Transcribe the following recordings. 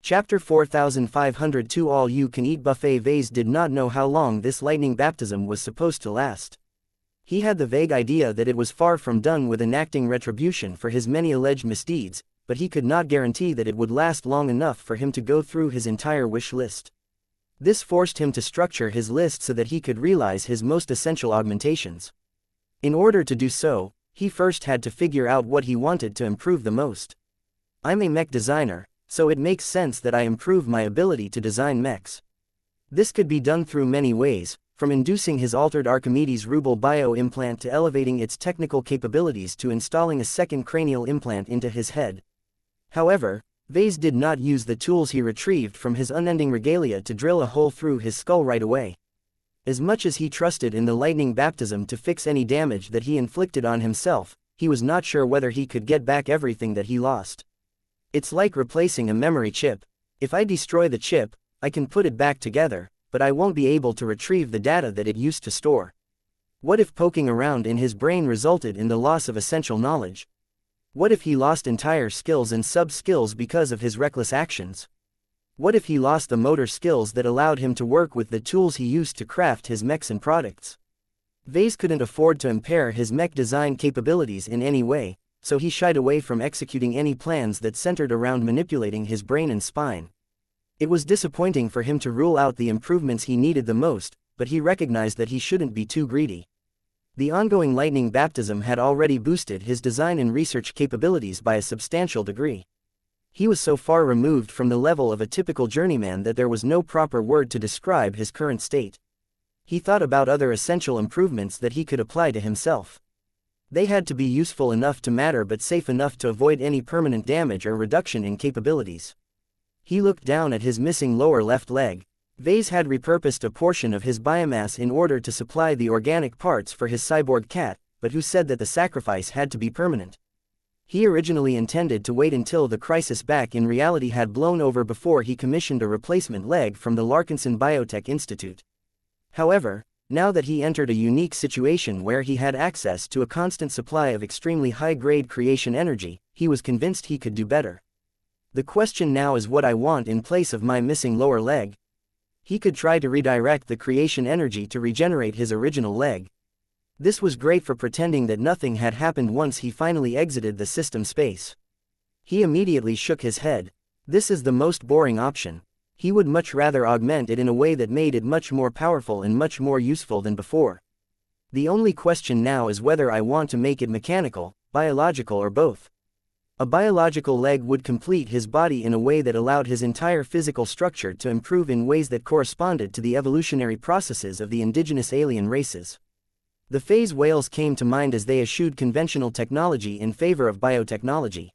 Chapter 4502 All-You-Can-Eat Buffet. Vase did not know how long this lightning baptism was supposed to last. He had the vague idea that it was far from done with enacting retribution for his many alleged misdeeds, but he could not guarantee that it would last long enough for him to go through his entire wish list. This forced him to structure his list so that he could realize his most essential augmentations. In order to do so, he first had to figure out what he wanted to improve the most. I'm a mech designer, so it makes sense that I improve my ability to design mechs. This could be done through many ways, from inducing his altered Archimedes Rubel bio-implant to elevating its technical capabilities to installing a second cranial implant into his head. However, Vase did not use the tools he retrieved from his unending regalia to drill a hole through his skull right away. As much as he trusted in the lightning baptism to fix any damage that he inflicted on himself, he was not sure whether he could get back everything that he lost. It's like replacing a memory chip. If I destroy the chip, I can put it back together, but I won't be able to retrieve the data that it used to store. What if poking around in his brain resulted in the loss of essential knowledge? What if he lost entire skills and sub-skills because of his reckless actions? What if he lost the motor skills that allowed him to work with the tools he used to craft his mechs and products? Vase couldn't afford to impair his mech design capabilities in any way, so he shied away from executing any plans that centered around manipulating his brain and spine. It was disappointing for him to rule out the improvements he needed the most, but he recognized that he shouldn't be too greedy. The ongoing lightning baptism had already boosted his design and research capabilities by a substantial degree. He was so far removed from the level of a typical journeyman that there was no proper word to describe his current state. He thought about other essential improvements that he could apply to himself. They had to be useful enough to matter but safe enough to avoid any permanent damage or reduction in capabilities. He looked down at his missing lower left leg. Vase had repurposed a portion of his biomass in order to supply the organic parts for his cyborg cat, but who said that the sacrifice had to be permanent? He originally intended to wait until the crisis back in reality had blown over before he commissioned a replacement leg from the Larkinson Biotech Institute. However, now that he entered a unique situation where he had access to a constant supply of extremely high-grade creation energy, he was convinced he could do better. The question now is what I want in place of my missing lower leg. He could try to redirect the creation energy to regenerate his original leg. This was great for pretending that nothing had happened once he finally exited the system space. He immediately shook his head. This is the most boring option. He would much rather augment it in a way that made it much more powerful and much more useful than before. The only question now is whether I want to make it mechanical, biological or both. A biological leg would complete his body in a way that allowed his entire physical structure to improve in ways that corresponded to the evolutionary processes of the indigenous alien races. The phase whales came to mind as they eschewed conventional technology in favor of biotechnology.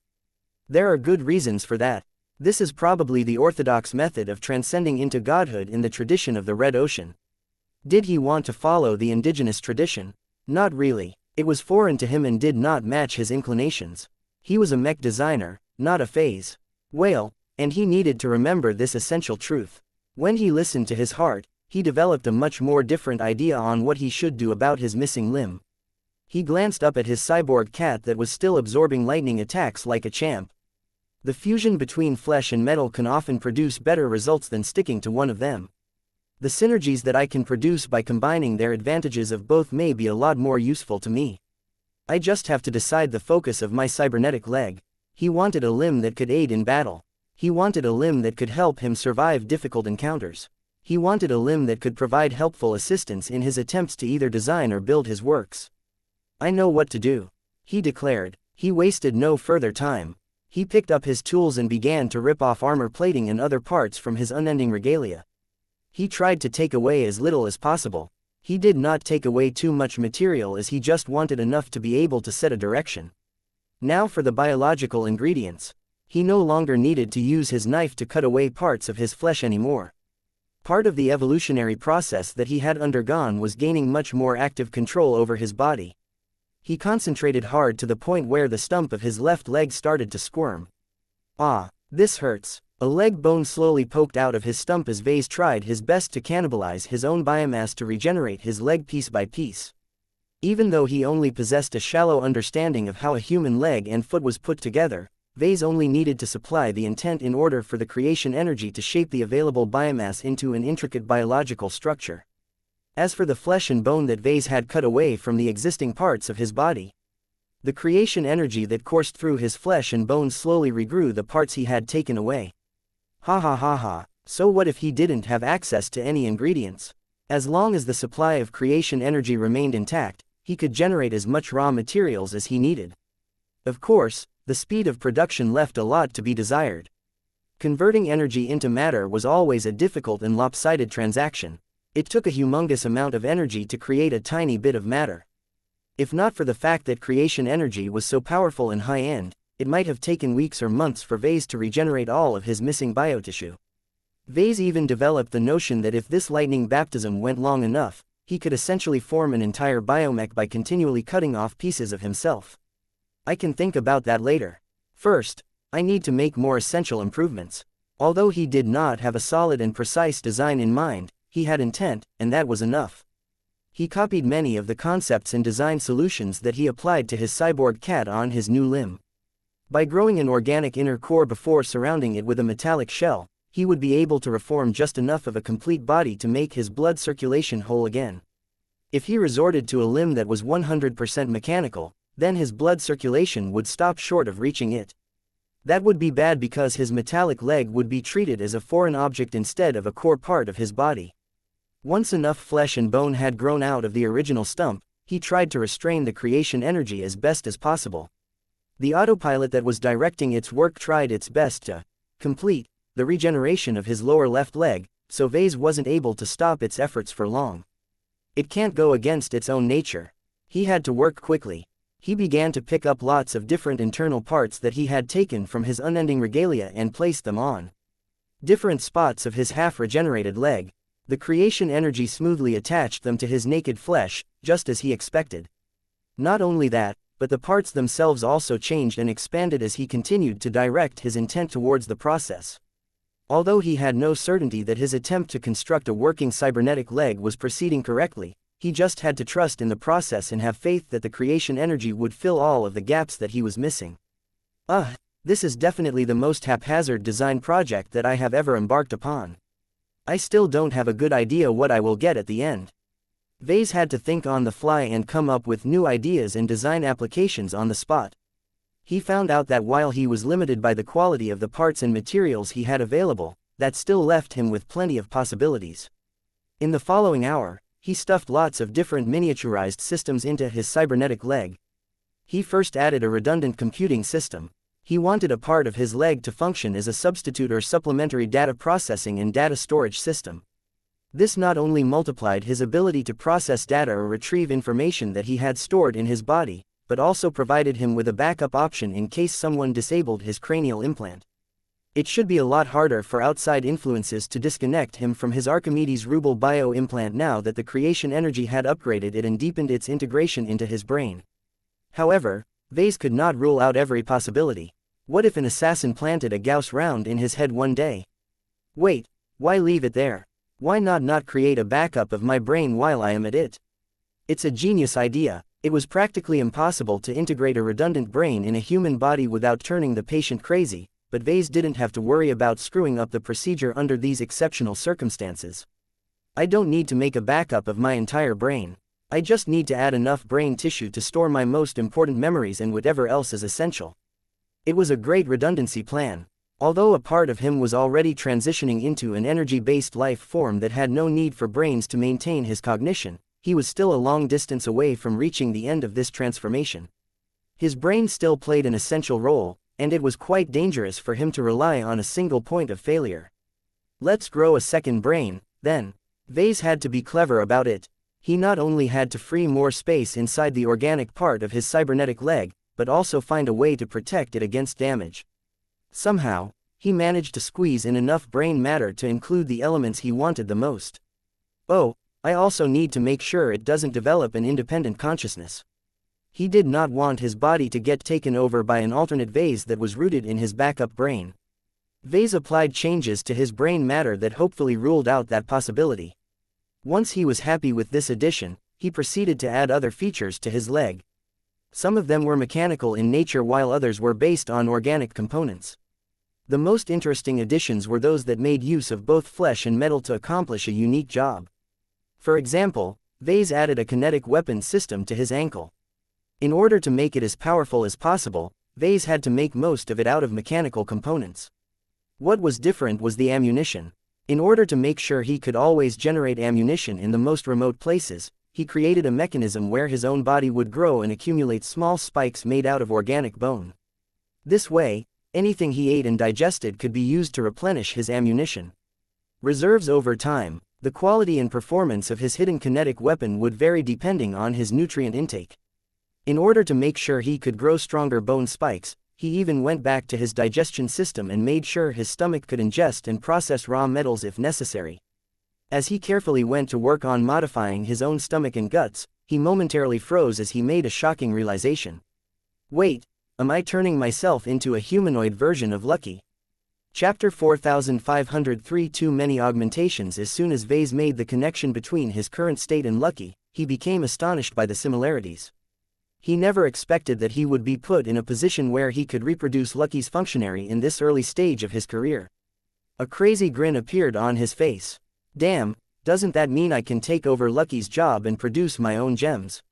There are good reasons for that. This is probably the orthodox method of transcending into godhood in the tradition of the Red Ocean. Did he want to follow the indigenous tradition? Not really. It was foreign to him and did not match his inclinations. He was a mech designer, not a phase whale, and he needed to remember this essential truth. When he listened to his heart, he developed a much more different idea on what he should do about his missing limb. He glanced up at his cyborg cat that was still absorbing lightning attacks like a champ. The fusion between flesh and metal can often produce better results than sticking to one of them. The synergies that I can produce by combining their advantages of both may be a lot more useful to me. I just have to decide the focus of my cybernetic leg. He wanted a limb that could aid in battle. He wanted a limb that could help him survive difficult encounters. He wanted a limb that could provide helpful assistance in his attempts to either design or build his works. I know what to do, he declared. He wasted no further time. He picked up his tools and began to rip off armor plating and other parts from his unending regalia. He tried to take away as little as possible. He did not take away too much material as he just wanted enough to be able to set a direction. Now for the biological ingredients. He no longer needed to use his knife to cut away parts of his flesh anymore. Part of the evolutionary process that he had undergone was gaining much more active control over his body. He concentrated hard to the point where the stump of his left leg started to squirm. Ah, this hurts. A leg bone slowly poked out of his stump as Vase tried his best to cannibalize his own biomass to regenerate his leg piece by piece. Even though he only possessed a shallow understanding of how a human leg and foot was put together, Vase only needed to supply the intent in order for the creation energy to shape the available biomass into an intricate biological structure. As for the flesh and bone that Vase had cut away from the existing parts of his body, the creation energy that coursed through his flesh and bones slowly regrew the parts he had taken away. Ha ha ha ha, so what if he didn't have access to any ingredients? As long as the supply of creation energy remained intact, he could generate as much raw materials as he needed. Of course, the speed of production left a lot to be desired. Converting energy into matter was always a difficult and lopsided transaction. It took a humongous amount of energy to create a tiny bit of matter. If not for the fact that creation energy was so powerful and high-end, it might have taken weeks or months for Vase to regenerate all of his missing biotissue. Vase even developed the notion that if this lightning baptism went long enough, he could essentially form an entire biomech by continually cutting off pieces of himself. I can think about that later. First, I need to make more essential improvements. Although he did not have a solid and precise design in mind, he had intent, and that was enough. He copied many of the concepts and design solutions that he applied to his cyborg cat on his new limb. By growing an organic inner core before surrounding it with a metallic shell, he would be able to reform just enough of a complete body to make his blood circulation whole again. If he resorted to a limb that was 100% mechanical, then his blood circulation would stop short of reaching it. That would be bad because his metallic leg would be treated as a foreign object instead of a core part of his body. Once enough flesh and bone had grown out of the original stump, he tried to restrain the creation energy as best as possible. The autopilot that was directing its work tried its best to complete the regeneration of his lower left leg, so Vase wasn't able to stop its efforts for long. It can't go against its own nature. He had to work quickly. He began to pick up lots of different internal parts that he had taken from his unending regalia and placed them on different spots of his half-regenerated leg. The creation energy smoothly attached them to his naked flesh, just as he expected. Not only that, but the parts themselves also changed and expanded as he continued to direct his intent towards the process. Although he had no certainty that his attempt to construct a working cybernetic leg was proceeding correctly, he just had to trust in the process and have faith that the creation energy would fill all of the gaps that he was missing. This is definitely the most haphazard design project that I have ever embarked upon. I still don't have a good idea what I will get at the end. Vase had to think on the fly and come up with new ideas and design applications on the spot. He found out that while he was limited by the quality of the parts and materials he had available, that still left him with plenty of possibilities. In the following hour, he stuffed lots of different miniaturized systems into his cybernetic leg. He first added a redundant computing system. He wanted a part of his leg to function as a substitute or supplementary data processing and data storage system. This not only multiplied his ability to process data or retrieve information that he had stored in his body, but also provided him with a backup option in case someone disabled his cranial implant. It should be a lot harder for outside influences to disconnect him from his Archimedes Rubel bio implant now that the creation energy had upgraded it and deepened its integration into his brain. However, Vase could not rule out every possibility. What if an assassin planted a Gauss round in his head one day? Wait, why leave it there? Why not create a backup of my brain while I am at it? It's a genius idea. It was practically impossible to integrate a redundant brain in a human body without turning the patient crazy, but Vase didn't have to worry about screwing up the procedure under these exceptional circumstances. I don't need to make a backup of my entire brain. I just need to add enough brain tissue to store my most important memories and whatever else is essential. It was a great redundancy plan. Although a part of him was already transitioning into an energy-based life form that had no need for brains to maintain his cognition, he was still a long distance away from reaching the end of this transformation. His brain still played an essential role, and it was quite dangerous for him to rely on a single point of failure. Let's grow a second brain, then. Vase had to be clever about it. He not only had to free more space inside the organic part of his cybernetic leg, but also find a way to protect it against damage. Somehow, he managed to squeeze in enough brain matter to include the elements he wanted the most. Oh, I also need to make sure it doesn't develop an independent consciousness. He did not want his body to get taken over by an alternate Vase that was rooted in his backup brain. Vase applied changes to his brain matter that hopefully ruled out that possibility. Once he was happy with this addition, he proceeded to add other features to his leg. Some of them were mechanical in nature while others were based on organic components. The most interesting additions were those that made use of both flesh and metal to accomplish a unique job. For example, Vase added a kinetic weapon system to his ankle. In order to make it as powerful as possible, Vase had to make most of it out of mechanical components. What was different was the ammunition. In order to make sure he could always generate ammunition in the most remote places, he created a mechanism where his own body would grow and accumulate small spikes made out of organic bone. This way, anything he ate and digested could be used to replenish his ammunition reserves over time. The quality and performance of his hidden kinetic weapon would vary depending on his nutrient intake. In order to make sure he could grow stronger bone spikes, he even went back to his digestion system and made sure his stomach could ingest and process raw metals if necessary. As he carefully went to work on modifying his own stomach and guts, he momentarily froze as he made a shocking realization. Wait, am I turning myself into a humanoid version of Lucky? Chapter 4503. Too many augmentations. As soon as Vase made the connection between his current state and Lucky, he became astonished by the similarities. He never expected that he would be put in a position where he could reproduce Lucky's functionary in this early stage of his career. A crazy grin appeared on his face. Damn, doesn't that mean I can take over Lucky's job and produce my own gems?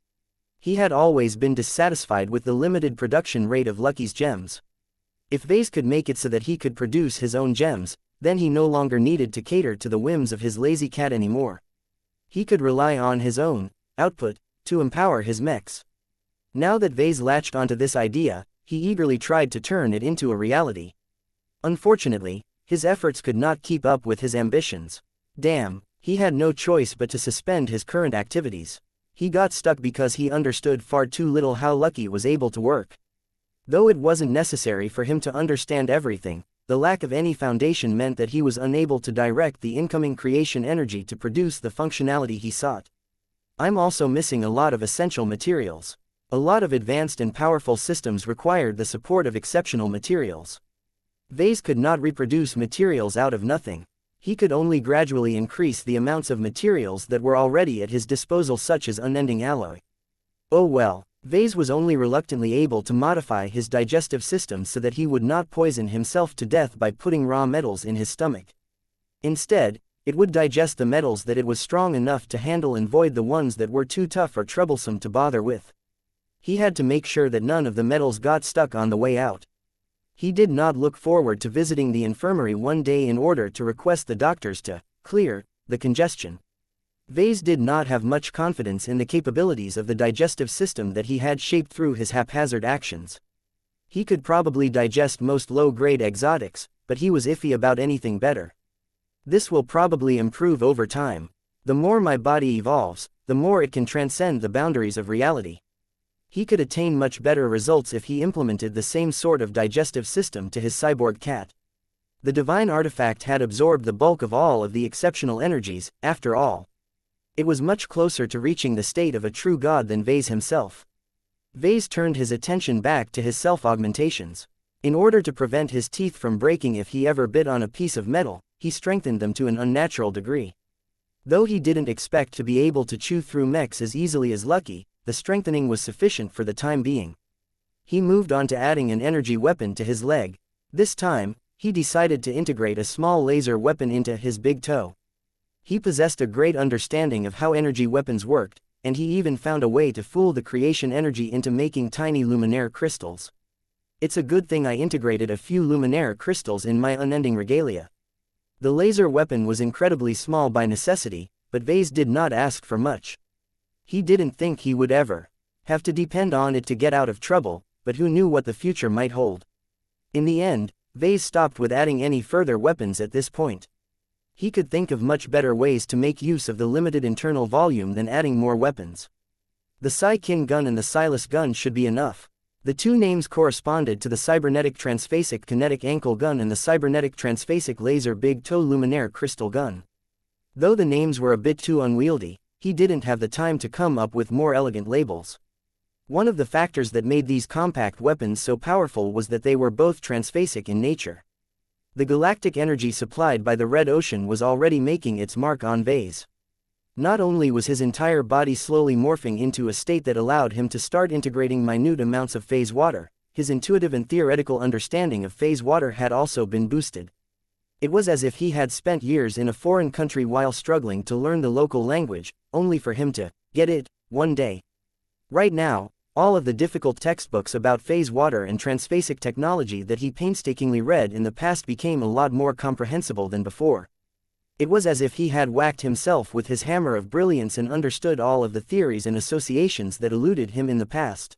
He had always been dissatisfied with the limited production rate of Lucky's gems. If Vase could make it so that he could produce his own gems, then he no longer needed to cater to the whims of his lazy cat anymore. He could rely on his own output to empower his mechs. Now that Vase latched onto this idea, he eagerly tried to turn it into a reality. Unfortunately, his efforts could not keep up with his ambitions. Damn, he had no choice but to suspend his current activities. He got stuck because he understood far too little how Lucky was able to work. Though it wasn't necessary for him to understand everything, the lack of any foundation meant that he was unable to direct the incoming creation energy to produce the functionality he sought. I'm also missing a lot of essential materials. A lot of advanced and powerful systems required the support of exceptional materials. Vase could not reproduce materials out of nothing. He could only gradually increase the amounts of materials that were already at his disposal, such as unending alloy. Oh well. Vase was only reluctantly able to modify his digestive system so that he would not poison himself to death by putting raw metals in his stomach. Instead, it would digest the metals that it was strong enough to handle and void the ones that were too tough or troublesome to bother with. He had to make sure that none of the metals got stuck on the way out. He did not look forward to visiting the infirmary one day in order to request the doctors to clear the congestion. Vase did not have much confidence in the capabilities of the digestive system that he had shaped through his haphazard actions. He could probably digest most low-grade exotics, but he was iffy about anything better. This will probably improve over time. The more my body evolves, the more it can transcend the boundaries of reality. He could attain much better results if he implemented the same sort of digestive system to his cyborg cat. The divine artifact had absorbed the bulk of all of the exceptional energies, after all. It was much closer to reaching the state of a true god than Vase himself. Vase turned his attention back to his self-augmentations. In order to prevent his teeth from breaking if he ever bit on a piece of metal, he strengthened them to an unnatural degree. Though he didn't expect to be able to chew through mechs as easily as Lucky, the strengthening was sufficient for the time being. He moved on to adding an energy weapon to his leg. This time, he decided to integrate a small laser weapon into his big toe. He possessed a great understanding of how energy weapons worked, and he even found a way to fool the creation energy into making tiny luminaire crystals. It's a good thing I integrated a few luminaire crystals in my unending regalia. The laser weapon was incredibly small by necessity, but Vase did not ask for much. He didn't think he would ever have to depend on it to get out of trouble, but who knew what the future might hold. In the end, Vase stopped with adding any further weapons at this point. He could think of much better ways to make use of the limited internal volume than adding more weapons. The Psy-Kin gun and the Silas gun should be enough. The two names corresponded to the Cybernetic Transphasic Kinetic Ankle Gun and the Cybernetic Transphasic Laser Big Toe Luminaire Crystal Gun. Though the names were a bit too unwieldy, he didn't have the time to come up with more elegant labels. One of the factors that made these compact weapons so powerful was that they were both transphasic in nature. The galactic energy supplied by the Red Ocean was already making its mark on Vase. Not only was his entire body slowly morphing into a state that allowed him to start integrating minute amounts of phase water, his intuitive and theoretical understanding of phase water had also been boosted. It was as if he had spent years in a foreign country while struggling to learn the local language, only for him to get it one day. Right now, all of the difficult textbooks about phase water and transphasic technology that he painstakingly read in the past became a lot more comprehensible than before. It was as if he had whacked himself with his hammer of brilliance and understood all of the theories and associations that eluded him in the past.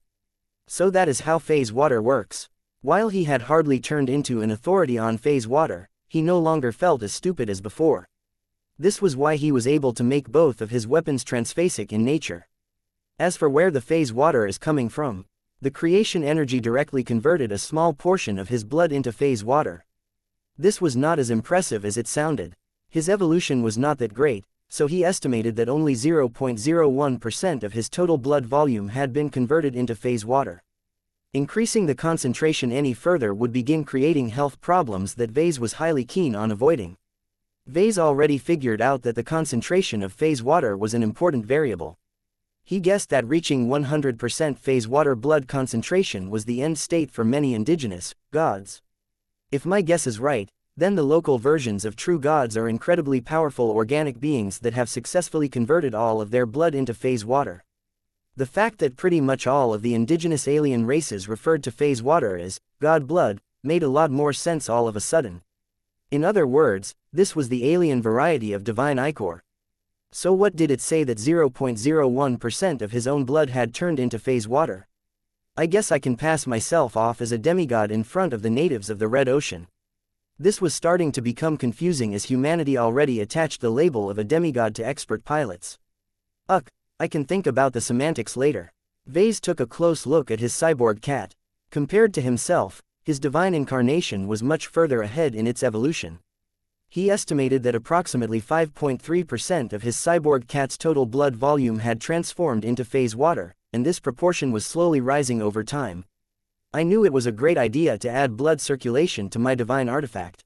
So that is how phase water works. While he had hardly turned into an authority on phase water, he no longer felt as stupid as before. This was why he was able to make both of his weapons transphasic in nature. As for where the phase water is coming from, the creation energy directly converted a small portion of his blood into phase water. This was not as impressive as it sounded. His evolution was not that great, so he estimated that only 0.01% of his total blood volume had been converted into phase water. Increasing the concentration any further would begin creating health problems that Vase was highly keen on avoiding. Vase already figured out that the concentration of phase water was an important variable. He guessed that reaching 100% phase water blood concentration was the end state for many indigenous gods. If my guess is right, then the local versions of true gods are incredibly powerful organic beings that have successfully converted all of their blood into phase water. The fact that pretty much all of the indigenous alien races referred to phase water as god blood made a lot more sense all of a sudden. In other words, this was the alien variety of divine ichor. So what did it say that 0.01% of his own blood had turned into phase water? I guess I can pass myself off as a demigod in front of the natives of the Red Ocean. This was starting to become confusing as humanity already attached the label of a demigod to expert pilots. I can think about the semantics later. Vase took a close look at his cyborg cat. Compared to himself, his divine incarnation was much further ahead in its evolution. He estimated that approximately 5.3% of his cyborg cat's total blood volume had transformed into phase water, and this proportion was slowly rising over time. I knew it was a great idea to add blood circulation to my divine artifact.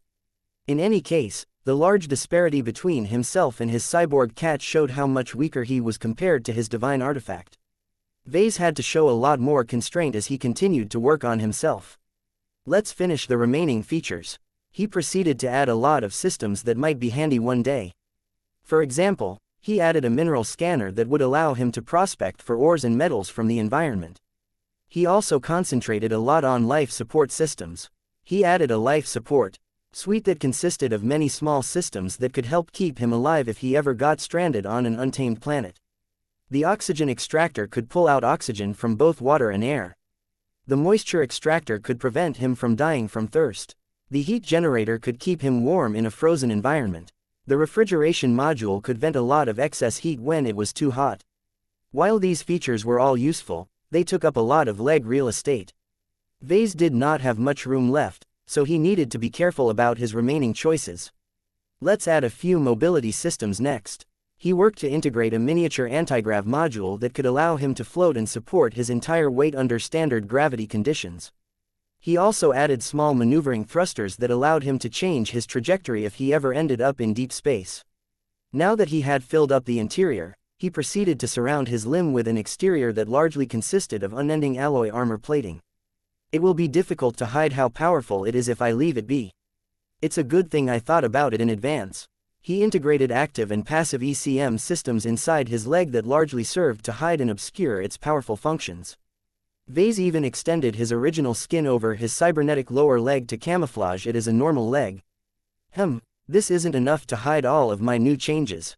In any case, the large disparity between himself and his cyborg cat showed how much weaker he was compared to his divine artifact. Vase had to show a lot more constraint as he continued to work on himself. Let's finish the remaining features. He proceeded to add a lot of systems that might be handy one day. For example, he added a mineral scanner that would allow him to prospect for ores and metals from the environment. He also concentrated a lot on life support systems. He added a life support suite that consisted of many small systems that could help keep him alive if he ever got stranded on an untamed planet. The oxygen extractor could pull out oxygen from both water and air. The moisture extractor could prevent him from dying from thirst. The heat generator could keep him warm in a frozen environment. The refrigeration module could vent a lot of excess heat when it was too hot. While these features were all useful, they took up a lot of leg real estate. Vase did not have much room left, so he needed to be careful about his remaining choices. Let's add a few mobility systems next. He worked to integrate a miniature antigrav module that could allow him to float and support his entire weight under standard gravity conditions. He also added small maneuvering thrusters that allowed him to change his trajectory if he ever ended up in deep space. Now that he had filled up the interior, he proceeded to surround his limb with an exterior that largely consisted of unending alloy armor plating. It will be difficult to hide how powerful it is if I leave it be. It's a good thing I thought about it in advance. He integrated active and passive ECM systems inside his leg that largely served to hide and obscure its powerful functions. Vase even extended his original skin over his cybernetic lower leg to camouflage it as a normal leg. This isn't enough to hide all of my new changes.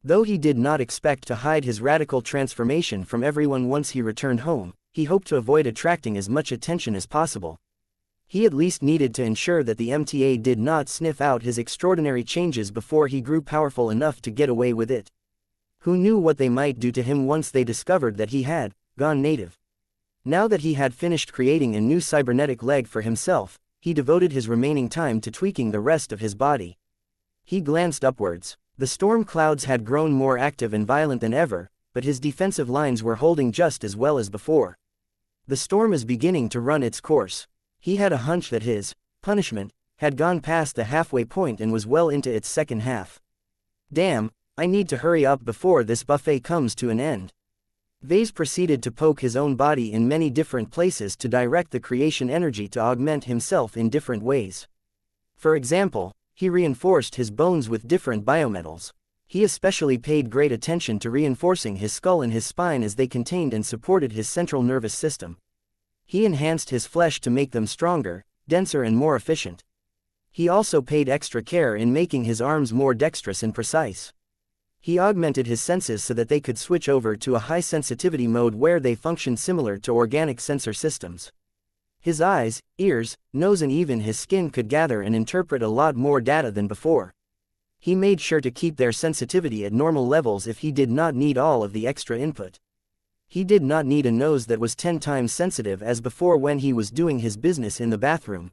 Though he did not expect to hide his radical transformation from everyone once he returned home, he hoped to avoid attracting as much attention as possible. He at least needed to ensure that the MTA did not sniff out his extraordinary changes before he grew powerful enough to get away with it. Who knew what they might do to him once they discovered that he had gone native? Now that he had finished creating a new cybernetic leg for himself, he devoted his remaining time to tweaking the rest of his body. He glanced upwards. The storm clouds had grown more active and violent than ever, but his defensive lines were holding just as well as before. The storm is beginning to run its course. He had a hunch that his punishment had gone past the halfway point and was well into its second half. Damn, I need to hurry up before this buffet comes to an end. Vase proceeded to poke his own body in many different places to direct the creation energy to augment himself in different ways. For example, he reinforced his bones with different biometals. He especially paid great attention to reinforcing his skull and his spine as they contained and supported his central nervous system. He enhanced his flesh to make them stronger, denser and more efficient. He also paid extra care in making his arms more dexterous and precise. He augmented his senses so that they could switch over to a high sensitivity mode where they function similar to organic sensor systems. His eyes, ears, nose and even his skin could gather and interpret a lot more data than before. He made sure to keep their sensitivity at normal levels if he did not need all of the extra input. He did not need a nose that was 10 times sensitive as before when he was doing his business in the bathroom.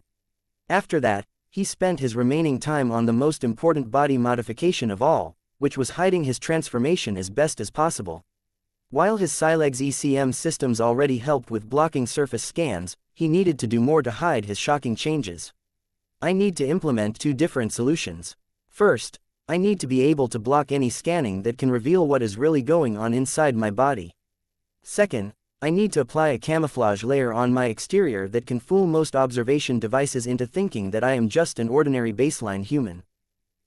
After that, he spent his remaining time on the most important body modification of all, which was hiding his transformation as best as possible. While his Silex ECM systems already helped with blocking surface scans, he needed to do more to hide his shocking changes. I need to implement 2 different solutions. First, I need to be able to block any scanning that can reveal what is really going on inside my body. Second, I need to apply a camouflage layer on my exterior that can fool most observation devices into thinking that I am just an ordinary baseline human.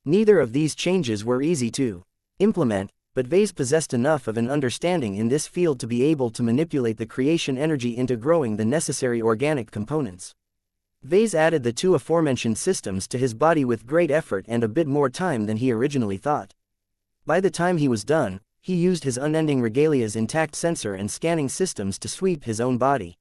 Neither of these changes were easy to implement, but Vase possessed enough of an understanding in this field to be able to manipulate the creation energy into growing the necessary organic components. Vase added the 2 aforementioned systems to his body with great effort and a bit more time than he originally thought. By the time he was done, he used his unending regalia's intact sensor and scanning systems to sweep his own body.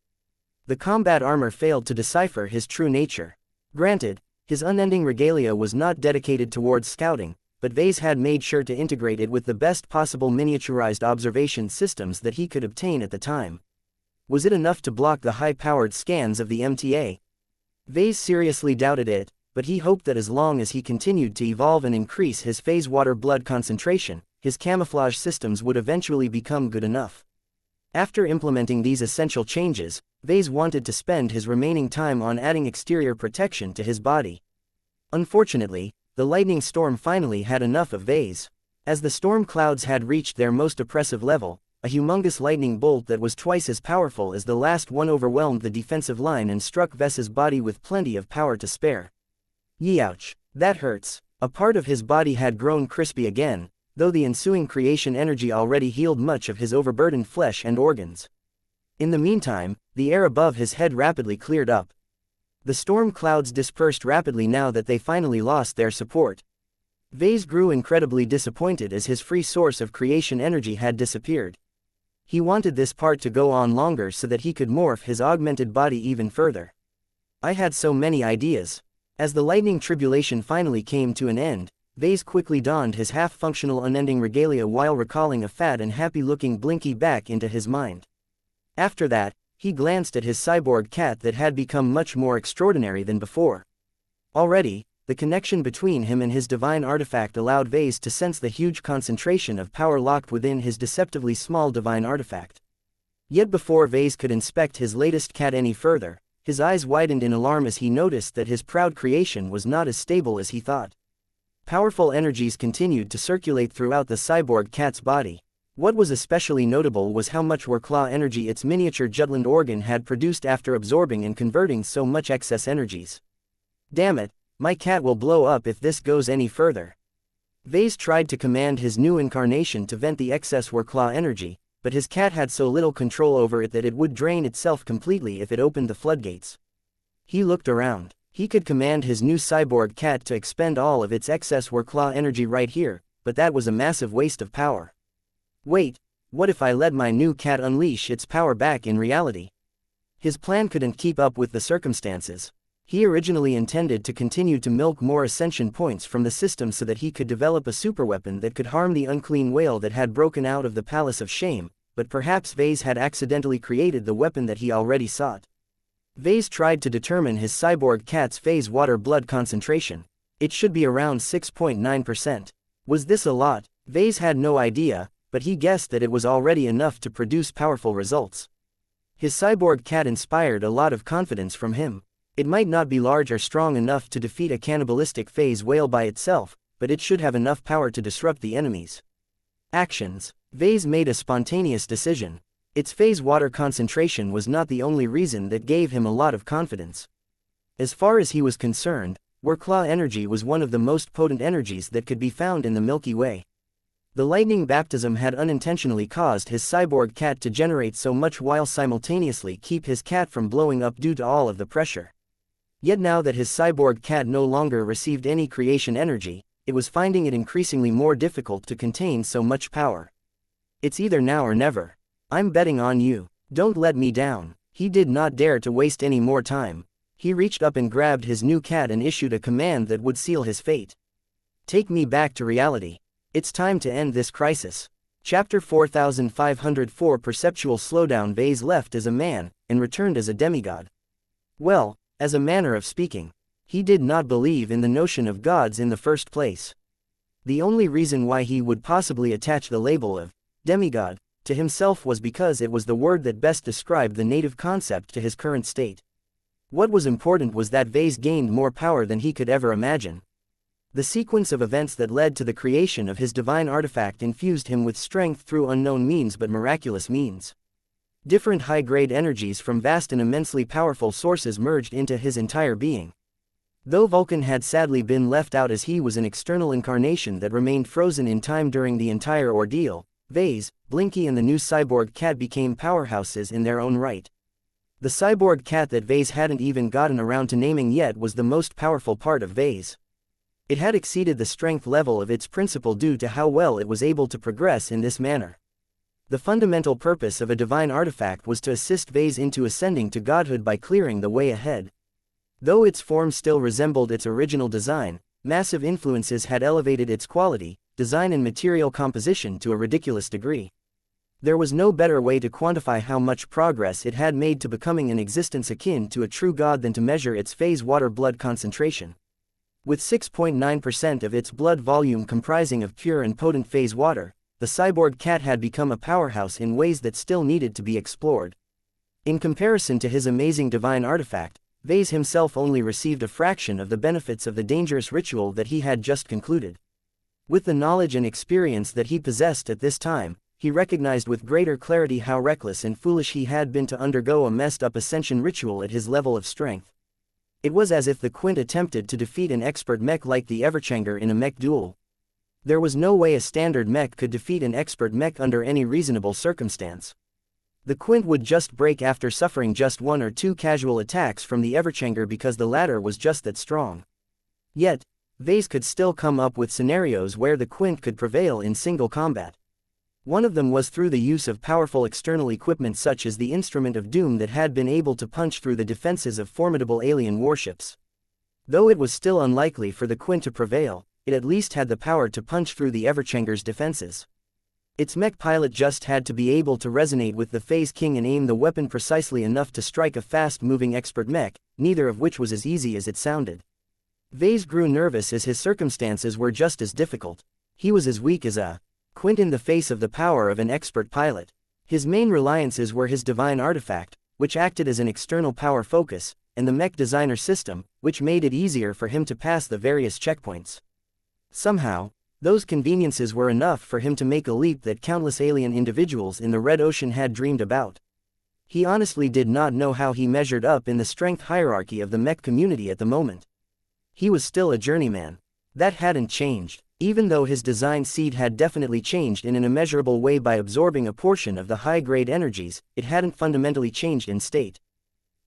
The combat armor failed to decipher his true nature. Granted, his unending regalia was not dedicated towards scouting, but Vase had made sure to integrate it with the best possible miniaturized observation systems that he could obtain at the time. Was it enough to block the high-powered scans of the MTA? Vase seriously doubted it, but he hoped that as long as he continued to evolve and increase his phase water blood concentration, his camouflage systems would eventually become good enough. After implementing these essential changes, Vase wanted to spend his remaining time on adding exterior protection to his body. Unfortunately, the lightning storm finally had enough of Vase. As the storm clouds had reached their most oppressive level, a humongous lightning bolt that was twice as powerful as the last one overwhelmed the defensive line and struck Ves's body with plenty of power to spare. Yeouch! That hurts. A part of his body had grown crispy again, though the ensuing creation energy already healed much of his overburdened flesh and organs. In the meantime, the air above his head rapidly cleared up. The storm clouds dispersed rapidly now that they finally lost their support. Vase grew incredibly disappointed as his free source of creation energy had disappeared. He wanted this part to go on longer so that he could morph his augmented body even further. I had so many ideas. As the lightning tribulation finally came to an end, Vase quickly donned his half-functional unending regalia while recalling a fat and happy-looking Blinky back into his mind. After that, he glanced at his cyborg cat that had become much more extraordinary than before. Already, the connection between him and his divine artifact allowed Vase to sense the huge concentration of power locked within his deceptively small divine artifact. Yet before Vase could inspect his latest cat any further, his eyes widened in alarm as he noticed that his proud creation was not as stable as he thought. Powerful energies continued to circulate throughout the cyborg cat's body. What was especially notable was how much Warclaw energy its miniature Jutland organ had produced after absorbing and converting so much excess energies. Damn it, my cat will blow up if this goes any further. Vase tried to command his new incarnation to vent the excess Warclaw energy, but his cat had so little control over it that it would drain itself completely if it opened the floodgates. He looked around. He could command his new cyborg cat to expend all of its excess Warclaw energy right here, but that was a massive waste of power. Wait, what if I let my new cat unleash its power back in reality? His plan couldn't keep up with the circumstances. He originally intended to continue to milk more ascension points from the system so that he could develop a superweapon that could harm the unclean whale that had broken out of the Palace of Shame, but perhaps Vase had accidentally created the weapon that he already sought. Vase tried to determine his cyborg cat's phase water blood concentration. It should be around 6.9%. Was this a lot? Vase had no idea, but he guessed that it was already enough to produce powerful results. His cyborg cat inspired a lot of confidence from him. It might not be large or strong enough to defeat a cannibalistic phase whale by itself, but it should have enough power to disrupt the enemy's actions. Vase made a spontaneous decision. Its phase water concentration was not the only reason that gave him a lot of confidence. As far as he was concerned, wuxia energy was one of the most potent energies that could be found in the Milky Way. The lightning baptism had unintentionally caused his cyborg cat to generate so much while simultaneously keep his cat from blowing up due to all of the pressure. Yet now that his cyborg cat no longer received any creation energy, it was finding it increasingly more difficult to contain so much power. It's either now or never. I'm betting on you. Don't let me down. He did not dare to waste any more time. He reached up and grabbed his new cat and issued a command that would seal his fate. Take me back to reality. It's time to end this crisis. Chapter 4504 Perceptual Slowdown. Vase left as a man, and returned as a demigod. Well, as a manner of speaking, he did not believe in the notion of gods in the first place. The only reason why he would possibly attach the label of demigod to himself was because it was the word that best described the native concept to his current state. What was important was that Vase gained more power than he could ever imagine. The sequence of events that led to the creation of his divine artifact infused him with strength through unknown means but miraculous means. Different high-grade energies from vast and immensely powerful sources merged into his entire being. Though Vulcan had sadly been left out as he was an external incarnation that remained frozen in time during the entire ordeal, Vase, Blinky and the new cyborg cat became powerhouses in their own right. The cyborg cat that Vase hadn't even gotten around to naming yet was the most powerful part of Vase. It had exceeded the strength level of its principle due to how well it was able to progress in this manner. The fundamental purpose of a divine artifact was to assist Vase into ascending to godhood by clearing the way ahead. Though its form still resembled its original design, massive influences had elevated its quality, design and material composition to a ridiculous degree. There was no better way to quantify how much progress it had made to becoming an existence akin to a true god than to measure its phase water blood concentration. With 6.9% of its blood volume comprising of pure and potent phase water, the cyborg cat had become a powerhouse in ways that still needed to be explored. In comparison to his amazing divine artifact, Vase himself only received a fraction of the benefits of the dangerous ritual that he had just concluded. With the knowledge and experience that he possessed at this time, he recognized with greater clarity how reckless and foolish he had been to undergo a messed-up ascension ritual at his level of strength. It was as if the Quint attempted to defeat an expert mech like the Everchanger in a mech duel. There was no way a standard mech could defeat an expert mech under any reasonable circumstance. The Quint would just break after suffering just one or two casual attacks from the Everchanger because the latter was just that strong. Yet, Vase could still come up with scenarios where the Quint could prevail in single combat. One of them was through the use of powerful external equipment such as the Instrument of Doom that had been able to punch through the defenses of formidable alien warships. Though it was still unlikely for the Quint to prevail, it at least had the power to punch through the Everchanger's defenses. Its mech pilot just had to be able to resonate with the Phase King and aim the weapon precisely enough to strike a fast-moving expert mech, neither of which was as easy as it sounded. Vase grew nervous as his circumstances were just as difficult. He was as weak as a Quint in the face of the power of an expert pilot. His main reliances were his divine artifact, which acted as an external power focus, and the mech designer system, which made it easier for him to pass the various checkpoints. Somehow, those conveniences were enough for him to make a leap that countless alien individuals in the Red Ocean had dreamed about. He honestly did not know how he measured up in the strength hierarchy of the mech community at the moment. He was still a journeyman. That hadn't changed. Even though his design seed had definitely changed in an immeasurable way by absorbing a portion of the high-grade energies, it hadn't fundamentally changed in state.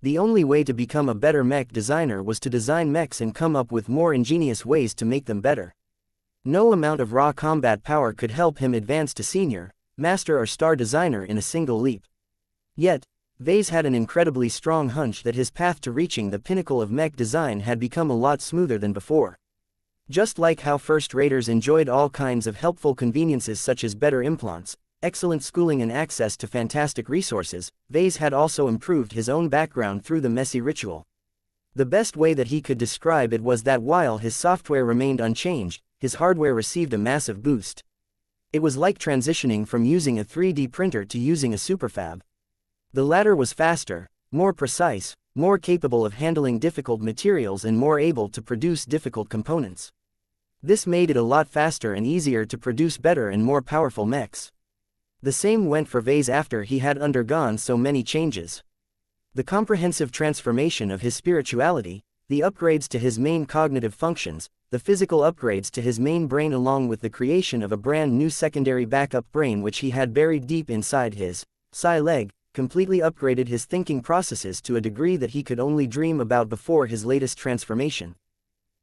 The only way to become a better mech designer was to design mechs and come up with more ingenious ways to make them better. No amount of raw combat power could help him advance to senior, master or star designer in a single leap. Yet, Vase had an incredibly strong hunch that his path to reaching the pinnacle of mech design had become a lot smoother than before. Just like how first raters enjoyed all kinds of helpful conveniences such as better implants, excellent schooling and access to fantastic resources, Vase had also improved his own background through the messy ritual. The best way that he could describe it was that while his software remained unchanged, his hardware received a massive boost. It was like transitioning from using a 3D printer to using a superfab. The latter was faster, more precise, more capable of handling difficult materials and more able to produce difficult components. This made it a lot faster and easier to produce better and more powerful mechs. The same went for Vase after he had undergone so many changes. The comprehensive transformation of his spirituality, the upgrades to his main cognitive functions, the physical upgrades to his main brain along with the creation of a brand new secondary backup brain which he had buried deep inside his psi leg, completely upgraded his thinking processes to a degree that he could only dream about before his latest transformation.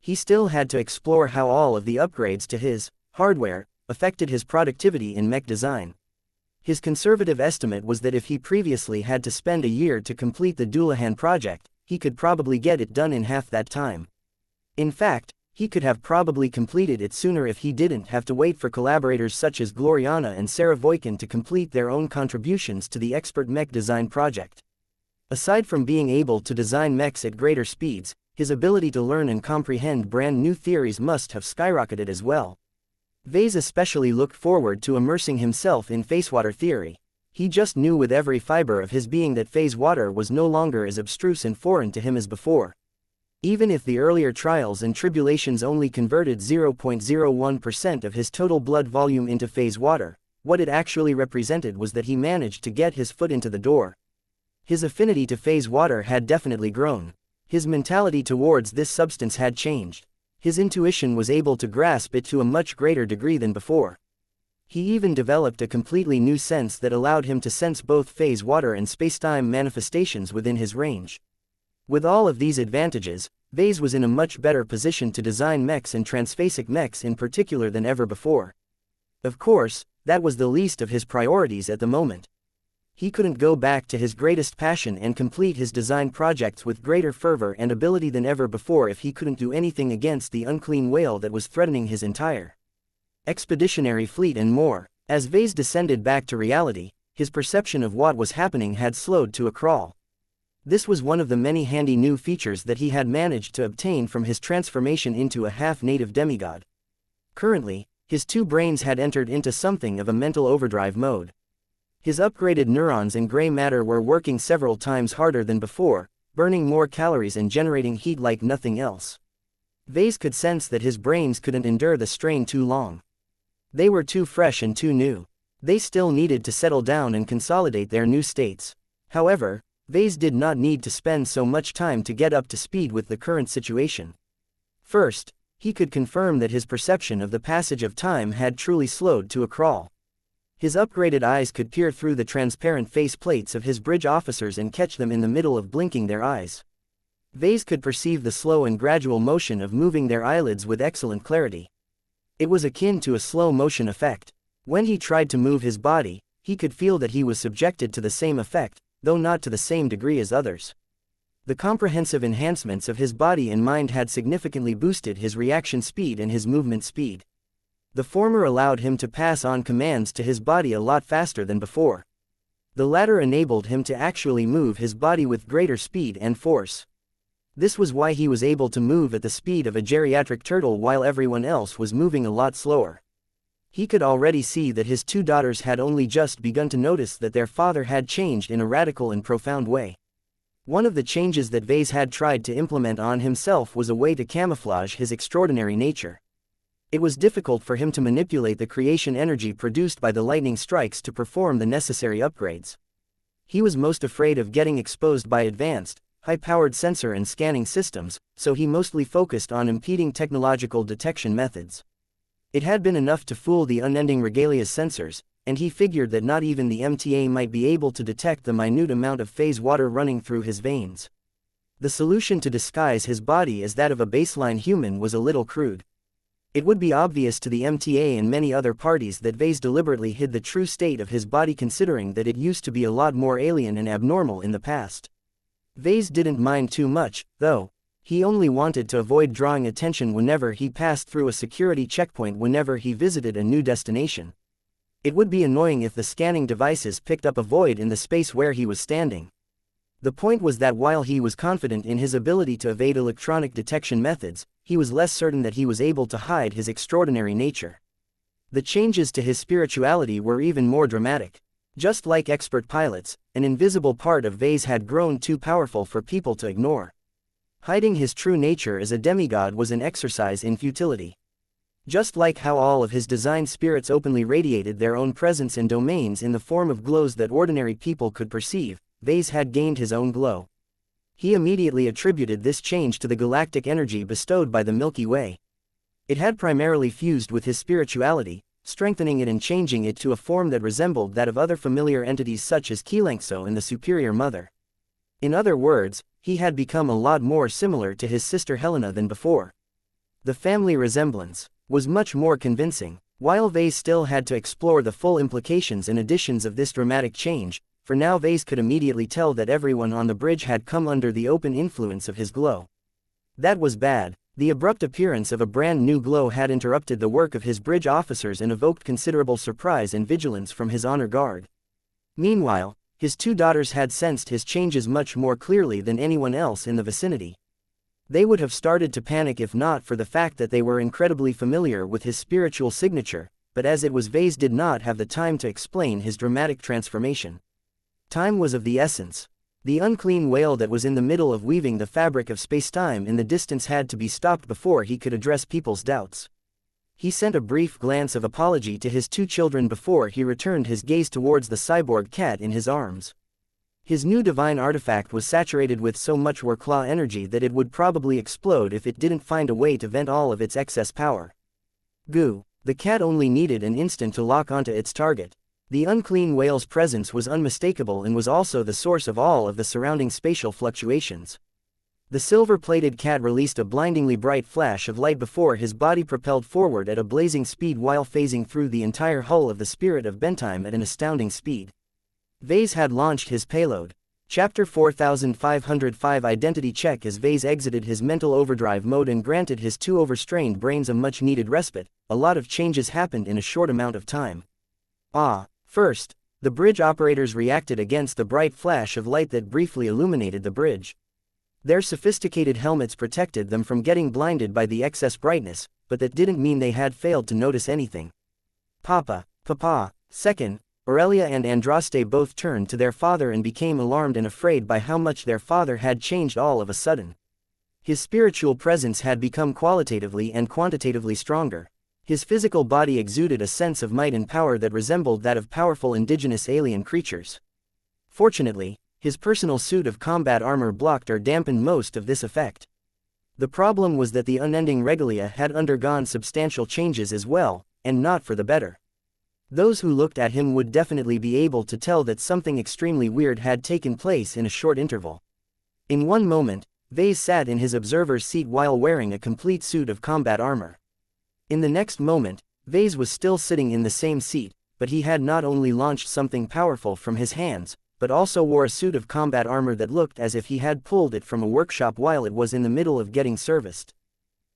He still had to explore how all of the upgrades to his hardware affected his productivity in mech design. His conservative estimate was that if he previously had to spend a year to complete the Dullahan project, he could probably get it done in half that time. In fact, he could have probably completed it sooner if he didn't have to wait for collaborators such as Gloriana and Sarah Voikin to complete their own contributions to the expert mech design project. Aside from being able to design mechs at greater speeds, his ability to learn and comprehend brand new theories must have skyrocketed as well. Vase especially looked forward to immersing himself in phase water theory. He just knew with every fiber of his being that phase water was no longer as abstruse and foreign to him as before. Even if the earlier trials and tribulations only converted 0.01% of his total blood volume into phase water, what it actually represented was that he managed to get his foot into the door. His affinity to phase water had definitely grown. His mentality towards this substance had changed. His intuition was able to grasp it to a much greater degree than before. He even developed a completely new sense that allowed him to sense both phase water and spacetime manifestations within his range. With all of these advantages, Vase was in a much better position to design mechs and transphasic mechs in particular than ever before. Of course, that was the least of his priorities at the moment. He couldn't go back to his greatest passion and complete his design projects with greater fervor and ability than ever before if he couldn't do anything against the unclean whale that was threatening his entire expeditionary fleet and more. As Vase descended back to reality, his perception of what was happening had slowed to a crawl. This was one of the many handy new features that he had managed to obtain from his transformation into a half-native demigod. Currently, his two brains had entered into something of a mental overdrive mode. His upgraded neurons and gray matter were working several times harder than before, burning more calories and generating heat like nothing else. Vase could sense that his brains couldn't endure the strain too long. They were too fresh and too new. They still needed to settle down and consolidate their new states. However, Vase did not need to spend so much time to get up to speed with the current situation. First, he could confirm that his perception of the passage of time had truly slowed to a crawl. His upgraded eyes could peer through the transparent face plates of his bridge officers and catch them in the middle of blinking their eyes. Vase could perceive the slow and gradual motion of moving their eyelids with excellent clarity. It was akin to a slow motion effect. When he tried to move his body, he could feel that he was subjected to the same effect, though not to the same degree as others. The comprehensive enhancements of his body and mind had significantly boosted his reaction speed and his movement speed. The former allowed him to pass on commands to his body a lot faster than before. The latter enabled him to actually move his body with greater speed and force. This was why he was able to move at the speed of a geriatric turtle while everyone else was moving a lot slower. He could already see that his two daughters had only just begun to notice that their father had changed in a radical and profound way. One of the changes that Vase had tried to implement on himself was a way to camouflage his extraordinary nature. It was difficult for him to manipulate the creation energy produced by the lightning strikes to perform the necessary upgrades. He was most afraid of getting exposed by advanced, high-powered sensor and scanning systems, so he mostly focused on impeding technological detection methods. It had been enough to fool the unending regalia's sensors, and he figured that not even the MTA might be able to detect the minute amount of phase water running through his veins. The solution to disguise his body as that of a baseline human was a little crude. It would be obvious to the MTA and many other parties that Vase deliberately hid the true state of his body considering that it used to be a lot more alien and abnormal in the past. Vase didn't mind too much, though. He only wanted to avoid drawing attention whenever he passed through a security checkpoint whenever he visited a new destination. It would be annoying if the scanning devices picked up a void in the space where he was standing. The point was that while he was confident in his ability to evade electronic detection methods, he was less certain that he was able to hide his extraordinary nature. The changes to his spirituality were even more dramatic. Just like expert pilots, an invisible part of Vase had grown too powerful for people to ignore. Hiding his true nature as a demigod was an exercise in futility. Just like how all of his design spirits openly radiated their own presence and domains in the form of glows that ordinary people could perceive, Vase had gained his own glow. He immediately attributed this change to the galactic energy bestowed by the Milky Way. It had primarily fused with his spirituality, strengthening it and changing it to a form that resembled that of other familiar entities such as xianxia and the Superior Mother. In other words, he had become a lot more similar to his sister Helena than before. The family resemblance was much more convincing. While Vase still had to explore the full implications and additions of this dramatic change, for now Vase could immediately tell that everyone on the bridge had come under the open influence of his glow. That was bad. The abrupt appearance of a brand new glow had interrupted the work of his bridge officers and evoked considerable surprise and vigilance from his honor guard. Meanwhile, his two daughters had sensed his changes much more clearly than anyone else in the vicinity. They would have started to panic if not for the fact that they were incredibly familiar with his spiritual signature, but as it was, Vase did not have the time to explain his dramatic transformation. Time was of the essence. The unclean whale that was in the middle of weaving the fabric of spacetime in the distance had to be stopped before he could address people's doubts. He sent a brief glance of apology to his two children before he returned his gaze towards the cyborg cat in his arms. His new divine artifact was saturated with so much wuxia energy that it would probably explode if it didn't find a way to vent all of its excess power. Goo! The cat only needed an instant to lock onto its target. The unclean whale's presence was unmistakable and was also the source of all of the surrounding spatial fluctuations. The silver-plated cat released a blindingly bright flash of light before his body propelled forward at a blazing speed while phasing through the entire hull of the Spirit of Bentime at an astounding speed. Vase had launched his payload. Chapter 4505 Identity Check. As Vase exited his mental overdrive mode and granted his two overstrained brains a much-needed respite, a lot of changes happened in a short amount of time. First, the bridge operators reacted against the bright flash of light that briefly illuminated the bridge. Their sophisticated helmets protected them from getting blinded by the excess brightness, but that didn't mean they had failed to notice anything. Papa. Second, Aurelia and Andraste both turned to their father and became alarmed and afraid by how much their father had changed all of a sudden. His spiritual presence had become qualitatively and quantitatively stronger. His physical body exuded a sense of might and power that resembled that of powerful indigenous alien creatures. Fortunately, his personal suit of combat armor blocked or dampened most of this effect. The problem was that the unending regalia had undergone substantial changes as well, and not for the better. Those who looked at him would definitely be able to tell that something extremely weird had taken place in a short interval. In one moment, Vase sat in his observer's seat while wearing a complete suit of combat armor. In the next moment, Vase was still sitting in the same seat, but he had not only launched something powerful from his hands, but also wore a suit of combat armor that looked as if he had pulled it from a workshop while it was in the middle of getting serviced.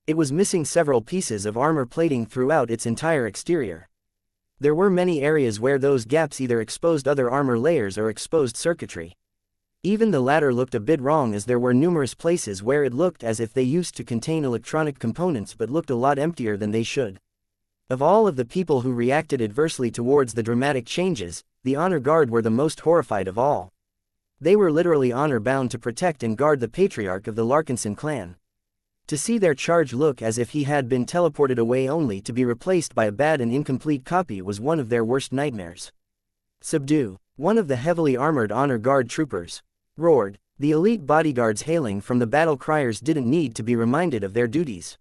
It was missing several pieces of armor plating throughout its entire exterior. There were many areas where those gaps either exposed other armor layers or exposed circuitry. Even the latter looked a bit wrong, as there were numerous places where it looked as if they used to contain electronic components but looked a lot emptier than they should. Of all of the people who reacted adversely towards the dramatic changes, the honor guard were the most horrified of all. They were literally honor-bound to protect and guard the patriarch of the Larkinson clan. To see their charge look as if he had been teleported away only to be replaced by a bad and incomplete copy was one of their worst nightmares. "Subdue!" One of the heavily armored honor guard troopers roared. The elite bodyguards hailing from the battle criers didn't need to be reminded of their duties.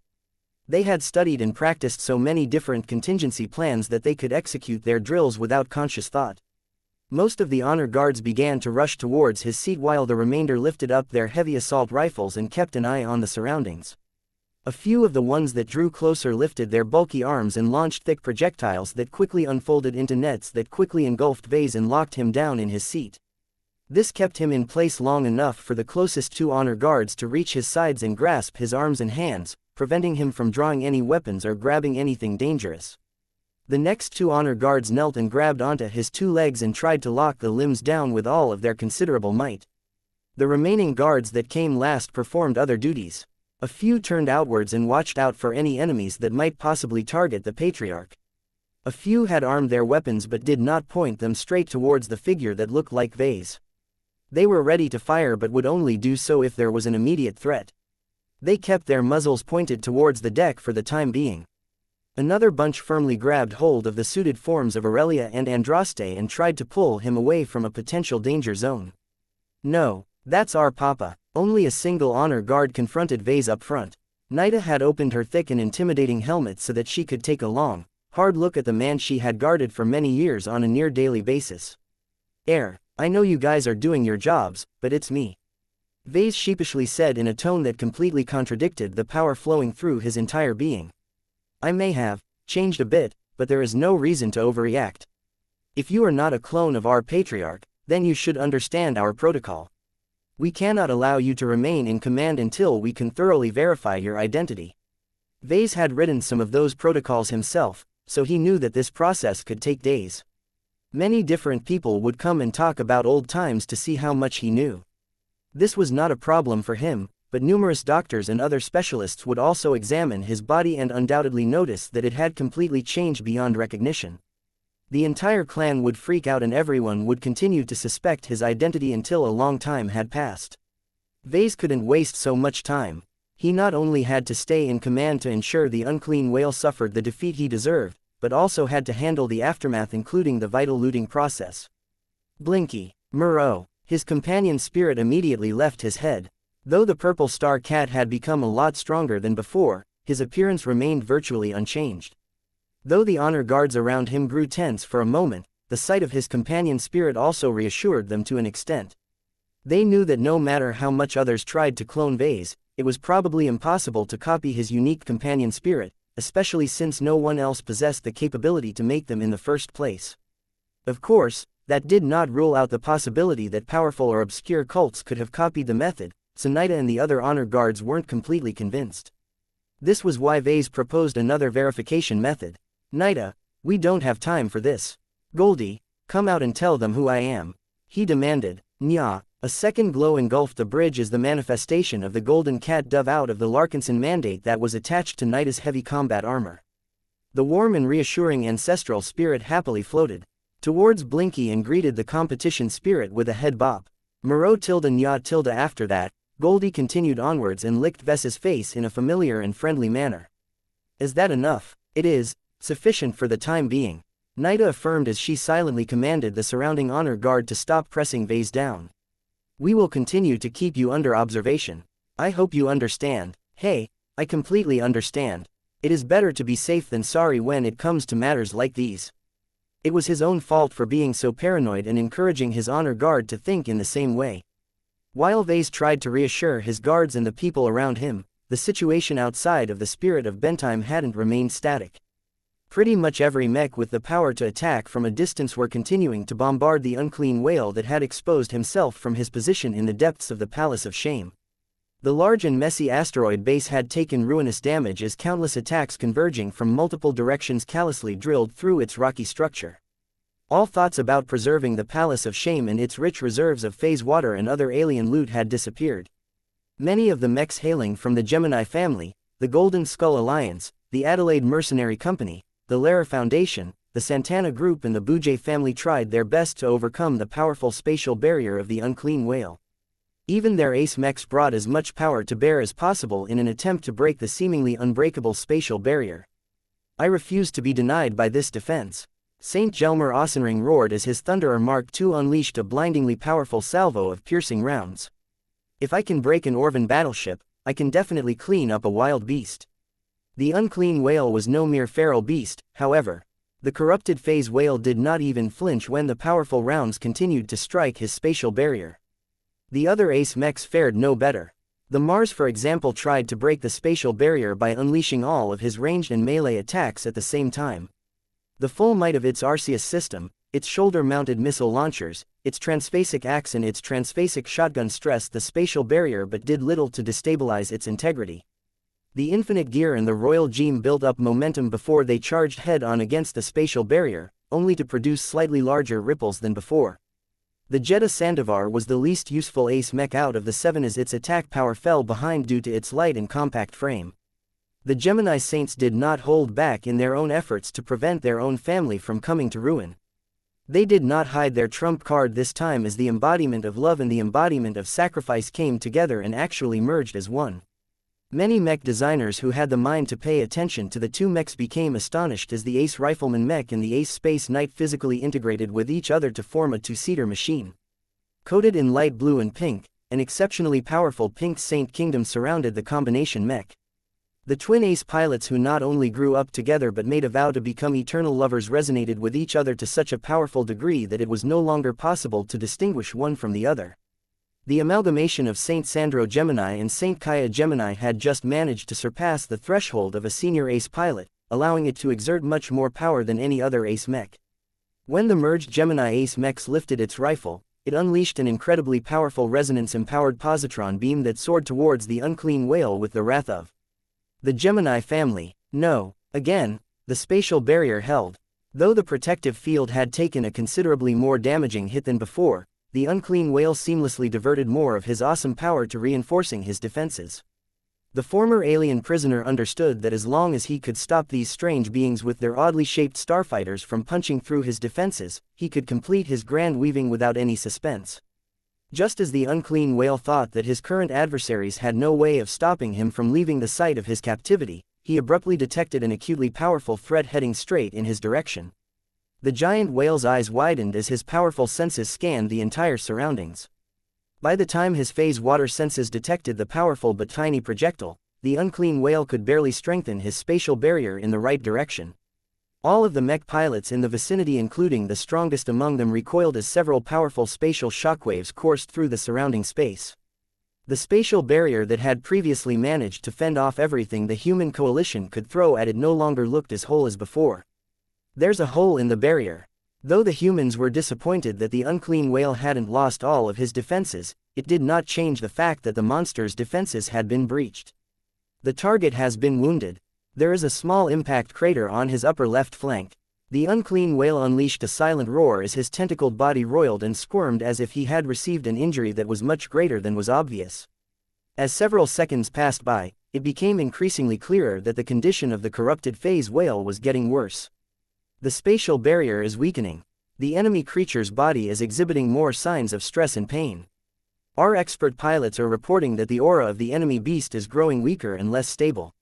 They had studied and practiced so many different contingency plans that they could execute their drills without conscious thought. Most of the honor guards began to rush towards his seat while the remainder lifted up their heavy assault rifles and kept an eye on the surroundings. A few of the ones that drew closer lifted their bulky arms and launched thick projectiles that quickly unfolded into nets that quickly engulfed Vase and locked him down in his seat. This kept him in place long enough for the closest two honor guards to reach his sides and grasp his arms and hands, preventing him from drawing any weapons or grabbing anything dangerous. The next two honor guards knelt and grabbed onto his two legs and tried to lock the limbs down with all of their considerable might. The remaining guards that came last performed other duties. A few turned outwards and watched out for any enemies that might possibly target the patriarch. A few had armed their weapons but did not point them straight towards the figure that looked like Vase. They were ready to fire but would only do so if there was an immediate threat. They kept their muzzles pointed towards the deck for the time being. Another bunch firmly grabbed hold of the suited forms of Aurelia and Andraste and tried to pull him away from a potential danger zone. No, that's our papa. Only a single honor guard confronted Vase up front. Nida had opened her thick and intimidating helmet so that she could take a long, hard look at the man she had guarded for many years on a near-daily basis. I know you guys are doing your jobs, but it's me. Vase sheepishly said in a tone that completely contradicted the power flowing through his entire being. I may have changed a bit, but there is no reason to overreact. If you are not a clone of our patriarch, then you should understand our protocol. We cannot allow you to remain in command until we can thoroughly verify your identity. Vase had written some of those protocols himself, so he knew that this process could take days. Many different people would come and talk about old times to see how much he knew. This was not a problem for him, but numerous doctors and other specialists would also examine his body and undoubtedly notice that it had completely changed beyond recognition. The entire clan would freak out and everyone would continue to suspect his identity until a long time had passed. Vase couldn't waste so much time. He not only had to stay in command to ensure the unclean whale suffered the defeat he deserved, but also had to handle the aftermath including the vital looting process. Blinky, Muro, his companion's spirit immediately left his head. Though the purple star cat had become a lot stronger than before, his appearance remained virtually unchanged. Though the honor guards around him grew tense for a moment, the sight of his companion's spirit also reassured them to an extent. They knew that no matter how much others tried to clone Vase, it was probably impossible to copy his unique companion spirit, especially since no one else possessed the capability to make them in the first place. Of course, that did not rule out the possibility that powerful or obscure cults could have copied the method, so Nida and the other honor guards weren't completely convinced. This was why Vase proposed another verification method. Nida, we don't have time for this. Goldie, come out and tell them who I am. He demanded. Nya, a second glow engulfed the bridge as the manifestation of the golden cat dove out of the Larkinson mandate that was attached to Nida's heavy combat armor. The warm and reassuring ancestral spirit happily floated towards Blinky and greeted the competition spirit with a head bop. Muro tilde Nya tilde after that, Goldie continued onwards and licked Vess's face in a familiar and friendly manner. Is that enough? It is, sufficient for the time being. Nida affirmed as she silently commanded the surrounding honor guard to stop pressing Vase down. We will continue to keep you under observation. I hope you understand. Hey, I completely understand. It is better to be safe than sorry when it comes to matters like these. It was his own fault for being so paranoid and encouraging his honor guard to think in the same way. While Vase tried to reassure his guards and the people around him, the situation outside of the spirit of Bentheim hadn't remained static. Pretty much every mech with the power to attack from a distance were continuing to bombard the unclean whale that had exposed himself from his position in the depths of the Palace of Shame. The large and messy asteroid base had taken ruinous damage as countless attacks converging from multiple directions callously drilled through its rocky structure. All thoughts about preserving the Palace of Shame and its rich reserves of phase water and other alien loot had disappeared. Many of the mechs hailing from the Gemini family, the Golden Skull Alliance, the Adelaide Mercenary Company, the Lara Foundation, the Santana Group and the Bouget family tried their best to overcome the powerful spatial barrier of the unclean whale. Even their ace mechs brought as much power to bear as possible in an attempt to break the seemingly unbreakable spatial barrier. I refuse to be denied by this defense. Saint Gelmer Ossenring roared as his Thunderer Mark II unleashed a blindingly powerful salvo of piercing rounds. If I can break an Orvan battleship, I can definitely clean up a wild beast. The unclean whale was no mere feral beast, however. The corrupted phase whale did not even flinch when the powerful rounds continued to strike his spatial barrier. The other ace mechs fared no better. The Mars for example tried to break the spatial barrier by unleashing all of his ranged and melee attacks at the same time. The full might of its Arceus system, its shoulder-mounted missile launchers, its transphasic axe and its transphasic shotgun stressed the spatial barrier but did little to destabilize its integrity. The Infinite Gear and the Royal Gem built up momentum before they charged head-on against the spatial barrier, only to produce slightly larger ripples than before. The Jeddah Sandovar was the least useful ace mech out of the seven as its attack power fell behind due to its light and compact frame. The Gemini Saints did not hold back in their own efforts to prevent their own family from coming to ruin. They did not hide their trump card this time as the embodiment of love and the embodiment of sacrifice came together and actually merged as one. Many mech designers who had the mind to pay attention to the two mechs became astonished as the Ace Rifleman mech and the Ace Space Knight physically integrated with each other to form a two-seater machine. Coated in light blue and pink, an exceptionally powerful pink Saint Kingdom surrounded the combination mech. The twin ace pilots, who not only grew up together but made a vow to become eternal lovers, resonated with each other to such a powerful degree that it was no longer possible to distinguish one from the other. The amalgamation of Saint Sandro Gemini and Saint Kaya Gemini had just managed to surpass the threshold of a senior ace pilot, allowing it to exert much more power than any other ace mech. When the merged Gemini ace mechs lifted its rifle, it unleashed an incredibly powerful resonance-empowered positron beam that soared towards the unclean whale with the wrath of the Gemini family. No, again, the spatial barrier held. Though the protective field had taken a considerably more damaging hit than before, the unclean whale seamlessly diverted more of his awesome power to reinforcing his defenses. The former alien prisoner understood that as long as he could stop these strange beings with their oddly shaped starfighters from punching through his defenses, he could complete his grand weaving without any suspense. Just as the unclean whale thought that his current adversaries had no way of stopping him from leaving the site of his captivity, he abruptly detected an acutely powerful threat heading straight in his direction. The giant whale's eyes widened as his powerful senses scanned the entire surroundings. By the time his phase water senses detected the powerful but tiny projectile, the unclean whale could barely strengthen his spatial barrier in the right direction. All of the mech pilots in the vicinity, including the strongest among them, recoiled as several powerful spatial shockwaves coursed through the surrounding space. The spatial barrier that had previously managed to fend off everything the human coalition could throw at it no longer looked as whole as before. There's a hole in the barrier. Though the humans were disappointed that the unclean whale hadn't lost all of his defenses, it did not change the fact that the monster's defenses had been breached. The target has been wounded. There is a small impact crater on his upper left flank. The unclean whale unleashed a silent roar as his tentacled body roiled and squirmed as if he had received an injury that was much greater than was obvious. As several seconds passed by, it became increasingly clearer that the condition of the corrupted phase whale was getting worse. The spatial barrier is weakening. The enemy creature's body is exhibiting more signs of stress and pain. Our expert pilots are reporting that the aura of the enemy beast is growing weaker and less stable.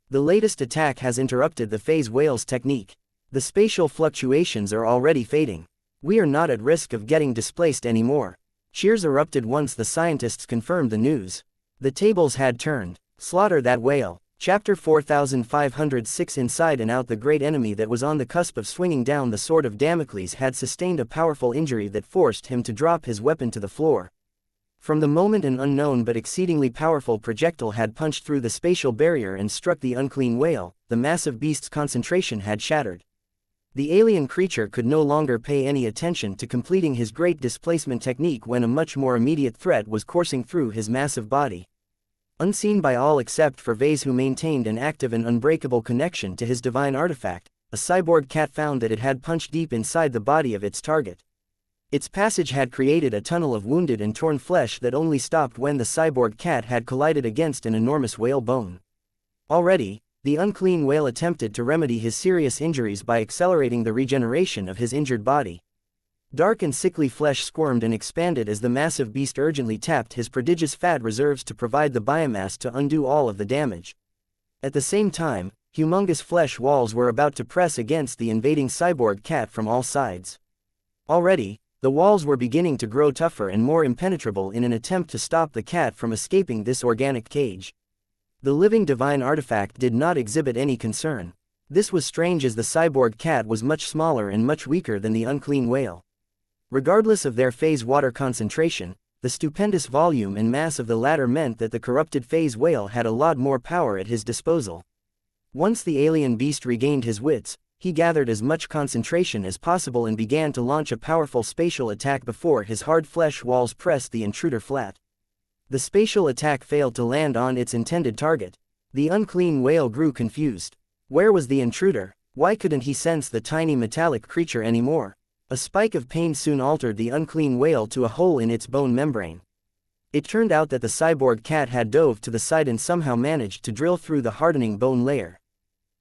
The latest attack has interrupted the phase whale's technique. The spatial fluctuations are already fading. We are not at risk of getting displaced anymore. Cheers erupted once the scientists confirmed the news. The tables had turned. Slaughter that whale. Chapter 4506. Inside and out, the great enemy that was on the cusp of swinging down the sword of Damocles had sustained a powerful injury that forced him to drop his weapon to the floor. From the moment an unknown but exceedingly powerful projectile had punched through the spatial barrier and struck the unclean whale, the massive beast's concentration had shattered. The alien creature could no longer pay any attention to completing his great displacement technique when a much more immediate threat was coursing through his massive body. Unseen by all except for Vase, who maintained an active and unbreakable connection to his divine artifact, a cyborg cat found that it had punched deep inside the body of its target. Its passage had created a tunnel of wounded and torn flesh that only stopped when the cyborg cat had collided against an enormous whale bone. Already, the unclean whale attempted to remedy his serious injuries by accelerating the regeneration of his injured body. Dark and sickly flesh squirmed and expanded as the massive beast urgently tapped his prodigious fat reserves to provide the biomass to undo all of the damage. At the same time, humongous flesh walls were about to press against the invading cyborg cat from all sides. Already, the walls were beginning to grow tougher and more impenetrable in an attempt to stop the cat from escaping this organic cage. The living divine artifact did not exhibit any concern. This was strange, as the cyborg cat was much smaller and much weaker than the unclean whale. Regardless of their phase water concentration, the stupendous volume and mass of the latter meant that the corrupted phase whale had a lot more power at his disposal. Once the alien beast regained his wits, he gathered as much concentration as possible and began to launch a powerful spatial attack before his hard flesh walls pressed the intruder flat. The spatial attack failed to land on its intended target. The unclean whale grew confused. Where was the intruder? Why couldn't he sense the tiny metallic creature anymore? A spike of pain soon altered the unclean whale to a hole in its bone membrane. It turned out that the cyborg cat had dove to the side and somehow managed to drill through the hardening bone layer.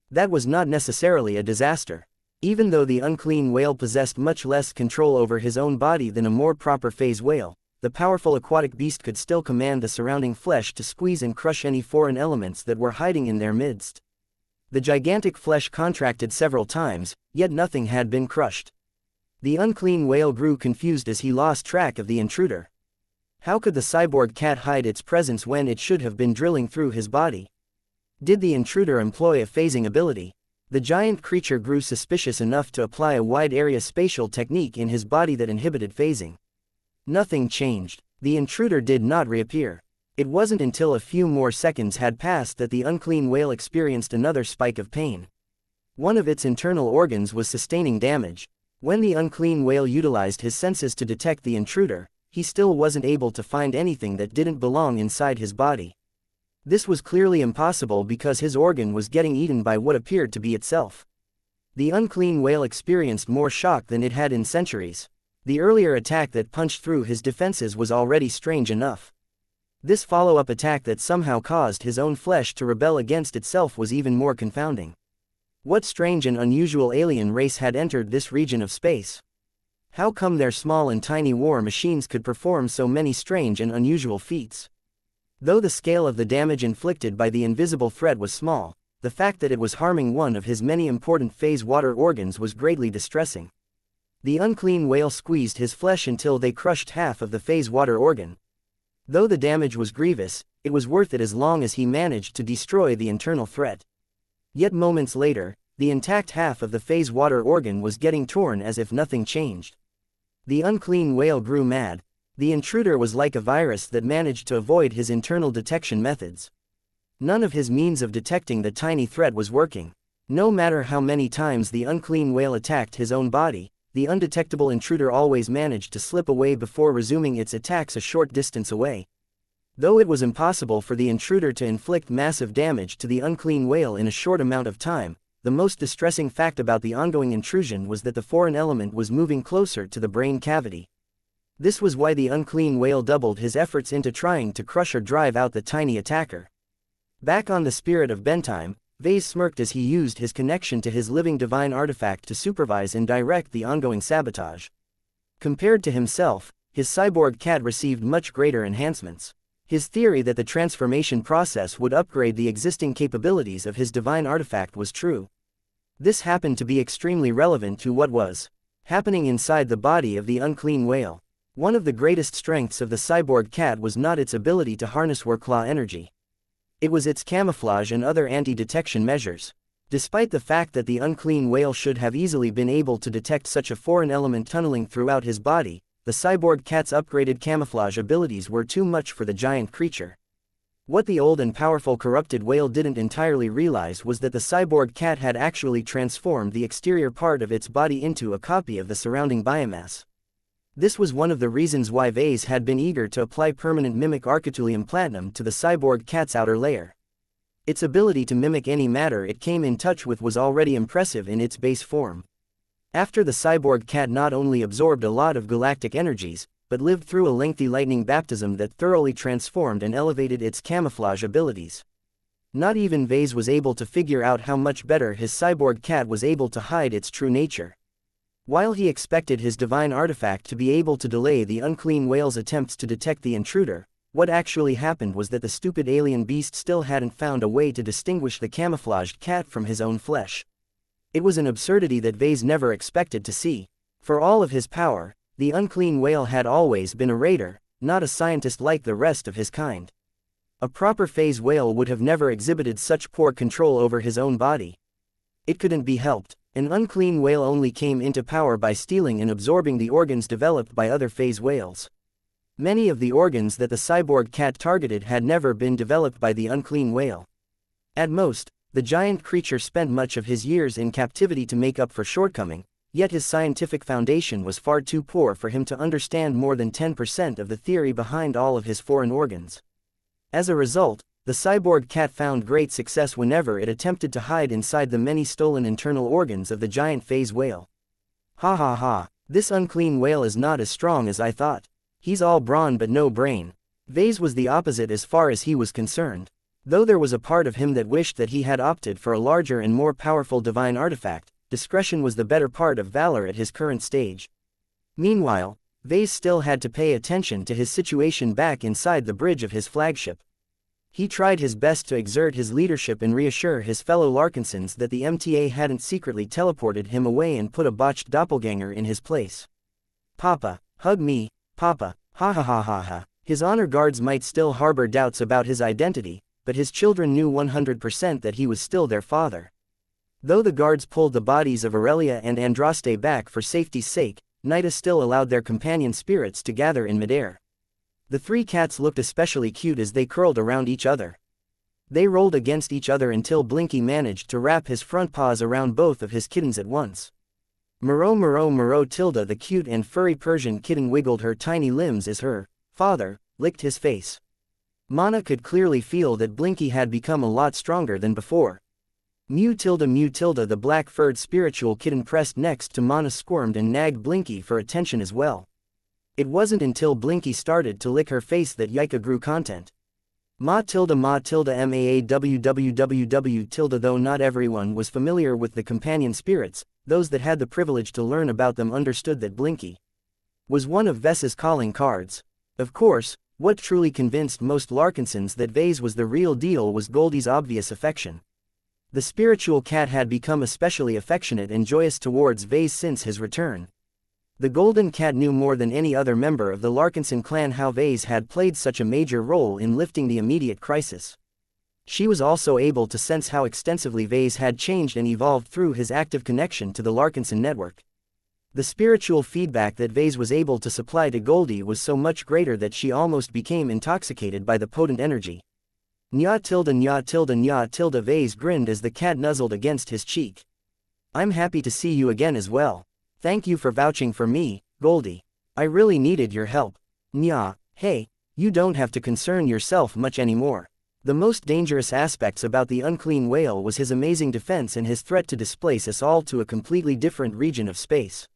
That was not necessarily a disaster. Even though the unclean whale possessed much less control over his own body than a more proper phase whale, the powerful aquatic beast could still command the surrounding flesh to squeeze and crush any foreign elements that were hiding in their midst. The gigantic flesh contracted several times, yet nothing had been crushed. The unclean whale grew confused as he lost track of the intruder. How could the cyborg cat hide its presence when it should have been drilling through his body? Did the intruder employ a phasing ability? The giant creature grew suspicious enough to apply a wide-area spatial technique in his body that inhibited phasing. Nothing changed. The intruder did not reappear. It wasn't until a few more seconds had passed that the unclean whale experienced another spike of pain. One of its internal organs was sustaining damage. When the unclean whale utilized his senses to detect the intruder, he still wasn't able to find anything that didn't belong inside his body. This was clearly impossible because his organ was getting eaten by what appeared to be itself. The unclean whale experienced more shock than it had in centuries. The earlier attack that punched through his defenses was already strange enough. This follow-up attack that somehow caused his own flesh to rebel against itself was even more confounding. What strange and unusual alien race had entered this region of space? How come their small and tiny war machines could perform so many strange and unusual feats? Though the scale of the damage inflicted by the invisible threat was small, the fact that it was harming one of his many important phase water organs was greatly distressing. The unclean whale squeezed his flesh until they crushed half of the phase water organ. Though the damage was grievous, it was worth it as long as he managed to destroy the internal threat. Yet moments later, the intact half of the phase water organ was getting torn as if nothing changed. The unclean whale grew mad. The intruder was like a virus that managed to avoid his internal detection methods. None of his means of detecting the tiny threat was working. No matter how many times the unclean whale attacked his own body, the undetectable intruder always managed to slip away before resuming its attacks a short distance away. Though it was impossible for the intruder to inflict massive damage to the unclean whale in a short amount of time, the most distressing fact about the ongoing intrusion was that the foreign element was moving closer to the brain cavity. This was why the unclean whale doubled his efforts into trying to crush or drive out the tiny attacker. Back on the Spirit of Bentime, Vase smirked as he used his connection to his living divine artifact to supervise and direct the ongoing sabotage. Compared to himself, his cyborg cat received much greater enhancements. His theory that the transformation process would upgrade the existing capabilities of his divine artifact was true. This happened to be extremely relevant to what was happening inside the body of the unclean whale. One of the greatest strengths of the cyborg cat was not its ability to harness wuxia energy. It was its camouflage and other anti-detection measures. Despite the fact that the unclean whale should have easily been able to detect such a foreign element tunneling throughout his body, the cyborg cat's upgraded camouflage abilities were too much for the giant creature. What the old and powerful corrupted whale didn't entirely realize was that the cyborg cat had actually transformed the exterior part of its body into a copy of the surrounding biomass. This was one of the reasons why Vase had been eager to apply permanent mimic architulum platinum to the cyborg cat's outer layer. Its ability to mimic any matter it came in touch with was already impressive in its base form. After the cyborg cat not only absorbed a lot of galactic energies, but lived through a lengthy lightning baptism that thoroughly transformed and elevated its camouflage abilities. Not even Vase was able to figure out how much better his cyborg cat was able to hide its true nature. While he expected his divine artifact to be able to delay the unclean whale's attempts to detect the intruder, what actually happened was that the stupid alien beast still hadn't found a way to distinguish the camouflaged cat from his own flesh. It was an absurdity that Vase never expected to see. For all of his power, the unclean whale had always been a raider, not a scientist like the rest of his kind. A proper phase whale would have never exhibited such poor control over his own body. It couldn't be helped. An unclean whale only came into power by stealing and absorbing the organs developed by other phase whales. Many of the organs that the cyborg cat targeted had never been developed by the unclean whale. At most, the giant creature spent much of his years in captivity to make up for shortcoming, yet his scientific foundation was far too poor for him to understand more than 10% of the theory behind all of his foreign organs. As a result, the cyborg cat found great success whenever it attempted to hide inside the many stolen internal organs of the giant phase whale. Ha ha ha, this unclean whale is not as strong as I thought. He's all brawn but no brain. Vase was the opposite as far as he was concerned. Though there was a part of him that wished that he had opted for a larger and more powerful divine artifact, discretion was the better part of valor at his current stage. Meanwhile, Vase still had to pay attention to his situation back inside the bridge of his flagship. He tried his best to exert his leadership and reassure his fellow Larkinsons that the MTA hadn't secretly teleported him away and put a botched doppelganger in his place. "Papa, hug me, Papa, ha ha ha ha ha." His honor guards might still harbor doubts about his identity, but his children knew 100% that he was still their father. Though the guards pulled the bodies of Aurelia and Andraste back for safety's sake, Nida still allowed their companion spirits to gather in midair. The three cats looked especially cute as they curled around each other. They rolled against each other until Blinky managed to wrap his front paws around both of his kittens at once. Muro Tilda, the cute and furry Persian kitten, wiggled her tiny limbs as her father licked his face. Mana could clearly feel that Blinky had become a lot stronger than before. Mew Tilda, the black-furred spiritual kitten pressed next to Mana, squirmed and nagged Blinky for attention as well. It wasn't until Blinky started to lick her face that Yika grew content. Ma tilde maawwww tilde. Though not everyone was familiar with the companion spirits, those that had the privilege to learn about them understood that Blinky was one of Vess's calling cards. Of course, what truly convinced most Larkinsons that Vase was the real deal was Goldie's obvious affection. The spiritual cat had become especially affectionate and joyous towards Vase since his return. The Golden Cat knew more than any other member of the Larkinson clan how Vase had played such a major role in lifting the immediate crisis. She was also able to sense how extensively Vase had changed and evolved through his active connection to the Larkinson network. The spiritual feedback that Vase was able to supply to Goldie was so much greater that she almost became intoxicated by the potent energy. Nya tilde. Vase grinned as the cat nuzzled against his cheek. "I'm happy to see you again as well. Thank you for vouching for me, Goldie. I really needed your help." "Nya, hey, you don't have to concern yourself much anymore." The most dangerous aspects about the unclean whale was his amazing defense and his threat to displace us all to a completely different region of space.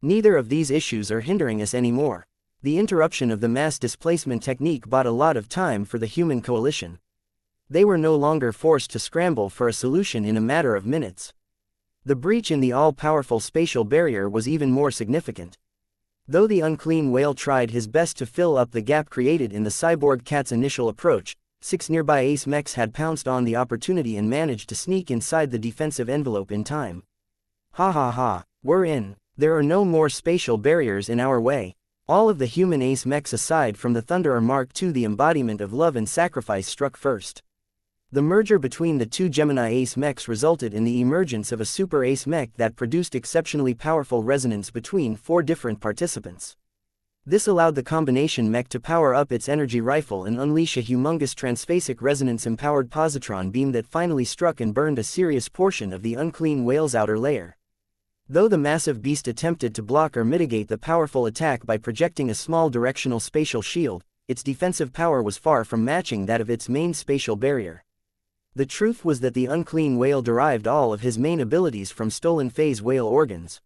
Neither of these issues are hindering us anymore. The interruption of the mass displacement technique bought a lot of time for the human coalition. They were no longer forced to scramble for a solution in a matter of minutes. The breach in the all-powerful spatial barrier was even more significant. Though the unclean whale tried his best to fill up the gap created in the cyborg cat's initial approach, 6 nearby ace mechs had pounced on the opportunity and managed to sneak inside the defensive envelope in time. "Ha ha ha, we're in. There are no more spatial barriers in our way." All of the human ace mechs aside from the Thunderer Mark II, the embodiment of love and sacrifice, struck first. The merger between the two Gemini ace mechs resulted in the emergence of a super ace mech that produced exceptionally powerful resonance between 4 different participants. This allowed the combination mech to power up its energy rifle and unleash a humongous transphasic resonance-empowered positron beam that finally struck and burned a serious portion of the unclean whale's outer layer. Though the massive beast attempted to block or mitigate the powerful attack by projecting a small directional spatial shield, its defensive power was far from matching that of its main spatial barrier. The truth was that the unclean whale derived all of his main abilities from stolen phase whale organs.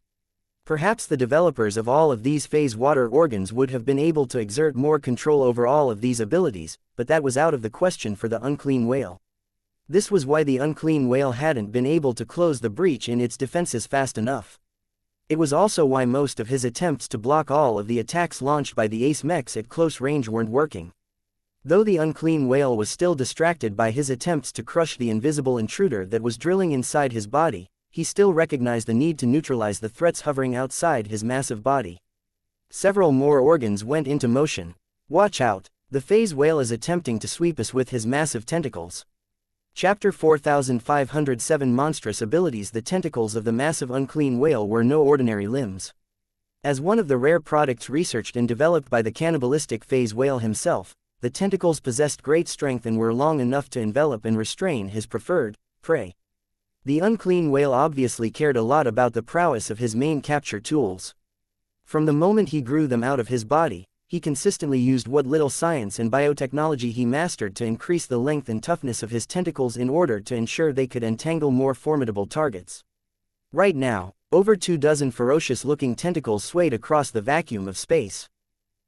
Perhaps the developers of all of these phase water organs would have been able to exert more control over all of these abilities, but that was out of the question for the unclean whale. This was why the unclean whale hadn't been able to close the breach in its defenses fast enough. It was also why most of his attempts to block all of the attacks launched by the ace mechs at close range weren't working. Though the unclean whale was still distracted by his attempts to crush the invisible intruder that was drilling inside his body, he still recognized the need to neutralize the threats hovering outside his massive body. Several more organs went into motion. "Watch out, the phase whale is attempting to sweep us with his massive tentacles." Chapter 4507 Monstrous Abilities. The tentacles of the massive unclean whale were no ordinary limbs. As one of the rare products researched and developed by the cannibalistic phase whale himself, the tentacles possessed great strength and were long enough to envelop and restrain his preferred prey. The unclean whale obviously cared a lot about the prowess of his main capture tools. From the moment he grew them out of his body, he consistently used what little science and biotechnology he mastered to increase the length and toughness of his tentacles in order to ensure they could entangle more formidable targets. Right now, over 24 ferocious-looking tentacles swayed across the vacuum of space.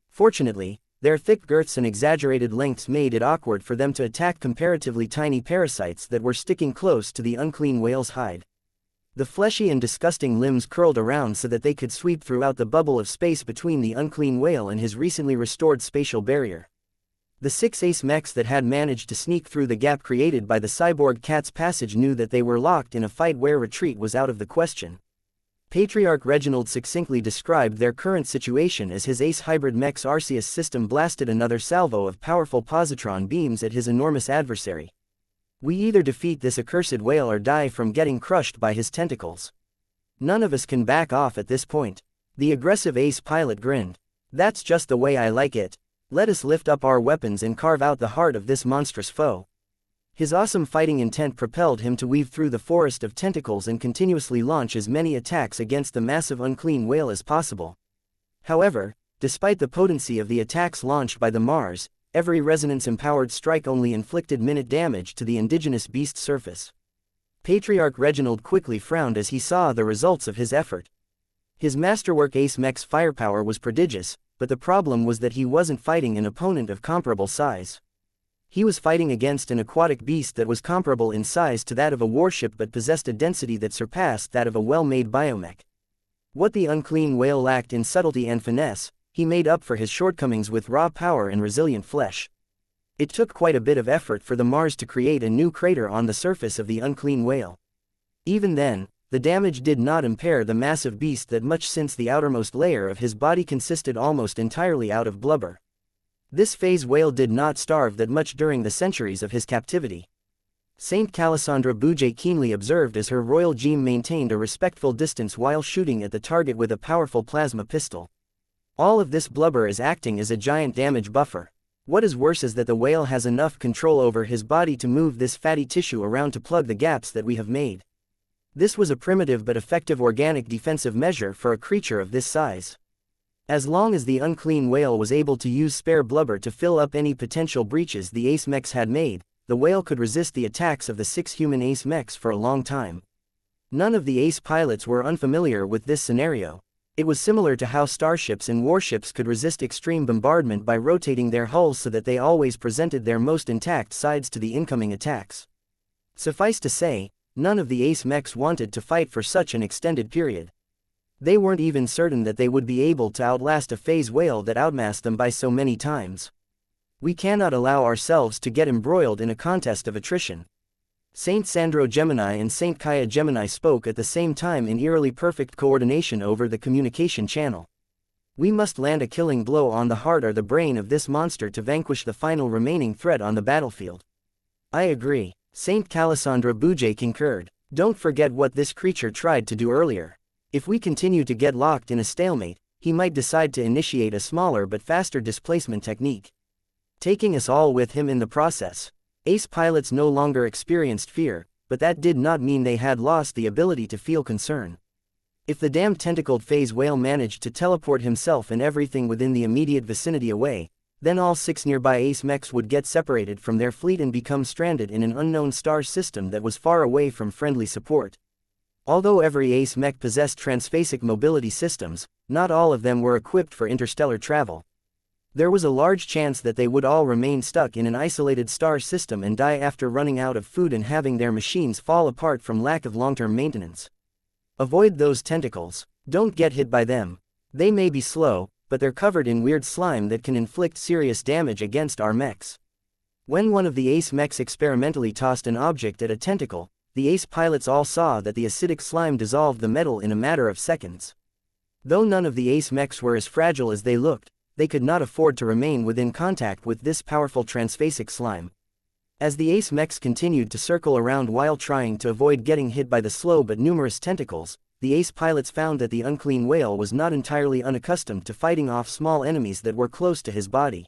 Fortunately, their thick girths and exaggerated lengths made it awkward for them to attack comparatively tiny parasites that were sticking close to the unclean whale's hide. The fleshy and disgusting limbs curled around so that they could sweep throughout the bubble of space between the unclean whale and his recently restored spatial barrier. The 6 ace mechs that had managed to sneak through the gap created by the cyborg cat's passage knew that they were locked in a fight where retreat was out of the question. Patriarch Reginald succinctly described their current situation as his ace hybrid mech's Arceus system blasted another salvo of powerful positron beams at his enormous adversary. We either defeat this accursed whale or die from getting crushed by his tentacles. None of us can back off at this point. The aggressive ace pilot grinned. That's just the way I like it. Let us lift up our weapons and carve out the heart of this monstrous foe. His awesome fighting intent propelled him to weave through the forest of tentacles and continuously launch as many attacks against the massive unclean whale as possible. However, despite the potency of the attacks launched by the Mars, every resonance-empowered strike only inflicted minute damage to the indigenous beast's surface. Patriarch Reginald quickly frowned as he saw the results of his effort. His masterwork ace mech's firepower was prodigious, but the problem was that he wasn't fighting an opponent of comparable size. He was fighting against an aquatic beast that was comparable in size to that of a warship but possessed a density that surpassed that of a well-made biomech. What the unclean whale lacked in subtlety and finesse, he made up for his shortcomings with raw power and resilient flesh. It took quite a bit of effort for the Mars to create a new crater on the surface of the unclean whale. Even then, the damage did not impair the massive beast that much since the outermost layer of his body consisted almost entirely out of blubber. This phase whale did not starve that much during the centuries of his captivity. Saint Calisandra Bouget keenly observed as her royal gem maintained a respectful distance while shooting at the target with a powerful plasma pistol. All of this blubber is acting as a giant damage buffer. What is worse is that the whale has enough control over his body to move this fatty tissue around to plug the gaps that we have made. This was a primitive but effective organic defensive measure for a creature of this size. As long as the unclean whale was able to use spare blubber to fill up any potential breaches the ace mechs had made, the whale could resist the attacks of the 6 human ace mechs for a long time. None of the ace pilots were unfamiliar with this scenario. It was similar to how starships and warships could resist extreme bombardment by rotating their hulls so that they always presented their most intact sides to the incoming attacks. Suffice to say, none of the ace mechs wanted to fight for such an extended period. They weren't even certain that they would be able to outlast a phase whale that outmassed them by so many times. We cannot allow ourselves to get embroiled in a contest of attrition. Saint Sandro Gemini and Saint Kaya Gemini spoke at the same time in eerily perfect coordination over the communication channel. We must land a killing blow on the heart or the brain of this monster to vanquish the final remaining threat on the battlefield. I agree. Saint Calisandra Bouget concurred. Don't forget what this creature tried to do earlier. If we continue to get locked in a stalemate, he might decide to initiate a smaller but faster displacement technique, taking us all with him in the process. Ace pilots no longer experienced fear, but that did not mean they had lost the ability to feel concern. If the damn tentacled phase whale managed to teleport himself and everything within the immediate vicinity away, then all 6 nearby ace mechs would get separated from their fleet and become stranded in an unknown star system that was far away from friendly support. Although every ace mech possessed transphasic mobility systems, not all of them were equipped for interstellar travel. There was a large chance that they would all remain stuck in an isolated star system and die after running out of food and having their machines fall apart from lack of long-term maintenance. Avoid those tentacles. Don't get hit by them. They may be slow, but they're covered in weird slime that can inflict serious damage against our mechs. When one of the ace mechs experimentally tossed an object at a tentacle, the ace pilots all saw that the acidic slime dissolved the metal in a matter of seconds. Though none of the ace mechs were as fragile as they looked, they could not afford to remain within contact with this powerful transphasic slime. As the ace mechs continued to circle around while trying to avoid getting hit by the slow but numerous tentacles, the ace pilots found that the unclean whale was not entirely unaccustomed to fighting off small enemies that were close to his body.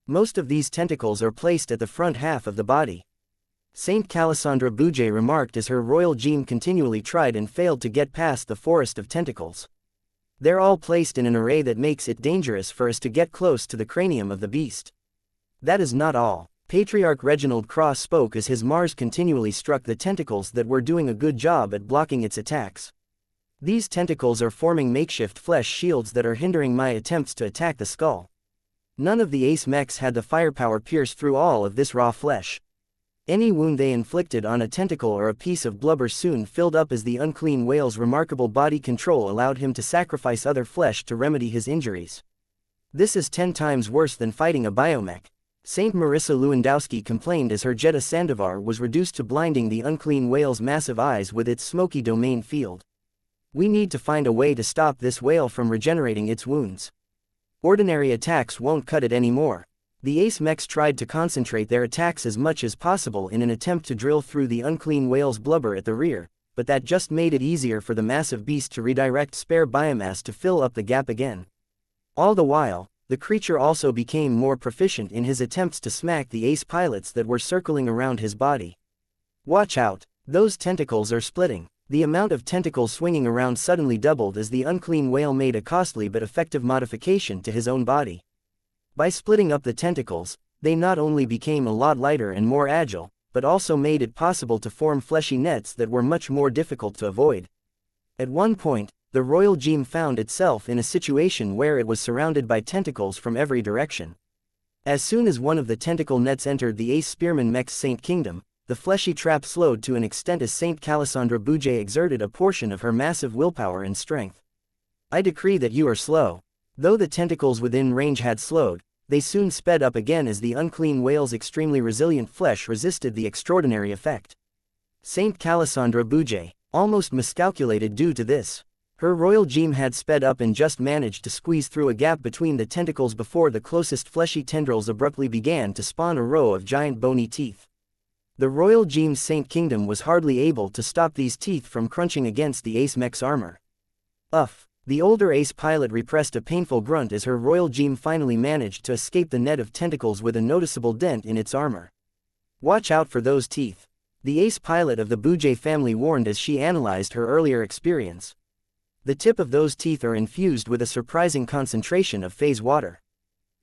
Most of these tentacles are placed at the front half of the body. Saint Calisandra Bouget remarked as her royal gem continually tried and failed to get past the forest of tentacles. They're all placed in an array that makes it dangerous for us to get close to the cranium of the beast. That is not all. Patriarch Reginald Cross spoke as his Mars continually struck the tentacles that were doing a good job at blocking its attacks. These tentacles are forming makeshift flesh shields that are hindering my attempts to attack the skull. None of the ace mechs had the firepower pierce through all of this raw flesh. Any wound they inflicted on a tentacle or a piece of blubber soon filled up, as the unclean whale's remarkable body control allowed him to sacrifice other flesh to remedy his injuries. This is 10 times worse than fighting a biomech. Saint Marissa Lewandowski complained as her Jetta Sandovar was reduced to blinding the unclean whale's massive eyes with its smoky domain field. We need to find a way to stop this whale from regenerating its wounds. Ordinary attacks won't cut it anymore. The ace mechs tried to concentrate their attacks as much as possible in an attempt to drill through the unclean whale's blubber at the rear, but that just made it easier for the massive beast to redirect spare biomass to fill up the gap again. All the while, the creature also became more proficient in his attempts to smack the ace pilots that were circling around his body. Watch out, those tentacles are splitting. The amount of tentacles swinging around suddenly doubled as the unclean whale made a costly but effective modification to his own body. By splitting up the tentacles, they not only became a lot lighter and more agile, but also made it possible to form fleshy nets that were much more difficult to avoid. At one point, the Royal Gem found itself in a situation where it was surrounded by tentacles from every direction. As soon as one of the tentacle nets entered the ace spearman mech's Saint Kingdom, the fleshy trap slowed to an extent as Saint Calasandra Bouget exerted a portion of her massive willpower and strength. I decree that you are slow. Though the tentacles within range had slowed, they soon sped up again as the unclean whale's extremely resilient flesh resisted the extraordinary effect. Saint Calasandra Bouget almost miscalculated due to this. Her Royal Gem had sped up and just managed to squeeze through a gap between the tentacles before the closest fleshy tendrils abruptly began to spawn a row of giant bony teeth. The Royal Gem's Saint Kingdom was hardly able to stop these teeth from crunching against the ace mech's armor. Uff! The older ace pilot repressed a painful grunt as her Royal Gem finally managed to escape the net of tentacles with a noticeable dent in its armor. Watch out for those teeth. The ace pilot of the Bouget family warned as she analyzed her earlier experience. The tip of those teeth are infused with a surprising concentration of phase water.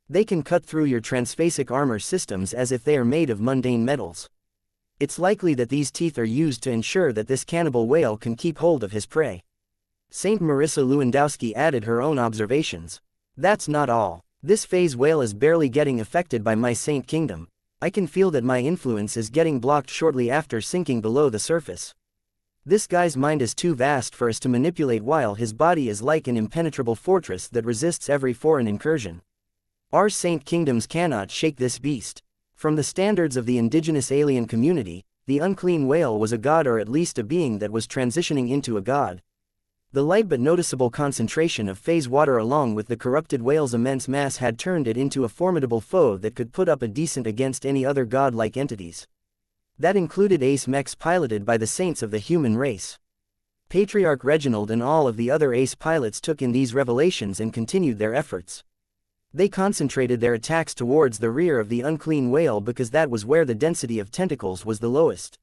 They can cut through your transphasic armor systems as if they are made of mundane metals. It's likely that these teeth are used to ensure that this cannibal whale can keep hold of his prey. Saint Marissa Lewandowski added her own observations. That's not all. This phase whale is barely getting affected by my Saint Kingdom. I can feel that my influence is getting blocked shortly after sinking below the surface. This guy's mind is too vast for us to manipulate, while his body is like an impenetrable fortress that resists every foreign incursion. Our Saint Kingdoms cannot shake this beast. From the standards of the indigenous alien community, the unclean whale was a god, or at least a being that was transitioning into a god. The light but noticeable concentration of phase water along with the corrupted whale's immense mass had turned it into a formidable foe that could put up a decent against any other god-like entities. That included ace mechs piloted by the saints of the human race. Patriarch Reginald and all of the other ace pilots took in these revelations and continued their efforts. They concentrated their attacks towards the rear of the unclean whale because that was where the density of tentacles was the lowest.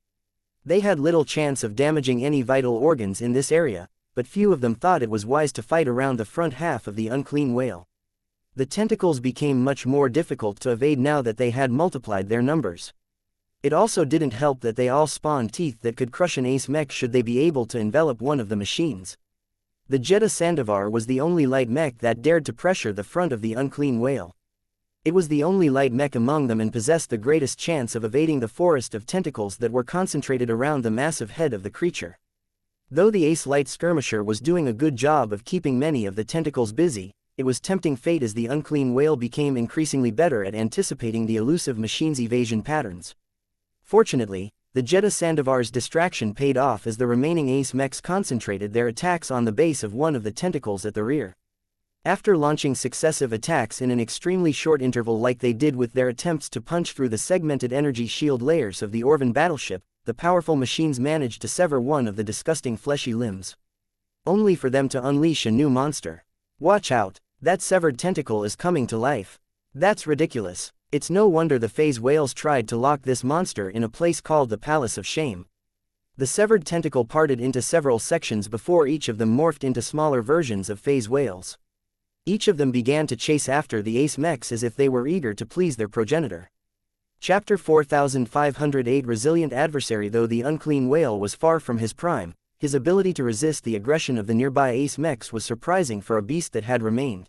They had little chance of damaging any vital organs in this area, but few of them thought it was wise to fight around the front half of the unclean whale. The tentacles became much more difficult to evade now that they had multiplied their numbers. It also didn't help that they all spawned teeth that could crush an ace mech should they be able to envelop one of the machines. The Jetta Sandovar was the only light mech that dared to pressure the front of the unclean whale. It was the only light mech among them and possessed the greatest chance of evading the forest of tentacles that were concentrated around the massive head of the creature. Though the ace light skirmisher was doing a good job of keeping many of the tentacles busy, it was tempting fate as the unclean whale became increasingly better at anticipating the elusive machine's evasion patterns. Fortunately, the Jetta Sandovar's distraction paid off as the remaining ace mechs concentrated their attacks on the base of one of the tentacles at the rear. After launching successive attacks in an extremely short interval like they did with their attempts to punch through the segmented energy shield layers of the Orvan battleship, the powerful machines managed to sever one of the disgusting fleshy limbs. Only for them to unleash a new monster. Watch out, that severed tentacle is coming to life. That's ridiculous. It's no wonder the phase whales tried to lock this monster in a place called the Palace of Shame. The severed tentacle parted into several sections before each of them morphed into smaller versions of phase whales. Each of them began to chase after the ace mechs as if they were eager to please their progenitor. Chapter 4508 Resilient Adversary. Though the unclean whale was far from his prime, his ability to resist the aggression of the nearby ace mechs was surprising for a beast that had remained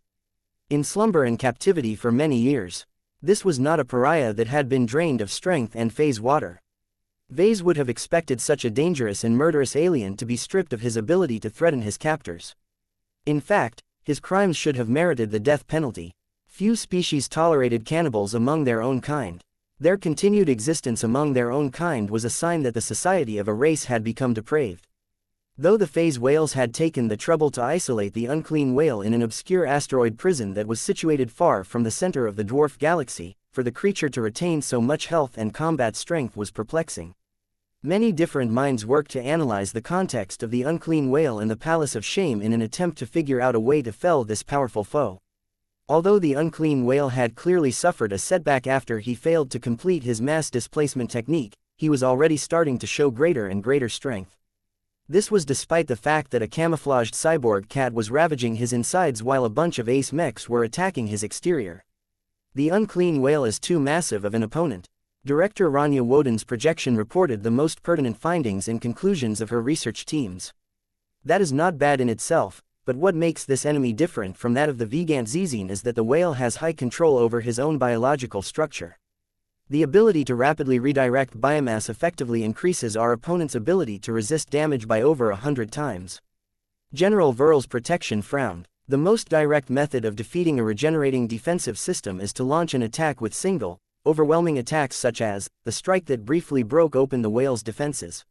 in slumber and captivity for many years. This was not a pariah that had been drained of strength and phase water. Vase would have expected such a dangerous and murderous alien to be stripped of his ability to threaten his captors. In fact, his crimes should have merited the death penalty. Few species tolerated cannibals among their own kind. Their continued existence among their own kind was a sign that the society of a race had become depraved. Though the phase whales had taken the trouble to isolate the unclean whale in an obscure asteroid prison that was situated far from the center of the dwarf galaxy, for the creature to retain so much health and combat strength was perplexing. Many different minds worked to analyze the context of the unclean whale and the Palace of Shame in an attempt to figure out a way to fell this powerful foe. Although the unclean whale had clearly suffered a setback after he failed to complete his mass displacement technique, he was already starting to show greater and greater strength. This was despite the fact that a camouflaged cyborg cat was ravaging his insides while a bunch of ace mechs were attacking his exterior. The unclean whale is too massive of an opponent. Director Rania Woden's projection reported the most pertinent findings and conclusions of her research teams. That is not bad in itself, but what makes this enemy different from that of the Vegant Zizine is that the whale has high control over his own biological structure. The ability to rapidly redirect biomass effectively increases our opponent's ability to resist damage by over 100 times. General Verl's protection frowned. The most direct method of defeating a regenerating defensive system is to launch an attack with single, overwhelming attacks such as the strike that briefly broke open the whale's defenses.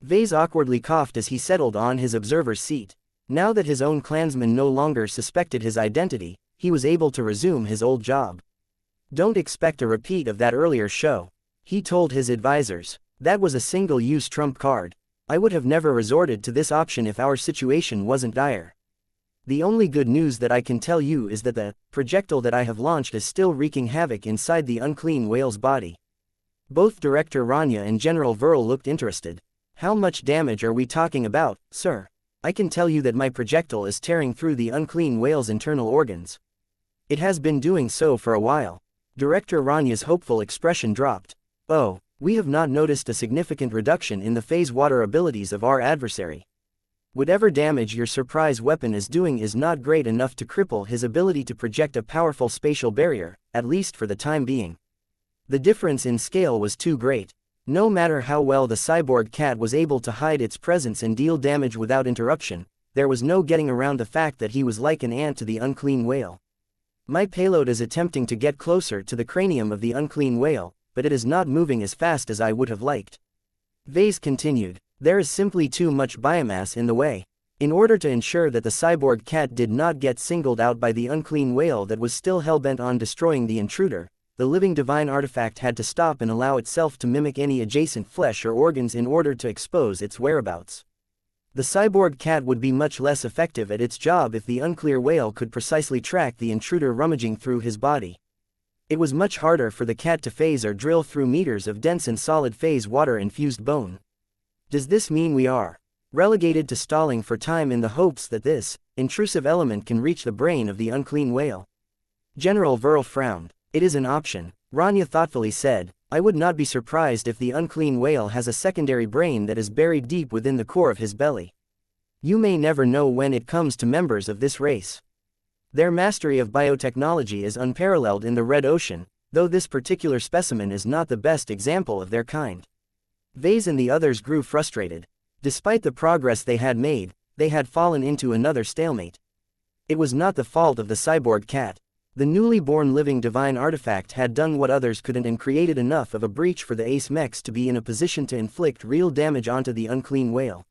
Vase awkwardly coughed as he settled on his observer's seat. Now that his own clansmen no longer suspected his identity, he was able to resume his old job. "Don't expect a repeat of that earlier show," he told his advisors. "That was a single-use trump card. I would have never resorted to this option if our situation wasn't dire. The only good news that I can tell you is that the projectile that I have launched is still wreaking havoc inside the unclean whale's body." Both Director Rania and General Verl looked interested. "How much damage are we talking about, sir?" "I can tell you that my projectile is tearing through the unclean whale's internal organs. It has been doing so for a while." Director Rania's hopeful expression dropped. "Oh, we have not noticed a significant reduction in the phase water abilities of our adversary. Whatever damage your surprise weapon is doing is not great enough to cripple his ability to project a powerful spatial barrier, at least for the time being." The difference in scale was too great. No matter how well the cyborg cat was able to hide its presence and deal damage without interruption, there was no getting around the fact that he was like an ant to the unclean whale. "My payload is attempting to get closer to the cranium of the unclean whale, but it is not moving as fast as I would have liked." Vase continued. "There is simply too much biomass in the way. In order to ensure that the cyborg cat did not get singled out by the unclean whale that was still hell-bent on destroying the intruder, the living divine artifact had to stop and allow itself to mimic any adjacent flesh or organs in order to expose its whereabouts. The cyborg cat would be much less effective at its job if the unclear whale could precisely track the intruder rummaging through his body. It was much harder for the cat to phase or drill through meters of dense and solid phase water-infused bone. Does this mean we are relegated to stalling for time in the hopes that this intrusive element can reach the brain of the unclean whale?" General Verl frowned. "It is an option," Rania thoughtfully said. "I would not be surprised if the unclean whale has a secondary brain that is buried deep within the core of his belly. You may never know when it comes to members of this race. Their mastery of biotechnology is unparalleled in the Red Ocean, though this particular specimen is not the best example of their kind." Vase and the others grew frustrated. Despite the progress they had made, they had fallen into another stalemate. It was not the fault of the cyborg cat. The newly born living divine artifact had done what others couldn't and created enough of a breach for the ace mechs to be in a position to inflict real damage onto the unclean whale.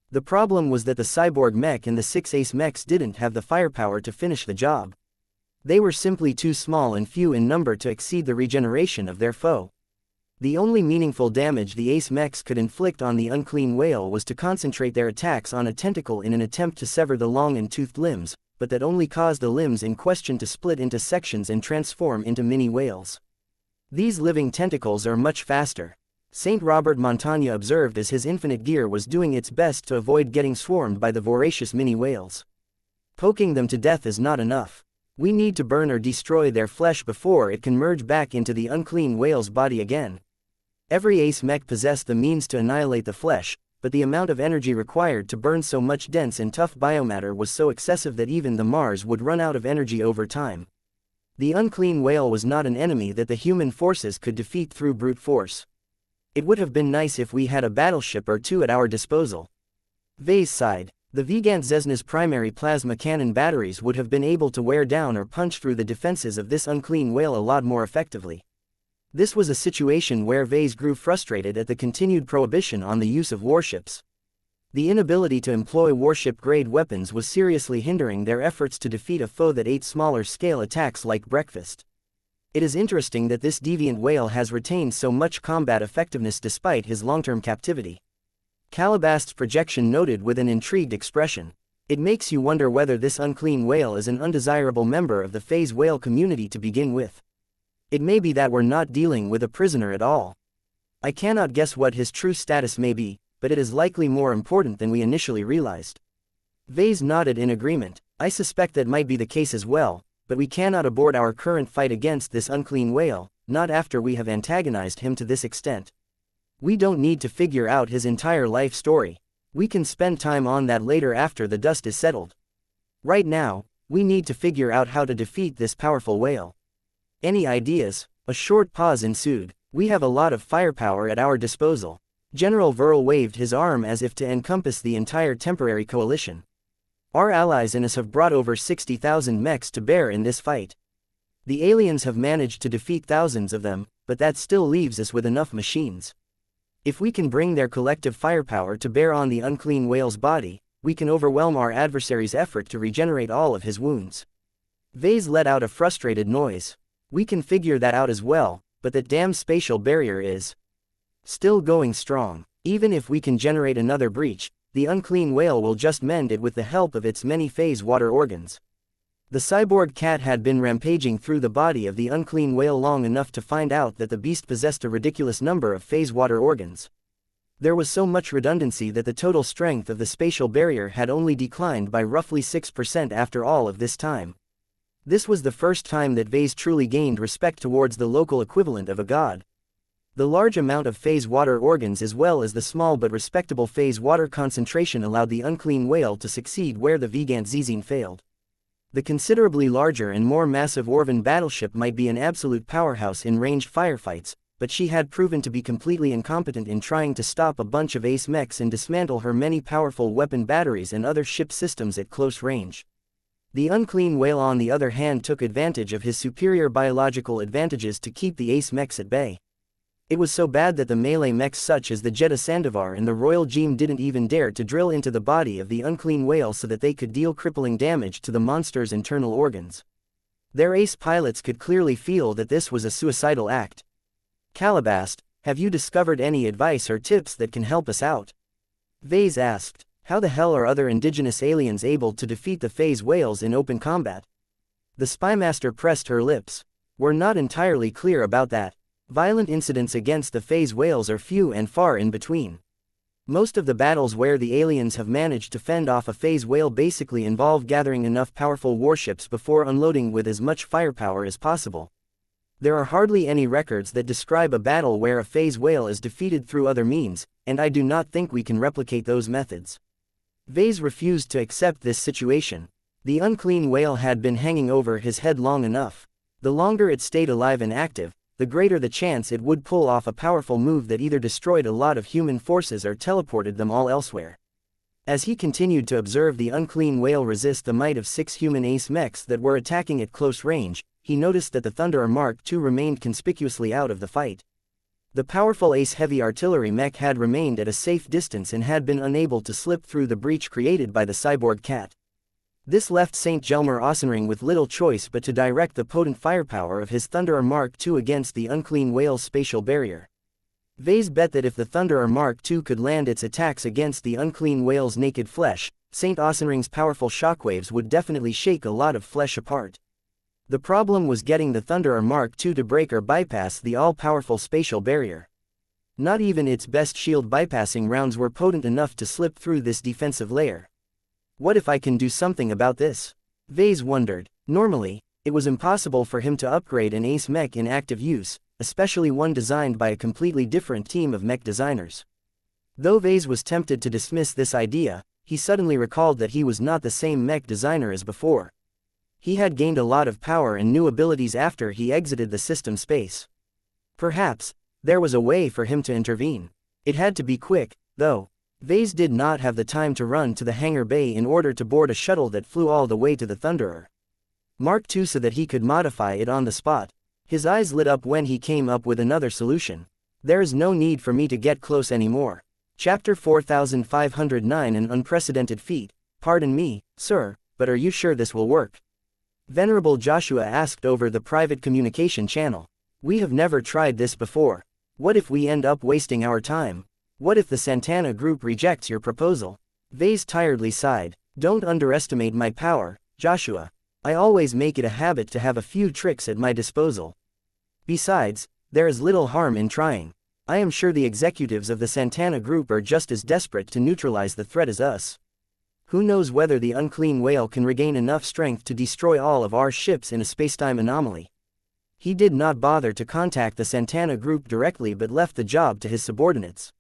The problem was that the cyborg mech and the 6 ace mechs didn't have the firepower to finish the job. They were simply too small and few in number to exceed the regeneration of their foe. The only meaningful damage the ace mechs could inflict on the unclean whale was to concentrate their attacks on a tentacle in an attempt to sever the long and toothed limbs, but that only caused the limbs in question to split into sections and transform into mini whales. These living tentacles are much faster. Saint Robert Montagna observed as his infinite gear was doing its best to avoid getting swarmed by the voracious mini whales. Poking them to death is not enough. We need to burn or destroy their flesh before it can merge back into the unclean whale's body again. Every ace mech possessed the means to annihilate the flesh, but the amount of energy required to burn so much dense and tough biomatter was so excessive that even the Mars would run out of energy over time. The unclean whale was not an enemy that the human forces could defeat through brute force. It would have been nice if we had a battleship or two at our disposal. Vase sighed. The Vigant Zesna's primary plasma cannon batteries would have been able to wear down or punch through the defenses of this unclean whale a lot more effectively. This was a situation where Vase grew frustrated at the continued prohibition on the use of warships. The inability to employ warship-grade weapons was seriously hindering their efforts to defeat a foe that ate smaller-scale attacks like breakfast. It is interesting that this deviant whale has retained so much combat effectiveness despite his long-term captivity. Calabast's projection noted with an intrigued expression. It makes you wonder whether this unclean whale is an undesirable member of the phase whale community to begin with. It may be that we're not dealing with a prisoner at all. I cannot guess what his true status may be, but it is likely more important than we initially realized. Vase nodded in agreement. I suspect that might be the case as well, but we cannot abort our current fight against this unclean whale, not after we have antagonized him to this extent. We don't need to figure out his entire life story. We can spend time on that later after the dust is settled. Right now, we need to figure out how to defeat this powerful whale. Any ideas? A short pause ensued. We have a lot of firepower at our disposal. General Verl waved his arm as if to encompass the entire temporary coalition. Our allies in us have brought over 60,000 mechs to bear in this fight. The aliens have managed to defeat thousands of them, but that still leaves us with enough machines. If we can bring their collective firepower to bear on the unclean whale's body, we can overwhelm our adversary's effort to regenerate all of his wounds. Vase let out a frustrated noise. We can figure that out as well, but that damn spatial barrier is still going strong. Even if we can generate another breach, the unclean whale will just mend it with the help of its many phase water organs. The cyborg cat had been rampaging through the body of the unclean whale long enough to find out that the beast possessed a ridiculous number of phase water organs. There was so much redundancy that the total strength of the spatial barrier had only declined by roughly 6% after all of this time. This was the first time that Vase truly gained respect towards the local equivalent of a god. The large amount of phase water organs as well as the small but respectable phase water concentration allowed the unclean whale to succeed where the Vigant Zizine failed. The considerably larger and more massive Orvan battleship might be an absolute powerhouse in ranged firefights, but she had proven to be completely incompetent in trying to stop a bunch of ace mechs and dismantle her many powerful weapon batteries and other ship systems at close range. The unclean whale on the other hand took advantage of his superior biological advantages to keep the ace mechs at bay. It was so bad that the melee mechs such as the Jeddah Sandovar and the Royal Geem didn't even dare to drill into the body of the unclean whale so that they could deal crippling damage to the monster's internal organs. Their ace pilots could clearly feel that this was a suicidal act. Calabast, have you discovered any advice or tips that can help us out? Vase asked. How the hell are other indigenous aliens able to defeat the phase whales in open combat? The spymaster pressed her lips. We're not entirely clear about that. Violent incidents against the phase whales are few and far in between. Most of the battles where the aliens have managed to fend off a phase whale basically involve gathering enough powerful warships before unloading with as much firepower as possible. There are hardly any records that describe a battle where a phase whale is defeated through other means, and I do not think we can replicate those methods. Vase refused to accept this situation. The unclean whale had been hanging over his head long enough. The longer it stayed alive and active, the greater the chance it would pull off a powerful move that either destroyed a lot of human forces or teleported them all elsewhere. As he continued to observe the unclean whale resist the might of 6 human ace mechs that were attacking at close range, he noticed that the Thunderer Mark II remained conspicuously out of the fight. The powerful ace heavy artillery mech had remained at a safe distance and had been unable to slip through the breach created by the cyborg cat. This left St. Gelmer Ossenring with little choice but to direct the potent firepower of his Thunderer Mark II against the unclean whale's spatial barrier. Vase bet that if the Thunderer Mark II could land its attacks against the unclean whale's naked flesh, St. Ossenring's powerful shockwaves would definitely shake a lot of flesh apart. The problem was getting the Thunderer Mark II to break or bypass the all-powerful spatial barrier. Not even its best shield bypassing rounds were potent enough to slip through this defensive layer. What if I can do something about this? Vase wondered. Normally, it was impossible for him to upgrade an ace mech in active use, especially one designed by a completely different team of mech designers. Though Vase was tempted to dismiss this idea, he suddenly recalled that he was not the same mech designer as before. He had gained a lot of power and new abilities after he exited the system space. Perhaps, There was a way for him to intervene. It had to be quick, though. Vase did not have the time to run to the hangar bay in order to board a shuttle that flew all the way to the Thunderer Mark II so that he could modify it on the spot. His eyes lit up when he came up with another solution. There is no need for me to get close anymore. Chapter 4509 An unprecedented feat. Pardon me, sir, but are you sure this will work? Venerable Joshua asked over the private communication channel. We have never tried this before. What if we end up wasting our time? What if the Santana group rejects your proposal? Vase tiredly sighed. Don't underestimate my power, Joshua. I always make it a habit to have a few tricks at my disposal. Besides, there is little harm in trying. I am sure the executives of the Santana group are just as desperate to neutralize the threat as us. Who knows whether the unclean whale can regain enough strength to destroy all of our ships in a spacetime anomaly. He did not bother to contact the Santana group directly but left the job to his subordinates.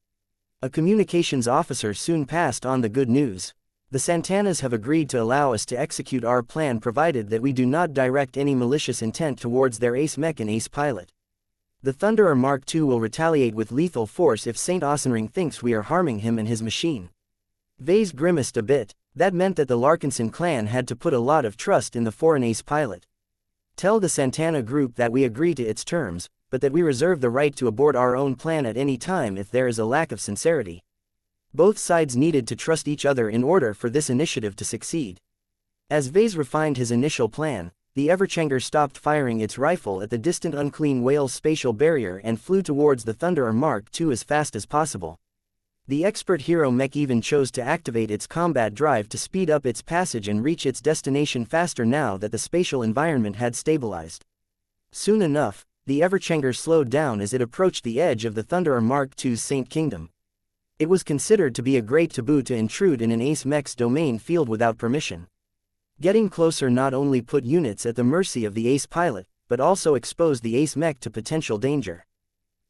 A communications officer soon passed on the good news. The Santanas have agreed to allow us to execute our plan provided that we do not direct any malicious intent towards their ace mech and ace pilot. The Thunderer Mark II will retaliate with lethal force if Saint Osenring thinks we are harming him and his machine. Vase grimaced a bit. That meant that the Larkinson clan had to put a lot of trust in the foreign ace pilot. Tell the Santana group that we agree to its terms, but that we reserve the right to abort our own plan at any time if there is a lack of sincerity. Both sides needed to trust each other in order for this initiative to succeed. As Vase refined his initial plan, the Everchanger stopped firing its rifle at the distant unclean whale's spatial barrier and flew towards the Thunderer Mark II as fast as possible. The expert hero mech even chose to activate its combat drive to speed up its passage and reach its destination faster now that the spatial environment had stabilized. Soon enough, the Everchanger slowed down as it approached the edge of the Thunderer Mark II's Saint Kingdom. It was considered to be a great taboo to intrude in an ace mech's domain field without permission. Getting closer not only put units at the mercy of the ace pilot, but also exposed the ace mech to potential danger.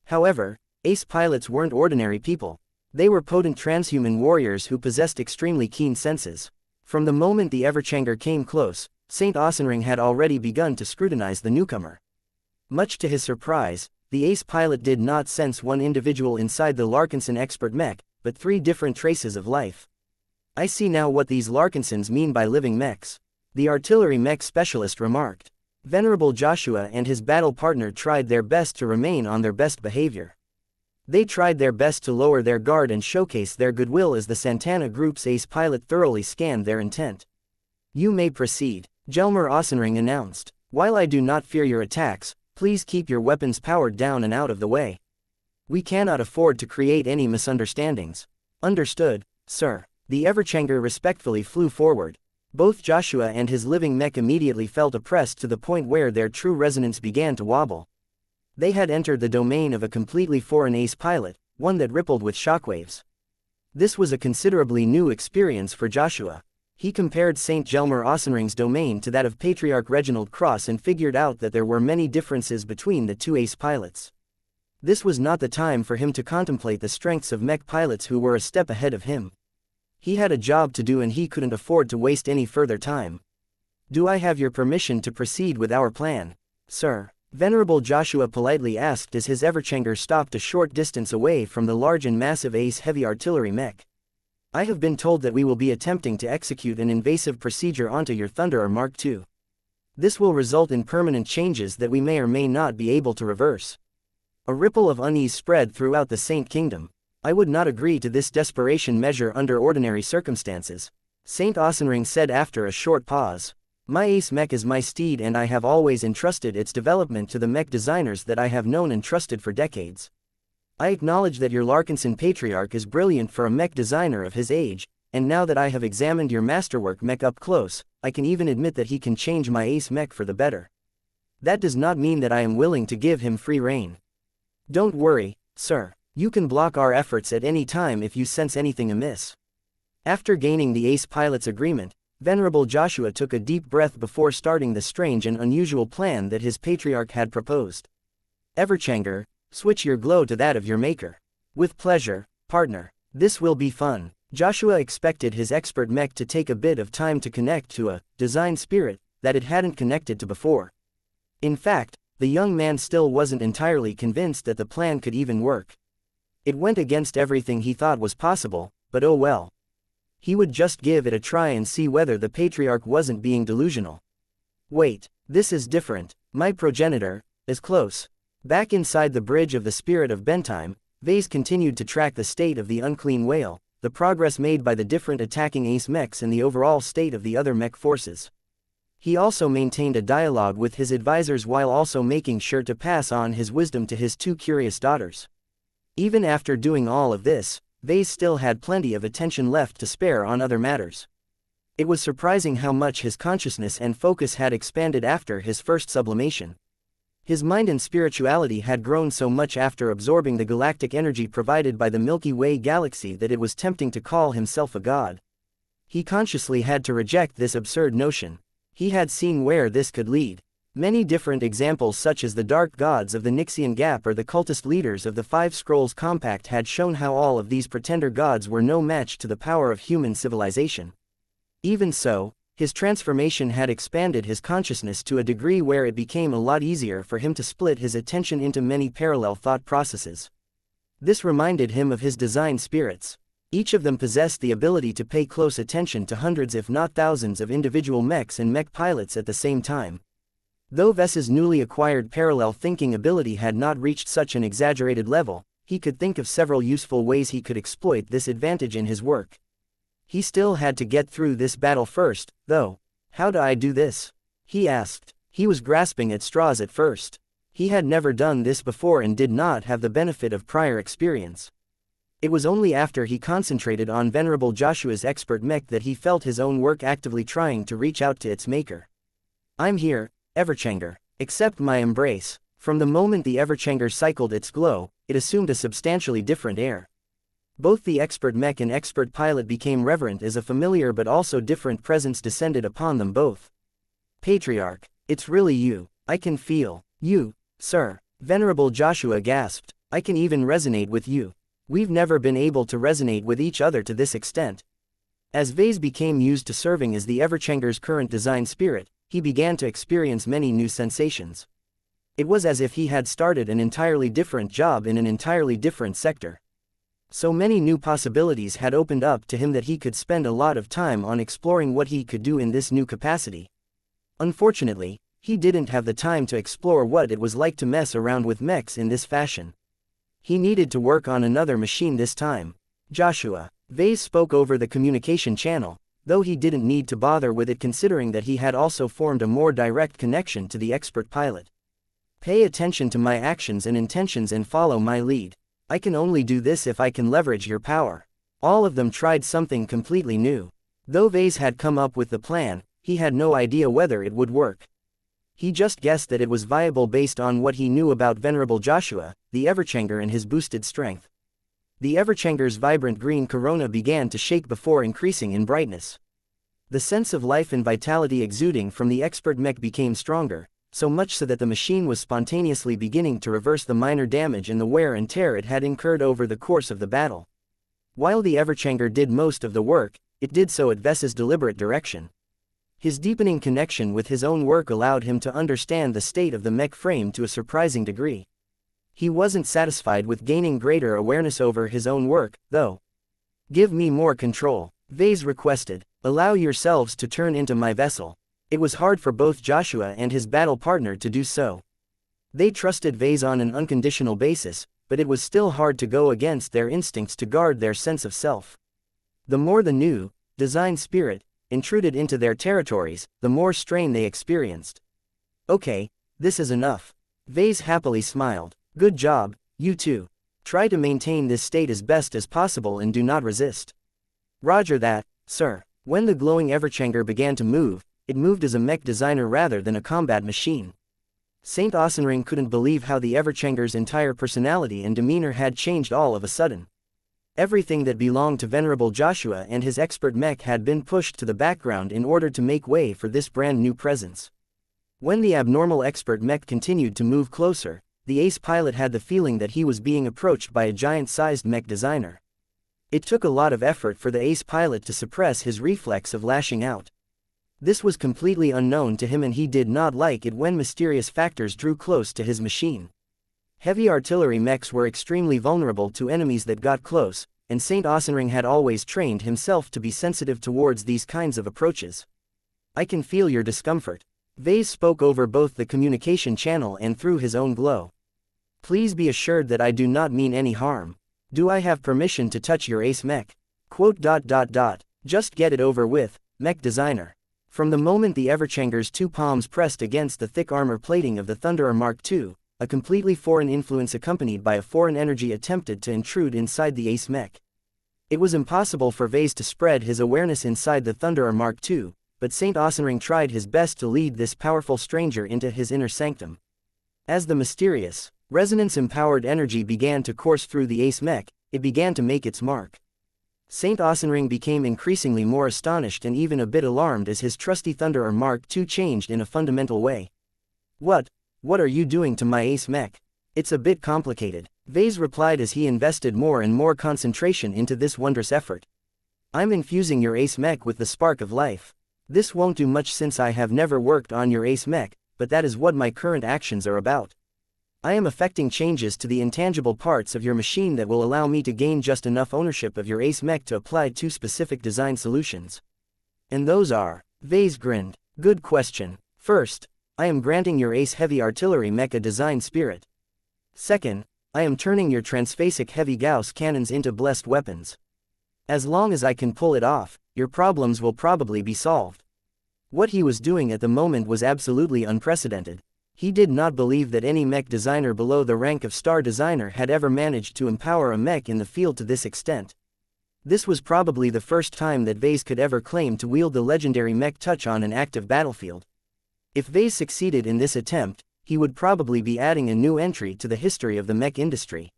However, ace pilots weren't ordinary people. They were potent transhuman warriors who possessed extremely keen senses. From the moment the Everchanger came close, Saint Osenring had already begun to scrutinize the newcomer. Much to his surprise, the ace pilot did not sense one individual inside the Larkinson expert mech, but 3 different traces of life. I see now what these Larkinsons mean by living mechs, the artillery mech specialist remarked. Venerable Joshua and his battle partner tried their best to remain on their best behavior. They tried their best to lower their guard and showcase their goodwill as the Santana group's ace pilot thoroughly scanned their intent. You may proceed, Jelmer Osenring announced. While I do not fear your attacks, please keep your weapons powered down and out of the way. We cannot afford to create any misunderstandings. Understood, sir. The Everchanger respectfully flew forward. Both Joshua and his living mech immediately felt oppressed to the point where their true resonance began to wobble. They had entered the domain of a completely foreign ace pilot, one that rippled with shockwaves. This was a considerably new experience for Joshua. He compared St. Jelmer Osenring's domain to that of Patriarch Reginald Cross and figured out that there were many differences between the 2 ace pilots. This was not the time for him to contemplate the strengths of mech pilots who were a step ahead of him. He had a job to do and he couldn't afford to waste any further time. Do I have your permission to proceed with our plan, sir? Venerable Joshua politely asked as his Everchanger stopped a short distance away from the large and massive ace heavy artillery mech. I have been told that we will be attempting to execute an invasive procedure onto your Thunderer Mark II. This will result in permanent changes that we may or may not be able to reverse. A ripple of unease spread throughout the Saint Kingdom. I would not agree to this desperation measure under ordinary circumstances, Saint Osenring said after a short pause. My ace mech is my steed and I have always entrusted its development to the mech designers that I have known and trusted for decades. I acknowledge that your Larkinson Patriarch is brilliant for a mech designer of his age, and now that I have examined your masterwork mech up close, I can even admit that he can change my ace mech for the better. That does not mean that I am willing to give him free rein. Don't worry, sir. You can block our efforts at any time if you sense anything amiss. After gaining the ace pilot's agreement, Venerable Joshua took a deep breath before starting the strange and unusual plan that his patriarch had proposed. Everchanger, switch your glow to that of your maker. With pleasure, partner. This will be fun. Joshua expected his expert mech to take a bit of time to connect to a design spirit that it hadn't connected to before. In fact, the young man still wasn't entirely convinced that the plan could even work. It went against everything he thought was possible, but oh well. He would just give it a try and see whether the patriarch wasn't being delusional. Wait, this is different. My progenitor is close. Back inside the bridge of the spirit of Bentime, Vase continued to track the state of the unclean whale, the progress made by the different attacking ace mechs and the overall state of the other mech forces. He also maintained a dialogue with his advisors while also making sure to pass on his wisdom to his two curious daughters. Even after doing all of this, Vase still had plenty of attention left to spare on other matters. It was surprising how much his consciousness and focus had expanded after his first sublimation. His mind and spirituality had grown so much after absorbing the galactic energy provided by the Milky Way galaxy that it was tempting to call himself a god. He consciously had to reject this absurd notion. He had seen where this could lead. Many different examples such as the dark gods of the Nixian Gap or the cultist leaders of the Five Scrolls Compact had shown how all of these pretender gods were no match to the power of human civilization. Even so, his transformation had expanded his consciousness to a degree where it became a lot easier for him to split his attention into many parallel thought processes. This reminded him of his design spirits. Each of them possessed the ability to pay close attention to hundreds if not thousands of individual mechs and mech pilots at the same time. Though Ves's newly acquired parallel thinking ability had not reached such an exaggerated level, he could think of several useful ways he could exploit this advantage in his work. He still had to get through this battle first, though. How do I do this? He asked. He was grasping at straws at first. He had never done this before and did not have the benefit of prior experience. It was only after he concentrated on Venerable Joshua's expert mech that he felt his own work actively trying to reach out to its maker. I'm here, Everchanger. Accept my embrace. From the moment the Everchanger cycled its glow, it assumed a substantially different air. Both the expert mech and expert pilot became reverent as a familiar but also different presence descended upon them both. Patriarch, it's really you. I can feel you, sir. Venerable Joshua gasped. I can even resonate with you. We've never been able to resonate with each other to this extent. As Vase became used to serving as the Everchanger's current design spirit, he began to experience many new sensations. It was as if he had started an entirely different job in an entirely different sector. So many new possibilities had opened up to him that he could spend a lot of time on exploring what he could do in this new capacity. Unfortunately, he didn't have the time to explore what it was like to mess around with mechs in this fashion. He needed to work on another machine this time. Joshua. Vase spoke over the communication channel, though he didn't need to bother with it considering that he had also formed a more direct connection to the expert pilot. Pay attention to my actions and intentions and follow my lead. I can only do this if I can leverage your power. All of them tried something completely new. Though Vase had come up with the plan, he had no idea whether it would work. He just guessed that it was viable based on what he knew about Venerable Joshua, the Everchanger and his boosted strength. The Everchanger's vibrant green corona began to shake before increasing in brightness. The sense of life and vitality exuding from the expert mech became stronger, so much so that the machine was spontaneously beginning to reverse the minor damage and the wear and tear it had incurred over the course of the battle. While the Everchanger did most of the work, it did so at Ves's deliberate direction. His deepening connection with his own work allowed him to understand the state of the mech frame to a surprising degree. He wasn't satisfied with gaining greater awareness over his own work, though. Give me more control, Vase requested. Allow yourselves to turn into my vessel. It was hard for both Joshua and his battle partner to do so. They trusted Vase on an unconditional basis, but it was still hard to go against their instincts to guard their sense of self. The more the new, design spirit, intruded into their territories, the more strain they experienced. Okay, this is enough. Vase happily smiled. Good job, you two. Try to maintain this state as best as possible and do not resist. Roger that, sir. When the glowing Everchanger began to move, it moved as a mech designer rather than a combat machine. Saint Osenring couldn't believe how the Everchanger's entire personality and demeanor had changed all of a sudden. Everything that belonged to Venerable Joshua and his expert mech had been pushed to the background in order to make way for this brand new presence. When the abnormal expert mech continued to move closer, the ace pilot had the feeling that he was being approached by a giant-sized mech designer. It took a lot of effort for the ace pilot to suppress his reflex of lashing out. This was completely unknown to him, and he did not like it when mysterious factors drew close to his machine. Heavy artillery mechs were extremely vulnerable to enemies that got close, and Saint Asenring had always trained himself to be sensitive towards these kinds of approaches. I can feel your discomfort. Vase spoke over both the communication channel and through his own glow. Please be assured that I do not mean any harm. Do I have permission to touch your ace mech? Quote. Just get it over with, mech designer. From the moment the Everchanger's two palms pressed against the thick armor plating of the Thunderer Mark II, a completely foreign influence accompanied by a foreign energy attempted to intrude inside the ace mech. It was impossible for Vase to spread his awareness inside the Thunderer Mark II, but Saint Asenring tried his best to lead this powerful stranger into his inner sanctum. As the mysterious, resonance-empowered energy began to course through the ace mech, it began to make its mark. Saint Asenring became increasingly more astonished and even a bit alarmed as his trusty Thunderer Mark II changed in a fundamental way. What are you doing to my ace mech? It's a bit complicated, Vase replied as he invested more and more concentration into this wondrous effort. I'm infusing your ace mech with the spark of life. This won't do much since I have never worked on your ace mech, but that is what my current actions are about. I am effecting changes to the intangible parts of your machine that will allow me to gain just enough ownership of your ace mech to apply two specific design solutions. And those are? Vase grinned. Good question. First, I am granting your ace heavy artillery mech a design spirit. Second, I am turning your transphasic heavy Gauss cannons into blessed weapons. As long as I can pull it off, your problems will probably be solved. What he was doing at the moment was absolutely unprecedented. He did not believe that any mech designer below the rank of star designer had ever managed to empower a mech in the field to this extent. This was probably the first time that Vase could ever claim to wield the legendary mech touch on an active battlefield. If Vase succeeded in this attempt, he would probably be adding a new entry to the history of the mech industry.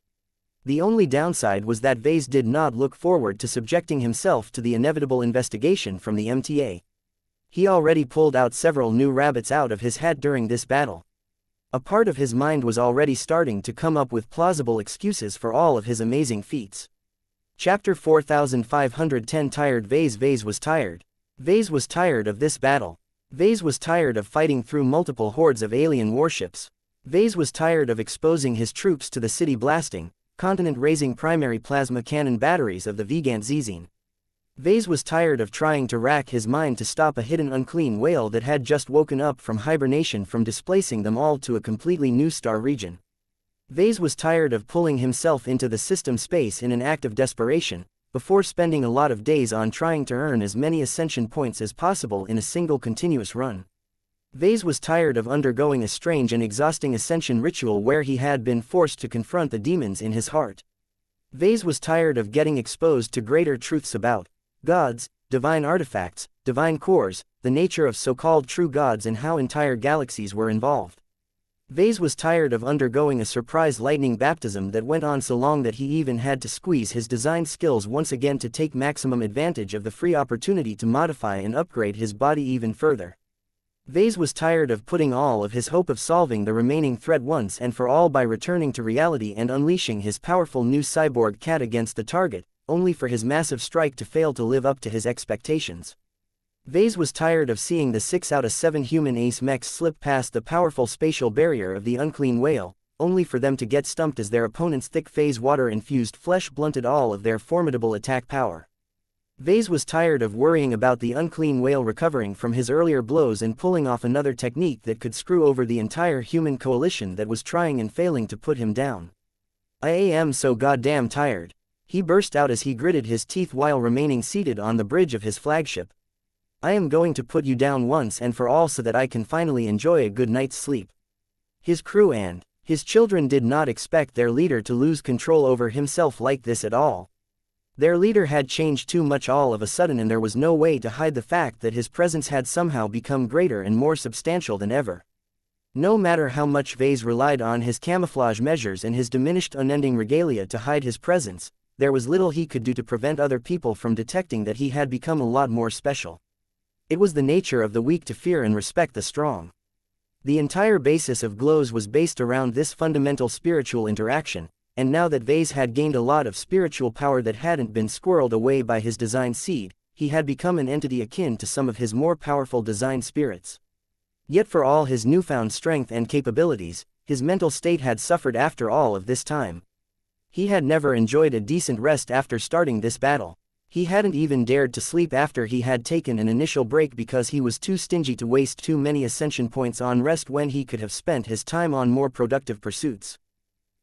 The only downside was that Vase did not look forward to subjecting himself to the inevitable investigation from the MTA. He already pulled out several new rabbits out of his hat during this battle. A part of his mind was already starting to come up with plausible excuses for all of his amazing feats. Chapter 4510 Tired Vase was tired. Vase was tired of this battle. Vase was tired of fighting through multiple hordes of alien warships. Vase was tired of exposing his troops to the city blasting, continent-razing primary plasma cannon batteries of the Vigant Zizine. Vase was tired of trying to rack his mind to stop a hidden unclean whale that had just woken up from hibernation from displacing them all to a completely new star region. Vase was tired of pulling himself into the system space in an act of desperation, before spending a lot of days on trying to earn as many ascension points as possible in a single continuous run. Vase was tired of undergoing a strange and exhausting ascension ritual where he had been forced to confront the demons in his heart. Vase was tired of getting exposed to greater truths about gods, divine artifacts, divine cores, the nature of so-called true gods and how entire galaxies were involved. Vase was tired of undergoing a surprise lightning baptism that went on so long that he even had to squeeze his design skills once again to take maximum advantage of the free opportunity to modify and upgrade his body even further. Vase was tired of putting all of his hope of solving the remaining threat once and for all by returning to reality and unleashing his powerful new cyborg cat against the target, only for his massive strike to fail to live up to his expectations. Vase was tired of seeing the 6 out of 7 human ace mechs slip past the powerful spatial barrier of the unclean whale, only for them to get stumped as their opponent's thick phase water-infused flesh blunted all of their formidable attack power. Vase was tired of worrying about the unclean whale recovering from his earlier blows and pulling off another technique that could screw over the entire human coalition that was trying and failing to put him down. I am so goddamn tired. He burst out as he gritted his teeth while remaining seated on the bridge of his flagship. I am going to put you down once and for all so that I can finally enjoy a good night's sleep. His crew and his children did not expect their leader to lose control over himself like this at all. Their leader had changed too much all of a sudden, and there was no way to hide the fact that his presence had somehow become greater and more substantial than ever. No matter how much Vase relied on his camouflage measures and his diminished unending regalia to hide his presence, there was little he could do to prevent other people from detecting that he had become a lot more special. It was the nature of the weak to fear and respect the strong. The entire basis of Glows was based around this fundamental spiritual interaction, and now that Vase had gained a lot of spiritual power that hadn't been squirreled away by his design seed, he had become an entity akin to some of his more powerful design spirits. Yet for all his newfound strength and capabilities, his mental state had suffered after all of this time. He had never enjoyed a decent rest after starting this battle. He hadn't even dared to sleep after he had taken an initial break because he was too stingy to waste too many ascension points on rest when he could have spent his time on more productive pursuits.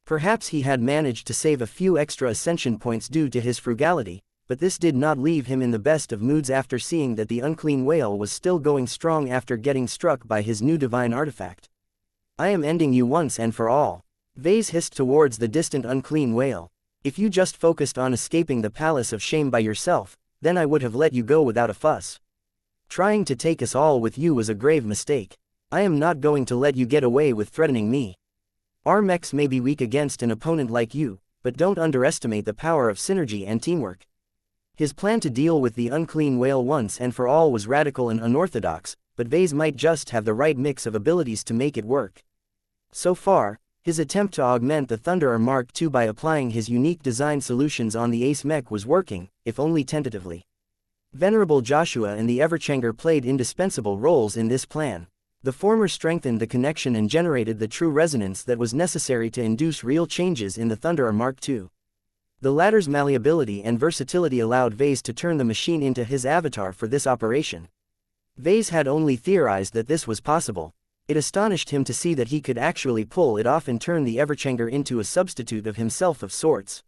Perhaps he had managed to save a few extra ascension points due to his frugality, but this did not leave him in the best of moods after seeing that the unclean whale was still going strong after getting struck by his new divine artifact. "I am ending you once and for all," Vase hissed towards the distant unclean whale. "If you just focused on escaping the palace of shame by yourself, then I would have let you go without a fuss. Trying to take us all with you was a grave mistake. I am not going to let you get away with threatening me. Our mechs may be weak against an opponent like you, but don't underestimate the power of synergy and teamwork." His plan to deal with the unclean whale once and for all was radical and unorthodox, but Vase might just have the right mix of abilities to make it work. So far, his attempt to augment the Thunderer Mark II by applying his unique design solutions on the Ace Mech was working, if only tentatively. Venerable Joshua and the Everchanger played indispensable roles in this plan. The former strengthened the connection and generated the true resonance that was necessary to induce real changes in the Thunderer Mark II. The latter's malleability and versatility allowed Vase to turn the machine into his avatar for this operation. Vase had only theorized that this was possible. It astonished him to see that he could actually pull it off and turn the Everchanger into a substitute of himself of sorts.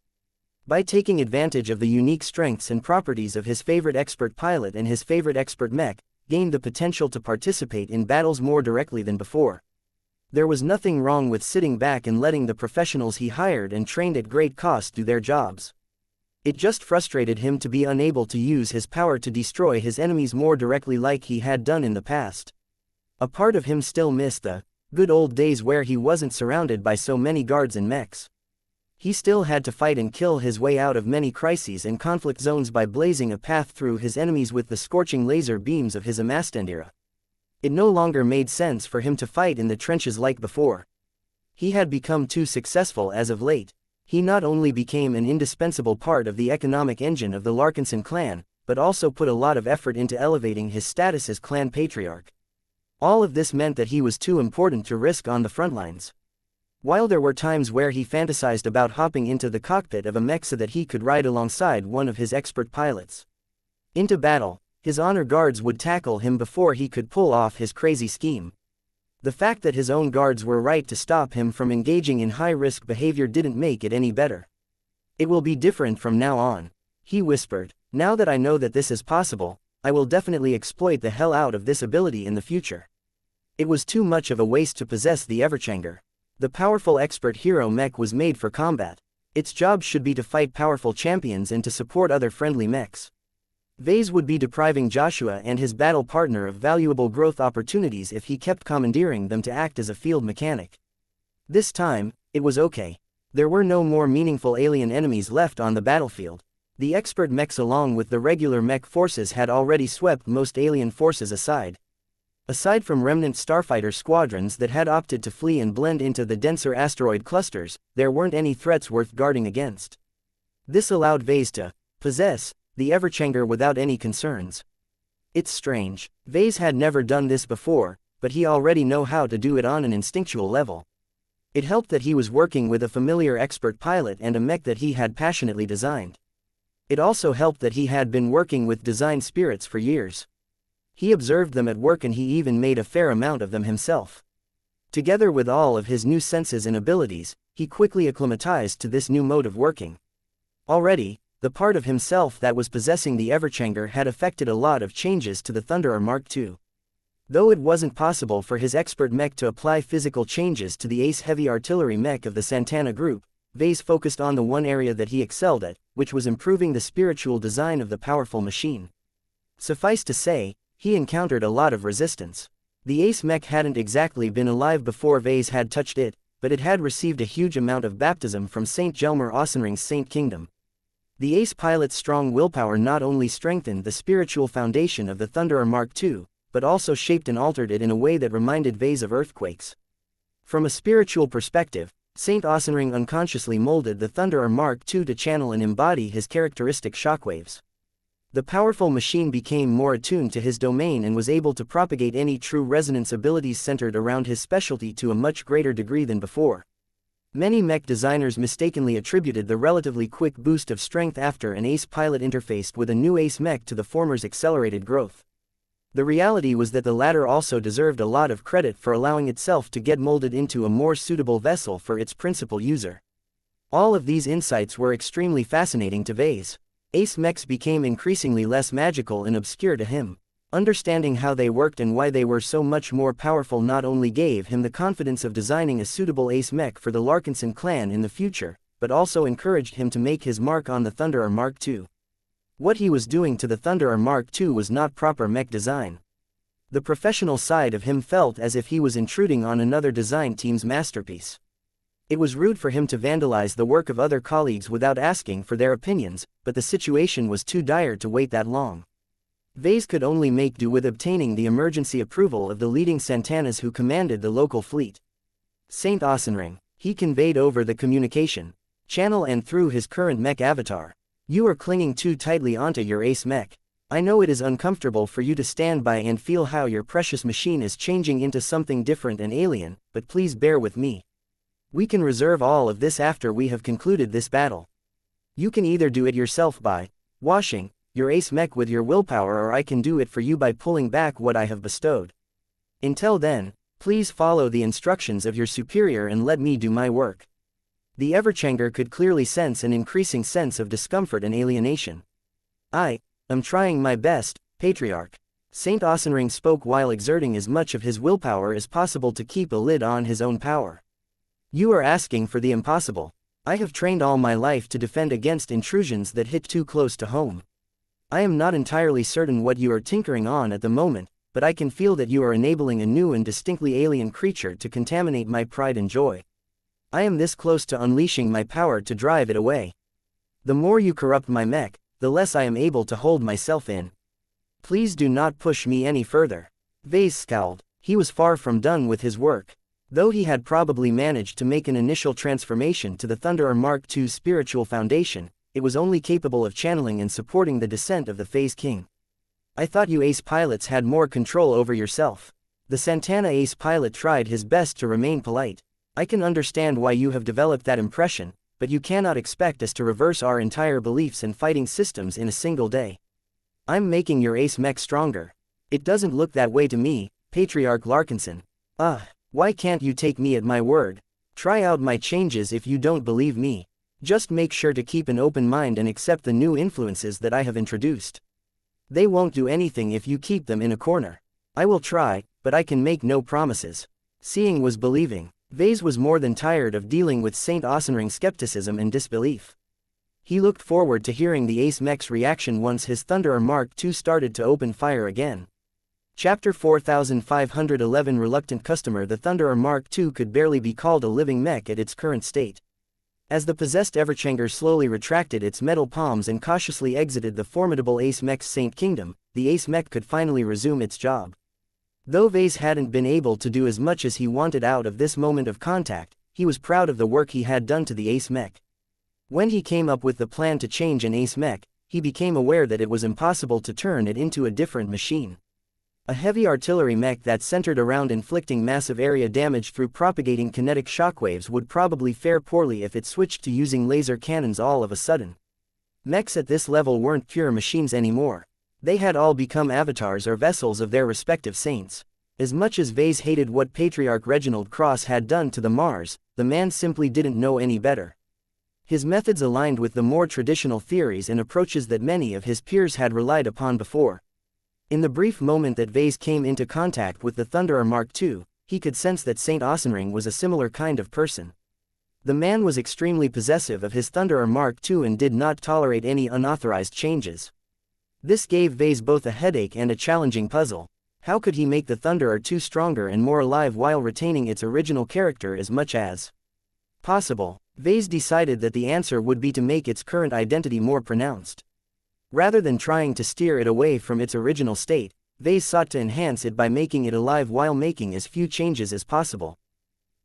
By taking advantage of the unique strengths and properties of his favorite expert pilot and his favorite expert mech, gained the potential to participate in battles more directly than before. There was nothing wrong with sitting back and letting the professionals he hired and trained at great cost do their jobs. It just frustrated him to be unable to use his power to destroy his enemies more directly like he had done in the past. A part of him still missed the good old days where he wasn't surrounded by so many guards and mechs. He still had to fight and kill his way out of many crises and conflict zones by blazing a path through his enemies with the scorching laser beams of his Amastandira. It no longer made sense for him to fight in the trenches like before. He had become too successful as of late. He not only became an indispensable part of the economic engine of the Larkinson clan, but also put a lot of effort into elevating his status as clan patriarch. All of this meant that he was too important to risk on the front lines. While there were times where he fantasized about hopping into the cockpit of a mech so that he could ride alongside one of his expert pilots into battle, his honor guards would tackle him before he could pull off his crazy scheme. The fact that his own guards were right to stop him from engaging in high-risk behavior didn't make it any better. "It will be different from now on," he whispered. "Now that I know that this is possible, I will definitely exploit the hell out of this ability in the future." It was too much of a waste to possess the Everchanger. The powerful expert hero mech was made for combat. Its job should be to fight powerful champions and to support other friendly mechs. Vase would be depriving Joshua and his battle partner of valuable growth opportunities if he kept commandeering them to act as a field mechanic. This time, it was okay. There were no more meaningful alien enemies left on the battlefield. The expert mechs along with the regular mech forces had already swept most alien forces aside. Aside from remnant starfighter squadrons that had opted to flee and blend into the denser asteroid clusters, there weren't any threats worth guarding against. This allowed Vase to possess the Everchanger without any concerns. It's strange. Vase had never done this before, but he already knew how to do it on an instinctual level. It helped that he was working with a familiar expert pilot and a mech that he had passionately designed. It also helped that he had been working with design spirits for years. He observed them at work and he even made a fair amount of them himself. Together with all of his new senses and abilities, he quickly acclimatized to this new mode of working. Already, the part of himself that was possessing the Everchanger had effected a lot of changes to the Thunderer Mark II. Though it wasn't possible for his expert mech to apply physical changes to the Ace Heavy Artillery mech of the Santana group, Vase focused on the one area that he excelled at, which was improving the spiritual design of the powerful machine. Suffice to say, he encountered a lot of resistance. The Ace mech hadn't exactly been alive before Vase had touched it, but it had received a huge amount of baptism from Saint Gelmer Ossenring's Saint Kingdom. The Ace pilot's strong willpower not only strengthened the spiritual foundation of the Thunderer Mark II, but also shaped and altered it in a way that reminded Vase of earthquakes. From a spiritual perspective, Saint Ossenring unconsciously molded the Thunderer Mark II to channel and embody his characteristic shockwaves. The powerful machine became more attuned to his domain and was able to propagate any true resonance abilities centered around his specialty to a much greater degree than before. Many mech designers mistakenly attributed the relatively quick boost of strength after an ace pilot interfaced with a new ace mech to the former's accelerated growth. The reality was that the latter also deserved a lot of credit for allowing itself to get molded into a more suitable vessel for its principal user. All of these insights were extremely fascinating to Vase. Ace mechs became increasingly less magical and obscure to him. Understanding how they worked and why they were so much more powerful not only gave him the confidence of designing a suitable ace mech for the Larkinson clan in the future, but also encouraged him to make his mark on the Thunderer Mark II. What he was doing to the Thunderer Mark II was not proper mech design. The professional side of him felt as if he was intruding on another design team's masterpiece. It was rude for him to vandalize the work of other colleagues without asking for their opinions, but the situation was too dire to wait that long. Vase could only make do with obtaining the emergency approval of the leading Santanas who commanded the local fleet. Saint Osenring. He conveyed over the communication channel and through his current mech avatar. You are clinging too tightly onto your ace mech. I know it is uncomfortable for you to stand by and feel how your precious machine is changing into something different and alien, but please bear with me. We can reserve all of this after we have concluded this battle. You can either do it yourself by washing your ace mech with your willpower, or I can do it for you by pulling back what I have bestowed. Until then, please follow the instructions of your superior and let me do my work. The Everchanger could clearly sense an increasing sense of discomfort and alienation. I am trying my best, Patriarch. Saint Osenring spoke while exerting as much of his willpower as possible to keep a lid on his own power. You are asking for the impossible. I have trained all my life to defend against intrusions that hit too close to home. I am not entirely certain what you are tinkering on at the moment, but I can feel that you are enabling a new and distinctly alien creature to contaminate my pride and joy. I am this close to unleashing my power to drive it away. The more you corrupt my mech, the less I am able to hold myself in. Please do not push me any further. Vase scowled. He was far from done with his work. Though he had probably managed to make an initial transformation to the Thunderer Mark II's spiritual foundation, it was only capable of channeling and supporting the descent of the Phase King. I thought you ace pilots had more control over yourself. The Santana ace pilot tried his best to remain polite. I can understand why you have developed that impression, but you cannot expect us to reverse our entire beliefs and fighting systems in a single day. I'm making your ace mech stronger. It doesn't look that way to me, Patriarch Larkinson. Why can't you take me at my word? Try out my changes if you don't believe me. Just make sure to keep an open mind and accept the new influences that I have introduced. They won't do anything if you keep them in a corner. I will try, but I can make no promises. Seeing was believing. Vase was more than tired of dealing with Saint Osenring's skepticism and disbelief. He looked forward to hearing the ace mech's reaction once his Thunderer Mark II started to open fire again. Chapter 4511 Reluctant Customer. The Thunderer Mark II could barely be called a living mech at its current state. As the possessed Everchanger slowly retracted its metal palms and cautiously exited the formidable ace mech's Saint Kingdom, the ace mech could finally resume its job. Though Vase hadn't been able to do as much as he wanted out of this moment of contact, he was proud of the work he had done to the ace mech. When he came up with the plan to change an ace mech, he became aware that it was impossible to turn it into a different machine. A heavy artillery mech that centered around inflicting massive area damage through propagating kinetic shockwaves would probably fare poorly if it switched to using laser cannons all of a sudden. Mechs at this level weren't pure machines anymore. They had all become avatars or vessels of their respective saints. As much as Vase hated what Patriarch Reginald Cross had done to the Mars, the man simply didn't know any better. His methods aligned with the more traditional theories and approaches that many of his peers had relied upon before. In the brief moment that Vase came into contact with the Thunderer Mark II, he could sense that Saint Osenring was a similar kind of person. The man was extremely possessive of his Thunderer Mark II and did not tolerate any unauthorized changes. This gave Vase both a headache and a challenging puzzle. How could he make the Thunderer II stronger and more alive while retaining its original character as much as possible? Vase decided that the answer would be to make its current identity more pronounced. Rather than trying to steer it away from its original state, Vase sought to enhance it by making it alive while making as few changes as possible.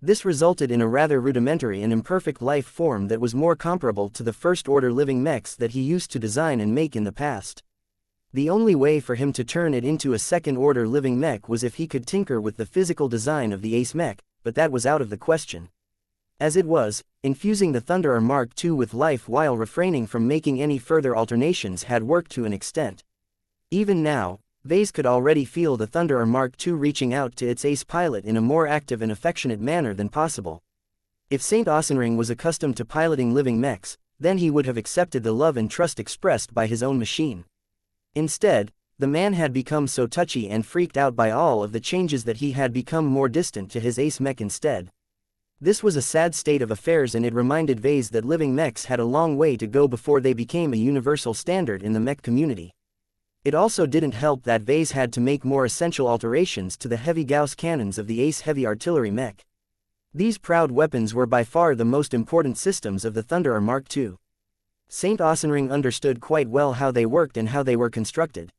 This resulted in a rather rudimentary and imperfect life form that was more comparable to the first-order living mechs that he used to design and make in the past. The only way for him to turn it into a second-order living mech was if he could tinker with the physical design of the Ace Mech, but that was out of the question. As it was, infusing the Thunderer Mark II with life while refraining from making any further alterations had worked to an extent. Even now, Vase could already feel the Thunderer Mark II reaching out to its ace pilot in a more active and affectionate manner than possible. If Saint Aesenring was accustomed to piloting living mechs, then he would have accepted the love and trust expressed by his own machine. Instead, the man had become so touchy and freaked out by all of the changes that he had become more distant to his ace mech instead. This was a sad state of affairs, and it reminded Vase that living mechs had a long way to go before they became a universal standard in the mech community. It also didn't help that Vase had to make more essential alterations to the heavy Gauss cannons of the Ace Heavy Artillery Mech. These proud weapons were by far the most important systems of the Thunderer Mark II. Saint Aesenring understood quite well how they worked and how they were constructed.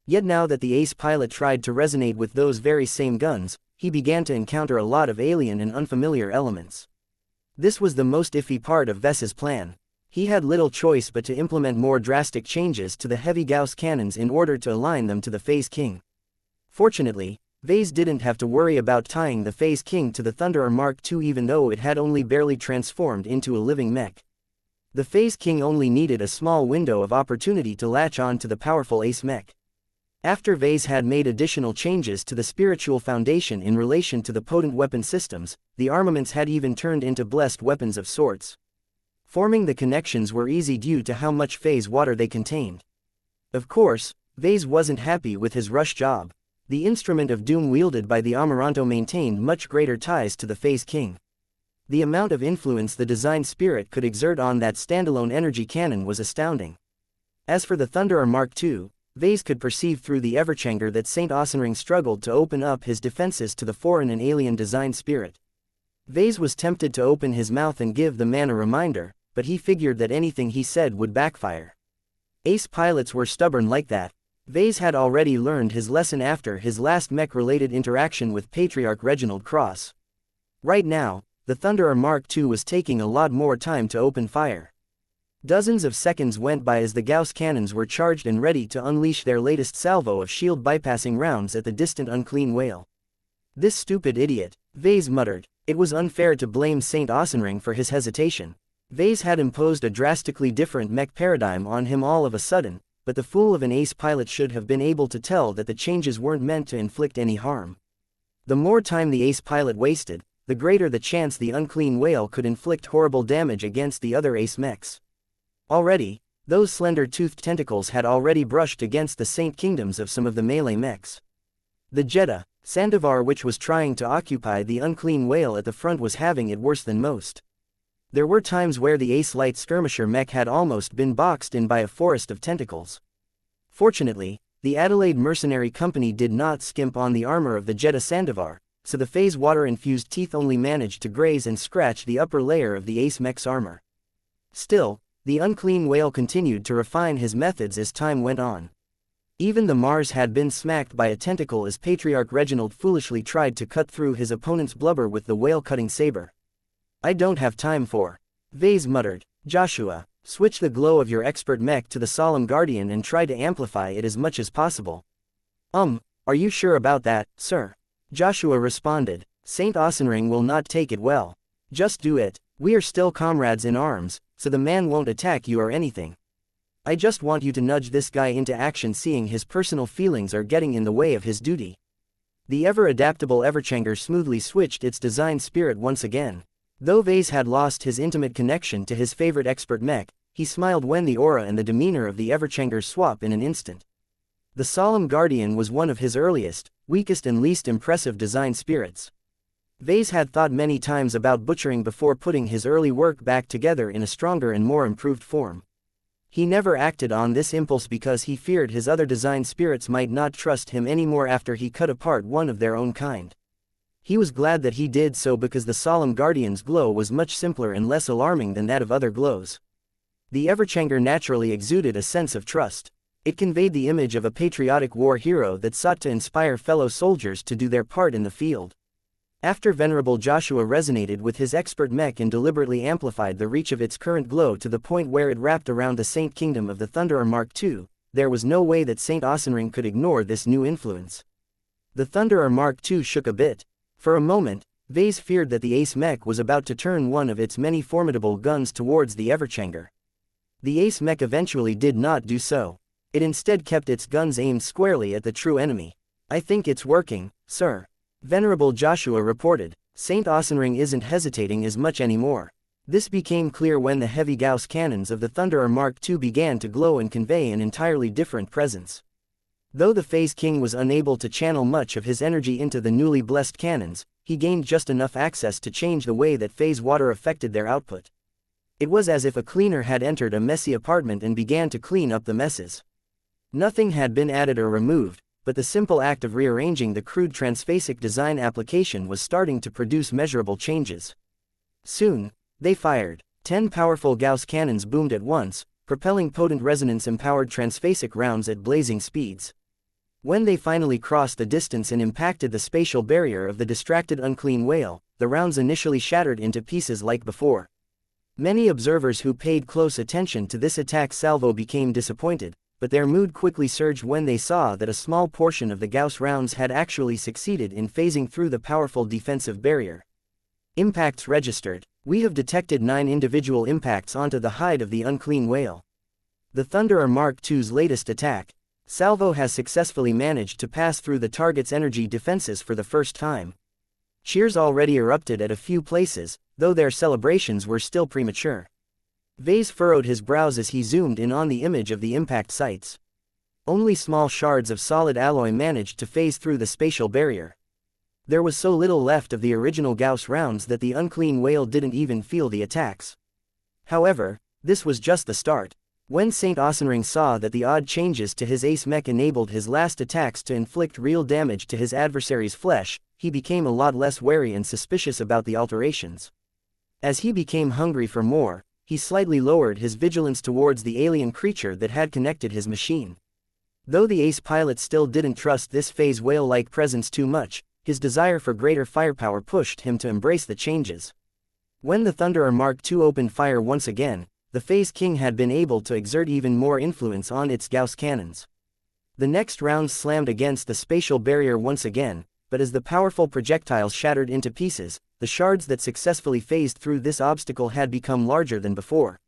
Yet now that the ace pilot tried to resonate with those very same guns, he began to encounter a lot of alien and unfamiliar elements. This was the most iffy part of Ves's plan. He had little choice but to implement more drastic changes to the heavy Gauss cannons in order to align them to the Phase King. Fortunately, Vase didn't have to worry about tying the Phase King to the Thunderer Mark II, even though it had only barely transformed into a living mech. The Phase King only needed a small window of opportunity to latch on to the powerful ace mech. After Vase had made additional changes to the spiritual foundation in relation to the potent weapon systems, the armaments had even turned into blessed weapons of sorts. Forming the connections were easy due to how much phase water they contained. Of course, Vase wasn't happy with his rush job. The instrument of doom wielded by the Amaranto maintained much greater ties to the Phase King. The amount of influence the design spirit could exert on that standalone energy cannon was astounding. As for the Thunderer Mark II, Vase could perceive through the Everchanger that Saint Aesenring struggled to open up his defenses to the foreign and alien design spirit. Vase was tempted to open his mouth and give the man a reminder, but he figured that anything he said would backfire. Ace pilots were stubborn like that. Vase had already learned his lesson after his last mech-related interaction with Patriarch Reginald Cross. Right now, the Thunderer Mark II was taking a lot more time to open fire. Dozens of seconds went by as the Gauss cannons were charged and ready to unleash their latest salvo of shield-bypassing rounds at the distant unclean whale. "This stupid idiot," Vase muttered. It was unfair to blame Saint Aesenring for his hesitation. Vase had imposed a drastically different mech paradigm on him all of a sudden, but the fool of an ace pilot should have been able to tell that the changes weren't meant to inflict any harm. The more time the ace pilot wasted, the greater the chance the unclean whale could inflict horrible damage against the other ace mechs. Already, those slender-toothed tentacles had already brushed against the Saint Kingdoms of some of the melee mechs. The Jeddah, Sandovar, which was trying to occupy the unclean whale at the front, was having it worse than most. There were times where the ace light skirmisher mech had almost been boxed in by a forest of tentacles. Fortunately, the Adelaide Mercenary Company did not skimp on the armor of the Jeddah Sandovar, so the phase water-infused teeth only managed to graze and scratch the upper layer of the ace mech's armor. Still, the unclean whale continued to refine his methods as time went on. Even the Mars had been smacked by a tentacle as Patriarch Reginald foolishly tried to cut through his opponent's blubber with the whale-cutting saber. "I don't have time for," Vase muttered. "Joshua, switch the glow of your expert mech to the Solemn Guardian and try to amplify it as much as possible." Are you sure about that, sir?" Joshua responded. "Saint Aesenring will not take it well. Just do it. We are still comrades in arms, so the man won't attack you or anything. I just want you to nudge this guy into action, seeing his personal feelings are getting in the way of his duty." The ever-adaptable Everchanger smoothly switched its design spirit once again. Though Vase had lost his intimate connection to his favorite expert mech, he smiled when the aura and the demeanor of the Everchanger swap in an instant. The Solemn Guardian was one of his earliest, weakest and least impressive design spirits. Vase had thought many times about butchering before putting his early work back together in a stronger and more improved form. He never acted on this impulse because he feared his other design spirits might not trust him anymore after he cut apart one of their own kind. He was glad that he did so because the Solemn Guardian's glow was much simpler and less alarming than that of other glows. The Everchanger naturally exuded a sense of trust. It conveyed the image of a patriotic war hero that sought to inspire fellow soldiers to do their part in the field. After Venerable Joshua resonated with his expert mech and deliberately amplified the reach of its current glow to the point where it wrapped around the Saint Kingdom of the Thunderer Mark II, there was no way that Saint Aesenring could ignore this new influence. The Thunderer Mark II shook a bit. For a moment, Vase feared that the Ace Mech was about to turn one of its many formidable guns towards the Everchanger. The Ace Mech eventually did not do so. It instead kept its guns aimed squarely at the true enemy. "I think it's working, sir," Venerable Joshua reported. Saint Aesenring isn't hesitating as much anymore. This became clear when the heavy Gauss cannons of the Thunderer Mark II began to glow and convey an entirely different presence. Though the Phase King was unable to channel much of his energy into the newly blessed cannons, he gained just enough access to change the way that phase water affected their output. It was as if a cleaner had entered a messy apartment and began to clean up the messes. Nothing had been added or removed, but the simple act of rearranging the crude transphasic design application was starting to produce measurable changes. Soon, they fired. 10 powerful Gauss cannons boomed at once, propelling potent resonance-empowered transphasic rounds at blazing speeds. When they finally crossed the distance and impacted the spatial barrier of the distracted unclean whale, the rounds initially shattered into pieces like before. Many observers who paid close attention to this attack salvo became disappointed, but their mood quickly surged when they saw that a small portion of the Gauss rounds had actually succeeded in phasing through the powerful defensive barrier. Impacts registered. We have detected 9 individual impacts onto the hide of the unclean whale. The Thunderer Mark II's latest attack salvo has successfully managed to pass through the target's energy defenses for the first time. Cheers already erupted at a few places, though their celebrations were still premature. Vase furrowed his brows as he zoomed in on the image of the impact sites. Only small shards of solid alloy managed to phase through the spatial barrier. There was so little left of the original Gauss rounds that the unclean whale didn't even feel the attacks. However, this was just the start. When Saint Aesenring saw that the odd changes to his Ace Mech enabled his last attacks to inflict real damage to his adversary's flesh, he became a lot less wary and suspicious about the alterations. As he became hungry for more, he slightly lowered his vigilance towards the alien creature that had connected his machine. Though the Ace pilot still didn't trust this phase whale-like presence too much, his desire for greater firepower pushed him to embrace the changes. When the Thunderer Mark II opened fire once again, the Phase King had been able to exert even more influence on its Gauss cannons. The next rounds slammed against the spatial barrier once again, but as the powerful projectiles shattered into pieces, the shards that successfully phased through this obstacle had become larger than before.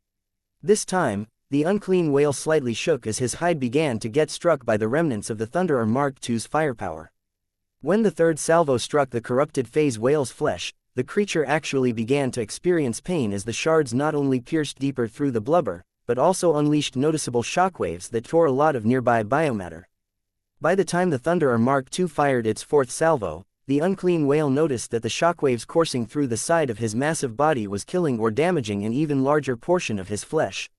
This time, the unclean whale slightly shook as his hide began to get struck by the remnants of the Thunderer Mark II's firepower. When the third salvo struck the corrupted phase whale's flesh, the creature actually began to experience pain as the shards not only pierced deeper through the blubber, but also unleashed noticeable shockwaves that tore a lot of nearby biomatter. By the time the Thunderer Mark II fired its fourth salvo, the unclean whale noticed that the shockwaves coursing through the side of his massive body was killing or damaging an even larger portion of his flesh.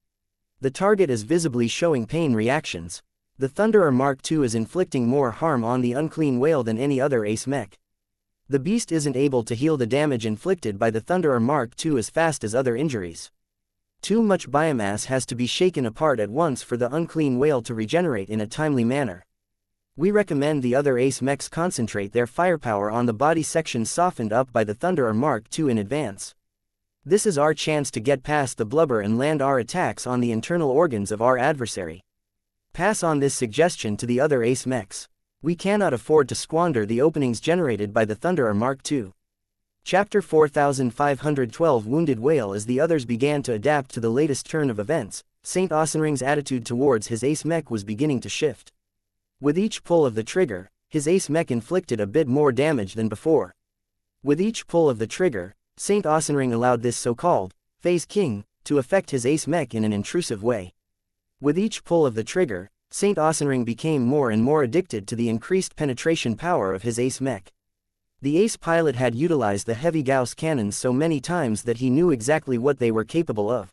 The target is visibly showing pain reactions. The Thunderer Mark II is inflicting more harm on the unclean whale than any other Ace Mech. The beast isn't able to heal the damage inflicted by the Thunderer Mark II as fast as other injuries. Too much biomass has to be shaken apart at once for the unclean whale to regenerate in a timely manner. We recommend the other Ace Mechs concentrate their firepower on the body sections softened up by the Thunderer Mark II in advance. This is our chance to get past the blubber and land our attacks on the internal organs of our adversary. Pass on this suggestion to the other Ace Mechs. We cannot afford to squander the openings generated by the Thunderer Mark II. Chapter 4512 Wounded Whale. As the others began to adapt to the latest turn of events, Saint Aesenring's attitude towards his Ace Mech was beginning to shift. With each pull of the trigger, his Ace Mech inflicted a bit more damage than before. With each pull of the trigger, Saint Aesenring allowed this so-called Phase King to affect his Ace Mech in an intrusive way. With each pull of the trigger, Saint Aesenring became more and more addicted to the increased penetration power of his Ace Mech. The Ace pilot had utilized the heavy Gauss cannons so many times that he knew exactly what they were capable of.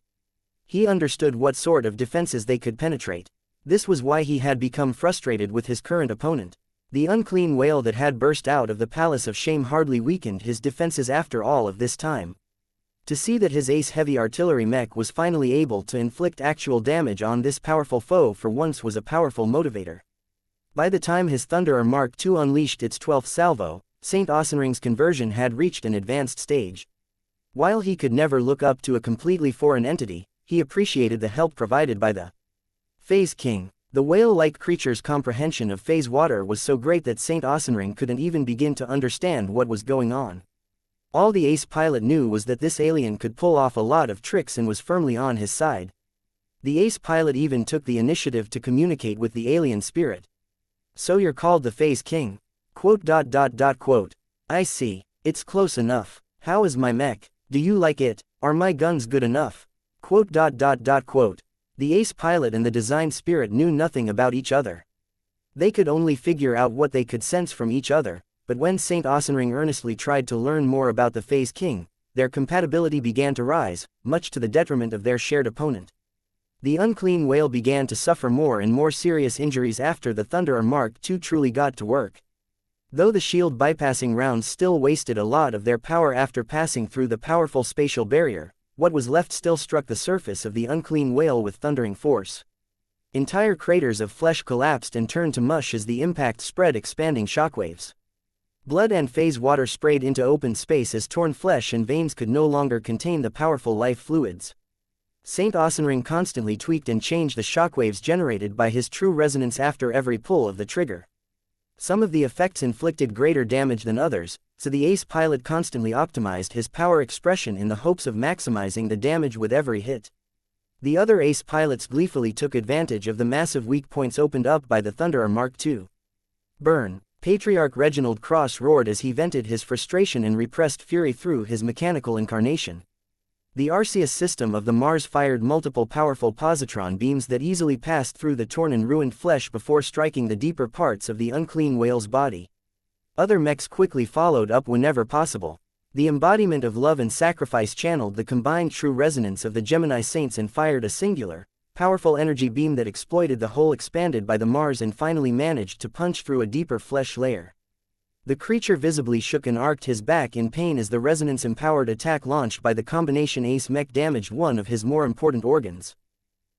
He understood what sort of defenses they could penetrate. This was why he had become frustrated with his current opponent. The unclean whale that had burst out of the Palace of Shame hardly weakened his defenses after all of this time. To see that his Ace heavy artillery mech was finally able to inflict actual damage on this powerful foe for once was a powerful motivator. By the time his Thunderer Mark II unleashed its 12th salvo, Saint Aesenring's conversion had reached an advanced stage. While he could never look up to a completely foreign entity, he appreciated the help provided by the Phase King. The whale-like creature's comprehension of phase water was so great that Saint Aesenring couldn't even begin to understand what was going on. All the ace pilot knew was that this alien could pull off a lot of tricks and was firmly on his side. The ace pilot even took the initiative to communicate with the alien spirit. "So you're called the Phase King? Quote. I see. It's close enough. How is my mech? Do you like it? Are my guns good enough? Quote. The ace pilot and the design spirit knew nothing about each other. They could only figure out what they could sense from each other, but when Saint Aesenring earnestly tried to learn more about the Phase King, their compatibility began to rise, much to the detriment of their shared opponent. The unclean whale began to suffer more and more serious injuries after the Thunderer Mark II truly got to work. Though the shield bypassing rounds still wasted a lot of their power after passing through the powerful spatial barrier, what was left still struck the surface of the unclean whale with thundering force. Entire craters of flesh collapsed and turned to mush as the impact spread expanding shockwaves. Blood and phase water sprayed into open space as torn flesh and veins could no longer contain the powerful life fluids. Saint Aesenring constantly tweaked and changed the shockwaves generated by his true resonance after every pull of the trigger. Some of the effects inflicted greater damage than others, so the ace pilot constantly optimized his power expression in the hopes of maximizing the damage with every hit. The other ace pilots gleefully took advantage of the massive weak points opened up by the Thunderer Mark II. "Burn!" Patriarch Reginald Cross roared as he vented his frustration and repressed fury through his mechanical incarnation. The Arceus system of the Mars fired multiple powerful positron beams that easily passed through the torn and ruined flesh before striking the deeper parts of the unclean whale's body. Other mechs quickly followed up whenever possible. The embodiment of love and sacrifice channeled the combined true resonance of the Gemini Saints and fired a singular, powerful energy beam that exploited the hole expanded by the Mars and finally managed to punch through a deeper flesh layer. The creature visibly shook and arced his back in pain as the resonance-empowered attack launched by the combination ace mech damaged one of his more important organs.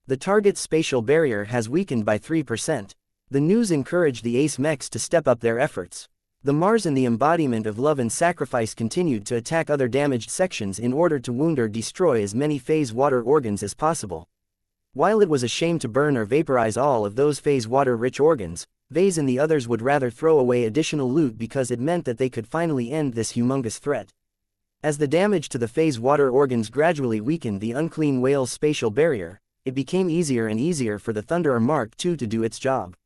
The target's spatial barrier has weakened by 3%. The news encouraged the ace mechs to step up their efforts. The Mars and the embodiment of love and sacrifice continued to attack other damaged sections in order to wound or destroy as many phase water organs as possible. While it was a shame to burn or vaporize all of those phase water-rich organs, Vase and the others would rather throw away additional loot because it meant that they could finally end this humongous threat. As the damage to the phase water organs gradually weakened the unclean whale's spatial barrier, it became easier and easier for the Thunderer Mark II to do its job.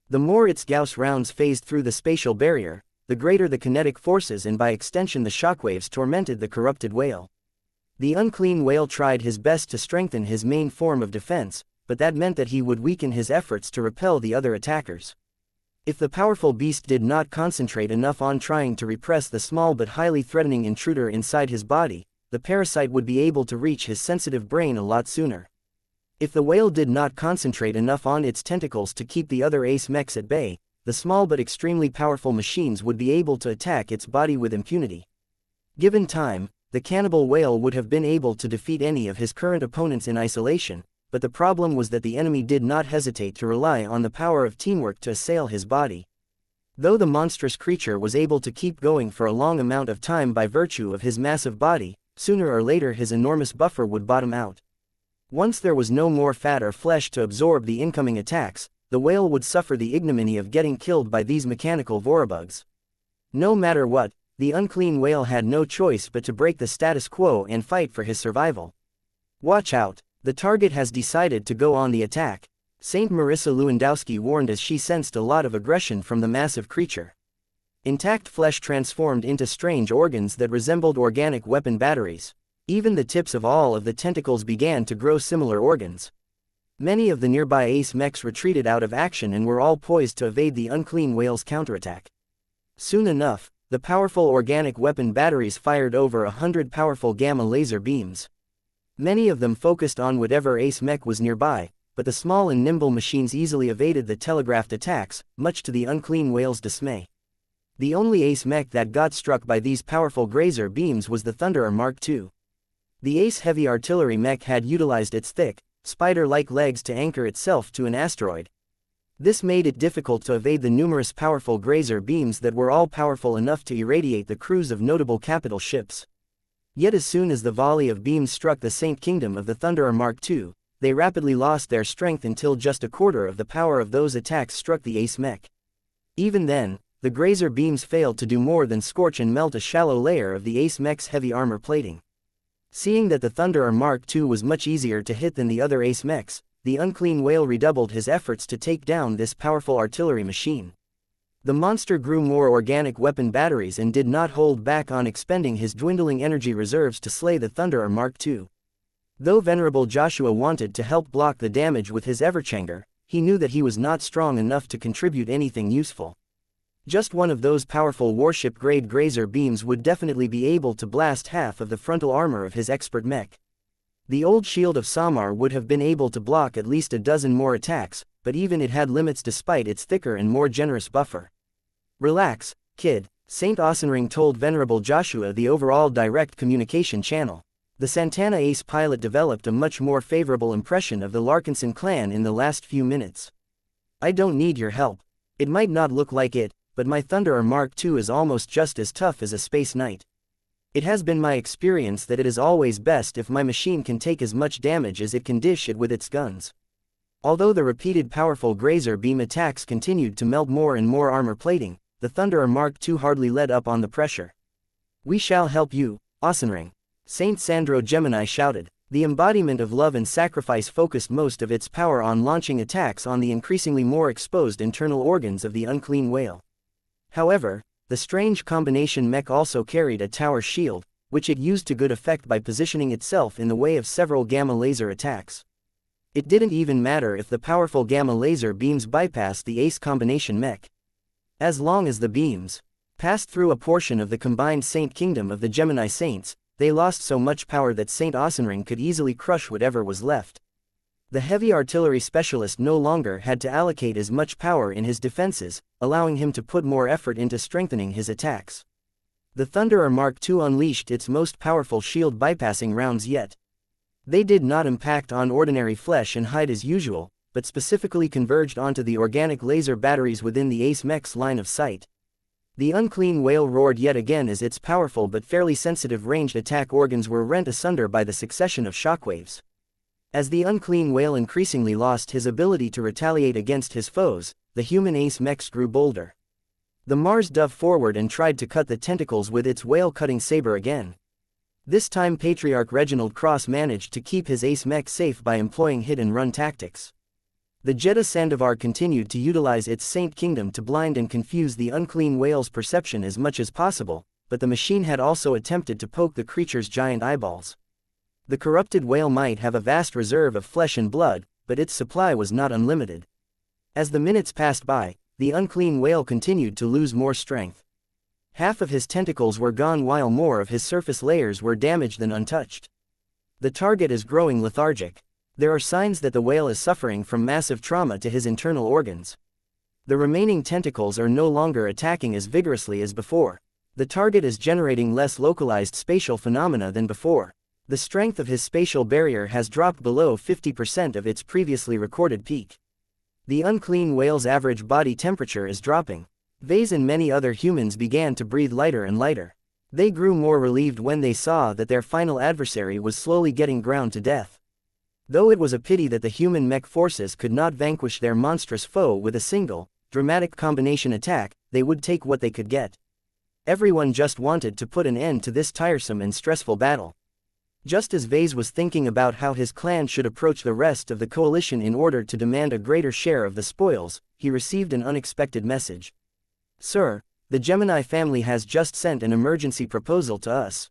The more its Gauss rounds phased through the spatial barrier, the greater the kinetic forces and by extension the shockwaves tormented the corrupted whale. The unclean whale tried his best to strengthen his main form of defense, but that meant that he would weaken his efforts to repel the other attackers. If the powerful beast did not concentrate enough on trying to repress the small but highly threatening intruder inside his body, the parasite would be able to reach his sensitive brain a lot sooner. If the whale did not concentrate enough on its tentacles to keep the other ace mechs at bay, the small but extremely powerful machines would be able to attack its body with impunity. Given time, the cannibal whale would have been able to defeat any of his current opponents in isolation, but the problem was that the enemy did not hesitate to rely on the power of teamwork to assail his body. Though the monstrous creature was able to keep going for a long amount of time by virtue of his massive body, sooner or later his enormous buffer would bottom out. Once there was no more fat or flesh to absorb the incoming attacks, the whale would suffer the ignominy of getting killed by these mechanical vorabugs. No matter what, the unclean whale had no choice but to break the status quo and fight for his survival. "Watch out! The target has decided to go on the attack," Saint Marissa Lewandowski warned as she sensed a lot of aggression from the massive creature. Intact flesh transformed into strange organs that resembled organic weapon batteries. Even the tips of all of the tentacles began to grow similar organs. Many of the nearby ace mechs retreated out of action and were all poised to evade the unclean whale's counterattack. Soon enough, the powerful organic weapon batteries fired over 100 powerful gamma laser beams. Many of them focused on whatever ace mech was nearby, but the small and nimble machines easily evaded the telegraphed attacks, much to the unclean whale's dismay. The only ace mech that got struck by these powerful grazer beams was the Thunderer Mark II. The ace heavy artillery mech had utilized its thick, spider-like legs to anchor itself to an asteroid. This made it difficult to evade the numerous powerful grazer beams that were all powerful enough to irradiate the crews of notable capital ships. Yet as soon as the volley of beams struck the Saint Kingdom of the Thunderer Mark II, they rapidly lost their strength until just a quarter of the power of those attacks struck the ace mech. Even then, the grazer beams failed to do more than scorch and melt a shallow layer of the ace mech's heavy armor plating. Seeing that the Thunderer Mark II was much easier to hit than the other ace mechs, the unclean whale redoubled his efforts to take down this powerful artillery machine. The monster grew more organic weapon batteries and did not hold back on expending his dwindling energy reserves to slay the Thunderer Mark II. Though Venerable Joshua wanted to help block the damage with his Everchanger, he knew that he was not strong enough to contribute anything useful. Just one of those powerful warship-grade grazer beams would definitely be able to blast half of the frontal armor of his expert mech. The old shield of Samar would have been able to block at least a dozen more attacks, but even it had limits despite its thicker and more generous buffer. "Relax, kid," Saint Ausenring told Venerable Joshua the overall direct communication channel. The Santana Ace pilot developed a much more favorable impression of the Larkinson clan in the last few minutes. "I don't need your help. It might not look like it, but my Thunderer Mark II is almost just as tough as a Space Knight. It has been my experience that it is always best if my machine can take as much damage as it can dish it with its guns." Although the repeated powerful grazer beam attacks continued to melt more and more armor plating, the Thunderer Mark II hardly let up on the pressure. "We shall help you, Ausenring," Saint Sandro Gemini shouted. The embodiment of love and sacrifice focused most of its power on launching attacks on the increasingly more exposed internal organs of the unclean whale. However, the strange combination mech also carried a tower shield, which it used to good effect by positioning itself in the way of several gamma laser attacks. It didn't even matter if the powerful gamma laser beams bypassed the ace combination mech. As long as the beams passed through a portion of the combined Saint Kingdom of the Gemini Saints, they lost so much power that Saint Ausenring could easily crush whatever was left. The heavy artillery specialist no longer had to allocate as much power in his defenses, allowing him to put more effort into strengthening his attacks. The Thunderer Mark II unleashed its most powerful shield bypassing rounds yet. They did not impact on ordinary flesh and hide as usual, but specifically converged onto the organic laser batteries within the ace mech's line of sight. The unclean whale roared yet again as its powerful but fairly sensitive ranged attack organs were rent asunder by the succession of shockwaves. As the unclean whale increasingly lost his ability to retaliate against his foes, the human ace mechs grew bolder. The Mars dove forward and tried to cut the tentacles with its whale-cutting saber again. This time Patriarch Reginald Cross managed to keep his ace mech safe by employing hit-and-run tactics. The Jeddah Sandovar continued to utilize its Saint Kingdom to blind and confuse the unclean whale's perception as much as possible, but the machine had also attempted to poke the creature's giant eyeballs. The corrupted whale might have a vast reserve of flesh and blood, but its supply was not unlimited. As the minutes passed by, the unclean whale continued to lose more strength. Half of his tentacles were gone while more of his surface layers were damaged than untouched. The target is growing lethargic. There are signs that the whale is suffering from massive trauma to his internal organs. The remaining tentacles are no longer attacking as vigorously as before. The target is generating less localized spatial phenomena than before. The strength of his spatial barrier has dropped below 50% of its previously recorded peak. The unclean whale's average body temperature is dropping. Vase and many other humans began to breathe lighter and lighter. They grew more relieved when they saw that their final adversary was slowly getting ground to death. Though it was a pity that the human mech forces could not vanquish their monstrous foe with a single, dramatic combination attack, they would take what they could get. Everyone just wanted to put an end to this tiresome and stressful battle. Just as Vase was thinking about how his clan should approach the rest of the coalition in order to demand a greater share of the spoils, he received an unexpected message. "Sir, the Gemini family has just sent an emergency proposal to us.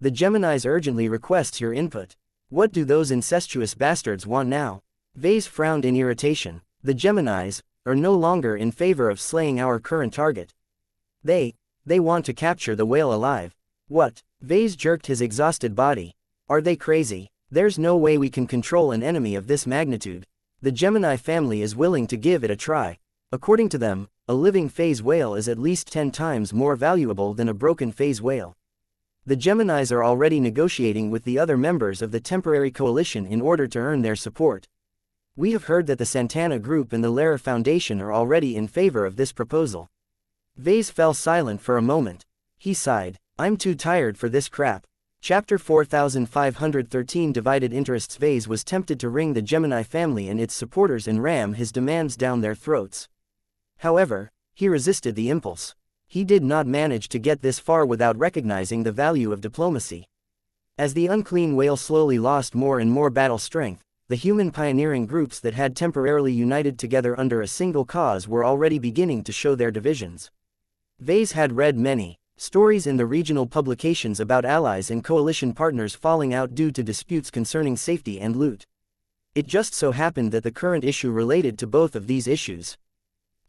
The Geminis urgently requests your input. What do those incestuous bastards want now?" Vase frowned in irritation. "The Geminis are no longer in favor of slaying our current target. They want to capture the whale alive." "What?" Vase jerked his exhausted body. "Are they crazy? There's no way we can control an enemy of this magnitude. The Gemini family is willing to give it a try. According to them, a living phase whale is at least 10 times more valuable than a broken phase whale. The Geminis are already negotiating with the other members of the temporary coalition in order to earn their support. We have heard that the Santana Group and the Lara Foundation are already in favor of this proposal." Vase fell silent for a moment. He sighed. "I'm too tired for this crap. Chapter 4513 Divided Interests. Vase was tempted to ring the Gemini family and its supporters and ram his demands down their throats. However, he resisted the impulse. He did not manage to get this far without recognizing the value of diplomacy. As the unclean whale slowly lost more and more battle strength, the human pioneering groups that had temporarily united together under a single cause were already beginning to show their divisions. Vase had read many stories in the regional publications about allies and coalition partners falling out due to disputes concerning safety and loot. It just so happened that the current issue related to both of these issues.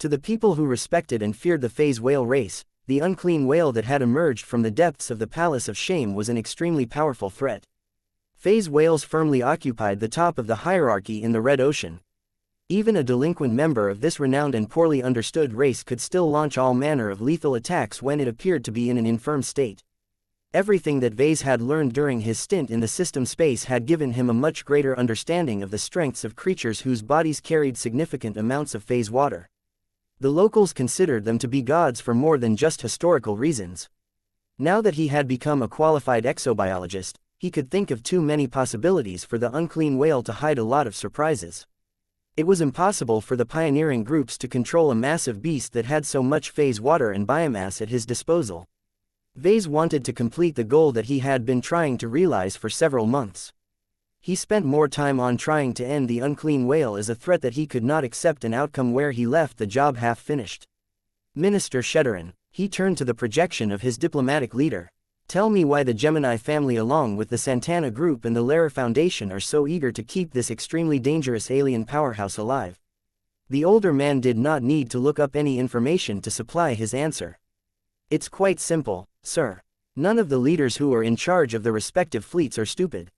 To the people who respected and feared the phase whale race, the unclean whale that had emerged from the depths of the Palace of Shame was an extremely powerful threat. Phase whales firmly occupied the top of the hierarchy in the Red Ocean. Even a delinquent member of this renowned and poorly understood race could still launch all manner of lethal attacks when it appeared to be in an infirm state. Everything that Vase had learned during his stint in the system space had given him a much greater understanding of the strengths of creatures whose bodies carried significant amounts of phase water. The locals considered them to be gods for more than just historical reasons. Now that he had become a qualified exobiologist, he could think of too many possibilities for the unclean whale to hide a lot of surprises. It was impossible for the pioneering groups to control a massive beast that had so much phase water and biomass at his disposal. Vase wanted to complete the goal that he had been trying to realize for several months. He spent more time on trying to end the unclean whale as a threat that he could not accept an outcome where he left the job half finished. Minister Shedderin, he turned to the projection of his diplomatic leader. Tell me why the Gemini family along with the Santana Group and the Lara Foundation are so eager to keep this extremely dangerous alien powerhouse alive. The older man did not need to look up any information to supply his answer. It's quite simple, sir. None of the leaders who are in charge of the respective fleets are stupid.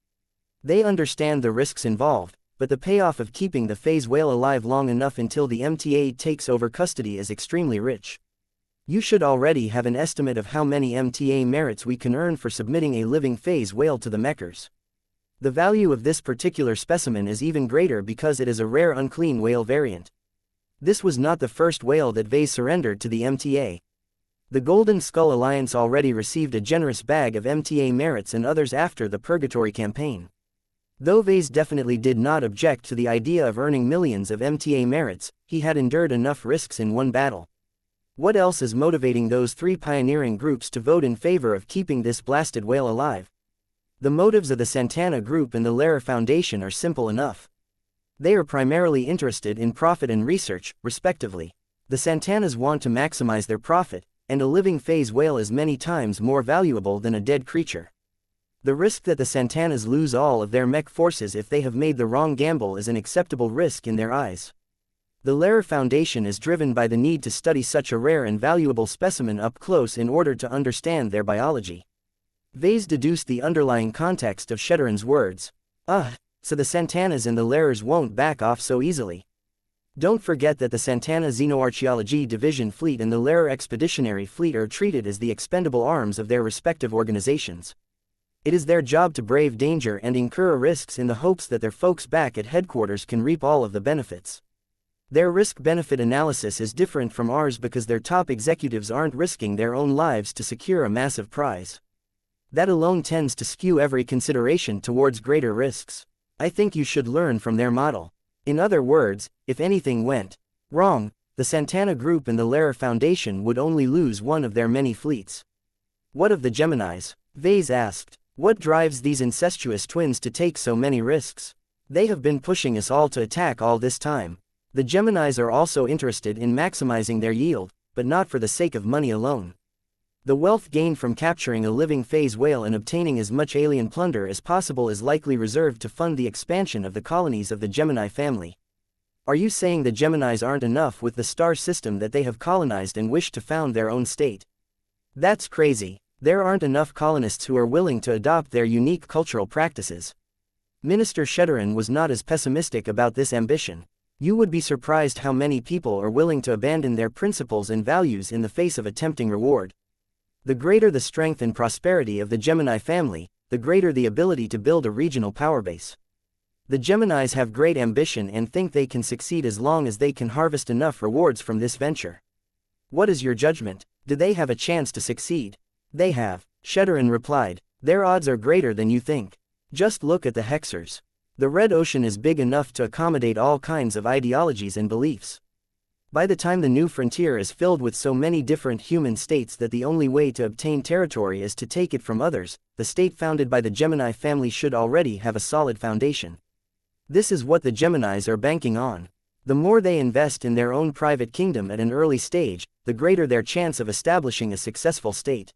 They understand the risks involved, but the payoff of keeping the phase whale alive long enough until the MTA takes over custody is extremely rich. You should already have an estimate of how many MTA merits we can earn for submitting a living phase whale to the Mechers. The value of this particular specimen is even greater because it is a rare unclean whale variant. This was not the first whale that Vase surrendered to the MTA. The Golden Skull Alliance already received a generous bag of MTA merits and others after the Purgatory campaign. Though Vase definitely did not object to the idea of earning millions of MTA merits, he had endured enough risks in one battle. What else is motivating those three pioneering groups to vote in favor of keeping this blasted whale alive? The motives of the Santana Group and the Lara Foundation are simple enough. They are primarily interested in profit and research, respectively. The Santanas want to maximize their profit, and a living phase whale is many times more valuable than a dead creature. The risk that the Santanas lose all of their mech forces if they have made the wrong gamble is an acceptable risk in their eyes. The Lara Foundation is driven by the need to study such a rare and valuable specimen up close in order to understand their biology. Vase deduced the underlying context of Shedderin's words. So the Santanas and the Laras won't back off so easily. Don't forget that the Santana Xenoarchaeology Division Fleet and the Lara Expeditionary Fleet are treated as the expendable arms of their respective organizations. It is their job to brave danger and incur risks in the hopes that their folks back at headquarters can reap all of the benefits. Their risk-benefit analysis is different from ours because their top executives aren't risking their own lives to secure a massive prize. That alone tends to skew every consideration towards greater risks. I think you should learn from their model. In other words, if anything went wrong, the Santana Group and the Lara Foundation would only lose one of their many fleets. What of the Geminis? Vase asked. What drives these incestuous twins to take so many risks? They have been pushing us all to attack all this time. The Geminis are also interested in maximizing their yield, but not for the sake of money alone. The wealth gained from capturing a living phase whale and obtaining as much alien plunder as possible is likely reserved to fund the expansion of the colonies of the Gemini family. Are you saying the Geminis aren't enough with the star system that they have colonized and wish to found their own state? That's crazy. There aren't enough colonists who are willing to adopt their unique cultural practices. Minister Shedderin was not as pessimistic about this ambition. You would be surprised how many people are willing to abandon their principles and values in the face of a tempting reward. The greater the strength and prosperity of the Gemini family, the greater the ability to build a regional power base. The Geminis have great ambition and think they can succeed as long as they can harvest enough rewards from this venture. What is your judgment? Do they have a chance to succeed? They have, Shedderin replied. Their odds are greater than you think. Just look at the Hexers. The Red Ocean is big enough to accommodate all kinds of ideologies and beliefs. By the time the new frontier is filled with so many different human states that the only way to obtain territory is to take it from others, the state founded by the Gemini family should already have a solid foundation. This is what the Geminis are banking on. The more they invest in their own private kingdom at an early stage, the greater their chance of establishing a successful state.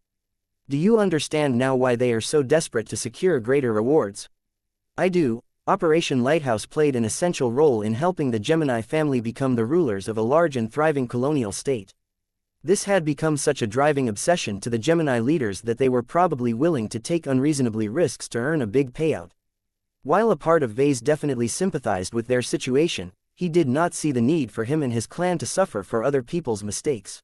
Do you understand now why they are so desperate to secure greater rewards? I do. Operation Lighthouse played an essential role in helping the Gemini family become the rulers of a large and thriving colonial state. This had become such a driving obsession to the Gemini leaders that they were probably willing to take unreasonably risks to earn a big payout. While a part of Vase definitely sympathized with their situation, he did not see the need for him and his clan to suffer for other people's mistakes.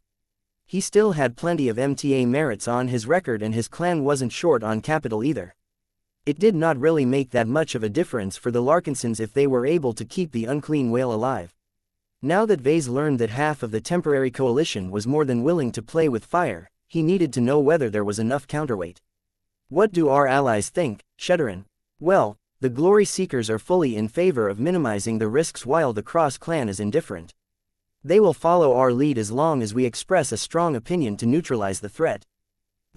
He still had plenty of MTA merits on his record and his clan wasn't short on capital either. It did not really make that much of a difference for the Larkinsons if they were able to keep the unclean whale alive. Now that Vase learned that half of the temporary coalition was more than willing to play with fire, he needed to know whether there was enough counterweight. What do our allies think, Shedarin? Well, the Glory Seekers are fully in favor of minimizing the risks while the Cross clan is indifferent. They will follow our lead as long as we express a strong opinion to neutralize the threat.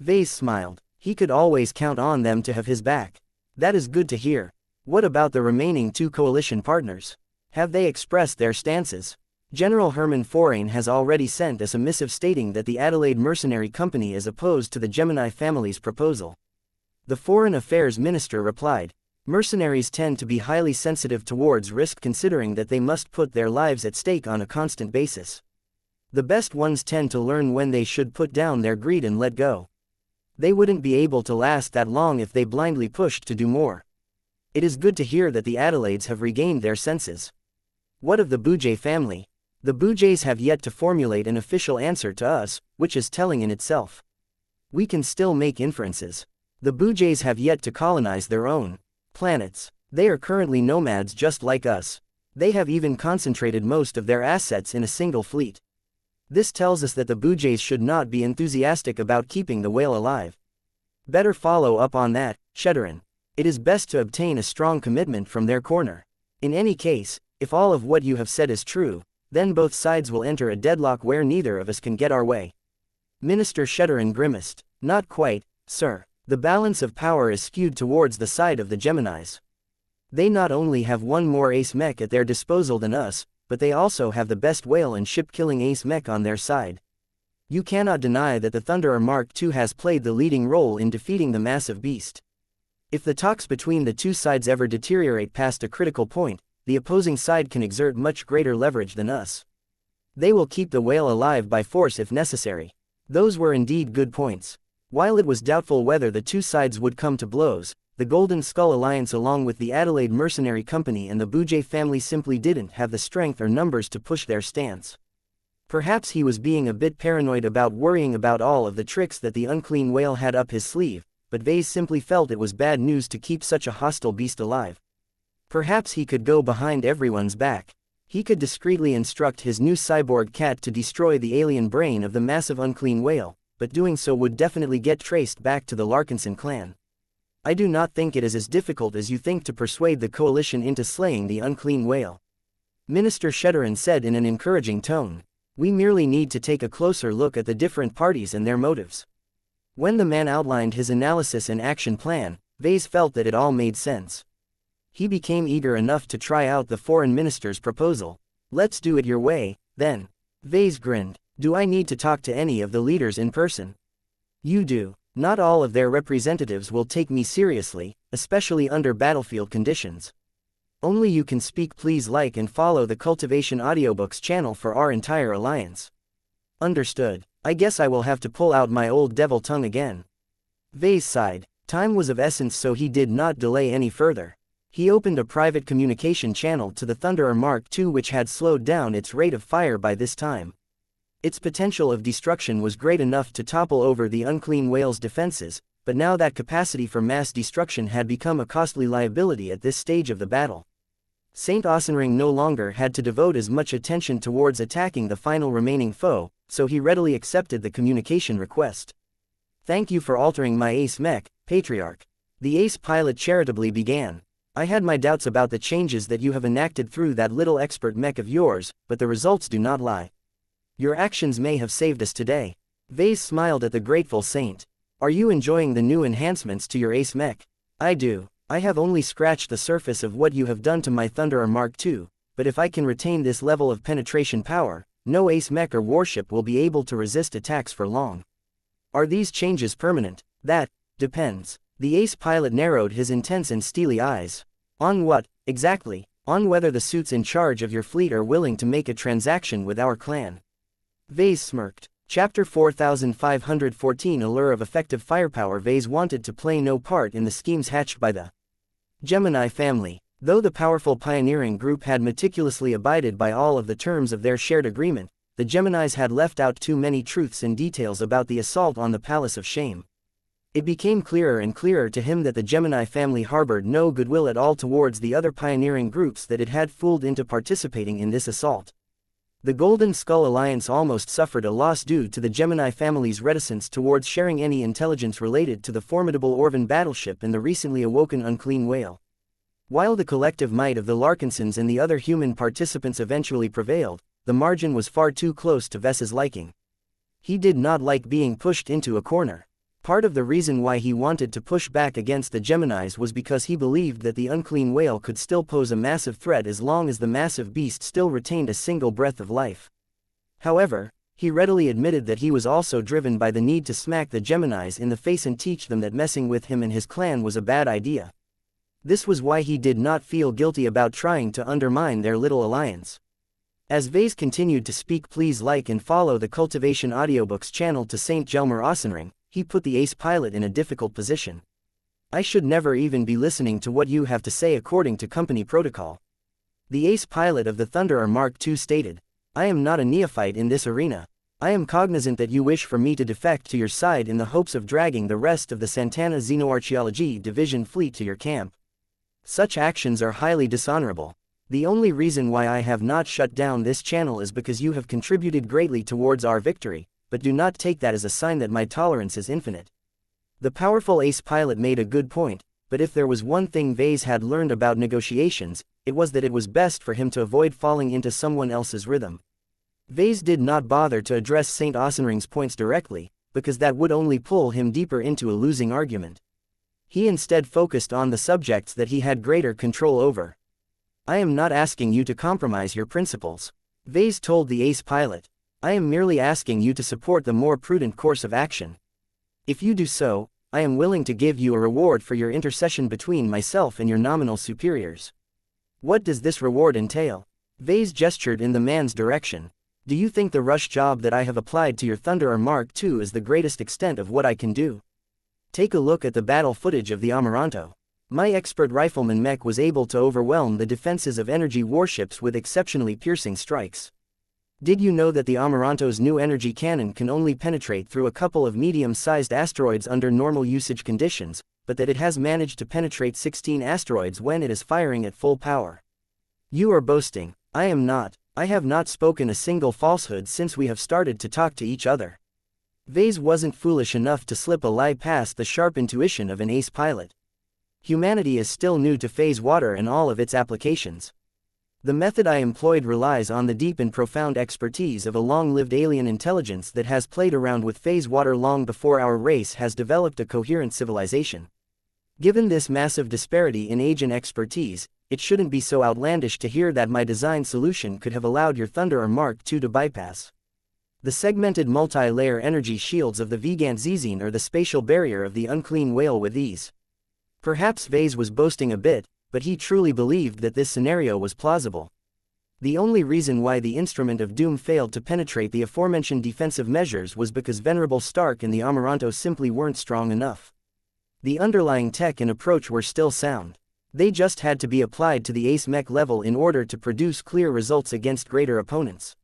Vase smiled. He could always count on them to have his back. That is good to hear. What about the remaining two coalition partners? Have they expressed their stances? General Herman Forain has already sent us a missive stating that the Adelaide Mercenary Company is opposed to the Gemini family's proposal. The Foreign Affairs Minister replied, "Mercenaries tend to be highly sensitive towards risk considering that they must put their lives at stake on a constant basis. The best ones tend to learn when they should put down their greed and let go. They wouldn't be able to last that long if they blindly pushed to do more. It is good to hear that the Adelaides have regained their senses. What of the Bouget family? The Bougets have yet to formulate an official answer to us, which is telling in itself. We can still make inferences. The Bougets have yet to colonize their own planets. They are currently nomads just like us. They have even concentrated most of their assets in a single fleet. This tells us that the Bougets should not be enthusiastic about keeping the whale alive. Better follow up on that, Shedarin. It is best to obtain a strong commitment from their corner. In any case, if all of what you have said is true, then both sides will enter a deadlock where neither of us can get our way." Minister Shedarin grimaced. "Not quite, sir. The balance of power is skewed towards the side of the Geminis. They not only have one more ace mech at their disposal than us, but they also have the best whale and ship-killing ace mech on their side. You cannot deny that the Thunderer Mark II has played the leading role in defeating the massive beast. If the talks between the two sides ever deteriorate past a critical point, the opposing side can exert much greater leverage than us. They will keep the whale alive by force if necessary." Those were indeed good points. While it was doubtful whether the two sides would come to blows, the Golden Skull Alliance along with the Adelaide Mercenary Company and the Bouget family simply didn't have the strength or numbers to push their stance. Perhaps he was being a bit paranoid about worrying about all of the tricks that the unclean whale had up his sleeve, but Vase simply felt it was bad news to keep such a hostile beast alive. Perhaps he could go behind everyone's back. He could discreetly instruct his new cyborg cat to destroy the alien brain of the massive unclean whale, but doing so would definitely get traced back to the Larkinson clan. "I do not think it is as difficult as you think to persuade the coalition into slaying the unclean whale," Minister Shedarin said in an encouraging tone. "We merely need to take a closer look at the different parties and their motives." When the man outlined his analysis and action plan, Vase felt that it all made sense. He became eager enough to try out the foreign minister's proposal. "Let's do it your way, then." Vase grinned. "Do I need to talk to any of the leaders in person?" "You do. Not all of their representatives will take me seriously, especially under battlefield conditions. Only you can speak. Please like and follow the Cultivation Audiobooks channel for our entire alliance." "Understood. I guess I will have to pull out my old devil tongue again." Vase sighed. Time was of essence, so he did not delay any further. He opened a private communication channel to the Thunderer Mark II, which had slowed down its rate of fire by this time. Its potential of destruction was great enough to topple over the unclean whale's defenses, but now that capacity for mass destruction had become a costly liability at this stage of the battle. Saint Osenring no longer had to devote as much attention towards attacking the final remaining foe, so he readily accepted the communication request. "Thank you for altering my ace mech, Patriarch. The ace pilot charitably began. I had my doubts about the changes that you have enacted through that little expert mech of yours, but the results do not lie. Your actions may have saved us today. Vase smiled at the grateful saint. Are you enjoying the new enhancements to your ace mech? I do. I have only scratched the surface of what you have done to my Thunderer Mark II, but if I can retain this level of penetration power, no ace mech or warship will be able to resist attacks for long. Are these changes permanent? That depends. The ace pilot narrowed his intense and steely eyes. On what, exactly? On whether the suits in charge of your fleet are willing to make a transaction with our clan. Vase smirked. Chapter 4514 Allure of Effective Firepower. Vase wanted to play no part in the schemes hatched by the Gemini family. Though the powerful pioneering group had meticulously abided by all of the terms of their shared agreement, the Geminis had left out too many truths and details about the assault on the Palace of Shame. It became clearer and clearer to him that the Gemini family harbored no goodwill at all towards the other pioneering groups that it had fooled into participating in this assault. The Golden Skull Alliance almost suffered a loss due to the Gemini family's reticence towards sharing any intelligence related to the formidable Orvan battleship and the recently awoken Unclean Whale. While the collective might of the Larkinsons and the other human participants eventually prevailed, the margin was far too close to Ves's liking. He did not like being pushed into a corner. Part of the reason why he wanted to push back against the Geminis was because he believed that the Unclean Whale could still pose a massive threat as long as the massive beast still retained a single breath of life. However, he readily admitted that he was also driven by the need to smack the Geminis in the face and teach them that messing with him and his clan was a bad idea. This was why he did not feel guilty about trying to undermine their little alliance. As Vase continued to speak, please like and follow the Cultivation Audiobooks channel to St. Jelmer Ossenring. He put the ace pilot in a difficult position. I should never even be listening to what you have to say according to company protocol. The ace pilot of the Thunderer Mark II stated, I am not a neophyte in this arena. I am cognizant that you wish for me to defect to your side in the hopes of dragging the rest of the Santana Xenoarchaeology Division fleet to your camp. Such actions are highly dishonorable. The only reason why I have not shut down this channel is because you have contributed greatly towards our victory, but do not take that as a sign that my tolerance is infinite. The powerful ace pilot made a good point, but if there was one thing Vase had learned about negotiations, it was that it was best for him to avoid falling into someone else's rhythm. Vase did not bother to address St. Ossenring's points directly, because that would only pull him deeper into a losing argument. He instead focused on the subjects that he had greater control over. I am not asking you to compromise your principles, Vase told the ace pilot. I am merely asking you to support the more prudent course of action. If you do so, I am willing to give you a reward for your intercession between myself and your nominal superiors. What does this reward entail? Vase gestured in the man's direction. Do you think the rush job that I have applied to your Thunderer Mark II is the greatest extent of what I can do? Take a look at the battle footage of the Amaranto. My expert rifleman Mech was able to overwhelm the defenses of energy warships with exceptionally piercing strikes. Did you know that the Amaranto's new energy cannon can only penetrate through a couple of medium-sized asteroids under normal usage conditions, but that it has managed to penetrate 16 asteroids when it is firing at full power? You are boasting. I am not. I have not spoken a single falsehood since we have started to talk to each other. Vase wasn't foolish enough to slip a lie past the sharp intuition of an ace pilot. Humanity is still new to phase water and all of its applications. The method I employed relies on the deep and profound expertise of a long-lived alien intelligence that has played around with phase water long before our race has developed a coherent civilization. Given this massive disparity in age and expertise, it shouldn't be so outlandish to hear that my design solution could have allowed your Thunderer Mark II to bypass the segmented multi-layer energy shields of the Vigant Zizine or the spatial barrier of the Unclean Whale with ease. Perhaps Vase was boasting a bit, but he truly believed that this scenario was plausible. The only reason why the Instrument of Doom failed to penetrate the aforementioned defensive measures was because Venerable Stark and the Amaranto simply weren't strong enough. The underlying tech and approach were still sound. They just had to be applied to the ace mech level in order to produce clear results against greater opponents.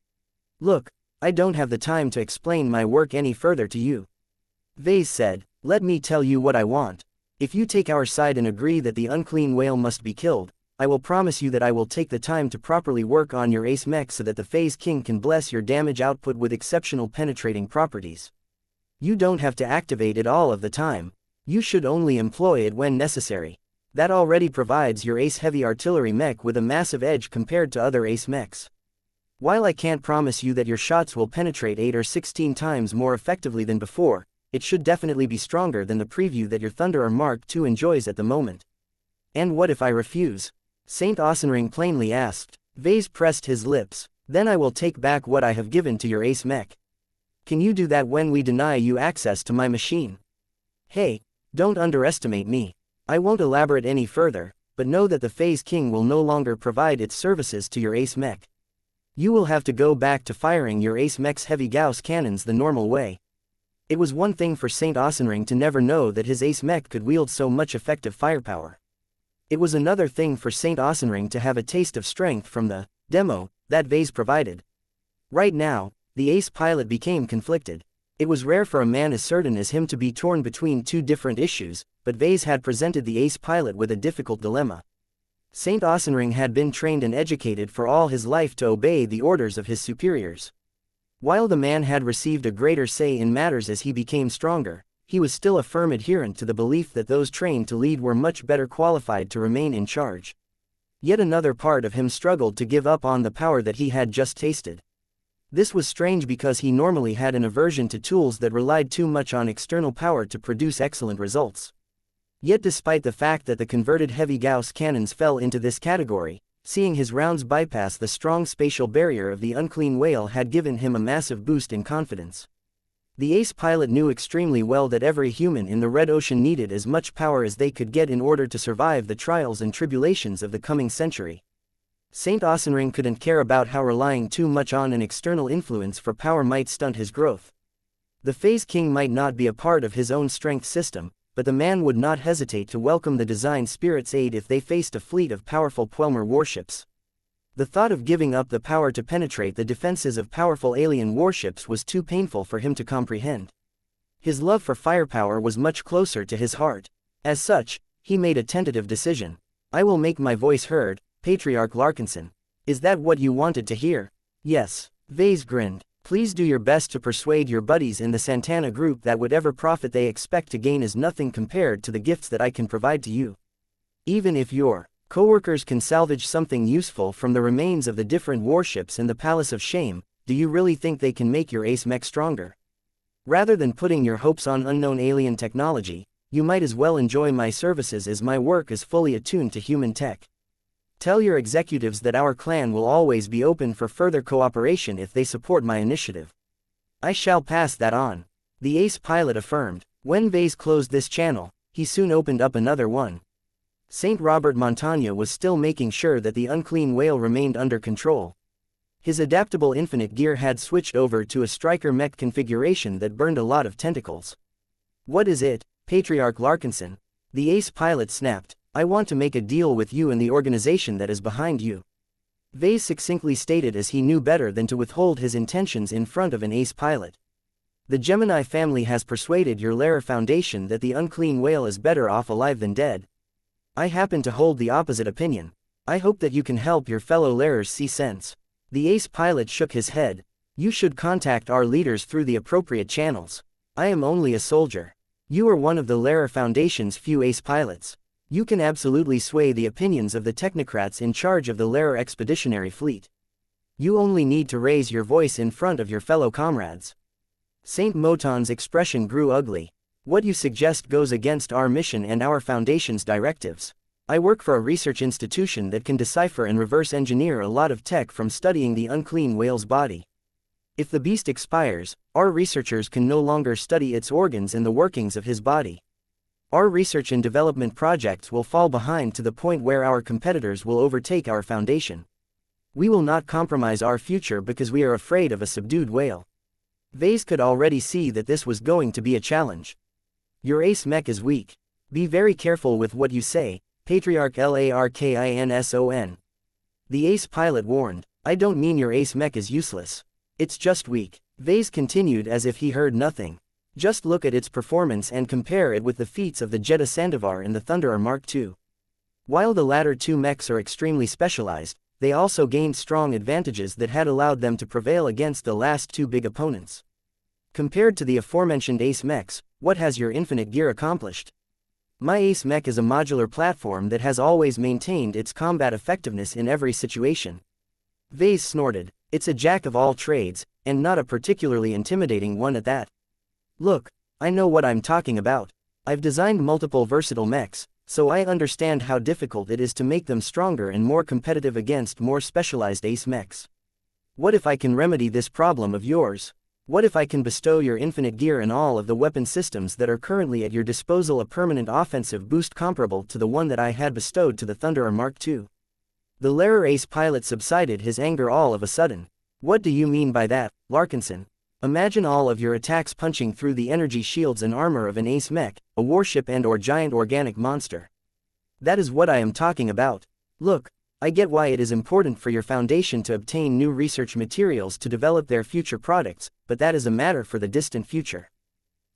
Look, I don't have the time to explain my work any further to you. Vase said, let me tell you what I want. If you take our side and agree that the Unclean Whale must be killed, I will promise you that I will take the time to properly work on your ace mech so that the Phase King can bless your damage output with exceptional penetrating properties. You don't have to activate it all of the time. You should only employ it when necessary. That already provides your ace heavy artillery mech with a massive edge compared to other ace mechs. While I can't promise you that your shots will penetrate 8 or 16 times more effectively than before, it should definitely be stronger than the preview that your Thunderer Mark II enjoys at the moment. And what if I refuse? Saint Aesonring plainly asked. Vase pressed his lips. Then I will take back what I have given to your ace mech. Can you do that when we deny you access to my machine? Hey, don't underestimate me. I won't elaborate any further, but know that the Phase King will no longer provide its services to your ace mech. You will have to go back to firing your ace mech's heavy Gauss cannons the normal way. It was one thing for Saint Aesonring to never know that his ace mech could wield so much effective firepower. It was another thing for Saint Aesonring to have a taste of strength from the demo that Vase provided. Right now, the ace pilot became conflicted. It was rare for a man as certain as him to be torn between two different issues, but Vase had presented the ace pilot with a difficult dilemma. Saint Aesonring had been trained and educated for all his life to obey the orders of his superiors. While the man had received a greater say in matters as he became stronger, he was still a firm adherent to the belief that those trained to lead were much better qualified to remain in charge. Yet another part of him struggled to give up on the power that he had just tasted. This was strange because he normally had an aversion to tools that relied too much on external power to produce excellent results. Yet despite the fact that the converted heavy Gauss cannons fell into this category, seeing his rounds bypass the strong spatial barrier of the unclean whale had given him a massive boost in confidence. The ace pilot knew extremely well that every human in the Red Ocean needed as much power as they could get in order to survive the trials and tribulations of the coming century. Saint Aesonring couldn't care about how relying too much on an external influence for power might stunt his growth. The Phase King might not be a part of his own strength system, but the man would not hesitate to welcome the Design Spirit's aid if they faced a fleet of powerful Puelmer warships. The thought of giving up the power to penetrate the defenses of powerful alien warships was too painful for him to comprehend. His love for firepower was much closer to his heart. As such, he made a tentative decision. I will make my voice heard, Patriarch Larkinson. Is that what you wanted to hear? Yes. Vase grinned. Please do your best to persuade your buddies in the Santana group that whatever profit they expect to gain is nothing compared to the gifts that I can provide to you. Even if your coworkers can salvage something useful from the remains of the different warships in the Palace of Shame, do you really think they can make your ace mech stronger? Rather than putting your hopes on unknown alien technology, you might as well enjoy my services as my work is fully attuned to human tech. Tell your executives that our clan will always be open for further cooperation if they support my initiative. I shall pass that on. The ace pilot affirmed. When Vase closed this channel, he soon opened up another one. Saint Robert Montagne was still making sure that the unclean whale remained under control. His adaptable infinite gear had switched over to a striker mech configuration that burned a lot of tentacles. What is it, Patriarch Larkinson? The ace pilot snapped. I want to make a deal with you and the organization that is behind you. Vase succinctly stated as he knew better than to withhold his intentions in front of an ace pilot. The Gemini family has persuaded your Lara Foundation that the unclean whale is better off alive than dead. I happen to hold the opposite opinion. I hope that you can help your fellow Larers see sense. The ace pilot shook his head. You should contact our leaders through the appropriate channels. I am only a soldier. You are one of the Lara Foundation's few ace pilots. You can absolutely sway the opinions of the technocrats in charge of the Lara Expeditionary Fleet. You only need to raise your voice in front of your fellow comrades. Saint Moton's expression grew ugly. What you suggest goes against our mission and our Foundation's directives. I work for a research institution that can decipher and reverse engineer a lot of tech from studying the unclean whale's body. If the beast expires, our researchers can no longer study its organs and the workings of his body. Our research and development projects will fall behind to the point where our competitors will overtake our Foundation. We will not compromise our future because we are afraid of a subdued whale. Vase could already see that this was going to be a challenge. Your ace mech is weak. Be very careful with what you say, Patriarch Larkinson. The ace pilot warned. I don't mean your ace mech is useless. It's just weak. Vase continued as if he heard nothing. Just look at its performance and compare it with the feats of the Jeddah Sandovar and the Thunderer Mark II. While the latter two mechs are extremely specialized, they also gained strong advantages that had allowed them to prevail against the last two big opponents. Compared to the aforementioned ace mechs, what has your infinite gear accomplished? My Ace Mech is a modular platform that has always maintained its combat effectiveness in every situation. Vase snorted. It's a jack of all trades, and not a particularly intimidating one at that. Look, I know what I'm talking about. I've designed multiple versatile mechs, so I understand how difficult it is to make them stronger and more competitive against more specialized ace mechs. What if I can remedy this problem of yours? What if I can bestow your infinite gear and all of the weapon systems that are currently at your disposal a permanent offensive boost comparable to the one that I had bestowed to the Thunderer Mark II? The Larer ace pilot subsided his anger all of a sudden. What do you mean by that, Larkinson? Imagine all of your attacks punching through the energy shields and armor of an ace mech, a warship and/or giant organic monster. That is what I am talking about. Look, I get why it is important for your foundation to obtain new research materials to develop their future products, but that is a matter for the distant future.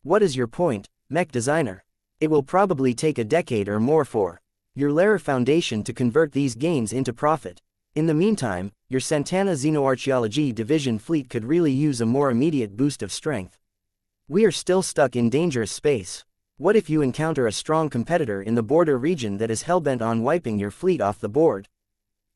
What is your point, mech designer? It will probably take a decade or more for your Larer Foundation to convert these gains into profit. In the meantime, your Santana Xenoarchaeology Division fleet could really use a more immediate boost of strength. We are still stuck in dangerous space. What if you encounter a strong competitor in the border region that is hellbent on wiping your fleet off the board?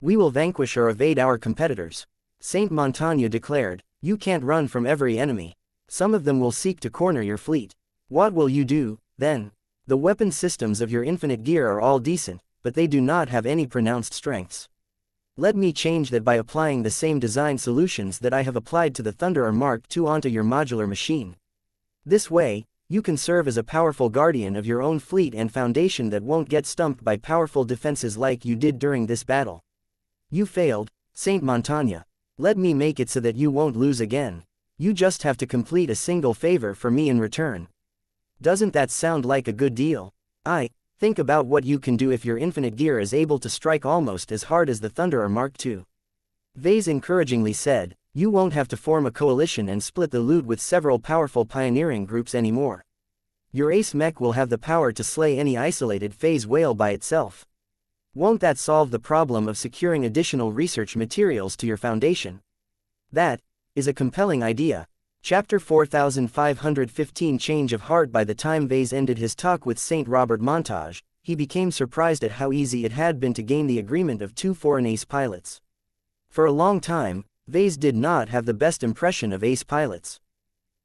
We will vanquish or evade our competitors. Saint Montaigne declared, you can't run from every enemy. Some of them will seek to corner your fleet. What will you do, then? The weapon systems of your infinite gear are all decent, but they do not have any pronounced strengths. Let me change that by applying the same design solutions that I have applied to the Thunderer Mark II onto your modular machine. This way, you can serve as a powerful guardian of your own fleet and foundation that won't get stumped by powerful defenses like you did during this battle. You failed, Saint Montaigne. Let me make it so that you won't lose again. You just have to complete a single favor for me in return. Doesn't that sound like a good deal? Think about what you can do if your infinite gear is able to strike almost as hard as the Thunderer Mark II. Vase encouragingly said, you won't have to form a coalition and split the loot with several powerful pioneering groups anymore. Your ace mech will have the power to slay any isolated phase whale by itself. Won't that solve the problem of securing additional research materials to your foundation? That is a compelling idea. Chapter 4515 Change of Heart. By the time Vase ended his talk with Saint Robert Montage, he became surprised at how easy it had been to gain the agreement of two foreign ace pilots. For a long time, Vase did not have the best impression of ace pilots.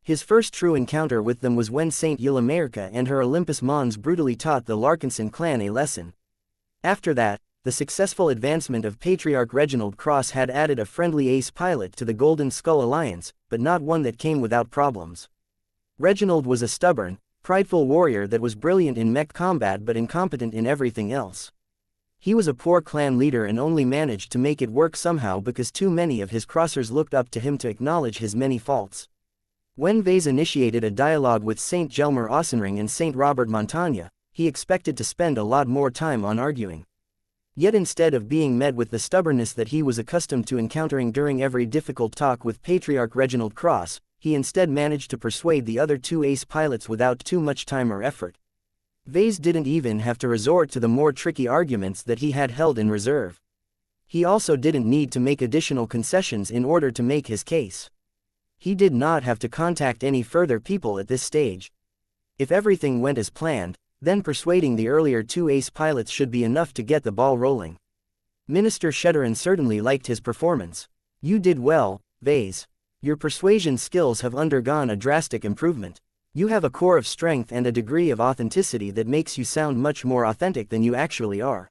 His first true encounter with them was when Saint Eulamerika and her Olympus Mons brutally taught the Larkinson clan a lesson. After that, the successful advancement of Patriarch Reginald Cross had added a friendly ace pilot to the Golden Skull Alliance, but not one that came without problems. Reginald was a stubborn, prideful warrior that was brilliant in mech combat but incompetent in everything else. He was a poor clan leader and only managed to make it work somehow because too many of his crossers looked up to him to acknowledge his many faults. When Vase initiated a dialogue with Saint Gelmer Ossenring and Saint Robert Montagne, he expected to spend a lot more time on arguing. Yet instead of being met with the stubbornness that he was accustomed to encountering during every difficult talk with Patriarch Reginald Cross, he instead managed to persuade the other two ace pilots without too much time or effort. Vase didn't even have to resort to the more tricky arguments that he had held in reserve. He also didn't need to make additional concessions in order to make his case. He did not have to contact any further people at this stage. If everything went as planned, then persuading the earlier two ace pilots should be enough to get the ball rolling. Minister Shedderin certainly liked his performance. You did well, Vase. Your persuasion skills have undergone a drastic improvement. You have a core of strength and a degree of authenticity that makes you sound much more authentic than you actually are.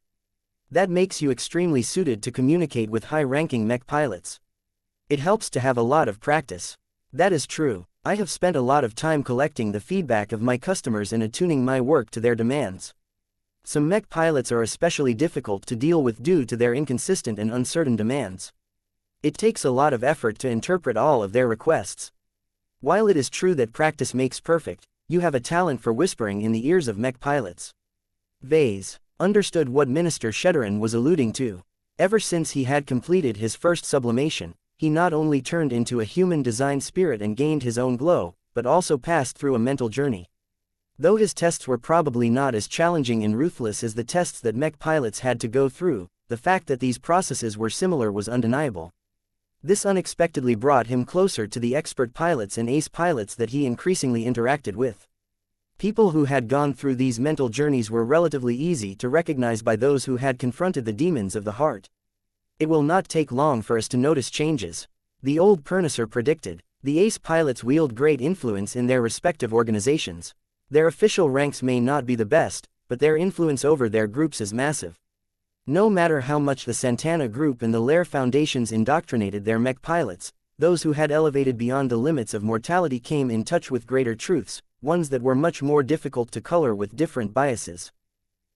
That makes you extremely suited to communicate with high-ranking mech pilots. It helps to have a lot of practice. That is true. I have spent a lot of time collecting the feedback of my customers and attuning my work to their demands. Some mech pilots are especially difficult to deal with due to their inconsistent and uncertain demands. It takes a lot of effort to interpret all of their requests. While it is true that practice makes perfect, you have a talent for whispering in the ears of mech pilots. Vase understood what Minister Shedderin was alluding to. Ever since he had completed his first sublimation, he not only turned into a human design spirit and gained his own glow, but also passed through a mental journey. Though his tests were probably not as challenging and ruthless as the tests that mech pilots had to go through, the fact that these processes were similar was undeniable. This unexpectedly brought him closer to the expert pilots and ace pilots that he increasingly interacted with. People who had gone through these mental journeys were relatively easy to recognize by those who had confronted the demons of the heart. It will not take long for us to notice changes, the old purnacer predicted. The ace pilots wield great influence in their respective organizations. Their official ranks may not be the best, but their influence over their groups is massive. No matter how much the Santana Group and the Lair Foundations indoctrinated their mech pilots, those who had elevated beyond the limits of mortality came in touch with greater truths, ones that were much more difficult to color with different biases.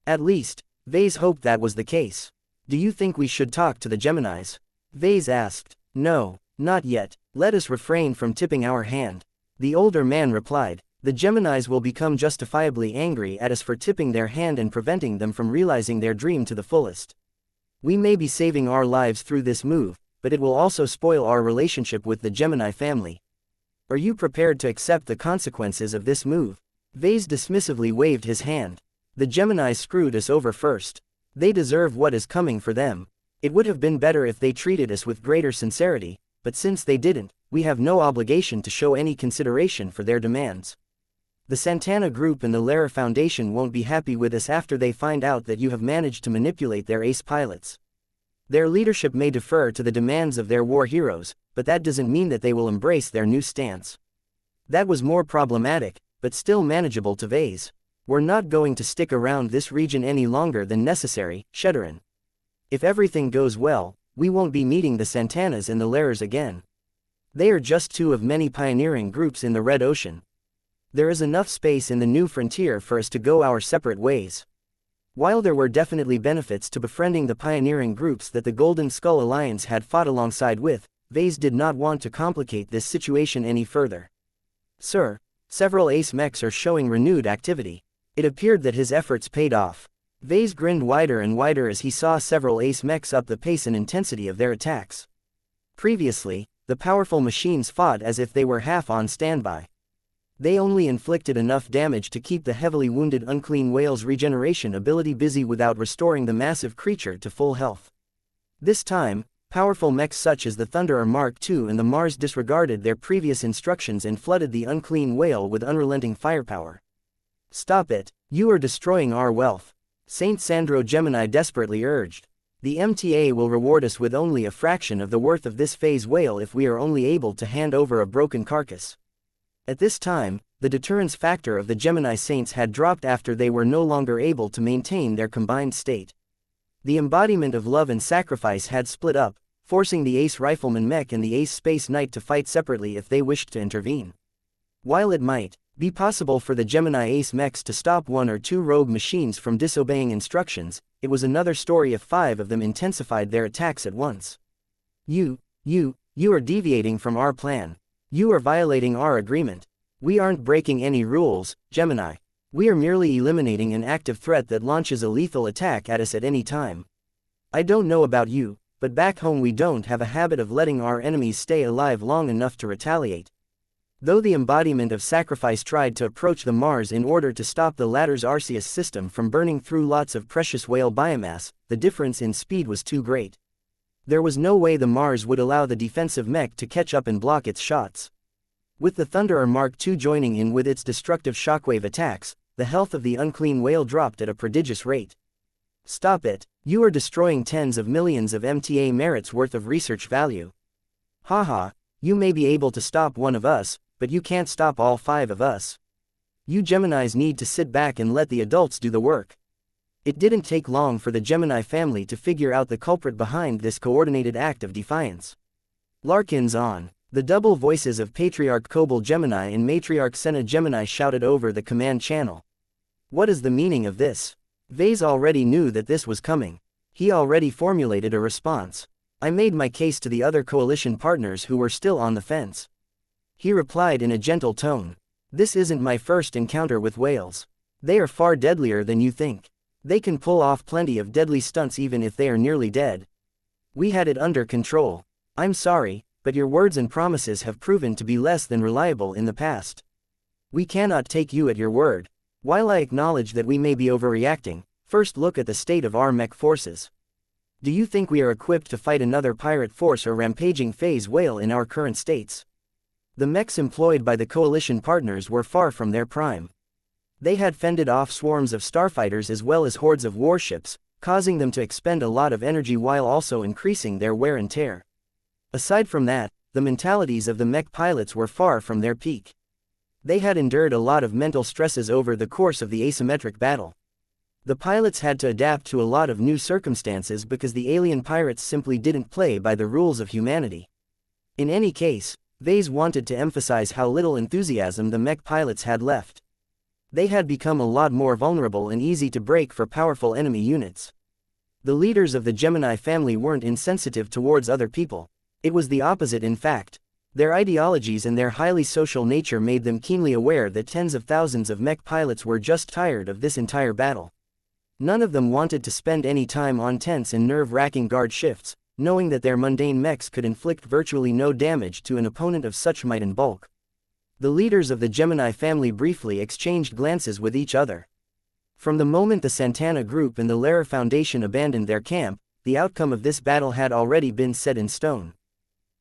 At least, Vase hoped that was the case. Do you think we should talk to the Geminis? Vase asked. No, not yet, let us refrain from tipping our hand. The older man replied, the Geminis will become justifiably angry at us for tipping their hand and preventing them from realizing their dream to the fullest. We may be saving our lives through this move, but it will also spoil our relationship with the Gemini family. Are you prepared to accept the consequences of this move? Vase dismissively waved his hand. The Geminis screwed us over first. They deserve what is coming for them. It would have been better if they treated us with greater sincerity, but since they didn't, we have no obligation to show any consideration for their demands. The Santana Group and the Lara Foundation won't be happy with us after they find out that you have managed to manipulate their ace pilots. Their leadership may defer to the demands of their war heroes, but that doesn't mean that they will embrace their new stance. That was more problematic, but still manageable to Vase. We're not going to stick around this region any longer than necessary, Sheddarin. If everything goes well, we won't be meeting the Santanas and the Laras again. They are just two of many pioneering groups in the Red Ocean. There is enough space in the new frontier for us to go our separate ways. While there were definitely benefits to befriending the pioneering groups that the Golden Skull Alliance had fought alongside with, Vase did not want to complicate this situation any further. Sir, several ace mechs are showing renewed activity. It appeared that his efforts paid off. Vase grinned wider and wider as he saw several ace mechs up the pace and intensity of their attacks. Previously, the powerful machines fought as if they were half on standby. They only inflicted enough damage to keep the heavily wounded unclean whale's regeneration ability busy without restoring the massive creature to full health. This time, powerful mechs such as the Thunderer Mark II and the Mars disregarded their previous instructions and flooded the unclean whale with unrelenting firepower. Stop it, you are destroying our wealth. Saint Sandro Gemini desperately urged. The MTA will reward us with only a fraction of the worth of this phase whale if we are only able to hand over a broken carcass. At this time, the deterrence factor of the Gemini Saints had dropped after they were no longer able to maintain their combined state. The embodiment of love and sacrifice had split up, forcing the Ace Rifleman Mech and the Ace Space Knight to fight separately if they wished to intervene. While it might be possible for the Gemini Ace Mechs to stop one or two rogue machines from disobeying instructions, it was another story if 5 of them intensified their attacks at once. You are deviating from our plan. You are violating our agreement. We aren't breaking any rules, Gemini. We are merely eliminating an active threat that launches a lethal attack at us at any time. I don't know about you, but back home we don't have a habit of letting our enemies stay alive long enough to retaliate. Though the embodiment of sacrifice tried to approach the Mars in order to stop the latter's Arceus system from burning through lots of precious whale biomass, the difference in speed was too great. There was no way the Mars would allow the defensive mech to catch up and block its shots. With the Thunderer Mark II joining in with its destructive shockwave attacks, the health of the unclean whale dropped at a prodigious rate. Stop it, you are destroying tens of millions of MTA merits worth of research value. Haha, you may be able to stop one of us, but you can't stop all 5 of us. You Geminis need to sit back and let the adults do the work. It didn't take long for the Gemini family to figure out the culprit behind this coordinated act of defiance. Larkins on. The double voices of Patriarch Kobal Gemini and Matriarch Senna Gemini shouted over the command channel. What is the meaning of this? Vase already knew that this was coming. He already formulated a response. I made my case to the other coalition partners who were still on the fence. He replied in a gentle tone. This isn't my first encounter with whales. They are far deadlier than you think. They can pull off plenty of deadly stunts even if they are nearly dead. We had it under control. I'm sorry, but your words and promises have proven to be less than reliable in the past. We cannot take you at your word. While I acknowledge that we may be overreacting, first look at the state of our mech forces. Do you think we are equipped to fight another pirate force or rampaging phase whale in our current states? The mechs employed by the coalition partners were far from their prime. They had fended off swarms of starfighters as well as hordes of warships, causing them to expend a lot of energy while also increasing their wear and tear. Aside from that, the mentalities of the mech pilots were far from their peak. They had endured a lot of mental stresses over the course of the asymmetric battle. The pilots had to adapt to a lot of new circumstances because the alien pirates simply didn't play by the rules of humanity. In any case, Vase wanted to emphasize how little enthusiasm the mech pilots had left. They had become a lot more vulnerable and easy to break for powerful enemy units. The leaders of the Gemini family weren't insensitive towards other people. It was the opposite in fact. Their ideologies and their highly social nature made them keenly aware that tens of thousands of mech pilots were just tired of this entire battle. None of them wanted to spend any time on tense and nerve-wracking guard shifts, knowing that their mundane mechs could inflict virtually no damage to an opponent of such might and bulk. The leaders of the Gemini family briefly exchanged glances with each other. From the moment the Santana group and the Lara Foundation abandoned their camp, the outcome of this battle had already been set in stone.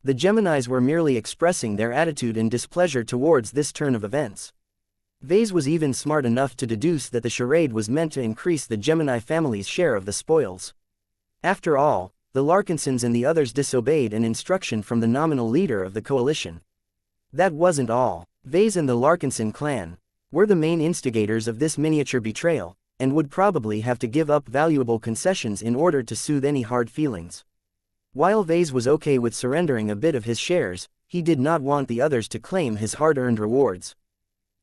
The Geminis were merely expressing their attitude and displeasure towards this turn of events. Vase was even smart enough to deduce that the charade was meant to increase the Gemini family's share of the spoils. After all, the Larkinsons and the others disobeyed an instruction from the nominal leader of the coalition. That wasn't all. Vase and the Larkinson clan were the main instigators of this miniature betrayal, and would probably have to give up valuable concessions in order to soothe any hard feelings. While Vase was okay with surrendering a bit of his shares, he did not want the others to claim his hard-earned rewards.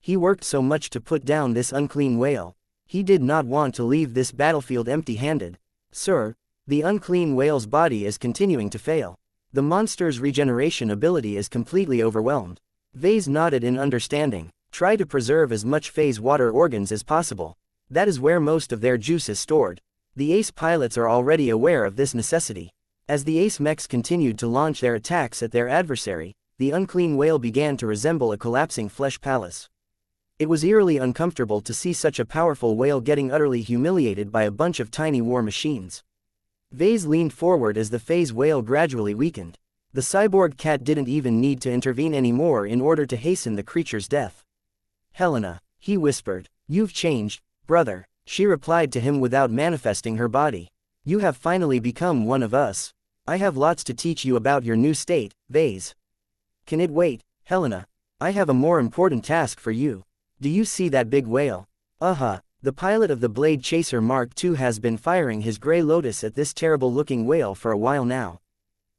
He worked so much to put down this unclean whale. He did not want to leave this battlefield empty-handed. Sir, the unclean whale's body is continuing to fail. The monster's regeneration ability is completely overwhelmed. Vase nodded in understanding. Try to preserve as much phase water organs as possible. That is where most of their juice is stored. The ace pilots are already aware of this necessity. As the ace mechs continued to launch their attacks at their adversary, the unclean whale began to resemble a collapsing flesh palace. It was eerily uncomfortable to see such a powerful whale getting utterly humiliated by a bunch of tiny war machines. Vase leaned forward as the phase whale gradually weakened. The cyborg cat didn't even need to intervene anymore in order to hasten the creature's death. "Helena," he whispered, "you've changed, brother," she replied to him without manifesting her body. "You have finally become one of us. I have lots to teach you about your new state, Vase." "Can it wait, Helena? I have a more important task for you. Do you see that big whale?" The pilot of the Blade Chaser Mark II has been firing his Grey Lotus at this terrible-looking whale for a while now.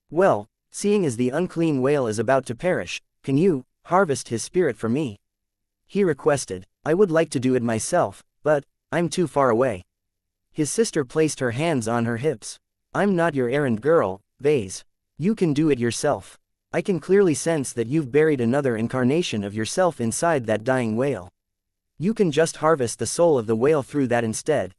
"Well, seeing as the unclean whale is about to perish, can you harvest his spirit for me?" he requested. "I would like to do it myself, but I'm too far away." His sister placed her hands on her hips. "I'm not your errand girl, Vase. You can do it yourself. I can clearly sense that you've buried another incarnation of yourself inside that dying whale. You can just harvest the soul of the whale through that instead."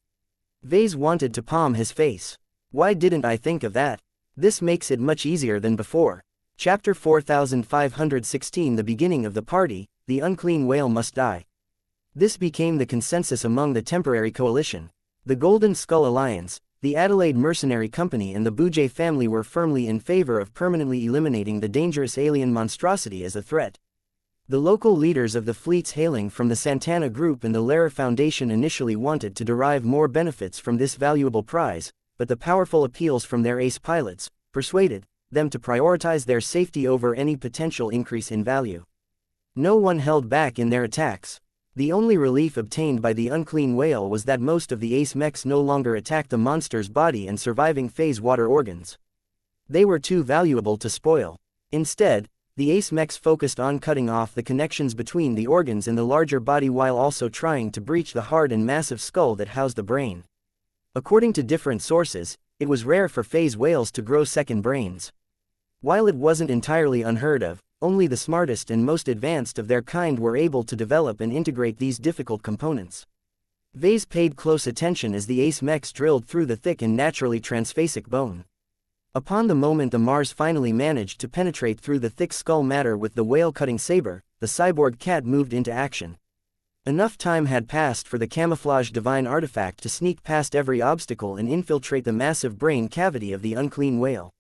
Vase wanted to palm his face. "Why didn't I think of that? This makes it much easier than before." Chapter 4516. The beginning of the party. The unclean whale must die. This became the consensus among the temporary coalition. The Golden Skull Alliance, the Adelaide Mercenary Company and the Bouget family were firmly in favor of permanently eliminating the dangerous alien monstrosity as a threat. The local leaders of the fleets hailing from the Santana Group and the Lara Foundation initially wanted to derive more benefits from this valuable prize, but the powerful appeals from their ace pilots persuaded them to prioritize their safety over any potential increase in value. No one held back in their attacks. The only relief obtained by the unclean whale was that most of the ace mechs no longer attacked the monster's body and surviving phase water organs. They were too valuable to spoil. Instead, the ace mechs focused on cutting off the connections between the organs and the larger body while also trying to breach the hard and massive skull that housed the brain. According to different sources, it was rare for phase whales to grow second brains. While it wasn't entirely unheard of, only the smartest and most advanced of their kind were able to develop and integrate these difficult components. Vase paid close attention as the ace mechs drilled through the thick and naturally transphasic bone. Upon the moment the Mars finally managed to penetrate through the thick skull matter with the whale-cutting saber, the cyborg cat moved into action. Enough time had passed for the camouflage divine artifact to sneak past every obstacle and infiltrate the massive brain cavity of the unclean whale.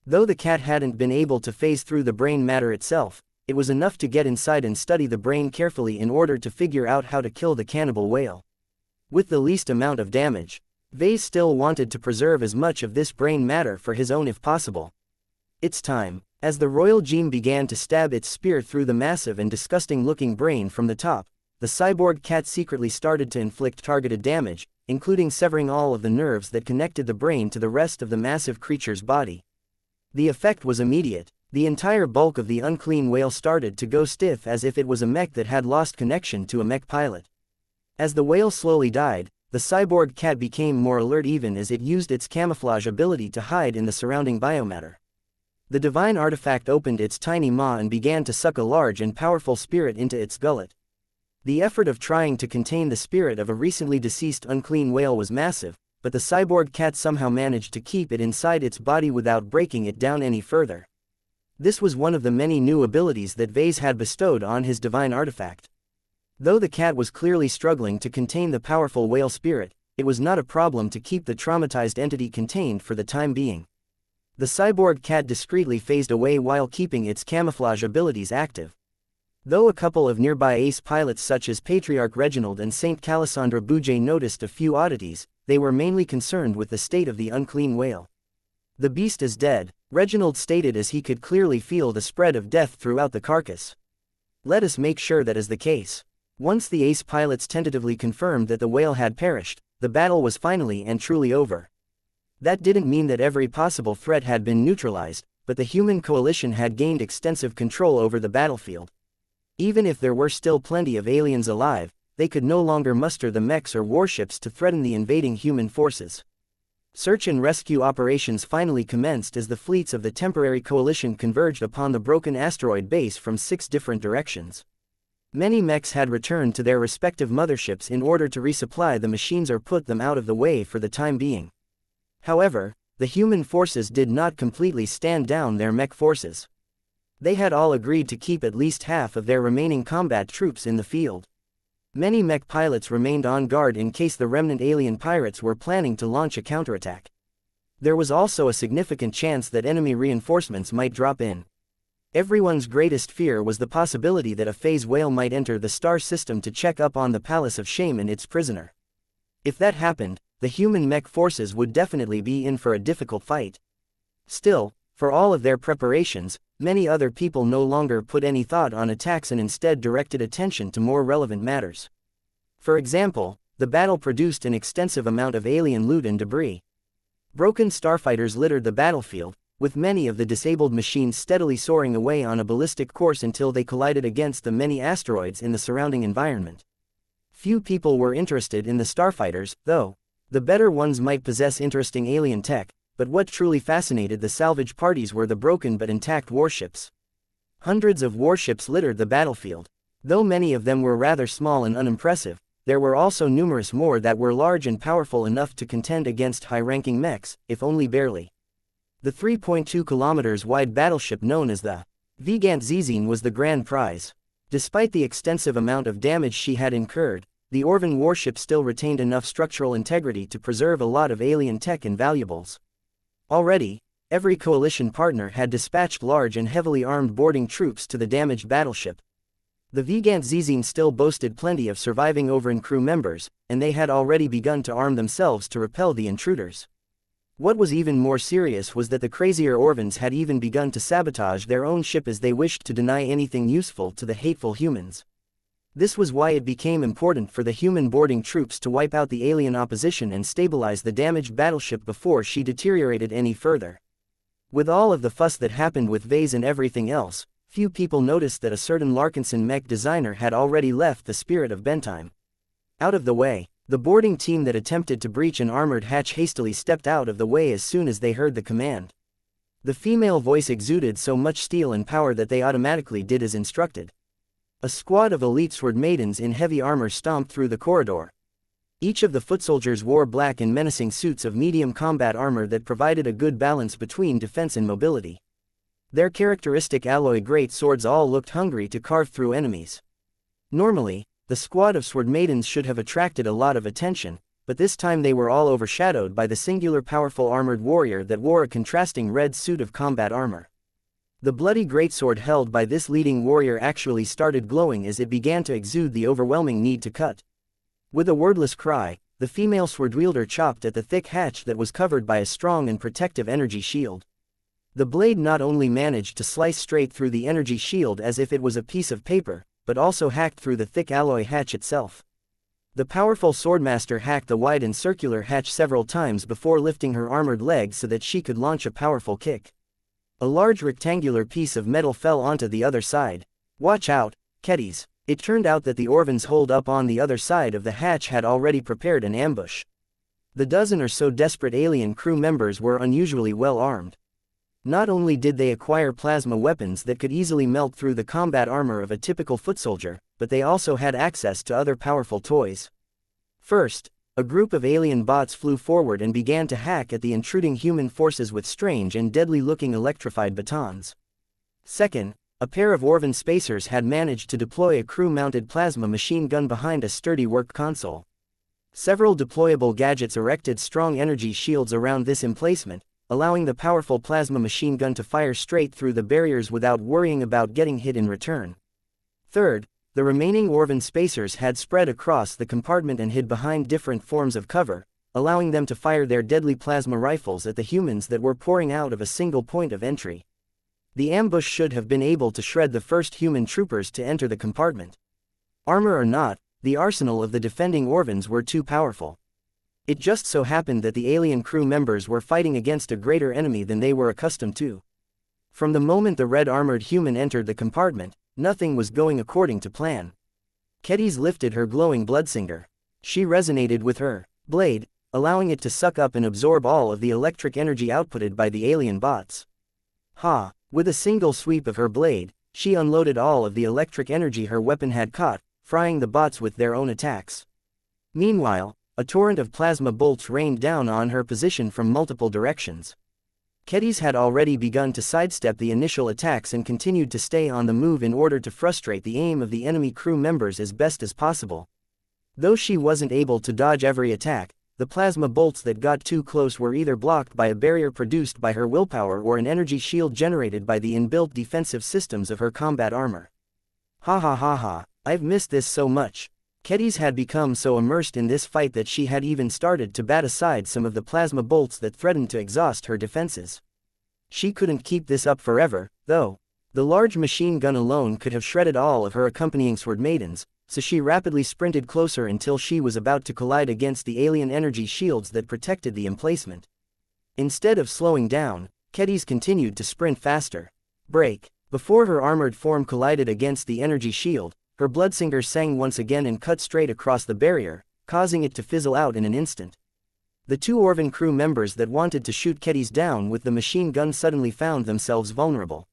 Though the cat hadn't been able to phase through the brain matter itself, it was enough to get inside and study the brain carefully in order to figure out how to kill the cannibal whale. With the least amount of damage, Vase still wanted to preserve as much of this brain matter for his own if possible. It's time. As the royal gene began to stab its spear through the massive and disgusting-looking brain from the top, the cyborg cat secretly started to inflict targeted damage, including severing all of the nerves that connected the brain to the rest of the massive creature's body. The effect was immediate. The entire bulk of the unclean whale started to go stiff as if it was a mech that had lost connection to a mech pilot. As the whale slowly died, the cyborg cat became more alert even as it used its camouflage ability to hide in the surrounding biomatter. The divine artifact opened its tiny maw and began to suck a large and powerful spirit into its gullet. The effort of trying to contain the spirit of a recently deceased unclean whale was massive, but the cyborg cat somehow managed to keep it inside its body without breaking it down any further. This was one of the many new abilities that Vase had bestowed on his divine artifact. Though the cat was clearly struggling to contain the powerful whale spirit, it was not a problem to keep the traumatized entity contained for the time being. The cyborg cat discreetly phased away while keeping its camouflage abilities active. Though a couple of nearby ace pilots such as Patriarch Reginald and Saint Calisandra Bouget noticed a few oddities, they were mainly concerned with the state of the unclean whale. "The beast is dead," Reginald stated as he could clearly feel the spread of death throughout the carcass. "Let us make sure that is the case." Once the ace pilots tentatively confirmed that the whale had perished, the battle was finally and truly over. That didn't mean that every possible threat had been neutralized, but the human coalition had gained extensive control over the battlefield. Even if there were still plenty of aliens alive, they could no longer muster the mechs or warships to threaten the invading human forces. Search and rescue operations finally commenced as the fleets of the temporary coalition converged upon the broken asteroid base from 6 different directions. Many mechs had returned to their respective motherships in order to resupply the machines or put them out of the way for the time being. However, the human forces did not completely stand down their mech forces. They had all agreed to keep at least half of their remaining combat troops in the field. Many mech pilots remained on guard in case the remnant alien pirates were planning to launch a counterattack. There was also a significant chance that enemy reinforcements might drop in. Everyone's greatest fear was the possibility that a phase whale might enter the star system to check up on the Palace of Shame and its prisoner. If that happened, the human mech forces would definitely be in for a difficult fight. Still, for all of their preparations, many other people no longer put any thought on attacks and instead directed attention to more relevant matters. For example, the battle produced an extensive amount of alien loot and debris. Broken starfighters littered the battlefield, with many of the disabled machines steadily soaring away on a ballistic course until they collided against the many asteroids in the surrounding environment. Few people were interested in the starfighters, though. The better ones might possess interesting alien tech, but what truly fascinated the salvage parties were the broken but intact warships. Hundreds of warships littered the battlefield. Though many of them were rather small and unimpressive, there were also numerous more that were large and powerful enough to contend against high-ranking mechs, if only barely. The 3.2 kilometers wide battleship known as the xianxia was the grand prize. Despite the extensive amount of damage she had incurred, the Orvan warship still retained enough structural integrity to preserve a lot of alien tech and valuables. Already, every coalition partner had dispatched large and heavily armed boarding troops to the damaged battleship. The xianxia still boasted plenty of surviving Orvan crew members, and they had already begun to arm themselves to repel the intruders. What was even more serious was that the crazier Orvans had even begun to sabotage their own ship as they wished to deny anything useful to the hateful humans. This was why it became important for the human boarding troops to wipe out the alien opposition and stabilize the damaged battleship before she deteriorated any further. With all of the fuss that happened with Vase and everything else, few people noticed that a certain Larkinson mech designer had already left the Spirit of Bentime. Out of the way, the boarding team that attempted to breach an armored hatch hastily stepped out of the way as soon as they heard the command. The female voice exuded so much steel and power that they automatically did as instructed. A squad of elite sword maidens in heavy armor stomped through the corridor. Each of the foot soldiers wore black and menacing suits of medium combat armor that provided a good balance between defense and mobility. Their characteristic alloy great swords all looked hungry to carve through enemies. Normally, the squad of sword maidens should have attracted a lot of attention, but this time they were all overshadowed by the singular powerful armored warrior that wore a contrasting red suit of combat armor. The bloody greatsword held by this leading warrior actually started glowing as it began to exude the overwhelming need to cut. With a wordless cry, the female swordwielder chopped at the thick hatch that was covered by a strong and protective energy shield. The blade not only managed to slice straight through the energy shield as if it was a piece of paper, but also hacked through the thick alloy hatch itself. The powerful swordmaster hacked the wide and circular hatch several times before lifting her armored legs so that she could launch a powerful kick. A large rectangular piece of metal fell onto the other side. "Watch out, Keddies." It turned out that the Orvans holed up on the other side of the hatch had already prepared an ambush. The dozen or so desperate alien crew members were unusually well armed. Not only did they acquire plasma weapons that could easily melt through the combat armor of a typical foot soldier, but they also had access to other powerful toys. First, a group of alien bots flew forward and began to hack at the intruding human forces with strange and deadly-looking electrified batons. Second, a pair of Orvan spacers had managed to deploy a crew-mounted plasma machine gun behind a sturdy work console. Several deployable gadgets erected strong energy shields around this emplacement, allowing the powerful plasma machine gun to fire straight through the barriers without worrying about getting hit in return. Third, the remaining Orvan spacers had spread across the compartment and hid behind different forms of cover, allowing them to fire their deadly plasma rifles at the humans that were pouring out of a single point of entry. The ambush should have been able to shred the first human troopers to enter the compartment. Armor or not, the arsenal of the defending Orvans were too powerful. It just so happened that the alien crew members were fighting against a greater enemy than they were accustomed to. From the moment the red-armored human entered the compartment, nothing was going according to plan. Keddies lifted her glowing bloodsinger. She resonated with her blade, allowing it to suck up and absorb all of the electric energy outputted by the alien bots. Ha! With a single sweep of her blade, she unloaded all of the electric energy her weapon had caught, frying the bots with their own attacks. Meanwhile, a torrent of plasma bolts rained down on her position from multiple directions. Keddies had already begun to sidestep the initial attacks and continued to stay on the move in order to frustrate the aim of the enemy crew members as best as possible. Though she wasn't able to dodge every attack, the plasma bolts that got too close were either blocked by a barrier produced by her willpower or an energy shield generated by the inbuilt defensive systems of her combat armor. Ha ha ha ha, I've missed this so much. Keddies had become so immersed in this fight that she had even started to bat aside some of the plasma bolts that threatened to exhaust her defenses. She couldn't keep this up forever, though. The large machine gun alone could have shredded all of her accompanying sword maidens, so she rapidly sprinted closer until she was about to collide against the alien energy shields that protected the emplacement. Instead of slowing down, Keddies continued to sprint faster. Break! Before her armored form collided against the energy shield, her bloodsinger sang once again and cut straight across the barrier, causing it to fizzle out in an instant. The two Orvan crew members that wanted to shoot Keddies down with the machine gun suddenly found themselves vulnerable.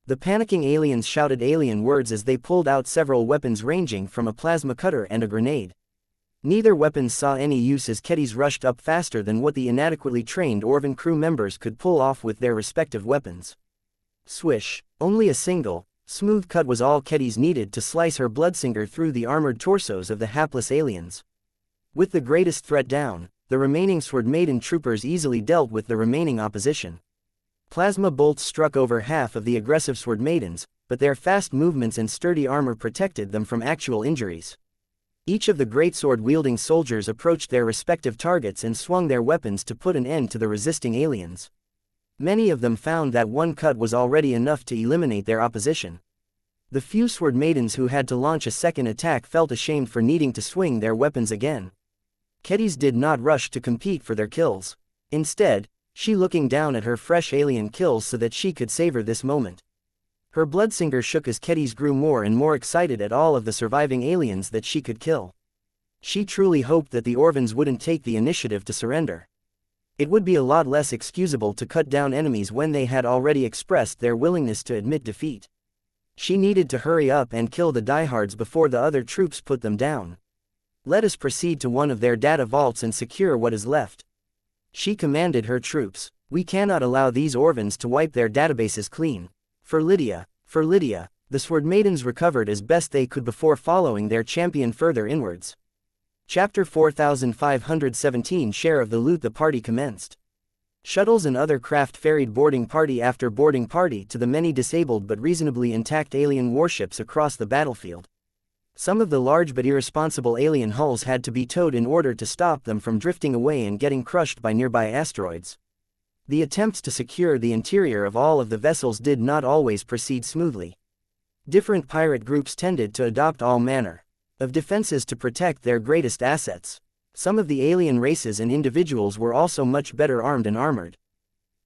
The panicking aliens shouted alien words as they pulled out several weapons ranging from a plasma cutter and a grenade. Neither weapon saw any use as Keddies rushed up faster than what the inadequately trained Orvan crew members could pull off with their respective weapons. Swish! Only a single, smooth cut was all Keddies needed to slice her bloodsinger through the armored torsos of the hapless aliens. With the greatest threat down, the remaining Sword Maiden troopers easily dealt with the remaining opposition. Plasma bolts struck over half of the aggressive Sword Maidens, but their fast movements and sturdy armor protected them from actual injuries. Each of the greatsword-wielding soldiers approached their respective targets and swung their weapons to put an end to the resisting aliens. Many of them found that one cut was already enough to eliminate their opposition. The few Sword Maidens who had to launch a second attack felt ashamed for needing to swing their weapons again. Keddies did not rush to compete for their kills. Instead, she looking down at her fresh alien kills so that she could savor this moment. Her bloodsinger shook as Keddies grew more and more excited at all of the surviving aliens that she could kill. She truly hoped that the Orvans wouldn't take the initiative to surrender. It would be a lot less excusable to cut down enemies when they had already expressed their willingness to admit defeat. She needed to hurry up and kill the diehards before the other troops put them down. Let us proceed to one of their data vaults and secure what is left. She commanded her troops. We cannot allow these Orvans to wipe their databases clean. For Lydia, the Sword Maidens recovered as best they could before following their champion further inwards. Chapter 4517 Share of the loot. The party commenced. Shuttles and other craft ferried boarding party after boarding party to the many disabled but reasonably intact alien warships across the battlefield. Some of the large but irresponsible alien hulls had to be towed in order to stop them from drifting away and getting crushed by nearby asteroids. The attempts to secure the interior of all of the vessels did not always proceed smoothly. Different pirate groups tended to adopt all manner of defenses to protect their greatest assets. Some of the alien races and individuals were also much better armed and armored.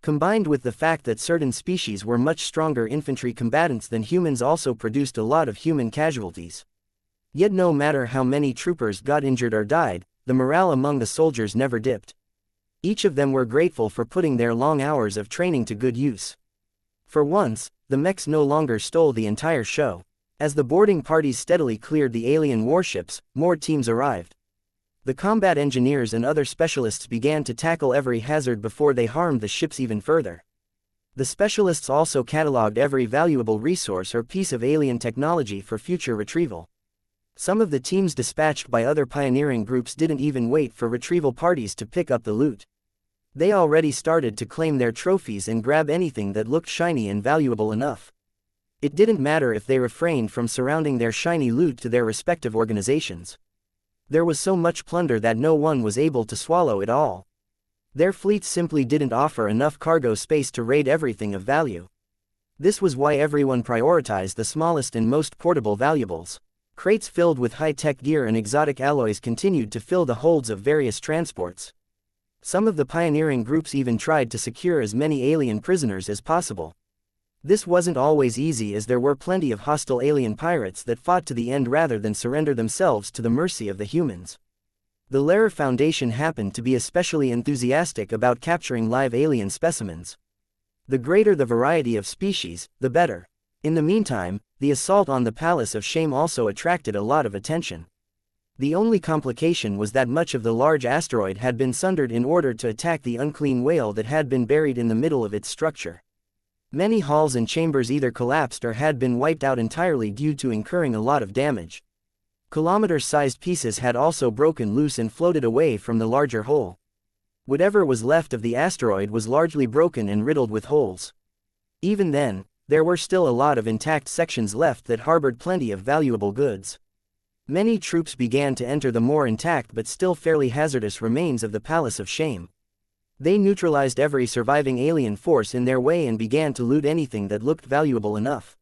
Combined with the fact that certain species were much stronger infantry combatants than humans also produced a lot of human casualties. Yet no matter how many troopers got injured or died, the morale among the soldiers never dipped. Each of them were grateful for putting their long hours of training to good use. For once, the mechs no longer stole the entire show. As the boarding parties steadily cleared the alien warships, more teams arrived. The combat engineers and other specialists began to tackle every hazard before they harmed the ships even further. The specialists also cataloged every valuable resource or piece of alien technology for future retrieval. Some of the teams dispatched by other pioneering groups didn't even wait for retrieval parties to pick up the loot. They already started to claim their trophies and grab anything that looked shiny and valuable enough. It didn't matter if they refrained from surrounding their shiny loot to their respective organizations. There was so much plunder that no one was able to swallow it all. Their fleets simply didn't offer enough cargo space to raid everything of value. This was why everyone prioritized the smallest and most portable valuables. Crates filled with high-tech gear and exotic alloys continued to fill the holds of various transports. Some of the pioneering groups even tried to secure as many alien prisoners as possible. This wasn't always easy, as there were plenty of hostile alien pirates that fought to the end rather than surrender themselves to the mercy of the humans. The Lair Foundation happened to be especially enthusiastic about capturing live alien specimens. The greater the variety of species, the better. In the meantime, the assault on the Palace of Shame also attracted a lot of attention. The only complication was that much of the large asteroid had been sundered in order to attack the unclean whale that had been buried in the middle of its structure. Many halls and chambers either collapsed or had been wiped out entirely due to incurring a lot of damage. Kilometer-sized pieces had also broken loose and floated away from the larger hole. Whatever was left of the asteroid was largely broken and riddled with holes. Even then, there were still a lot of intact sections left that harbored plenty of valuable goods. Many troops began to enter the more intact but still fairly hazardous remains of the Palace of Shame. They neutralized every surviving alien force in their way and began to loot anything that looked valuable enough.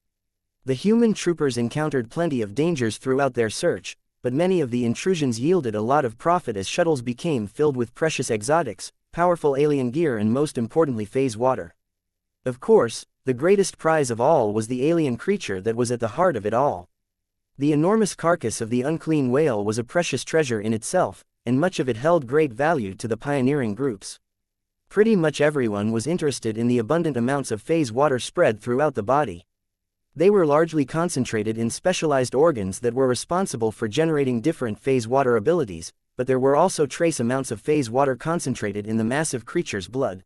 The human troopers encountered plenty of dangers throughout their search, but many of the intrusions yielded a lot of profit as shuttles became filled with precious exotics, powerful alien gear, and most importantly phase water. Of course, the greatest prize of all was the alien creature that was at the heart of it all. The enormous carcass of the unclean whale was a precious treasure in itself, and much of it held great value to the pioneering groups. Pretty much everyone was interested in the abundant amounts of phase water spread throughout the body. They were largely concentrated in specialized organs that were responsible for generating different phase water abilities, but there were also trace amounts of phase water concentrated in the massive creature's blood.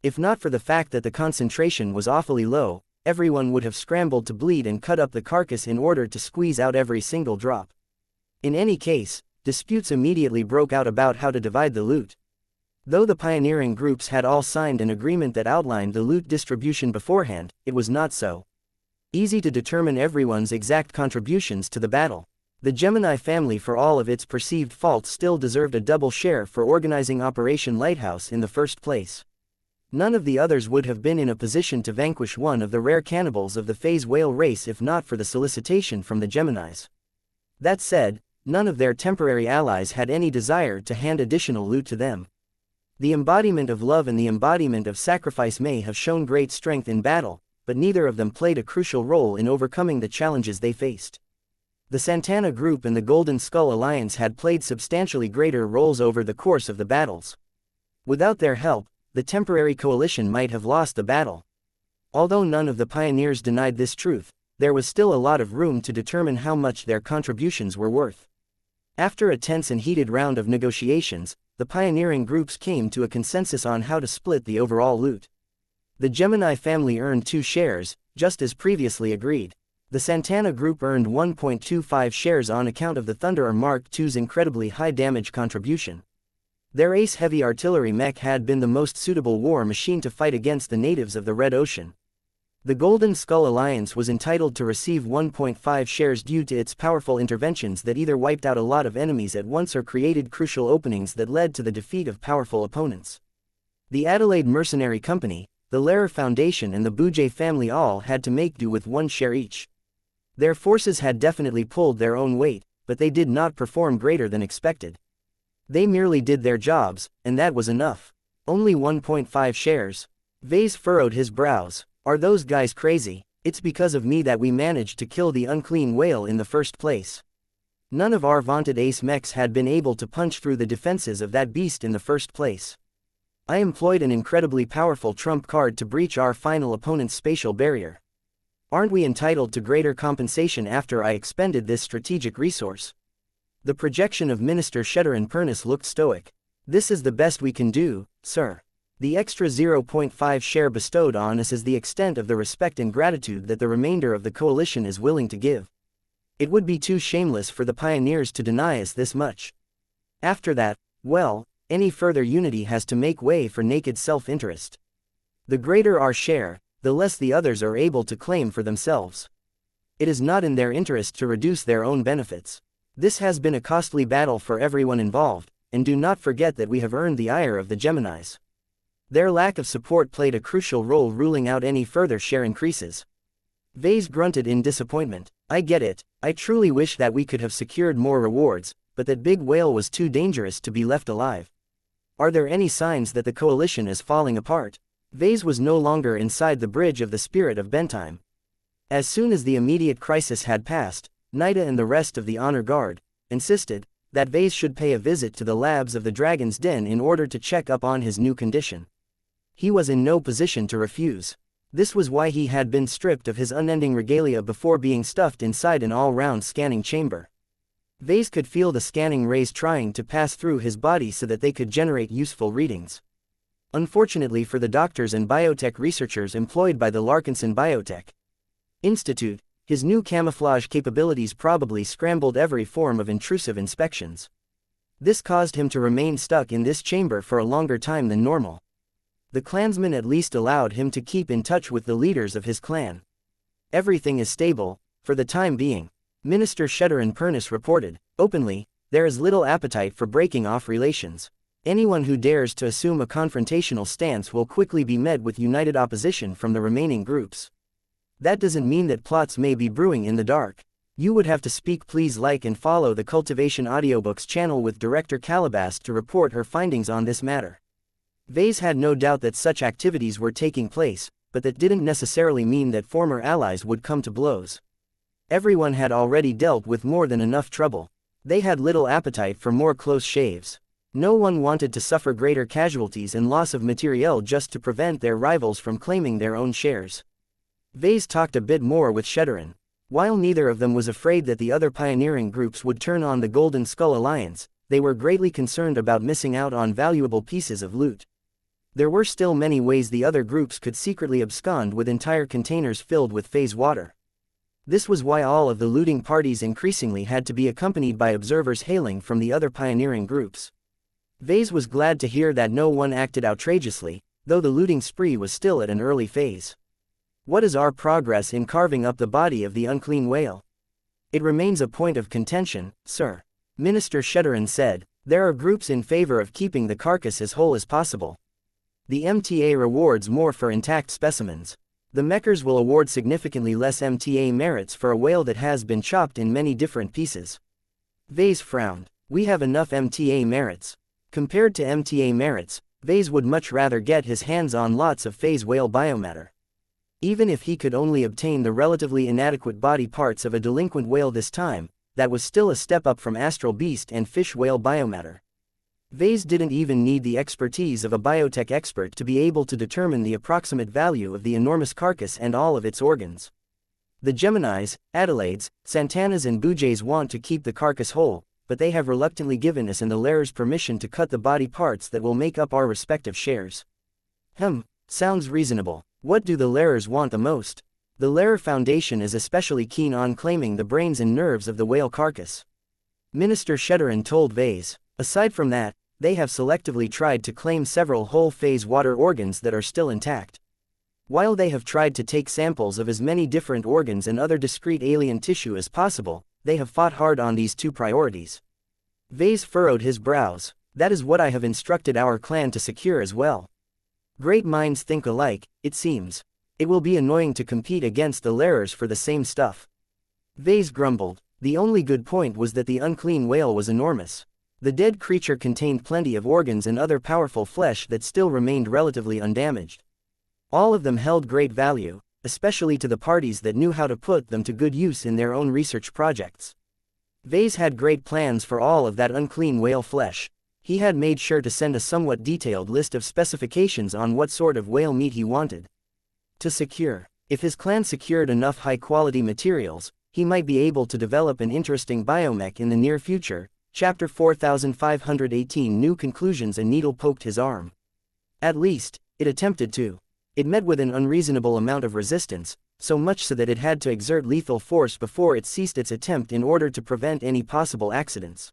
If not for the fact that the concentration was awfully low, everyone would have scrambled to bleed and cut up the carcass in order to squeeze out every single drop. In any case, disputes immediately broke out about how to divide the loot. Though the pioneering groups had all signed an agreement that outlined the loot distribution beforehand, it was not so easy to determine everyone's exact contributions to the battle. The Gemini family, for all of its perceived faults, still deserved a double share for organizing Operation Lighthouse in the first place. None of the others would have been in a position to vanquish one of the rare cannibals of the phase whale race if not for the solicitation from the Geminis. That said, none of their temporary allies had any desire to hand additional loot to them. The embodiment of love and the embodiment of sacrifice may have shown great strength in battle, but neither of them played a crucial role in overcoming the challenges they faced. The Santana Group and the Golden Skull Alliance had played substantially greater roles over the course of the battles. Without their help, the temporary coalition might have lost the battle. Although none of the pioneers denied this truth, there was still a lot of room to determine how much their contributions were worth. After a tense and heated round of negotiations, the pioneering groups came to a consensus on how to split the overall loot. The Gemini family earned 2 shares, just as previously agreed. The Santana Group earned 1.25 shares on account of the Thunderer Mark II's incredibly high damage contribution. Their ace heavy artillery mech had been the most suitable war machine to fight against the natives of the Red Ocean. The Golden Skull Alliance was entitled to receive 1.5 shares due to its powerful interventions that either wiped out a lot of enemies at once or created crucial openings that led to the defeat of powerful opponents. The Adelaide Mercenary Company, the Lehrer Foundation and the Bouget family all had to make do with 1 share each. Their forces had definitely pulled their own weight, but they did not perform greater than expected. They merely did their jobs, and that was enough. Only 1.5 shares. Vase furrowed his brows. Are those guys crazy? It's because of me that we managed to kill the unclean whale in the first place. None of our vaunted ace mechs had been able to punch through the defenses of that beast in the first place. I employed an incredibly powerful trump card to breach our final opponent's spatial barrier. Aren't we entitled to greater compensation after I expended this strategic resource? The projection of Minister Shedder-in-Pernus looked stoic. This is the best we can do, sir. The extra 0.5 share bestowed on us is the extent of the respect and gratitude that the remainder of the coalition is willing to give. It would be too shameless for the pioneers to deny us this much. After that, well, any further unity has to make way for naked self-interest. The greater our share, the less the others are able to claim for themselves. It is not in their interest to reduce their own benefits. This has been a costly battle for everyone involved, and do not forget that we have earned the ire of the Geminis. Their lack of support played a crucial role ruling out any further share increases. Vase grunted in disappointment. I get it, I truly wish that we could have secured more rewards, but that big whale was too dangerous to be left alive. Are there any signs that the coalition is falling apart? Vase was no longer inside the bridge of the spirit of Bentheim. As soon as the immediate crisis had passed, Nida and the rest of the honor guard insisted that Vase should pay a visit to the labs of the Dragon's Den in order to check up on his new condition. He was in no position to refuse. This was why he had been stripped of his unending regalia before being stuffed inside an all-round scanning chamber. Vase could feel the scanning rays trying to pass through his body so that they could generate useful readings. Unfortunately for the doctors and biotech researchers employed by the Larkinson Biotech Institute, his new camouflage capabilities probably scrambled every form of intrusive inspections. This caused him to remain stuck in this chamber for a longer time than normal. The clansmen at least allowed him to keep in touch with the leaders of his clan. Everything is stable, for the time being, Minister Shedder-in-Pernus reported. Openly, there is little appetite for breaking off relations. Anyone who dares to assume a confrontational stance will quickly be met with united opposition from the remaining groups. That doesn't mean that plots may be brewing in the dark. You would have to speak. Please like and follow the Cultivation Audiobooks channel with Director Calabast to report her findings on this matter. Vase had no doubt that such activities were taking place, but that didn't necessarily mean that former allies would come to blows. Everyone had already dealt with more than enough trouble. They had little appetite for more close shaves. No one wanted to suffer greater casualties and loss of materiel just to prevent their rivals from claiming their own shares. Vase talked a bit more with Shedderin. While neither of them was afraid that the other pioneering groups would turn on the Golden Skull Alliance, they were greatly concerned about missing out on valuable pieces of loot. There were still many ways the other groups could secretly abscond with entire containers filled with phase water. This was why all of the looting parties increasingly had to be accompanied by observers hailing from the other pioneering groups. Vase was glad to hear that no one acted outrageously, though the looting spree was still at an early phase. What is our progress in carving up the body of the unclean whale? It remains a point of contention, sir. Minister Shedderin said. There are groups in favor of keeping the carcass as whole as possible. The MTA rewards more for intact specimens. The Mechers will award significantly less MTA merits for a whale that has been chopped in many different pieces. Vase frowned. We have enough MTA merits. Compared to MTA merits, Vase would much rather get his hands on lots of phase whale biomatter. Even if he could only obtain the relatively inadequate body parts of a delinquent whale this time, that was still a step up from astral beast and fish whale biomatter. Vase didn't even need the expertise of a biotech expert to be able to determine the approximate value of the enormous carcass and all of its organs. The Geminis, Adelaides, Santanas and Boujays want to keep the carcass whole, but they have reluctantly given us and the Lehrers permission to cut the body parts that will make up our respective shares. Sounds reasonable. What do the Lehrers want the most? The Lehrer Foundation is especially keen on claiming the brains and nerves of the whale carcass. Minister Shedderin told Vase. Aside from that, they have selectively tried to claim several whole-phase water organs that are still intact. While they have tried to take samples of as many different organs and other discrete alien tissue as possible, they have fought hard on these two priorities. Vase furrowed his brows. That is what I have instructed our clan to secure as well. Great minds think alike, it seems. It will be annoying to compete against the Lairers for the same stuff. Vase grumbled. The only good point was that the unclean whale was enormous. The dead creature contained plenty of organs and other powerful flesh that still remained relatively undamaged. All of them held great value, especially to the parties that knew how to put them to good use in their own research projects. Vase had great plans for all of that unclean whale flesh. He had made sure to send a somewhat detailed list of specifications on what sort of whale meat he wanted to secure. If his clan secured enough high-quality materials, he might be able to develop an interesting biomech in the near future. Chapter 4518 New Conclusions. A needle poked his arm. At least, it attempted to. It met with an unreasonable amount of resistance, so much so that it had to exert lethal force before it ceased its attempt in order to prevent any possible accidents.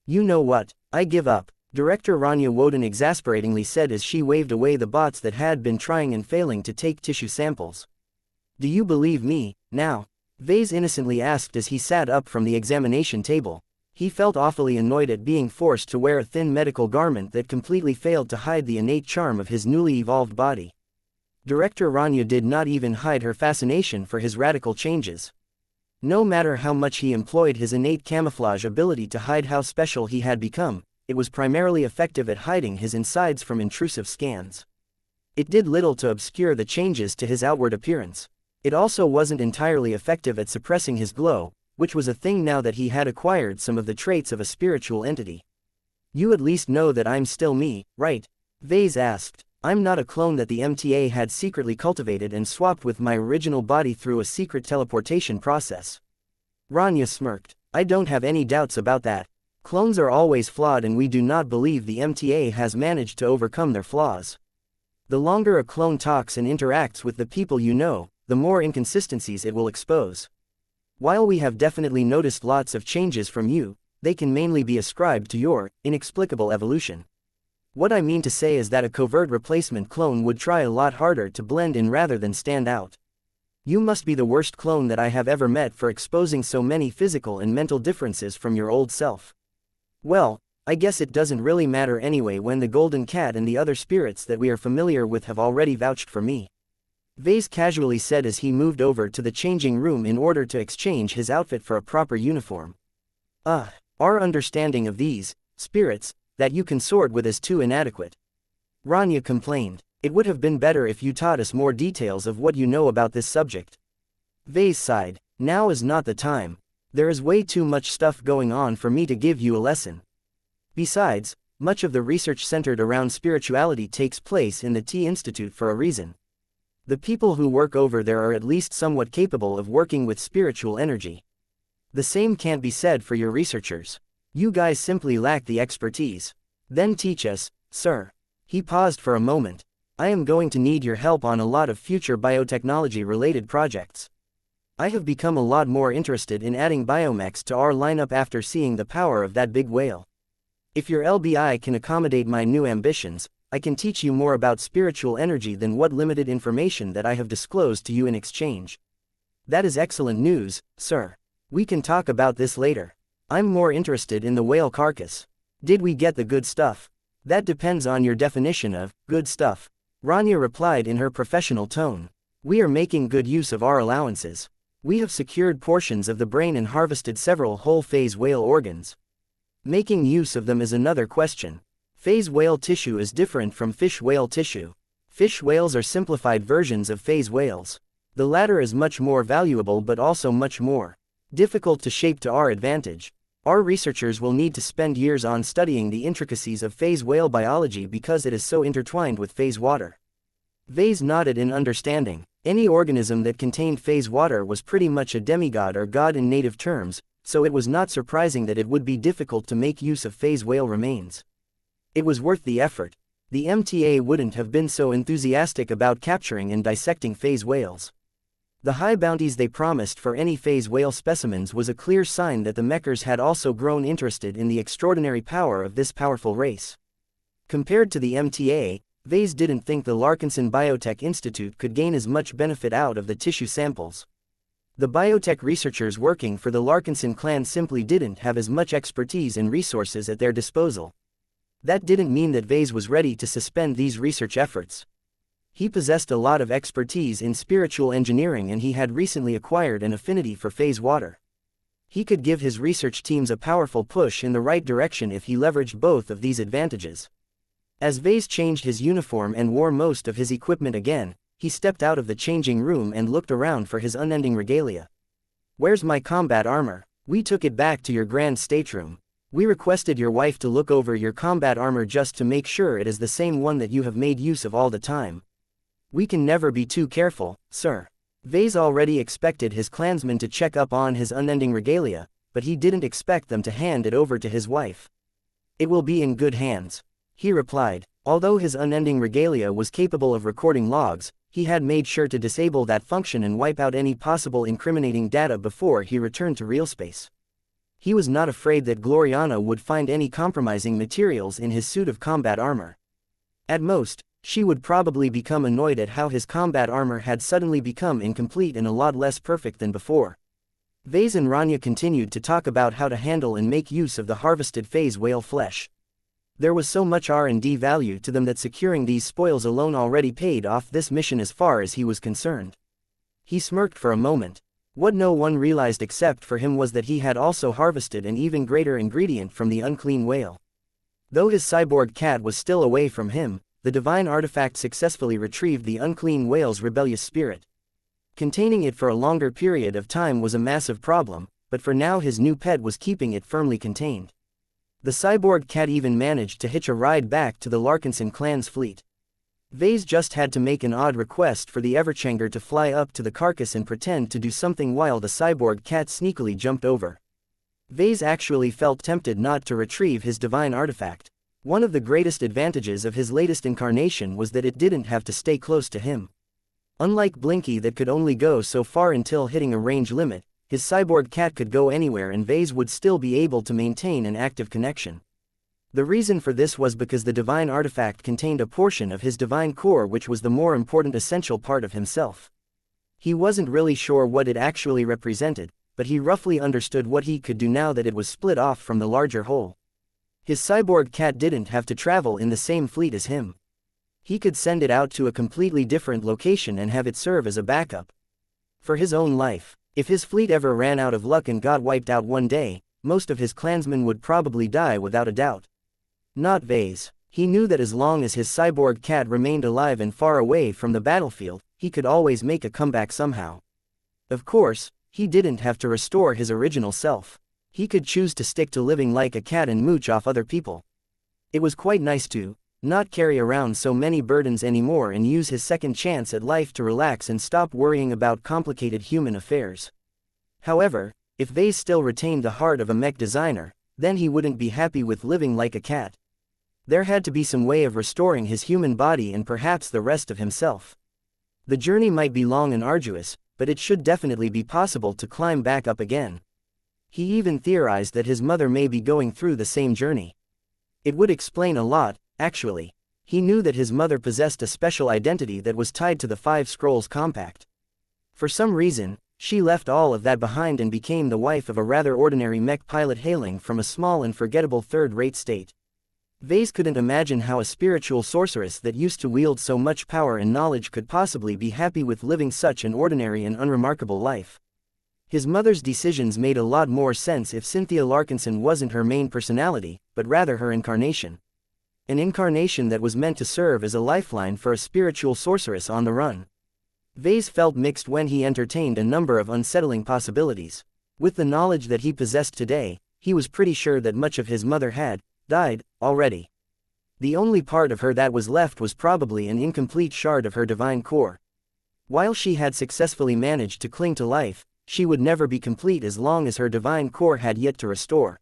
You know what, I give up, Director Rania Woden exasperatingly said as she waved away the bots that had been trying and failing to take tissue samples. Do you believe me, now? Vase innocently asked as he sat up from the examination table. He felt awfully annoyed at being forced to wear a thin medical garment that completely failed to hide the innate charm of his newly evolved body. Director Rania did not even hide her fascination for his radical changes. No matter how much he employed his innate camouflage ability to hide how special he had become, it was primarily effective at hiding his insides from intrusive scans. It did little to obscure the changes to his outward appearance. It also wasn't entirely effective at suppressing his glow, which was a thing now that he had acquired some of the traits of a spiritual entity. You at least know that I'm still me, right? Vase asked. I'm not a clone that the MTA had secretly cultivated and swapped with my original body through a secret teleportation process. Rania smirked. I don't have any doubts about that. Clones are always flawed and we do not believe the MTA has managed to overcome their flaws. The longer a clone talks and interacts with the people you know, the more inconsistencies it will expose. While we have definitely noticed lots of changes from you, they can mainly be ascribed to your inexplicable evolution. What I mean to say is that a covert replacement clone would try a lot harder to blend in rather than stand out. You must be the worst clone that I have ever met for exposing so many physical and mental differences from your old self. Well, I guess it doesn't really matter anyway when the Golden Cat and the other spirits that we are familiar with have already vouched for me. Vase casually said as he moved over to the changing room in order to exchange his outfit for a proper uniform. Our understanding of these spirits that you consort with is too inadequate. Rania complained. It would have been better if you taught us more details of what you know about this subject. Vase sighed. Now is not the time. There is way too much stuff going on for me to give you a lesson. Besides, much of the research centered around spirituality takes place in the Tea Institute for a reason. The people who work over there are at least somewhat capable of working with spiritual energy. The same can't be said for your researchers. You guys simply lack the expertise. Then teach us, sir. He paused for a moment. I am going to need your help on a lot of future biotechnology-related projects. I have become a lot more interested in adding biomechs to our lineup after seeing the power of that big whale. If your LBI can accommodate my new ambitions, I can teach you more about spiritual energy than what limited information that I have disclosed to you in exchange. That is excellent news, sir. We can talk about this later. I'm more interested in the whale carcass. Did we get the good stuff? That depends on your definition of good stuff. Rania replied in her professional tone. We are making good use of our allowances. We have secured portions of the brain and harvested several whole-phase whale organs. Making use of them is another question. Phase whale tissue is different from fish whale tissue. Fish whales are simplified versions of phase whales. The latter is much more valuable but also much more difficult to shape to our advantage. Our researchers will need to spend years on studying the intricacies of phase whale biology because it is so intertwined with phase water. Vase nodded in understanding. Any organism that contained phase water was pretty much a demigod or god in native terms, so it was not surprising that it would be difficult to make use of phase whale remains. It was worth the effort. The MTA wouldn't have been so enthusiastic about capturing and dissecting phase whales. The high bounties they promised for any phase whale specimens was a clear sign that the Mechers had also grown interested in the extraordinary power of this powerful race. Compared to the MTA, Vase didn't think the Larkinson Biotech Institute could gain as much benefit out of the tissue samples. The biotech researchers working for the Larkinson clan simply didn't have as much expertise and resources at their disposal. That didn't mean that Vase was ready to suspend these research efforts. He possessed a lot of expertise in spiritual engineering, and he had recently acquired an affinity for phase water. He could give his research teams a powerful push in the right direction if he leveraged both of these advantages. As Vase changed his uniform and wore most of his equipment again, he stepped out of the changing room and looked around for his unending regalia. "Where's my combat armor? We took it back to your grand stateroom. We requested your wife to look over your combat armor just to make sure it is the same one that you have made use of all the time. We can never be too careful, sir." Vase already expected his clansmen to check up on his unending regalia, but he didn't expect them to hand it over to his wife. "It will be in good hands," he replied. Although his unending regalia was capable of recording logs, he had made sure to disable that function and wipe out any possible incriminating data before he returned to real space. He was not afraid that Gloriana would find any compromising materials in his suit of combat armor. At most, she would probably become annoyed at how his combat armor had suddenly become incomplete and a lot less perfect than before. Vase and Rania continued to talk about how to handle and make use of the harvested phase whale flesh. There was so much R&D value to them that securing these spoils alone already paid off this mission as far as he was concerned. He smirked for a moment. What no one realized except for him was that he had also harvested an even greater ingredient from the unclean whale. Though his cyborg cat was still away from him, the divine artifact successfully retrieved the unclean whale's rebellious spirit. Containing it for a longer period of time was a massive problem, but for now his new pet was keeping it firmly contained. The cyborg cat even managed to hitch a ride back to the Larkinson clan's fleet. Vase just had to make an odd request for the Everchanger to fly up to the carcass and pretend to do something while the cyborg cat sneakily jumped over. Vase actually felt tempted not to retrieve his divine artifact. One of the greatest advantages of his latest incarnation was that it didn't have to stay close to him. Unlike Blinky that could only go so far until hitting a range limit, his cyborg cat could go anywhere and Vase would still be able to maintain an active connection. The reason for this was because the divine artifact contained a portion of his divine core, which was the more important essential part of himself. He wasn't really sure what it actually represented, but he roughly understood what he could do now that it was split off from the larger whole. His cyborg cat didn't have to travel in the same fleet as him. He could send it out to a completely different location and have it serve as a backup. For his own life, if his fleet ever ran out of luck and got wiped out one day, most of his clansmen would probably die without a doubt. Not Vase. He knew that as long as his cyborg cat remained alive and far away from the battlefield, he could always make a comeback somehow. Of course, he didn't have to restore his original self. He could choose to stick to living like a cat and mooch off other people. It was quite nice to not carry around so many burdens anymore and use his second chance at life to relax and stop worrying about complicated human affairs. However, if Vase still retained the heart of a mech designer, then he wouldn't be happy with living like a cat. There had to be some way of restoring his human body and perhaps the rest of himself. The journey might be long and arduous, but it should definitely be possible to climb back up again. He even theorized that his mother may be going through the same journey. It would explain a lot, actually. He knew that his mother possessed a special identity that was tied to the Five Scrolls Compact. For some reason, she left all of that behind and became the wife of a rather ordinary mech pilot hailing from a small and forgettable third-rate state. Vase couldn't imagine how a spiritual sorceress that used to wield so much power and knowledge could possibly be happy with living such an ordinary and unremarkable life. His mother's decisions made a lot more sense if Cynthia Larkinson wasn't her main personality, but rather her incarnation. An incarnation that was meant to serve as a lifeline for a spiritual sorceress on the run. Vase felt mixed when he entertained a number of unsettling possibilities. With the knowledge that he possessed today, he was pretty sure that much of his mother had died already. The only part of her that was left was probably an incomplete shard of her divine core. While she had successfully managed to cling to life, she would never be complete as long as her divine core had yet to restore.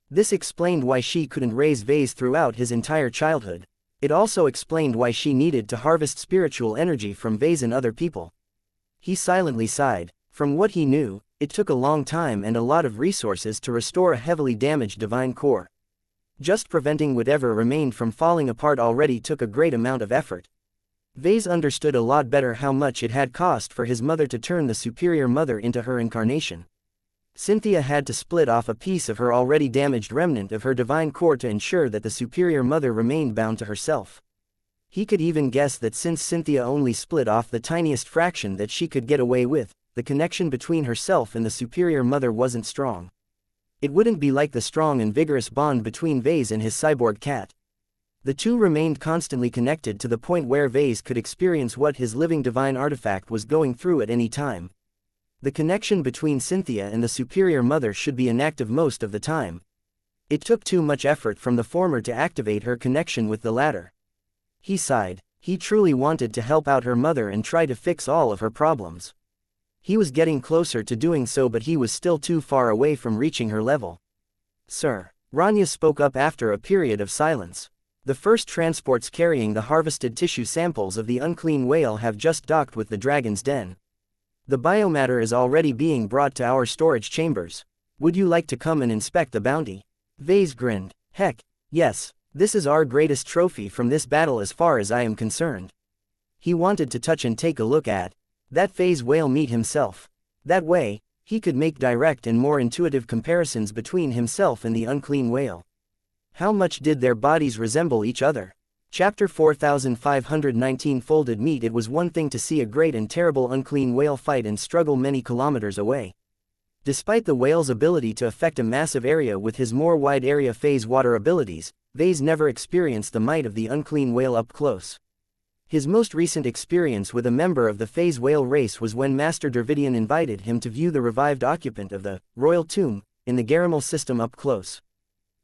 This explained why she couldn't raise Vase throughout his entire childhood. It also explained why she needed to harvest spiritual energy from Vase and other people. He silently sighed. From what he knew, it took a long time and a lot of resources to restore a heavily damaged divine core. Just preventing whatever remained from falling apart already took a great amount of effort. Vase understood a lot better how much it had cost for his mother to turn the superior mother into her incarnation. Cynthia had to split off a piece of her already damaged remnant of her divine core to ensure that the superior mother remained bound to herself. He could even guess that since Cynthia only split off the tiniest fraction that she could get away with, the connection between herself and the superior mother wasn't strong. It wouldn't be like the strong and vigorous bond between Vase and his cyborg cat. The two remained constantly connected to the point where Vase could experience what his living divine artifact was going through at any time. The connection between Cynthia and the superior mother should be inactive most of the time. It took too much effort from the former to activate her connection with the latter. He sighed. He truly wanted to help out her mother and try to fix all of her problems. He was getting closer to doing so, but he was still too far away from reaching her level. "Sir," Rania spoke up after a period of silence. "The first transports carrying the harvested tissue samples of the unclean whale have just docked with the dragon's den. The biomatter is already being brought to our storage chambers. Would you like to come and inspect the bounty?" Vase grinned. "Heck, yes, this is our greatest trophy from this battle as far as I am concerned." He wanted to touch and take a look at that phase whale meat himself. That way, he could make direct and more intuitive comparisons between himself and the unclean whale. How much did their bodies resemble each other? Chapter 4519 Folded meat. It was one thing to see a great and terrible unclean whale fight and struggle many kilometers away. Despite the whale's ability to affect a massive area with his more wide area phase water abilities, Vase never experienced the might of the unclean whale up close. His most recent experience with a member of the phase whale race was when Master Dervidian invited him to view the revived occupant of the royal tomb in the Garamal system up close.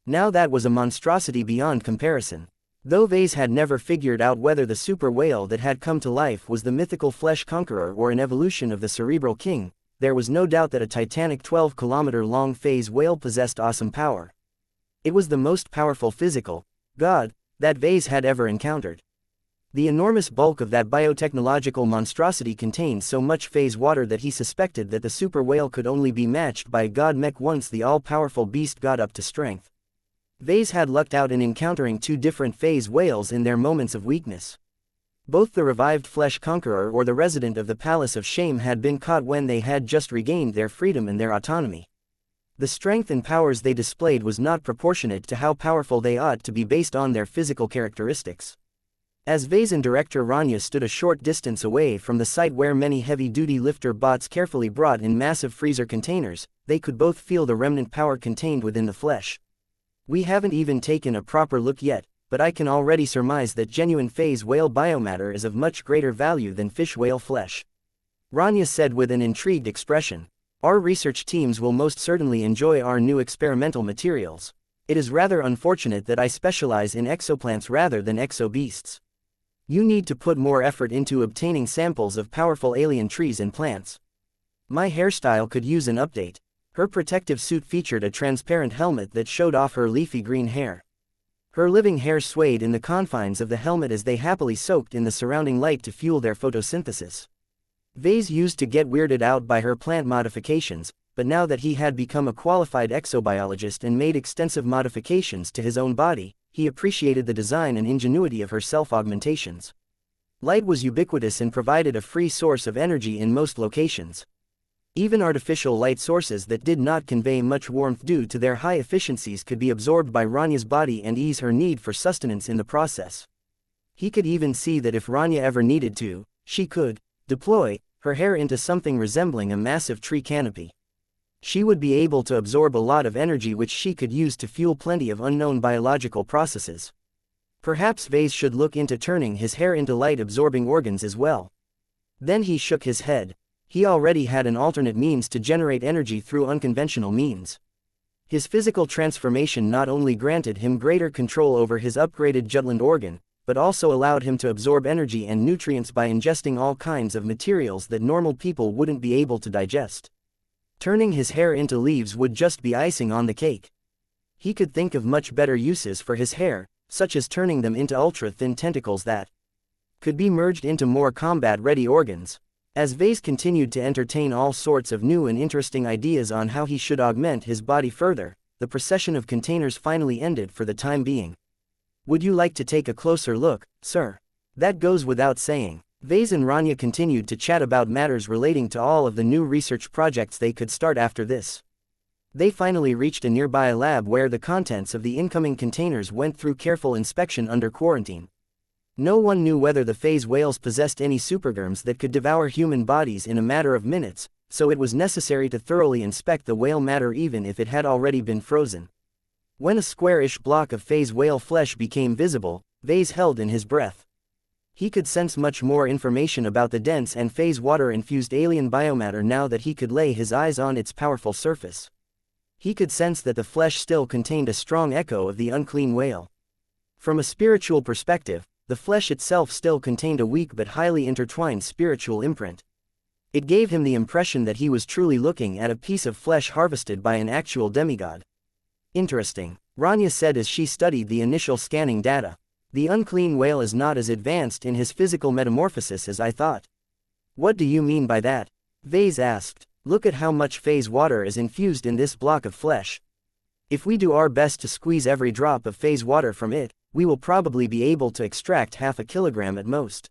Now that was a monstrosity beyond comparison. Though Vase had never figured out whether the super whale that had come to life was the mythical flesh conqueror or an evolution of the cerebral king, there was no doubt that a titanic 12-kilometer-long phase whale possessed awesome power. It was the most powerful physical god that Vase had ever encountered. The enormous bulk of that biotechnological monstrosity contained so much phase water that he suspected that the super whale could only be matched by god Mech once the all-powerful beast got up to strength. Vase had lucked out in encountering two different phase whales in their moments of weakness. Both the revived flesh conqueror or the resident of the Palace of Shame had been caught when they had just regained their freedom and their autonomy. The strength and powers they displayed was not proportionate to how powerful they ought to be based on their physical characteristics. As Vase and Director Rania stood a short distance away from the site where many heavy-duty lifter bots carefully brought in massive freezer containers, they could both feel the remnant power contained within the flesh. "We haven't even taken a proper look yet, but I can already surmise that genuine phase whale biomatter is of much greater value than fish whale flesh," Rania said with an intrigued expression. "Our research teams will most certainly enjoy our new experimental materials. It is rather unfortunate that I specialize in exoplants rather than exobeasts. You need to put more effort into obtaining samples of powerful alien trees and plants. My hairstyle could use an update." Her protective suit featured a transparent helmet that showed off her leafy green hair. Her living hair swayed in the confines of the helmet as they happily soaked in the surrounding light to fuel their photosynthesis. Vase used to get weirded out by her plant modifications, but now that he had become a qualified exobiologist and made extensive modifications to his own body, he appreciated the design and ingenuity of her self-augmentations. Light was ubiquitous and provided a free source of energy in most locations. Even artificial light sources that did not convey much warmth due to their high efficiencies could be absorbed by Rania's body and ease her need for sustenance in the process. He could even see that if Rania ever needed to, she could deploy her hair into something resembling a massive tree canopy. She would be able to absorb a lot of energy which she could use to fuel plenty of unknown biological processes. Perhaps Vase should look into turning his hair into light-absorbing organs as well. Then he shook his head. He already had an alternate means to generate energy through unconventional means. His physical transformation not only granted him greater control over his upgraded Jutland organ, but also allowed him to absorb energy and nutrients by ingesting all kinds of materials that normal people wouldn't be able to digest. Turning his hair into leaves would just be icing on the cake. He could think of much better uses for his hair, such as turning them into ultra-thin tentacles that could be merged into more combat-ready organs. As Vase continued to entertain all sorts of new and interesting ideas on how he should augment his body further, the procession of containers finally ended for the time being. Would you like to take a closer look, sir? That goes without saying. Vase and Rania continued to chat about matters relating to all of the new research projects they could start after this. They finally reached a nearby lab where the contents of the incoming containers went through careful inspection under quarantine. No one knew whether the phase whales possessed any supergerms that could devour human bodies in a matter of minutes, so it was necessary to thoroughly inspect the whale matter even if it had already been frozen. When a squarish block of phase whale flesh became visible, Vase held in his breath. He could sense much more information about the dense and phase water-infused alien biomatter now that he could lay his eyes on its powerful surface. He could sense that the flesh still contained a strong echo of the unclean whale. From a spiritual perspective, the flesh itself still contained a weak but highly intertwined spiritual imprint. It gave him the impression that he was truly looking at a piece of flesh harvested by an actual demigod. Interesting, Rania said as she studied the initial scanning data. The unclean whale is not as advanced in his physical metamorphosis as I thought. What do you mean by that? Vase asked. Look at how much phase water is infused in this block of flesh. If we do our best to squeeze every drop of phase water from it, we will probably be able to extract half a kilogram at most.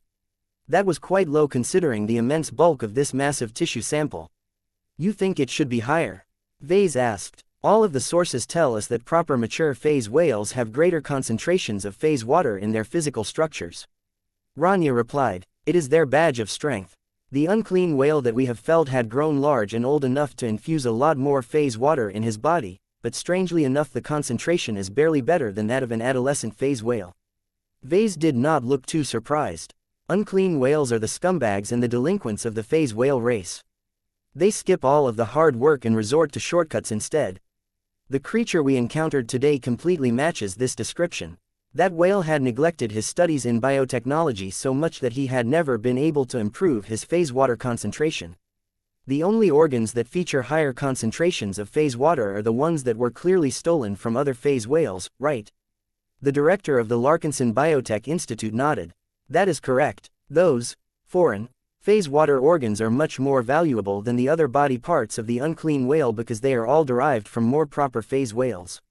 That was quite low considering the immense bulk of this massive tissue sample. You think it should be higher? Vase asked. All of the sources tell us that proper mature phase whales have greater concentrations of phase water in their physical structures. Rania replied. It is their badge of strength. The unclean whale that we have felled had grown large and old enough to infuse a lot more phase water in his body, but strangely enough the concentration is barely better than that of an adolescent phase whale. Vase did not look too surprised. Unclean whales are the scumbags and the delinquents of the phase whale race. They skip all of the hard work and resort to shortcuts instead. The creature we encountered today completely matches this description. That whale had neglected his studies in biotechnology so much that he had never been able to improve his phase water concentration. The only organs that feature higher concentrations of phase water are the ones that were clearly stolen from other phase whales, right? The director of the Larkinson Biotech Institute nodded. That is correct. Those foreign phase water organs are much more valuable than the other body parts of the unclean whale because they are all derived from more proper phase whales.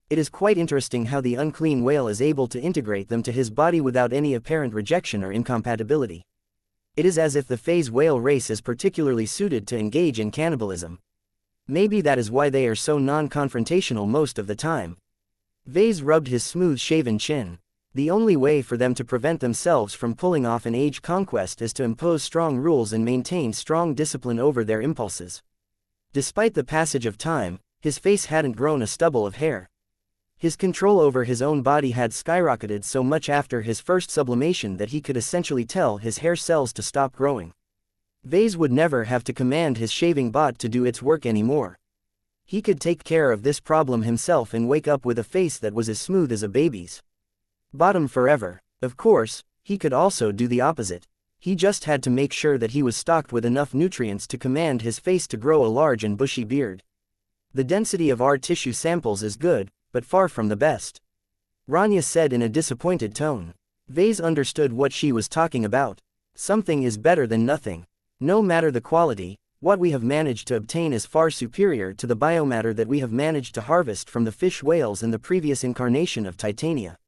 It is quite interesting how the unclean whale is able to integrate them to his body without any apparent rejection or incompatibility. It is as if the phase whale race is particularly suited to engage in cannibalism. Maybe that is why they are so non-confrontational most of the time. Vase rubbed his smooth-shaven chin. The only way for them to prevent themselves from pulling off an age conquest is to impose strong rules and maintain strong discipline over their impulses. Despite the passage of time, his face hadn't grown a stubble of hair. His control over his own body had skyrocketed so much after his first sublimation that he could essentially tell his hair cells to stop growing. Vase would never have to command his shaving bot to do its work anymore. He could take care of this problem himself and wake up with a face that was as smooth as a baby's. Bottom forever. Of course, he could also do the opposite. He just had to make sure that he was stocked with enough nutrients to command his face to grow a large and bushy beard. The density of our tissue samples is good, but far from the best. Rania said in a disappointed tone. Vase understood what she was talking about. Something is better than nothing. No matter the quality, what we have managed to obtain is far superior to the biomatter that we have managed to harvest from the fish whales in the previous incarnation of Titania.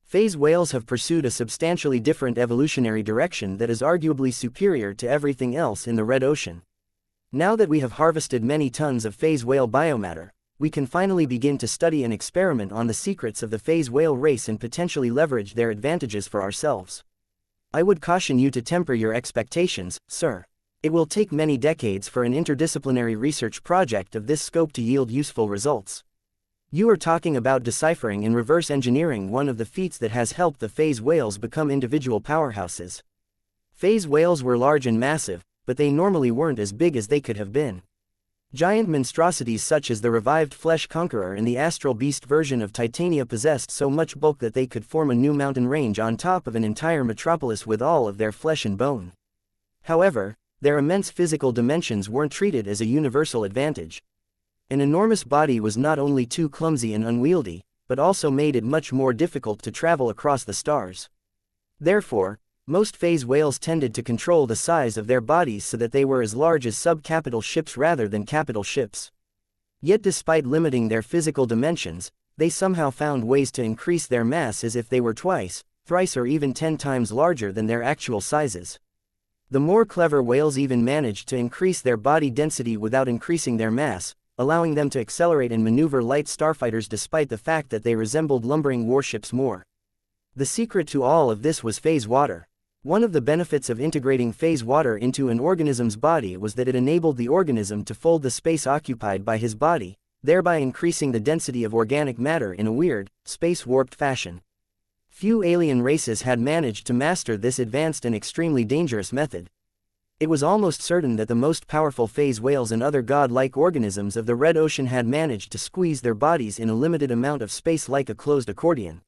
Phase whales have pursued a substantially different evolutionary direction that is arguably superior to everything else in the Red Ocean. Now that we have harvested many tons of phase whale biomatter, we can finally begin to study and experiment on the secrets of the phase whale race and potentially leverage their advantages for ourselves. I would caution you to temper your expectations, sir. It will take many decades for an interdisciplinary research project of this scope to yield useful results. You are talking about deciphering and reverse engineering one of the feats that has helped the phase whales become individual powerhouses. Phase whales were large and massive, but they normally weren't as big as they could have been. Giant monstrosities such as the revived Flesh Conqueror and the Astral Beast version of Titania possessed so much bulk that they could form a new mountain range on top of an entire metropolis with all of their flesh and bone. However, their immense physical dimensions weren't treated as a universal advantage. An enormous body was not only too clumsy and unwieldy, but also made it much more difficult to travel across the stars. Therefore, Most phase whales tended to control the size of their bodies so that they were as large as subcapital ships rather than capital ships. Yet despite limiting their physical dimensions, they somehow found ways to increase their mass as if they were twice, thrice or even 10 times larger than their actual sizes. The more clever whales even managed to increase their body density without increasing their mass, allowing them to accelerate and maneuver light starfighters despite the fact that they resembled lumbering warships more. The secret to all of this was phase water. One of the benefits of integrating phase water into an organism's body was that it enabled the organism to fold the space occupied by his body, thereby increasing the density of organic matter in a weird, space-warped fashion. Few alien races had managed to master this advanced and extremely dangerous method. It was almost certain that the most powerful phase whales and other god-like organisms of the Red Ocean had managed to squeeze their bodies in a limited amount of space like a closed accordion.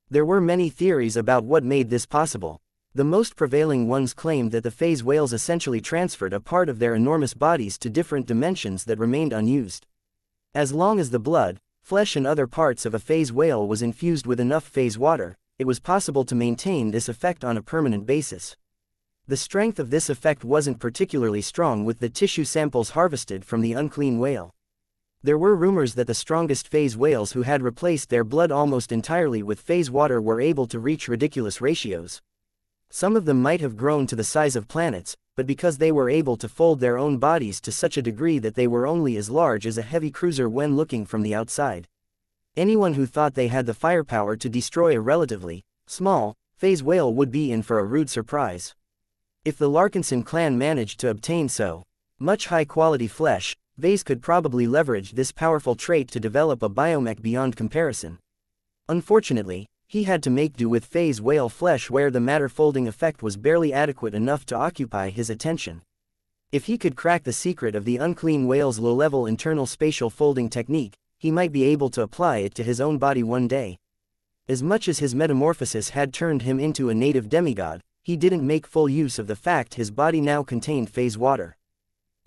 There were many theories about what made this possible. The most prevailing ones claimed that the phase whales essentially transferred a part of their enormous bodies to different dimensions that remained unused. As long as the blood, flesh and other parts of a phase whale was infused with enough phase water, it was possible to maintain this effect on a permanent basis. The strength of this effect wasn't particularly strong with the tissue samples harvested from the unclean whale. There were rumors that the strongest phase whales who had replaced their blood almost entirely with phase water were able to reach ridiculous ratios. Some of them might have grown to the size of planets, but because they were able to fold their own bodies to such a degree that they were only as large as a heavy cruiser when looking from the outside. Anyone who thought they had the firepower to destroy a relatively small phase whale would be in for a rude surprise. If the Larkinson clan managed to obtain so much high-quality flesh, Vase could probably leverage this powerful trait to develop a biomech beyond comparison. Unfortunately, he had to make do with phase whale flesh where the matter-folding effect was barely adequate enough to occupy his attention. If he could crack the secret of the unclean whale's low-level internal spatial folding technique, he might be able to apply it to his own body one day. As much as his metamorphosis had turned him into a native demigod, he didn't make full use of the fact his body now contained phase water.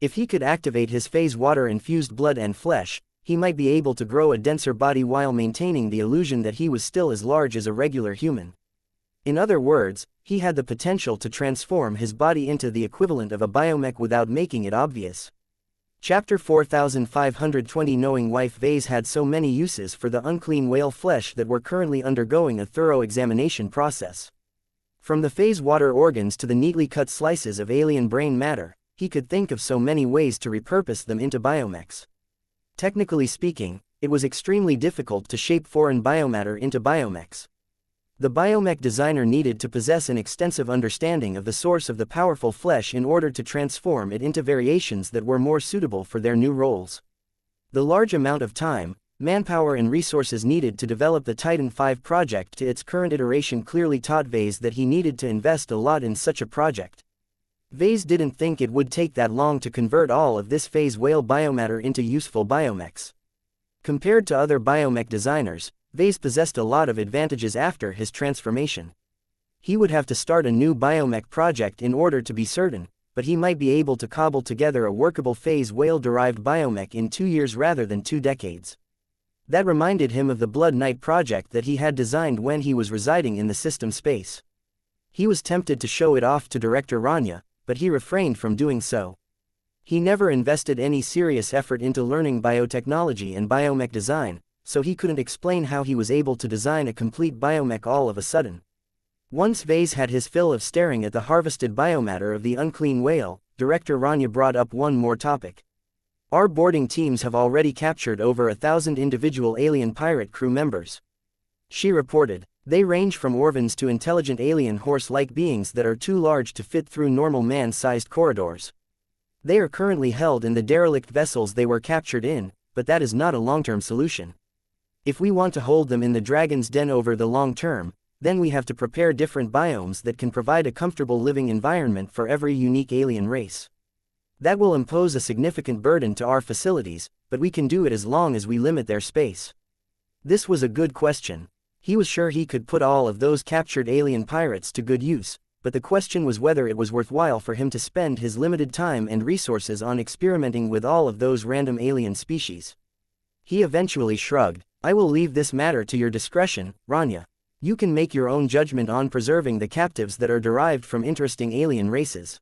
If he could activate his phase water-infused blood and flesh, he might be able to grow a denser body while maintaining the illusion that he was still as large as a regular human. In other words, he had the potential to transform his body into the equivalent of a biomech without making it obvious. Chapter 4520 Knowing Wife Vase had so many uses for the unclean whale flesh that were currently undergoing a thorough examination process. From the phase water organs to the neatly cut slices of alien brain matter, he could think of so many ways to repurpose them into biomechs. Technically speaking, it was extremely difficult to shape foreign biomatter into biomechs. The biomech designer needed to possess an extensive understanding of the source of the powerful flesh in order to transform it into variations that were more suitable for their new roles. The large amount of time, manpower and resources needed to develop the Titan V project to its current iteration clearly taught Vase that he needed to invest a lot in such a project. Vase didn't think it would take that long to convert all of this phase whale biomatter into useful biomechs. Compared to other biomech designers, Vase possessed a lot of advantages after his transformation. He would have to start a new biomech project in order to be certain, but he might be able to cobble together a workable phase whale-derived biomech in 2 years rather than 2 decades. That reminded him of the Blood Knight project that he had designed when he was residing in the system space. He was tempted to show it off to Director Rania, but he refrained from doing so. He never invested any serious effort into learning biotechnology and biomech design, so he couldn't explain how he was able to design a complete biomech all of a sudden. Once Vase had his fill of staring at the harvested biomatter of the unclean whale, Director Rania brought up one more topic. Our boarding teams have already captured over 1,000 individual alien pirate crew members. She reported. They range from Orvans to intelligent alien horse-like beings that are too large to fit through normal man-sized corridors. They are currently held in the derelict vessels they were captured in, but that is not a long-term solution. If we want to hold them in the Dragon's Den over the long term, then we have to prepare different biomes that can provide a comfortable living environment for every unique alien race. That will impose a significant burden to our facilities, but we can do it as long as we limit their space. This was a good question. He was sure he could put all of those captured alien pirates to good use, but the question was whether it was worthwhile for him to spend his limited time and resources on experimenting with all of those random alien species. He eventually shrugged. I will leave this matter to your discretion, Rania. You can make your own judgment on preserving the captives that are derived from interesting alien races.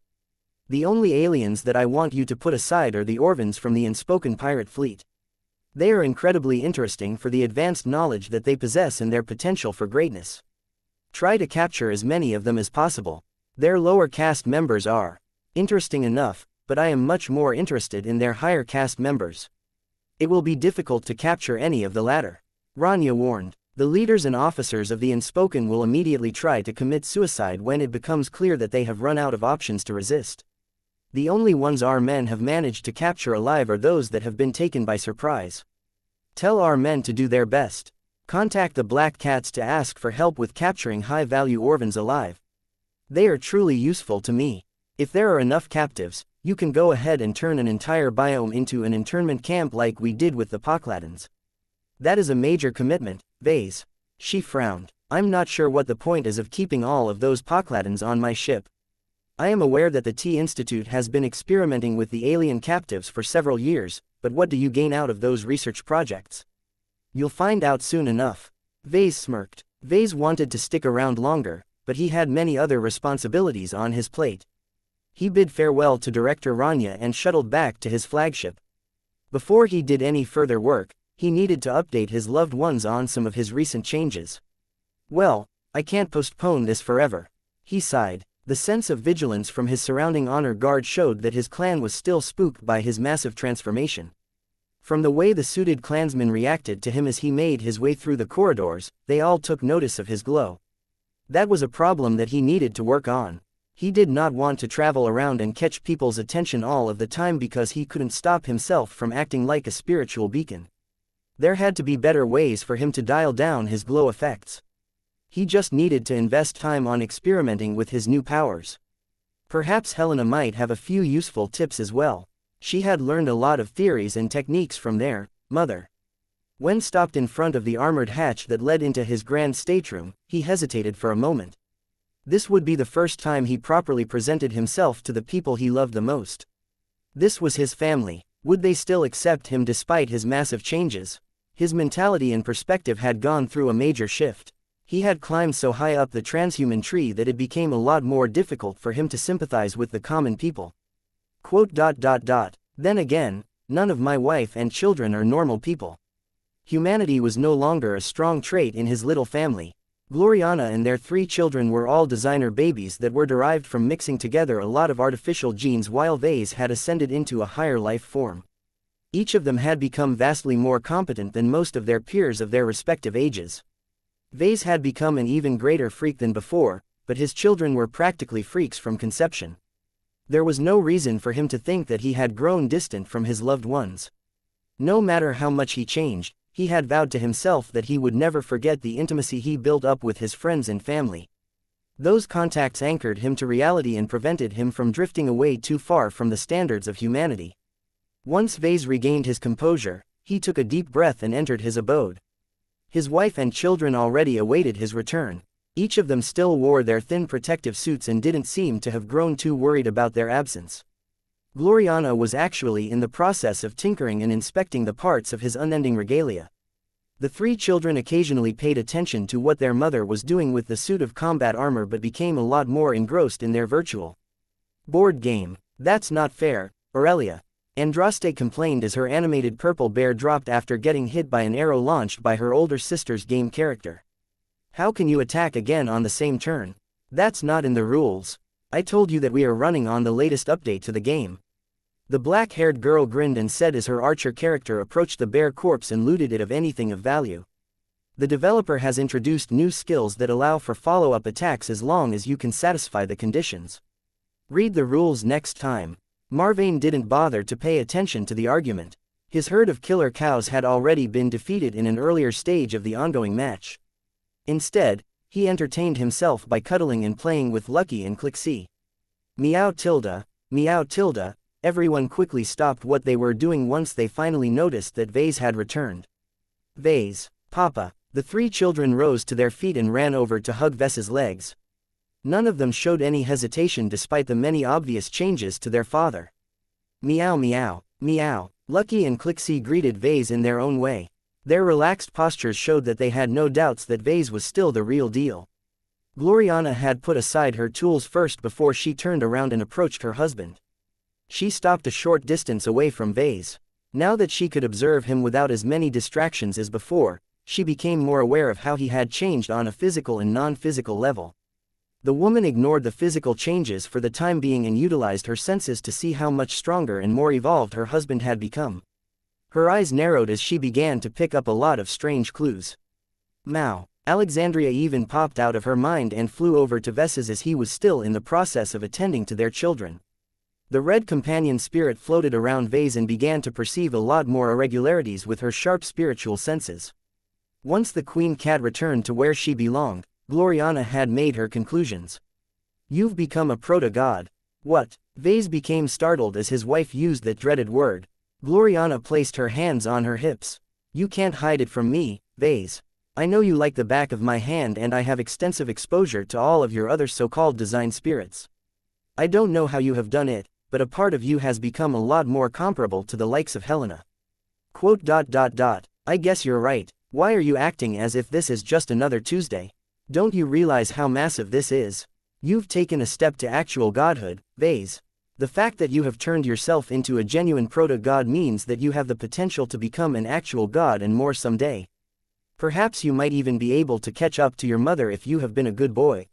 The only aliens that I want you to put aside are the Orvans from the Unspoken Pirate Fleet. They are incredibly interesting for the advanced knowledge that they possess and their potential for greatness. Try to capture as many of them as possible. Their lower caste members are interesting enough, but I am much more interested in their higher caste members. It will be difficult to capture any of the latter. Rania warned. The leaders and officers of the Unspoken will immediately try to commit suicide when it becomes clear that they have run out of options to resist. The only ones our men have managed to capture alive are those that have been taken by surprise. Tell our men to do their best. Contact the Black Cats to ask for help with capturing high-value Orvans alive. They are truly useful to me. If there are enough captives, you can go ahead and turn an entire biome into an internment camp like we did with the Pakladans. That is a major commitment, Vase. She frowned. I'm not sure what the point is of keeping all of those Pakladans on my ship. I am aware that the T Institute has been experimenting with the alien captives for several years, but what do you gain out of those research projects? You'll find out soon enough. Vase smirked. Vase wanted to stick around longer, but he had many other responsibilities on his plate. He bid farewell to Director Rania and shuttled back to his flagship. Before he did any further work, he needed to update his loved ones on some of his recent changes. Well, I can't postpone this forever. He sighed. The sense of vigilance from his surrounding honor guard showed that his clan was still spooked by his massive transformation. From the way the suited clansmen reacted to him as he made his way through the corridors, they all took notice of his glow. That was a problem that he needed to work on. He did not want to travel around and catch people's attention all of the time because he couldn't stop himself from acting like a spiritual beacon. There had to be better ways for him to dial down his glow effects. He just needed to invest time on experimenting with his new powers. Perhaps Helena might have a few useful tips as well. She had learned a lot of theories and techniques from their mother. When stopped in front of the armored hatch that led into his grand stateroom, he hesitated for a moment. This would be the first time he properly presented himself to the people he loved the most. This was his family. Would they still accept him despite his massive changes? His mentality and perspective had gone through a major shift. He had climbed so high up the transhuman tree that it became a lot more difficult for him to sympathize with the common people. Then again, none of my wife and children are normal people. Humanity was no longer a strong trait in his little family. Gloriana and their 3 children were all designer babies that were derived from mixing together a lot of artificial genes while Vase had ascended into a higher life form. Each of them had become vastly more competent than most of their peers of their respective ages. Vase had become an even greater freak than before, but his children were practically freaks from conception. There was no reason for him to think that he had grown distant from his loved ones. No matter how much he changed, he had vowed to himself that he would never forget the intimacy he built up with his friends and family. Those contacts anchored him to reality and prevented him from drifting away too far from the standards of humanity. Once Vase regained his composure, he took a deep breath and entered his abode. His wife and children already awaited his return. Each of them still wore their thin protective suits and didn't seem to have grown too worried about their absence. Gloriana was actually in the process of tinkering and inspecting the parts of his unending regalia. The 3 children occasionally paid attention to what their mother was doing with the suit of combat armor but became a lot more engrossed in their virtual board game. That's not fair, Aurelia. Andraste complained as her animated purple bear dropped after getting hit by an arrow launched by her older sister's game character. How can you attack again on the same turn? That's not in the rules. I told you that we are running on the latest update to the game. The black-haired girl grinned and said as her archer character approached the bear corpse and looted it of anything of value. The developer has introduced new skills that allow for follow-up attacks as long as you can satisfy the conditions. Read the rules next time. Marvane didn't bother to pay attention to the argument. His herd of killer cows had already been defeated in an earlier stage of the ongoing match. Instead, he entertained himself by cuddling and playing with Lucky and Clixie. Meow tilde, meow tilde. Everyone quickly stopped what they were doing once they finally noticed that Vase had returned. Vase, Papa. The 3 children rose to their feet and ran over to hug Ves's legs. None of them showed any hesitation despite the many obvious changes to their father. Meow meow, meow. Lucky and Clixie greeted Vase in their own way. Their relaxed postures showed that they had no doubts that Vase was still the real deal. Gloriana had put aside her tools first before she turned around and approached her husband. She stopped a short distance away from Vase. Now that she could observe him without as many distractions as before, she became more aware of how he had changed on a physical and non-physical level. The woman ignored the physical changes for the time being and utilized her senses to see how much stronger and more evolved her husband had become. Her eyes narrowed as she began to pick up a lot of strange clues. Mao. Alexandria even popped out of her mind and flew over to Ves's as he was still in the process of attending to their children. The red companion spirit floated around Vase and began to perceive a lot more irregularities with her sharp spiritual senses. Once the queen cat returned to where she belonged, Gloriana had made her conclusions. You've become a proto-god. What? Vase became startled as his wife used that dreaded word. Gloriana placed her hands on her hips. You can't hide it from me, Vase. I know you like the back of my hand and I have extensive exposure to all of your other so-called design spirits. I don't know how you have done it, but a part of you has become a lot more comparable to the likes of Helena. Quote. I guess you're right. Why are you acting as if this is just another Tuesday? Don't you realize how massive this is? You've taken a step to actual godhood, Vase. The fact that you have turned yourself into a genuine proto-god means that you have the potential to become an actual god and more someday. Perhaps you might even be able to catch up to your mother if you have been a good boy.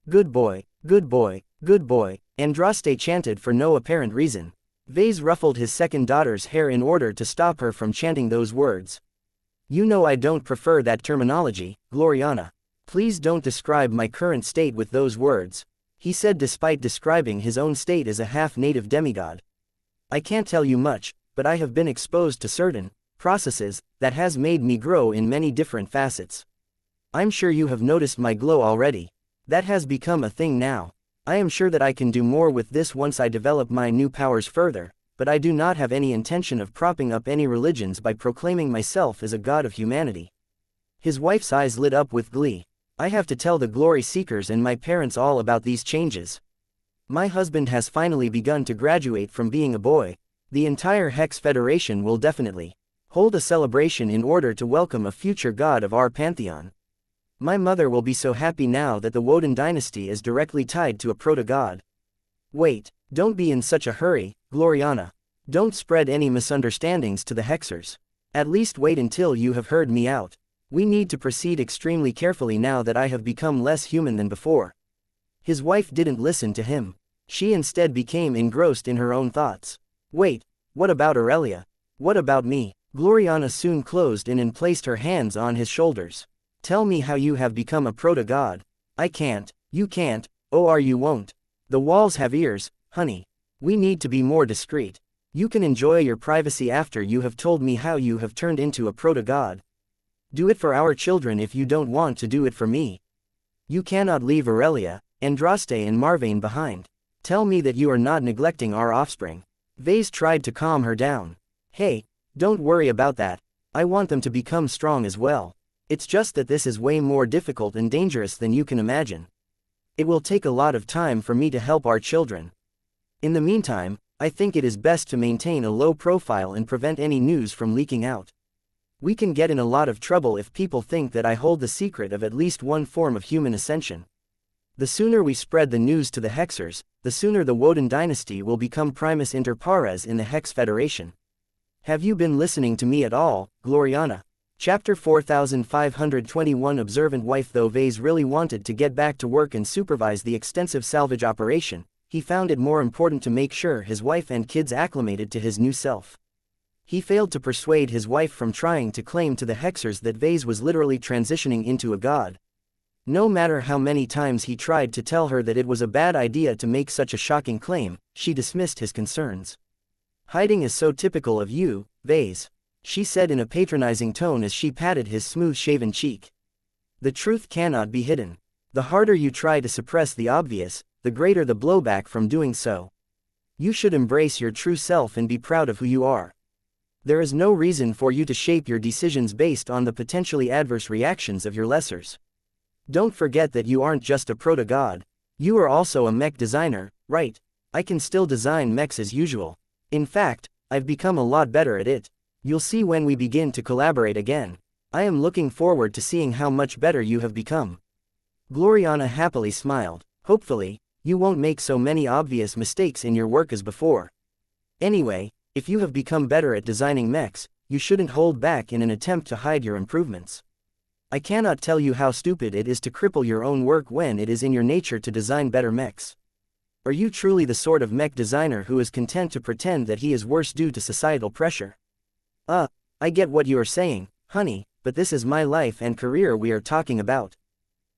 Good boy, good boy, good boy, Andraste chanted for no apparent reason. Vase ruffled his second daughter's hair in order to stop her from chanting those words. You know I don't prefer that terminology, Gloriana. Please don't describe my current state with those words, he said despite describing his own state as a half-native demigod. I can't tell you much, but I have been exposed to certain processes that has made me grow in many different facets. I'm sure you have noticed my glow already. That has become a thing now. I am sure that I can do more with this once I develop my new powers further, but I do not have any intention of propping up any religions by proclaiming myself as a god of humanity. His wife's eyes lit up with glee. I have to tell the glory seekers and my parents all about these changes. My husband has finally begun to graduate from being a boy. The entire Hex Federation will definitely hold a celebration in order to welcome a future god of our pantheon. My mother will be so happy now that the Woden dynasty is directly tied to a proto-god. Wait, don't be in such a hurry, Gloriana. Don't spread any misunderstandings to the Hexers. At least wait until you have heard me out. We need to proceed extremely carefully now that I have become less human than before. His wife didn't listen to him. She instead became engrossed in her own thoughts. Wait, what about Aurelia? What about me? Gloriana soon closed in and placed her hands on his shoulders. Tell me how you have become a proto-god. I can't, you can't, or you won't. The walls have ears, honey. We need to be more discreet. You can enjoy your privacy after you have told me how you have turned into a proto-god. Do it for our children if you don't want to do it for me. You cannot leave Aurelia, Andraste and Marvane behind. Tell me that you are not neglecting our offspring. Vase tried to calm her down. Hey, don't worry about that. I want them to become strong as well. It's just that this is way more difficult and dangerous than you can imagine. It will take a lot of time for me to help our children. In the meantime, I think it is best to maintain a low profile and prevent any news from leaking out. We can get in a lot of trouble if people think that I hold the secret of at least one form of human ascension. The sooner we spread the news to the Hexers, the sooner the Woden dynasty will become primus inter pares in the Hex Federation. Have you been listening to me at all, Gloriana? Chapter 4521 Observant wife. Though Vase really wanted to get back to work and supervise the extensive salvage operation, he found it more important to make sure his wife and kids acclimated to his new self. He failed to persuade his wife from trying to claim to the Hexers that Vase was literally transitioning into a god. No matter how many times he tried to tell her that it was a bad idea to make such a shocking claim, she dismissed his concerns. Hiding is so typical of you, Vase, she said in a patronizing tone as she patted his smooth-shaven cheek. The truth cannot be hidden. The harder you try to suppress the obvious, the greater the blowback from doing so. You should embrace your true self and be proud of who you are. There is no reason for you to shape your decisions based on the potentially adverse reactions of your lessers. Don't forget that you aren't just a proto-god. You are also a mech designer, right? I can still design mechs as usual. In fact, I've become a lot better at it. You'll see when we begin to collaborate again. I am looking forward to seeing how much better you have become. Gloriana happily smiled. Hopefully, you won't make so many obvious mistakes in your work as before. Anyway, if you have become better at designing mechs, you shouldn't hold back in an attempt to hide your improvements. I cannot tell you how stupid it is to cripple your own work when it is in your nature to design better mechs. Are you truly the sort of mech designer who is content to pretend that he is worse due to societal pressure? I get what you are saying, honey, but this is my life and career we are talking about.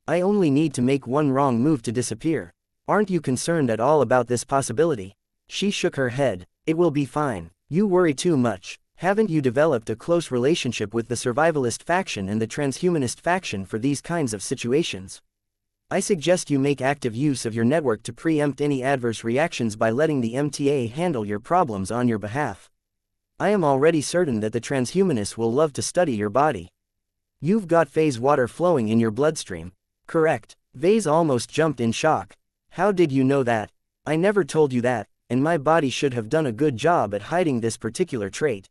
I only need to make one wrong move to disappear. Aren't you concerned at all about this possibility? She shook her head. It will be fine. You worry too much. Haven't you developed a close relationship with the survivalist faction and the transhumanist faction for these kinds of situations? I suggest you make active use of your network to preempt any adverse reactions by letting the MTA handle your problems on your behalf. I am already certain that the transhumanists will love to study your body. You've got phase water flowing in your bloodstream. Correct. Vase almost jumped in shock. How did you know that? I never told you that, and my body should have done a good job at hiding this particular trait.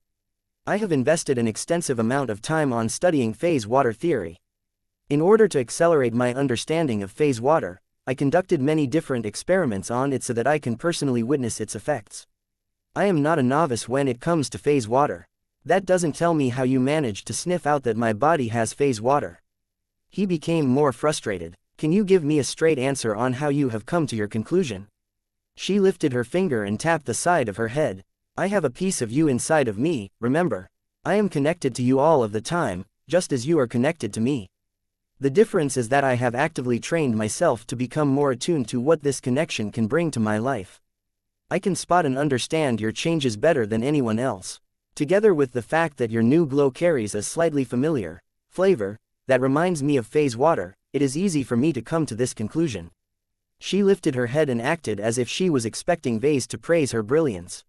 I have invested an extensive amount of time on studying phase water theory. In order to accelerate my understanding of phase water, I conducted many different experiments on it so that I can personally witness its effects. I am not a novice when it comes to phase water. That doesn't tell me how you managed to sniff out that my body has phase water. He became more frustrated. Can you give me a straight answer on how you have come to your conclusion? She lifted her finger and tapped the side of her head. I have a piece of you inside of me, remember? I am connected to you all of the time, just as you are connected to me. The difference is that I have actively trained myself to become more attuned to what this connection can bring to my life. I can spot and understand your changes better than anyone else. Together with the fact that your new glow carries a slightly familiar flavor that reminds me of phase water, it is easy for me to come to this conclusion. She lifted her head and acted as if she was expecting Vase to praise her brilliance.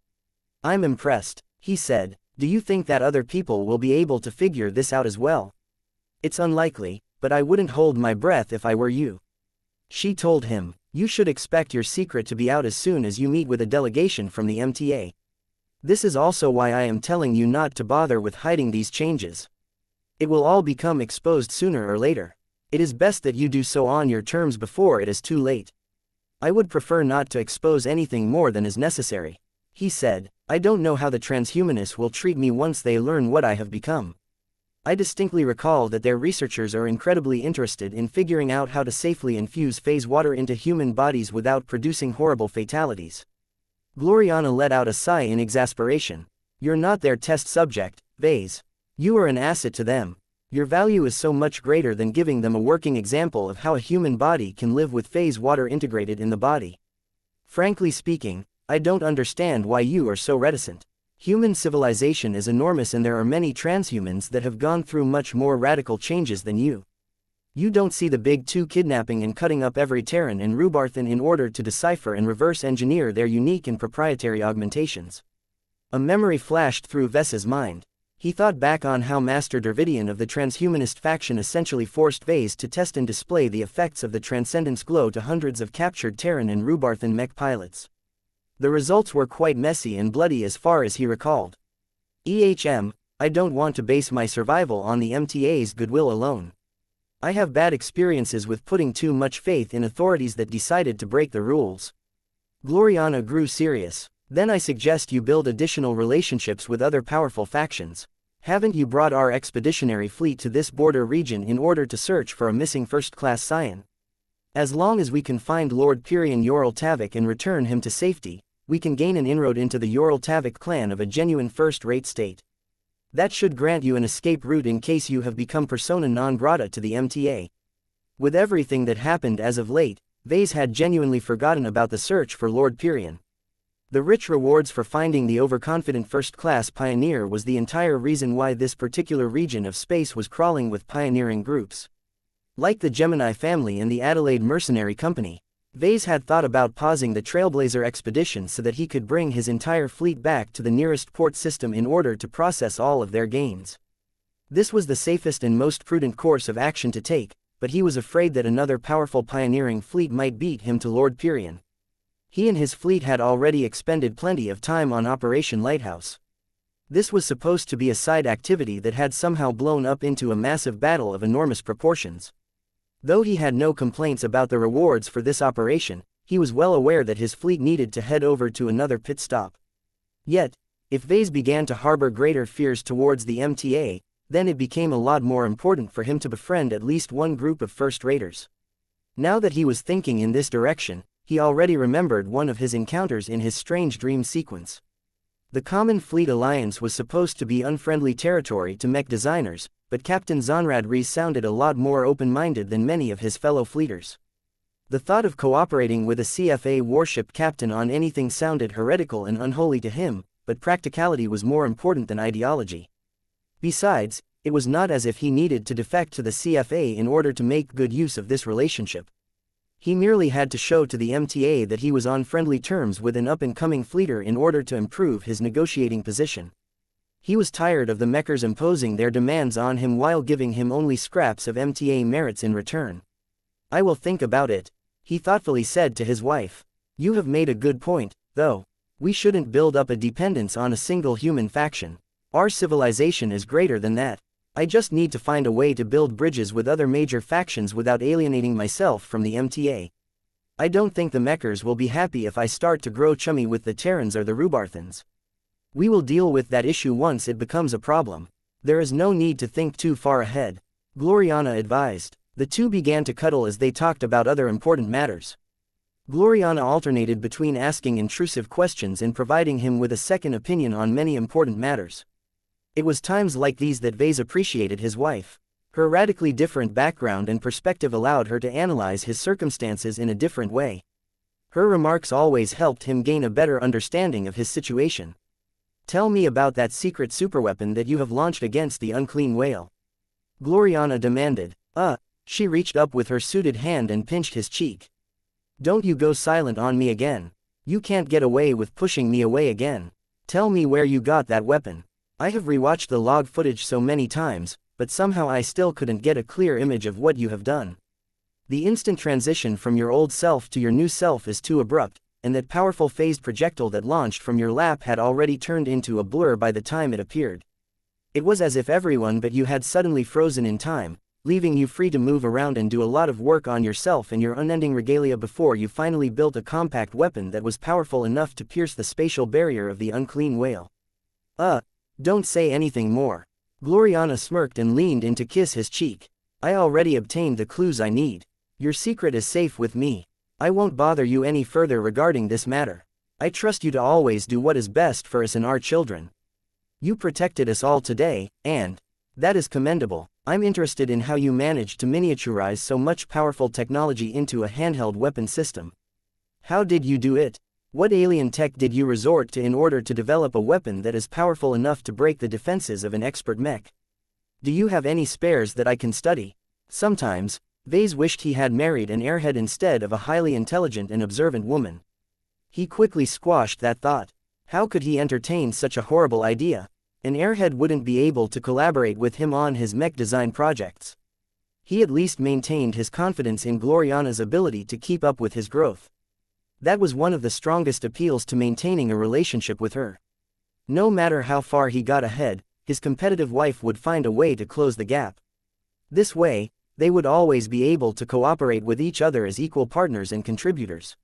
I'm impressed, he said. Do you think that other people will be able to figure this out as well? It's unlikely, but I wouldn't hold my breath if I were you. She told him, you should expect your secret to be out as soon as you meet with a delegation from the MTA. This is also why I am telling you not to bother with hiding these changes. It will all become exposed sooner or later. It is best that you do so on your terms before it is too late. I would prefer not to expose anything more than is necessary. He said, I don't know how the transhumanists will treat me once they learn what I have become. I distinctly recall that their researchers are incredibly interested in figuring out how to safely infuse phase water into human bodies without producing horrible fatalities. Gloriana let out a sigh in exasperation. You're not their test subject, Vase. You are an asset to them. Your value is so much greater than giving them a working example of how a human body can live with phase water integrated in the body. Frankly speaking, I don't understand why you are so reticent. Human civilization is enormous and there are many transhumans that have gone through much more radical changes than you. You don't see the big two kidnapping and cutting up every Terran and Rubarthan in order to decipher and reverse engineer their unique and proprietary augmentations. A memory flashed through Vess's mind. He thought back on how Master Dervidian of the transhumanist faction essentially forced Vase to test and display the effects of the Transcendence Glow to hundreds of captured Terran and Rubarthan mech pilots. The results were quite messy and bloody as far as he recalled. I don't want to base my survival on the MTA's goodwill alone. I have bad experiences with putting too much faith in authorities that decided to break the rules. Gloriana grew serious. Then I suggest you build additional relationships with other powerful factions. Haven't you brought our expeditionary fleet to this border region in order to search for a missing first-class scion? As long as we can find Lord Pyrian Yoral Tavik and return him to safety, we can gain an inroad into the Yoral Tavik clan of a genuine first-rate state. That should grant you an escape route in case you have become persona non grata to the MTA. With everything that happened as of late, Vase had genuinely forgotten about the search for Lord Pyrian. The rich rewards for finding the overconfident first-class pioneer was the entire reason why this particular region of space was crawling with pioneering groups. Like the Gemini family and the Adelaide Mercenary Company, Vase had thought about pausing the Trailblazer expedition so that he could bring his entire fleet back to the nearest port system in order to process all of their gains. This was the safest and most prudent course of action to take, but he was afraid that another powerful pioneering fleet might beat him to Lord Pyrian. He and his fleet had already expended plenty of time on Operation Lighthouse. This was supposed to be a side activity that had somehow blown up into a massive battle of enormous proportions. Though he had no complaints about the rewards for this operation, he was well aware that his fleet needed to head over to another pit stop. Yet, if Vase began to harbor greater fears towards the MTA, then it became a lot more important for him to befriend at least one group of first-raters. Now that he was thinking in this direction, he already remembered one of his encounters in his strange dream sequence. The Common Fleet Alliance was supposed to be unfriendly territory to mech designers, but Captain Zonrad Rees sounded a lot more open-minded than many of his fellow fleeters. The thought of cooperating with a CFA warship captain on anything sounded heretical and unholy to him, but practicality was more important than ideology. Besides, it was not as if he needed to defect to the CFA in order to make good use of this relationship. He merely had to show to the MTA that he was on friendly terms with an up-and-coming fleeter in order to improve his negotiating position. He was tired of the mechers imposing their demands on him while giving him only scraps of MTA merits in return. "I will think about it," he thoughtfully said to his wife. "You have made a good point, though. We shouldn't build up a dependence on a single human faction. Our civilization is greater than that. I just need to find a way to build bridges with other major factions without alienating myself from the MTA. I don't think the mechers will be happy if I start to grow chummy with the Terrans or the Rubarthans. We will deal with that issue once it becomes a problem. There is no need to think too far ahead," Gloriana advised. The two began to cuddle as they talked about other important matters. Gloriana alternated between asking intrusive questions and providing him with a second opinion on many important matters. It was times like these that Vase appreciated his wife. Her radically different background and perspective allowed her to analyze his circumstances in a different way. Her remarks always helped him gain a better understanding of his situation. "Tell me about that secret superweapon that you have launched against the unclean whale," Gloriana demanded. She reached up with her suited hand and pinched his cheek. "Don't you go silent on me again. You can't get away with pushing me away again. Tell me where you got that weapon. I have rewatched the log footage so many times, but somehow I still couldn't get a clear image of what you have done. The instant transition from your old self to your new self is too abrupt, and that powerful phased projectile that launched from your lap had already turned into a blur by the time it appeared. It was as if everyone but you had suddenly frozen in time, leaving you free to move around and do a lot of work on yourself and your unending regalia before you finally built a compact weapon that was powerful enough to pierce the spatial barrier of the unclean whale." Don't say anything more." Gloriana smirked and leaned in to kiss his cheek. "I already obtained the clues I need. Your secret is safe with me. I won't bother you any further regarding this matter. I trust you to always do what is best for us and our children. You protected us all today, and that is commendable. I'm interested in how you managed to miniaturize so much powerful technology into a handheld weapon system. How did you do it? What alien tech did you resort to in order to develop a weapon that is powerful enough to break the defenses of an expert mech? Do you have any spares that I can study?" Sometimes, Vase wished he had married an airhead instead of a highly intelligent and observant woman. He quickly squashed that thought. How could he entertain such a horrible idea? An airhead wouldn't be able to collaborate with him on his mech design projects. He at least maintained his confidence in Gloriana's ability to keep up with his growth. That was one of the strongest appeals to maintaining a relationship with her. No matter how far he got ahead, his competitive wife would find a way to close the gap. This way, they would always be able to cooperate with each other as equal partners and contributors.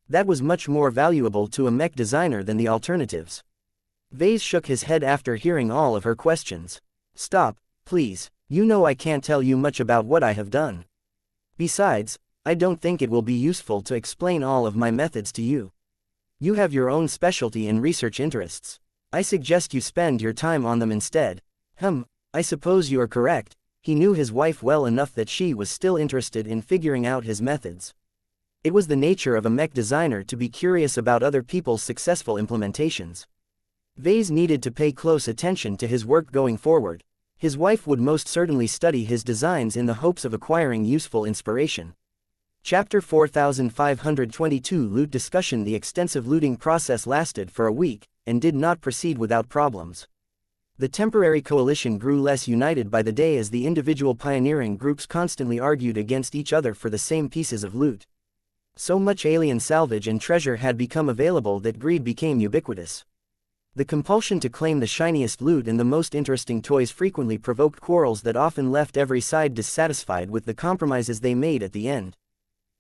That was much more valuable to a mech designer than the alternatives. Vase shook his head after hearing all of her questions. "Stop, please. You know I can't tell you much about what I have done. Besides, I don't think it will be useful to explain all of my methods to you. You have your own specialty and research interests. I suggest you spend your time on them instead." I suppose you are correct. He knew his wife well enough that she was still interested in figuring out his methods. It was the nature of a mech designer to be curious about other people's successful implementations. Vase needed to pay close attention to his work going forward. His wife would most certainly study his designs in the hopes of acquiring useful inspiration. Chapter 4522 Loot Discussion. The extensive looting process lasted for a week, and did not proceed without problems. The temporary coalition grew less united by the day as the individual pioneering groups constantly argued against each other for the same pieces of loot. So much alien salvage and treasure had become available that greed became ubiquitous. The compulsion to claim the shiniest loot and the most interesting toys frequently provoked quarrels that often left every side dissatisfied with the compromises they made at the end.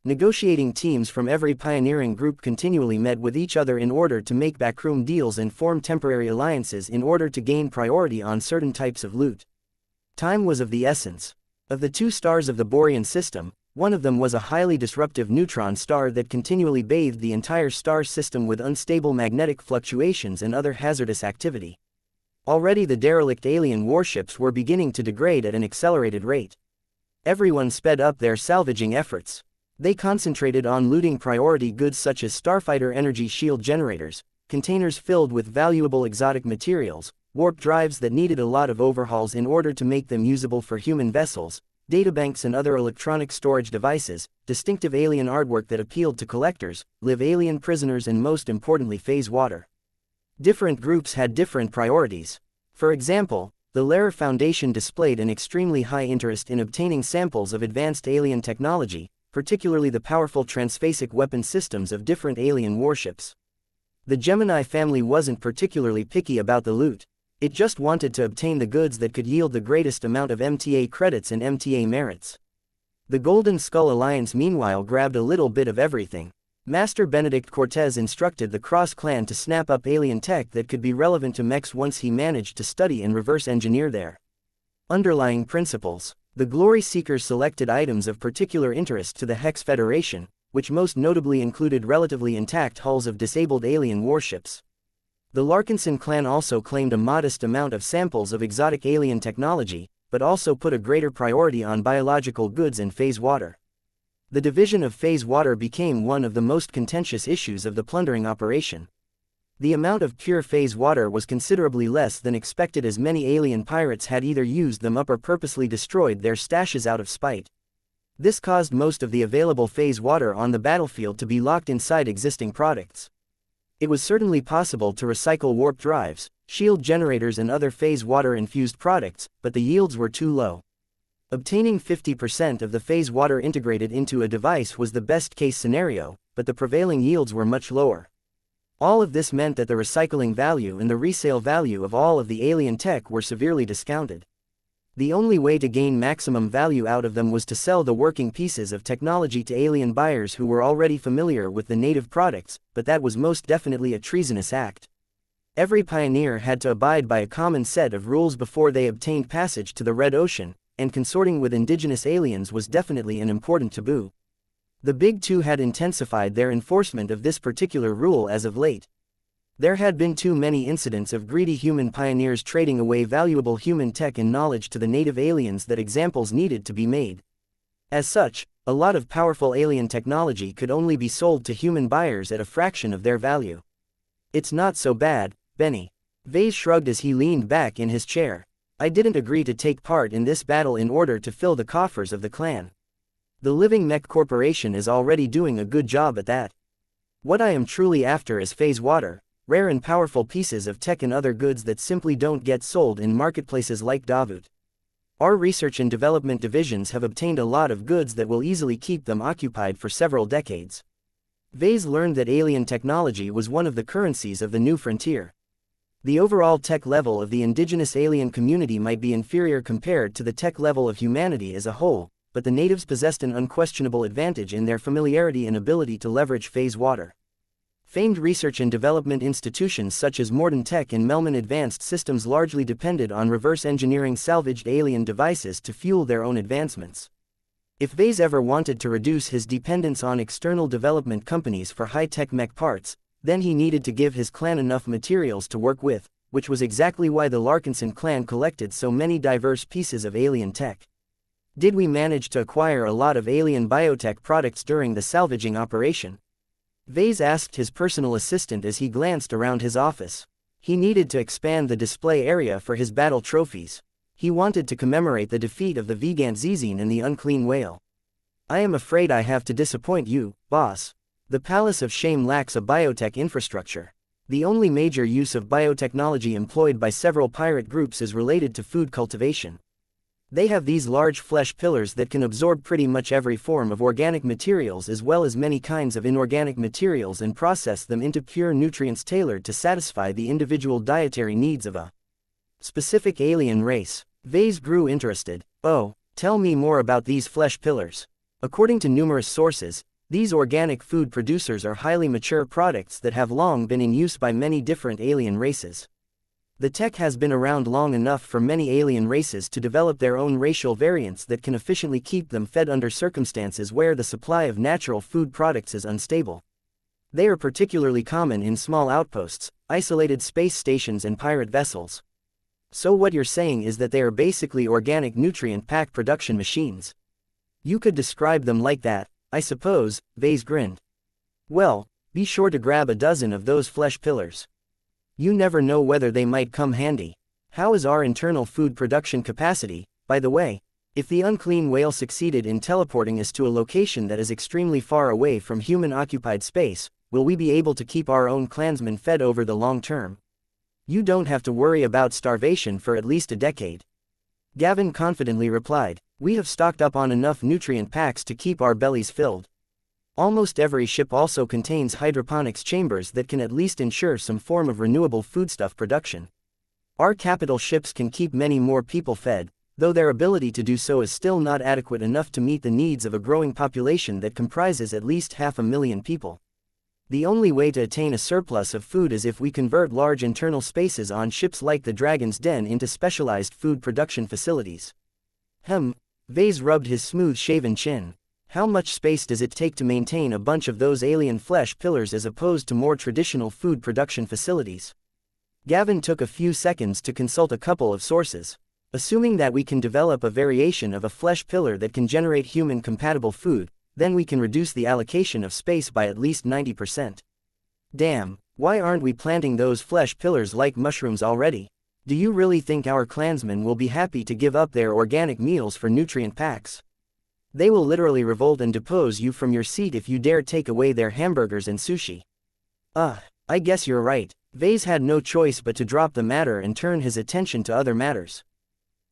Negotiating teams from every pioneering group continually met with each other in order to make backroom deals and form temporary alliances in order to gain priority on certain types of loot. Time was of the essence. Of the 2 stars of the Borean system, one of them was a highly disruptive neutron star that continually bathed the entire star system with unstable magnetic fluctuations and other hazardous activity. Already the derelict alien warships were beginning to degrade at an accelerated rate. Everyone sped up their salvaging efforts. They concentrated on looting priority goods such as starfighter energy shield generators, containers filled with valuable exotic materials, warp drives that needed a lot of overhauls in order to make them usable for human vessels, databanks and other electronic storage devices, distinctive alien artwork that appealed to collectors, live alien prisoners and most importantly phase water. Different groups had different priorities. For example, the Lair Foundation displayed an extremely high interest in obtaining samples of advanced alien technology, particularly the powerful transphasic weapon systems of different alien warships. The Gemini family wasn't particularly picky about the loot. It just wanted to obtain the goods that could yield the greatest amount of MTA credits and MTA merits. The Golden Skull Alliance meanwhile grabbed a little bit of everything. Master Benedict Cortez instructed the Cross clan to snap up alien tech that could be relevant to mechs once he managed to study and reverse engineer their underlying principles. The Glory Seekers selected items of particular interest to the Hex Federation, which most notably included relatively intact hulls of disabled alien warships. The Larkinson clan also claimed a modest amount of samples of exotic alien technology, but also put a greater priority on biological goods and phase water. The division of phase water became one of the most contentious issues of the plundering operation. The amount of pure phase water was considerably less than expected, as many alien pirates had either used them up or purposely destroyed their stashes out of spite. This caused most of the available phase water on the battlefield to be locked inside existing products. It was certainly possible to recycle warp drives, shield generators and other phase water-infused products, but the yields were too low. Obtaining 50% of the phase water integrated into a device was the best-case scenario, but the prevailing yields were much lower. All of this meant that the recycling value and the resale value of all of the alien tech were severely discounted. The only way to gain maximum value out of them was to sell the working pieces of technology to alien buyers who were already familiar with the native products, but that was most definitely a treasonous act. Every pioneer had to abide by a common set of rules before they obtained passage to the Red Ocean, and consorting with indigenous aliens was definitely an important taboo. The Big Two had intensified their enforcement of this particular rule as of late. There had been too many incidents of greedy human pioneers trading away valuable human tech and knowledge to the native aliens that examples needed to be made. As such, a lot of powerful alien technology could only be sold to human buyers at a fraction of their value. It's not so bad, Benny. Vase shrugged as he leaned back in his chair. I didn't agree to take part in this battle in order to fill the coffers of the clan. The Living Mech Corporation is already doing a good job at that. What I am truly after is phase water, rare and powerful pieces of tech and other goods that simply don't get sold in marketplaces like Davut. Our research and development divisions have obtained a lot of goods that will easily keep them occupied for several decades. Vase learned that alien technology was one of the currencies of the new frontier. The overall tech level of the indigenous alien community might be inferior compared to the tech level of humanity as a whole, but the natives possessed an unquestionable advantage in their familiarity and ability to leverage phase water. Famed research and development institutions such as Morden Tech and Melman Advanced Systems largely depended on reverse engineering salvaged alien devices to fuel their own advancements. If Vase ever wanted to reduce his dependence on external development companies for high-tech mech parts, then he needed to give his clan enough materials to work with, which was exactly why the Larkinson clan collected so many diverse pieces of alien tech. Did we manage to acquire a lot of alien biotech products during the salvaging operation? Vase asked his personal assistant as he glanced around his office. He needed to expand the display area for his battle trophies. He wanted to commemorate the defeat of the Vigant Zizine and the Unclean Whale. I am afraid I have to disappoint you, boss. The Palace of Shame lacks a biotech infrastructure. The only major use of biotechnology employed by several pirate groups is related to food cultivation. They have these large flesh pillars that can absorb pretty much every form of organic materials as well as many kinds of inorganic materials and process them into pure nutrients tailored to satisfy the individual dietary needs of a specific alien race. Vase grew interested. Oh, tell me more about these flesh pillars. According to numerous sources, these organic food producers are highly mature products that have long been in use by many different alien races. The tech has been around long enough for many alien races to develop their own racial variants that can efficiently keep them fed under circumstances where the supply of natural food products is unstable. They are particularly common in small outposts, isolated space stations and pirate vessels. So what you're saying is that they are basically organic nutrient pack production machines. You could describe them like that, I suppose, Vase grinned. Well, be sure to grab a dozen of those flesh pillars. You never know whether they might come handy. How is our internal food production capacity, by the way? If the unclean whale succeeded in teleporting us to a location that is extremely far away from human-occupied space, will we be able to keep our own clansmen fed over the long term? You don't have to worry about starvation for at least a decade. Gavin confidently replied, we have stocked up on enough nutrient packs to keep our bellies filled. Almost every ship also contains hydroponics chambers that can at least ensure some form of renewable foodstuff production. Our capital ships can keep many more people fed, though their ability to do so is still not adequate enough to meet the needs of a growing population that comprises at least 500,000 people. The only way to attain a surplus of food is if we convert large internal spaces on ships like the Dragon's Den into specialized food production facilities. Vase rubbed his smooth-shaven chin. How much space does it take to maintain a bunch of those alien flesh pillars as opposed to more traditional food production facilities? Gavin took a few seconds to consult a couple of sources. Assuming that we can develop a variation of a flesh pillar that can generate human-compatible food, then we can reduce the allocation of space by at least 90%. Damn, why aren't we planting those flesh pillars like mushrooms already? Do you really think our clansmen will be happy to give up their organic meals for nutrient packs? They will literally revolt and depose you from your seat if you dare take away their hamburgers and sushi. I guess you're right. Vase had no choice but to drop the matter and turn his attention to other matters.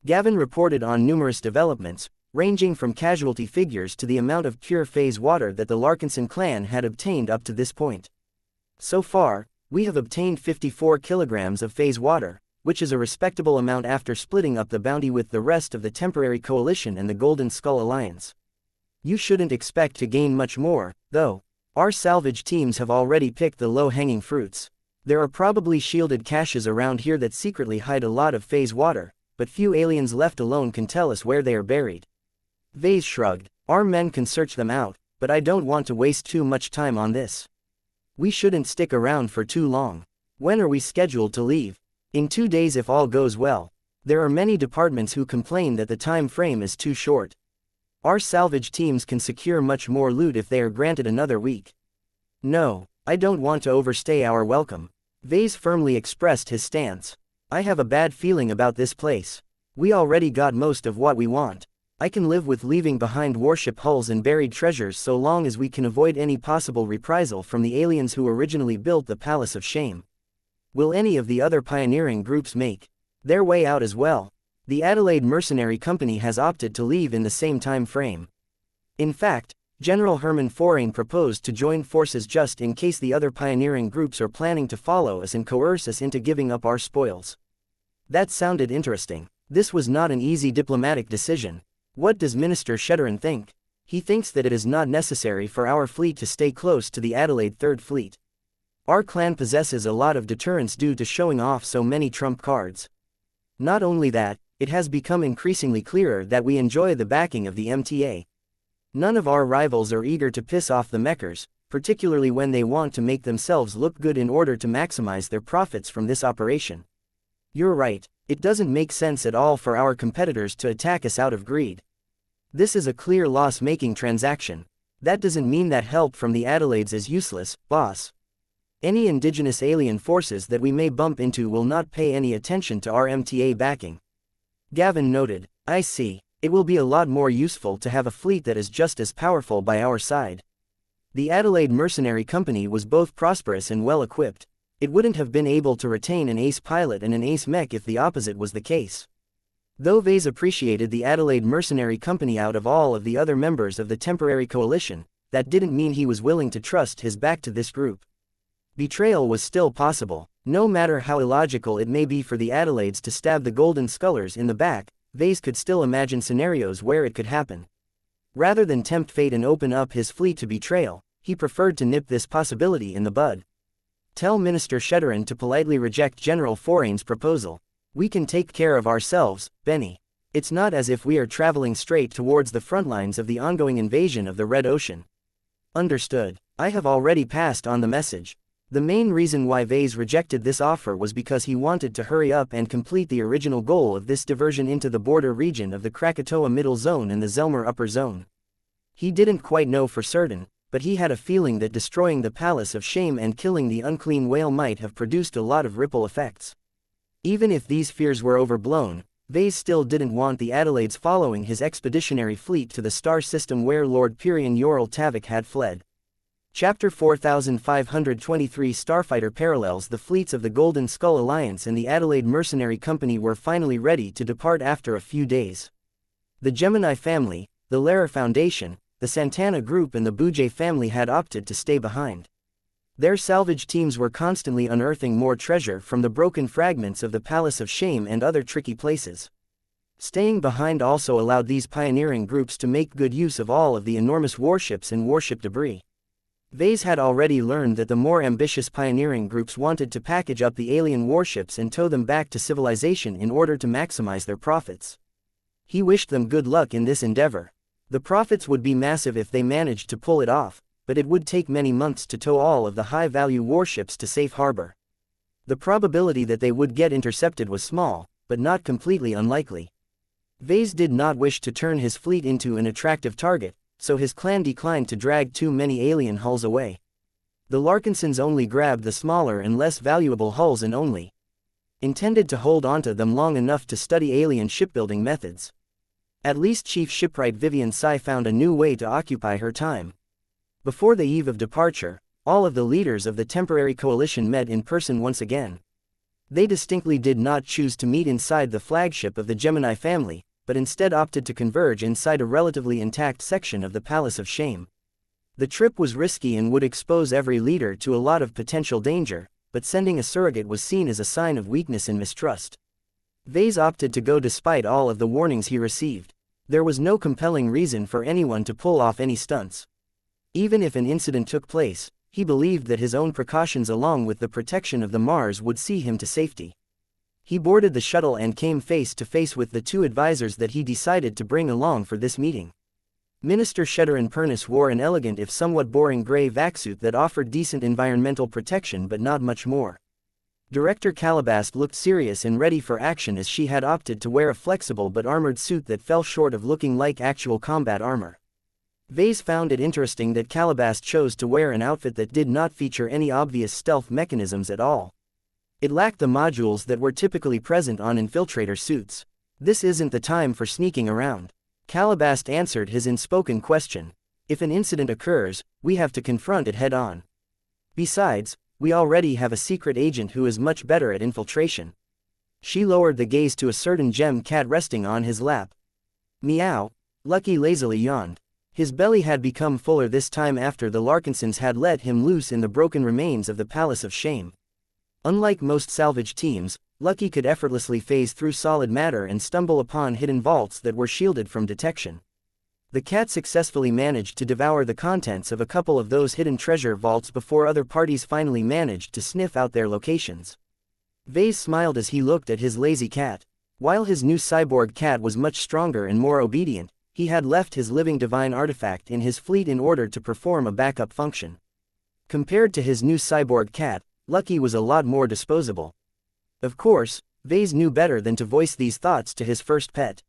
Gavin reported on numerous developments, ranging from casualty figures to the amount of pure phase water that the Larkinson clan had obtained up to this point. So far, we have obtained 54 kilograms of phase water, which is a respectable amount after splitting up the bounty with the rest of the Temporary Coalition and the Golden Skull Alliance. You shouldn't expect to gain much more, though. Our salvage teams have already picked the low-hanging fruits. There are probably shielded caches around here that secretly hide a lot of phase water, but few aliens left alone can tell us where they are buried. Vase shrugged. Our men can search them out, but I don't want to waste too much time on this. We shouldn't stick around for too long. When are we scheduled to leave? In 2 days if all goes well. There are many departments who complain that the time frame is too short. Our salvage teams can secure much more loot if they are granted another week. No, I don't want to overstay our welcome. Vase firmly expressed his stance. I have a bad feeling about this place. We already got most of what we want. I can live with leaving behind warship hulls and buried treasures so long as we can avoid any possible reprisal from the aliens who originally built the Palace of Shame. Will any of the other pioneering groups make their way out as well? The Adelaide Mercenary Company has opted to leave in the same time frame. In fact, General Herman Forain proposed to join forces just in case the other pioneering groups are planning to follow us and coerce us into giving up our spoils. That sounded interesting. This was not an easy diplomatic decision. What does Minister Shedderan think? He thinks that it is not necessary for our fleet to stay close to the Adelaide Third Fleet. Our clan possesses a lot of deterrence due to showing off so many trump cards. Not only that, it has become increasingly clearer that we enjoy the backing of the MTA. None of our rivals are eager to piss off the Mechers, particularly when they want to make themselves look good in order to maximize their profits from this operation. You're right, it doesn't make sense at all for our competitors to attack us out of greed. This is a clear loss-making transaction. That doesn't mean that help from the Adelaides is useless, boss. Any indigenous alien forces that we may bump into will not pay any attention to our MTA backing. Gavin noted, I see. It will be a lot more useful to have a fleet that is just as powerful by our side. The Adelaide Mercenary Company was both prosperous and well-equipped. It wouldn't have been able to retain an ace pilot and an ace mech if the opposite was the case. Though Vase appreciated the Adelaide Mercenary Company out of all of the other members of the temporary coalition, that didn't mean he was willing to trust his back to this group. Betrayal was still possible. No matter how illogical it may be for the Adelaides to stab the Golden Scullers in the back, Vase could still imagine scenarios where it could happen. Rather than tempt fate and open up his fleet to betrayal, he preferred to nip this possibility in the bud. Tell Minister Shedderin to politely reject General Foraine's proposal. We can take care of ourselves, Benny. It's not as if we are traveling straight towards the front lines of the ongoing invasion of the Red Ocean. Understood. I have already passed on the message. The main reason why Vase rejected this offer was because he wanted to hurry up and complete the original goal of this diversion into the border region of the Krakatoa Middle Zone and the Zelmer Upper Zone. He didn't quite know for certain, but he had a feeling that destroying the Palace of Shame and killing the unclean whale might have produced a lot of ripple effects. Even if these fears were overblown, Vase still didn't want the Adelaides following his expeditionary fleet to the star system where Lord Pyrian Yoral Tavik had fled. Chapter 4523 Starfighter parallels. The fleets of the Golden Skull Alliance and the Adelaide Mercenary Company were finally ready to depart after a few days. The Gemini family, the Lara Foundation, the Santana Group and the Bouget family had opted to stay behind. Their salvage teams were constantly unearthing more treasure from the broken fragments of the Palace of Shame and other tricky places. Staying behind also allowed these pioneering groups to make good use of all of the enormous warships and warship debris. Vase had already learned that the more ambitious pioneering groups wanted to package up the alien warships and tow them back to civilization in order to maximize their profits. He wished them good luck in this endeavor. The profits would be massive if they managed to pull it off, but it would take many months to tow all of the high-value warships to safe harbor. The probability that they would get intercepted was small, but not completely unlikely. Vase did not wish to turn his fleet into an attractive target, so his clan declined to drag too many alien hulls away. The Larkinsons only grabbed the smaller and less valuable hulls and only intended to hold onto them long enough to study alien shipbuilding methods. At least Chief Shipwright Vivian Tsai found a new way to occupy her time. Before the eve of departure, all of the leaders of the temporary coalition met in person once again. They distinctly did not choose to meet inside the flagship of the Gemini family, but instead opted to converge inside a relatively intact section of the Palace of Shame. The trip was risky and would expose every leader to a lot of potential danger, but sending a surrogate was seen as a sign of weakness and mistrust. Vase opted to go despite all of the warnings he received. There was no compelling reason for anyone to pull off any stunts. Even if an incident took place, he believed that his own precautions along with the protection of the Mars would see him to safety. He boarded the shuttle and came face to face with the two advisors that he decided to bring along for this meeting. Minister Shedderin Pernis wore an elegant if somewhat boring gray vac-suit that offered decent environmental protection but not much more. Director Calabast looked serious and ready for action as she had opted to wear a flexible but armored suit that fell short of looking like actual combat armor. Vase found it interesting that Calabast chose to wear an outfit that did not feature any obvious stealth mechanisms at all. It lacked the modules that were typically present on infiltrator suits. This isn't the time for sneaking around. Calabast answered his unspoken question. If an incident occurs, we have to confront it head-on. Besides, we already have a secret agent who is much better at infiltration. She lowered the gaze to a certain gem cat resting on his lap. Meow. Lucky lazily yawned. His belly had become fuller this time after the Larkinsons had let him loose in the broken remains of the Palace of Shame. Unlike most salvage teams, Lucky could effortlessly phase through solid matter and stumble upon hidden vaults that were shielded from detection. The cat successfully managed to devour the contents of a couple of those hidden treasure vaults before other parties finally managed to sniff out their locations. Vase smiled as he looked at his lazy cat. While his new cyborg cat was much stronger and more obedient, he had left his living divine artifact in his fleet in order to perform a backup function. Compared to his new cyborg cat, Lucky was a lot more disposable. Of course, Vase knew better than to voice these thoughts to his first pet.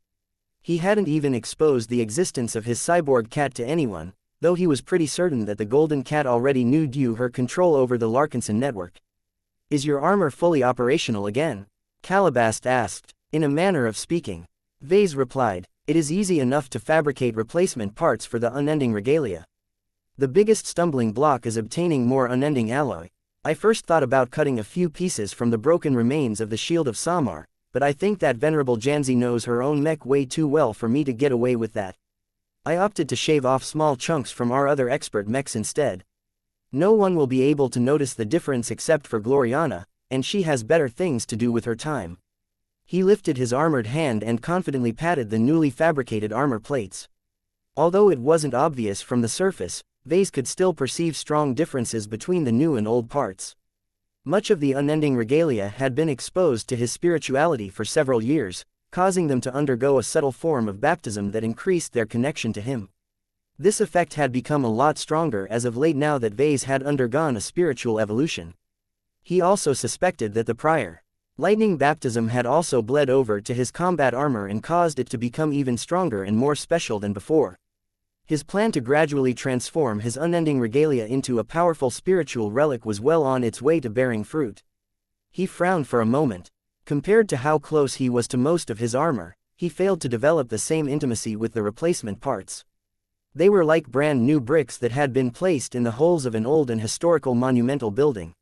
He hadn't even exposed the existence of his cyborg cat to anyone, though he was pretty certain that the golden cat already knew due her control over the Larkinson network. Is your armor fully operational again? Calabast asked. In a manner of speaking. Vase replied, it is easy enough to fabricate replacement parts for the unending regalia. The biggest stumbling block is obtaining more unending alloy. I first thought about cutting a few pieces from the broken remains of the Shield of Samar, but I think that venerable Janzi knows her own mech way too well for me to get away with that. I opted to shave off small chunks from our other expert mechs instead. No one will be able to notice the difference except for Gloriana, and she has better things to do with her time." He lifted his armored hand and confidently patted the newly fabricated armor plates. Although it wasn't obvious from the surface, Vase could still perceive strong differences between the new and old parts. Much of the unending regalia had been exposed to his spirituality for several years, causing them to undergo a subtle form of baptism that increased their connection to him. This effect had become a lot stronger as of late now that Vase had undergone a spiritual evolution. He also suspected that the prior lightning baptism had also bled over to his combat armor and caused it to become even stronger and more special than before. His plan to gradually transform his unending regalia into a powerful spiritual relic was well on its way to bearing fruit. He frowned for a moment. Compared to how close he was to most of his armor, he failed to develop the same intimacy with the replacement parts. They were like brand new bricks that had been placed in the holes of an old and historical monumental building.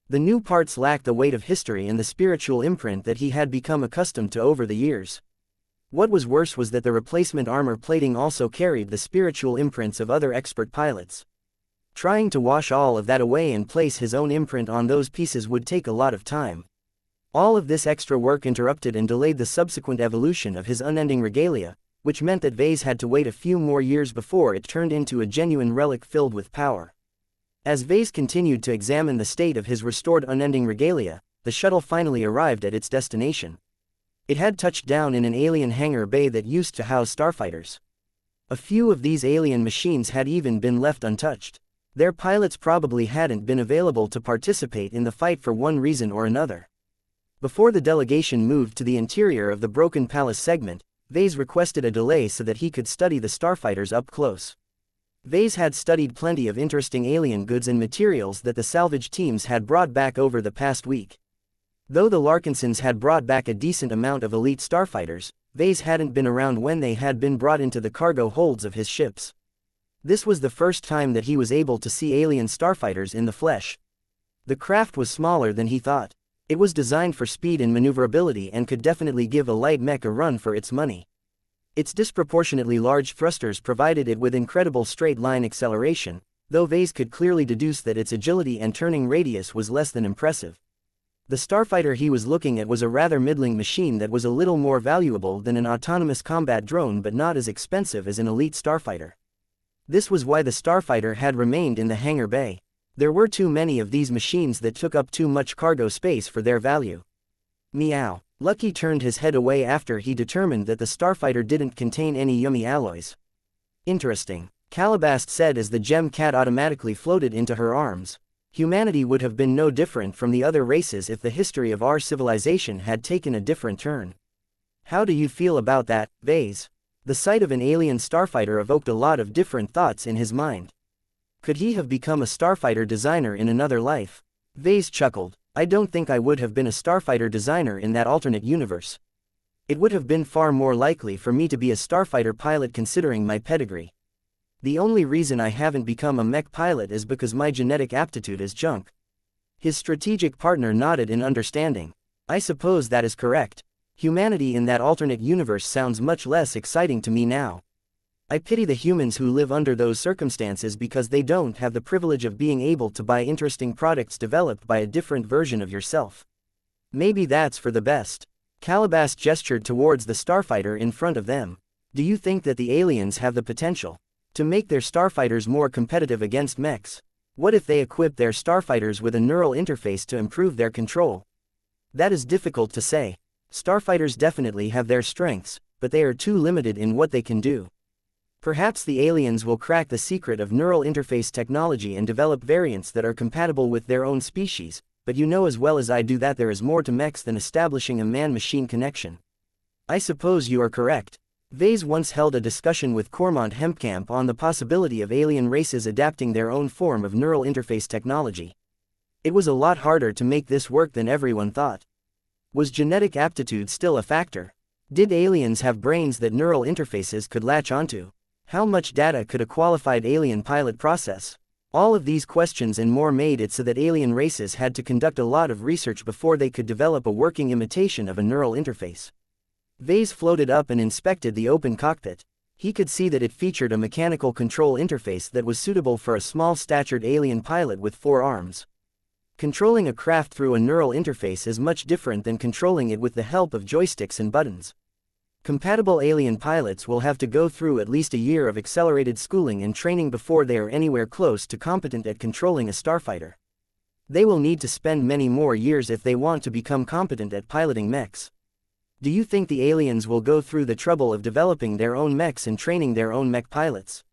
The new parts lacked the weight of history and the spiritual imprint that he had become accustomed to over the years. What was worse was that the replacement armor plating also carried the spiritual imprints of other expert pilots. Trying to wash all of that away and place his own imprint on those pieces would take a lot of time. All of this extra work interrupted and delayed the subsequent evolution of his unending regalia, which meant that Vase had to wait a few more years before it turned into a genuine relic filled with power. As Vase continued to examine the state of his restored unending regalia, the shuttle finally arrived at its destination. It had touched down in an alien hangar bay that used to house starfighters. A few of these alien machines had even been left untouched. Their pilots probably hadn't been available to participate in the fight for one reason or another. Before the delegation moved to the interior of the Broken Palace segment, Vase requested a delay so that he could study the starfighters up close. Vase had studied plenty of interesting alien goods and materials that the salvage teams had brought back over the past week. Though the Larkinsons had brought back a decent amount of elite starfighters, Vase hadn't been around when they had been brought into the cargo holds of his ships. This was the first time that he was able to see alien starfighters in the flesh. The craft was smaller than he thought. It was designed for speed and maneuverability and could definitely give a light mech a run for its money. Its disproportionately large thrusters provided it with incredible straight-line acceleration, though Vase could clearly deduce that its agility and turning radius was less than impressive. The starfighter he was looking at was a rather middling machine that was a little more valuable than an autonomous combat drone but not as expensive as an elite starfighter. This was why the starfighter had remained in the hangar bay. There were too many of these machines that took up too much cargo space for their value. Meow. Lucky turned his head away after he determined that the starfighter didn't contain any yummy alloys. Interesting, Calabast said as the gem cat automatically floated into her arms. Humanity would have been no different from the other races if the history of our civilization had taken a different turn. How do you feel about that, Vase? The sight of an alien starfighter evoked a lot of different thoughts in his mind. Could he have become a starfighter designer in another life? Vase chuckled. I don't think I would have been a starfighter designer in that alternate universe. It would have been far more likely for me to be a starfighter pilot considering my pedigree. The only reason I haven't become a mech pilot is because my genetic aptitude is junk. His strategic partner nodded in understanding. I suppose that is correct. Humanity in that alternate universe sounds much less exciting to me now. I pity the humans who live under those circumstances because they don't have the privilege of being able to buy interesting products developed by a different version of yourself. Maybe that's for the best. Calabast gestured towards the starfighter in front of them. Do you think that the aliens have the potential to make their starfighters more competitive against mechs? What if they equip their starfighters with a neural interface to improve their control? That is difficult to say. Starfighters definitely have their strengths, but they are too limited in what they can do. Perhaps the aliens will crack the secret of neural interface technology and develop variants that are compatible with their own species, but you know as well as I do that there is more to mechs than establishing a man-machine connection. I suppose you are correct. Vase once held a discussion with Cormont Hempkamp on the possibility of alien races adapting their own form of neural interface technology. It was a lot harder to make this work than everyone thought. Was genetic aptitude still a factor? Did aliens have brains that neural interfaces could latch onto? How much data could a qualified alien pilot process? All of these questions and more made it so that alien races had to conduct a lot of research before they could develop a working imitation of a neural interface. Vase floated up and inspected the open cockpit. He could see that it featured a mechanical control interface that was suitable for a small-statured alien pilot with 4 arms. Controlling a craft through a neural interface is much different than controlling it with the help of joysticks and buttons. Compatible alien pilots will have to go through at least a year of accelerated schooling and training before they are anywhere close to competent at controlling a starfighter. They will need to spend many more years if they want to become competent at piloting mechs. Do you think the aliens will go through the trouble of developing their own mechs and training their own mech pilots?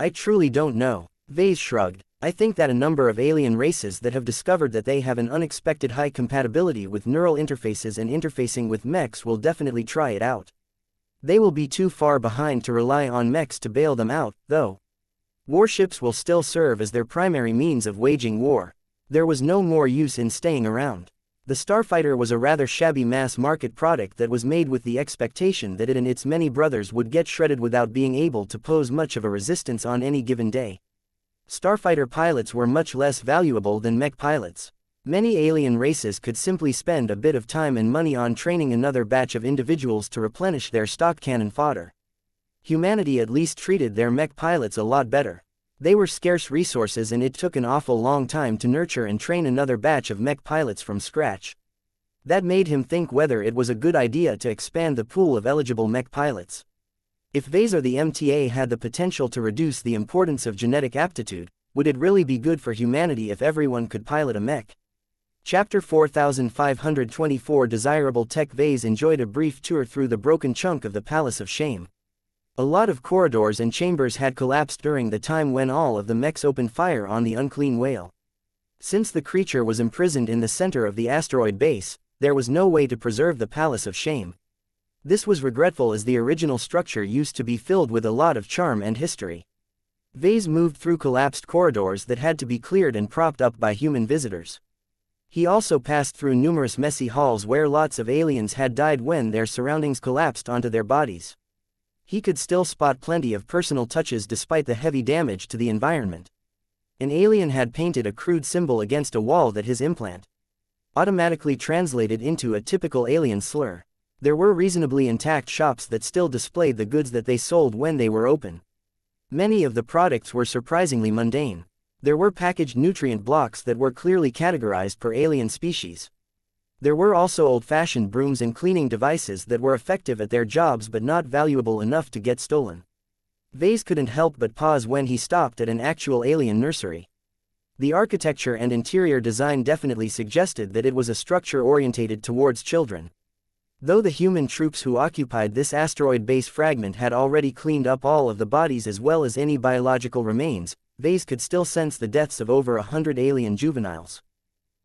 I truly don't know. Vase shrugged. I think that a number of alien races that have discovered that they have an unexpected high compatibility with neural interfaces and interfacing with mechs will definitely try it out. They will be too far behind to rely on mechs to bail them out, though. Warships will still serve as their primary means of waging war. There was no more use in staying around. The starfighter was a rather shabby mass-market product that was made with the expectation that it and its many brothers would get shredded without being able to pose much of a resistance on any given day. Starfighter pilots were much less valuable than mech pilots. Many alien races could simply spend a bit of time and money on training another batch of individuals to replenish their stock cannon fodder. Humanity at least treated their mech pilots a lot better. They were scarce resources and it took an awful long time to nurture and train another batch of mech pilots from scratch. That made him think whether it was a good idea to expand the pool of eligible mech pilots. If Vase or the MTA had the potential to reduce the importance of genetic aptitude, would it really be good for humanity if everyone could pilot a mech? Chapter 4524 Desirable Tech. Vase enjoyed a brief tour through the broken chunk of the Palace of Shame. A lot of corridors and chambers had collapsed during the time when all of the mechs opened fire on the unclean whale. Since the creature was imprisoned in the center of the asteroid base, there was no way to preserve the Palace of Shame. This was regretful as the original structure used to be filled with a lot of charm and history. Vase moved through collapsed corridors that had to be cleared and propped up by human visitors. He also passed through numerous messy halls where lots of aliens had died when their surroundings collapsed onto their bodies. He could still spot plenty of personal touches despite the heavy damage to the environment. An alien had painted a crude symbol against a wall that his implant automatically translated into a typical alien slur. There were reasonably intact shops that still displayed the goods that they sold when they were open. Many of the products were surprisingly mundane. There were packaged nutrient blocks that were clearly categorized per alien species. There were also old-fashioned brooms and cleaning devices that were effective at their jobs but not valuable enough to get stolen. Vase couldn't help but pause when he stopped at an actual alien nursery. The architecture and interior design definitely suggested that it was a structure orientated towards children. Though the human troops who occupied this asteroid base fragment had already cleaned up all of the bodies as well as any biological remains, Vase could still sense the deaths of over 100 alien juveniles.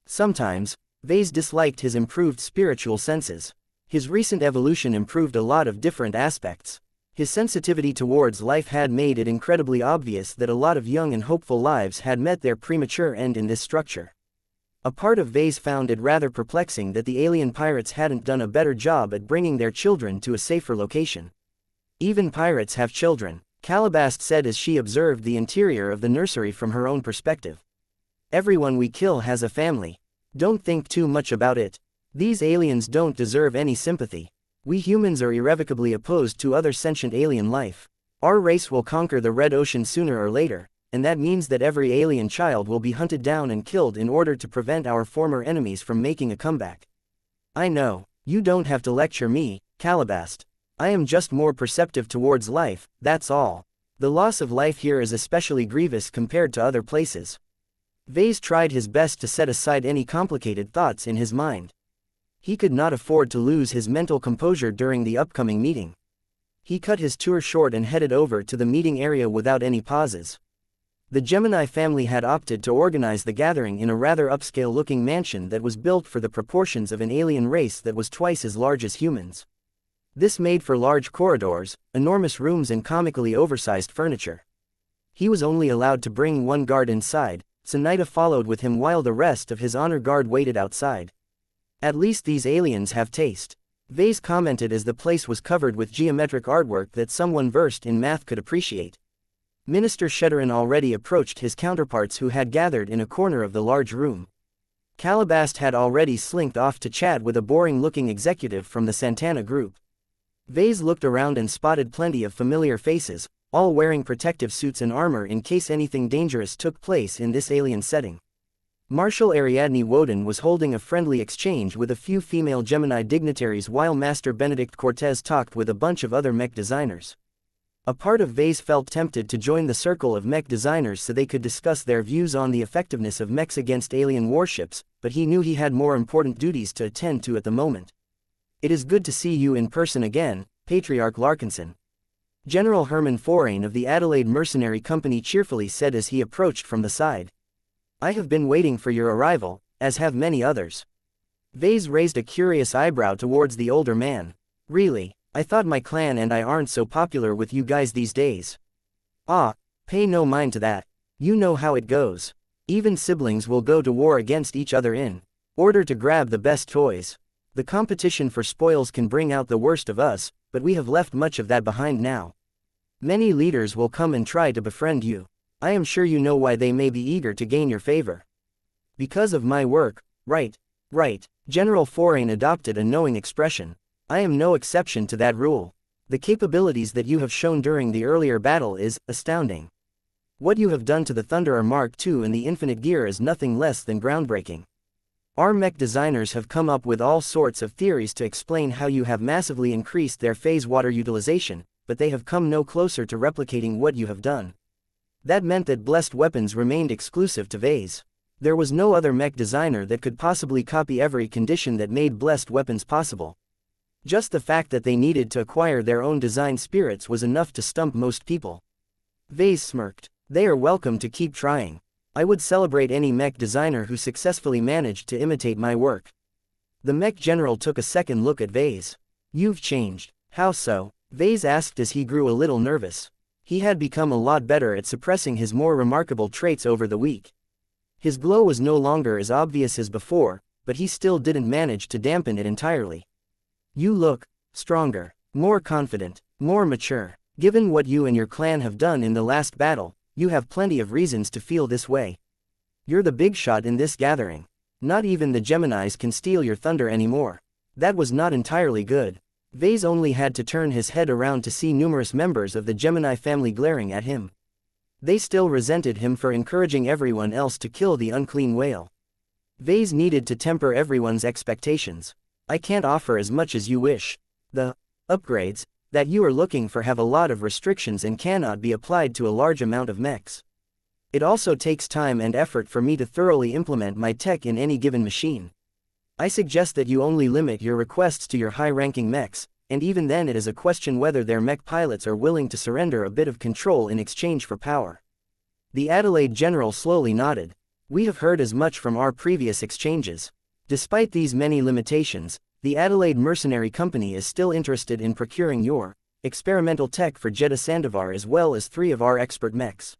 Sometimes, Vase disliked his improved spiritual senses. His recent evolution improved a lot of different aspects. His sensitivity towards life had made it incredibly obvious that a lot of young and hopeful lives had met their premature end in this structure. A part of Vase found it rather perplexing that the alien pirates hadn't done a better job at bringing their children to a safer location. Even pirates have children, Calabast said as she observed the interior of the nursery from her own perspective. Everyone we kill has a family. Don't think too much about it. These aliens don't deserve any sympathy. We humans are irrevocably opposed to other sentient alien life. Our race will conquer the Red Ocean sooner or later, and that means that every alien child will be hunted down and killed in order to prevent our former enemies from making a comeback. I know, you don't have to lecture me, Calabast. I am just more perceptive towards life, that's all. The loss of life here is especially grievous compared to other places. Vase tried his best to set aside any complicated thoughts in his mind. He could not afford to lose his mental composure during the upcoming meeting. He cut his tour short and headed over to the meeting area without any pauses. The Gemini family had opted to organize the gathering in a rather upscale-looking mansion that was built for the proportions of an alien race that was twice as large as humans. This made for large corridors, enormous rooms and comically oversized furniture. He was only allowed to bring one guard inside, so Nida followed with him while the rest of his honor guard waited outside. At least these aliens have taste, Vase commented as the place was covered with geometric artwork that someone versed in math could appreciate. Minister Sheddarin already approached his counterparts who had gathered in a corner of the large room. Calabast had already slinked off to chat with a boring-looking executive from the Santana group. Vase looked around and spotted plenty of familiar faces, all wearing protective suits and armor in case anything dangerous took place in this alien setting. Marshal Ariadne Woden was holding a friendly exchange with a few female Gemini dignitaries while Master Benedict Cortez talked with a bunch of other mech designers. A part of Vase felt tempted to join the circle of mech designers so they could discuss their views on the effectiveness of mechs against alien warships, but he knew he had more important duties to attend to at the moment. "It is good to see you in person again, Patriarch Larkinson," General Herman Forain of the Adelaide Mercenary Company cheerfully said as he approached from the side. "I have been waiting for your arrival, as have many others." Vase raised a curious eyebrow towards the older man. "Really? I thought my clan and I aren't so popular with you guys these days." "Ah, pay no mind to that. You know how it goes. Even siblings will go to war against each other in order to grab the best toys. The competition for spoils can bring out the worst of us, but we have left much of that behind now. Many leaders will come and try to befriend you. I am sure you know why they may be eager to gain your favor." "Because of my work, right, right." General Forain adopted a knowing expression. "I am no exception to that rule. The capabilities that you have shown during the earlier battle is astounding. What you have done to the Thunderer Mark II and the Infinite Gear is nothing less than groundbreaking. Our mech designers have come up with all sorts of theories to explain how you have massively increased their phase water utilization, but they have come no closer to replicating what you have done." That meant that blessed weapons remained exclusive to Vase. There was no other mech designer that could possibly copy every condition that made blessed weapons possible. Just the fact that they needed to acquire their own design spirits was enough to stump most people. Vase smirked. "They are welcome to keep trying. I would celebrate any mech designer who successfully managed to imitate my work." The mech general took a second look at Vase. "You've changed." "How so?" Vase asked as he grew a little nervous. He had become a lot better at suppressing his more remarkable traits over the week. His glow was no longer as obvious as before, but he still didn't manage to dampen it entirely. "You look stronger, more confident, more mature. Given what you and your clan have done in the last battle, you have plenty of reasons to feel this way. You're the big shot in this gathering. Not even the Geminis can steal your thunder anymore." That was not entirely good. Vase only had to turn his head around to see numerous members of the Gemini family glaring at him. They still resented him for encouraging everyone else to kill the unclean whale. Vase needed to temper everyone's expectations. "I can't offer as much as you wish. The upgrades that you are looking for have a lot of restrictions and cannot be applied to a large amount of mechs. It also takes time and effort for me to thoroughly implement my tech in any given machine. I suggest that you only limit your requests to your high-ranking mechs, and even then it is a question whether their mech pilots are willing to surrender a bit of control in exchange for power." The Adelaide general slowly nodded. "We have heard as much from our previous exchanges. Despite these many limitations, the Adelaide Mercenary Company is still interested in procuring your experimental tech for Jeddah Sandovar as well as 3 of our expert mechs.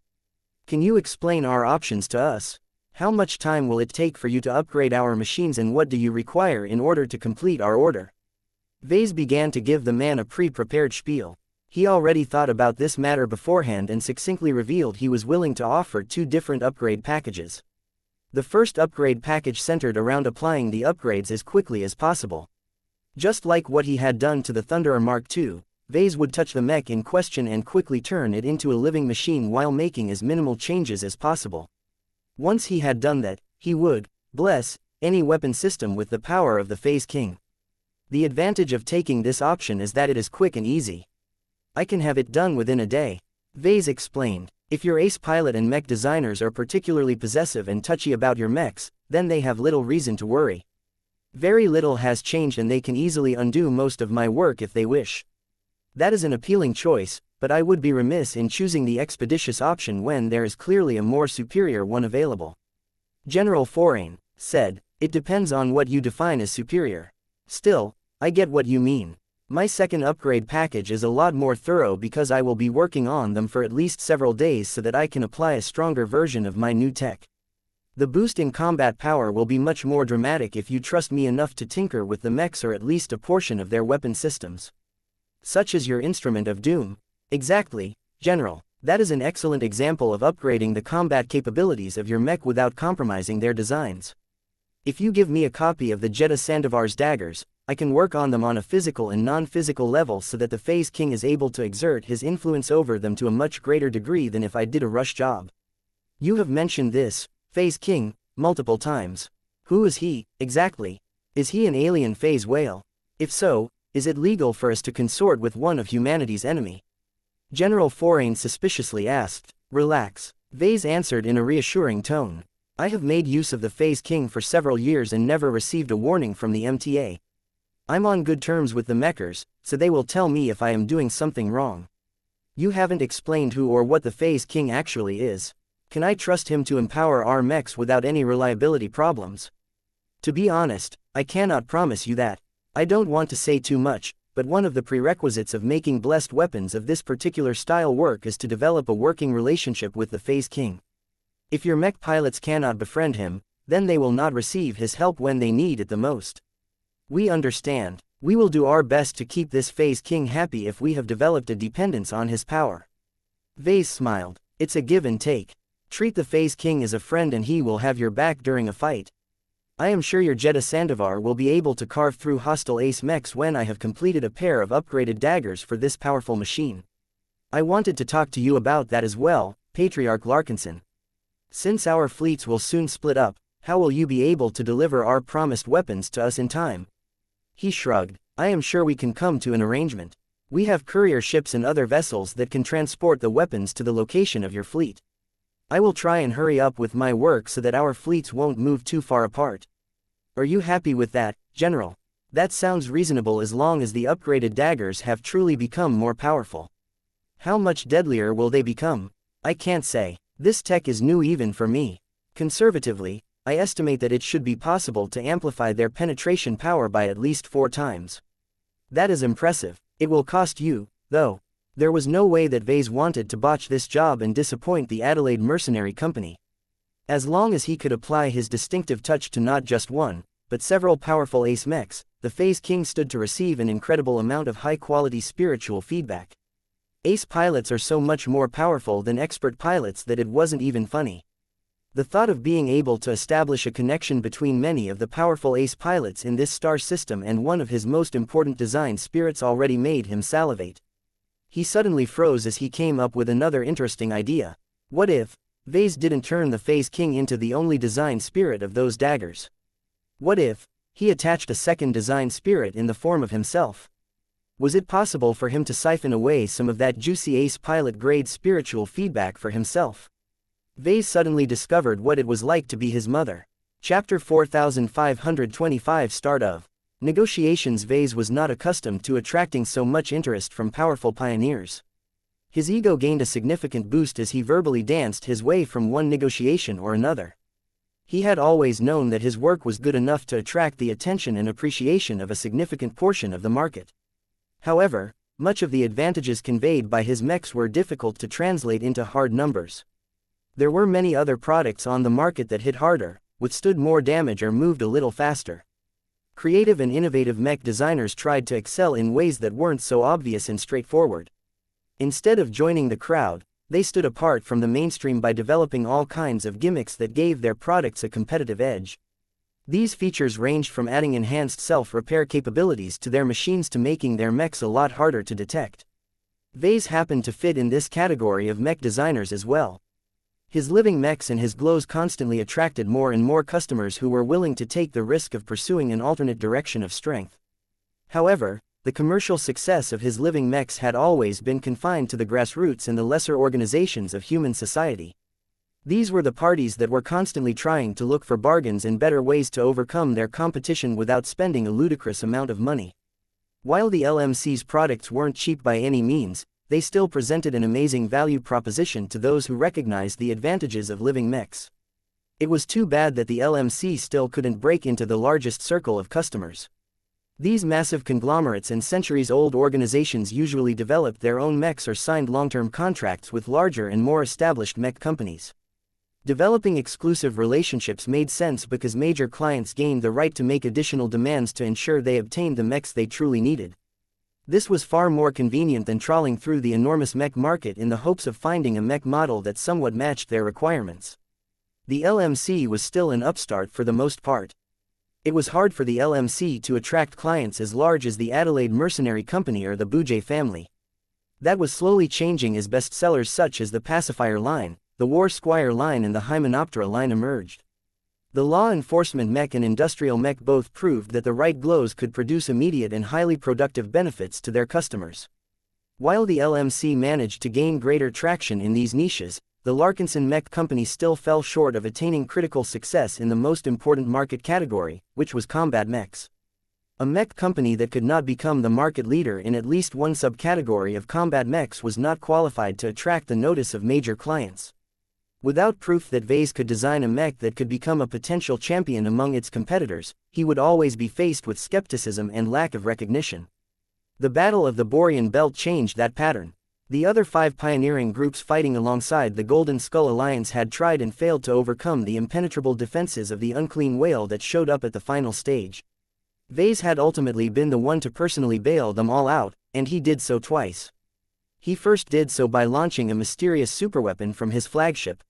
Can you explain our options to us? How much time will it take for you to upgrade our machines and what do you require in order to complete our order?" Vase began to give the man a pre-prepared spiel. He already thought about this matter beforehand and succinctly revealed he was willing to offer 2 different upgrade packages. The first upgrade package centered around applying the upgrades as quickly as possible. Just like what he had done to the Thunderer Mark II, Vase would touch the mech in question and quickly turn it into a living machine while making as minimal changes as possible. Once he had done that, he would bless any weapon system with the power of the Phase King. The advantage of taking this option is that it is quick and easy. "I can have it done within a day," Vase explained. "If your ace pilot and mech designers are particularly possessive and touchy about your mechs, then they have little reason to worry. Very little has changed and they can easily undo most of my work if they wish. That is an appealing choice, but I would be remiss in choosing the expeditious option when there is clearly a more superior one available." General Forain said, "It depends on what you define as superior. Still, I get what you mean. My second upgrade package is a lot more thorough because I will be working on them for at least several days so that I can apply a stronger version of my new tech. The boost in combat power will be much more dramatic if you trust me enough to tinker with the mechs or at least a portion of their weapon systems." "Such as your instrument of doom." "Exactly, General. That is an excellent example of upgrading the combat capabilities of your mech without compromising their designs. If you give me a copy of the Jeddah Sandovar's daggers, I can work on them on a physical and non-physical level so that the Phase King is able to exert his influence over them to a much greater degree than if I did a rush job. You have mentioned this, Phase King, multiple times. Who is he, exactly? Is he an alien phase whale? If so, is it legal for us to consort with one of humanity's enemy? General Forain suspiciously asked. Relax. Vase answered in a reassuring tone. I have made use of the Phase King for several years and never received a warning from the MTA. I'm on good terms with the Mechers, so they will tell me if I am doing something wrong. You haven't explained who or what the Phase King actually is. Can I trust him to empower our mechs without any reliability problems? To be honest, I cannot promise you that. I don't want to say too much, but one of the prerequisites of making blessed weapons of this particular style work is to develop a working relationship with the Phase King. If your mech pilots cannot befriend him, then they will not receive his help when they need it the most. We understand. We will do our best to keep this Phase King happy if we have developed a dependence on his power. Vase smiled. It's a give and take. Treat the Phase King as a friend and he will have your back during a fight. I am sure your Jeddah Sandovar will be able to carve through hostile ace mechs when I have completed a pair of upgraded daggers for this powerful machine. I wanted to talk to you about that as well, Patriarch Larkinson. Since our fleets will soon split up, how will you be able to deliver our promised weapons to us in time? He shrugged. I am sure we can come to an arrangement. We have courier ships and other vessels that can transport the weapons to the location of your fleet. I will try and hurry up with my work so that our fleets won't move too far apart. Are you happy with that, General? That sounds reasonable as long as the upgraded daggers have truly become more powerful. How much deadlier will they become? I can't say. This tech is new even for me. Conservatively, I estimate that it should be possible to amplify their penetration power by at least 4 times. That is impressive. It will cost you, though. There was no way that Vase wanted to botch this job and disappoint the Adelaide Mercenary Company. As long as he could apply his distinctive touch to not just one, but several powerful ace mechs, the Phase King stood to receive an incredible amount of high-quality spiritual feedback. Ace pilots are so much more powerful than expert pilots that it wasn't even funny. The thought of being able to establish a connection between many of the powerful ace pilots in this star system and one of his most important design spirits already made him salivate. He suddenly froze as he came up with another interesting idea. What if Vase didn't turn the Phase King into the only design spirit of those daggers? What if he attached a second design spirit in the form of himself? Was it possible for him to siphon away some of that juicy ace pilot grade spiritual feedback for himself? Vase suddenly discovered what it was like to be his mother. Chapter 4525 Start of Negotiations. Vase was not accustomed to attracting so much interest from powerful pioneers. His ego gained a significant boost as he verbally danced his way from one negotiation or another. He had always known that his work was good enough to attract the attention and appreciation of a significant portion of the market. However, much of the advantages conveyed by his mechs were difficult to translate into hard numbers. There were many other products on the market that hit harder, withstood more damage or moved a little faster. Creative and innovative mech designers tried to excel in ways that weren't so obvious and straightforward. Instead of joining the crowd, they stood apart from the mainstream by developing all kinds of gimmicks that gave their products a competitive edge. These features ranged from adding enhanced self-repair capabilities to their machines to making their mechs a lot harder to detect. Vase happened to fit in this category of mech designers as well. His living mechs and his glows constantly attracted more and more customers who were willing to take the risk of pursuing an alternate direction of strength. However, the commercial success of his living mechs had always been confined to the grassroots and the lesser organizations of human society. These were the parties that were constantly trying to look for bargains and better ways to overcome their competition without spending a ludicrous amount of money. While the LMC's products weren't cheap by any means, they still presented an amazing value proposition to those who recognized the advantages of living mechs. It was too bad that the LMC still couldn't break into the largest circle of customers. These massive conglomerates and centuries-old organizations usually developed their own mechs or signed long-term contracts with larger and more established mech companies. Developing exclusive relationships made sense because major clients gained the right to make additional demands to ensure they obtained the mechs they truly needed. This was far more convenient than trawling through the enormous mech market in the hopes of finding a mech model that somewhat matched their requirements. The LMC was still an upstart for the most part. It was hard for the LMC to attract clients as large as the Adelaide Mercenary Company or the Bouget family. That was slowly changing as bestsellers such as the Pacifier line, the War Squire line and the Hymenoptera line emerged. The law enforcement mech and industrial mech both proved that the right glows could produce immediate and highly productive benefits to their customers. While the LMC managed to gain greater traction in these niches, the Larkinson Mech Company still fell short of attaining critical success in the most important market category, which was combat mechs. A mech company that could not become the market leader in at least one subcategory of combat mechs was not qualified to attract the notice of major clients. Without proof that Vase could design a mech that could become a potential champion among its competitors, he would always be faced with skepticism and lack of recognition. The Battle of the Borean Belt changed that pattern. The other 5 pioneering groups fighting alongside the Golden Skull Alliance had tried and failed to overcome the impenetrable defenses of the Unclean Whale that showed up at the final stage. Vase had ultimately been the one to personally bail them all out, and he did so twice. He first did so by launching a mysterious superweapon from his flagship.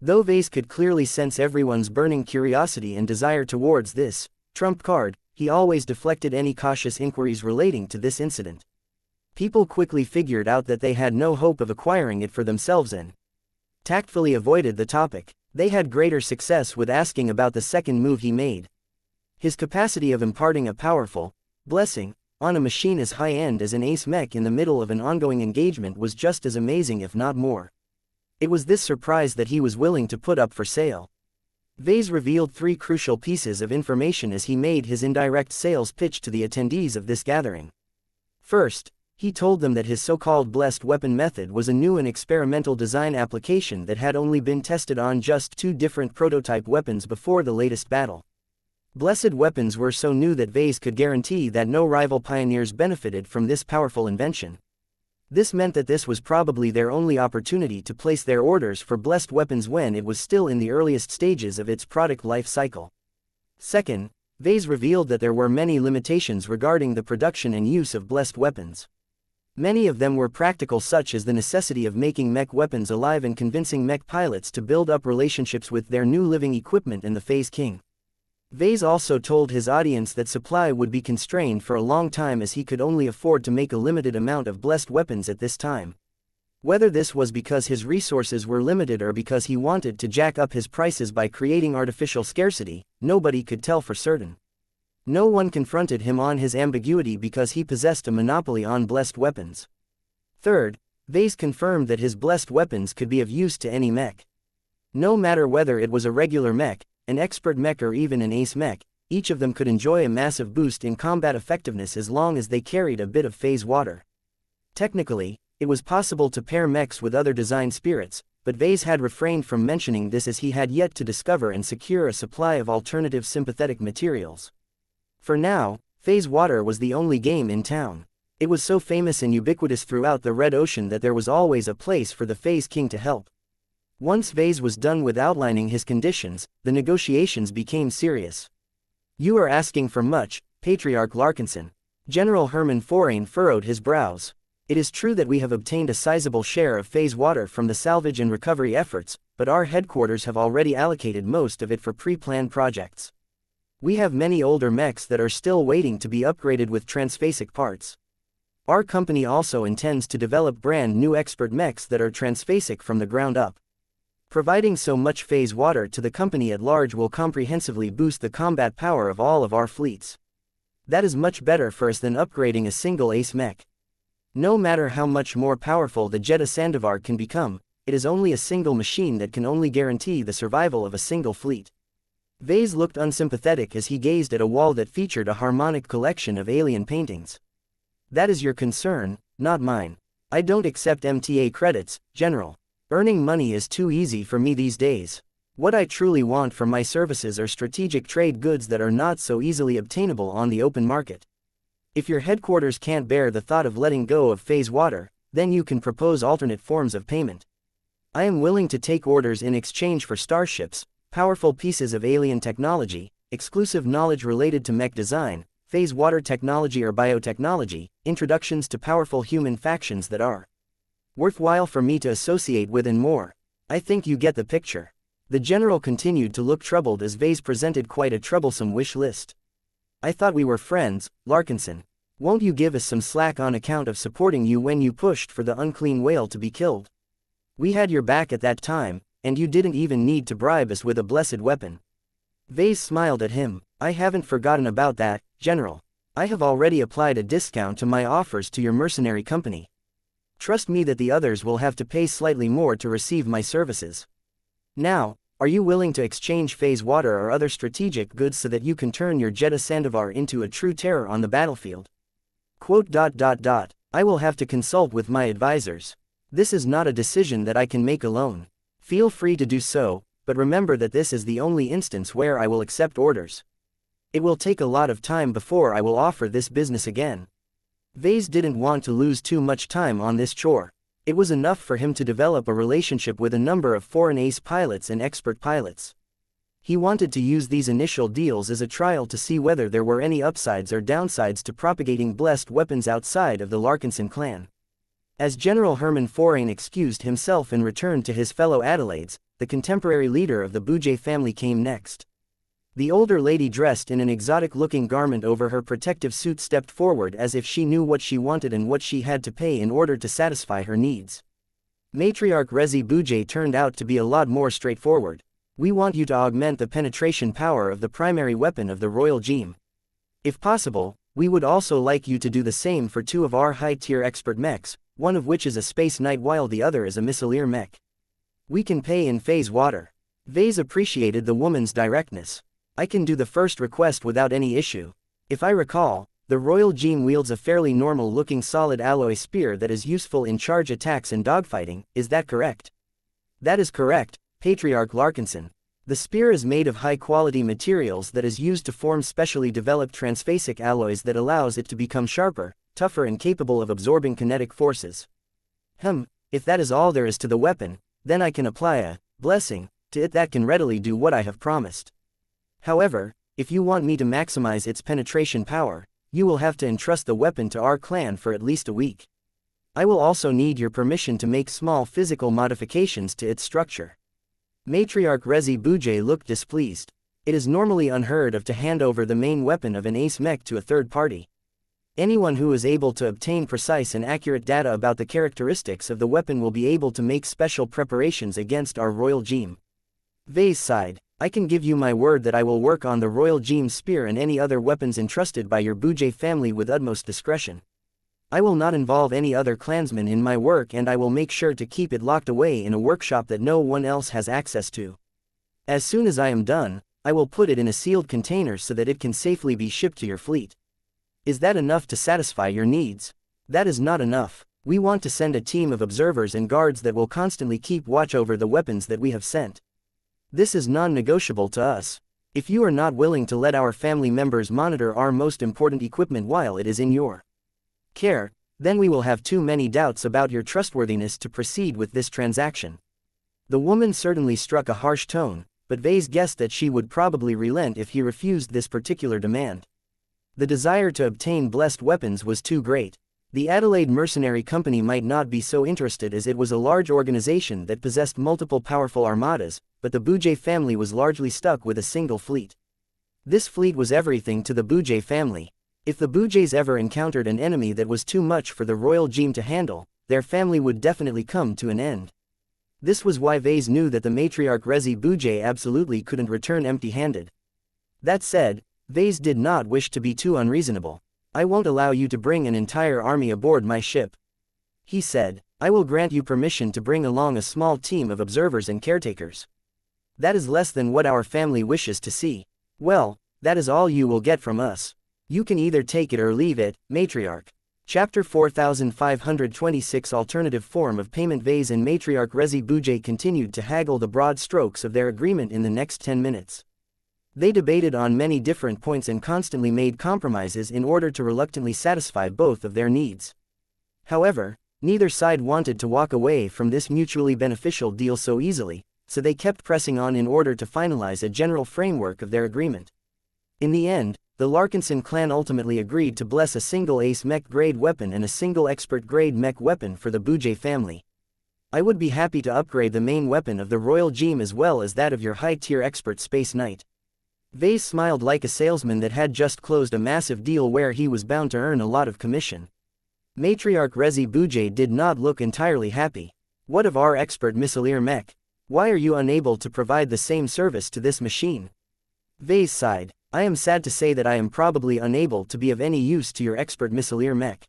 Though Vase could clearly sense everyone's burning curiosity and desire towards this trump card, he always deflected any cautious inquiries relating to this incident. People quickly figured out that they had no hope of acquiring it for themselves and tactfully avoided the topic. They had greater success with asking about the second move he made. His capacity of imparting a powerful blessing on a machine as high-end as an ace mech in the middle of an ongoing engagement was just as amazing if not more. It was this surprise that he was willing to put up for sale. Vase revealed 3 crucial pieces of information as he made his indirect sales pitch to the attendees of this gathering. First, he told them that his so-called blessed weapon method was a new and experimental design application that had only been tested on just 2 different prototype weapons before the latest battle. Blessed weapons were so new that Vase could guarantee that no rival pioneers benefited from this powerful invention. This meant that this was probably their only opportunity to place their orders for blessed weapons when it was still in the earliest stages of its product life cycle. Second, Vase revealed that there were many limitations regarding the production and use of blessed weapons. Many of them were practical, such as the necessity of making mech weapons alive and convincing mech pilots to build up relationships with their new living equipment and the Phase King. Vase also told his audience that supply would be constrained for a long time as he could only afford to make a limited amount of blessed weapons at this time. Whether this was because his resources were limited or because he wanted to jack up his prices by creating artificial scarcity, nobody could tell for certain. No one confronted him on his ambiguity because he possessed a monopoly on blessed weapons. Third, Vase confirmed that his blessed weapons could be of use to any mech. No matter whether it was a regular mech, an expert mech or even an ace mech, each of them could enjoy a massive boost in combat effectiveness as long as they carried a bit of phase water. Technically, it was possible to pair mechs with other design spirits, but Vase had refrained from mentioning this as he had yet to discover and secure a supply of alternative sympathetic materials. For now, phase water was the only game in town. It was so famous and ubiquitous throughout the Red Ocean that there was always a place for the Phase King to help. Once Vase was done with outlining his conditions, the negotiations became serious. "You are asking for much, Patriarch Larkinson." General Herman Forain furrowed his brows. "It is true that we have obtained a sizable share of phase water from the salvage and recovery efforts, but our headquarters have already allocated most of it for pre-planned projects. We have many older mechs that are still waiting to be upgraded with transphasic parts. Our company also intends to develop brand new expert mechs that are transphasic from the ground up. Providing so much phase water to the company at large will comprehensively boost the combat power of all of our fleets. That is much better for us than upgrading a single ace mech. No matter how much more powerful the Jeddah Sandovar can become, it is only a single machine that can only guarantee the survival of a single fleet." Vase looked unsympathetic as he gazed at a wall that featured a harmonic collection of alien paintings. "That is your concern, not mine. I don't accept MTA credits, General. Earning money is too easy for me these days. What I truly want from my services are strategic trade goods that are not so easily obtainable on the open market. If your headquarters can't bear the thought of letting go of phase water, then you can propose alternate forms of payment. I am willing to take orders in exchange for starships, powerful pieces of alien technology, exclusive knowledge related to mech design, phase water technology or biotechnology, introductions to powerful human factions that are worthwhile for me to associate with and more. I think you get the picture. The general continued to look troubled as Vase presented quite a troublesome wish list. I thought we were friends, Larkinson. Won't you give us some slack on account of supporting you when you pushed for the unclean whale to be killed? We had your back at that time, and you didn't even need to bribe us with a blessed weapon. Vase smiled at him. I haven't forgotten about that, General. I have already applied a discount to my offers to your mercenary company. Trust me that the others will have to pay slightly more to receive my services. Now, are you willing to exchange phase water or other strategic goods so that you can turn your Jeddah Sandovar into a true terror on the battlefield? I will have to consult with my advisors. This is not a decision that I can make alone. Feel free to do so, but remember that this is the only instance where I will accept orders. It will take a lot of time before I will offer this business again. Vase didn't want to lose too much time on this chore. It was enough for him to develop a relationship with a number of foreign ace pilots and expert pilots. He wanted to use these initial deals as a trial to see whether there were any upsides or downsides to propagating blessed weapons outside of the Larkinson clan. As General Hermann Forain excused himself and returned to his fellow Adelaides, the contemporary leader of the Bouget family came next. The older lady dressed in an exotic-looking garment over her protective suit stepped forward as if she knew what she wanted and what she had to pay in order to satisfy her needs. Matriarch Rezi Bouget turned out to be a lot more straightforward. We want you to augment the penetration power of the primary weapon of the Royal Gem. If possible, we would also like you to do the same for two of our high-tier expert mechs, one of which is a Space Knight while the other is a Missileer mech. We can pay in phase water. Vase appreciated the woman's directness. I can do the first request without any issue. If I recall, the Royal Gem wields a fairly normal-looking solid alloy spear that is useful in charge attacks and dogfighting, is that correct? That is correct, Patriarch Larkinson. The spear is made of high-quality materials that is used to form specially developed transphasic alloys that allows it to become sharper, tougher and capable of absorbing kinetic forces. If that is all there is to the weapon, then I can apply a blessing to it that can readily do what I have promised. However, if you want me to maximize its penetration power, you will have to entrust the weapon to our clan for at least a week. I will also need your permission to make small physical modifications to its structure. Matriarch Rezi Bouget looked displeased. It is normally unheard of to hand over the main weapon of an ace mech to a third party. Anyone who is able to obtain precise and accurate data about the characteristics of the weapon will be able to make special preparations against our Royal Gem. Vase sighed. I can give you my word that I will work on the Royal Gem spear and any other weapons entrusted by your Bouget family with utmost discretion. I will not involve any other clansmen in my work and I will make sure to keep it locked away in a workshop that no one else has access to. As soon as I am done, I will put it in a sealed container so that it can safely be shipped to your fleet. Is that enough to satisfy your needs? That is not enough. We want to send a team of observers and guards that will constantly keep watch over the weapons that we have sent. This is non-negotiable to us. If you are not willing to let our family members monitor our most important equipment while it is in your care, then we will have too many doubts about your trustworthiness to proceed with this transaction. The woman certainly struck a harsh tone, but Vase guessed that she would probably relent if he refused this particular demand. The desire to obtain blessed weapons was too great. The Adelaide Mercenary Company might not be so interested as it was a large organization that possessed multiple powerful armadas, but the Bouget family was largely stuck with a single fleet. This fleet was everything to the Bouget family. If the Bougets ever encountered an enemy that was too much for the Royal Gem to handle, their family would definitely come to an end. This was why Vase knew that the matriarch Rezi Bouget absolutely couldn't return empty-handed. That said, Vase did not wish to be too unreasonable. I won't allow you to bring an entire army aboard my ship. He said, I will grant you permission to bring along a small team of observers and caretakers. That is less than what our family wishes to see. Well, that is all you will get from us. You can either take it or leave it, Matriarch. Chapter 4526 Alternative Form of Payment. Vase and Matriarch Rezi Bouget continued to haggle the broad strokes of their agreement in the next 10 minutes. They debated on many different points and constantly made compromises in order to reluctantly satisfy both of their needs. However, neither side wanted to walk away from this mutually beneficial deal so easily, so they kept pressing on in order to finalize a general framework of their agreement. In the end, the Larkinson clan ultimately agreed to bless a single ace mech grade weapon and a single expert grade mech weapon for the Bujie family. I would be happy to upgrade the main weapon of the Royal Gem as well as that of your high-tier expert Space Knight. Vase smiled like a salesman that had just closed a massive deal where he was bound to earn a lot of commission. Matriarch Rezi Bujie did not look entirely happy. What of our expert missileer mech? Why are you unable to provide the same service to this machine? Vase sighed. I am sad to say that I am probably unable to be of any use to your expert missileer mech.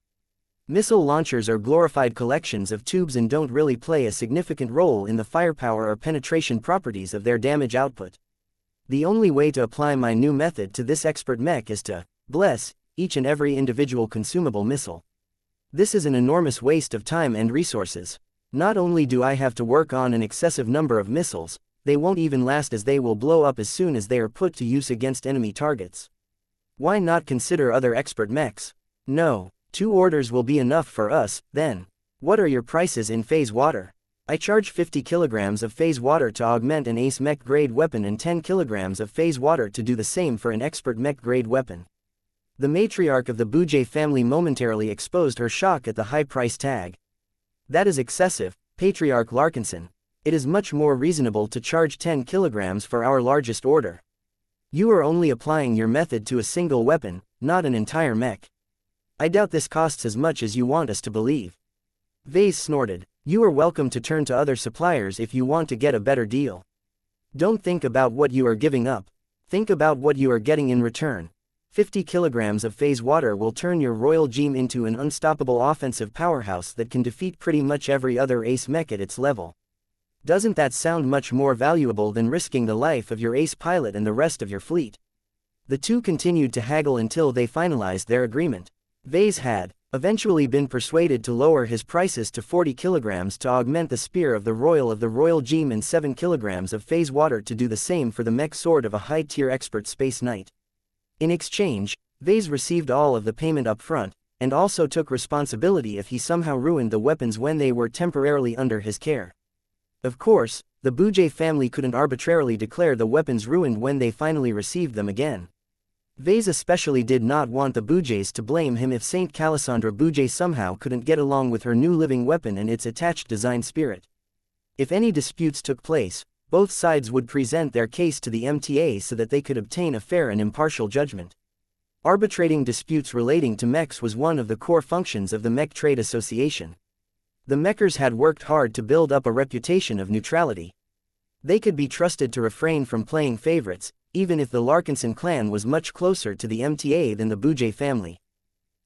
Missile launchers are glorified collections of tubes and don't really play a significant role in the firepower or penetration properties of their damage output. The only way to apply my new method to this expert mech is to bless each and every individual consumable missile. This is an enormous waste of time and resources. Not only do I have to work on an excessive number of missiles, they won't even last as they will blow up as soon as they are put to use against enemy targets. Why not consider other expert mechs? No, 2 orders will be enough for us, then. What are your prices in phase water? I charge 50 kilograms of phase water to augment an ace mech grade weapon and 10 kilograms of phase water to do the same for an expert mech grade weapon. The matriarch of the Bujie family momentarily exposed her shock at the high price tag. That is excessive, Patriarch Larkinson. It is much more reasonable to charge 10 kilograms for our largest order. You are only applying your method to a single weapon, not an entire mech. I doubt this costs as much as you want us to believe. Vase snorted. You are welcome to turn to other suppliers if you want to get a better deal. Don't think about what you are giving up. Think about what you are getting in return. 50 kilograms of phase water will turn your Royal Gem into an unstoppable offensive powerhouse that can defeat pretty much every other ace mech at its level. Doesn't that sound much more valuable than risking the life of your ace pilot and the rest of your fleet? The two continued to haggle until they finalized their agreement. Vase had eventually been persuaded to lower his prices to 40 kilograms to augment the spear of the Royal Gem and 7 kilograms of phase water to do the same for the mech sword of a high-tier expert Space Knight. In exchange, Vase received all of the payment up front, and also took responsibility if he somehow ruined the weapons when they were temporarily under his care. Of course, the Bujie family couldn't arbitrarily declare the weapons ruined when they finally received them again. Vase especially did not want the Bujies to blame him if Saint Calisandra Bujie somehow couldn't get along with her new living weapon and its attached design spirit. If any disputes took place, both sides would present their case to the MTA so that they could obtain a fair and impartial judgment. Arbitrating disputes relating to mechs was one of the core functions of the Mech Trade Association. The mechers had worked hard to build up a reputation of neutrality. They could be trusted to refrain from playing favorites, even if the Larkinson clan was much closer to the MTA than the Bujie family.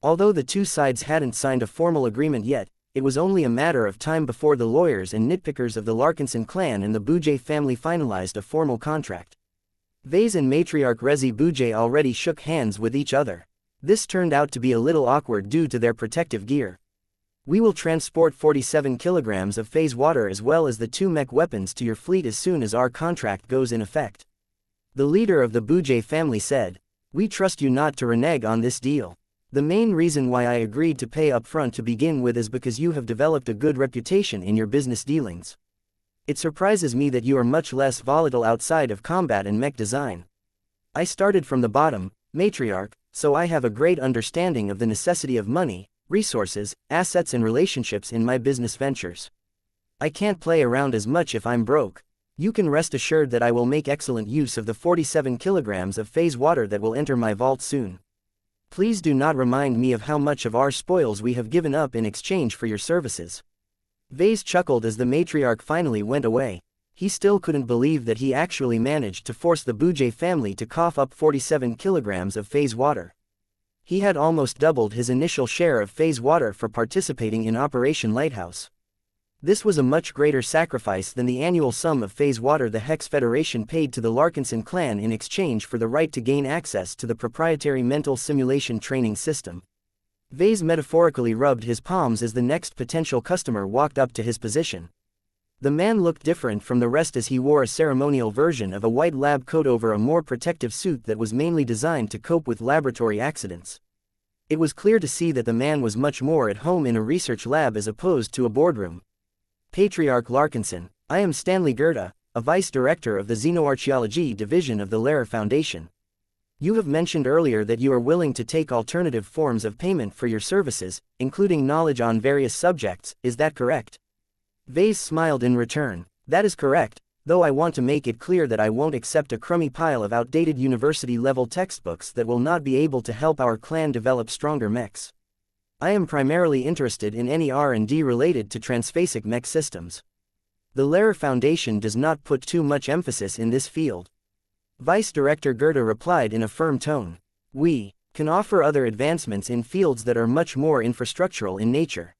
Although the two sides hadn't signed a formal agreement yet, it was only a matter of time before the lawyers and nitpickers of the Larkinson clan and the Bujie family finalized a formal contract. Vase and Matriarch Rezi Bujie already shook hands with each other. This turned out to be a little awkward due to their protective gear. We will transport 47 kilograms of phase water as well as the 2 mech weapons to your fleet as soon as our contract goes in effect. The leader of the Bujie family said, "We trust you not to renege on this deal. The main reason why I agreed to pay up front to begin with is because you have developed a good reputation in your business dealings. It surprises me that you are much less volatile outside of combat and mech design. I started from the bottom, Matriarch, so I have a great understanding of the necessity of money, resources, assets and relationships in my business ventures. I can't play around as much if I'm broke. You can rest assured that I will make excellent use of the 47 kilograms of phase water that will enter my vault soon. Please do not remind me of how much of our spoils we have given up in exchange for your services." Vase chuckled as the matriarch finally went away. He still couldn't believe that he actually managed to force the Bujie family to cough up 47 kilograms of phase water. He had almost doubled his initial share of phase water for participating in Operation Lighthouse. This was a much greater sacrifice than the annual sum of phase water the Hex Federation paid to the Larkinson clan in exchange for the right to gain access to the proprietary mental simulation training system. Vase metaphorically rubbed his palms as the next potential customer walked up to his position. The man looked different from the rest as he wore a ceremonial version of a white lab coat over a more protective suit that was mainly designed to cope with laboratory accidents. It was clear to see that the man was much more at home in a research lab as opposed to a boardroom. Patriarch Larkinson, I am Stanley Gerda, a vice director of the Xenoarchaeology division of the Lehrer Foundation. You have mentioned earlier that you are willing to take alternative forms of payment for your services, including knowledge on various subjects, is that correct? Vase smiled in return. That is correct, though I want to make it clear that I won't accept a crummy pile of outdated university-level textbooks that will not be able to help our clan develop stronger mechs. I am primarily interested in any R&D related to transphasic mech systems. The Lehrer Foundation does not put too much emphasis in this field. Vice Director Goethe replied in a firm tone. We can offer other advancements in fields that are much more infrastructural in nature.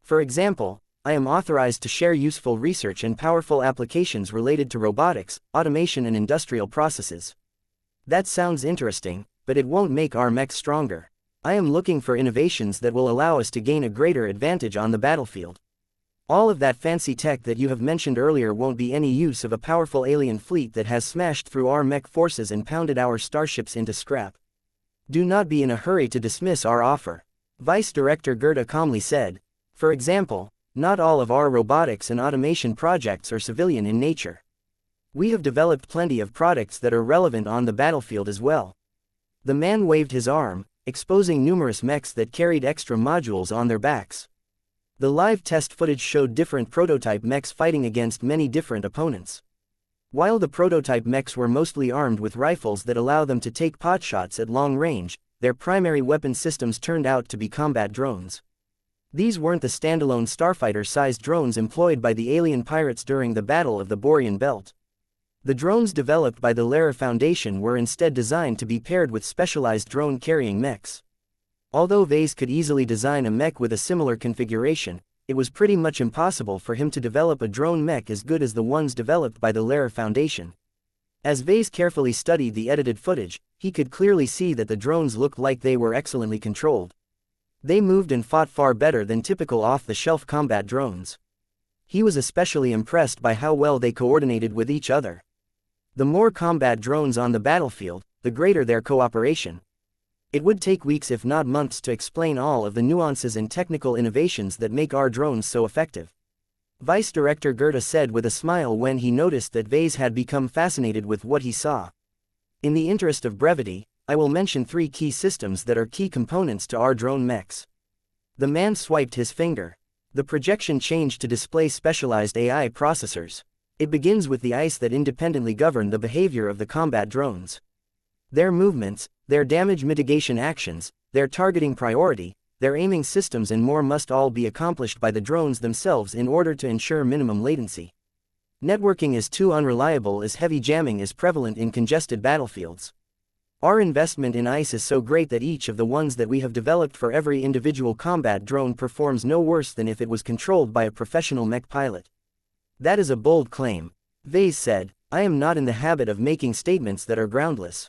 For example, I am authorized to share useful research and powerful applications related to robotics, automation and industrial processes. That sounds interesting, but it won't make our mechs stronger. I am looking for innovations that will allow us to gain a greater advantage on the battlefield. All of that fancy tech that you have mentioned earlier won't be any use of a powerful alien fleet that has smashed through our mech forces and pounded our starships into scrap. Do not be in a hurry to dismiss our offer. Vice Director Goethe calmly said. For example, not all of our robotics and automation projects are civilian in nature. We have developed plenty of products that are relevant on the battlefield as well. The man waved his arm, exposing numerous mechs that carried extra modules on their backs. The live test footage showed different prototype mechs fighting against many different opponents. While the prototype mechs were mostly armed with rifles that allow them to take potshots at long range, their primary weapon systems turned out to be combat drones. These weren't the standalone starfighter-sized drones employed by the alien pirates during the Battle of the Borean Belt. The drones developed by the Lehrer Foundation were instead designed to be paired with specialized drone-carrying mechs. Although Vase could easily design a mech with a similar configuration, it was pretty much impossible for him to develop a drone mech as good as the ones developed by the Lehrer Foundation. As Vase carefully studied the edited footage, he could clearly see that the drones looked like they were excellently controlled. They moved and fought far better than typical off-the-shelf combat drones. He was especially impressed by how well they coordinated with each other. The more combat drones on the battlefield, the greater their cooperation. It would take weeks if not months to explain all of the nuances and technical innovations that make our drones so effective. Vice Director Goethe said with a smile when he noticed that Vase had become fascinated with what he saw. In the interest of brevity, I will mention 3 key systems that are key components to our drone mechs. The man swiped his finger. The projection changed to display specialized AI processors. It begins with the eyes that independently govern the behavior of the combat drones. Their movements, their damage mitigation actions, their targeting priority, their aiming systems and more must all be accomplished by the drones themselves in order to ensure minimum latency. Networking is too unreliable as heavy jamming is prevalent in congested battlefields. Our investment in ICE is so great that each of the ones that we have developed for every individual combat drone performs no worse than if it was controlled by a professional mech pilot. That is a bold claim. Vase said, I am not in the habit of making statements that are groundless.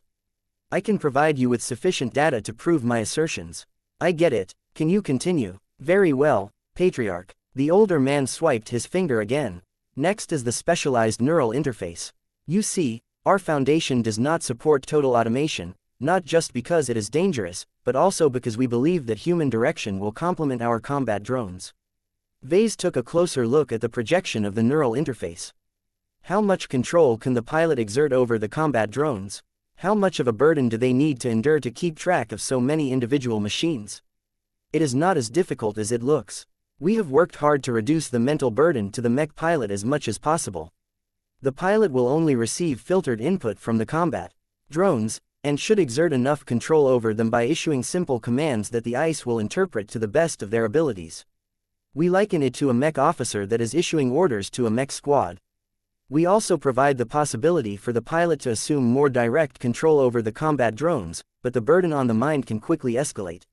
I can provide you with sufficient data to prove my assertions. I get it, can you continue? Very well, Patriarch. The older man swiped his finger again. Next is the specialized neural interface. You see, our foundation does not support total automation, not just because it is dangerous, but also because we believe that human direction will complement our combat drones. Vase took a closer look at the projection of the neural interface. How much control can the pilot exert over the combat drones? How much of a burden do they need to endure to keep track of so many individual machines? It is not as difficult as it looks. We have worked hard to reduce the mental burden to the mech pilot as much as possible. The pilot will only receive filtered input from the combat drones, and should exert enough control over them by issuing simple commands that the ICE will interpret to the best of their abilities. We liken it to a mech officer that is issuing orders to a mech squad. We also provide the possibility for the pilot to assume more direct control over the combat drones, but the burden on the mind can quickly escalate.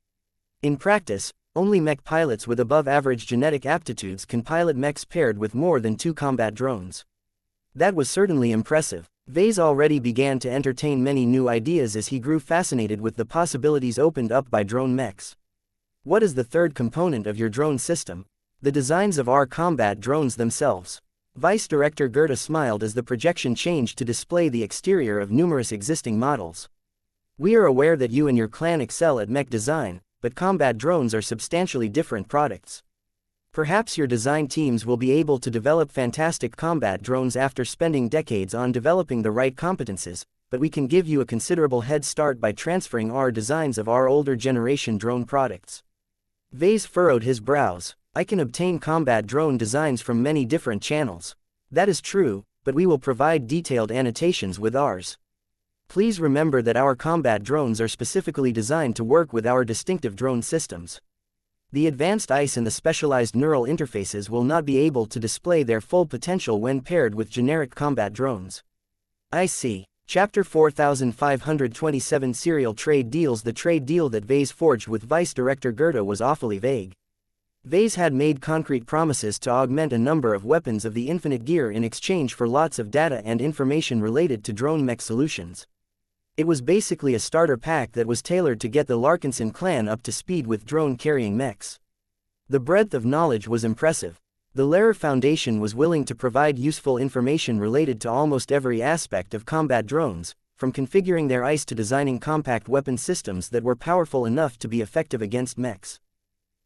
In practice, only mech pilots with above-average genetic aptitudes can pilot mechs paired with more than 2 combat drones. That was certainly impressive. Vase already began to entertain many new ideas as he grew fascinated with the possibilities opened up by drone mechs. What is the third component of your drone system? The designs of our combat drones themselves. Vice Director Goethe smiled as the projection changed to display the exterior of numerous existing models. We are aware that you and your clan excel at mech design, but combat drones are substantially different products. Perhaps your design teams will be able to develop fantastic combat drones after spending decades on developing the right competences, but we can give you a considerable head start by transferring our designs of our older generation drone products. Vase furrowed his brows. I can obtain combat drone designs from many different channels. That is true, but we will provide detailed annotations with ours. Please remember that our combat drones are specifically designed to work with our distinctive drone systems. The advanced ICE and the specialized neural interfaces will not be able to display their full potential when paired with generic combat drones. I see. Chapter 4527 Serial Trade Deals. The trade deal that Vase forged with Vice Director Goethe was awfully vague. Vase had made concrete promises to augment a number of weapons of the Infinite Gear in exchange for lots of data and information related to drone mech solutions. It was basically a starter pack that was tailored to get the Larkinson clan up to speed with drone-carrying mechs. The breadth of knowledge was impressive. The Lehrer Foundation was willing to provide useful information related to almost every aspect of combat drones, from configuring their ICE to designing compact weapon systems that were powerful enough to be effective against mechs.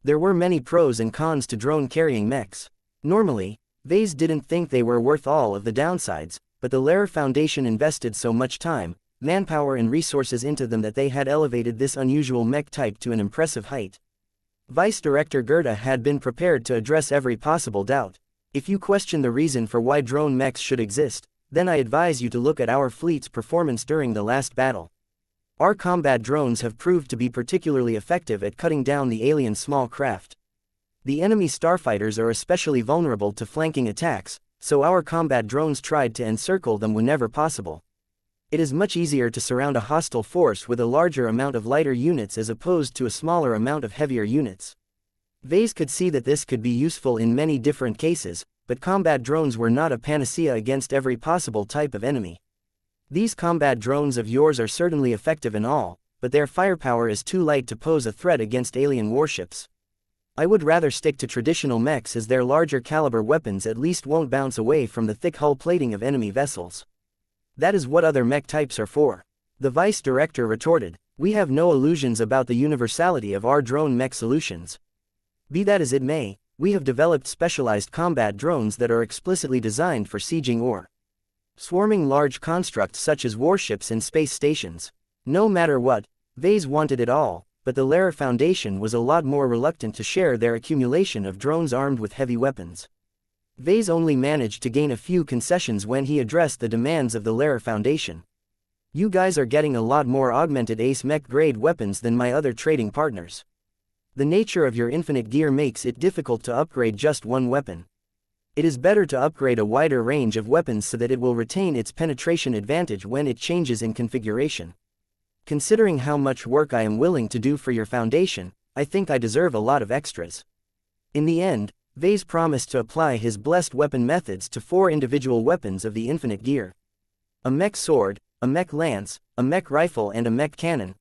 There were many pros and cons to drone-carrying mechs. Normally, Vase didn't think they were worth all of the downsides, but the Lehrer Foundation invested so much time, manpower and resources into them that they had elevated this unusual mech type to an impressive height. Vice Director Goethe had been prepared to address every possible doubt. If you question the reason for why drone mechs should exist, then I advise you to look at our fleet's performance during the last battle. Our combat drones have proved to be particularly effective at cutting down the alien small craft. The enemy starfighters are especially vulnerable to flanking attacks, so our combat drones tried to encircle them whenever possible. It is much easier to surround a hostile force with a larger amount of lighter units as opposed to a smaller amount of heavier units. Vase could see that this could be useful in many different cases, but combat drones were not a panacea against every possible type of enemy. These combat drones of yours are certainly effective and all, but their firepower is too light to pose a threat against alien warships. I would rather stick to traditional mechs as their larger caliber weapons at least won't bounce away from the thick hull plating of enemy vessels. That is what other mech types are for. The Vice Director retorted. We have no illusions about the universality of our drone mech solutions. Be that as it may, we have developed specialized combat drones that are explicitly designed for sieging or swarming large constructs such as warships and space stations. No matter what, Vase wanted it all, but the Lehrer Foundation was a lot more reluctant to share their accumulation of drones armed with heavy weapons. Vase only managed to gain a few concessions when he addressed the demands of the Lehrer Foundation. You guys are getting a lot more augmented ace mech grade weapons than my other trading partners. The nature of your Infinite Gear makes it difficult to upgrade just one weapon. It is better to upgrade a wider range of weapons so that it will retain its penetration advantage when it changes in configuration. Considering how much work I am willing to do for your foundation, I think I deserve a lot of extras. In the end, Vase promised to apply his blessed weapon methods to 4 individual weapons of the Infinite Gear. A mech sword, a mech lance, a mech rifle and a mech cannon.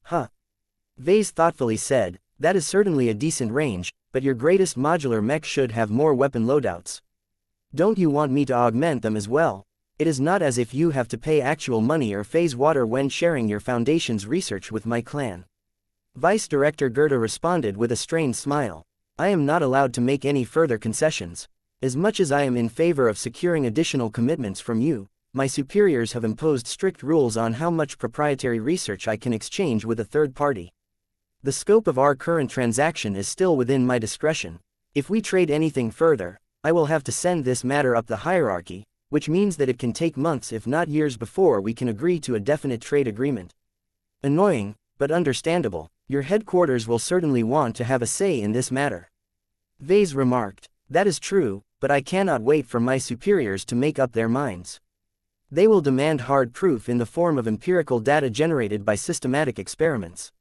Vase thoughtfully said, that is certainly a decent range, but your greatest modular mech should have more weapon loadouts. Don't you want me to augment them as well? It is not as if you have to pay actual money or phase water when sharing your foundation's research with my clan. Vice Director Goethe responded with a strained smile. I am not allowed to make any further concessions. As much as I am in favor of securing additional commitments from you, my superiors have imposed strict rules on how much proprietary research I can exchange with a third party. The scope of our current transaction is still within my discretion. If we trade anything further, I will have to send this matter up the hierarchy, which means that it can take months if not years before we can agree to a definite trade agreement. Annoying, but understandable. Your headquarters will certainly want to have a say in this matter. Vase remarked. That is true, but I cannot wait for my superiors to make up their minds. They will demand hard proof in the form of empirical data generated by systematic experiments.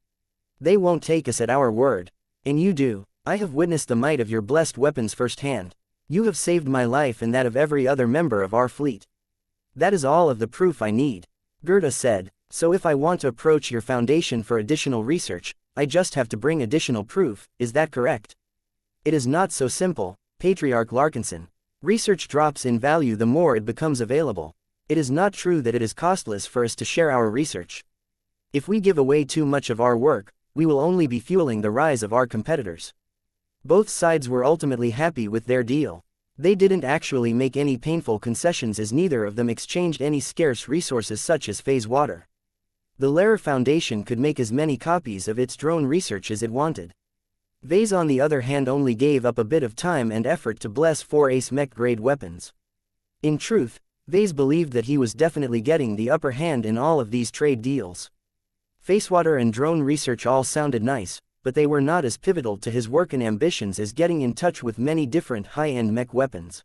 They won't take us at our word. And you do. I have witnessed the might of your blessed weapons firsthand. You have saved my life and that of every other member of our fleet. That is all of the proof I need. Goethe said. So if I want to approach your foundation for additional research, I just have to bring additional proof, is that correct? It is not so simple, Patriarch Larkinson. Research drops in value the more it becomes available. It is not true that it is costless for us to share our research. If we give away too much of our work, we will only be fueling the rise of our competitors. Both sides were ultimately happy with their deal. They didn't actually make any painful concessions as neither of them exchanged any scarce resources such as phase water. The Lehrer Foundation could make as many copies of its drone research as it wanted. Vase on the other hand only gave up a bit of time and effort to bless 4 Ace Mech grade weapons. In truth, Vase believed that he was definitely getting the upper hand in all of these trade deals. Facewater and drone research all sounded nice, but they were not as pivotal to his work and ambitions as getting in touch with many different high-end mech weapons.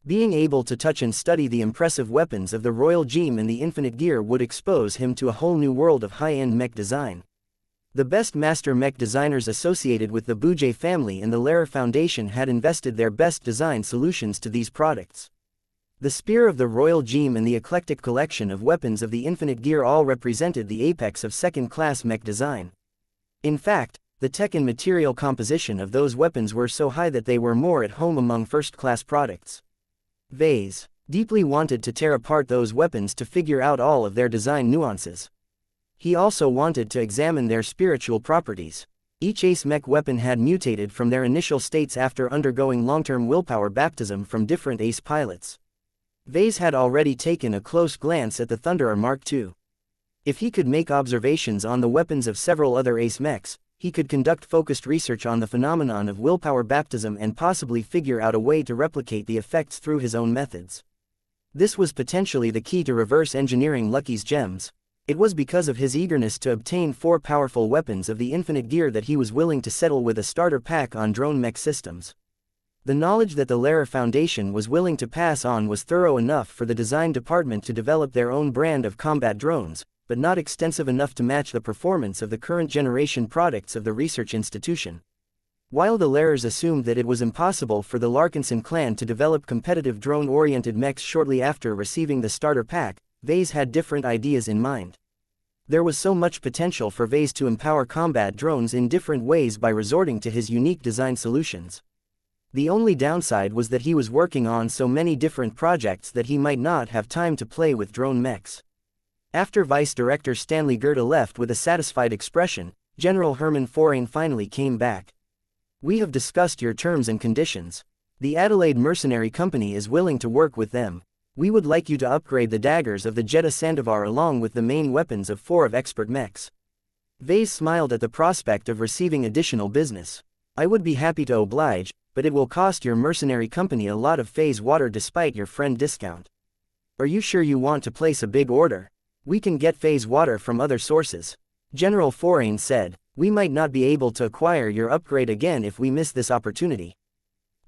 Being able to touch and study the impressive weapons of the Royal Gem and the Infinite Gear would expose him to a whole new world of high-end mech design. The best master mech designers associated with the Bujay family and the Lehrer Foundation had invested their best design solutions to these products. The spear of the Royal Gem and the eclectic collection of weapons of the Infinite Gear all represented the apex of second-class mech design. In fact, the tech and material composition of those weapons were so high that they were more at home among first-class products. Vase deeply wanted to tear apart those weapons to figure out all of their design nuances. He also wanted to examine their spiritual properties. Each Ace Mech weapon had mutated from their initial states after undergoing long-term willpower baptism from different Ace pilots. Vase had already taken a close glance at the Thunderer Mark II. If he could make observations on the weapons of several other Ace Mechs, he could conduct focused research on the phenomenon of willpower baptism and possibly figure out a way to replicate the effects through his own methods. This was potentially the key to reverse engineering Lucky's gems. It was because of his eagerness to obtain 4 powerful weapons of the Infinite Gear that he was willing to settle with a starter pack on drone mech systems. The knowledge that the Lehrer Foundation was willing to pass on was thorough enough for the design department to develop their own brand of combat drones, but not extensive enough to match the performance of the current generation products of the research institution. While the Lehrers assumed that it was impossible for the Larkinson clan to develop competitive drone-oriented mechs shortly after receiving the starter pack, Vase had different ideas in mind. There was so much potential for Vase to empower combat drones in different ways by resorting to his unique design solutions. The only downside was that he was working on so many different projects that he might not have time to play with drone mechs. After Vice Director Stanley Gerda left with a satisfied expression, General Herman Forain finally came back. "We have discussed your terms and conditions. The Adelaide Mercenary Company is willing to work with them. We would like you to upgrade the daggers of the Jeddah Sandovar along with the main weapons of 4 of expert mechs." Vase smiled at the prospect of receiving additional business. "I would be happy to oblige, but it will cost your mercenary company a lot of phase water despite your friend discount. Are you sure you want to place a big order? We can get phase water from other sources." General Forain said, "We might not be able to acquire your upgrade again if we miss this opportunity.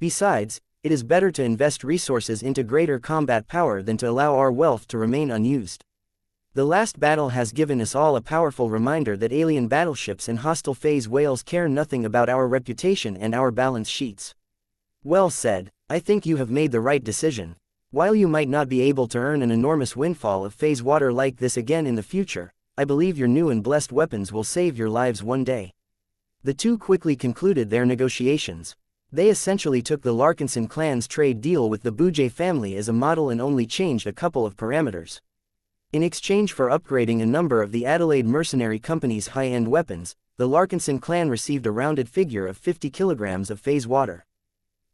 Besides, it is better to invest resources into greater combat power than to allow our wealth to remain unused. The last battle has given us all a powerful reminder that alien battleships and hostile phase whales care nothing about our reputation and our balance sheets." "Well said. I think you have made the right decision. While you might not be able to earn an enormous windfall of phase water like this again in the future, I believe your new and blessed weapons will save your lives one day." The two quickly concluded their negotiations. They essentially took the Larkinson clan's trade deal with the Bujay family as a model and only changed a couple of parameters. In exchange for upgrading a number of the Adelaide Mercenary Company's high-end weapons, the Larkinson clan received a rounded figure of 50 kilograms of phase water.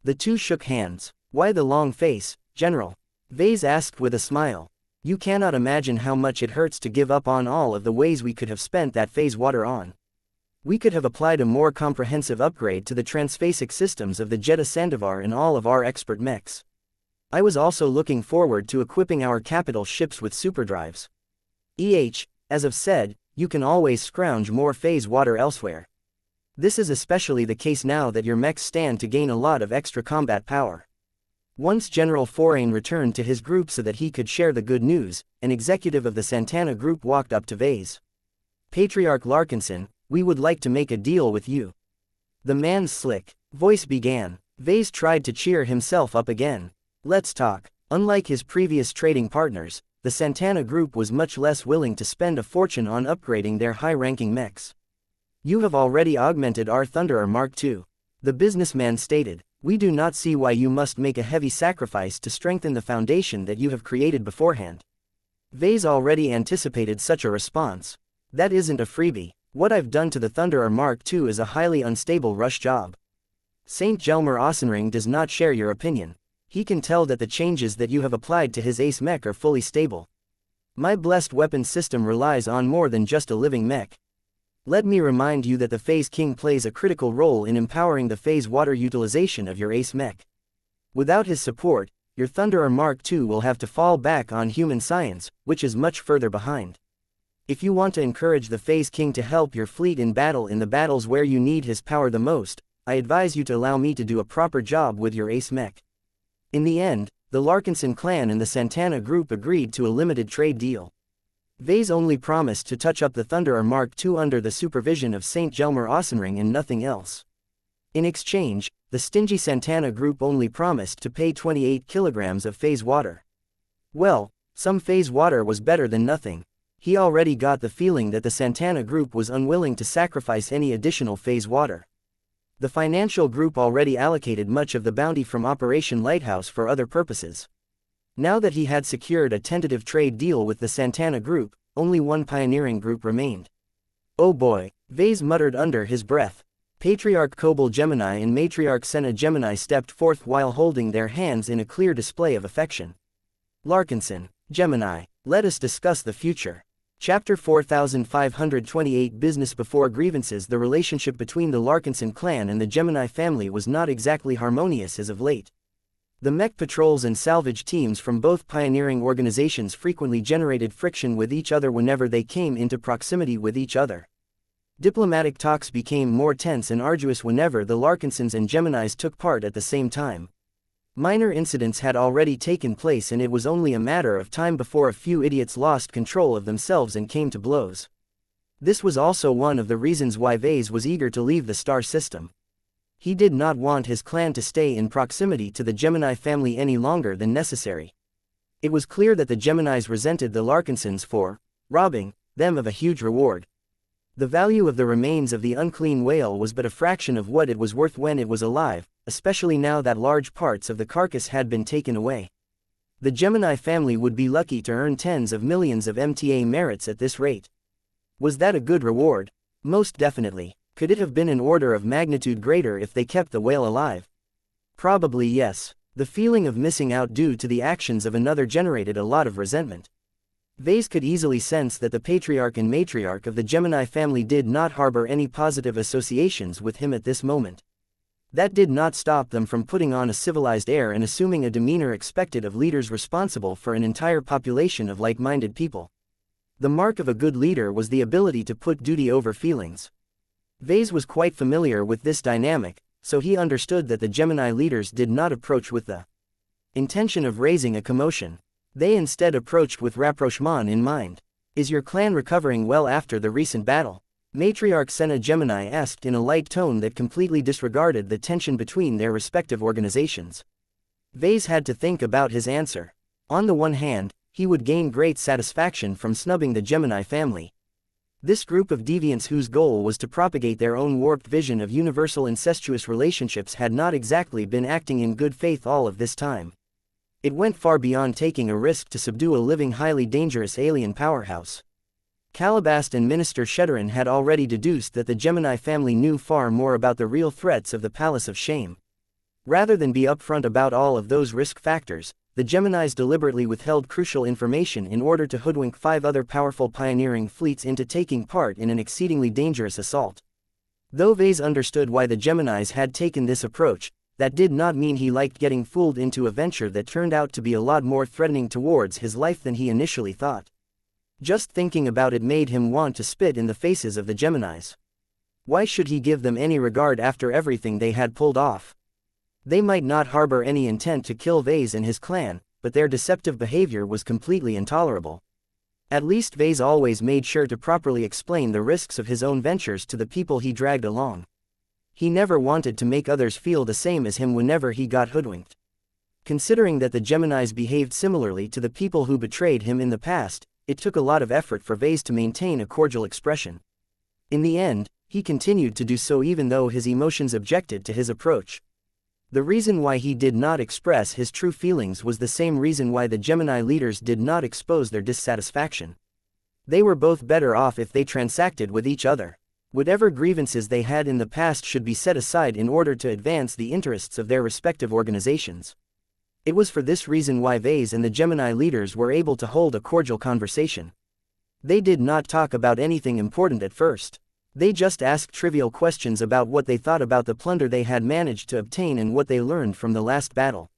The two shook hands. "Why the long face, General?" Vase asked with a smile. "You cannot imagine how much it hurts to give up on all of the ways we could have spent that phase water on. We could have applied a more comprehensive upgrade to the transphasic systems of the Jeddah Sandovar and all of our expert mechs. I was also looking forward to equipping our capital ships with superdrives. As I've said, you can always scrounge more phase water elsewhere. This is especially the case now that your mechs stand to gain a lot of extra combat power." Once General Forain returned to his group so that he could share the good news, an executive of the Santana Group walked up to Vase. "Patriarch Larkinson, we would like to make a deal with you." The man's slick voice began. Vase tried to cheer himself up again. "Let's talk." Unlike his previous trading partners, the Santana Group was much less willing to spend a fortune on upgrading their high-ranking mechs. "You have already augmented our Thunderer Mark II. The businessman stated. "We do not see why you must make a heavy sacrifice to strengthen the foundation that you have created beforehand." Vase already anticipated such a response. "That isn't a freebie. What I've done to the Thunderer Mark II is a highly unstable rush job. St. Jelmer Ossenring does not share your opinion. He can tell that the changes that you have applied to his Ace Mech are fully stable. My blessed weapons system relies on more than just a living mech. Let me remind you that the Phase King plays a critical role in empowering the phase water utilization of your ace mech. Without his support, your Thunderer Mark II will have to fall back on human science, which is much further behind. If you want to encourage the Phase King to help your fleet in battle in the battles where you need his power the most, I advise you to allow me to do a proper job with your ace mech. In the end, the Larkinson clan and the Santana group agreed to a limited trade deal. Vase only promised to touch up the Thunderer Mark II under the supervision of St. Gelmer Ossenring and nothing else. In exchange, the stingy Santana group only promised to pay 28 kilograms of phase water. Well, some phase water was better than nothing. He already got the feeling that the Santana group was unwilling to sacrifice any additional phase water. The financial group already allocated much of the bounty from Operation Lighthouse for other purposes. Now that he had secured a tentative trade deal with the Santana group, only one pioneering group remained. Oh boy, Vase muttered under his breath. Patriarch Kobal Gemini and Matriarch Senna Gemini stepped forth while holding their hands in a clear display of affection. Larkinson, Gemini, let us discuss the future. Chapter 4528 Business Before Grievances. The relationship between the Larkinson clan and the Gemini family was not exactly harmonious as of late. The mech patrols and salvage teams from both pioneering organizations frequently generated friction with each other whenever they came into proximity with each other. Diplomatic talks became more tense and arduous whenever the Larkinsons and Geminis took part at the same time. Minor incidents had already taken place and it was only a matter of time before a few idiots lost control of themselves and came to blows. This was also one of the reasons why Vase was eager to leave the star system. He did not want his clan to stay in proximity to the Gemini family any longer than necessary. It was clear that the Geminis resented the Larkinsons for robbing them of a huge reward. The value of the remains of the unclean whale was but a fraction of what it was worth when it was alive, especially now that large parts of the carcass had been taken away. The Gemini family would be lucky to earn tens of millions of MTA merits at this rate. Was that a good reward? Most definitely. Could it have been an order of magnitude greater if they kept the whale alive? Probably yes. The feeling of missing out due to the actions of another generated a lot of resentment. Vase could easily sense that the patriarch and matriarch of the Gemini family did not harbor any positive associations with him at this moment. That did not stop them from putting on a civilized air and assuming a demeanor expected of leaders responsible for an entire population of like-minded people. The mark of a good leader was the ability to put duty over feelings. Vase was quite familiar with this dynamic, so he understood that the Gemini leaders did not approach with the intention of raising a commotion. They instead approached with rapprochement in mind. Is your clan recovering well after the recent battle? Matriarch Senna Gemini asked in a light tone that completely disregarded the tension between their respective organizations. Vase had to think about his answer. On the one hand, he would gain great satisfaction from snubbing the Gemini family. This group of deviants whose goal was to propagate their own warped vision of universal incestuous relationships had not exactly been acting in good faith all of this time. It went far beyond taking a risk to subdue a living highly dangerous alien powerhouse. Calabast and Minister Shedderin had already deduced that the Gemini family knew far more about the real threats of the Palace of Shame. Rather than be upfront about all of those risk factors, the Geminis deliberately withheld crucial information in order to hoodwink 5 other powerful pioneering fleets into taking part in an exceedingly dangerous assault. Though Vase understood why the Geminis had taken this approach, that did not mean he liked getting fooled into a venture that turned out to be a lot more threatening towards his life than he initially thought. Just thinking about it made him want to spit in the faces of the Geminis. Why should he give them any regard after everything they had pulled off? They might not harbor any intent to kill Vase and his clan, but their deceptive behavior was completely intolerable. At least Vase always made sure to properly explain the risks of his own ventures to the people he dragged along. He never wanted to make others feel the same as him whenever he got hoodwinked. Considering that the Geminis behaved similarly to the people who betrayed him in the past, it took a lot of effort for Vase to maintain a cordial expression. In the end, he continued to do so even though his emotions objected to his approach. The reason why he did not express his true feelings was the same reason why the Gemini leaders did not expose their dissatisfaction. They were both better off if they transacted with each other. Whatever grievances they had in the past should be set aside in order to advance the interests of their respective organizations. It was for this reason why Vase and the Gemini leaders were able to hold a cordial conversation. They did not talk about anything important at first. They just asked trivial questions about what they thought about the plunder they had managed to obtain and what they learned from the last battle.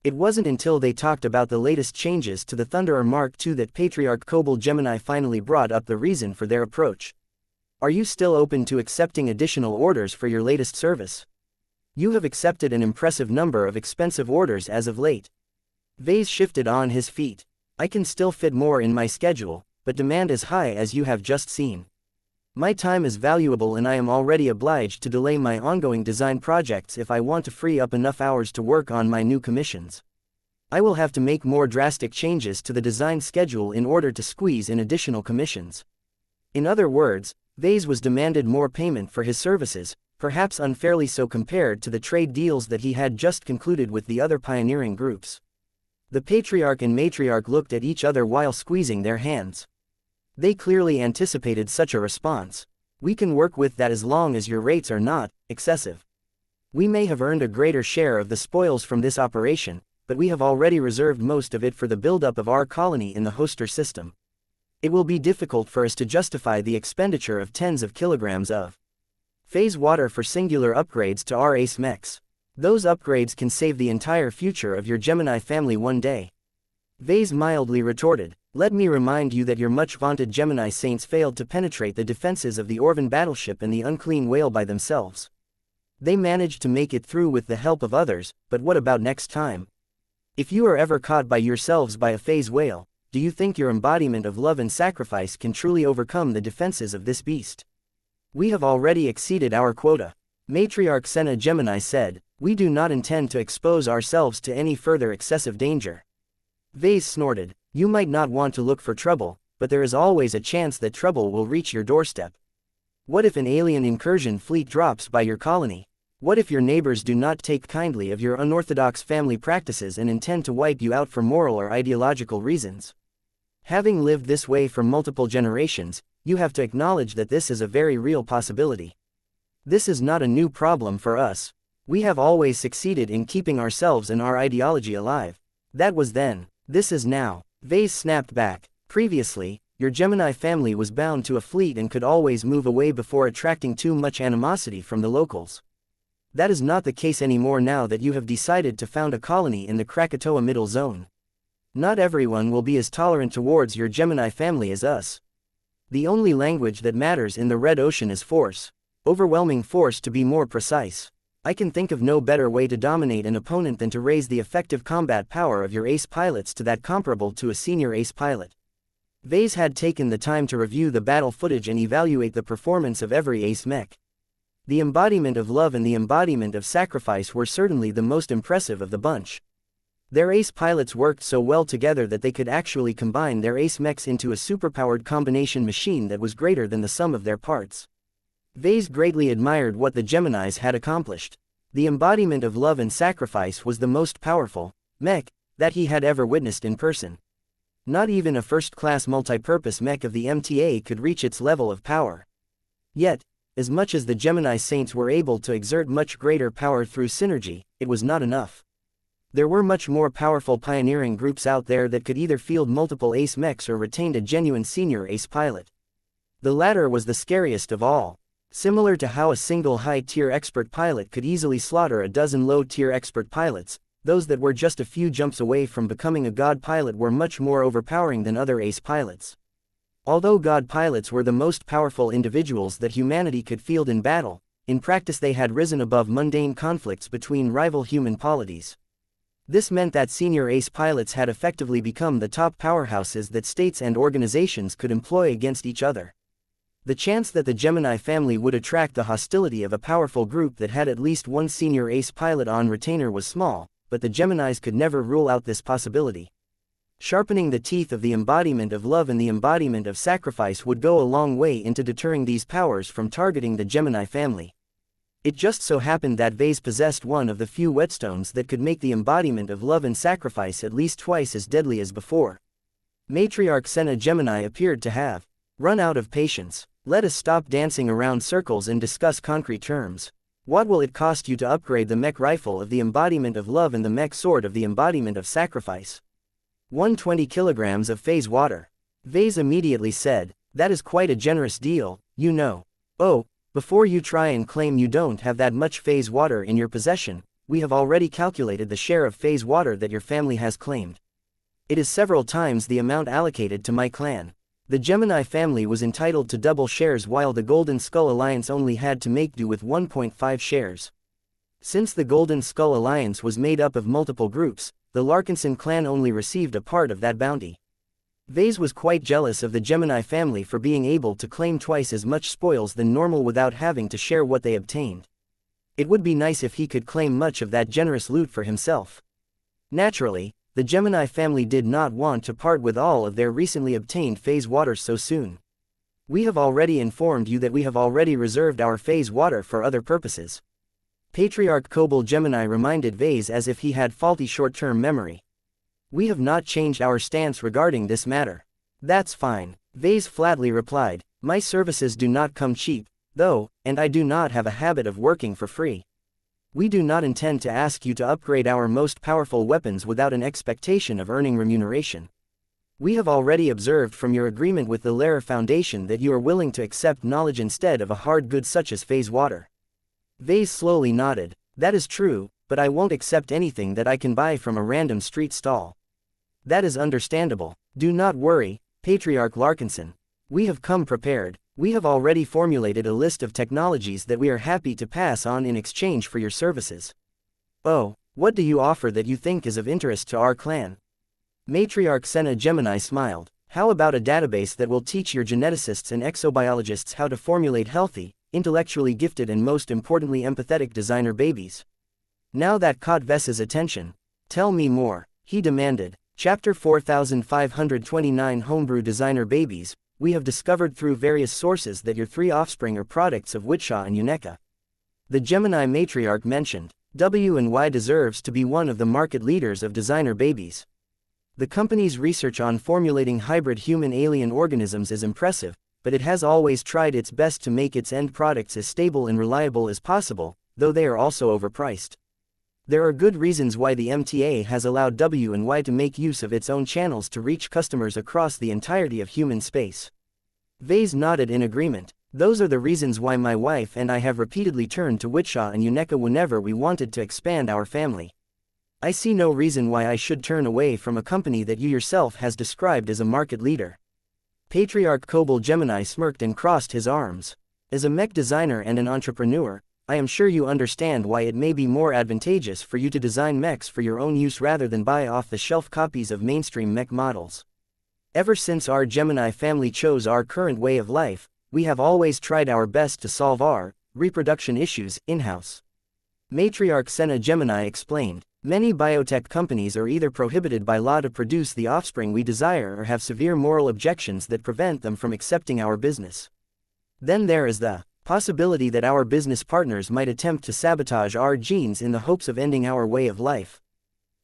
It wasn't until they talked about the latest changes to the Thunderer Mark II that Patriarch Kobold Gemini finally brought up the reason for their approach. Are you still open to accepting additional orders for your latest service? You have accepted an impressive number of expensive orders as of late. Vase shifted on his feet. I can still fit more in my schedule, but demand as high as you have just seen. My time is valuable and I am already obliged to delay my ongoing design projects if I want to free up enough hours to work on my new commissions. I will have to make more drastic changes to the design schedule in order to squeeze in additional commissions. In other words, Vase was demanded more payment for his services, perhaps unfairly so compared to the trade deals that he had just concluded with the other pioneering groups. The Patriarch and Matriarch looked at each other while squeezing their hands. They clearly anticipated such a response. We can work with that as long as your rates are not excessive. We may have earned a greater share of the spoils from this operation, but we have already reserved most of it for the buildup of our colony in the Hoster system. It will be difficult for us to justify the expenditure of tens of kilograms of phase water for singular upgrades to our ace mechs. Those upgrades can save the entire future of your Gemini family one day. Vase mildly retorted, let me remind you that your much-vaunted Gemini saints failed to penetrate the defenses of the Orvan battleship and the Unclean Whale by themselves. They managed to make it through with the help of others, but what about next time? If you are ever caught by yourselves by a phase whale, do you think your embodiment of love and sacrifice can truly overcome the defenses of this beast? We have already exceeded our quota. Matriarch Senna Gemini said, we do not intend to expose ourselves to any further excessive danger. Vase snorted, you might not want to look for trouble, but there is always a chance that trouble will reach your doorstep. What if an alien incursion fleet drops by your colony? What if your neighbors do not take kindly of your unorthodox family practices and intend to wipe you out for moral or ideological reasons? Having lived this way for multiple generations, you have to acknowledge that this is a very real possibility. This is not a new problem for us. We have always succeeded in keeping ourselves and our ideology alive. That was then. This is now. Vase snapped back. Previously, your Gemini family was bound to a fleet and could always move away before attracting too much animosity from the locals. That is not the case anymore now that you have decided to found a colony in the Krakatoa Middle Zone. Not everyone will be as tolerant towards your Gemini family as us. The only language that matters in the Red Ocean is force. Overwhelming force, to be more precise. I can think of no better way to dominate an opponent than to raise the effective combat power of your ace pilots to that comparable to a senior ace pilot. Vase had taken the time to review the battle footage and evaluate the performance of every ace mech. The embodiment of love and the embodiment of sacrifice were certainly the most impressive of the bunch. Their ace pilots worked so well together that they could actually combine their ace mechs into a superpowered combination machine that was greater than the sum of their parts. Vase greatly admired what the Geminis had accomplished. The embodiment of love and sacrifice was the most powerful mech that he had ever witnessed in person. Not even a first-class multipurpose mech of the MTA could reach its level of power. Yet, as much as the Gemini Saints were able to exert much greater power through synergy, it was not enough. There were much more powerful pioneering groups out there that could either field multiple ace mechs or retained a genuine senior ace pilot. The latter was the scariest of all. Similar to how a single high-tier expert pilot could easily slaughter a dozen low-tier expert pilots, those that were just a few jumps away from becoming a god pilot were much more overpowering than other ace pilots. Although god pilots were the most powerful individuals that humanity could field in battle, in practice they had risen above mundane conflicts between rival human polities. This meant that senior ace pilots had effectively become the top powerhouses that states and organizations could employ against each other. The chance that the Gemini family would attract the hostility of a powerful group that had at least one senior ace pilot on retainer was small, but the Geminis could never rule out this possibility. Sharpening the teeth of the embodiment of love and the embodiment of sacrifice would go a long way into deterring these powers from targeting the Gemini family. It just so happened that Vase possessed one of the few whetstones that could make the embodiment of love and sacrifice at least twice as deadly as before. Matriarch Senna Gemini appeared to have run out of patience. Let us stop dancing around circles and discuss concrete terms. What will it cost you to upgrade the Mech rifle of the embodiment of love and the Mech sword of the embodiment of sacrifice? 120 kilograms of phase water. Vase immediately said, that is quite a generous deal, you know. Oh, before you try and claim you don't have that much phase water in your possession, we have already calculated the share of phase water that your family has claimed. It is several times the amount allocated to my clan. The Gemini family was entitled to double shares while the Golden Skull Alliance only had to make do with 1.5 shares. Since the Golden Skull Alliance was made up of multiple groups, the Larkinson clan only received a part of that bounty. Vase was quite jealous of the Gemini family for being able to claim twice as much spoils than normal without having to share what they obtained. It would be nice if he could claim much of that generous loot for himself. Naturally, the Gemini family did not want to part with all of their recently obtained phase water so soon. We have already informed you that we have already reserved our phase water for other purposes. Patriarch Kobold Gemini reminded Vase as if he had faulty short-term memory. We have not changed our stance regarding this matter. That's fine, Vase flatly replied. My services do not come cheap, though, and I do not have a habit of working for free. We do not intend to ask you to upgrade our most powerful weapons without an expectation of earning remuneration. We have already observed from your agreement with the Lair Foundation that you are willing to accept knowledge instead of a hard good such as phase water. Vase slowly nodded. That is true, but I won't accept anything that I can buy from a random street stall. That is understandable. Do not worry, Patriarch Larkinson. We have come prepared. We have already formulated a list of technologies that we are happy to pass on in exchange for your services. Oh, what do you offer that you think is of interest to our clan? Matriarch Senna Gemini smiled. How about a database that will teach your geneticists and exobiologists how to formulate healthy, intellectually gifted and most importantly empathetic designer babies? Now that caught Ves's attention. Tell me more, he demanded. Chapter 4529 Homebrew Designer Babies. We have discovered through various sources that your three offspring are products of wuxia and xianxia. The Gemini matriarch mentioned, W&Y deserves to be one of the market leaders of designer babies. The company's research on formulating hybrid human-alien organisms is impressive, but it has always tried its best to make its end products as stable and reliable as possible, though they are also overpriced. There are good reasons why the MTA has allowed W&Y to make use of its own channels to reach customers across the entirety of human space. Vase nodded in agreement. Those are the reasons why my wife and I have repeatedly turned to wuxia and xianxia whenever we wanted to expand our family. I see no reason why I should turn away from a company that you yourself has described as a market leader. Patriarch Kobold Gemini smirked and crossed his arms. As a mech designer and an entrepreneur, I am sure you understand why it may be more advantageous for you to design mechs for your own use rather than buy off-the-shelf copies of mainstream mech models. Ever since our Gemini family chose our current way of life, we have always tried our best to solve our reproduction issues in-house. Matriarch Senna Gemini explained, many biotech companies are either prohibited by law to produce the offspring we desire or have severe moral objections that prevent them from accepting our business. Then there is the possibility that our business partners might attempt to sabotage our genes in the hopes of ending our way of life.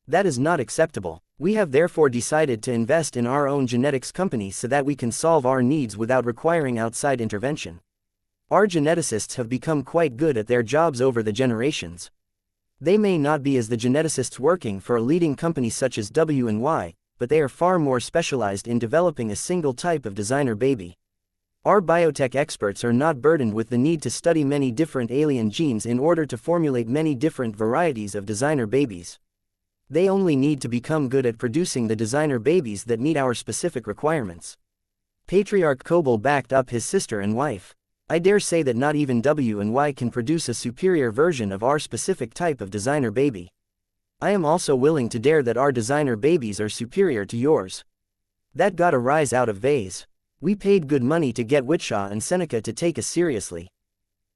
That is not acceptable. We have therefore decided to invest in our own genetics company so that we can solve our needs without requiring outside intervention. Our geneticists have become quite good at their jobs over the generations. They may not be as the geneticists working for a leading company such as W&Y, but they are far more specialized in developing a single type of designer baby. Our biotech experts are not burdened with the need to study many different alien genes in order to formulate many different varieties of designer babies. They only need to become good at producing the designer babies that meet our specific requirements. Patriarch Kobold backed up his sister and wife. I dare say that not even W&Y can produce a superior version of our specific type of designer baby. I am also willing to dare that our designer babies are superior to yours. That got a rise out of Vase. We paid good money to get wuxia and xianxia to take us seriously.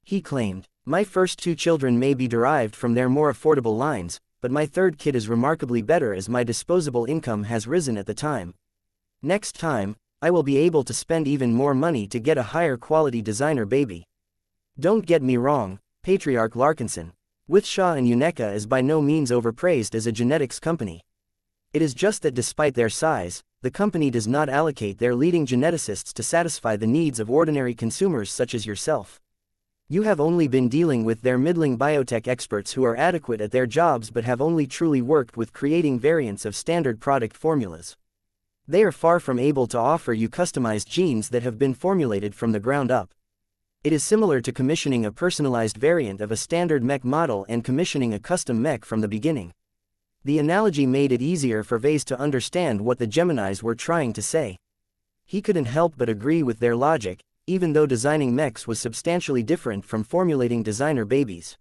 He claimed, my first two children may be derived from their more affordable lines, but my third kid is remarkably better as my disposable income has risen at the time. Next time, I will be able to spend even more money to get a higher quality designer baby. Don't get me wrong, Patriarch Larkinson. Wuxia and xianxia is by no means overpraised as a genetics company. It is just that despite their size, the company does not allocate their leading geneticists to satisfy the needs of ordinary consumers such as yourself. You have only been dealing with their middling biotech experts who are adequate at their jobs but have only truly worked with creating variants of standard product formulas. They are far from able to offer you customized genes that have been formulated from the ground up. It is similar to commissioning a personalized variant of a standard mech model and commissioning a custom mech from the beginning. The analogy made it easier for Vase to understand what the Geminis were trying to say. He couldn't help but agree with their logic, even though designing mechs was substantially different from formulating designer babies.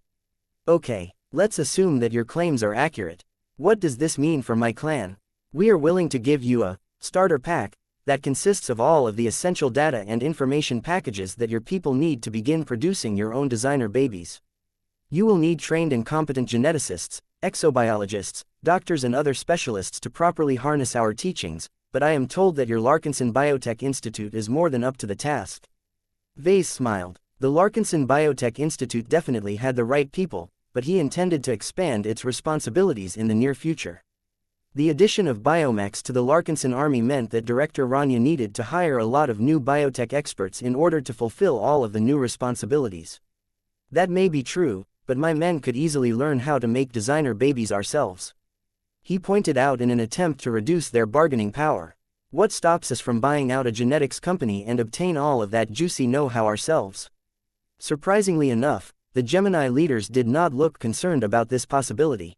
Okay, let's assume that your claims are accurate. What does this mean for my clan? We are willing to give you a starter pack that consists of all of the essential data and information packages that your people need to begin producing your own designer babies. You will need trained and competent geneticists, exobiologists, doctors and other specialists to properly harness our teachings, but I am told that your Larkinson Biotech Institute is more than up to the task. Vase smiled. The Larkinson Biotech Institute definitely had the right people, but he intended to expand its responsibilities in the near future. The addition of biomechs to the Larkinson army meant that Director Rania needed to hire a lot of new biotech experts in order to fulfill all of the new responsibilities. That may be true, but my men could easily learn how to make designer babies ourselves. He pointed out in an attempt to reduce their bargaining power. What stops us from buying out a genetics company and obtain all of that juicy know-how ourselves? Surprisingly enough, the Gemini leaders did not look concerned about this possibility.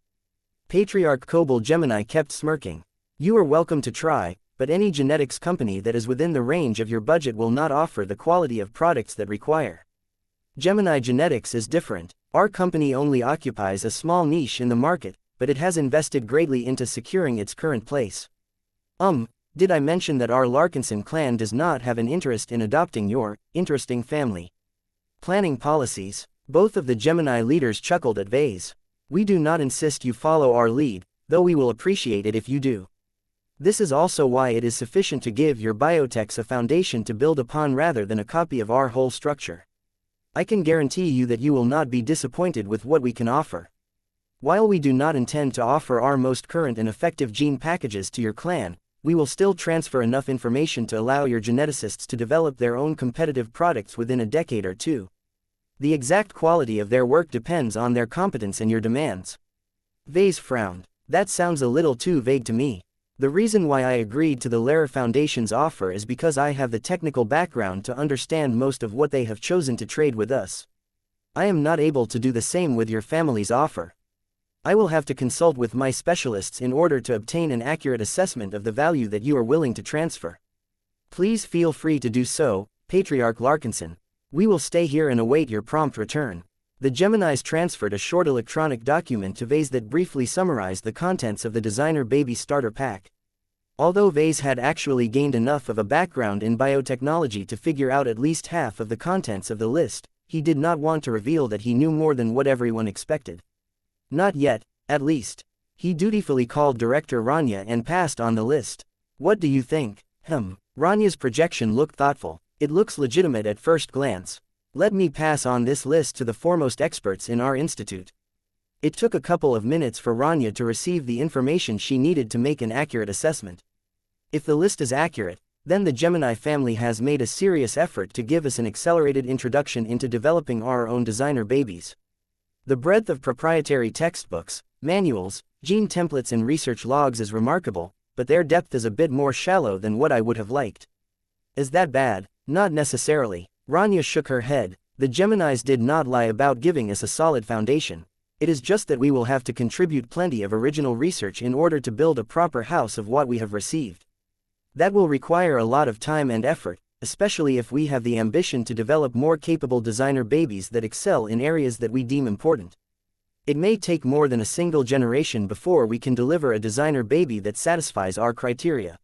Patriarch Kobold Gemini kept smirking. You are welcome to try, but any genetics company that is within the range of your budget will not offer the quality of products that require. Gemini Genetics is different. Our company only occupies a small niche in the market, but it has invested greatly into securing its current place. Did I mention that our Larkinson clan does not have an interest in adopting your interesting family planning policies? Both of the Gemini leaders chuckled at Vase. We do not insist you follow our lead, though we will appreciate it if you do. This is also why it is sufficient to give your biotechs a foundation to build upon rather than a copy of our whole structure. I can guarantee you that you will not be disappointed with what we can offer. While we do not intend to offer our most current and effective gene packages to your clan, we will still transfer enough information to allow your geneticists to develop their own competitive products within a decade or two. The exact quality of their work depends on their competence and your demands. Vase frowned. That sounds a little too vague to me. The reason why I agreed to the Lehrer Foundation's offer is because I have the technical background to understand most of what they have chosen to trade with us. I am not able to do the same with your family's offer. I will have to consult with my specialists in order to obtain an accurate assessment of the value that you are willing to transfer. Please feel free to do so, Patriarch Larkinson. We will stay here and await your prompt return. The Geminis transferred a short electronic document to Vase that briefly summarized the contents of the designer baby starter pack. Although Vase had actually gained enough of a background in biotechnology to figure out at least half of the contents of the list, he did not want to reveal that he knew more than what everyone expected. Not yet, at least. He dutifully called Director Rania and passed on the list. What do you think? Rania's projection looked thoughtful. It looks legitimate at first glance. Let me pass on this list to the foremost experts in our institute. It took a couple of minutes for Rania to receive the information she needed to make an accurate assessment. If the list is accurate, then the Gemini family has made a serious effort to give us an accelerated introduction into developing our own designer babies. The breadth of proprietary textbooks, manuals, gene templates and research logs is remarkable, but their depth is a bit more shallow than what I would have liked. Is that bad? Not necessarily. Rania shook her head. The Geminis did not lie about giving us a solid foundation. It is just that we will have to contribute plenty of original research in order to build a proper house of what we have received. That will require a lot of time and effort, especially if we have the ambition to develop more capable designer babies that excel in areas that we deem important. It may take more than a single generation before we can deliver a designer baby that satisfies our criteria.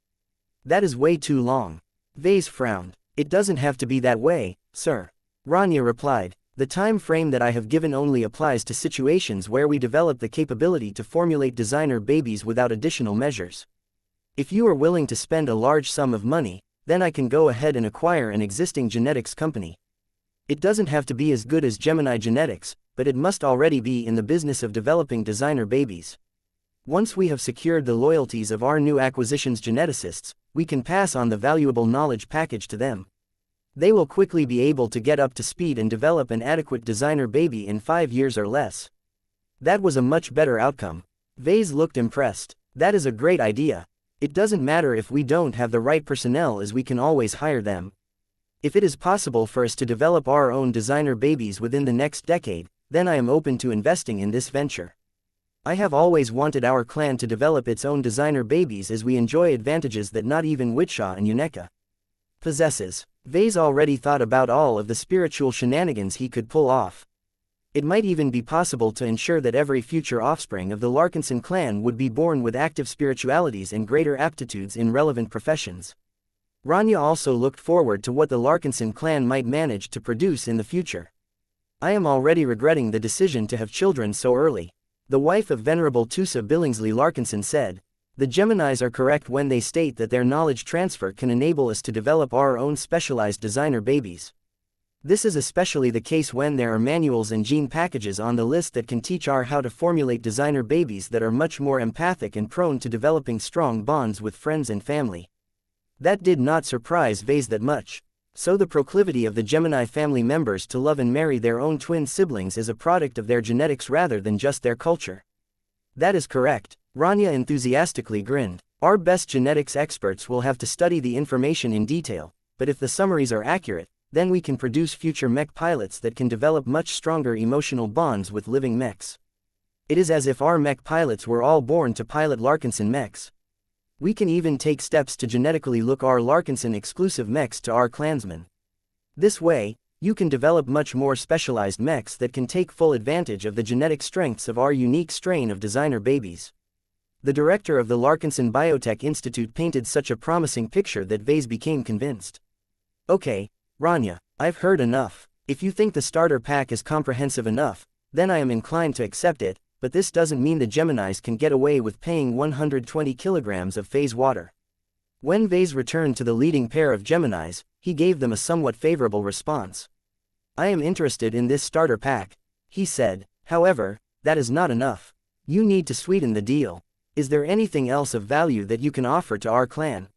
That is way too long. Vase frowned. It doesn't have to be that way, sir. Rania replied. The time frame that I have given only applies to situations where we develop the capability to formulate designer babies without additional measures. If you are willing to spend a large sum of money, then I can go ahead and acquire an existing genetics company. It doesn't have to be as good as Gemini Genetics, but it must already be in the business of developing designer babies. Once we have secured the loyalties of our new acquisitions geneticists, we can pass on the valuable knowledge package to them. They will quickly be able to get up to speed and develop an adequate designer baby in 5 years or less. That was a much better outcome. Vase looked impressed. That is a great idea. It doesn't matter if we don't have the right personnel, as we can always hire them. If it is possible for us to develop our own designer babies within the next decade, then I am open to investing in this venture. I have always wanted our clan to develop its own designer babies, as we enjoy advantages that not even wuxia and xianxia possesses. Vase already thought about all of the spiritual shenanigans he could pull off. It might even be possible to ensure that every future offspring of the Larkinson clan would be born with active spiritualities and greater aptitudes in relevant professions. Rania also looked forward to what the Larkinson clan might manage to produce in the future. I am already regretting the decision to have children so early. The wife of Venerable Tusa Billingsley Larkinson said, "The Geminis are correct when they state that their knowledge transfer can enable us to develop our own specialized designer babies. This is especially the case when there are manuals and gene packages on the list that can teach our how to formulate designer babies that are much more empathic and prone to developing strong bonds with friends and family." That did not surprise Vase that much. So the proclivity of the Gemini family members to love and marry their own twin siblings is a product of their genetics rather than just their culture. That is correct. Rania enthusiastically grinned. Our best genetics experts will have to study the information in detail, but if the summaries are accurate, then we can produce future mech pilots that can develop much stronger emotional bonds with living mechs. It is as if our mech pilots were all born to pilot Larkinson mechs. We can even take steps to genetically look our Larkinson exclusive mechs to our clansmen. This way, you can develop much more specialized mechs that can take full advantage of the genetic strengths of our unique strain of designer babies. The director of the Larkinson Biotech Institute painted such a promising picture that Vase became convinced. Okay, Rania, I've heard enough. If you think the starter pack is comprehensive enough, then I am inclined to accept it, but this doesn't mean the Geminis can get away with paying 120 kilograms of phase water. When Vase returned to the leading pair of Geminis, he gave them a somewhat favorable response. I am interested in this starter pack, he said. However, that is not enough. You need to sweeten the deal. Is there anything else of value that you can offer to our clan?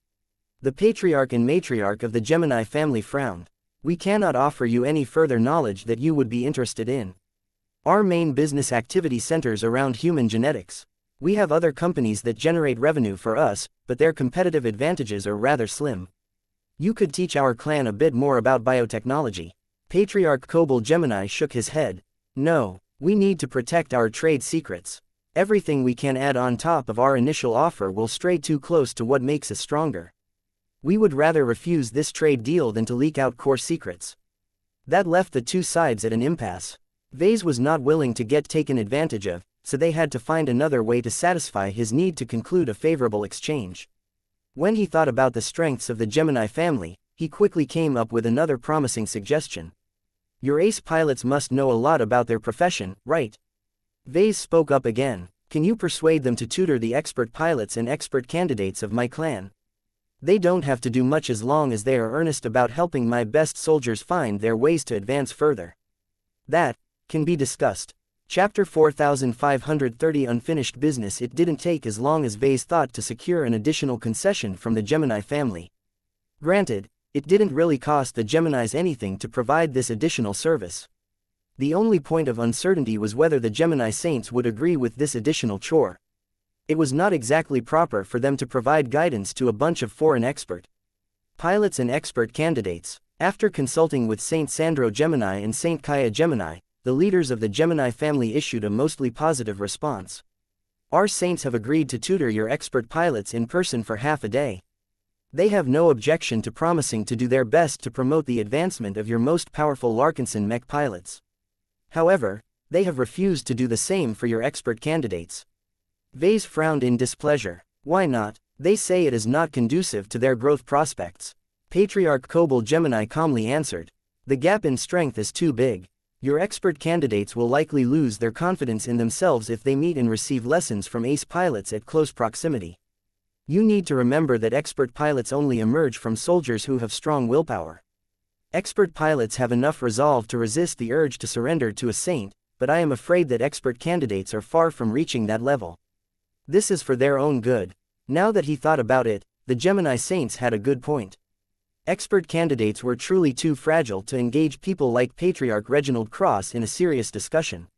The patriarch and matriarch of the Gemini family frowned. We cannot offer you any further knowledge that you would be interested in. Our main business activity centers around human genetics. We have other companies that generate revenue for us, but their competitive advantages are rather slim. You could teach our clan a bit more about biotechnology. Patriarch Kobold Gemini shook his head. No, we need to protect our trade secrets. Everything we can add on top of our initial offer will stray too close to what makes us stronger. We would rather refuse this trade deal than to leak out core secrets. That left the two sides at an impasse. Vase was not willing to get taken advantage of, so they had to find another way to satisfy his need to conclude a favorable exchange. When he thought about the strengths of the Gemini family, he quickly came up with another promising suggestion. Your ace pilots must know a lot about their profession, right? Vase spoke up again. Can you persuade them to tutor the expert pilots and expert candidates of my clan? They don't have to do much as long as they are earnest about helping my best soldiers find their ways to advance further. That can be discussed. Chapter 4530 Unfinished Business. It didn't take as long as Vase thought to secure an additional concession from the Gemini family. Granted, it didn't really cost the Geminis anything to provide this additional service. The only point of uncertainty was whether the Gemini Saints would agree with this additional chore. It was not exactly proper for them to provide guidance to a bunch of foreign expert pilots and expert candidates. After consulting with Saint Sandro Gemini and Saint Kaya Gemini, the leaders of the Gemini family issued a mostly positive response. Our saints have agreed to tutor your expert pilots in person for half a day. They have no objection to promising to do their best to promote the advancement of your most powerful Larkinson mech pilots. However, they have refused to do the same for your expert candidates. Vase frowned in displeasure. Why not? They say it is not conducive to their growth prospects. Patriarch Kobold Gemini calmly answered. The gap in strength is too big. Your expert candidates will likely lose their confidence in themselves if they meet and receive lessons from ace pilots at close proximity. You need to remember that expert pilots only emerge from soldiers who have strong willpower. Expert pilots have enough resolve to resist the urge to surrender to a saint, but I am afraid that expert candidates are far from reaching that level. This is for their own good. Now that he thought about it, the Gemini Saints had a good point. Expert candidates were truly too fragile to engage people like Patriarch Reginald Cross in a serious discussion.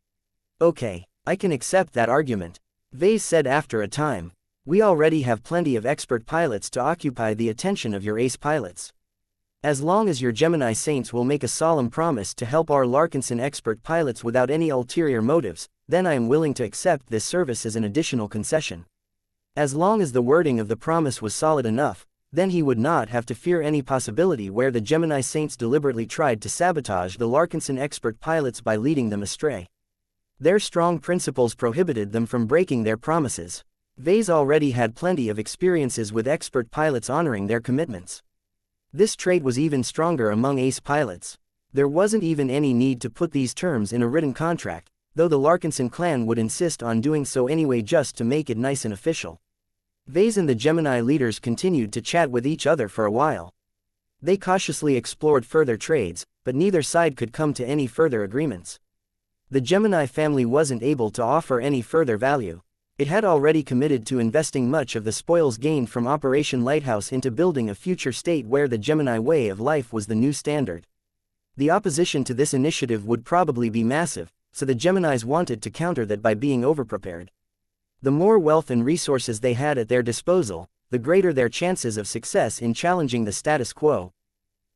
Okay, I can accept that argument, Vase said after a time. We already have plenty of expert pilots to occupy the attention of your ace pilots. As long as your Gemini Saints will make a solemn promise to help our Larkinson expert pilots without any ulterior motives, then I am willing to accept this service as an additional concession. As long as the wording of the promise was solid enough, then he would not have to fear any possibility where the Gemini Saints deliberately tried to sabotage the Larkinson expert pilots by leading them astray. Their strong principles prohibited them from breaking their promises. Vase already had plenty of experiences with expert pilots honoring their commitments. This trait was even stronger among ace pilots. There wasn't even any need to put these terms in a written contract, though the Larkinson clan would insist on doing so anyway just to make it nice and official. Vase and the Gemini leaders continued to chat with each other for a while. They cautiously explored further trades, but neither side could come to any further agreements. The Gemini family wasn't able to offer any further value. It had already committed to investing much of the spoils gained from Operation Lighthouse into building a future state where the Gemini way of life was the new standard. The opposition to this initiative would probably be massive, so the Geminis wanted to counter that by being overprepared. The more wealth and resources they had at their disposal, the greater their chances of success in challenging the status quo.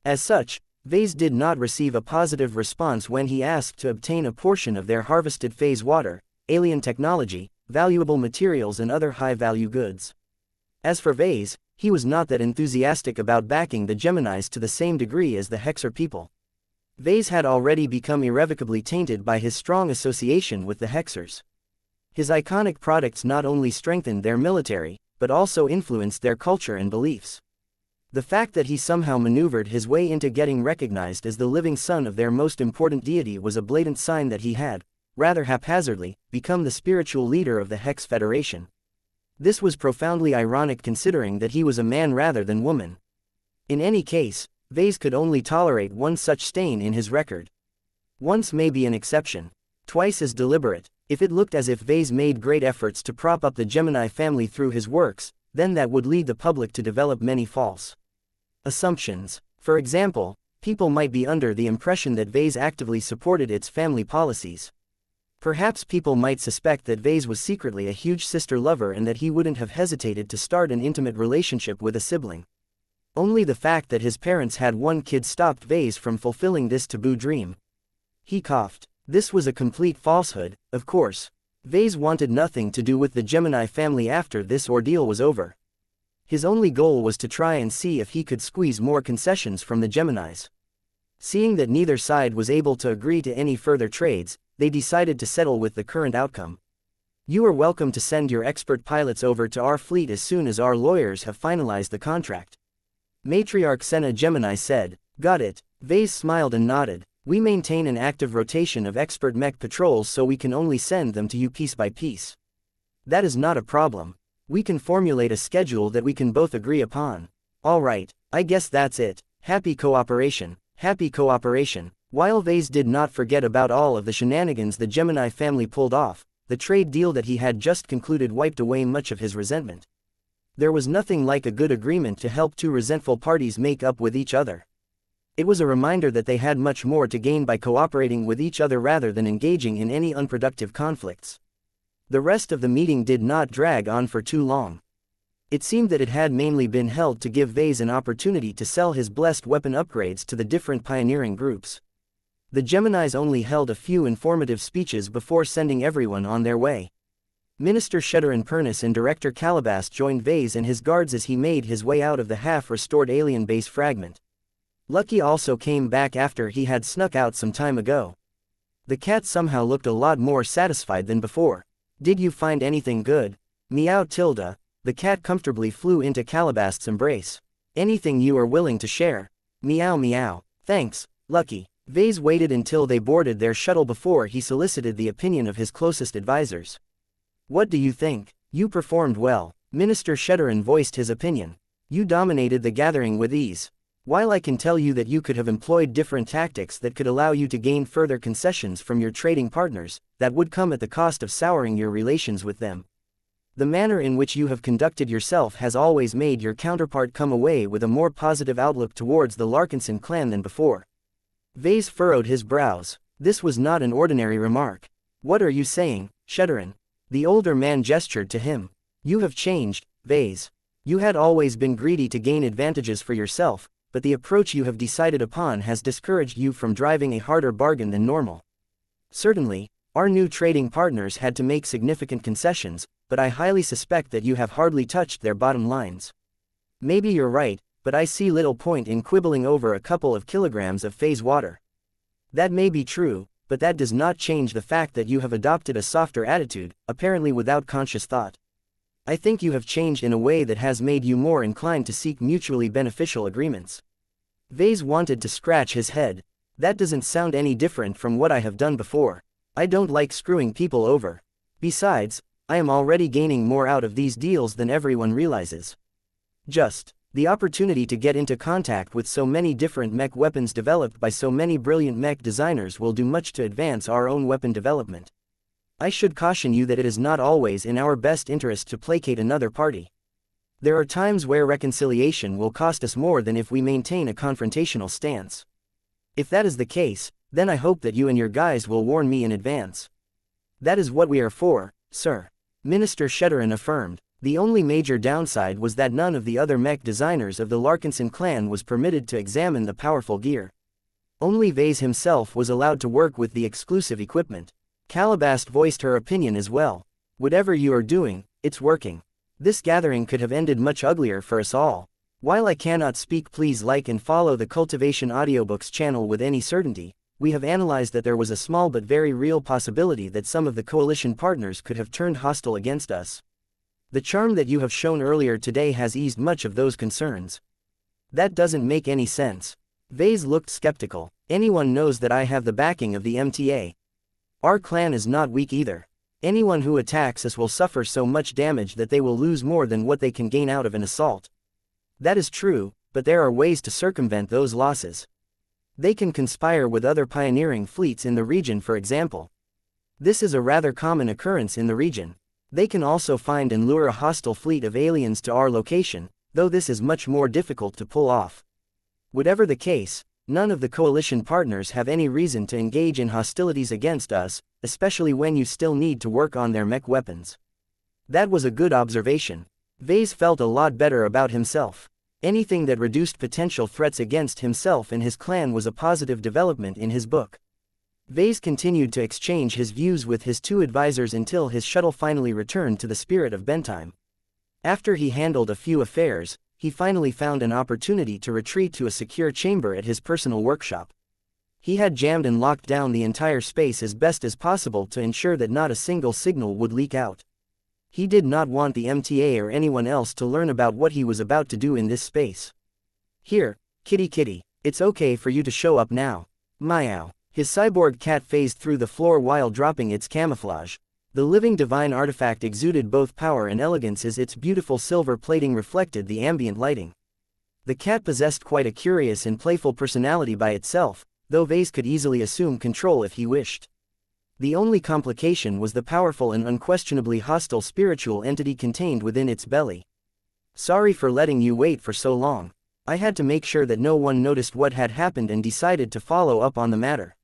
As such, Vase did not receive a positive response when he asked to obtain a portion of their harvested phase water, alien technology, valuable materials and other high-value goods. As for Vase, he was not that enthusiastic about backing the Geminis to the same degree as the Hexer people. Vase had already become irrevocably tainted by his strong association with the Hexers. His iconic products not only strengthened their military, but also influenced their culture and beliefs. The fact that he somehow maneuvered his way into getting recognized as the living son of their most important deity was a blatant sign that he had, rather haphazardly, become the spiritual leader of the Hex Federation. This was profoundly ironic considering that he was a man rather than woman. In any case, Vase could only tolerate one such stain in his record. Once may be an exception. Twice as deliberate. If it looked as if Vase made great efforts to prop up the Gemini family through his works, then that would lead the public to develop many false assumptions. For example, people might be under the impression that Vase actively supported its family policies. Perhaps people might suspect that Vase was secretly a huge sister lover and that he wouldn't have hesitated to start an intimate relationship with a sibling. Only the fact that his parents had one kid stopped Vase from fulfilling this taboo dream. He coughed. This was a complete falsehood, of course. Vase wanted nothing to do with the Gemini family after this ordeal was over. His only goal was to try and see if he could squeeze more concessions from the Geminis. Seeing that neither side was able to agree to any further trades, they decided to settle with the current outcome. You are welcome to send your expert pilots over to our fleet as soon as our lawyers have finalized the contract. Matriarch Senna Gemini said. Got it. Vase smiled and nodded. We maintain an active rotation of expert mech patrols so we can only send them to you piece by piece. That is not a problem. We can formulate a schedule that we can both agree upon. Alright, I guess that's it. Happy cooperation. Happy cooperation. While Vase did not forget about all of the shenanigans the Gemini family pulled off, the trade deal that he had just concluded wiped away much of his resentment. There was nothing like a good agreement to help two resentful parties make up with each other. It was a reminder that they had much more to gain by cooperating with each other rather than engaging in any unproductive conflicts. The rest of the meeting did not drag on for too long. It seemed that it had mainly been held to give Vase an opportunity to sell his blessed weapon upgrades to the different pioneering groups. The Geminis only held a few informative speeches before sending everyone on their way. Minister Shudderin Pernus and Director Calabas joined Vase and his guards as he made his way out of the half-restored alien base fragment. Lucky also came back after he had snuck out some time ago. The cat somehow looked a lot more satisfied than before. Did you find anything good? Meow tilde. The cat comfortably flew into Calabas's embrace. Anything you are willing to share? Meow meow. Thanks, Lucky. Vase waited until they boarded their shuttle before he solicited the opinion of his closest advisors. What do you think? You performed well. Minister Shudderin voiced his opinion. You dominated the gathering with ease. While I can tell you that you could have employed different tactics that could allow you to gain further concessions from your trading partners, that would come at the cost of souring your relations with them. The manner in which you have conducted yourself has always made your counterpart come away with a more positive outlook towards the Larkinson clan than before. Vase furrowed his brows. This was not an ordinary remark. What are you saying, Sheddarin? The older man gestured to him. You have changed, Vase. You had always been greedy to gain advantages for yourself, but the approach you have decided upon has discouraged you from driving a harder bargain than normal. Certainly, our new trading partners had to make significant concessions, but I highly suspect that you have hardly touched their bottom lines. Maybe you're right, but I see little point in quibbling over a couple of kilograms of phase water. That may be true, but that does not change the fact that you have adopted a softer attitude, apparently without conscious thought. I think you have changed in a way that has made you more inclined to seek mutually beneficial agreements. Vase wanted to scratch his head. That doesn't sound any different from what I have done before. I don't like screwing people over. Besides, I am already gaining more out of these deals than everyone realizes. The opportunity to get into contact with so many different mech weapons developed by so many brilliant mech designers will do much to advance our own weapon development. I should caution you that it is not always in our best interest to placate another party. There are times where reconciliation will cost us more than if we maintain a confrontational stance. If that is the case, then I hope that you and your guys will warn me in advance. That is what we are for, sir. Minister Sheddarin affirmed. The only major downside was that none of the other mech designers of the Larkinson clan was permitted to examine the powerful gear. Only Vase himself was allowed to work with the exclusive equipment. Calabast voiced her opinion as well. Whatever you are doing, it's working. This gathering could have ended much uglier for us all. While I cannot speak, please like and follow the Cultivation Audiobooks channel with any certainty. We have analyzed that there was a small but very real possibility that some of the coalition partners could have turned hostile against us. The charm that you have shown earlier today has eased much of those concerns. That doesn't make any sense. Vase looked skeptical. Anyone knows that I have the backing of the MTA. Our clan is not weak either. Anyone who attacks us will suffer so much damage that they will lose more than what they can gain out of an assault. That is true, but there are ways to circumvent those losses. They can conspire with other pioneering fleets in the region, for example. This is a rather common occurrence in the region. They can also find and lure a hostile fleet of aliens to our location, though this is much more difficult to pull off. Whatever the case, none of the coalition partners have any reason to engage in hostilities against us, especially when you still need to work on their mech weapons. That was a good observation. Vase felt a lot better about himself. Anything that reduced potential threats against himself and his clan was a positive development in his book. Vase continued to exchange his views with his two advisors until his shuttle finally returned to the Spirit of Bentime. After he handled a few affairs, he finally found an opportunity to retreat to a secure chamber at his personal workshop. He had jammed and locked down the entire space as best as possible to ensure that not a single signal would leak out. He did not want the MTA or anyone else to learn about what he was about to do in this space. Here, kitty, it's okay for you to show up now. Meow. His cyborg cat phased through the floor while dropping its camouflage. The living divine artifact exuded both power and elegance as its beautiful silver plating reflected the ambient lighting. The cat possessed quite a curious and playful personality by itself, though Vase could easily assume control if he wished. The only complication was the powerful and unquestionably hostile spiritual entity contained within its belly. Sorry for letting you wait for so long. I had to make sure that no one noticed what had happened and decided to follow up on the matter.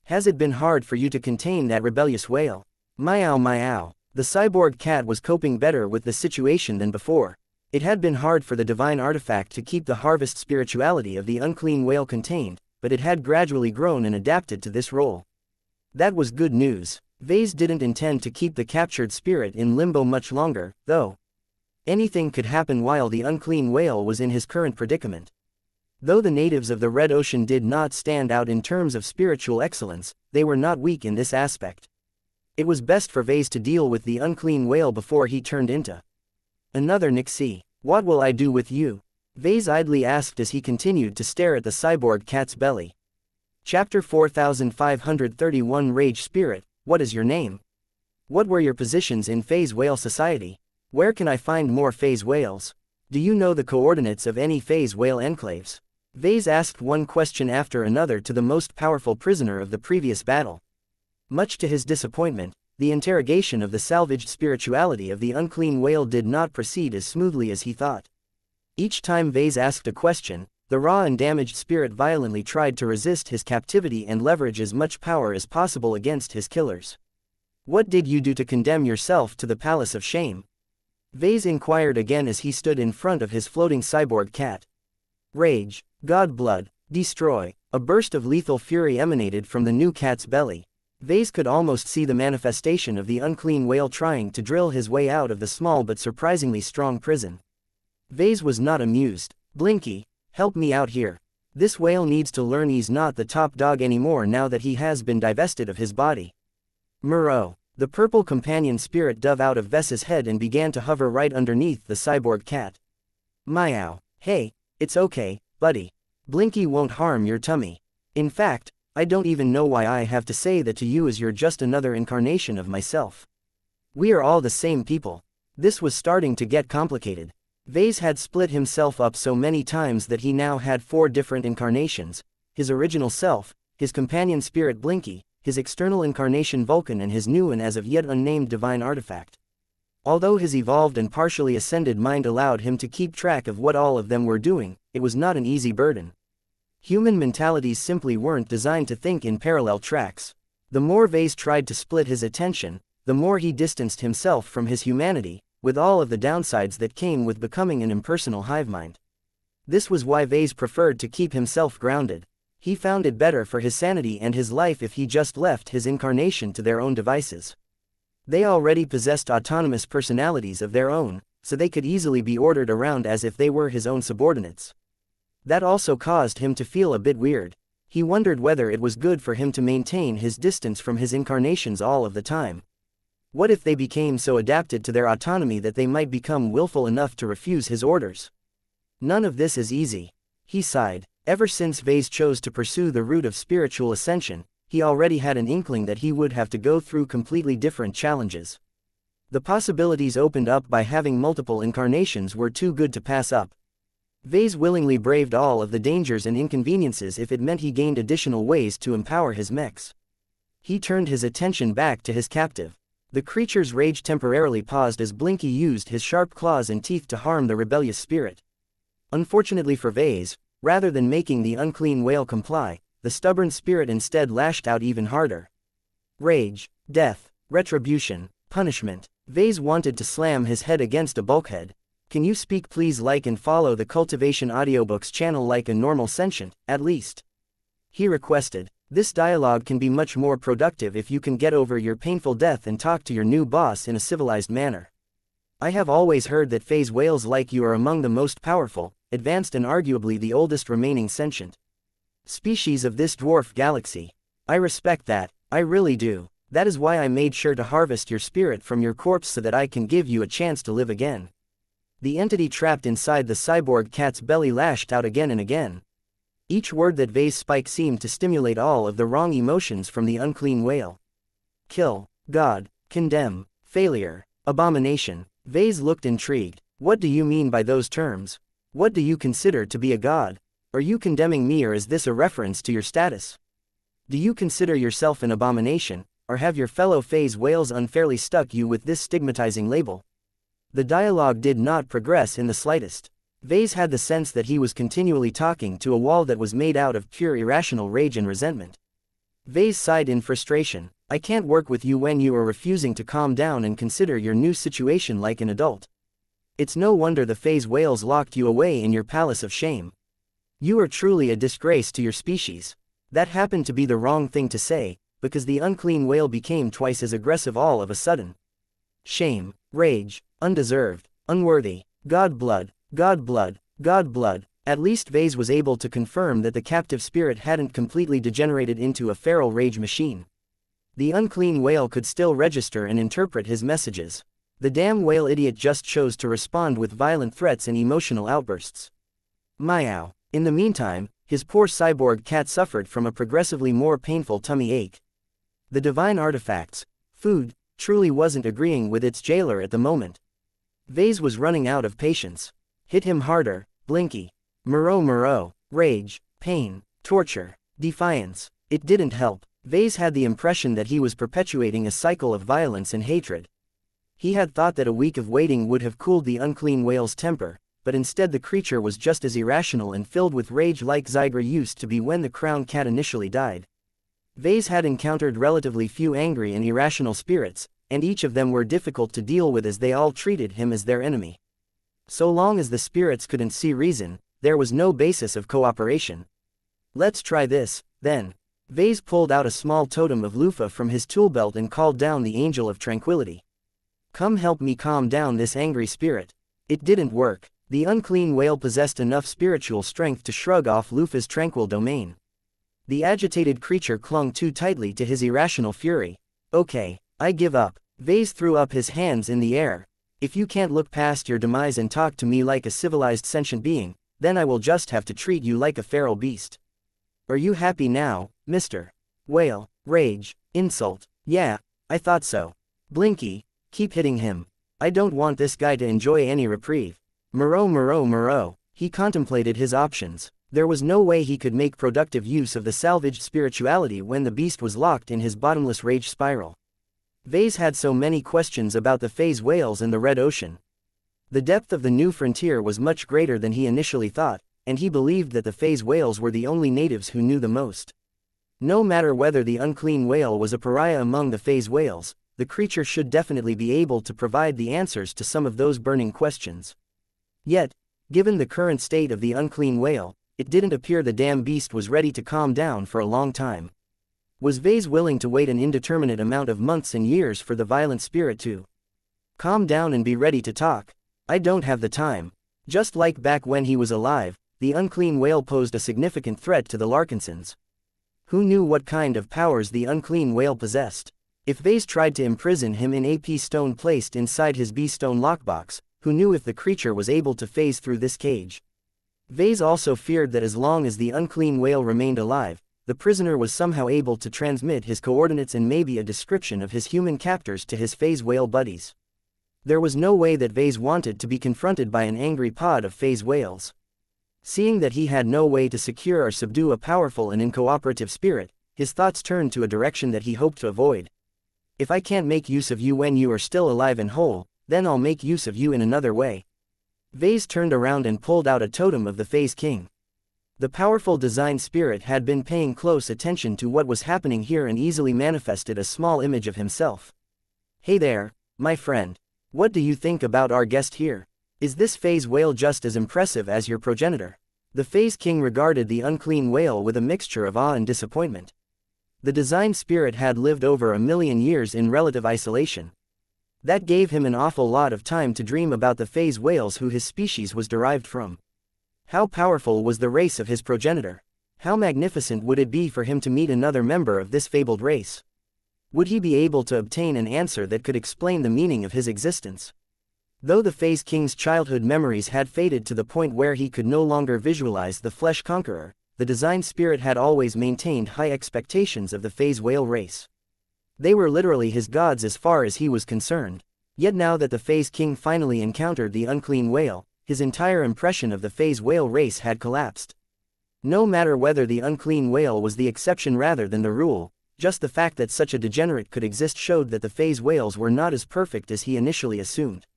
Has it been hard for you to contain that rebellious whale? Meow. The cyborg cat was coping better with the situation than before. It had been hard for the divine artifact to keep the harvest spirituality of the unclean whale contained, but it had gradually grown and adapted to this role. That was good news. Vase didn't intend to keep the captured spirit in limbo much longer, though. Anything could happen while the unclean whale was in his current predicament. Though the natives of the Red Ocean did not stand out in terms of spiritual excellence, they were not weak in this aspect. It was best for Vase to deal with the unclean whale before he turned into another xianxia. What will I do with you? Vase idly asked as he continued to stare at the cyborg cat's belly. Chapter 4531 Rage Spirit, what is your name? What were your positions in Phase Whale Society? Where can I find more phase whales? Do you know the coordinates of any phase whale enclaves? Vase asked one question after another to the most powerful prisoner of the previous battle. Much to his disappointment, the interrogation of the salvaged spirituality of the unclean whale did not proceed as smoothly as he thought. Each time Vase asked a question, the raw and damaged spirit violently tried to resist his captivity and leverage as much power as possible against his killers. "What did you do to condemn yourself to the palace of shame?" Vase inquired again as he stood in front of his floating cyborg cat. Rage, God blood, destroy. A burst of lethal fury emanated from the new cat's belly. Vase could almost see the manifestation of the unclean whale trying to drill his way out of the small but surprisingly strong prison. Vase was not amused. "Blinky, help me out here. This whale needs to learn he's not the top dog anymore now that he has been divested of his body." Murrow. The purple companion spirit dove out of Ves's head and began to hover right underneath the cyborg cat. Meow. "Hey, it's okay, buddy. Blinky won't harm your tummy. In fact, I don't even know why I have to say that to you as you're just another incarnation of myself. We are all the same people." This was starting to get complicated. Vase had split himself up so many times that he now had 4 different incarnations: his original self, his companion spirit Blinky, his external incarnation Vulcan, and his new and as of yet unnamed divine artifact. Although his evolved and partially ascended mind allowed him to keep track of what all of them were doing, it was not an easy burden. Human mentalities simply weren't designed to think in parallel tracks. The more Vase tried to split his attention, the more he distanced himself from his humanity, with all of the downsides that came with becoming an impersonal hive mind. This was why Vase preferred to keep himself grounded. He found it better for his sanity and his life if he just left his incarnation to their own devices. They already possessed autonomous personalities of their own, so they could easily be ordered around as if they were his own subordinates. That also caused him to feel a bit weird. He wondered whether it was good for him to maintain his distance from his incarnations all of the time. What if they became so adapted to their autonomy that they might become willful enough to refuse his orders? None of this is easy. He sighed. Ever since Vase chose to pursue the route of spiritual ascension, he already had an inkling that he would have to go through completely different challenges. The possibilities opened up by having multiple incarnations were too good to pass up. Vase willingly braved all of the dangers and inconveniences if it meant he gained additional ways to empower his mechs. He turned his attention back to his captive. The creature's rage temporarily paused as Blinky used his sharp claws and teeth to harm the rebellious spirit. Unfortunately for Vase, rather than making the unclean whale comply, the stubborn spirit instead lashed out even harder. Rage, death, retribution, punishment. Vase wanted to slam his head against a bulkhead. "Can you speak please? Like and follow the Cultivation Audiobooks channel like a normal sentient, at least," he requested. "This dialogue can be much more productive if you can get over your painful death and talk to your new boss in a civilized manner. I have always heard that phase whales like you are among the most powerful, advanced and arguably the oldest remaining sentient species of this dwarf galaxy. I respect that, I really do. That is why I made sure to harvest your spirit from your corpse so that I can give you a chance to live again." The entity trapped inside the cyborg cat's belly lashed out again and again. Each word that Vase spoke seemed to stimulate all of the wrong emotions from the unclean whale. Kill, God, condemn, failure, abomination. Vase looked intrigued. "What do you mean by those terms? What do you consider to be a god? Are you condemning me, or is this a reference to your status? Do you consider yourself an abomination, or have your fellow phase whales unfairly stuck you with this stigmatizing label?" The dialogue did not progress in the slightest. Vase had the sense that he was continually talking to a wall that was made out of pure irrational rage and resentment. Vase sighed in frustration. "I can't work with you when you are refusing to calm down and consider your new situation like an adult. It's no wonder the phase whales locked you away in your palace of shame. You are truly a disgrace to your species." That happened to be the wrong thing to say, because the unclean whale became twice as aggressive all of a sudden. Shame, rage, undeserved, unworthy, God blood, God blood, God blood. At least Vase was able to confirm that the captive spirit hadn't completely degenerated into a feral rage machine. The unclean whale could still register and interpret his messages. The damn whale idiot just chose to respond with violent threats and emotional outbursts. Meow. In the meantime, his poor cyborg cat suffered from a progressively more painful tummy ache. The divine artifacts, food, truly wasn't agreeing with its jailer at the moment. Vase was running out of patience. Hit him harder, Blinky. Murrow. Rage, pain, torture, defiance. It didn't help. Vase had the impression that he was perpetuating a cycle of violence and hatred. He had thought that a week of waiting would have cooled the unclean whale's temper, but instead the creature was just as irrational and filled with rage like Zygra used to be when the crown cat initially died. Vase had encountered relatively few angry and irrational spirits, and each of them were difficult to deal with as they all treated him as their enemy. So long as the spirits couldn't see reason, there was no basis of cooperation. Let's try this, then. Vase pulled out a small totem of loofah from his tool belt and called down the Angel of Tranquility. Come help me calm down this angry spirit. It didn't work. The unclean whale possessed enough spiritual strength to shrug off Loofah's tranquil domain. The agitated creature clung too tightly to his irrational fury. Okay, I give up. Vase threw up his hands in the air. If you can't look past your demise and talk to me like a civilized sentient being, then I will just have to treat you like a feral beast. Are you happy now, Mr. Whale? Rage, insult. Yeah, I thought so. Blinky, keep hitting him. I don't want this guy to enjoy any reprieve. Moreau. He contemplated his options. There was no way he could make productive use of the salvaged spirituality when the beast was locked in his bottomless rage spiral. Vase had so many questions about the phase whales and the Red Ocean. The depth of the new frontier was much greater than he initially thought, and he believed that the phase whales were the only natives who knew the most. No matter whether the unclean whale was a pariah among the phase whales, the creature should definitely be able to provide the answers to some of those burning questions. Yet, given the current state of the unclean whale, it didn't appear the damn beast was ready to calm down for a long time. Was Vase willing to wait an indeterminate amount of months and years for the violent spirit to calm down and be ready to talk? I don't have the time. Just like back when he was alive, the unclean whale posed a significant threat to the Larkinsons. Who knew what kind of powers the unclean whale possessed? If Vase tried to imprison him in a P-stone placed inside his B-stone lockbox, who knew if the creature was able to phase through this cage? Vase also feared that as long as the unclean whale remained alive, the prisoner was somehow able to transmit his coordinates and maybe a description of his human captors to his phase whale buddies. There was no way that Vase wanted to be confronted by an angry pod of phase whales. Seeing that he had no way to secure or subdue a powerful and uncooperative spirit, his thoughts turned to a direction that he hoped to avoid. If I can't make use of you when you are still alive and whole, then I'll make use of you in another way. Vase turned around and pulled out a totem of the Phase King. The powerful design spirit had been paying close attention to what was happening here and easily manifested a small image of himself. Hey there, my friend. What do you think about our guest here? Is this phase whale just as impressive as your progenitor? The Phase King regarded the unclean whale with a mixture of awe and disappointment. The design spirit had lived over 1,000,000 years in relative isolation. That gave him an awful lot of time to dream about the phase whales who his species was derived from. How powerful was the race of his progenitor? How magnificent would it be for him to meet another member of this fabled race? Would he be able to obtain an answer that could explain the meaning of his existence? Though the Phase King's childhood memories had faded to the point where he could no longer visualize the flesh conqueror, the design spirit had always maintained high expectations of the phase whale race. They were literally his gods as far as he was concerned. Yet now that the Phase King finally encountered the unclean whale, his entire impression of the phase whale race had collapsed. No matter whether the unclean whale was the exception rather than the rule, just the fact that such a degenerate could exist showed that the phase whales were not as perfect as he initially assumed.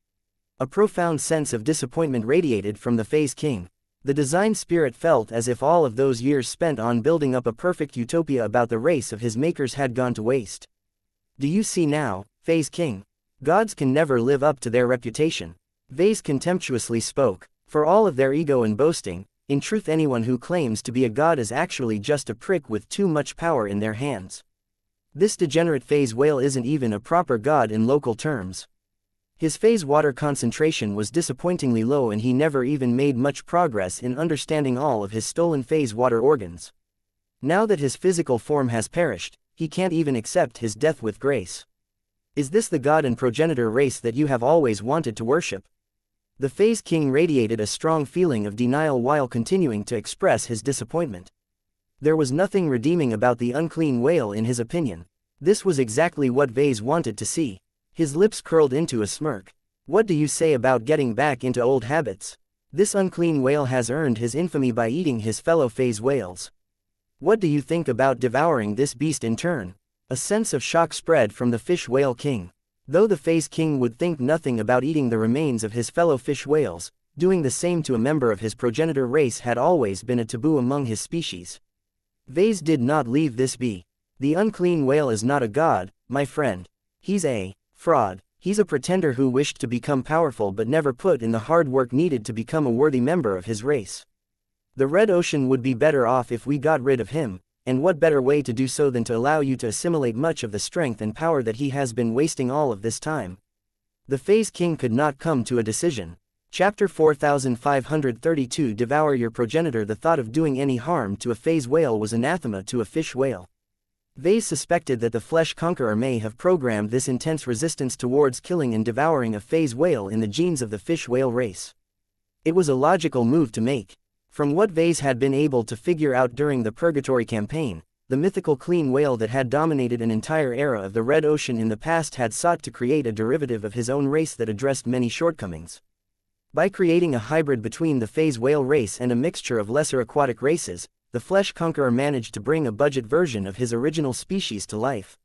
A profound sense of disappointment radiated from the Phase King. The design spirit felt as if all of those years spent on building up a perfect utopia about the race of his makers had gone to waste. Do you see now, Phase King? Gods can never live up to their reputation. Vase contemptuously spoke. For all of their ego and boasting, in truth anyone who claims to be a god is actually just a prick with too much power in their hands. This degenerate phase whale isn't even a proper god in local terms. His phase water concentration was disappointingly low and he never even made much progress in understanding all of his stolen phase water organs. Now that his physical form has perished, he can't even accept his death with grace. Is this the god and progenitor race that you have always wanted to worship? The Phase King radiated a strong feeling of denial while continuing to express his disappointment. There was nothing redeeming about the unclean whale in his opinion. This was exactly what Vase wanted to see. His lips curled into a smirk. What do you say about getting back into old habits? This unclean whale has earned his infamy by eating his fellow phase whales. What do you think about devouring this beast in turn? A sense of shock spread from the fish whale king. Though the phase king would think nothing about eating the remains of his fellow fish whales, doing the same to a member of his progenitor race had always been a taboo among his species. Vase did not leave this be. The unclean whale is not a god, my friend. He's a fraud. He's a pretender who wished to become powerful but never put in the hard work needed to become a worthy member of his race. The Red Ocean would be better off if we got rid of him, and what better way to do so than to allow you to assimilate much of the strength and power that he has been wasting all of this time. The phase king could not come to a decision. Chapter 4532 Devour your progenitor. The thought of doing any harm to a phase whale was anathema to a fish whale. Vase suspected that the flesh conqueror may have programmed this intense resistance towards killing and devouring a phase whale in the genes of the fish whale race. It was a logical move to make. From what Vase had been able to figure out during the Purgatory campaign, the mythical clean whale that had dominated an entire era of the Red Ocean in the past had sought to create a derivative of his own race that addressed many shortcomings. By creating a hybrid between the phase whale race and a mixture of lesser aquatic races, the flesh conqueror managed to bring a budget version of his original species to life.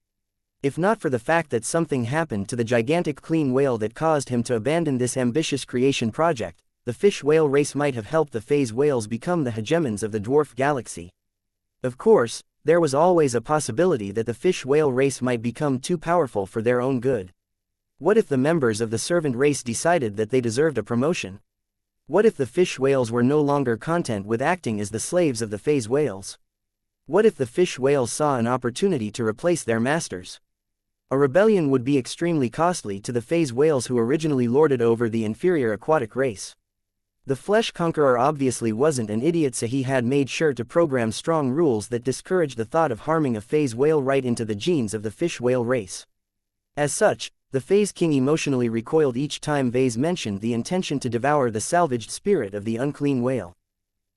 If not for the fact that something happened to the gigantic clean whale that caused him to abandon this ambitious creation project, the fish whale race might have helped the phase whales become the hegemons of the dwarf galaxy. Of course, there was always a possibility that the fish whale race might become too powerful for their own good. What if the members of the servant race decided that they deserved a promotion? What if the fish whales were no longer content with acting as the slaves of the phase whales? What if the fish whales saw an opportunity to replace their masters? A rebellion would be extremely costly to the phase whales who originally lorded over the inferior aquatic race. The flesh conqueror obviously wasn't an idiot, so he had made sure to program strong rules that discouraged the thought of harming a phase whale right into the genes of the fish whale race. As such, the phase king emotionally recoiled each time Vase mentioned the intention to devour the salvaged spirit of the unclean whale.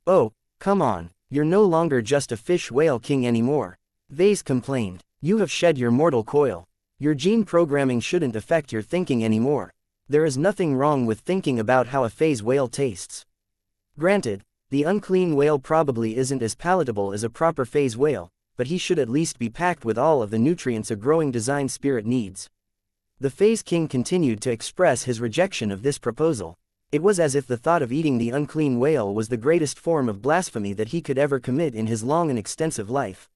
Oh, come on, you're no longer just a fish whale king anymore, Vase complained. You have shed your mortal coil. Your gene programming shouldn't affect your thinking anymore. There is nothing wrong with thinking about how a phase whale tastes. Granted, the unclean whale probably isn't as palatable as a proper phase whale, but he should at least be packed with all of the nutrients a growing design spirit needs. The phase king continued to express his rejection of this proposal. It was as if the thought of eating the unclean whale was the greatest form of blasphemy that he could ever commit in his long and extensive life.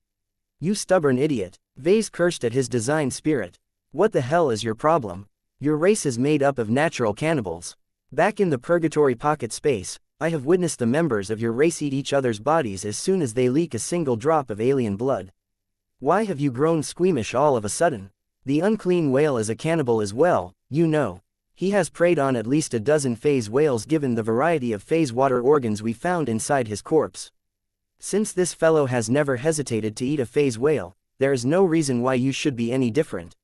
You stubborn idiot, Vase cursed at his design spirit. What the hell is your problem? Your race is made up of natural cannibals. Back in the purgatory pocket space, I have witnessed the members of your race eat each other's bodies as soon as they leak a single drop of alien blood. Why have you grown squeamish all of a sudden? The unclean whale is a cannibal as well, you know. He has preyed on at least a dozen phase whales given the variety of phase water organs we found inside his corpse. Since this fellow has never hesitated to eat a phase whale, there is no reason why you should be any different.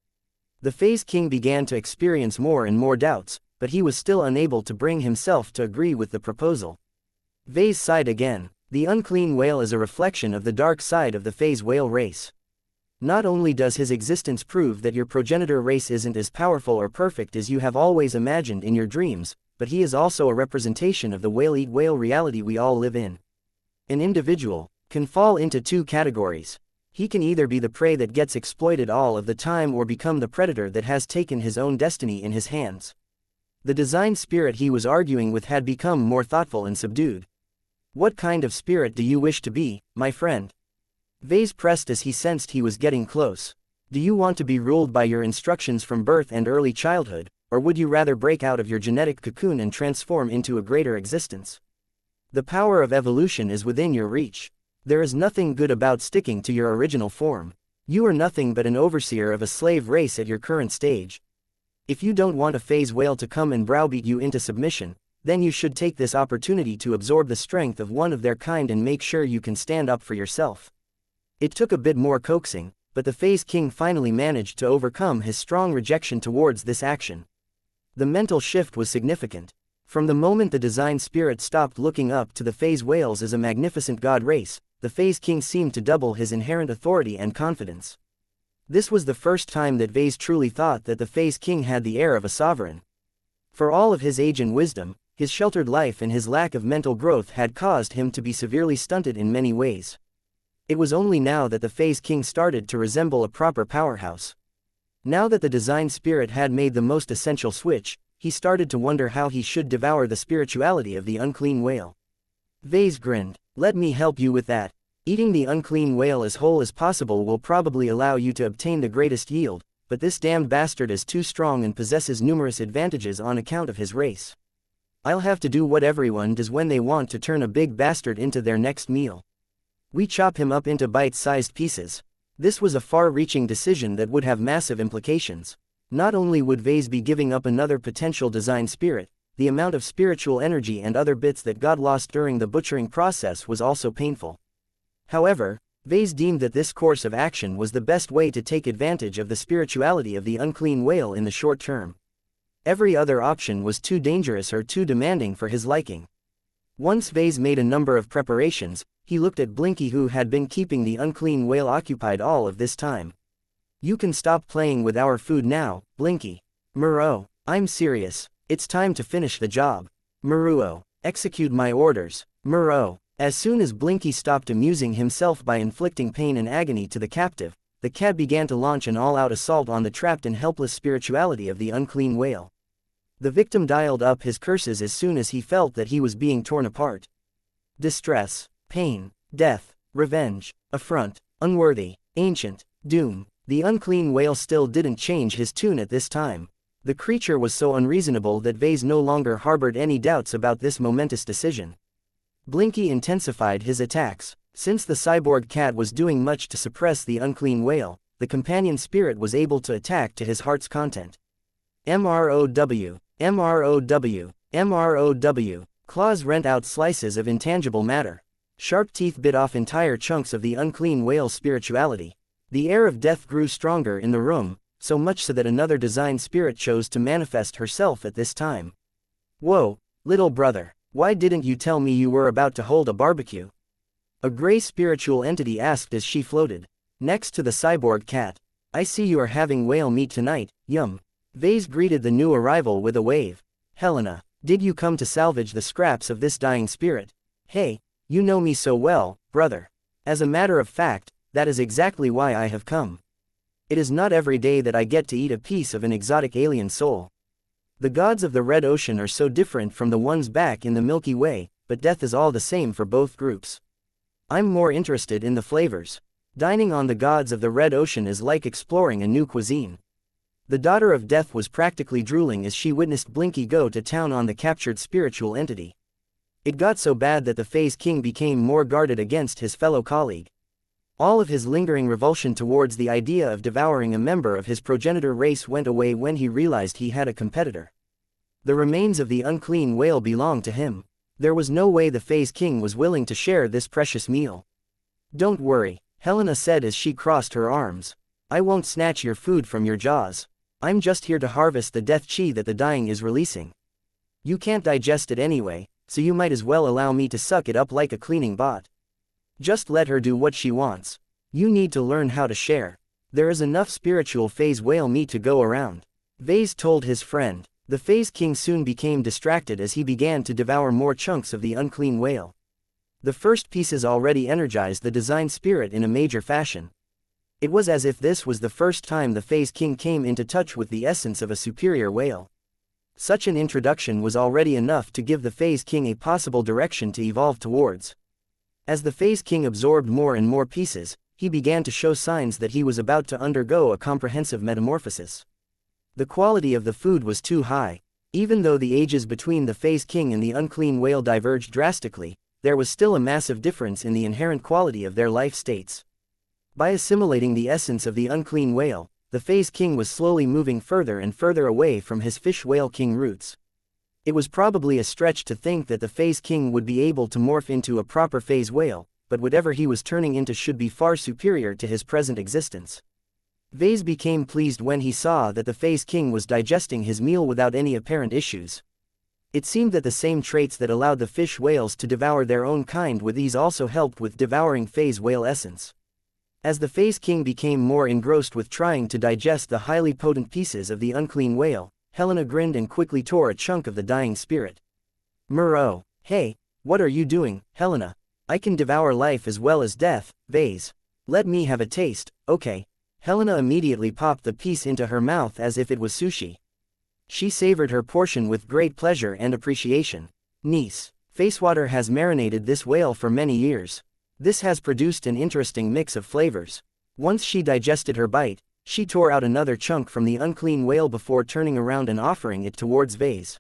The phase king began to experience more and more doubts, but he was still unable to bring himself to agree with the proposal. Vase sighed again. The unclean whale is a reflection of the dark side of the phase whale race. Not only does his existence prove that your progenitor race isn't as powerful or perfect as you have always imagined in your dreams, but he is also a representation of the whale-eat-whale reality we all live in. An individual can fall into two categories. He can either be the prey that gets exploited all of the time or become the predator that has taken his own destiny in his hands. The design spirit he was arguing with had become more thoughtful and subdued. What kind of spirit do you wish to be, my friend? Vase pressed as he sensed he was getting close. Do you want to be ruled by your instructions from birth and early childhood, or would you rather break out of your genetic cocoon and transform into a greater existence? The power of evolution is within your reach. There is nothing good about sticking to your original form. You are nothing but an overseer of a slave race at your current stage. If you don't want a phase whale to come and browbeat you into submission, then you should take this opportunity to absorb the strength of one of their kind and make sure you can stand up for yourself. It took a bit more coaxing, but the phase king finally managed to overcome his strong rejection towards this action. The mental shift was significant. From the moment the design spirit stopped looking up to the phase whales as a magnificent god race, the phase king seemed to double his inherent authority and confidence. This was the first time that Vase truly thought that the phase king had the air of a sovereign. For all of his age and wisdom, his sheltered life and his lack of mental growth had caused him to be severely stunted in many ways. It was only now that the Phase King started to resemble a proper powerhouse. Now that the design spirit had made the most essential switch, he started to wonder how he should devour the spirituality of the unclean whale. Vase grinned. Let me help you with that. Eating the unclean whale as whole as possible will probably allow you to obtain the greatest yield, but this damned bastard is too strong and possesses numerous advantages on account of his race. I'll have to do what everyone does when they want to turn a big bastard into their next meal. We chop him up into bite-sized pieces. This was a far-reaching decision that would have massive implications. Not only would Vase be giving up another potential design spirit, the amount of spiritual energy and other bits that got lost during the butchering process was also painful. However, Vase deemed that this course of action was the best way to take advantage of the spirituality of the unclean whale in the short term. Every other option was too dangerous or too demanding for his liking. Once Vase made a number of preparations, he looked at Blinky, who had been keeping the unclean whale occupied all of this time. You can stop playing with our food now, Blinky. Muro, I'm serious. It's time to finish the job. Muruo, execute my orders. Muro. As soon as Blinky stopped amusing himself by inflicting pain and agony to the captive, the cat began to launch an all-out assault on the trapped and helpless spirituality of the unclean whale. The victim dialed up his curses as soon as he felt that he was being torn apart. Distress, pain, death, revenge, affront, unworthy, ancient, doom. The unclean whale still didn't change his tune at this time. The creature was so unreasonable that Vase no longer harbored any doubts about this momentous decision. Blinky intensified his attacks. Since the cyborg cat was doing much to suppress the unclean whale, the companion spirit was able to attack to his heart's content. MROW, MROW, MROW. Claws rent out slices of intangible matter. Sharp teeth bit off entire chunks of the unclean whale's spirituality. The air of death grew stronger in the room, so much so that another design spirit chose to manifest herself at this time. Whoa, little brother, why didn't you tell me you were about to hold a barbecue? A gray spiritual entity asked as she floated next to the cyborg cat. I see you are having whale meat tonight, yum. Vase greeted the new arrival with a wave. Helena, did you come to salvage the scraps of this dying spirit? Hey, you know me so well, brother. As a matter of fact, that is exactly why I have come. It is not every day that I get to eat a piece of an exotic alien soul. The gods of the Red Ocean are so different from the ones back in the Milky Way, but death is all the same for both groups. I'm more interested in the flavors. Dining on the gods of the Red Ocean is like exploring a new cuisine. The daughter of death was practically drooling as she witnessed Blinky go to town on the captured spiritual entity. It got so bad that the Phase King became more guarded against his fellow colleague. All of his lingering revulsion towards the idea of devouring a member of his progenitor race went away when he realized he had a competitor. The remains of the unclean whale belonged to him. There was no way the Phase King was willing to share this precious meal. Don't worry, Helena said as she crossed her arms. I won't snatch your food from your jaws. I'm just here to harvest the death chi that the dying is releasing. You can't digest it anyway, so you might as well allow me to suck it up like a cleaning bot. Just let her do what she wants. You need to learn how to share. There is enough spiritual phase whale meat to go around. Vase told his friend. The Phase King soon became distracted as he began to devour more chunks of the unclean whale. The first pieces already energized the design spirit in a major fashion. It was as if this was the first time the Phase King came into touch with the essence of a superior whale. Such an introduction was already enough to give the Phase King a possible direction to evolve towards. As the Phase King absorbed more and more pieces, he began to show signs that he was about to undergo a comprehensive metamorphosis. The quality of the food was too high. Even though the ages between the Phase King and the unclean whale diverged drastically, there was still a massive difference in the inherent quality of their life states. By assimilating the essence of the unclean whale, the Phase King was slowly moving further and further away from his fish whale king roots. It was probably a stretch to think that the Phase King would be able to morph into a proper phase whale, but whatever he was turning into should be far superior to his present existence. Vase became pleased when he saw that the Phase King was digesting his meal without any apparent issues. It seemed that the same traits that allowed the fish whales to devour their own kind with ease also helped with devouring phase whale essence. As the Phase King became more engrossed with trying to digest the highly potent pieces of the unclean whale, Helena grinned and quickly tore a chunk of the dying spirit. Muro, hey, what are you doing, Helena? I can devour life as well as death, Vase. Let me have a taste, okay. Helena immediately popped the piece into her mouth as if it was sushi. She savored her portion with great pleasure and appreciation. Niece. Facewater has marinated this whale for many years. This has produced an interesting mix of flavors. Once she digested her bite, she tore out another chunk from the unclean whale before turning around and offering it towards Vase.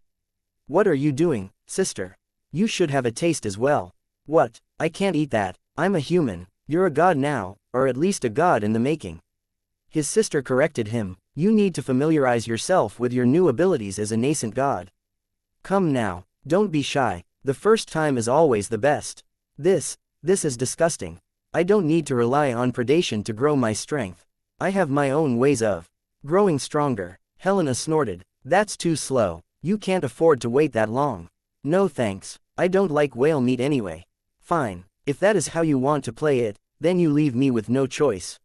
What are you doing, sister? You should have a taste as well. What? I can't eat that. I'm a human. You're a god now, or at least a god in the making. His sister corrected him. You need to familiarize yourself with your new abilities as a nascent god. Come now, don't be shy. The first time is always the best. This is disgusting. I don't need to rely on predation to grow my strength. I have my own ways of growing stronger. Helena snorted. That's too slow. You can't afford to wait that long. No thanks. I don't like whale meat anyway. Fine, if that is how you want to play it, then you leave me with no choice.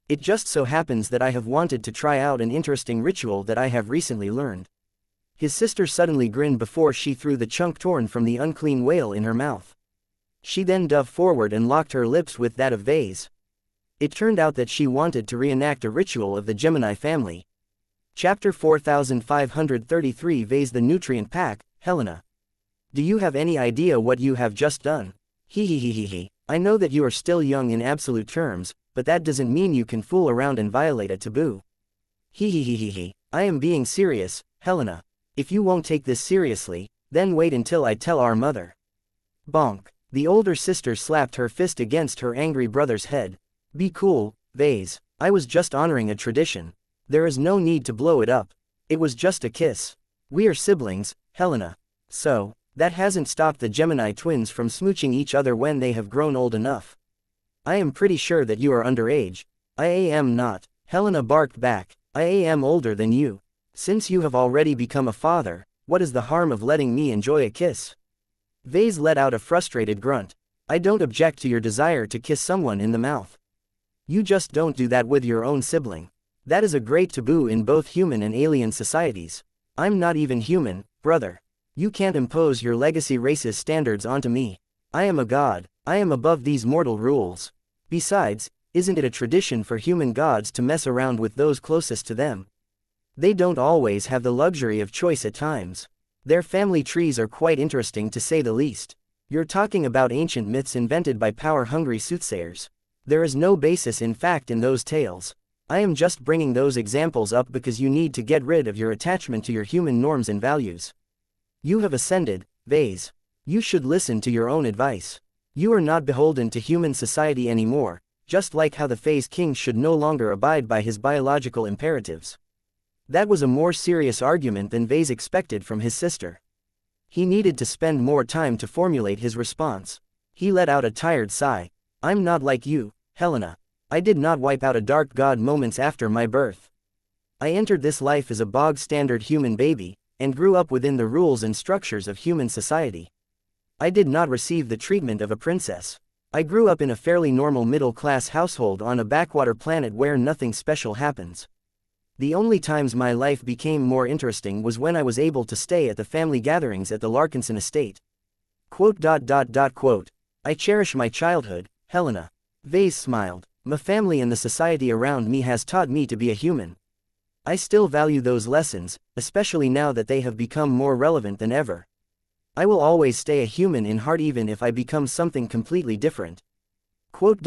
It just so happens that I have wanted to try out an interesting ritual that I have recently learned. His sister suddenly grinned before she threw the chunk torn from the unclean whale in her mouth. She then dove forward and locked her lips with that of Vase. It turned out that she wanted to reenact a ritual of the Gemini family. Chapter 4533 Vase the Nutrient Pack, Helena. Do you have any idea what you have just done? He. I know that you are still young in absolute terms, but that doesn't mean you can fool around and violate a taboo. He. I am being serious, Helena. If you won't take this seriously, then wait until I tell our mother. Bonk. The older sister slapped her fist against her angry brother's head. Be cool, Vase. I was just honoring a tradition. There is no need to blow it up. It was just a kiss. We are siblings, Helena. So, that hasn't stopped the Gemini twins from smooching each other when they have grown old enough. I am pretty sure that you are underage. I am not. Helena barked back. I am older than you. Since you have already become a father, what is the harm of letting me enjoy a kiss? Vase let out a frustrated grunt. I don't object to your desire to kiss someone in the mouth. You just don't do that with your own sibling. That is a great taboo in both human and alien societies. I'm not even human, brother. You can't impose your legacy racist standards onto me. I am a god. I am above these mortal rules. Besides, isn't it a tradition for human gods to mess around with those closest to them? They don't always have the luxury of choice at times. Their family trees are quite interesting to say the least. You're talking about ancient myths invented by power-hungry soothsayers. There is no basis in fact in those tales. I am just bringing those examples up because you need to get rid of your attachment to your human norms and values. You have ascended, Vase. You should listen to your own advice. You are not beholden to human society anymore, just like how the Phase King should no longer abide by his biological imperatives. That was a more serious argument than Vase expected from his sister. He needed to spend more time to formulate his response. He let out a tired sigh. I'm not like you, Helena. I did not wipe out a dark god moments after my birth. I entered this life as a bog-standard human baby, and grew up within the rules and structures of human society. I did not receive the treatment of a princess. I grew up in a fairly normal middle-class household on a backwater planet where nothing special happens. The only times my life became more interesting was when I was able to stay at the family gatherings at the Larkinson estate. Quote. I cherish my childhood, Helena. Vase smiled. My family and the society around me has taught me to be a human. I still value those lessons, especially now that they have become more relevant than ever. I will always stay a human in heart even if I become something completely different. Quote.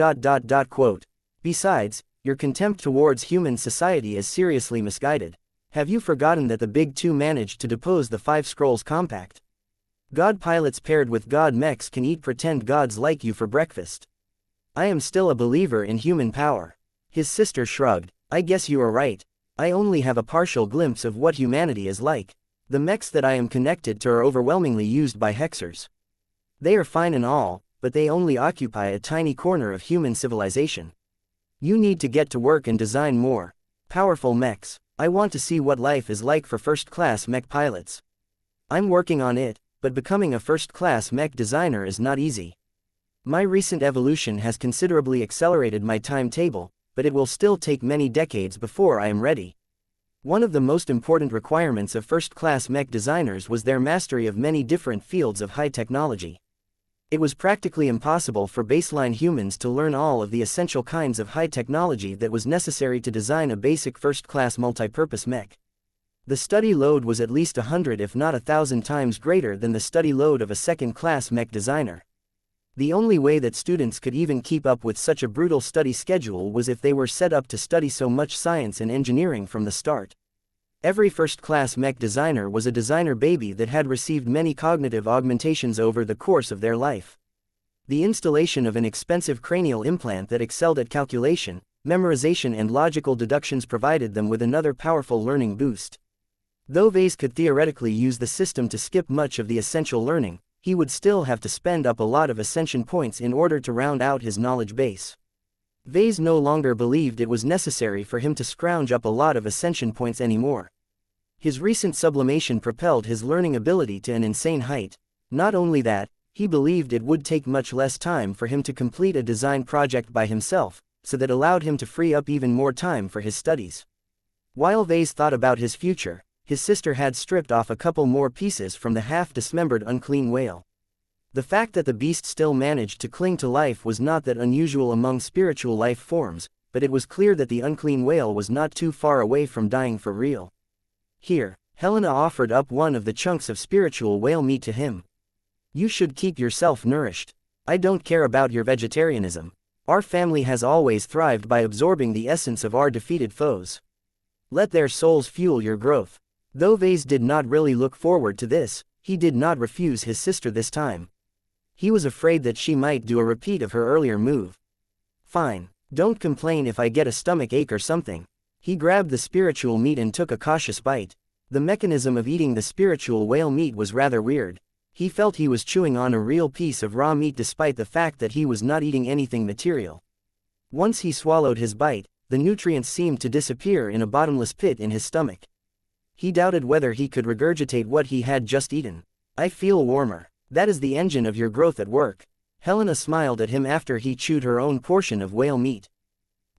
Besides, your contempt towards human society is seriously misguided. Have you forgotten that the Big Two managed to depose the Five Scrolls Compact? God pilots paired with god mechs can eat pretend gods like you for breakfast. I am still a believer in human power. His sister shrugged. I guess you are right. I only have a partial glimpse of what humanity is like. The mechs that I am connected to are overwhelmingly used by hexers. They are fine and all, but they only occupy a tiny corner of human civilization. You need to get to work and design more powerful mechs. I want to see what life is like for first-class mech pilots. I'm working on it, but becoming a first-class mech designer is not easy. My recent evolution has considerably accelerated my timetable, but it will still take many decades before I am ready. One of the most important requirements of first-class mech designers was their mastery of many different fields of high technology. It was practically impossible for baseline humans to learn all of the essential kinds of high technology that was necessary to design a basic first-class multipurpose mech. The study load was at least 100 if not 1,000 times greater than the study load of a second-class mech designer. The only way that students could even keep up with such a brutal study schedule was if they were set up to study so much science and engineering from the start. Every first-class mech designer was a designer baby that had received many cognitive augmentations over the course of their life. The installation of an expensive cranial implant that excelled at calculation, memorization and logical deductions provided them with another powerful learning boost. Though Vase could theoretically use the system to skip much of the essential learning, he would still have to spend up a lot of ascension points in order to round out his knowledge base. Vase no longer believed it was necessary for him to scrounge up a lot of ascension points anymore. His recent sublimation propelled his learning ability to an insane height. Not only that, he believed it would take much less time for him to complete a design project by himself, so that allowed him to free up even more time for his studies. While Vase thought about his future, his sister had stripped off a couple more pieces from the half-dismembered unclean whale. The fact that the beast still managed to cling to life was not that unusual among spiritual life forms, but it was clear that the unclean whale was not too far away from dying for real. Here, Helena offered up one of the chunks of spiritual whale meat to him. You should keep yourself nourished. I don't care about your vegetarianism. Our family has always thrived by absorbing the essence of our defeated foes. Let their souls fuel your growth. Though Vase did not really look forward to this, he did not refuse his sister this time. He was afraid that she might do a repeat of her earlier move. Fine, don't complain if I get a stomach ache or something. He grabbed the spiritual meat and took a cautious bite. The mechanism of eating the spiritual whale meat was rather weird. He felt he was chewing on a real piece of raw meat despite the fact that he was not eating anything material. Once he swallowed his bite, the nutrients seemed to disappear in a bottomless pit in his stomach. He doubted whether he could regurgitate what he had just eaten. I feel warmer. That is the engine of your growth at work. Helena smiled at him after he chewed her own portion of whale meat.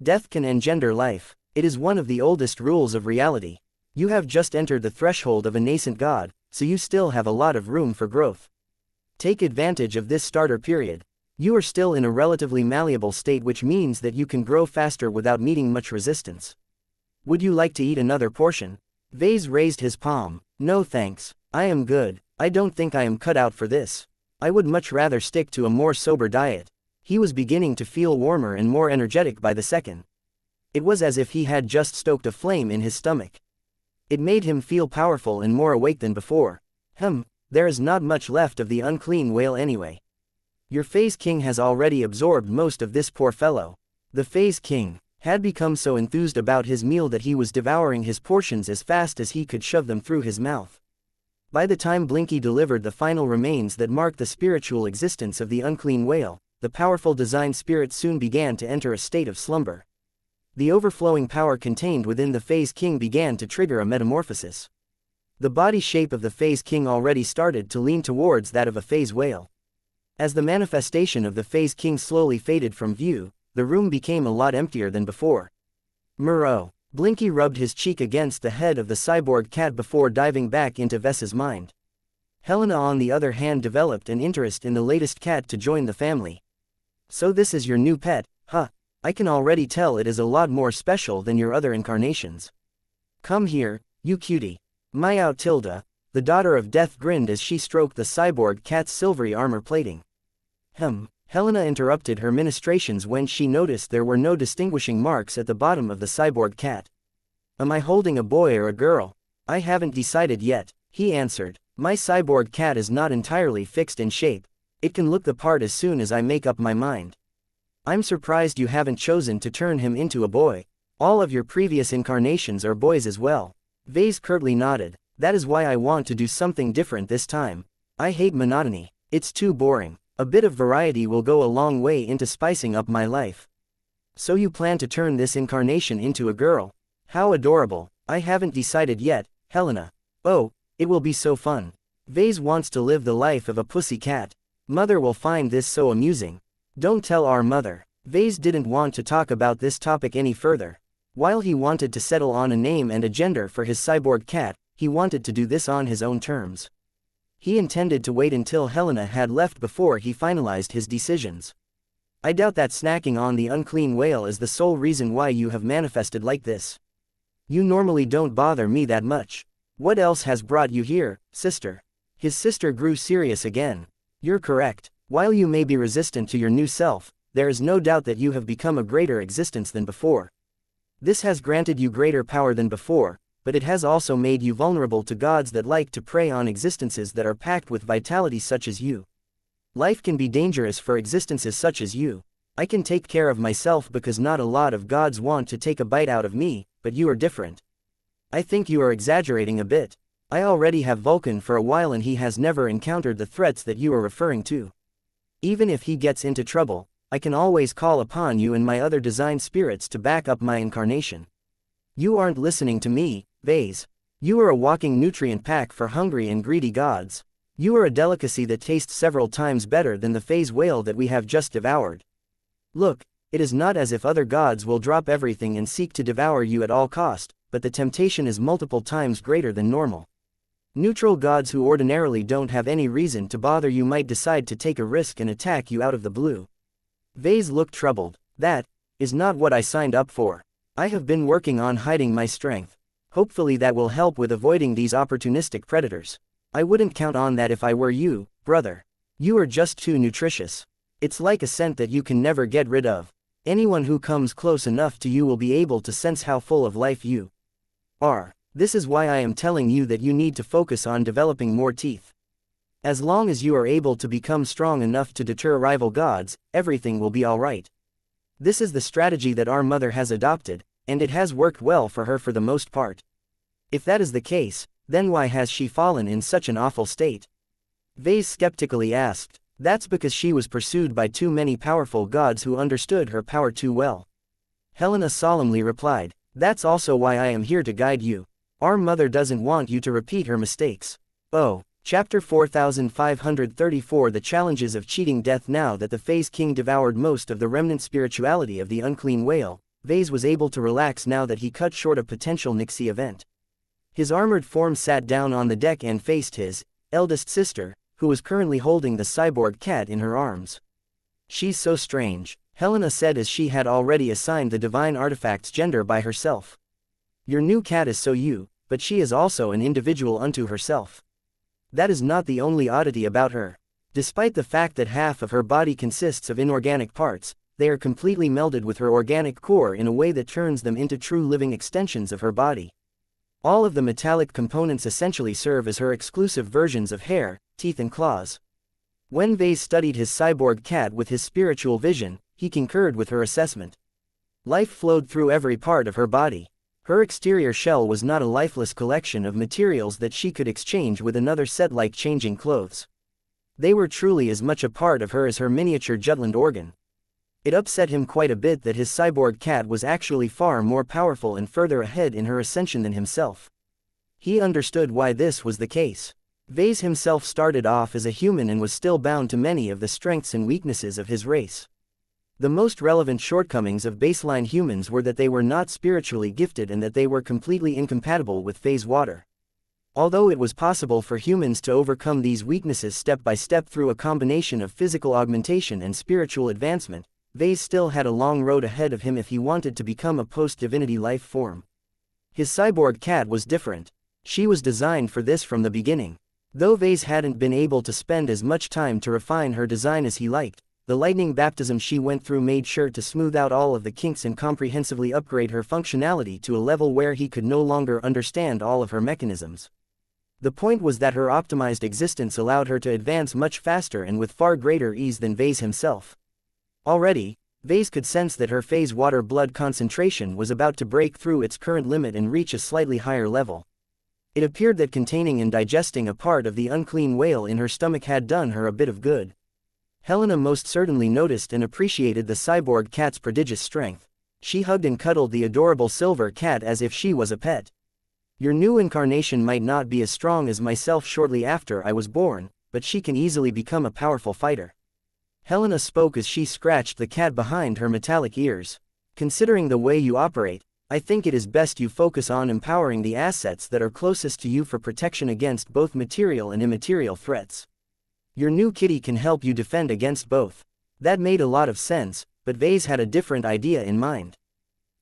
Death can engender life. It is one of the oldest rules of reality. You have just entered the threshold of a nascent god, so you still have a lot of room for growth. Take advantage of this starter period. You are still in a relatively malleable state, which means that you can grow faster without meeting much resistance. Would you like to eat another portion? Vase raised his palm. No thanks. I am good. I don't think I am cut out for this. I would much rather stick to a more sober diet. He was beginning to feel warmer and more energetic by the second. It was as if he had just stoked a flame in his stomach. It made him feel powerful and more awake than before. There is not much left of the unclean whale anyway. Your Phase King has already absorbed most of this, poor fellow. The Phase King had become so enthused about his meal that he was devouring his portions as fast as he could shove them through his mouth. By the time Blinky delivered the final remains that marked the spiritual existence of the unclean whale, the powerful design spirit soon began to enter a state of slumber. The overflowing power contained within the Phase King began to trigger a metamorphosis. The body shape of the Phase King already started to lean towards that of a phase whale. As the manifestation of the Phase King slowly faded from view, the room became a lot emptier than before. Murrow. Blinky rubbed his cheek against the head of the cyborg cat before diving back into Vess's mind. Helena on the other hand developed an interest in the latest cat to join the family. So this is your new pet, huh? I can already tell it is a lot more special than your other incarnations. Come here, you cutie. Meow. Tilda, the daughter of Death, grinned as she stroked the cyborg cat's silvery armor plating. Helena interrupted her ministrations when she noticed there were no distinguishing marks at the bottom of the cyborg cat. Am I holding a boy or a girl? I haven't decided yet, he answered. My cyborg cat is not entirely fixed in shape. It can look the part as soon as I make up my mind. I'm surprised you haven't chosen to turn him into a boy. All of your previous incarnations are boys as well. Vase curtly nodded. That is why I want to do something different this time. I hate monotony. It's too boring. A bit of variety will go a long way into spicing up my life. So you plan to turn this incarnation into a girl? How adorable. I haven't decided yet, Helena. Oh, it will be so fun. Vase wants to live the life of a pussy cat. Mother will find this so amusing. Don't tell our mother. Vase didn't want to talk about this topic any further. While he wanted to settle on a name and a gender for his cyborg cat, he wanted to do this on his own terms. He intended to wait until Helena had left before he finalized his decisions. I doubt that snacking on the unclean whale is the sole reason why you have manifested like this. You normally don't bother me that much. What else has brought you here, sister? His sister grew serious again. You're correct. While you may be resistant to your new self, there is no doubt that you have become a greater existence than before. This has granted you greater power than before, but it has also made you vulnerable to gods that like to prey on existences that are packed with vitality such as you. Life can be dangerous for existences such as you. I can take care of myself because not a lot of gods want to take a bite out of me, but you are different. I think you are exaggerating a bit. I already have Vulcan for a while and he has never encountered the threats that you are referring to. Even if he gets into trouble, I can always call upon you and my other design spirits to back up my incarnation. You aren't listening to me, Vase. You are a walking nutrient pack for hungry and greedy gods. You are a delicacy that tastes several times better than the phase whale that we have just devoured. Look, it is not as if other gods will drop everything and seek to devour you at all cost, but the temptation is multiple times greater than normal. Neutral gods who ordinarily don't have any reason to bother you might decide to take a risk and attack you out of the blue. Vase looked troubled. That is not what I signed up for. I have been working on hiding my strength. Hopefully that will help with avoiding these opportunistic predators. I wouldn't count on that if I were you, brother. You are just too nutritious. It's like a scent that you can never get rid of. Anyone who comes close enough to you will be able to sense how full of life you are. This is why I am telling you that you need to focus on developing more teeth. As long as you are able to become strong enough to deter rival gods, everything will be alright. This is the strategy that our mother has adopted, and it has worked well for her for the most part. If that is the case, then why has she fallen in such an awful state? Vase skeptically asked. That's because she was pursued by too many powerful gods who understood her power too well. Helena solemnly replied. That's also why I am here to guide you. Our mother doesn't want you to repeat her mistakes. Oh. Chapter 4534 The Challenges of Cheating Death. Now that the Phase King devoured most of the remnant spirituality of the unclean whale, Vase was able to relax now that he cut short a potential xianxia event. His armored form sat down on the deck and faced his eldest sister, who was currently holding the cyborg cat in her arms. She's so strange, Helena said as she had already assigned the divine artifact's gender by herself. Your new cat is so you, but she is also an individual unto herself. That is not the only oddity about her. Despite the fact that half of her body consists of inorganic parts, they are completely melded with her organic core in a way that turns them into true living extensions of her body. All of the metallic components essentially serve as her exclusive versions of hair, teeth and claws. When Vase studied his cyborg cat with his spiritual vision, he concurred with her assessment. Life flowed through every part of her body. Her exterior shell was not a lifeless collection of materials that she could exchange with another set like changing clothes. They were truly as much a part of her as her miniature Jutland organ. It upset him quite a bit that his cyborg cat was actually far more powerful and further ahead in her ascension than himself. He understood why this was the case. Vase himself started off as a human and was still bound to many of the strengths and weaknesses of his race. The most relevant shortcomings of baseline humans were that they were not spiritually gifted and that they were completely incompatible with phase water. Although it was possible for humans to overcome these weaknesses step by step through a combination of physical augmentation and spiritual advancement, Vase still had a long road ahead of him if he wanted to become a post-divinity life form. His cyborg cat was different. She was designed for this from the beginning. Though Vase hadn't been able to spend as much time to refine her design as he liked, the lightning baptism she went through made sure to smooth out all of the kinks and comprehensively upgrade her functionality to a level where he could no longer understand all of her mechanisms. The point was that her optimized existence allowed her to advance much faster and with far greater ease than Vase himself. Already, Vase could sense that her phase water blood concentration was about to break through its current limit and reach a slightly higher level. It appeared that containing and digesting a part of the unclean whale in her stomach had done her a bit of good. Helena most certainly noticed and appreciated the cyborg cat's prodigious strength. She hugged and cuddled the adorable silver cat as if she was a pet. Your new incarnation might not be as strong as myself shortly after I was born, but she can easily become a powerful fighter. Helena spoke as she scratched the cat behind her metallic ears. Considering the way you operate, I think it is best you focus on empowering the assets that are closest to you for protection against both material and immaterial threats. Your new kitty can help you defend against both. That made a lot of sense, but Vase had a different idea in mind.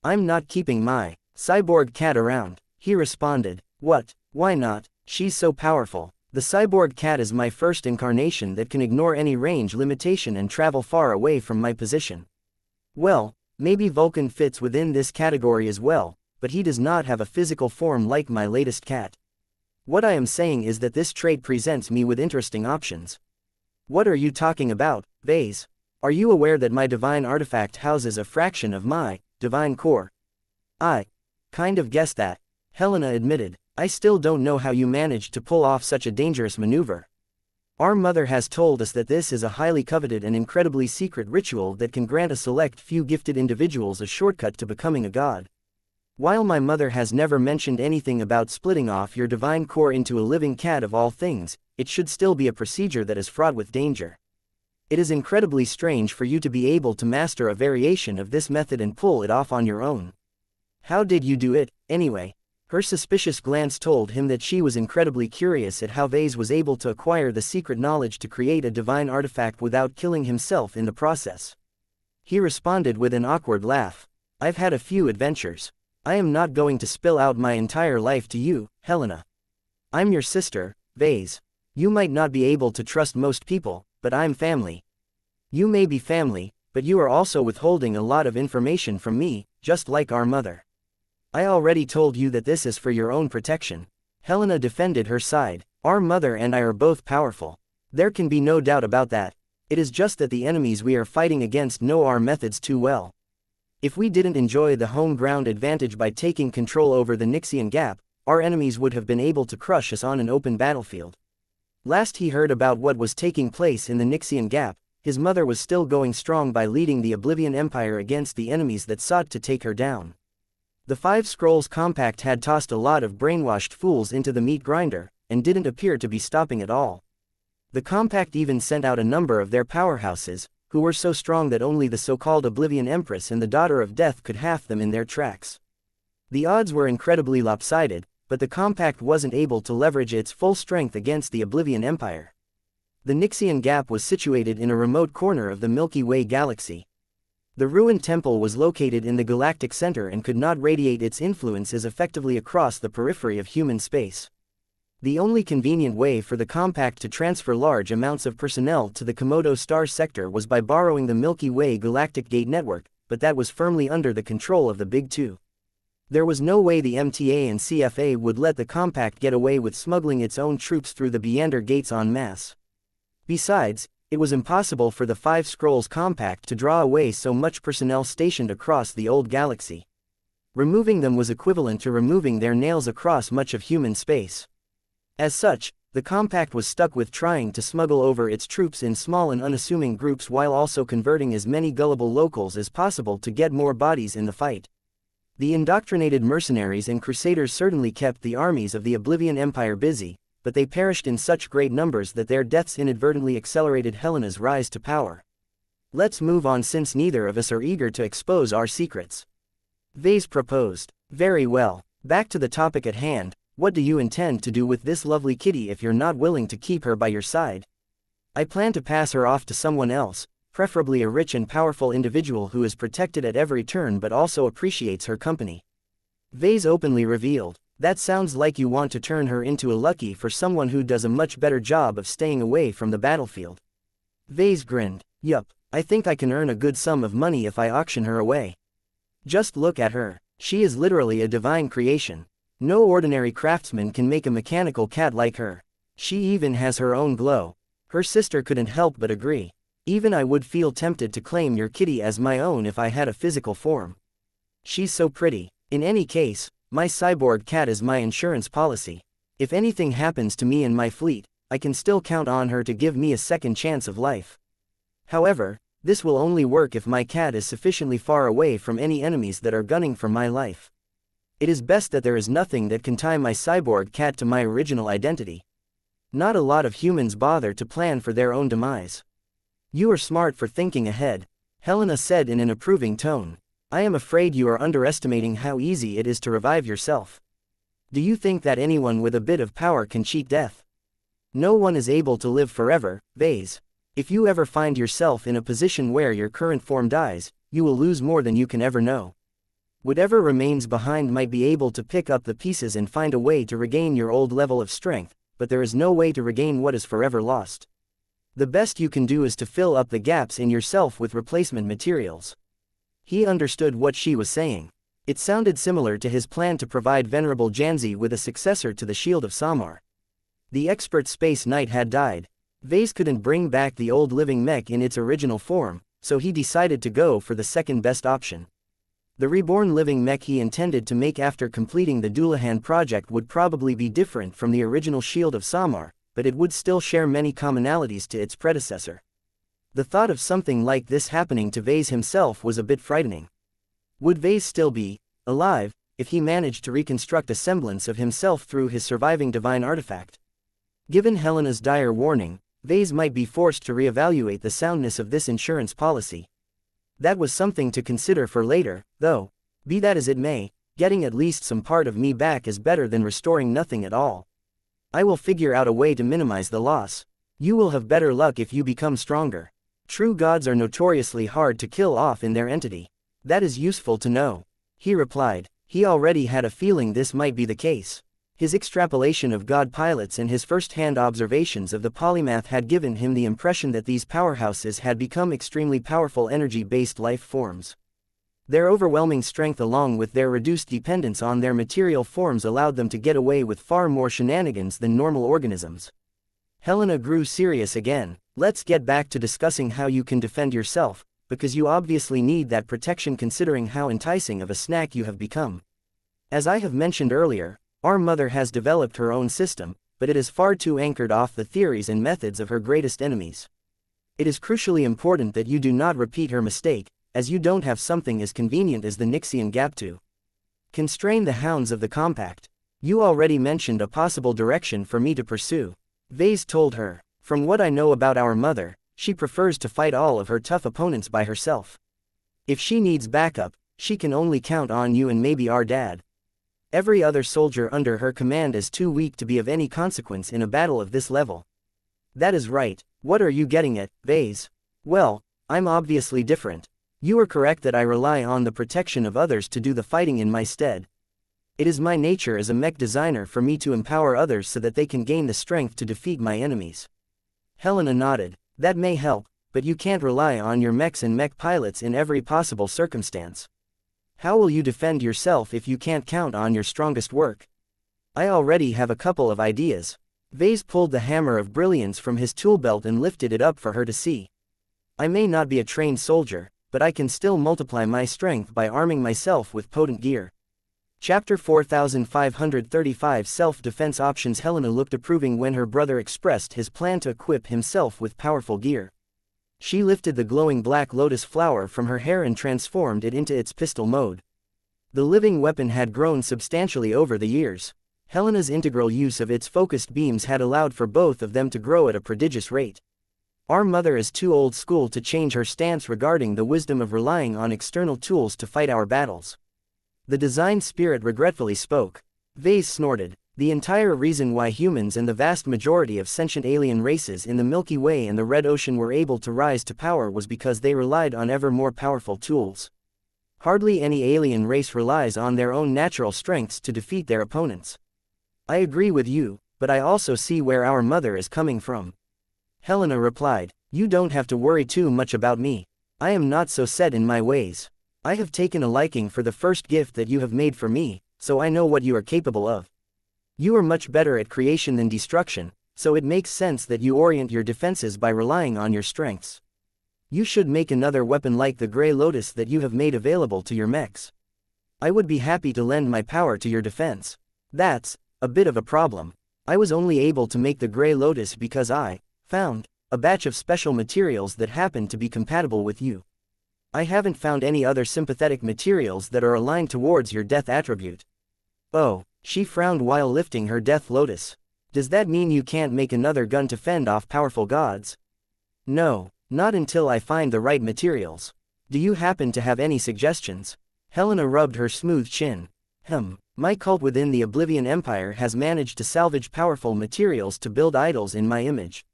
I'm not keeping my cyborg cat around, he responded. What? Why not? She's so powerful. The cyborg cat is my first incarnation that can ignore any range limitation and travel far away from my position. Well, maybe Vulcan fits within this category as well, but he does not have a physical form like my latest cat. What I am saying is that this trait presents me with interesting options. What are you talking about, Vase? Are you aware that my divine artifact houses a fraction of my divine core? I kind of guessed that, Helena admitted. I still don't know how you managed to pull off such a dangerous maneuver. Our mother has told us that this is a highly coveted and incredibly secret ritual that can grant a select few gifted individuals a shortcut to becoming a god. While my mother has never mentioned anything about splitting off your divine core into a living cat of all things, it should still be a procedure that is fraught with danger. It is incredibly strange for you to be able to master a variation of this method and pull it off on your own. How did you do it, anyway? Her suspicious glance told him that she was incredibly curious at how Vase was able to acquire the secret knowledge to create a divine artifact without killing himself in the process. He responded with an awkward laugh. I've had a few adventures. I am not going to spill out my entire life to you, Helena. I'm your sister, Vase. You might not be able to trust most people, but I'm family. You may be family, but you are also withholding a lot of information from me, just like our mother. I already told you that this is for your own protection. Helena defended her side. Our mother and I are both powerful. There can be no doubt about that. It is just that the enemies we are fighting against know our methods too well. If we didn't enjoy the home ground advantage by taking control over the Xianxia Gap, our enemies would have been able to crush us on an open battlefield. Last he heard about what was taking place in the Xianxia Gap, his mother was still going strong by leading the Oblivion Empire against the enemies that sought to take her down. The Five Scrolls Compact had tossed a lot of brainwashed fools into the meat grinder, and didn't appear to be stopping at all. The Compact even sent out a number of their powerhouses, who were so strong that only the so-called Oblivion Empress and the Daughter of Death could half them in their tracks. The odds were incredibly lopsided, but the Compact wasn't able to leverage its full strength against the Oblivion Empire. The Xianxia Gap was situated in a remote corner of the Milky Way galaxy. The ruined temple was located in the galactic center and could not radiate its influences effectively across the periphery of human space. The only convenient way for the Compact to transfer large amounts of personnel to the Komodo star sector was by borrowing the Milky Way Galactic Gate network, but that was firmly under the control of the Big Two. There was no way the MTA and CFA would let the Compact get away with smuggling its own troops through the Beyonder gates en masse. Besides, it was impossible for the Five Scrolls Compact to draw away so much personnel stationed across the old galaxy. Removing them was equivalent to removing their nails across much of human space. As such, the Compact was stuck with trying to smuggle over its troops in small and unassuming groups while also converting as many gullible locals as possible to get more bodies in the fight. The indoctrinated mercenaries and crusaders certainly kept the armies of the Oblivion Empire busy, but they perished in such great numbers that their deaths inadvertently accelerated Helena's rise to power. Let's move on since neither of us are eager to expose our secrets. Vase proposed. Very well. Back to the topic at hand, what do you intend to do with this lovely kitty if you're not willing to keep her by your side? I plan to pass her off to someone else, preferably a rich and powerful individual who is protected at every turn but also appreciates her company. Vase openly revealed. That sounds like you want to turn her into a lucky for someone who does a much better job of staying away from the battlefield. Vase grinned. Yup, I think I can earn a good sum of money if I auction her away. Just look at her. She is literally a divine creation. No ordinary craftsman can make a mechanical cat like her. She even has her own glow. Her sister couldn't help but agree. Even I would feel tempted to claim your kitty as my own if I had a physical form. She's so pretty. In any case, my cyborg cat is my insurance policy. If anything happens to me and my fleet, I can still count on her to give me a second chance of life. However, this will only work if my cat is sufficiently far away from any enemies that are gunning for my life. It is best that there is nothing that can tie my cyborg cat to my original identity. Not a lot of humans bother to plan for their own demise. You are smart for thinking ahead, Helena said in an approving tone. I am afraid you are underestimating how easy it is to revive yourself. Do you think that anyone with a bit of power can cheat death? No one is able to live forever, Vase. If you ever find yourself in a position where your current form dies, you will lose more than you can ever know. Whatever remains behind might be able to pick up the pieces and find a way to regain your old level of strength, but there is no way to regain what is forever lost. The best you can do is to fill up the gaps in yourself with replacement materials. He understood what she was saying. It sounded similar to his plan to provide Venerable Janzi with a successor to the Shield of Samar. The expert Space Knight had died. Vase couldn't bring back the old living mech in its original form, so he decided to go for the second best option. The reborn living mech he intended to make after completing the Dullahan project would probably be different from the original Shield of Samar, but it would still share many commonalities to its predecessor. The thought of something like this happening to Vase himself was a bit frightening. Would Vase still be alive if he managed to reconstruct a semblance of himself through his surviving divine artifact? Given Helena's dire warning, Vase might be forced to reevaluate the soundness of this insurance policy. That was something to consider for later, though. Be that as it may, getting at least some part of me back is better than restoring nothing at all. I will figure out a way to minimize the loss. You will have better luck if you become stronger. True gods are notoriously hard to kill off in their entity. That is useful to know. He replied. He already had a feeling this might be the case. His extrapolation of god pilots and his first-hand observations of the polymath had given him the impression that these powerhouses had become extremely powerful energy-based life forms. Their overwhelming strength along with their reduced dependence on their material forms allowed them to get away with far more shenanigans than normal organisms. Helena grew serious again. Let's get back to discussing how you can defend yourself, because you obviously need that protection considering how enticing of a snack you have become. As I have mentioned earlier, our mother has developed her own system, but it is far too anchored off the theories and methods of her greatest enemies. It is crucially important that you do not repeat her mistake, as you don't have something as convenient as the Nixian gap to constrain the hounds of the compact. You already mentioned a possible direction for me to pursue. Vase told her. From what I know about our mother, she prefers to fight all of her tough opponents by herself. If she needs backup, she can only count on you and maybe our dad. Every other soldier under her command is too weak to be of any consequence in a battle of this level. That is right. What are you getting at, Vase? Well, I'm obviously different. You are correct that I rely on the protection of others to do the fighting in my stead. It is my nature as a mech designer for me to empower others so that they can gain the strength to defeat my enemies. Helena nodded. That may help, but you can't rely on your mechs and mech pilots in every possible circumstance. How will you defend yourself if you can't count on your strongest work? I already have a couple of ideas. Vase pulled the hammer of brilliance from his tool belt and lifted it up for her to see. I may not be a trained soldier, but I can still multiply my strength by arming myself with potent gear. Chapter 4535 Self-Defense Options. Helena looked approving when her brother expressed his plan to equip himself with powerful gear. She lifted the glowing black lotus flower from her hair and transformed it into its pistol mode. The living weapon had grown substantially over the years. Helena's integral use of its focused beams had allowed for both of them to grow at a prodigious rate. Our mother is too old school to change her stance regarding the wisdom of relying on external tools to fight our battles. The design spirit regretfully spoke. Vase snorted. The entire reason why humans and the vast majority of sentient alien races in the Milky Way and the Red Ocean were able to rise to power was because they relied on ever more powerful tools. Hardly any alien race relies on their own natural strengths to defeat their opponents. I agree with you, but I also see where our mother is coming from. Helena replied. You don't have to worry too much about me. I am not so set in my ways. I have taken a liking for the first gift that you have made for me, so I know what you are capable of. You are much better at creation than destruction, so it makes sense that you orient your defenses by relying on your strengths. You should make another weapon like the Grey Lotus that you have made available to your mechs. I would be happy to lend my power to your defense. That's a bit of a problem. I was only able to make the Grey Lotus because I found a batch of special materials that happened to be compatible with you. I haven't found any other sympathetic materials that are aligned towards your death attribute. Oh. She frowned while lifting her death lotus. Does that mean you can't make another gun to fend off powerful gods? No, not until I find the right materials. Do you happen to have any suggestions? Helena rubbed her smooth chin. My cult within the Oblivion Empire has managed to salvage powerful materials to build idols in my image.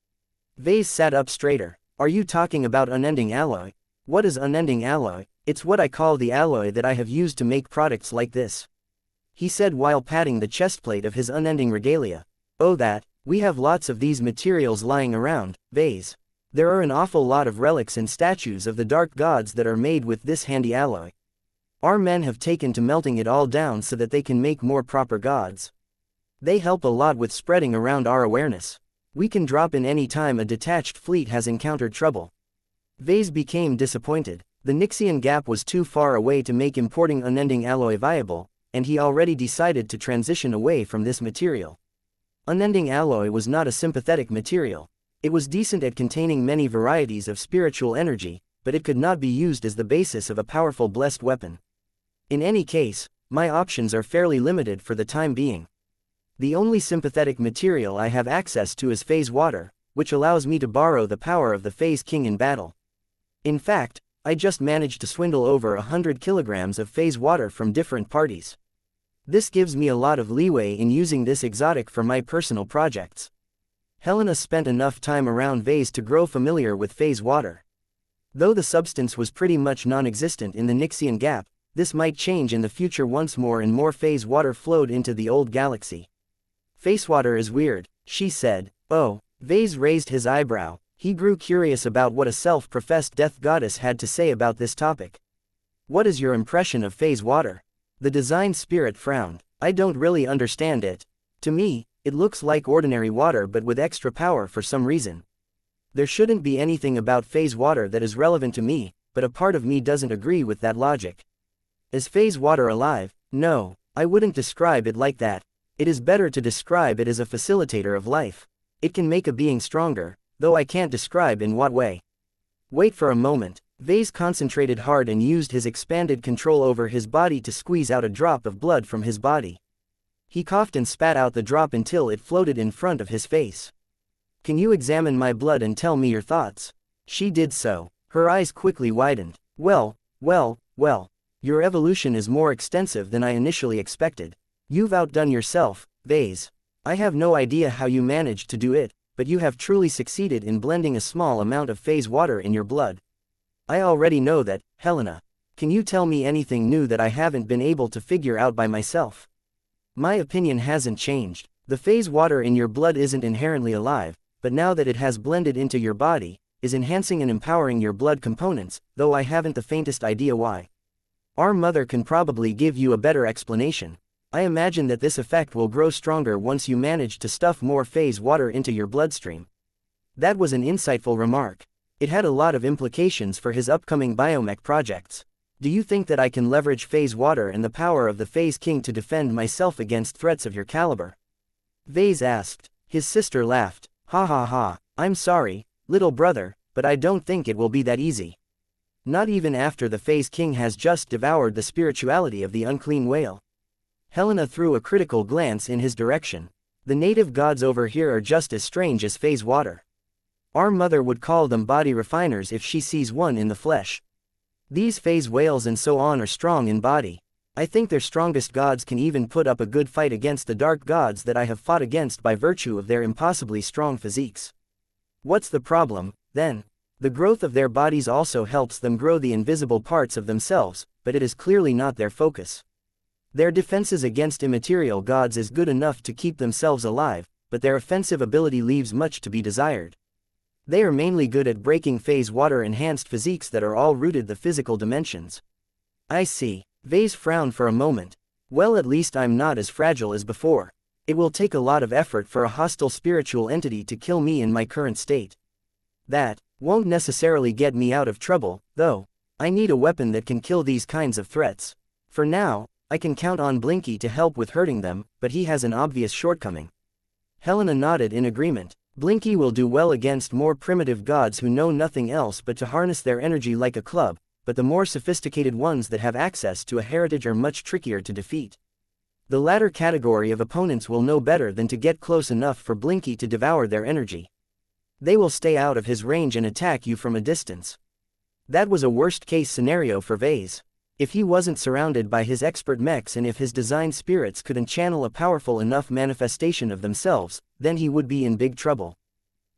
Vase sat up straighter. Are you talking about unending alloy? What is unending alloy? It's what I call the alloy that I have used to make products like this, he said while patting the chestplate of his unending regalia. Oh, that. We have lots of these materials lying around, Vase. There are an awful lot of relics and statues of the dark gods that are made with this handy alloy. Our men have taken to melting it all down so that they can make more proper gods. They help a lot with spreading around our awareness. We can drop in any time a detached fleet has encountered trouble. Vase became disappointed. The Nixian gap was too far away to make importing unending alloy viable, and he already decided to transition away from this material. Unending alloy was not a sympathetic material. It was decent at containing many varieties of spiritual energy, but it could not be used as the basis of a powerful blessed weapon. In any case, my options are fairly limited for the time being. The only sympathetic material I have access to is phase water, which allows me to borrow the power of the phase king in battle. In fact, I just managed to swindle over 100 kilograms of phase water from different parties. This gives me a lot of leeway in using this exotic for my personal projects. Helena spent enough time around Vase to grow familiar with phase water. Though the substance was pretty much non-existent in the Nixian gap, this might change in the future once more and more phase water flowed into the old galaxy. Phase water is weird, she said. Oh, Vase raised his eyebrow. He grew curious about what a self-professed death goddess had to say about this topic. What is your impression of phase water? The design spirit frowned. I don't really understand it. To me, it looks like ordinary water but with extra power for some reason. There shouldn't be anything about phase water that is relevant to me, but a part of me doesn't agree with that logic. Is phase water alive? No, I wouldn't describe it like that. It is better to describe it as a facilitator of life. It can make a being stronger, though I can't describe in what way. Wait for a moment. Vase concentrated hard and used his expanded control over his body to squeeze out a drop of blood from his body. He coughed and spat out the drop until it floated in front of his face. Can you examine my blood and tell me your thoughts? She did so. Her eyes quickly widened. Well. Your evolution is more extensive than I initially expected. You've outdone yourself, Vase. I have no idea how you managed to do it, but you have truly succeeded in blending a small amount of phase water in your blood. I already know that, Helena. Can you tell me anything new that I haven't been able to figure out by myself? My opinion hasn't changed. The phase water in your blood isn't inherently alive, but now that it has blended into your body, is enhancing and empowering your blood components, though I haven't the faintest idea why. Our mother can probably give you a better explanation. I imagine that this effect will grow stronger once you manage to stuff more phase water into your bloodstream. That was an insightful remark. It had a lot of implications for his upcoming biomech projects. Do you think that I can leverage phase water and the power of the phase king to defend myself against threats of your caliber? Vase asked. His sister laughed. Ha ha ha, I'm sorry, little brother, but I don't think it will be that easy. Not even after the phase king has just devoured the spirituality of the unclean whale. Helena threw a critical glance in his direction. The native gods over here are just as strange as phase water. Our mother would call them body refiners if she sees one in the flesh. These phase whales and so on are strong in body. I think their strongest gods can even put up a good fight against the dark gods that I have fought against by virtue of their impossibly strong physiques. What's the problem, then? The growth of their bodies also helps them grow the invisible parts of themselves, but it is clearly not their focus. Their defenses against immaterial gods is good enough to keep themselves alive, but their offensive ability leaves much to be desired. They are mainly good at breaking phase water enhanced physiques that are all rooted the physical dimensions. I see. Vase frowned for a moment. Well, at least I'm not as fragile as before. It will take a lot of effort for a hostile spiritual entity to kill me in my current state. That won't necessarily get me out of trouble, though. I need a weapon that can kill these kinds of threats. For now, I can count on Blinky to help with hurting them, but he has an obvious shortcoming. Helena nodded in agreement. Blinky will do well against more primitive gods who know nothing else but to harness their energy like a club, but the more sophisticated ones that have access to a heritage are much trickier to defeat. The latter category of opponents will know better than to get close enough for Blinky to devour their energy. They will stay out of his range and attack you from a distance. That was a worst-case scenario for Vase. If he wasn't surrounded by his expert mechs and if his design spirits couldn't channel a powerful enough manifestation of themselves, then he would be in big trouble.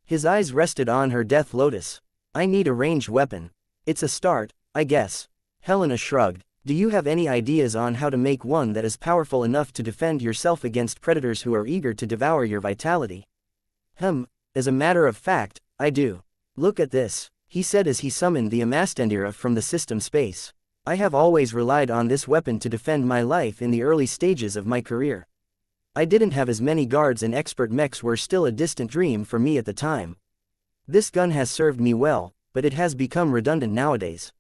His eyes rested on her death lotus. I need a ranged weapon. It's a start, I guess. Helena shrugged. Do you have any ideas on how to make one that is powerful enough to defend yourself against predators who are eager to devour your vitality? As a matter of fact, I do. Look at this, he said as he summoned the Amastendira from the system space. I have always relied on this weapon to defend my life in the early stages of my career. I didn't have as many guards and expert mechs were still a distant dream for me at the time. This gun has served me well, but it has become redundant nowadays.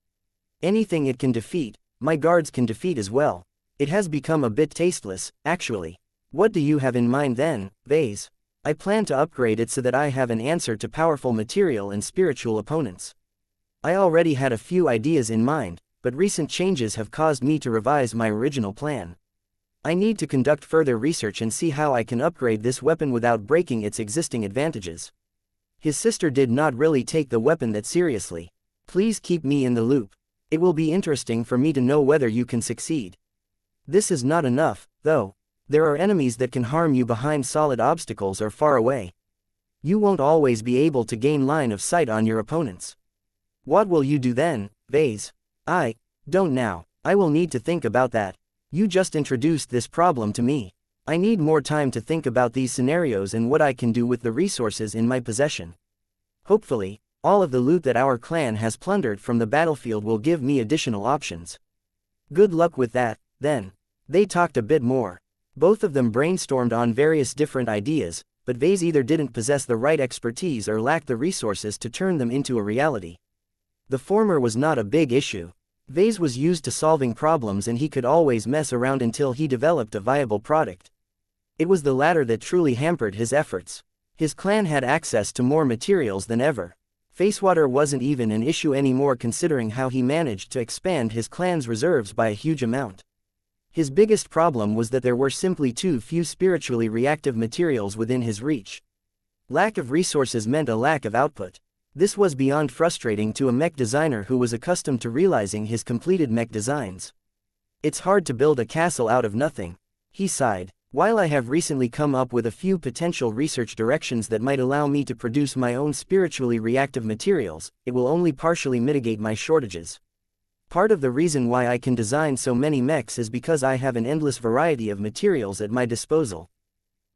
Anything it can defeat, my guards can defeat as well. It has become a bit tasteless, actually. What do you have in mind then, Vase? I plan to upgrade it so that I have an answer to powerful material and spiritual opponents. I already had a few ideas in mind, but recent changes have caused me to revise my original plan. I need to conduct further research and see how I can upgrade this weapon without breaking its existing advantages. His sister did not really take the weapon that seriously. Please keep me in the loop. It will be interesting for me to know whether you can succeed. This is not enough, though. There are enemies that can harm you behind solid obstacles or far away. You won't always be able to gain line of sight on your opponents. What will you do then, Vase? I don't now. I will need to think about that. You just introduced this problem to me. I need more time to think about these scenarios and what I can do with the resources in my possession. Hopefully, all of the loot that our clan has plundered from the battlefield will give me additional options. Good luck with that, then. They talked a bit more. Both of them brainstormed on various different ideas, but Vase either didn't possess the right expertise or lacked the resources to turn them into a reality. The former was not a big issue. Vase was used to solving problems and he could always mess around until he developed a viable product. It was the latter that truly hampered his efforts. His clan had access to more materials than ever. Facewater wasn't even an issue anymore considering how he managed to expand his clan's reserves by a huge amount. His biggest problem was that there were simply too few spiritually reactive materials within his reach. Lack of resources meant a lack of output. This was beyond frustrating to a mech designer who was accustomed to realizing his completed mech designs. It's hard to build a castle out of nothing. He sighed. While I have recently come up with a few potential research directions that might allow me to produce my own spiritually reactive materials, it will only partially mitigate my shortages. Part of the reason why I can design so many mechs is because I have an endless variety of materials at my disposal.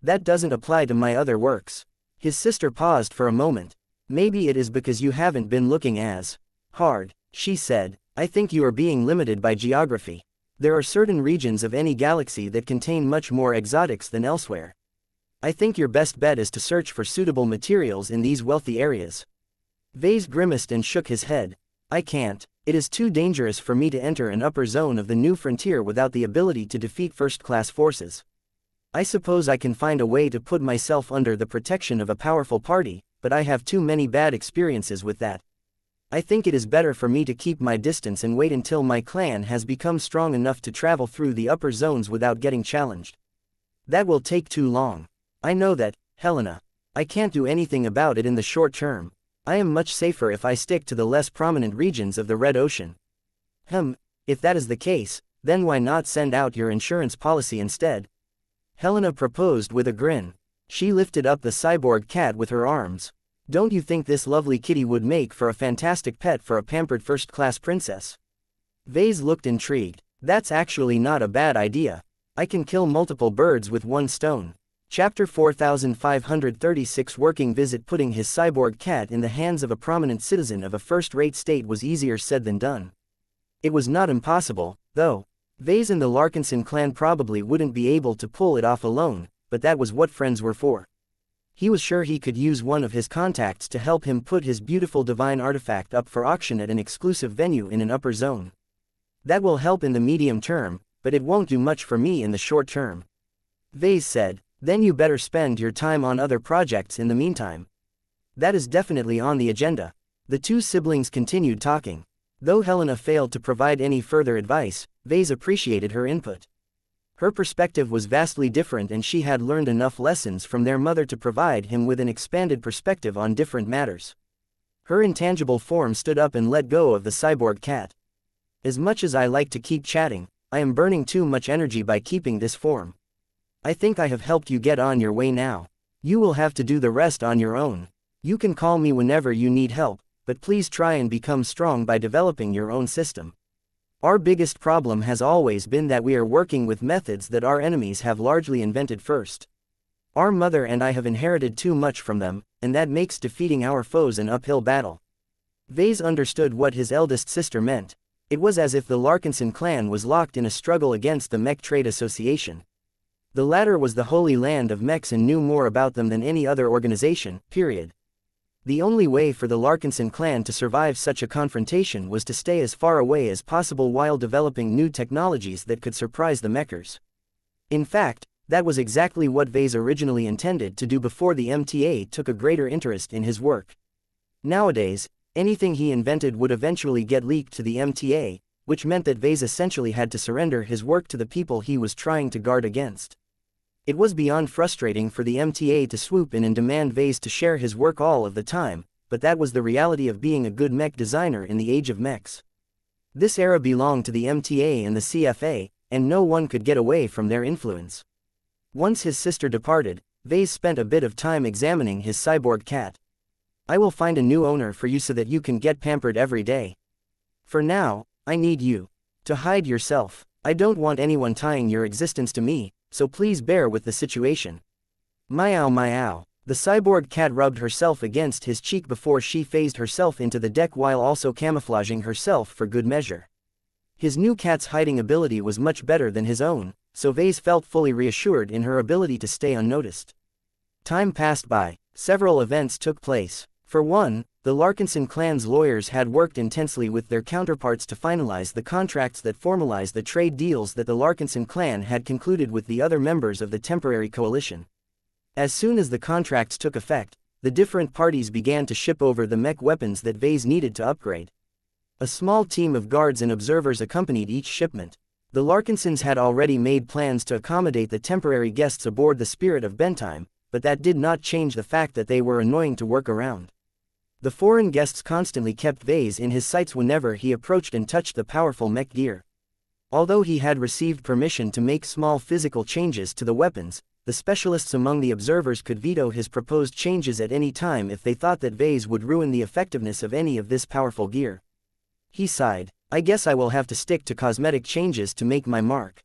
That doesn't apply to my other works. His sister paused for a moment. Maybe it is because you haven't been looking as hard, she said. I think you are being limited by geography. There are certain regions of any galaxy that contain much more exotics than elsewhere. I think your best bet is to search for suitable materials in these wealthy areas. Vase grimaced and shook his head. I can't. It is too dangerous for me to enter an upper zone of the new frontier without the ability to defeat first-class forces. I suppose I can find a way to put myself under the protection of a powerful party, but I have too many bad experiences with that. I think it is better for me to keep my distance and wait until my clan has become strong enough to travel through the upper zones without getting challenged. That will take too long. I know that, Helena. I can't do anything about it in the short term. I am much safer if I stick to the less prominent regions of the Red Ocean. If that is the case, then why not send out your insurance policy instead? Helena proposed with a grin. She lifted up the cyborg cat with her arms. Don't you think this lovely kitty would make for a fantastic pet for a pampered first-class princess? Vase looked intrigued. That's actually not a bad idea. I can kill multiple birds with one stone. Chapter 4536 Working visit. Putting his cyborg cat in the hands of a prominent citizen of a first-rate state was easier said than done. It was not impossible, though. Vase and the Larkinson clan probably wouldn't be able to pull it off alone, but that was what friends were for. He was sure he could use one of his contacts to help him put his beautiful divine artifact up for auction at an exclusive venue in an upper zone. That will help in the medium term, but it won't do much for me in the short term. Vase said, then you better spend your time on other projects in the meantime. That is definitely on the agenda. The two siblings continued talking. Though Helena failed to provide any further advice, Vase appreciated her input. Her perspective was vastly different and she had learned enough lessons from their mother to provide him with an expanded perspective on different matters. Her intangible form stood up and let go of the cyborg cat. As much as I like to keep chatting, I am burning too much energy by keeping this form. I think I have helped you get on your way now. You will have to do the rest on your own. You can call me whenever you need help, but please try and become strong by developing your own system. Our biggest problem has always been that we are working with methods that our enemies have largely invented first. Our mother and I have inherited too much from them, and that makes defeating our foes an uphill battle. Vase understood what his eldest sister meant. It was as if the Larkinson clan was locked in a struggle against the Mech Trade Association. The latter was the holy land of mechs and knew more about them than any other organization, period. The only way for the Larkinson clan to survive such a confrontation was to stay as far away as possible while developing new technologies that could surprise the mechers. In fact, that was exactly what Vase originally intended to do before the MTA took a greater interest in his work. Nowadays, anything he invented would eventually get leaked to the MTA, which meant that Vase essentially had to surrender his work to the people he was trying to guard against. It was beyond frustrating for the MTA to swoop in and demand Vase to share his work all of the time, but that was the reality of being a good mech designer in the age of mechs. This era belonged to the MTA and the CFA, and no one could get away from their influence. Once his sister departed, Vase spent a bit of time examining his cyborg cat. I will find a new owner for you so that you can get pampered every day. For now, I need you to hide yourself. I don't want anyone tying your existence to me, so please bear with the situation. Meow meow. The cyborg cat rubbed herself against his cheek before she phased herself into the deck while also camouflaging herself for good measure. His new cat's hiding ability was much better than his own, so Vase felt fully reassured in her ability to stay unnoticed. Time passed by. Several events took place. For one, the Larkinson clan's lawyers had worked intensely with their counterparts to finalize the contracts that formalized the trade deals that the Larkinson clan had concluded with the other members of the temporary coalition. As soon as the contracts took effect, the different parties began to ship over the mech weapons that Vase needed to upgrade. A small team of guards and observers accompanied each shipment. The Larkinsons had already made plans to accommodate the temporary guests aboard the Spirit of Bentime, but that did not change the fact that they were annoying to work around. The foreign guests constantly kept Vase in his sights whenever he approached and touched the powerful mech gear. Although he had received permission to make small physical changes to the weapons, the specialists among the observers could veto his proposed changes at any time if they thought that Vase would ruin the effectiveness of any of this powerful gear. He sighed. I guess I will have to stick to cosmetic changes to make my mark.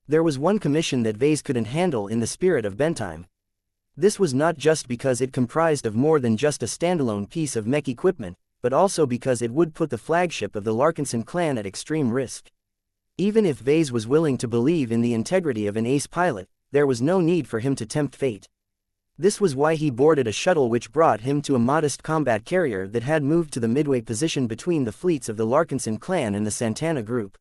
There was one commission that Vase couldn't handle in the Spirit of Bentime. This was not just because it comprised of more than just a standalone piece of mech equipment, but also because it would put the flagship of the Larkinson clan at extreme risk. Even if Vase was willing to believe in the integrity of an ace pilot, there was no need for him to tempt fate. This was why he boarded a shuttle which brought him to a modest combat carrier that had moved to the midway position between the fleets of the Larkinson clan and the Santana group.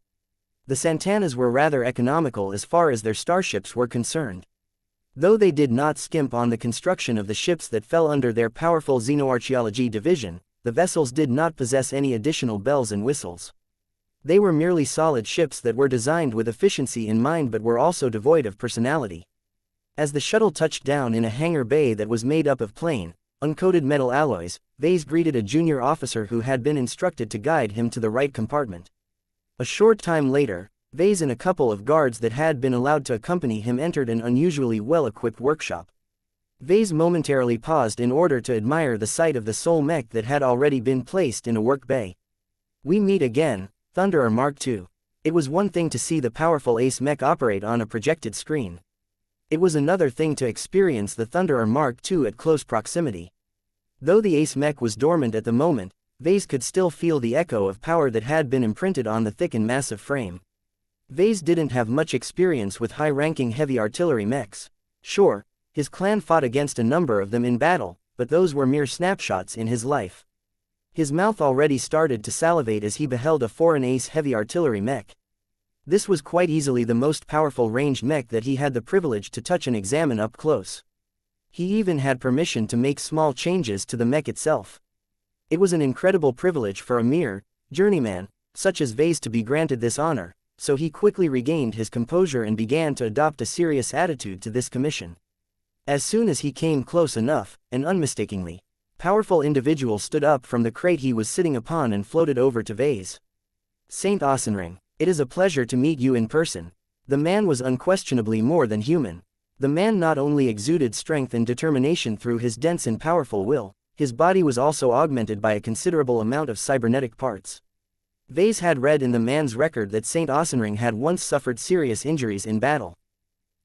The Santanas were rather economical as far as their starships were concerned. Though they did not skimp on the construction of the ships that fell under their powerful xenoarchaeology division, the vessels did not possess any additional bells and whistles. They were merely solid ships that were designed with efficiency in mind but were also devoid of personality. As the shuttle touched down in a hangar bay that was made up of plain, uncoated metal alloys, Vase greeted a junior officer who had been instructed to guide him to the right compartment. A short time later, Vase and a couple of guards that had been allowed to accompany him entered an unusually well-equipped workshop. Vase momentarily paused in order to admire the sight of the Soul Mech that had already been placed in a work bay. We meet again, Thunderer Mark II. It was one thing to see the powerful Ace Mech operate on a projected screen. It was another thing to experience the Thunderer Mark II at close proximity. Though the Ace Mech was dormant at the moment, Vase could still feel the echo of power that had been imprinted on the thick and massive frame. Vase didn't have much experience with high-ranking heavy artillery mechs. Sure, his clan fought against a number of them in battle, but those were mere snapshots in his life. His mouth already started to salivate as he beheld a foreign Ace heavy artillery mech. This was quite easily the most powerful ranged mech that he had the privilege to touch and examine up close. He even had permission to make small changes to the mech itself. It was an incredible privilege for a mere journeyman such as Vase to be granted this honor, so he quickly regained his composure and began to adopt a serious attitude to this commission. As soon as he came close enough, an unmistakably powerful individual stood up from the crate he was sitting upon and floated over to Vase. Saint Asenring, it is a pleasure to meet you in person. The man was unquestionably more than human. The man not only exuded strength and determination through his dense and powerful will, his body was also augmented by a considerable amount of cybernetic parts. Vase had read in the man's record that Saint Asenring had once suffered serious injuries in battle.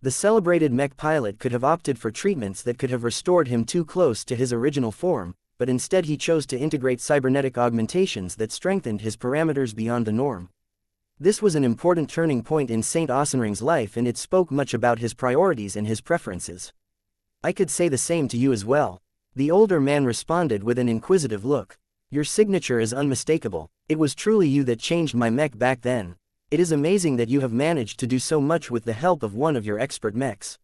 The celebrated Mech pilot could have opted for treatments that could have restored him too close to his original form, but instead he chose to integrate cybernetic augmentations that strengthened his parameters beyond the norm. This was an important turning point in Saint Asenring's life, and it spoke much about his priorities and his preferences. I could say the same to you as well. The older man responded with an inquisitive look. Your signature is unmistakable. It was truly you that changed my mech back then. It is amazing that you have managed to do so much with the help of one of your expert mechs.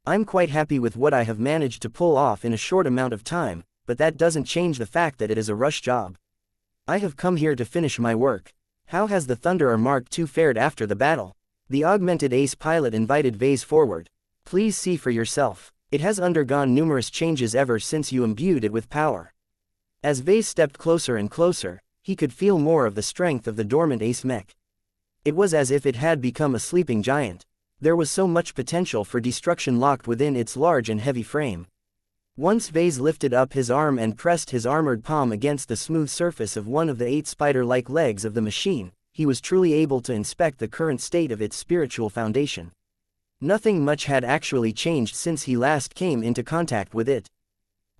I'm quite happy with what I have managed to pull off in a short amount of time, but that doesn't change the fact that it is a rush job. I have come here to finish my work. How has the Thunderer Mark II fared after the battle? The augmented ace pilot invited Vase forward. Please see for yourself. It has undergone numerous changes ever since you imbued it with power. As Vase stepped closer and closer, he could feel more of the strength of the dormant ace mech. It was as if it had become a sleeping giant. There was so much potential for destruction locked within its large and heavy frame. Once Vase lifted up his arm and pressed his armored palm against the smooth surface of one of the 8 spider-like legs of the machine, he was truly able to inspect the current state of its spiritual foundation. Nothing much had actually changed since he last came into contact with it.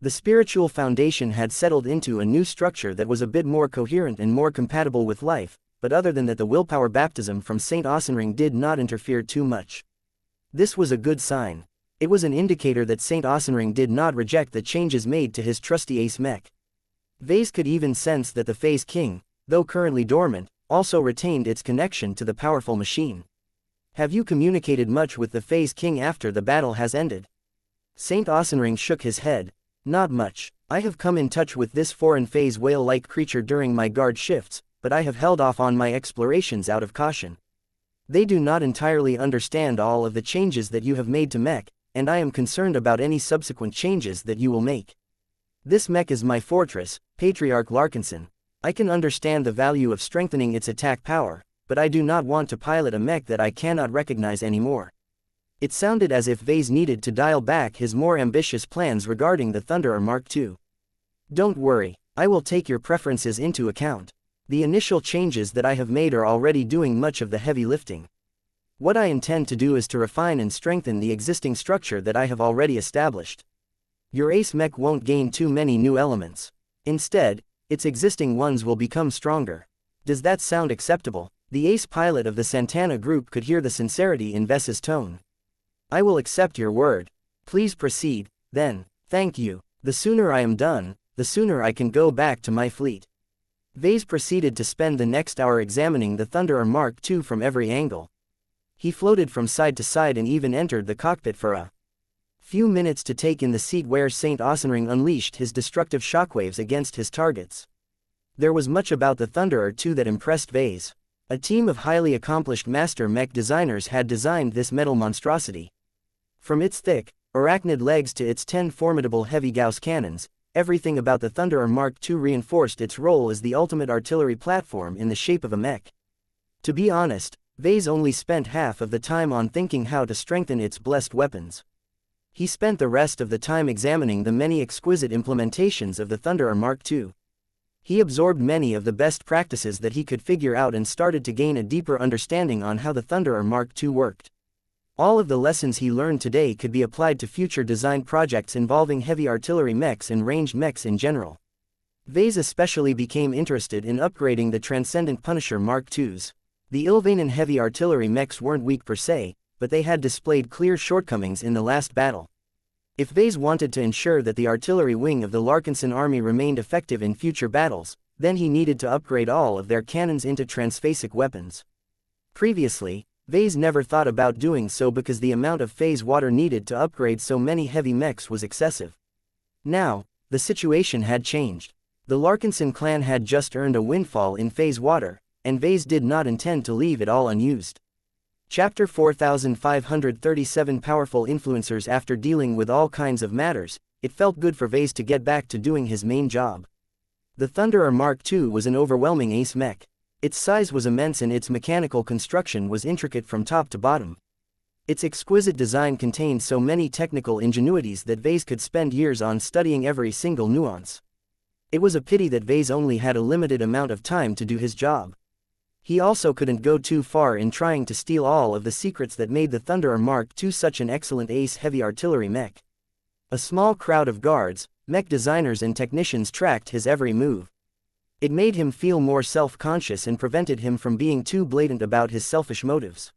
The spiritual foundation had settled into a new structure that was a bit more coherent and more compatible with life, but other than that, the willpower baptism from Saint Asenring did not interfere too much. This was a good sign. It was an indicator that Saint Asenring did not reject the changes made to his trusty ace mech. Vase could even sense that the Phase King, though currently dormant, also retained its connection to the powerful machine. Have you communicated much with the Phase King after the battle has ended? Saint Asenring shook his head. Not much. I have come in touch with this foreign phase whale-like creature during my guard shifts, but I have held off on my explorations out of caution. They do not entirely understand all of the changes that you have made to Mech, and I am concerned about any subsequent changes that you will make. This mech is my fortress, Patriarch Larkinson. I can understand the value of strengthening its attack power, but I do not want to pilot a mech that I cannot recognize anymore. It sounded as if Vase needed to dial back his more ambitious plans regarding the Thunderer Mark II. Don't worry, I will take your preferences into account. The initial changes that I have made are already doing much of the heavy lifting. What I intend to do is to refine and strengthen the existing structure that I have already established. Your ace mech won't gain too many new elements. Instead, its existing ones will become stronger. Does that sound acceptable? The ace pilot of the Santana group could hear the sincerity in Ves's tone. I will accept your word. Please proceed, then. Thank you. The sooner I am done, the sooner I can go back to my fleet. Vase proceeded to spend the next hour examining the Thunderer Mark II from every angle. He floated from side to side and even entered the cockpit for a few minutes to take in the seat where Saint Asenring unleashed his destructive shockwaves against his targets. There was much about the Thunderer II that impressed Vase. A team of highly accomplished master mech designers had designed this metal monstrosity. From its thick, arachnid legs to its 10 formidable heavy Gauss cannons, everything about the Thunderer Mark II reinforced its role as the ultimate artillery platform in the shape of a mech. To be honest, Vase only spent half of the time on thinking how to strengthen its blessed weapons. He spent the rest of the time examining the many exquisite implementations of the Thunderer Mark II. He absorbed many of the best practices that he could figure out and started to gain a deeper understanding on how the Thunderer Mark II worked. All of the lessons he learned today could be applied to future design projects involving heavy artillery mechs and ranged mechs in general. Vase especially became interested in upgrading the Transcendent Punisher Mark IIs. The Ilvanen heavy artillery mechs weren't weak per se, but they had displayed clear shortcomings in the last battle. If Vase wanted to ensure that the artillery wing of the Larkinson army remained effective in future battles, then he needed to upgrade all of their cannons into transphasic weapons. Previously, Vase never thought about doing so because the amount of phase water needed to upgrade so many heavy mechs was excessive. Now, the situation had changed. The Larkinson clan had just earned a windfall in phase water, and Vase did not intend to leave it all unused. Chapter 4537 Powerful Influencers. After dealing with all kinds of matters, it felt good for Vase to get back to doing his main job. The Thunderer Mark II was an overwhelming ace mech. Its size was immense and its mechanical construction was intricate from top to bottom. Its exquisite design contained so many technical ingenuities that Vase could spend years on studying every single nuance. It was a pity that Vase only had a limited amount of time to do his job. He also couldn't go too far in trying to steal all of the secrets that made the Thunderer Mark II such an excellent ace heavy artillery mech. A small crowd of guards, mech designers and technicians tracked his every move. It made him feel more self-conscious and prevented him from being too blatant about his selfish motives.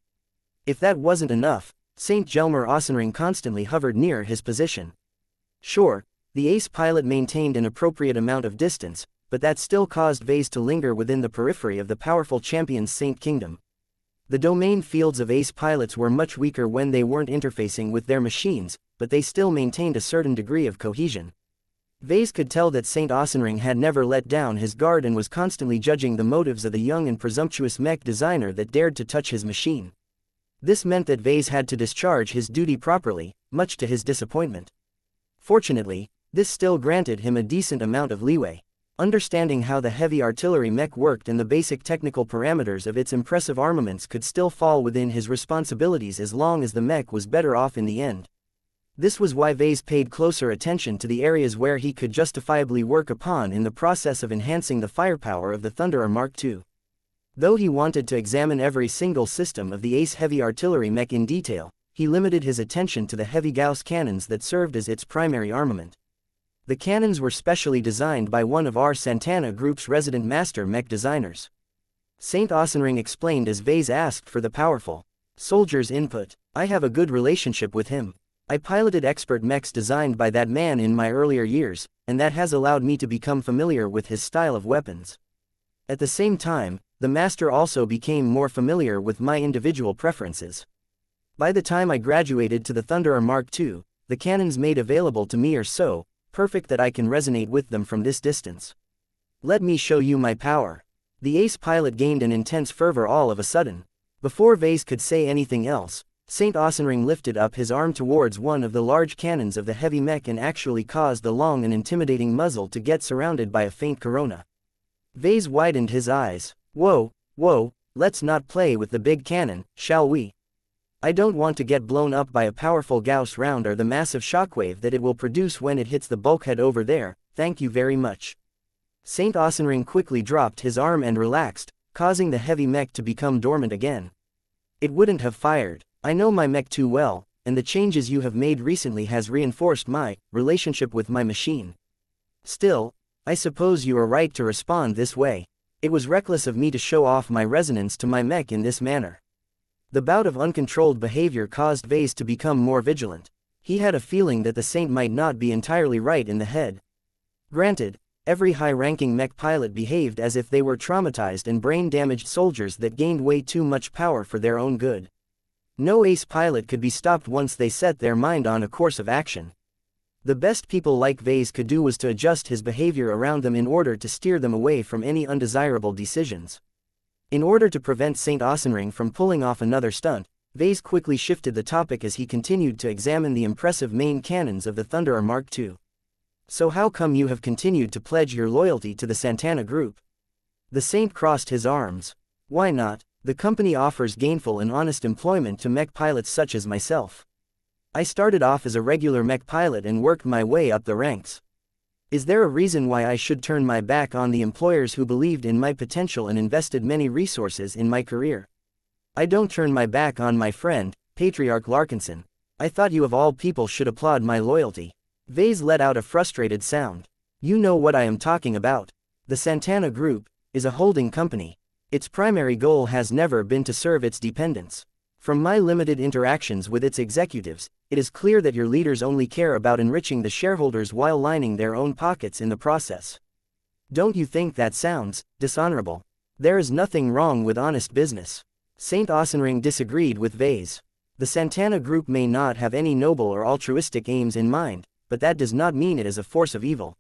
If that wasn't enough, St. Gelmer Ossenring constantly hovered near his position. Sure, the ace pilot maintained an appropriate amount of distance, but that still caused Vase to linger within the periphery of the powerful champion's Saint Kingdom. The domain fields of ace pilots were much weaker when they weren't interfacing with their machines, but they still maintained a certain degree of cohesion. Vase could tell that St. Ossenring had never let down his guard and was constantly judging the motives of the young and presumptuous mech designer that dared to touch his machine. This meant that Vase had to discharge his duty properly, much to his disappointment. Fortunately, this still granted him a decent amount of leeway. Understanding how the heavy artillery mech worked and the basic technical parameters of its impressive armaments could still fall within his responsibilities as long as the mech was better off in the end. This was why Vase paid closer attention to the areas where he could justifiably work upon in the process of enhancing the firepower of the Thunderer Mark II. Though he wanted to examine every single system of the ace heavy artillery mech in detail, he limited his attention to the heavy Gauss cannons that served as its primary armament. The cannons were specially designed by one of our Santana Group's resident master mech designers. St. Ossenring explained as Vase asked for the powerful soldier's input. I have a good relationship with him. I piloted expert mechs designed by that man in my earlier years, and that has allowed me to become familiar with his style of weapons. At the same time, the master also became more familiar with my individual preferences. By the time I graduated to the Thunderer Mark II, the cannons made available to me are so perfect that I can resonate with them from this distance. Let me show you my power. The ace pilot gained an intense fervor all of a sudden. Before Vase could say anything else, St. Ossenring lifted up his arm towards one of the large cannons of the heavy mech and actually caused the long and intimidating muzzle to get surrounded by a faint corona. Vase widened his eyes. Whoa, let's not play with the big cannon, shall we? I don't want to get blown up by a powerful Gauss round or the massive shockwave that it will produce when it hits the bulkhead over there, thank you very much. St. Ossenring quickly dropped his arm and relaxed, causing the heavy mech to become dormant again. It wouldn't have fired. I know my mech too well, and the changes you have made recently has reinforced my relationship with my machine. Still, I suppose you are right to respond this way. It was reckless of me to show off my resonance to my mech in this manner. The bout of uncontrolled behavior caused Vase to become more vigilant. He had a feeling that the saint might not be entirely right in the head. Granted, every high-ranking mech pilot behaved as if they were traumatized and brain-damaged soldiers that gained way too much power for their own good. No ace pilot could be stopped once they set their mind on a course of action. The best people like Vase could do was to adjust his behavior around them in order to steer them away from any undesirable decisions. In order to prevent St. Ossenring from pulling off another stunt, Vase quickly shifted the topic as he continued to examine the impressive main cannons of the Thunderer Mark II. So how come you have continued to pledge your loyalty to the Santana Group? The saint crossed his arms. Why not? The company offers gainful and honest employment to mech pilots such as myself. I started off as a regular mech pilot and worked my way up the ranks. Is there a reason why I should turn my back on the employers who believed in my potential and invested many resources in my career? I don't turn my back on my friend, Patriarch Larkinson. I thought you of all people should applaud my loyalty. Vase let out a frustrated sound. You know what I am talking about. The Santana Group is a holding company. Its primary goal has never been to serve its dependents. From my limited interactions with its executives, it is clear that your leaders only care about enriching the shareholders while lining their own pockets in the process. Don't you think that sounds dishonorable? There is nothing wrong with honest business. St. Ossenring disagreed with Vase. The Santana Group may not have any noble or altruistic aims in mind, but that does not mean it is a force of evil.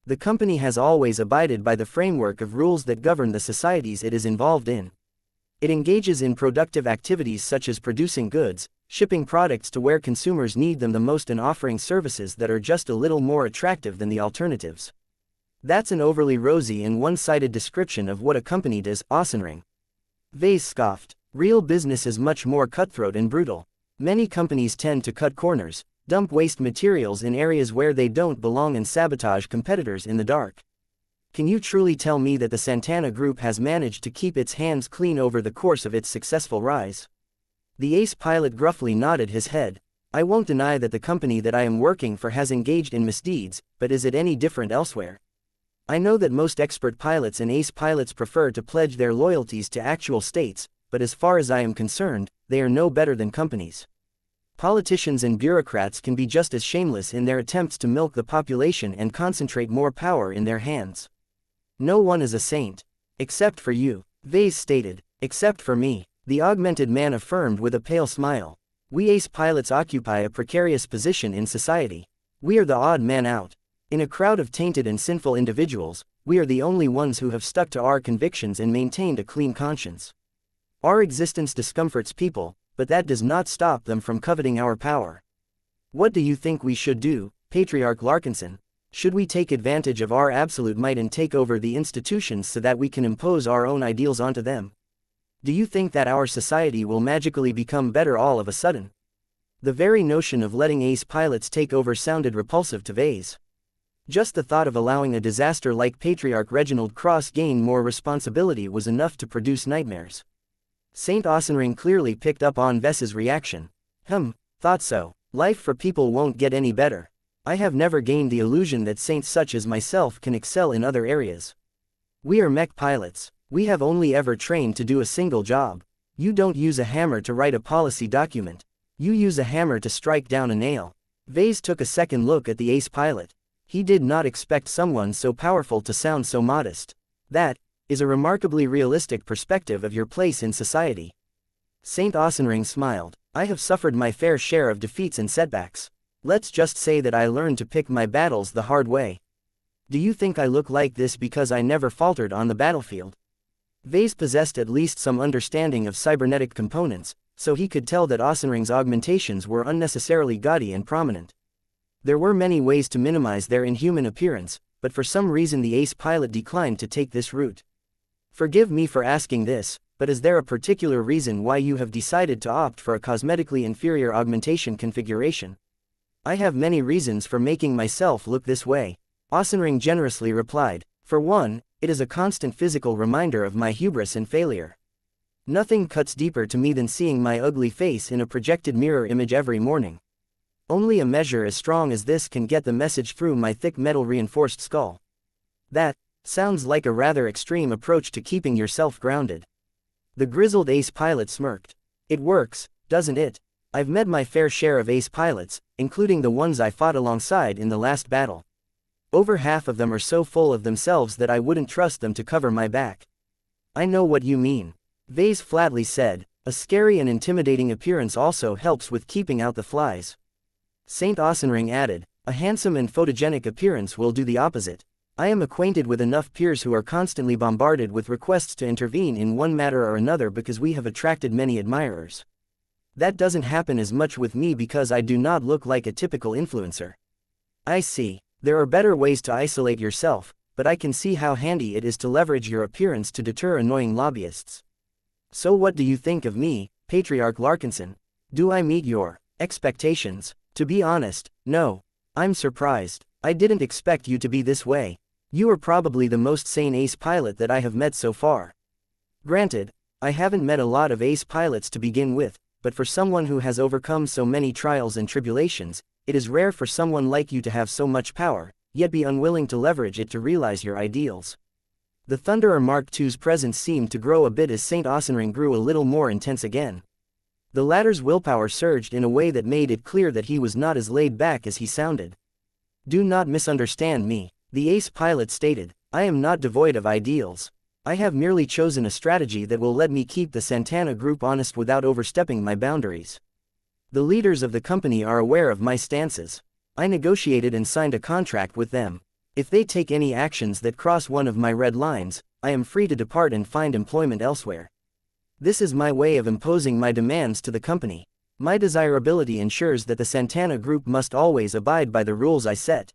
The company has always abided by the framework of rules that govern the societies it is involved in. It engages in productive activities such as producing goods, shipping products to where consumers need them the most, and offering services that are just a little more attractive than the alternatives. That's an overly rosy and one-sided description of what a company does, Ausenring. Vase scoffed. Real business is much more cutthroat and brutal. Many companies tend to cut corners, dump waste materials in areas where they don't belong and sabotage competitors in the dark. Can you truly tell me that the Santana Group has managed to keep its hands clean over the course of its successful rise? The ace pilot gruffly nodded his head. I won't deny that the company that I am working for has engaged in misdeeds, but is it any different elsewhere? I know that most expert pilots and ace pilots prefer to pledge their loyalties to actual states, but as far as I am concerned, they are no better than companies. Politicians and bureaucrats can be just as shameless in their attempts to milk the population and concentrate more power in their hands. No one is a saint. Except for you, Vase stated. Except for me, the augmented man affirmed with a pale smile. We ace pilots occupy a precarious position in society. We are the odd man out. In a crowd of tainted and sinful individuals, we are the only ones who have stuck to our convictions and maintained a clean conscience. Our existence discomforts people, but that does not stop them from coveting our power. What do you think we should do, Patriarch Larkinson? Should we take advantage of our absolute might and take over the institutions so that we can impose our own ideals onto them? Do you think that our society will magically become better all of a sudden? The very notion of letting ace pilots take over sounded repulsive to Vase. Just the thought of allowing a disaster like Patriarch Reginald Cross gain more responsibility was enough to produce nightmares. Saint Ausenring clearly picked up on Ves's reaction. Thought so. Life for people won't get any better. I have never gained the illusion that saints such as myself can excel in other areas. We are mech pilots. We have only ever trained to do a single job. You don't use a hammer to write a policy document. You use a hammer to strike down a nail. Vase took a second look at the ace pilot. He did not expect someone so powerful to sound so modest. That is a remarkably realistic perspective of your place in society. Saint Ausenring smiled. I have suffered my fair share of defeats and setbacks. Let's just say that I learned to pick my battles the hard way. Do you think I look like this because I never faltered on the battlefield? Vase possessed at least some understanding of cybernetic components, so he could tell that Ausenring's augmentations were unnecessarily gaudy and prominent. There were many ways to minimize their inhuman appearance, but for some reason the ace pilot declined to take this route. Forgive me for asking this, but is there a particular reason why you have decided to opt for a cosmetically inferior augmentation configuration? I have many reasons for making myself look this way, Ausenring generously replied. For one, it is a constant physical reminder of my hubris and failure. Nothing cuts deeper to me than seeing my ugly face in a projected mirror image every morning. Only a measure as strong as this can get the message through my thick metal-reinforced skull. That sounds like a rather extreme approach to keeping yourself grounded. The grizzled ace pilot smirked. It works, doesn't it? I've met my fair share of ace pilots, including the ones I fought alongside in the last battle. Over half of them are so full of themselves that I wouldn't trust them to cover my back. I know what you mean, Vase flatly said. A scary and intimidating appearance also helps with keeping out the flies. Saint Ausenring added, a handsome and photogenic appearance will do the opposite. I am acquainted with enough peers who are constantly bombarded with requests to intervene in one matter or another because we have attracted many admirers. That doesn't happen as much with me because I do not look like a typical influencer. I see. There are better ways to isolate yourself, but I can see how handy it is to leverage your appearance to deter annoying lobbyists. So what do you think of me, Patriarch Larkinson? Do I meet your expectations? To be honest, no. I'm surprised. I didn't expect you to be this way. You are probably the most sane ace pilot that I have met so far. Granted, I haven't met a lot of ace pilots to begin with, but for someone who has overcome so many trials and tribulations, it is rare for someone like you to have so much power, yet be unwilling to leverage it to realize your ideals. The Thunderer Mark II's presence seemed to grow a bit as Saint Ausenring grew a little more intense again. The latter's willpower surged in a way that made it clear that he was not as laid back as he sounded. Do not misunderstand me, the ace pilot stated. I am not devoid of ideals. I have merely chosen a strategy that will let me keep the Santana Group honest without overstepping my boundaries. The leaders of the company are aware of my stances. I negotiated and signed a contract with them. If they take any actions that cross one of my red lines, I am free to depart and find employment elsewhere. This is my way of imposing my demands to the company. My desirability ensures that the Santana Group must always abide by the rules I set.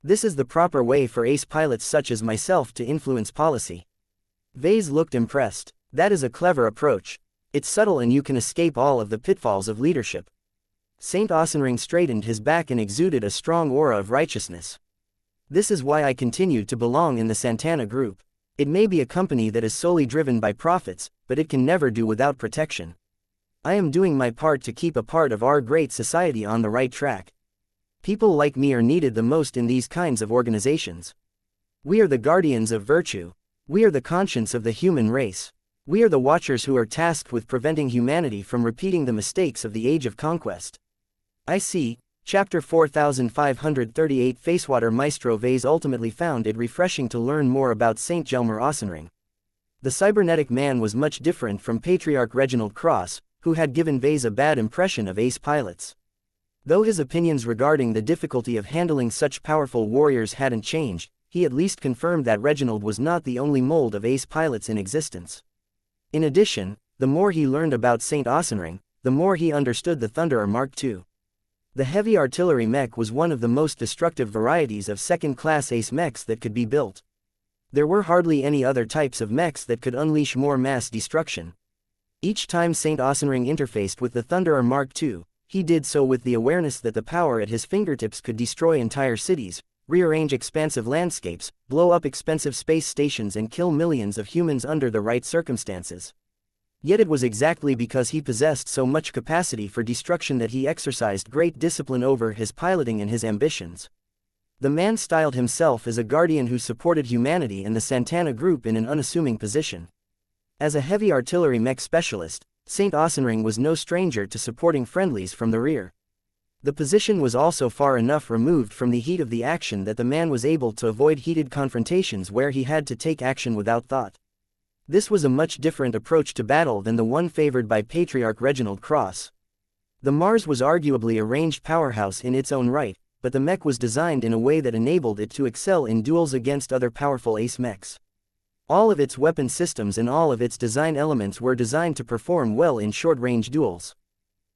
This is the proper way for ace pilots such as myself to influence policy. Vase looked impressed. That is a clever approach. It's subtle and you can escape all of the pitfalls of leadership. Saint Asenring straightened his back and exuded a strong aura of righteousness. This is why I continue to belong in the Santana group. It may be a company that is solely driven by profits, but it can never do without protection. I am doing my part to keep a part of our great society on the right track. People like me are needed the most in these kinds of organizations. We are the guardians of virtue. We are the conscience of the human race. We are the watchers who are tasked with preventing humanity from repeating the mistakes of the Age of Conquest. I see. Chapter 4538 Facewater Maestro Vase ultimately found it refreshing to learn more about Saint Gelmer Asenring. The cybernetic man was much different from Patriarch Reginald Cross, who had given Vase a bad impression of ace pilots. Though his opinions regarding the difficulty of handling such powerful warriors hadn't changed, he at least confirmed that Reginald was not the only mold of ace pilots in existence. In addition, the more he learned about Saint Asenring, the more he understood the Thunderer Mark II. The heavy artillery mech was one of the most destructive varieties of second-class ace mechs that could be built. There were hardly any other types of mechs that could unleash more mass destruction. Each time Saint Asenring interfaced with the Thunderer Mark II, he did so with the awareness that the power at his fingertips could destroy entire cities, rearrange expansive landscapes, blow up expensive space stations and kill millions of humans under the right circumstances. Yet it was exactly because he possessed so much capacity for destruction that he exercised great discipline over his piloting and his ambitions. The man styled himself as a guardian who supported humanity and the Santana group in an unassuming position. As a heavy artillery mech specialist, Saint Asenring was no stranger to supporting friendlies from the rear. The position was also far enough removed from the heat of the action that the man was able to avoid heated confrontations where he had to take action without thought. This was a much different approach to battle than the one favored by Patriarch Reginald Cross. The Mars was arguably a ranged powerhouse in its own right, but the mech was designed in a way that enabled it to excel in duels against other powerful ace mechs. All of its weapon systems and all of its design elements were designed to perform well in short-range duels.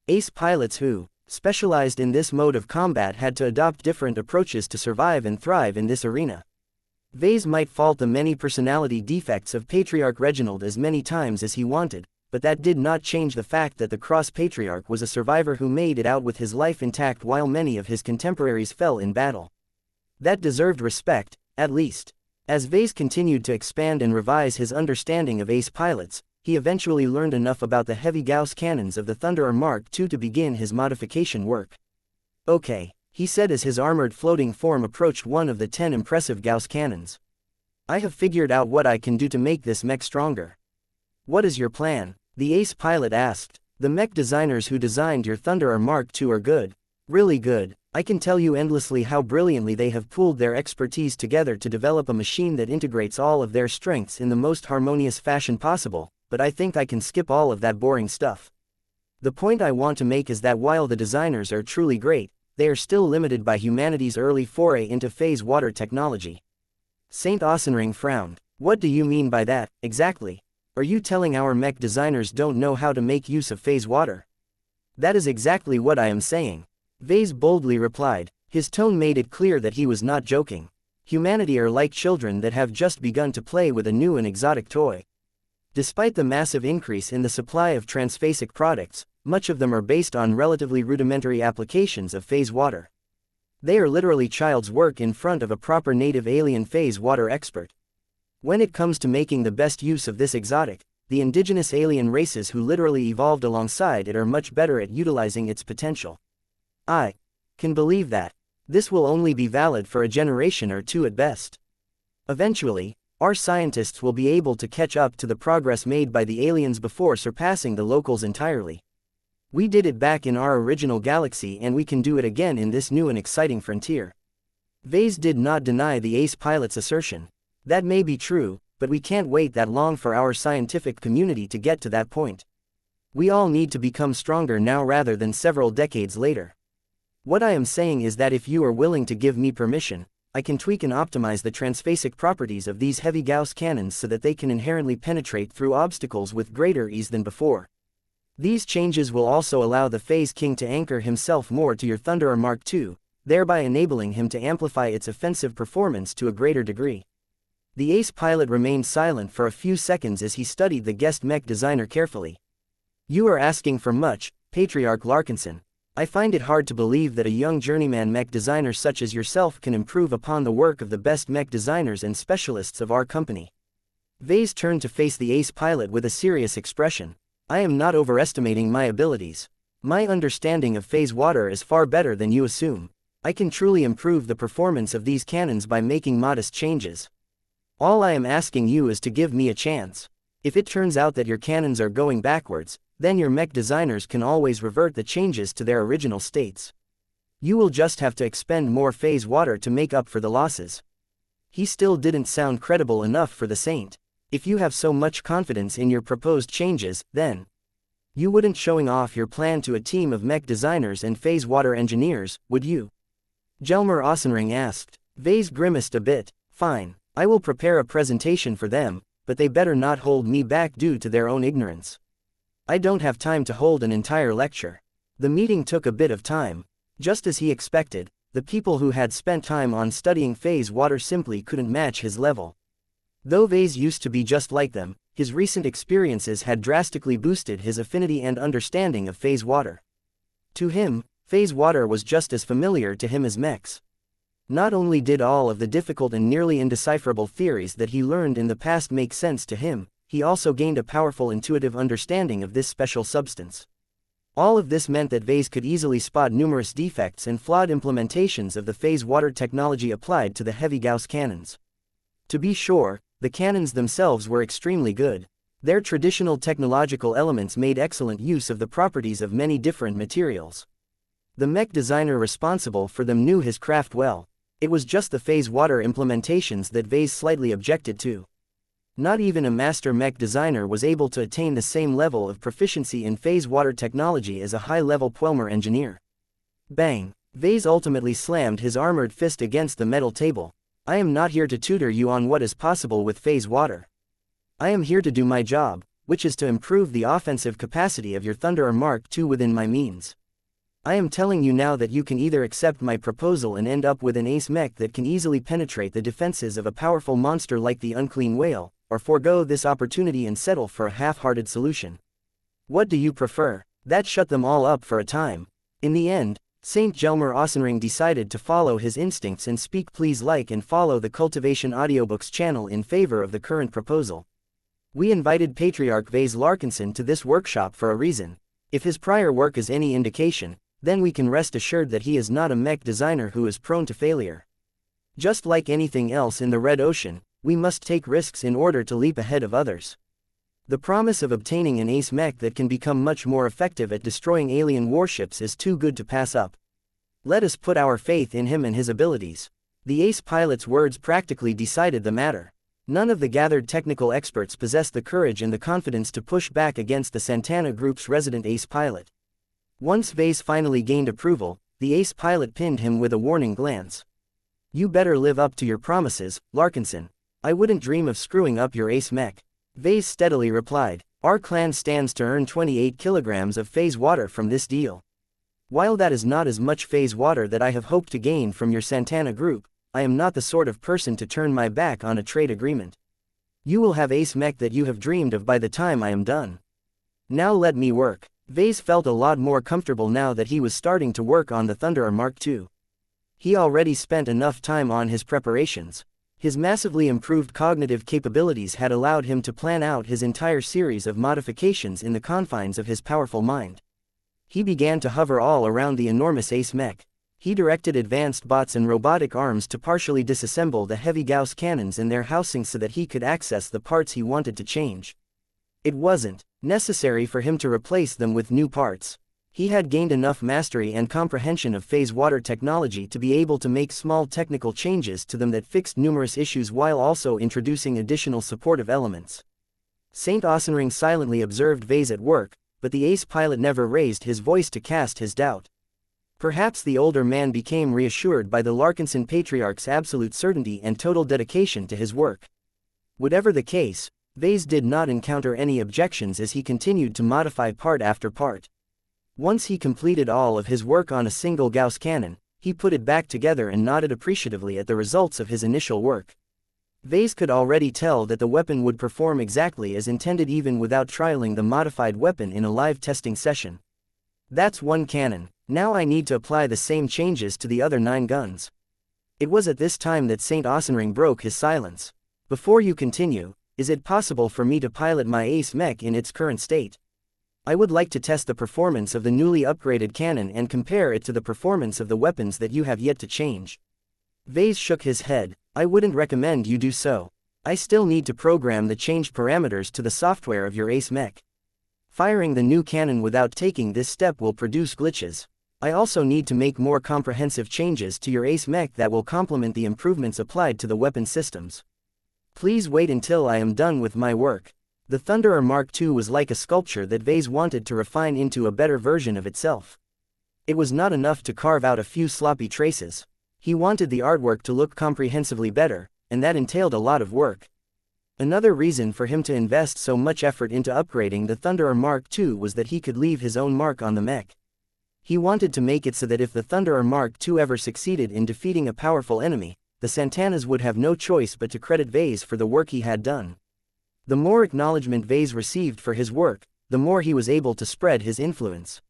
Ace pilots who specialized in this mode of combat had to adopt different approaches to survive and thrive in this arena. Vase might fault the many personality defects of Patriarch Reginald as many times as he wanted, but that did not change the fact that the Cross Patriarch was a survivor who made it out with his life intact while many of his contemporaries fell in battle. That deserved respect, at least. As Vase continued to expand and revise his understanding of ace pilots, he eventually learned enough about the heavy Gauss cannons of the Thunderer Mark II to begin his modification work. Okay, he said as his armored floating form approached one of the 10 impressive Gauss cannons. I have figured out what I can do to make this mech stronger. What is your plan? The ace pilot asked. The mech designers who designed your Thunderer Mark II are good. Really good. I can tell you endlessly how brilliantly they have pooled their expertise together to develop a machine that integrates all of their strengths in the most harmonious fashion possible, but I think I can skip all of that boring stuff. The point I want to make is that while the designers are truly great, they are still limited by humanity's early foray into phase water technology. Saint Asenring frowned. What do you mean by that, exactly? Are you telling our mech designers don't know how to make use of phase water? That is exactly what I am saying. Vase boldly replied. His tone made it clear that he was not joking. Humanity are like children that have just begun to play with a new and exotic toy. Despite the massive increase in the supply of transphasic products, much of them are based on relatively rudimentary applications of phase water. They are literally child's work in front of a proper native alien phase water expert. When it comes to making the best use of this exotic, the indigenous alien races who literally evolved alongside it are much better at utilizing its potential. I can believe that. This will only be valid for a generation or two at best. Eventually, our scientists will be able to catch up to the progress made by the aliens before surpassing the locals entirely. We did it back in our original galaxy and we can do it again in this new and exciting frontier. Vase did not deny the ace pilot's assertion. That may be true, but we can't wait that long for our scientific community to get to that point. We all need to become stronger now rather than several decades later. What I am saying is that if you are willing to give me permission, I can tweak and optimize the transphasic properties of these heavy Gauss cannons so that they can inherently penetrate through obstacles with greater ease than before. These changes will also allow the Phase King to anchor himself more to your Thunderer Mark II, thereby enabling him to amplify its offensive performance to a greater degree. The ace pilot remained silent for a few seconds as he studied the guest mech designer carefully. "You are asking for much, Patriarch Larkinson. I find it hard to believe that a young journeyman mech designer such as yourself can improve upon the work of the best mech designers and specialists of our company." Vase turned to face the ace pilot with a serious expression. "I am not overestimating my abilities. My understanding of phase water is far better than you assume. I can truly improve the performance of these cannons by making modest changes. All I am asking you is to give me a chance. If it turns out that your cannons are going backwards, then your mech designers can always revert the changes to their original states. You will just have to expend more phase water to make up for the losses." He still didn't sound credible enough for the saint. "If you have so much confidence in your proposed changes, then you wouldn't showing off your plan to a team of mech designers and phase water engineers, would you?" Jelmer Ossenring asked. Vase grimaced a bit. "Fine, I will prepare a presentation for them, but they better not hold me back due to their own ignorance. I don't have time to hold an entire lecture." The meeting took a bit of time. Just as he expected, the people who had spent time on studying phase water simply couldn't match his level. Though Vase used to be just like them, his recent experiences had drastically boosted his affinity and understanding of phase water. To him, phase water was just as familiar to him as mechs. Not only did all of the difficult and nearly indecipherable theories that he learned in the past make sense to him, he also gained a powerful intuitive understanding of this special substance. All of this meant that Vase could easily spot numerous defects and flawed implementations of the phase water technology applied to the heavy Gauss cannons. To be sure, the cannons themselves were extremely good. Their traditional technological elements made excellent use of the properties of many different materials. The mech designer responsible for them knew his craft well. It was just the phase water implementations that Vase slightly objected to. Not even a master mech designer was able to attain the same level of proficiency in phase water technology as a high-level Pwelmer engineer. Bang! Vase ultimately slammed his armored fist against the metal table. "I am not here to tutor you on what is possible with phase water. I am here to do my job, which is to improve the offensive capacity of your Thunderer Mark II within my means. I am telling you now that you can either accept my proposal and end up with an ace mech that can easily penetrate the defenses of a powerful monster like the Unclean Whale, or forego this opportunity and settle for a half-hearted solution. What do you prefer?" That shut them all up for a time. In the end, Saint Jelmer Ossenring decided to follow his instincts and speak. Please like and follow the Cultivation Audiobooks channel in favor of the current proposal. We invited Patriarch Vase Larkinson to this workshop for a reason. If his prior work is any indication, then we can rest assured that he is not a mech designer who is prone to failure. Just like anything else in the Red Ocean, we must take risks in order to leap ahead of others. The promise of obtaining an ace mech that can become much more effective at destroying alien warships is too good to pass up. Let us put our faith in him and his abilities. The ace pilot's words practically decided the matter. None of the gathered technical experts possessed the courage and the confidence to push back against the Santana Group's resident ace pilot. Once Vase finally gained approval, the ace pilot pinned him with a warning glance. "You better live up to your promises, Larkinson. I wouldn't dream of screwing up your ace mech." Vase steadily replied, "Our clan stands to earn 28 kilograms of phase water from this deal. While that is not as much phase water that I have hoped to gain from your Santana Group, I am not the sort of person to turn my back on a trade agreement. You will have ace mech that you have dreamed of by the time I am done. Now let me work." Vase felt a lot more comfortable now that he was starting to work on the Thunderer Mark II. He already spent enough time on his preparations. His massively improved cognitive capabilities had allowed him to plan out his entire series of modifications in the confines of his powerful mind. He began to hover all around the enormous ace mech. He directed advanced bots and robotic arms to partially disassemble the heavy Gauss cannons in their housings so that he could access the parts he wanted to change. It wasn't necessary for him to replace them with new parts. He had gained enough mastery and comprehension of phase water technology to be able to make small technical changes to them that fixed numerous issues while also introducing additional supportive elements. Saint Ossenring silently observed Vase at work, but the ace pilot never raised his voice to cast his doubt. Perhaps the older man became reassured by the Larkinson Patriarch's absolute certainty and total dedication to his work. Whatever the case, Vase did not encounter any objections as he continued to modify part after part. Once he completed all of his work on a single Gauss cannon, He put it back together and nodded appreciatively at the results of his initial work. Vase could already tell that the weapon would perform exactly as intended even without trialing the modified weapon in a live testing session. That's one cannon. Now I need to apply the same changes to the other 9 guns. It was at this time that Saint Osenring broke his silence. Before you continue, is it possible for me to pilot my ace mech in its current state? I would like to test the performance of the newly upgraded cannon and compare it to the performance of the weapons that you have yet to change. Vase shook his head. I wouldn't recommend you do so. I still need to program the changed parameters to the software of your ace mech. Firing the new cannon without taking this step will produce glitches. I also need to make more comprehensive changes to your ace mech that will complement the improvements applied to the weapon systems. Please wait until I am done with my work. The Thunderer Mark II was like a sculpture that Vase wanted to refine into a better version of itself. It was not enough to carve out a few sloppy traces. He wanted the artwork to look comprehensively better, and that entailed a lot of work. Another reason for him to invest so much effort into upgrading the Thunderer Mark II was that he could leave his own mark on the mech. He wanted to make it so that if the Thunderer Mark II ever succeeded in defeating a powerful enemy, the Santanas would have no choice but to credit Vase for the work he had done. The more acknowledgement Vase received for his work, the more he was able to spread his influence.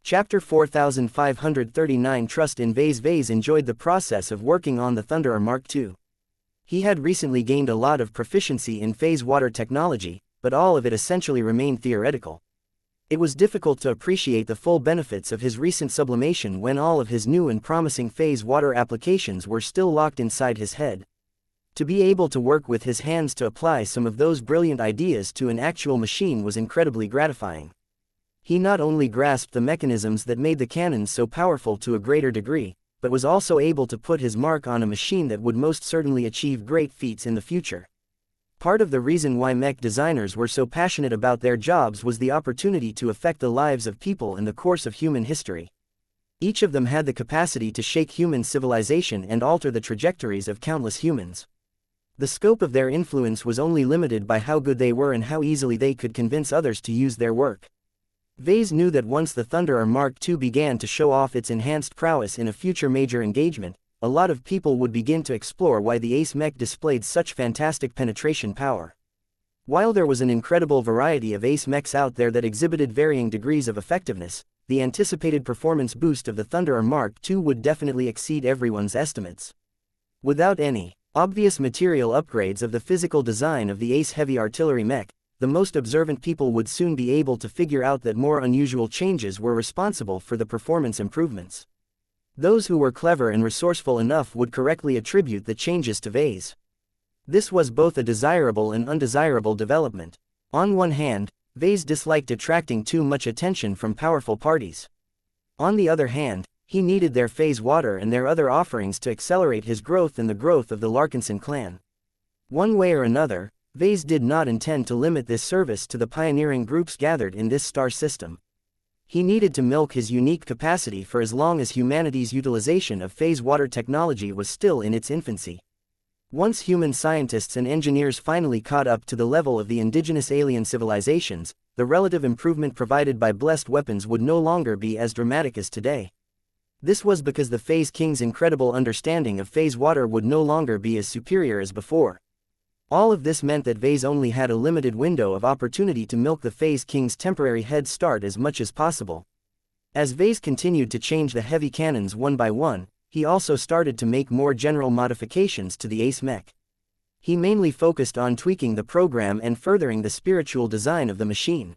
Chapter 4539 Trust in Vase. Vase enjoyed the process of working on the Thunderer Mark II. He had recently gained a lot of proficiency in phase water technology, but all of it essentially remained theoretical. It was difficult to appreciate the full benefits of his recent sublimation when all of his new and promising phase water applications were still locked inside his head. To be able to work with his hands to apply some of those brilliant ideas to an actual machine was incredibly gratifying. He not only grasped the mechanisms that made the cannons so powerful to a greater degree, but was also able to put his mark on a machine that would most certainly achieve great feats in the future. Part of the reason why mech designers were so passionate about their jobs was the opportunity to affect the lives of people in the course of human history. Each of them had the capacity to shake human civilization and alter the trajectories of countless humans. The scope of their influence was only limited by how good they were and how easily they could convince others to use their work. Vase knew that once the Thunderer Mark II began to show off its enhanced prowess in a future major engagement, a lot of people would begin to explore why the ace mech displayed such fantastic penetration power. While there was an incredible variety of ace mechs out there that exhibited varying degrees of effectiveness, the anticipated performance boost of the Thunderer Mark II would definitely exceed everyone's estimates. Without any obvious material upgrades of the physical design of the ace heavy artillery mech, the most observant people would soon be able to figure out that more unusual changes were responsible for the performance improvements. Those who were clever and resourceful enough would correctly attribute the changes to Vase. This was both a desirable and undesirable development. On one hand, Vase disliked attracting too much attention from powerful parties. On the other hand, he needed their phase water and their other offerings to accelerate his growth and the growth of the Larkinson clan. One way or another, Vase did not intend to limit this service to the pioneering groups gathered in this star system. He needed to milk his unique capacity for as long as humanity's utilization of phase water technology was still in its infancy. Once human scientists and engineers finally caught up to the level of the indigenous alien civilizations, the relative improvement provided by blessed weapons would no longer be as dramatic as today. This was because the Phase King's incredible understanding of phase water would no longer be as superior as before. All of this meant that Vase only had a limited window of opportunity to milk the Phase King's temporary head start as much as possible. As Vase continued to change the heavy cannons one by one, he also started to make more general modifications to the ace mech. He mainly focused on tweaking the program and furthering the spiritual design of the machine.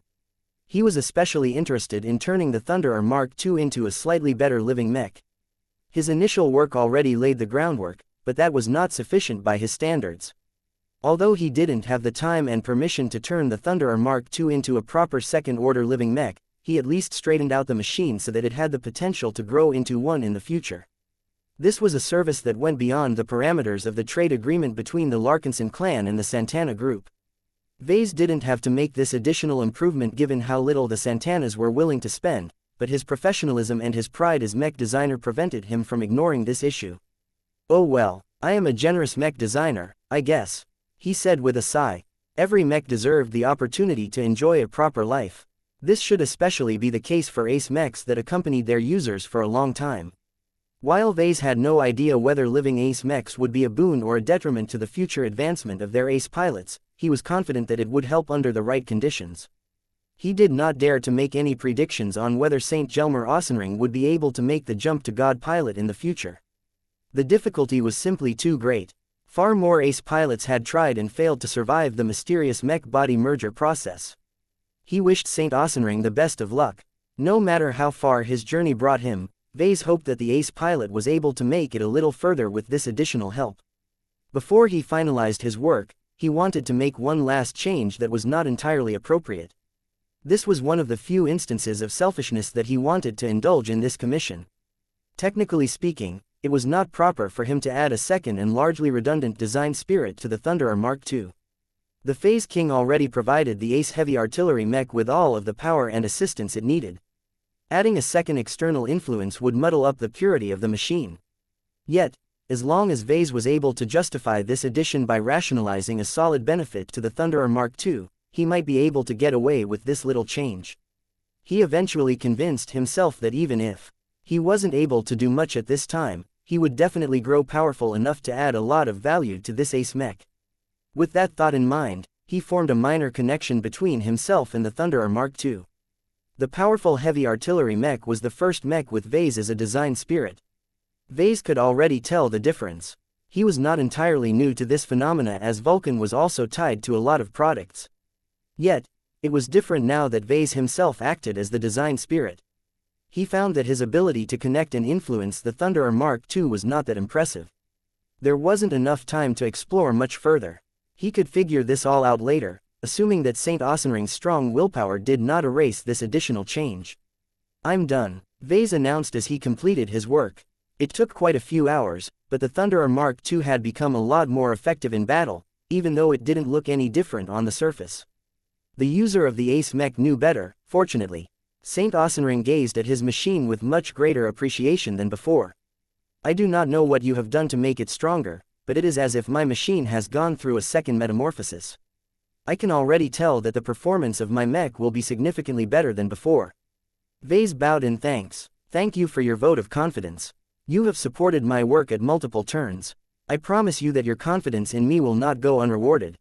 He was especially interested in turning the Thunderer Mark II into a slightly better living mech. His initial work already laid the groundwork, but that was not sufficient by his standards. Although he didn't have the time and permission to turn the Thunderer Mark II into a proper second-order living mech, he at least straightened out the machine so that it had the potential to grow into one in the future. This was a service that went beyond the parameters of the trade agreement between the Larkinson clan and the Santana group. Vase didn't have to make this additional improvement given how little the Santanas were willing to spend, but his professionalism and his pride as mech designer prevented him from ignoring this issue. "Oh well, I am a generous mech designer, I guess," he said with a sigh. Every mech deserved the opportunity to enjoy a proper life. This should especially be the case for ace mechs that accompanied their users for a long time. While Vase had no idea whether living ace mechs would be a boon or a detriment to the future advancement of their ace pilots, he was confident that it would help under the right conditions. He did not dare to make any predictions on whether Saint Gelmer Ossenring would be able to make the jump to God pilot in the future. The difficulty was simply too great. Far more ace pilots had tried and failed to survive the mysterious mech-body merger process. He wished Saint Ossenring the best of luck. No matter how far his journey brought him, Vase hoped that the ace pilot was able to make it a little further with this additional help. Before he finalized his work, he wanted to make one last change that was not entirely appropriate. This was one of the few instances of selfishness that he wanted to indulge in this commission. Technically speaking, it was not proper for him to add a second and largely redundant design spirit to the Thunderer Mark II. The Phase King already provided the Ace Heavy Artillery mech with all of the power and assistance it needed. Adding a second external influence would muddle up the purity of the machine. Yet, as long as Vase was able to justify this addition by rationalizing a solid benefit to the Thunderer Mark II, he might be able to get away with this little change. He eventually convinced himself that even if he wasn't able to do much at this time, he would definitely grow powerful enough to add a lot of value to this ace mech. With that thought in mind, he formed a minor connection between himself and the Thunderer Mark II. The powerful heavy artillery mech was the first mech with Vase as a design spirit. Vase could already tell the difference. He was not entirely new to this phenomena, as Vulcan was also tied to a lot of products. Yet, it was different now that Vase himself acted as the design spirit. He found that his ability to connect and influence the Thunderer Mark II was not that impressive. There wasn't enough time to explore much further. He could figure this all out later, assuming that Saint Ossenring's strong willpower did not erase this additional change. "I'm done," Vase announced as he completed his work. It took quite a few hours, but the Thunderer Mark II had become a lot more effective in battle, even though it didn't look any different on the surface. The user of the ace mech knew better, fortunately. Saint Ossenring gazed at his machine with much greater appreciation than before. "I do not know what you have done to make it stronger, but it is as if my machine has gone through a second metamorphosis. I can already tell that the performance of my mech will be significantly better than before." Vase bowed in thanks. "Thank you for your vote of confidence. You have supported my work at multiple turns. I promise you that your confidence in me will not go unrewarded.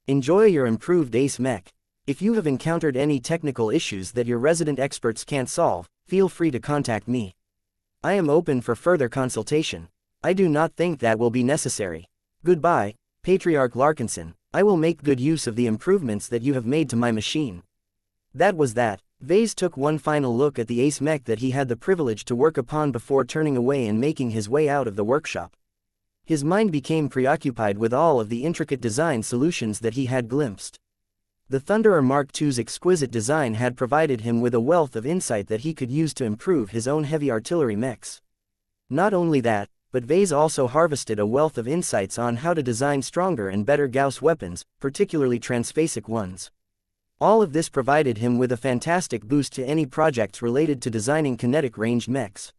Enjoy your improved ace mech. If you have encountered any technical issues that your resident experts can't solve, feel free to contact me. I am open for further consultation. I do not think that will be necessary. Goodbye, Patriarch Larkinson. I will make good use of the improvements that you have made to my machine." That was that. Vase took one final look at the ace mech that he had the privilege to work upon before turning away and making his way out of the workshop. His mind became preoccupied with all of the intricate design solutions that he had glimpsed. The Thunderer Mark II's exquisite design had provided him with a wealth of insight that he could use to improve his own heavy artillery mechs. Not only that, but Vase also harvested a wealth of insights on how to design stronger and better Gauss weapons, particularly transphasic ones. All of this provided him with a fantastic boost to any projects related to designing kinetic ranged mechs.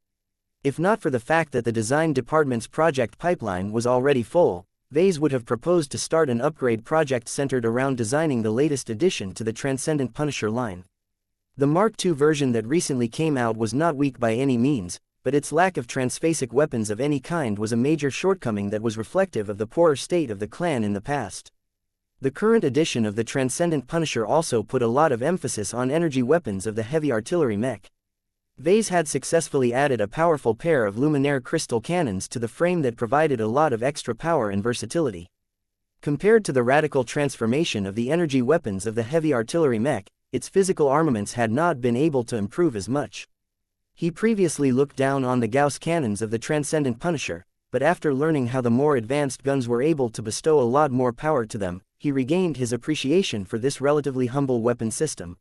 If not for the fact that the design department's project pipeline was already full, Vase would have proposed to start an upgrade project centered around designing the latest addition to the Transcendent Punisher line. The Mark II version that recently came out was not weak by any means, but its lack of transphasic weapons of any kind was a major shortcoming that was reflective of the poorer state of the clan in the past. The current edition of the Transcendent Punisher also put a lot of emphasis on energy weapons of the heavy artillery mech. Vase had successfully added a powerful pair of luminaire crystal cannons to the frame that provided a lot of extra power and versatility. Compared to the radical transformation of the energy weapons of the heavy artillery mech, its physical armaments had not been able to improve as much. He previously looked down on the Gauss cannons of the Transcendent Punisher, but after learning how the more advanced guns were able to bestow a lot more power to them, he regained his appreciation for this relatively humble weapon system.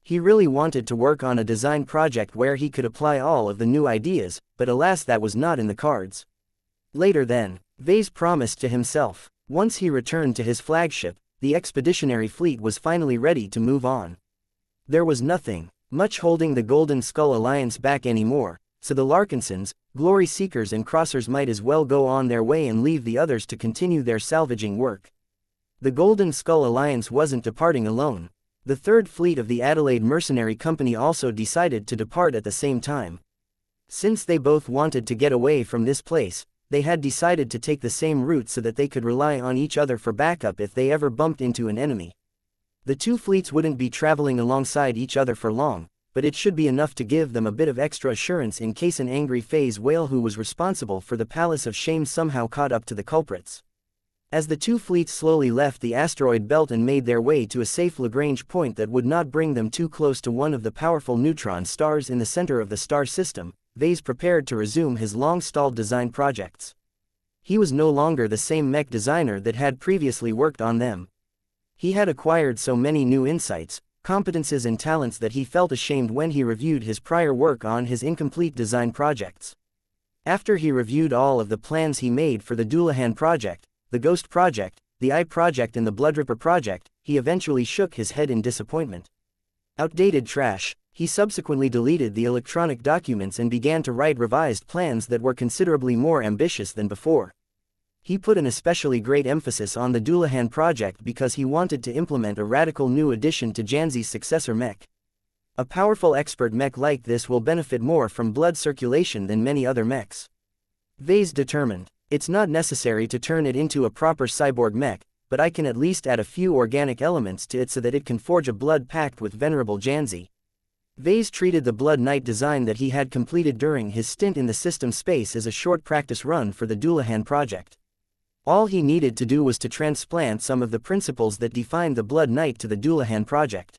He really wanted to work on a design project where he could apply all of the new ideas, but alas, that was not in the cards. Later then, Vase promised to himself. Once he returned to his flagship, the expeditionary fleet was finally ready to move on. There was nothing much holding the Golden Skull Alliance back anymore, so the Larkinsons, Glory Seekers and Crossers might as well go on their way and leave the others to continue their salvaging work. The Golden Skull Alliance wasn't departing alone. The third fleet of the Adelaide Mercenary Company also decided to depart at the same time. Since they both wanted to get away from this place, they had decided to take the same route so that they could rely on each other for backup if they ever bumped into an enemy. The two fleets wouldn't be traveling alongside each other for long, but it should be enough to give them a bit of extra assurance in case an angry phase whale who was responsible for the Palace of Shame somehow caught up to the culprits. As the two fleets slowly left the asteroid belt and made their way to a safe Lagrange point that would not bring them too close to one of the powerful neutron stars in the center of the star system, Vase prepared to resume his long-stalled design projects. He was no longer the same mech designer that had previously worked on them. He had acquired so many new insights, competences and talents that he felt ashamed when he reviewed his prior work on his incomplete design projects. After he reviewed all of the plans he made for the Dullahan project, the Ghost project, the Eye project and the Bloodripper project, he eventually shook his head in disappointment. Outdated trash. He subsequently deleted the electronic documents and began to write revised plans that were considerably more ambitious than before. He put an especially great emphasis on the Dullahan project because he wanted to implement a radical new addition to Janzi's successor Mech. A powerful expert mech like this will benefit more from blood circulation than many other mechs. Vase determined. It's not necessary to turn it into a proper cyborg mech, but I can at least add a few organic elements to it so that it can forge a blood pact with venerable Janzi. Vase treated the Blood Knight design that he had completed during his stint in the system space as a short practice run for the Dullahan project. All he needed to do was to transplant some of the principles that defined the Blood Knight to the Dullahan project.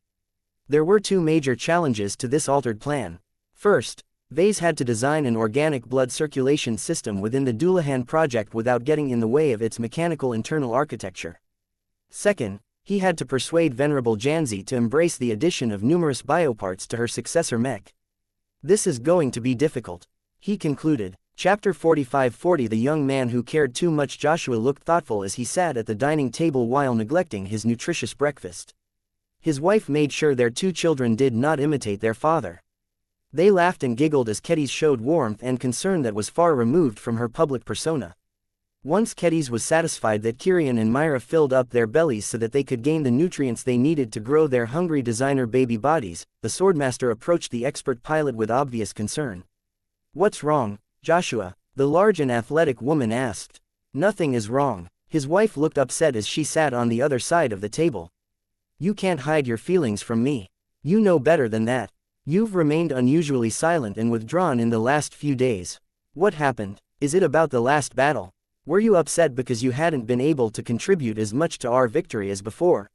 There were two major challenges to this altered plan. First, Vase had to design an organic blood circulation system within the Dullahan project without getting in the way of its mechanical internal architecture. Second, he had to persuade venerable Janzi to embrace the addition of numerous bioparts to her successor Mech. This is going to be difficult, he concluded. Chapter 4540. The young man who cared too much. Joshua looked thoughtful as he sat at the dining table while neglecting his nutritious breakfast. His wife made sure their two children did not imitate their father. They laughed and giggled as Kedis showed warmth and concern that was far removed from her public persona. Once Kedis was satisfied that Kyrian and Myra filled up their bellies so that they could gain the nutrients they needed to grow their hungry designer baby bodies, the swordmaster approached the expert pilot with obvious concern. "What's wrong, Joshua?" the large and athletic woman asked. "Nothing is wrong." His wife looked upset as she sat on the other side of the table. "You can't hide your feelings from me. You know better than that. You've remained unusually silent and withdrawn in the last few days. What happened? Is it about the last battle? Were you upset because you hadn't been able to contribute as much to our victory as before?"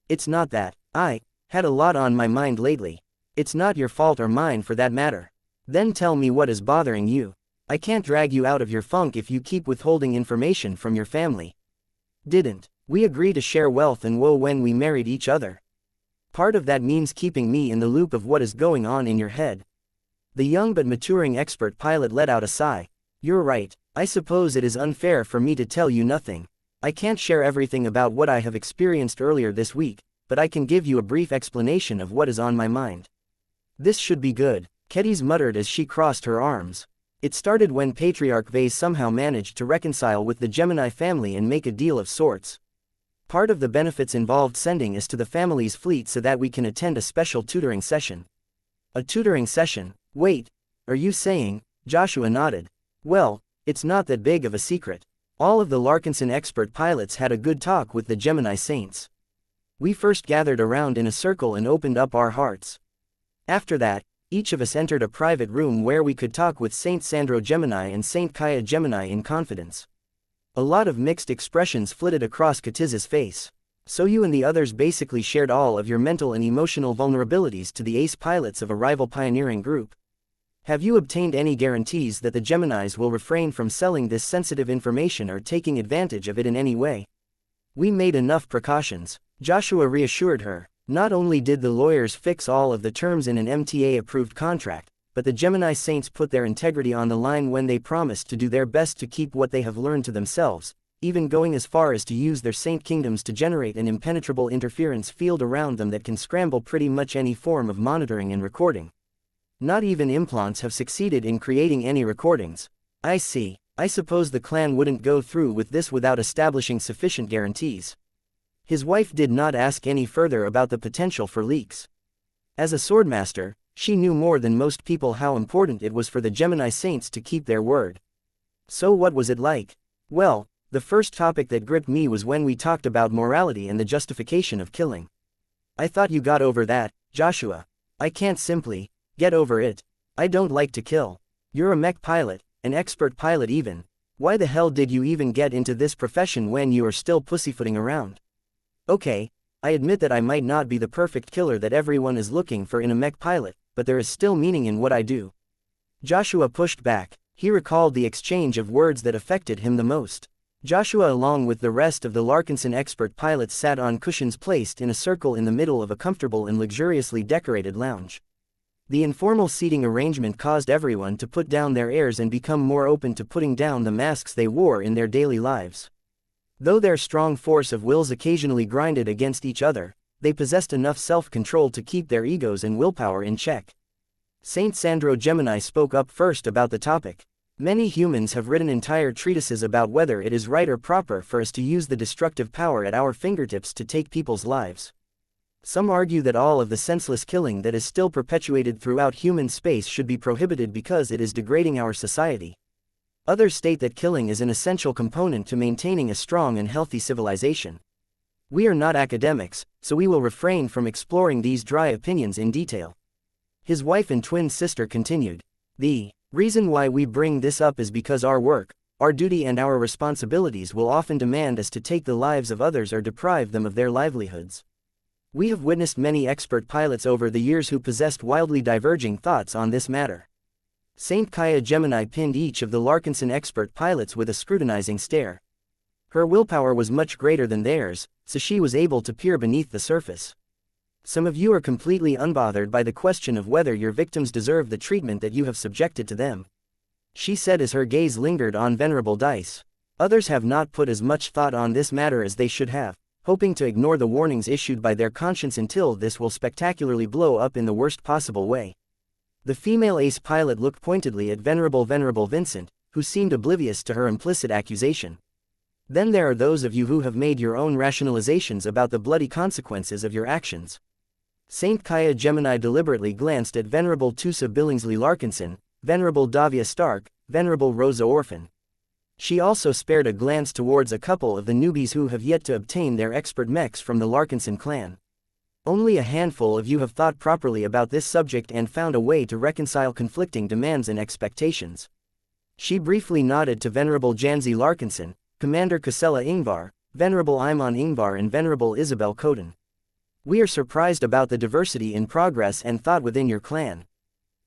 "It's not that. I had a lot on my mind lately." "It's not your fault or mine for that matter." "Then tell me what is bothering you. I can't drag you out of your funk if you keep withholding information from your family." "Didn't we agree to share wealth and woe when we married each other? Part of that means keeping me in the loop of what is going on in your head." The young but maturing expert pilot let out a sigh. "You're right. I suppose it is unfair for me to tell you nothing. I can't share everything about what I have experienced earlier this week, but I can give you a brief explanation of what is on my mind." "This should be good," Kedis muttered as she crossed her arms. "It started when Patriarch Vase somehow managed to reconcile with the Gemini family and make a deal of sorts. Part of the benefits involved sending us to the family's fleet so that we can attend a special tutoring session." "A tutoring session? Wait, are you saying?" Joshua nodded. "Well, it's not that big of a secret. All of the Larkinson expert pilots had a good talk with the Gemini Saints. We first gathered around in a circle and opened up our hearts. After that, each of us entered a private room where we could talk with Saint Sandro Gemini and Saint Kaya Gemini in confidence." A lot of mixed expressions flitted across Katiz's face. "So you and the others basically shared all of your mental and emotional vulnerabilities to the ace pilots of a rival pioneering group. Have you obtained any guarantees that the Geminis will refrain from selling this sensitive information or taking advantage of it in any way?" "We made enough precautions," Joshua reassured her. "Not only did the lawyers fix all of the terms in an MTA-approved contract, but the Gemini Saints put their integrity on the line when they promised to do their best to keep what they have learned to themselves, even going as far as to use their saint kingdoms to generate an impenetrable interference field around them that can scramble pretty much any form of monitoring and recording. Not even implants have succeeded in creating any recordings." "I see. I suppose the clan wouldn't go through with this without establishing sufficient guarantees." His wife did not ask any further about the potential for leaks. As a swordmaster, She knew more than most people how important it was for the Gemini Saints to keep their word. So what was it like? Well, the first topic that gripped me was when we talked about morality and the justification of killing. I thought you got over that, Joshua. I can't simply get over it. I don't like to kill. You're a mech pilot, an expert pilot even. Why the hell did you even get into this profession when you are still pussyfooting around? Okay, I admit that I might not be the perfect killer that everyone is looking for in a mech pilot, but there is still meaning in what I do. Joshua pushed back. He recalled the exchange of words that affected him the most. Joshua along with the rest of the Larkinson expert pilots sat on cushions placed in a circle in the middle of a comfortable and luxuriously decorated lounge. The informal seating arrangement caused everyone to put down their airs and become more open to putting down the masks they wore in their daily lives. Though their strong force of wills occasionally grinded against each other, they possessed enough self-control to keep their egos and willpower in check. Saint Sandro Gemini spoke up first about the topic. Many humans have written entire treatises about whether it is right or proper for us to use the destructive power at our fingertips to take people's lives. Some argue that all of the senseless killing that is still perpetuated throughout human space should be prohibited because it is degrading our society. Others state that killing is an essential component to maintaining a strong and healthy civilization. We are not academics, so we will refrain from exploring these dry opinions in detail. His wife and twin sister continued. The reason why we bring this up is because our work, our duty and our responsibilities will often demand us to take the lives of others or deprive them of their livelihoods. We have witnessed many expert pilots over the years who possessed wildly diverging thoughts on this matter. Saint Kaya Gemini pinned each of the Larkinson expert pilots with a scrutinizing stare. Her willpower was much greater than theirs, so she was able to peer beneath the surface. Some of you are completely unbothered by the question of whether your victims deserve the treatment that you have subjected to them, she said as her gaze lingered on Venerable Dice. Others have not put as much thought on this matter as they should have, hoping to ignore the warnings issued by their conscience until this will spectacularly blow up in the worst possible way. The female ace pilot looked pointedly at Venerable Vincent, who seemed oblivious to her implicit accusation. Then there are those of you who have made your own rationalizations about the bloody consequences of your actions. Saint Kaya Gemini deliberately glanced at Venerable Tusa Billingsley Larkinson, Venerable Davia Stark, Venerable Rosa Orphan. She also spared a glance towards a couple of the newbies who have yet to obtain their expert mechs from the Larkinson clan. Only a handful of you have thought properly about this subject and found a way to reconcile conflicting demands and expectations. She briefly nodded to Venerable Janzi Larkinson, Commander Casella Ingvar, Venerable Imon Ingvar and Venerable Isabel Coden. We are surprised about the diversity in progress and thought within your clan.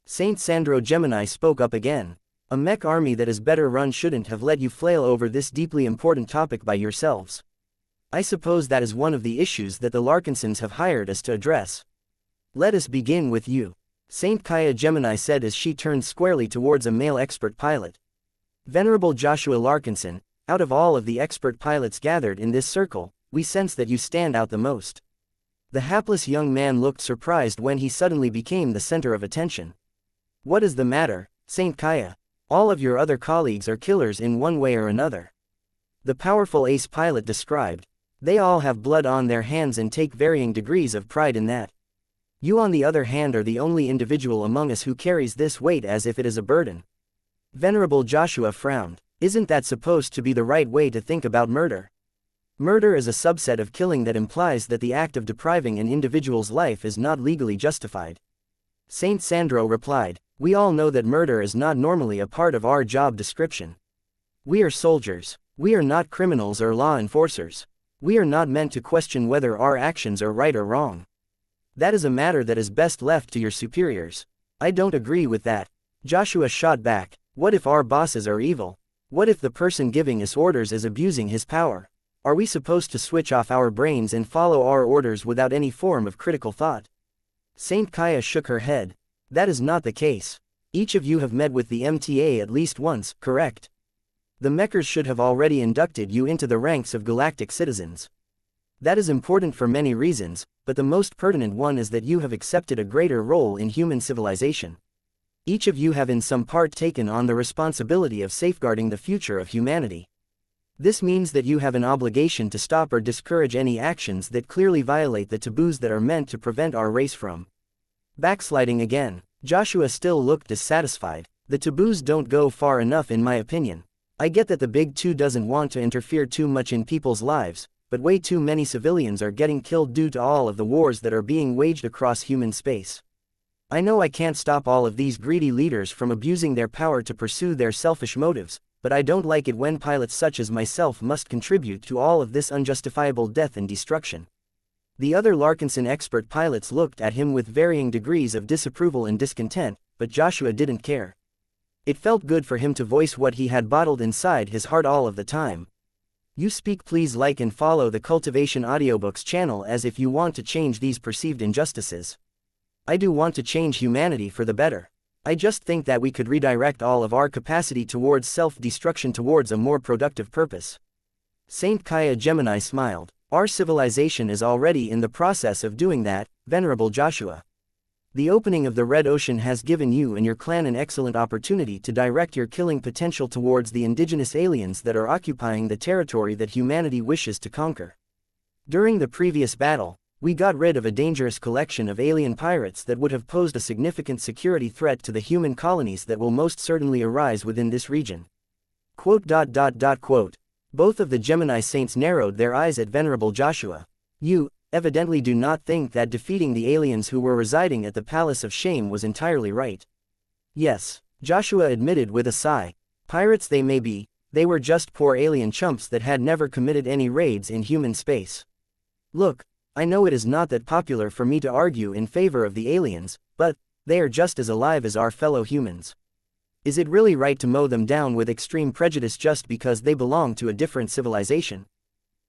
Saint Sandro Gemini spoke up again. A mech army that is better run shouldn't have let you flail over this deeply important topic by yourselves. I suppose that is one of the issues that the Larkinsons have hired us to address. Let us begin with you, Saint Kaya Gemini said as she turned squarely towards a male expert pilot. Venerable Joshua Larkinson, out of all of the expert pilots gathered in this circle, we sense that you stand out the most. The hapless young man looked surprised when he suddenly became the center of attention. What is the matter, Saint Kaya? All of your other colleagues are killers in one way or another. The powerful ace pilot described. They all have blood on their hands and take varying degrees of pride in that. You on the other hand are the only individual among us who carries this weight as if it is a burden. Venerable Joshua frowned. Isn't that supposed to be the right way to think about murder? Murder is a subset of killing that implies that the act of depriving an individual's life is not legally justified. Saint Sandro replied, we all know that murder is not normally a part of our job description. We are soldiers. We are not criminals or law enforcers. We are not meant to question whether our actions are right or wrong. That is a matter that is best left to your superiors. I don't agree with that. Joshua shot back. What if our bosses are evil? What if the person giving us orders is abusing his power? Are we supposed to switch off our brains and follow our orders without any form of critical thought? Saint Kaya shook her head. That is not the case. Each of you have met with the MTA at least once, correct? The Mechers should have already inducted you into the ranks of galactic citizens. That is important for many reasons, but the most pertinent one is that you have accepted a greater role in human civilization. Each of you have in some part taken on the responsibility of safeguarding the future of humanity. This means that you have an obligation to stop or discourage any actions that clearly violate the taboos that are meant to prevent our race from Backsliding again. Joshua still looked dissatisfied. The taboos don't go far enough in my opinion. I get that the Big Two doesn't want to interfere too much in people's lives, but way too many civilians are getting killed due to all of the wars that are being waged across human space. I know I can't stop all of these greedy leaders from abusing their power to pursue their selfish motives, but I don't like it when pilots such as myself must contribute to all of this unjustifiable death and destruction. The other Larkinson expert pilots looked at him with varying degrees of disapproval and discontent, but Joshua didn't care. It felt good for him to voice what he had bottled inside his heart all of the time. You speak. Please like and follow the Cultivation Audiobooks channel as if you want to change these perceived injustices. I do want to change humanity for the better. I just think that we could redirect all of our capacity towards self-destruction towards a more productive purpose. Saint Kaya Gemini smiled. Our civilization is already in the process of doing that, Venerable Joshua. The opening of the Red Ocean has given you and your clan an excellent opportunity to direct your killing potential towards the indigenous aliens that are occupying the territory that humanity wishes to conquer. During the previous battle, we got rid of a dangerous collection of alien pirates that would have posed a significant security threat to the human colonies that will most certainly arise within this region. Quote. Both of the Gemini saints narrowed their eyes at Venerable Joshua. You, evidently do not think that defeating the aliens who were residing at the Palace of Shame was entirely right. Yes, Joshua admitted with a sigh. Pirates they may be, they were just poor alien chumps that had never committed any raids in human space. Look, I know it is not that popular for me to argue in favor of the aliens, but they are just as alive as our fellow humans. Is it really right to mow them down with extreme prejudice just because they belong to a different civilization?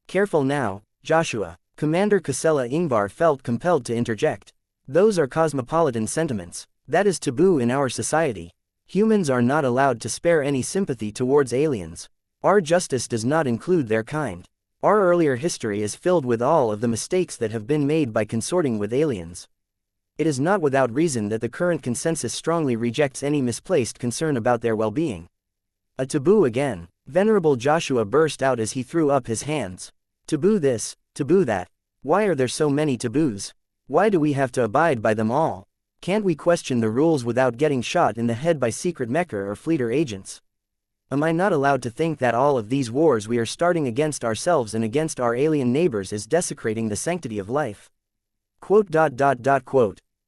Careful now, Joshua. Commander Kasela Ingvar felt compelled to interject. Those are cosmopolitan sentiments. That is taboo in our society. Humans are not allowed to spare any sympathy towards aliens. Our justice does not include their kind. Our earlier history is filled with all of the mistakes that have been made by consorting with aliens. It is not without reason that the current consensus strongly rejects any misplaced concern about their well-being. A taboo again. Venerable Joshua burst out as he threw up his hands. Taboo this, taboo that. Why are there so many taboos? Why do we have to abide by them all? Can't we question the rules without getting shot in the head by secret Mech or fleeter agents? Am I not allowed to think that all of these wars we are starting against ourselves and against our alien neighbors is desecrating the sanctity of life? Quote.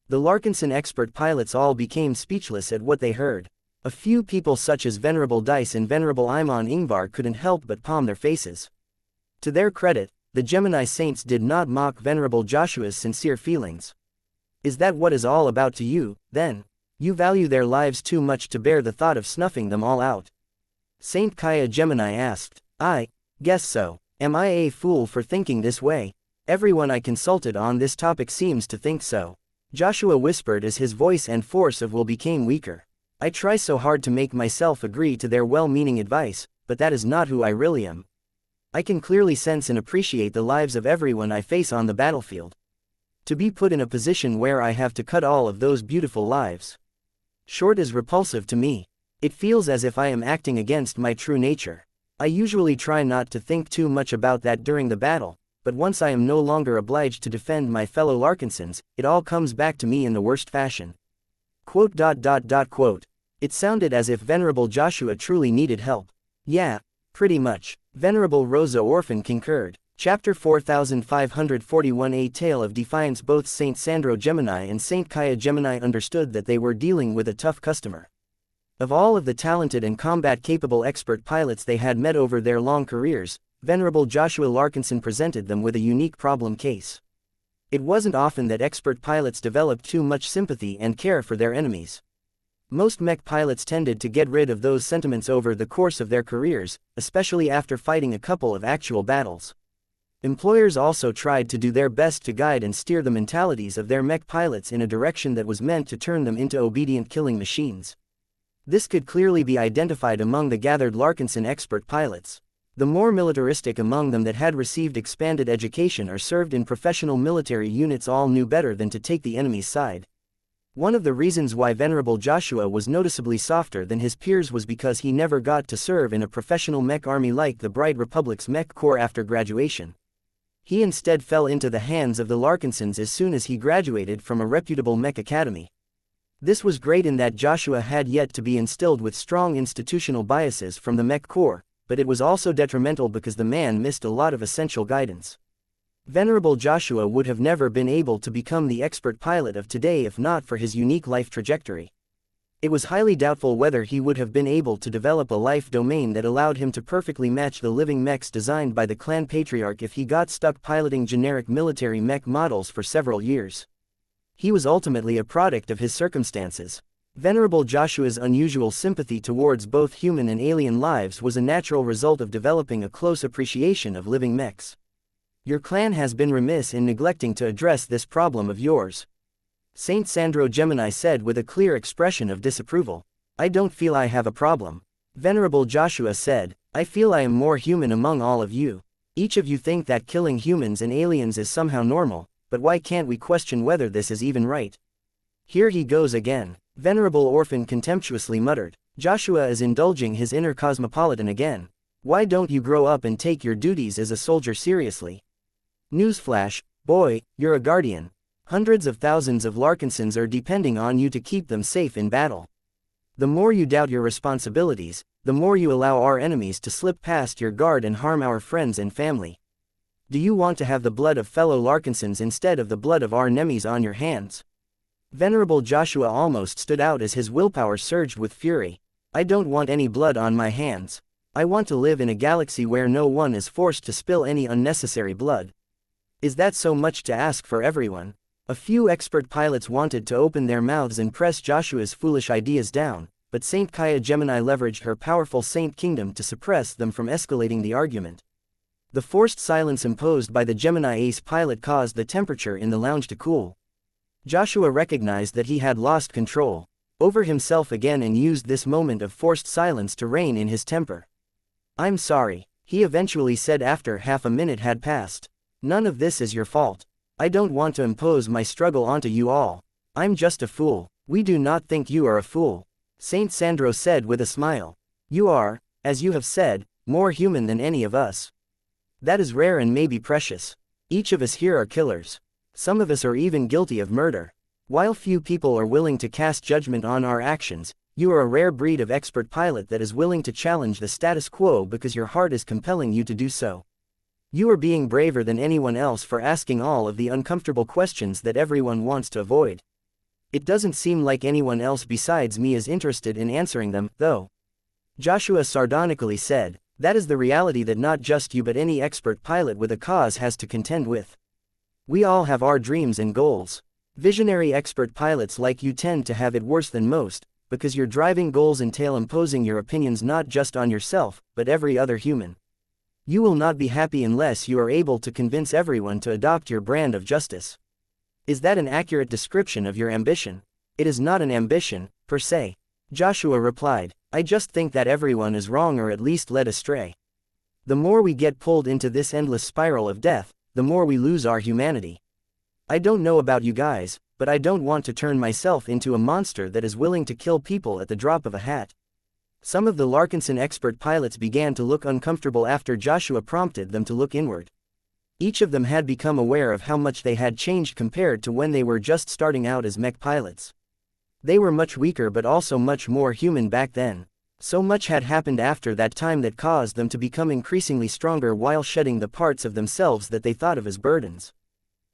The Larkinson expert pilots all became speechless at what they heard. A few people such as Venerable Dice and Venerable Imon Ingvar couldn't help but palm their faces. To their credit, the Gemini saints did not mock Venerable Joshua's sincere feelings. Is that what is all about to you, then? You value their lives too much to bear the thought of snuffing them all out? Saint Kaya Gemini asked. I guess so. Am I a fool for thinking this way? Everyone I consulted on this topic seems to think so. Joshua whispered as his voice and force of will became weaker. I try so hard to make myself agree to their well-meaning advice, but that is not who I really am. I can clearly sense and appreciate the lives of everyone I face on the battlefield. To be put in a position where I have to cut all of those beautiful lives short is repulsive to me. It feels as if I am acting against my true nature. I usually try not to think too much about that during the battle, but once I am no longer obliged to defend my fellow Larkinsons, it all comes back to me in the worst fashion. Quote. It sounded as if Venerable Joshua truly needed help. Yeah, pretty much. Venerable Rosa Orphan concurred. Chapter 4541. A Tale of Defiance. Both Saint Sandro Gemini and Saint Kaya Gemini understood that they were dealing with a tough customer. Of all of the talented and combat-capable expert pilots they had met over their long careers, Venerable Joshua Larkinson presented them with a unique problem case. It wasn't often that expert pilots developed too much sympathy and care for their enemies. Most mech pilots tended to get rid of those sentiments over the course of their careers, especially after fighting a couple of actual battles. Employers also tried to do their best to guide and steer the mentalities of their mech pilots in a direction that was meant to turn them into obedient killing machines. This could clearly be identified among the gathered Larkinson expert pilots. The more militaristic among them that had received expanded education or served in professional military units all knew better than to take the enemy's side. One of the reasons why Venerable Joshua was noticeably softer than his peers was because he never got to serve in a professional mech army like the Bright Republic's Mech Corps after graduation. He instead fell into the hands of the Larkinsons as soon as he graduated from a reputable Mech academy. This was great in that Joshua had yet to be instilled with strong institutional biases from the Mech Corps, but it was also detrimental because the man missed a lot of essential guidance. Venerable Joshua would have never been able to become the expert pilot of today if not for his unique life trajectory. It was highly doubtful whether he would have been able to develop a life domain that allowed him to perfectly match the living mechs designed by the clan patriarch if he got stuck piloting generic military mech models for several years. He was ultimately a product of his circumstances. Venerable Joshua's unusual sympathy towards both human and alien lives was a natural result of developing a close appreciation of living mechs. Your clan has been remiss in neglecting to address this problem of yours, Saint Sandro Gemini said with a clear expression of disapproval. I don't feel I have a problem. Venerable Joshua said, I feel I am more human among all of you. Each of you think that killing humans and aliens is somehow normal, but why can't we question whether this is even right? Here he goes again. Venerable Orphan contemptuously muttered. Joshua is indulging his inner cosmopolitan again. Why don't you grow up and take your duties as a soldier seriously? Newsflash, boy, you're a guardian. Hundreds of thousands of Larkinsons are depending on you to keep them safe in battle. The more you doubt your responsibilities, the more you allow our enemies to slip past your guard and harm our friends and family. Do you want to have the blood of fellow Larkinsons instead of the blood of our enemies on your hands? Venerable Joshua almost stood out as his willpower surged with fury. I don't want any blood on my hands. I want to live in a galaxy where no one is forced to spill any unnecessary blood. Is that so much to ask for everyone? A few expert pilots wanted to open their mouths and press Joshua's foolish ideas down, but Saint Kaya Gemini leveraged her powerful Saint Kingdom to suppress them from escalating the argument. The forced silence imposed by the Gemini ace pilot caused the temperature in the lounge to cool. Joshua recognized that he had lost control over himself again and used this moment of forced silence to rein in his temper. I'm sorry, he eventually said after half a minute had passed. None of this is your fault. I don't want to impose my struggle onto you all. I'm just a fool. We do not think you are a fool, Saint Sandro said with a smile. You are, as you have said, more human than any of us. That is rare and maybe precious. Each of us here are killers. Some of us are even guilty of murder. While few people are willing to cast judgment on our actions, you are a rare breed of expert pilot that is willing to challenge the status quo because your heart is compelling you to do so. You are being braver than anyone else for asking all of the uncomfortable questions that everyone wants to avoid. It doesn't seem like anyone else besides me is interested in answering them, though. Joshua sardonically said, that is the reality that not just you but any expert pilot with a cause has to contend with. We all have our dreams and goals. Visionary expert pilots like you tend to have it worse than most, because your driving goals entail imposing your opinions not just on yourself, but every other human. You will not be happy unless you are able to convince everyone to adopt your brand of justice. Is that an accurate description of your ambition? It is not an ambition, per se. Joshua replied, I just think that everyone is wrong or at least led astray. The more we get pulled into this endless spiral of death, the more we lose our humanity. I don't know about you guys, but I don't want to turn myself into a monster that is willing to kill people at the drop of a hat. Some of the Larkinson expert pilots began to look uncomfortable after Joshua prompted them to look inward. Each of them had become aware of how much they had changed compared to when they were just starting out as mech pilots. They were much weaker but also much more human back then. So much had happened after that time that caused them to become increasingly stronger while shedding the parts of themselves that they thought of as burdens.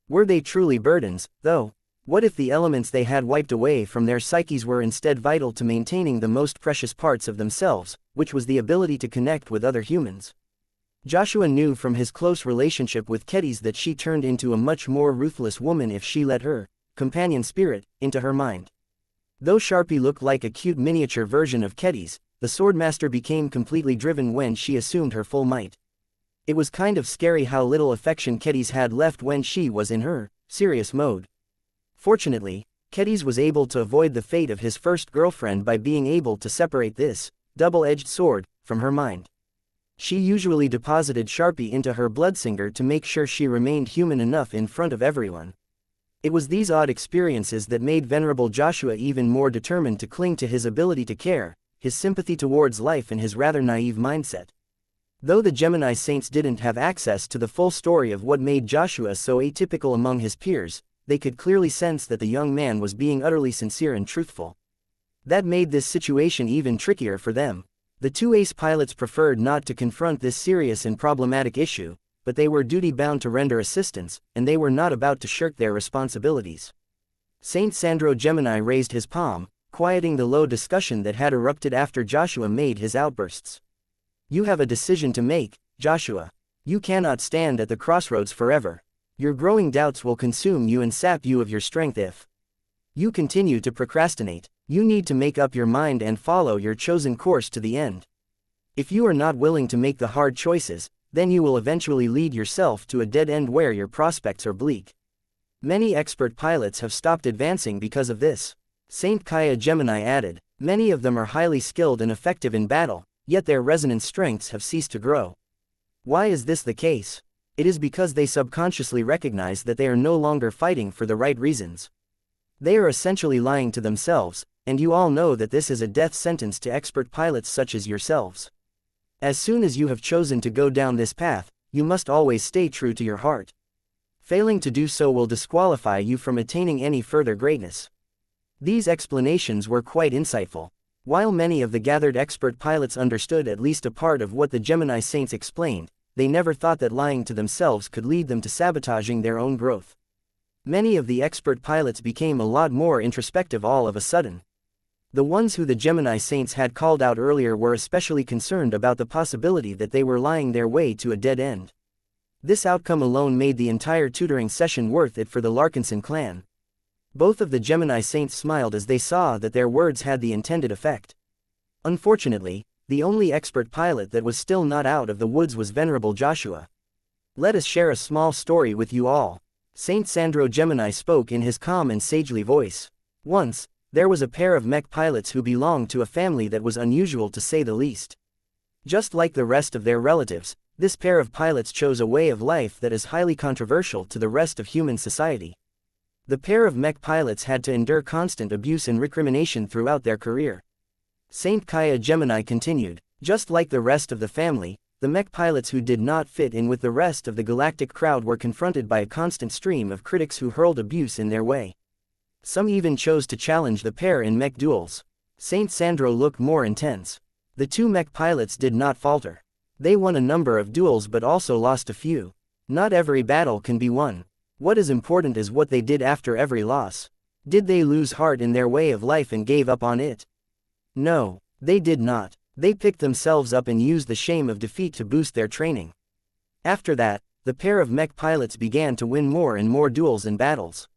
Were they truly burdens, though? What if the elements they had wiped away from their psyches were instead vital to maintaining the most precious parts of themselves, which was the ability to connect with other humans? Joshua knew from his close relationship with Kedis that she turned into a much more ruthless woman if she let her companion spirit into her mind. Though Sharpie looked like a cute miniature version of Kedis, the Swordmaster became completely driven when she assumed her full might. It was kind of scary how little affection Kedis had left when she was in her serious mode. Fortunately, Kedis was able to avoid the fate of his first girlfriend by being able to separate this double-edged sword from her mind. She usually deposited Sharpie into her bloodsinger to make sure she remained human enough in front of everyone. It was these odd experiences that made Venerable Joshua even more determined to cling to his ability to care, his sympathy towards life and his rather naive mindset. Though the Gemini Saints didn't have access to the full story of what made Joshua so atypical among his peers, they could clearly sense that the young man was being utterly sincere and truthful. That made this situation even trickier for them. The two ace pilots preferred not to confront this serious and problematic issue, but they were duty-bound to render assistance, and they were not about to shirk their responsibilities. Saint Sandro Gemini raised his palm, quieting the low discussion that had erupted after Joshua made his outbursts. You have a decision to make, Joshua. You cannot stand at the crossroads forever. Your growing doubts will consume you and sap you of your strength if you continue to procrastinate. You need to make up your mind and follow your chosen course to the end. If you are not willing to make the hard choices, then you will eventually lead yourself to a dead end where your prospects are bleak. Many expert pilots have stopped advancing because of this. Saint Kaya Gemini added, many of them are highly skilled and effective in battle, yet their resonance strengths have ceased to grow. Why is this the case? It is because they subconsciously recognize that they are no longer fighting for the right reasons. They are essentially lying to themselves, and you all know that this is a death sentence to expert pilots such as yourselves. As soon as you have chosen to go down this path, you must always stay true to your heart. Failing to do so will disqualify you from attaining any further greatness. These explanations were quite insightful. While many of the gathered expert pilots understood at least a part of what the Gemini Saints explained, they never thought that lying to themselves could lead them to sabotaging their own growth. Many of the expert pilots became a lot more introspective all of a sudden. The ones who the Gemini Saints had called out earlier were especially concerned about the possibility that they were lying their way to a dead end. This outcome alone made the entire tutoring session worth it for the Larkinson clan. Both of the Gemini Saints smiled as they saw that their words had the intended effect. Unfortunately, the only expert pilot that was still not out of the woods was Venerable Joshua. Let us share a small story with you all. Saint Sandro Gemini spoke in his calm and sagely voice. Once, there was a pair of Mech pilots who belonged to a family that was unusual to say the least. Just like the rest of their relatives, this pair of pilots chose a way of life that is highly controversial to the rest of human society. The pair of Mech pilots had to endure constant abuse and recrimination throughout their career. Saint Kaya Gemini continued, just like the rest of the family, the Mech pilots who did not fit in with the rest of the galactic crowd were confronted by a constant stream of critics who hurled abuse in their way. Some even chose to challenge the pair in Mech duels. Saint Sandro looked more intense. The two Mech pilots did not falter. They won a number of duels but also lost a few. Not every battle can be won. What is important is what they did after every loss. Did they lose heart in their way of life and gave up on it? No, they did not. They picked themselves up and used the shame of defeat to boost their training. After that, the pair of Mech pilots began to win more and more duels and battles.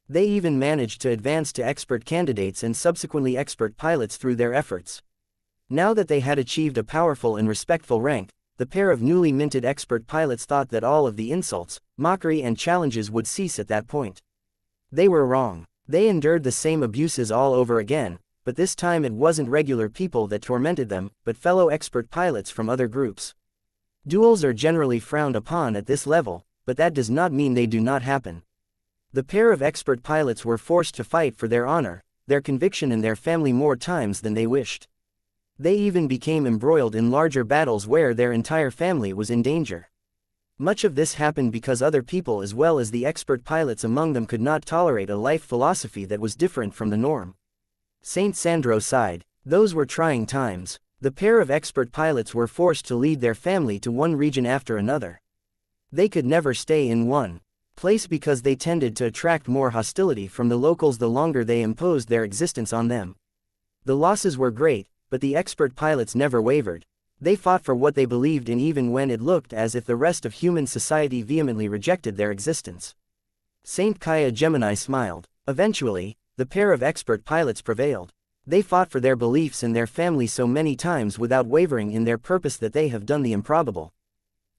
They even managed to advance to expert candidates and subsequently expert pilots through their efforts. Now that they had achieved a powerful and respectful rank, the pair of newly minted expert pilots thought that all of the insults, mockery and challenges would cease at that point. They were wrong. They endured the same abuses all over again, but this time it wasn't regular people that tormented them, but fellow expert pilots from other groups. Duels are generally frowned upon at this level, but that does not mean they do not happen. The pair of expert pilots were forced to fight for their honor, their conviction and their family more times than they wished. They even became embroiled in larger battles where their entire family was in danger. Much of this happened because other people as well as the expert pilots among them could not tolerate a life philosophy that was different from the norm. Saint Sandro sighed. Those were trying times. The pair of expert pilots were forced to lead their family to one region after another. They could never stay in one place because they tended to attract more hostility from the locals the longer they imposed their existence on them. The losses were great, but the expert pilots never wavered. They fought for what they believed in even when it looked as if the rest of human society vehemently rejected their existence. Saint Kaya Gemini smiled. Eventually, the pair of expert pilots prevailed. They fought for their beliefs and their family so many times without wavering in their purpose that they have done the improbable.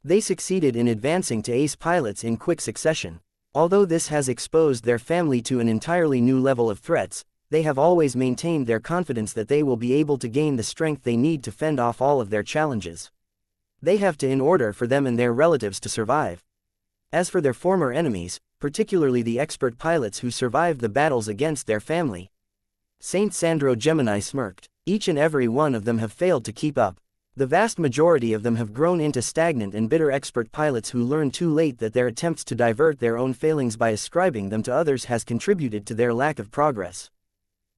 They succeeded in advancing to ace pilots in quick succession. Although this has exposed their family to an entirely new level of threats, they have always maintained their confidence that they will be able to gain the strength they need to fend off all of their challenges. They have to in order for them and their relatives to survive. As for their former enemies, particularly the expert pilots who survived the battles against their family, Saint Sandro Gemini smirked. Each and every one of them have failed to keep up. The vast majority of them have grown into stagnant and bitter expert pilots who learn too late that their attempts to divert their own failings by ascribing them to others has contributed to their lack of progress.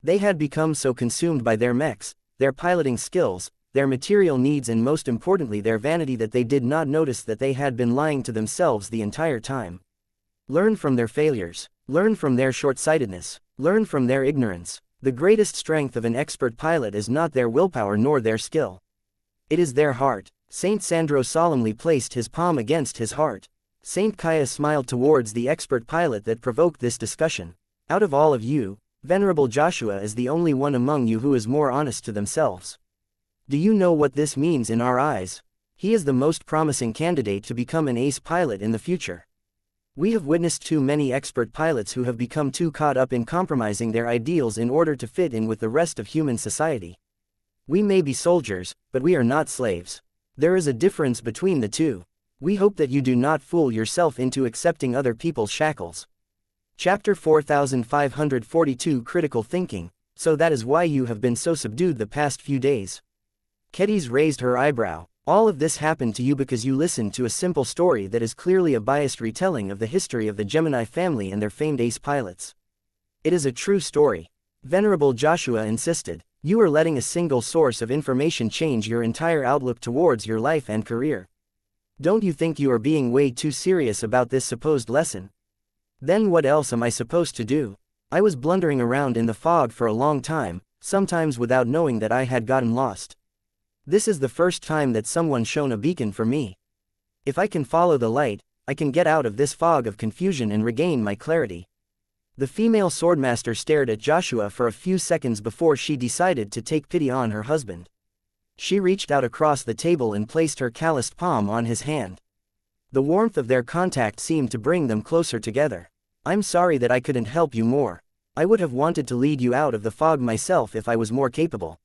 They had become so consumed by their mechs, their piloting skills, their material needs and most importantly their vanity that they did not notice that they had been lying to themselves the entire time. Learn from their failures. Learn from their short-sightedness. Learn from their ignorance. The greatest strength of an expert pilot is not their willpower nor their skill. It is their heart. Saint Sandro solemnly placed his palm against his heart. Saint Kaya smiled towards the expert pilot that provoked this discussion. Out of all of you, Venerable Joshua is the only one among you who is more honest to themselves. Do you know what this means in our eyes? He is the most promising candidate to become an ace pilot in the future. We have witnessed too many expert pilots who have become too caught up in compromising their ideals in order to fit in with the rest of human society. We may be soldiers, but we are not slaves. There is a difference between the two. We hope that you do not fool yourself into accepting other people's shackles. Chapter 4542 Critical Thinking. So that is why you have been so subdued the past few days. Kedis raised her eyebrow. All of this happened to you because you listened to a simple story that is clearly a biased retelling of the history of the Gemini family and their famed ace pilots. It is a true story. Venerable Joshua insisted. You are letting a single source of information change your entire outlook towards your life and career. Don't you think you are being way too serious about this supposed lesson? Then what else am I supposed to do? I was blundering around in the fog for a long time, sometimes without knowing that I had gotten lost. This is the first time that someone shone a beacon for me. If I can follow the light, I can get out of this fog of confusion and regain my clarity. The female swordmaster stared at Joshua for a few seconds before she decided to take pity on her husband. She reached out across the table and placed her calloused palm on his hand. The warmth of their contact seemed to bring them closer together. I'm sorry that I couldn't help you more. I would have wanted to lead you out of the fog myself if I was more capable.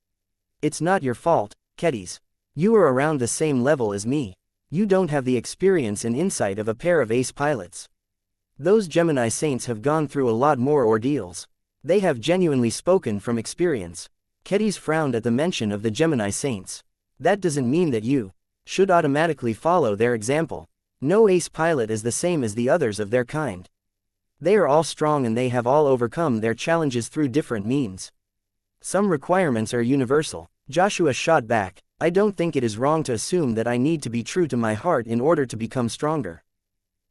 It's not your fault, Kedis. You are around the same level as me. You don't have the experience and insight of a pair of ace pilots. Those Gemini saints have gone through a lot more ordeals. They have genuinely spoken from experience. Kedis frowned at the mention of the Gemini saints. That doesn't mean that you should automatically follow their example. No ace pilot is the same as the others of their kind. They are all strong and they have all overcome their challenges through different means. Some requirements are universal. Joshua shot back. I don't think it is wrong to assume that I need to be true to my heart in order to become stronger.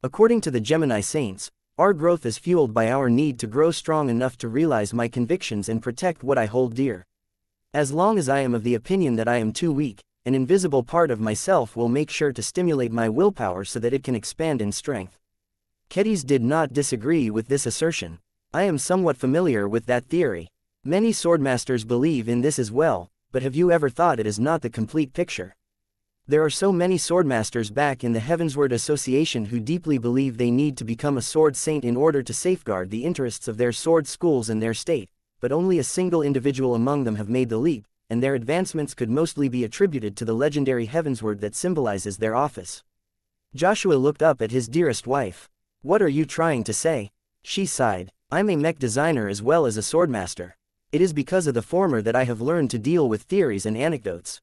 According to the Gemini saints, our growth is fueled by our need to grow strong enough to realize my convictions and protect what I hold dear. As long as I am of the opinion that I am too weak, an invisible part of myself will make sure to stimulate my willpower so that it can expand in strength. Kedis did not disagree with this assertion. I am somewhat familiar with that theory. Many swordmasters believe in this as well, but have you ever thought it is not the complete picture? There are so many swordmasters back in the Heavensward Association who deeply believe they need to become a sword saint in order to safeguard the interests of their sword schools and their state, but only a single individual among them have made the leap, and their advancements could mostly be attributed to the legendary Heavensward that symbolizes their office. Joshua looked up at his dearest wife. What are you trying to say? She sighed. I'm a mech designer as well as a swordmaster. It is because of the former that I have learned to deal with theories and anecdotes.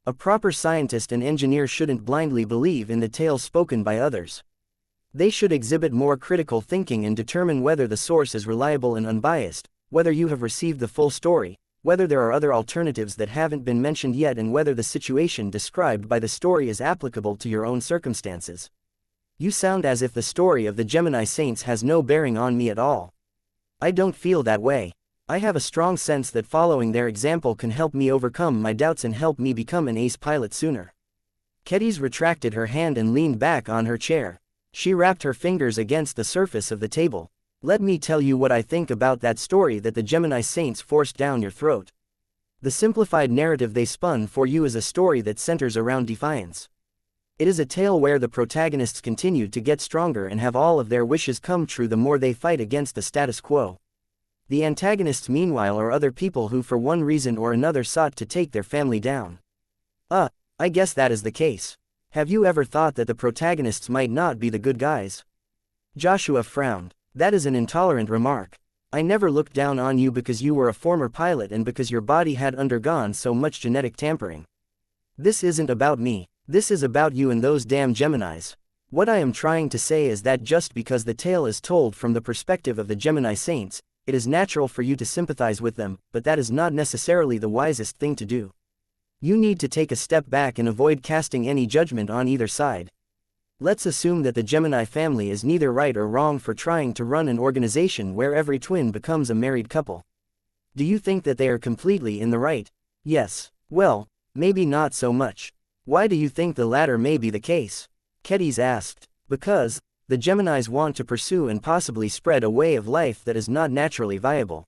A proper scientist and engineer shouldn't blindly believe in the tales spoken by others. They should exhibit more critical thinking and determine whether the source is reliable and unbiased, whether you have received the full story, whether there are other alternatives that haven't been mentioned yet, and whether the situation described by the story is applicable to your own circumstances. You sound as if the story of the Gemini saints has no bearing on me at all. I don't feel that way. I have a strong sense that following their example can help me overcome my doubts and help me become an ace pilot sooner. Kedis retracted her hand and leaned back on her chair. She wrapped her fingers against the surface of the table. Let me tell you what I think about that story that the Gemini saints forced down your throat. The simplified narrative they spun for you is a story that centers around defiance. It is a tale where the protagonists continue to get stronger and have all of their wishes come true the more they fight against the status quo. The antagonists meanwhile are other people who for one reason or another sought to take their family down. I guess that is the case. Have you ever thought that the protagonists might not be the good guys? Joshua frowned. That is an intolerant remark. I never looked down on you because you were a former pilot and because your body had undergone so much genetic tampering. This isn't about me. This is about you and those damn Geminis. What I am trying to say is that just because the tale is told from the perspective of the Gemini saints, it is natural for you to sympathize with them, but that is not necessarily the wisest thing to do. You need to take a step back and avoid casting any judgment on either side. Let's assume that the Gemini family is neither right or wrong for trying to run an organization where every twin becomes a married couple. Do you think that they are completely in the right? Yes. Well, maybe not so much. Why do you think the latter may be the case? Kedis asked. Because the Geminis want to pursue and possibly spread a way of life that is not naturally viable.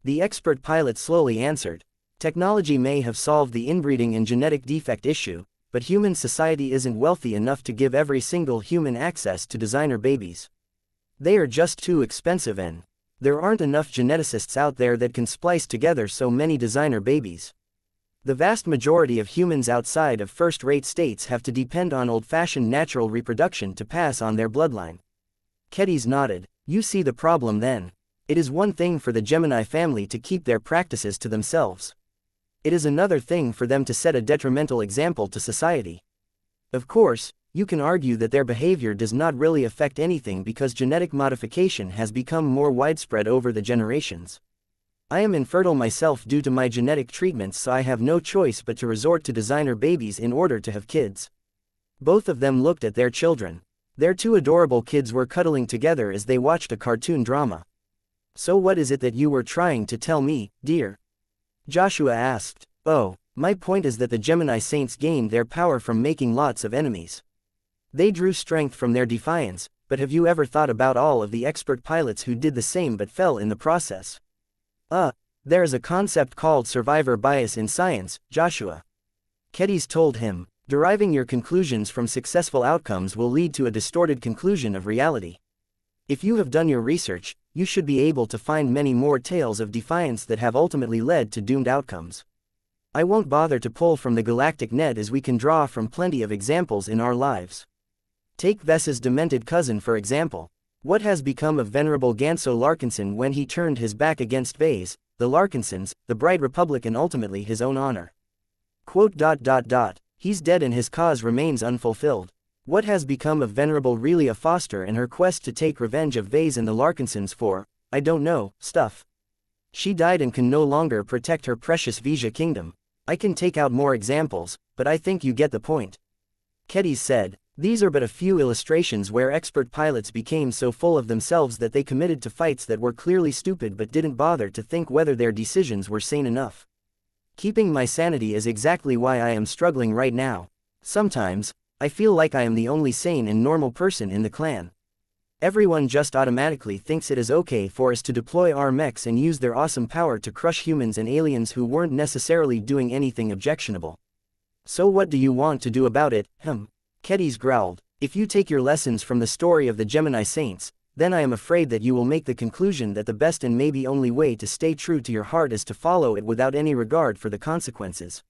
The expert pilot slowly answered. Technology may have solved the inbreeding and genetic defect issue, but human society isn't wealthy enough to give every single human access to designer babies. They are just too expensive, and there aren't enough geneticists out there that can splice together so many designer babies. The vast majority of humans outside of first-rate states have to depend on old-fashioned natural reproduction to pass on their bloodline. Kedis nodded. You see the problem then. It is one thing for the Gemini family to keep their practices to themselves. It is another thing for them to set a detrimental example to society. Of course, you can argue that their behavior does not really affect anything because genetic modification has become more widespread over the generations. I am infertile myself due to my genetic treatments, so I have no choice but to resort to designer babies in order to have kids. Both of them looked at their children. Their two adorable kids were cuddling together as they watched a cartoon drama. So what is it that you were trying to tell me, dear? Joshua asked. Oh, my point is that the Gemini saints gained their power from making lots of enemies. They drew strength from their defiance, but have you ever thought about all of the expert pilots who did the same but fell in the process? There is a concept called survivor bias in science, Joshua. Kedis told him. Deriving your conclusions from successful outcomes will lead to a distorted conclusion of reality. If you have done your research, you should be able to find many more tales of defiance that have ultimately led to doomed outcomes. I won't bother to pull from the galactic net as we can draw from plenty of examples in our lives. Take Vess's demented cousin for example. What has become of Venerable Ganso Larkinson when he turned his back against Vase, the Larkinsons, the Bright Republic, and ultimately his own honor? He's dead and his cause remains unfulfilled. What has become of Venerable Relia Foster and her quest to take revenge of Vase and the Larkinsons for, I don't know, stuff? She died and can no longer protect her precious Vija kingdom. I can take out more examples, but I think you get the point. Kedis said. These are but a few illustrations where expert pilots became so full of themselves that they committed to fights that were clearly stupid but didn't bother to think whether their decisions were sane enough. Keeping my sanity is exactly why I am struggling right now. Sometimes, I feel like I am the only sane and normal person in the clan. Everyone just automatically thinks it is okay for us to deploy our mechs and use their awesome power to crush humans and aliens who weren't necessarily doing anything objectionable. So what do you want to do about it, Kedis growled. If you take your lessons from the story of the Gemini saints, then I am afraid that you will make the conclusion that the best and maybe only way to stay true to your heart is to follow it without any regard for the consequences.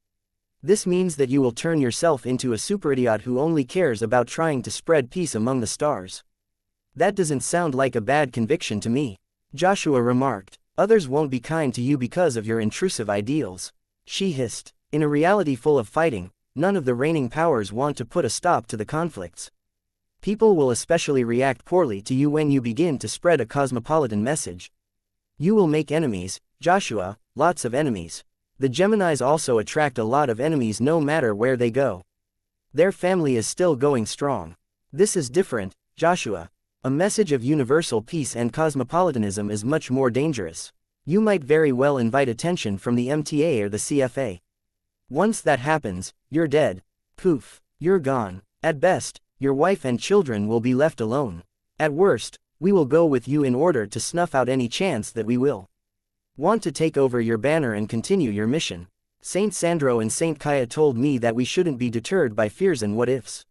This means that you will turn yourself into a superidiot who only cares about trying to spread peace among the stars. That doesn't sound like a bad conviction to me, Joshua remarked. Others won't be kind to you because of your intrusive ideals. She hissed. In a reality full of fighting, none of the reigning powers want to put a stop to the conflicts. People will especially react poorly to you when you begin to spread a cosmopolitan message. You will make enemies, Joshua, lots of enemies. The Geminis also attract a lot of enemies no matter where they go. Their family is still going strong. This is different, Joshua. A message of universal peace and cosmopolitanism is much more dangerous. You might very well invite attention from the MTA or the CFA. Once that happens, you're dead. Poof, you're gone. At best, your wife and children will be left alone. At worst, we will go with you in order to snuff out any chance that we will want to take over your banner and continue your mission. Saint Sandro and Saint Kaya told me that we shouldn't be deterred by fears and what-ifs.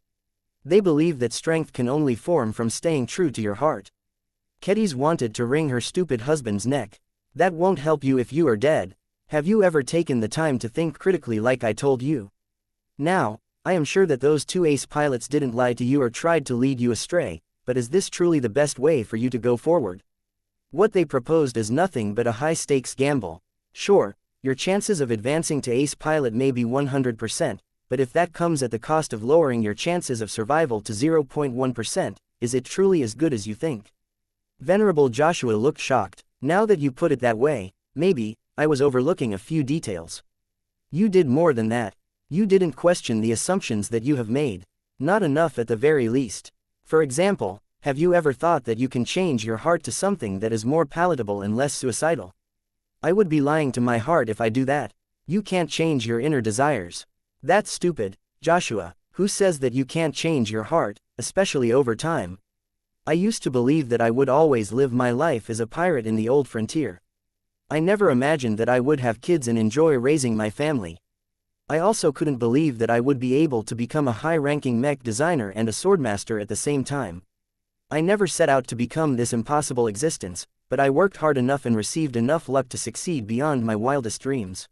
They believe that strength can only form from staying true to your heart. Kedis wanted to wring her stupid husband's neck. That won't help you if you are dead. Have you ever taken the time to think critically like I told you? Now, I am sure that those two ace pilots didn't lie to you or tried to lead you astray, but is this truly the best way for you to go forward? What they proposed is nothing but a high-stakes gamble. Sure, your chances of advancing to ace pilot may be 100%, but if that comes at the cost of lowering your chances of survival to 0.1%, is it truly as good as you think? Venerable Joshua looked shocked. Now that you put it that way, maybe I was overlooking a few details. You did more than that. You didn't question the assumptions that you have made. Not enough at the very least. For example, have you ever thought that you can change your heart to something that is more palatable and less suicidal? I would be lying to my heart if I do that. You can't change your inner desires. That's stupid, Joshua. Who says that you can't change your heart, especially over time? I used to believe that I would always live my life as a pirate in the old frontier. I never imagined that I would have kids and enjoy raising my family. I also couldn't believe that I would be able to become a high-ranking mech designer and a swordmaster at the same time. I never set out to become this impossible existence, but I worked hard enough and received enough luck to succeed beyond my wildest dreams.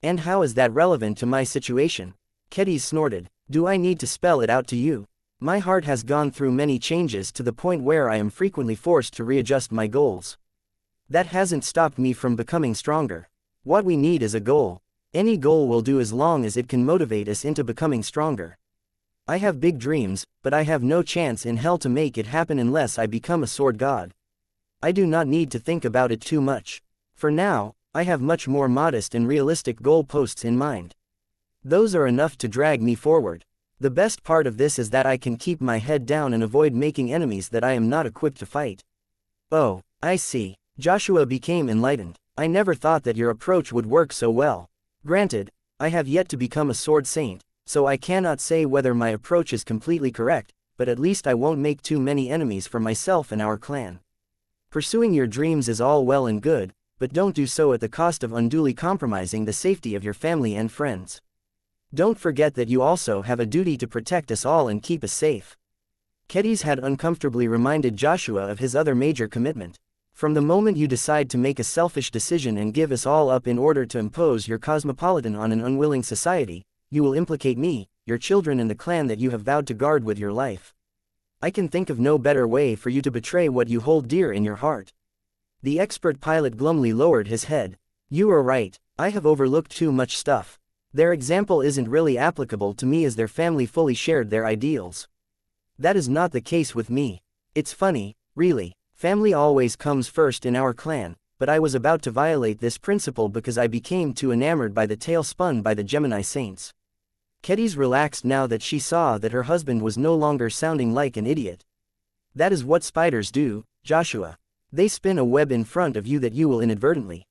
And how is that relevant to my situation? Kedis snorted. Do I need to spell it out to you? My heart has gone through many changes to the point where I am frequently forced to readjust my goals. That hasn't stopped me from becoming stronger. What we need is a goal. Any goal will do as long as it can motivate us into becoming stronger. I have big dreams, but I have no chance in hell to make it happen unless I become a sword god. I do not need to think about it too much. For now, I have much more modest and realistic goalposts in mind. Those are enough to drag me forward. The best part of this is that I can keep my head down and avoid making enemies that I am not equipped to fight. Oh, I see. Joshua became enlightened. I never thought that your approach would work so well. Granted, I have yet to become a sword saint, so I cannot say whether my approach is completely correct, but at least I won't make too many enemies for myself and our clan. Pursuing your dreams is all well and good, but don't do so at the cost of unduly compromising the safety of your family and friends. Don't forget that you also have a duty to protect us all and keep us safe. Kedis had uncomfortably reminded Joshua of his other major commitment. From the moment you decide to make a selfish decision and give us all up in order to impose your cosmopolitan on an unwilling society, you will implicate me, your children and the clan that you have vowed to guard with your life. I can think of no better way for you to betray what you hold dear in your heart. The expert pilot glumly lowered his head. You are right, I have overlooked too much stuff. Their example isn't really applicable to me as their family fully shared their ideals. That is not the case with me. It's funny, really, family always comes first in our clan, but I was about to violate this principle because I became too enamored by the tale spun by the Gemini Saints. Kedis relaxed now that she saw that her husband was no longer sounding like an idiot. That is what spiders do, Joshua. They spin a web in front of you that you will inadvertently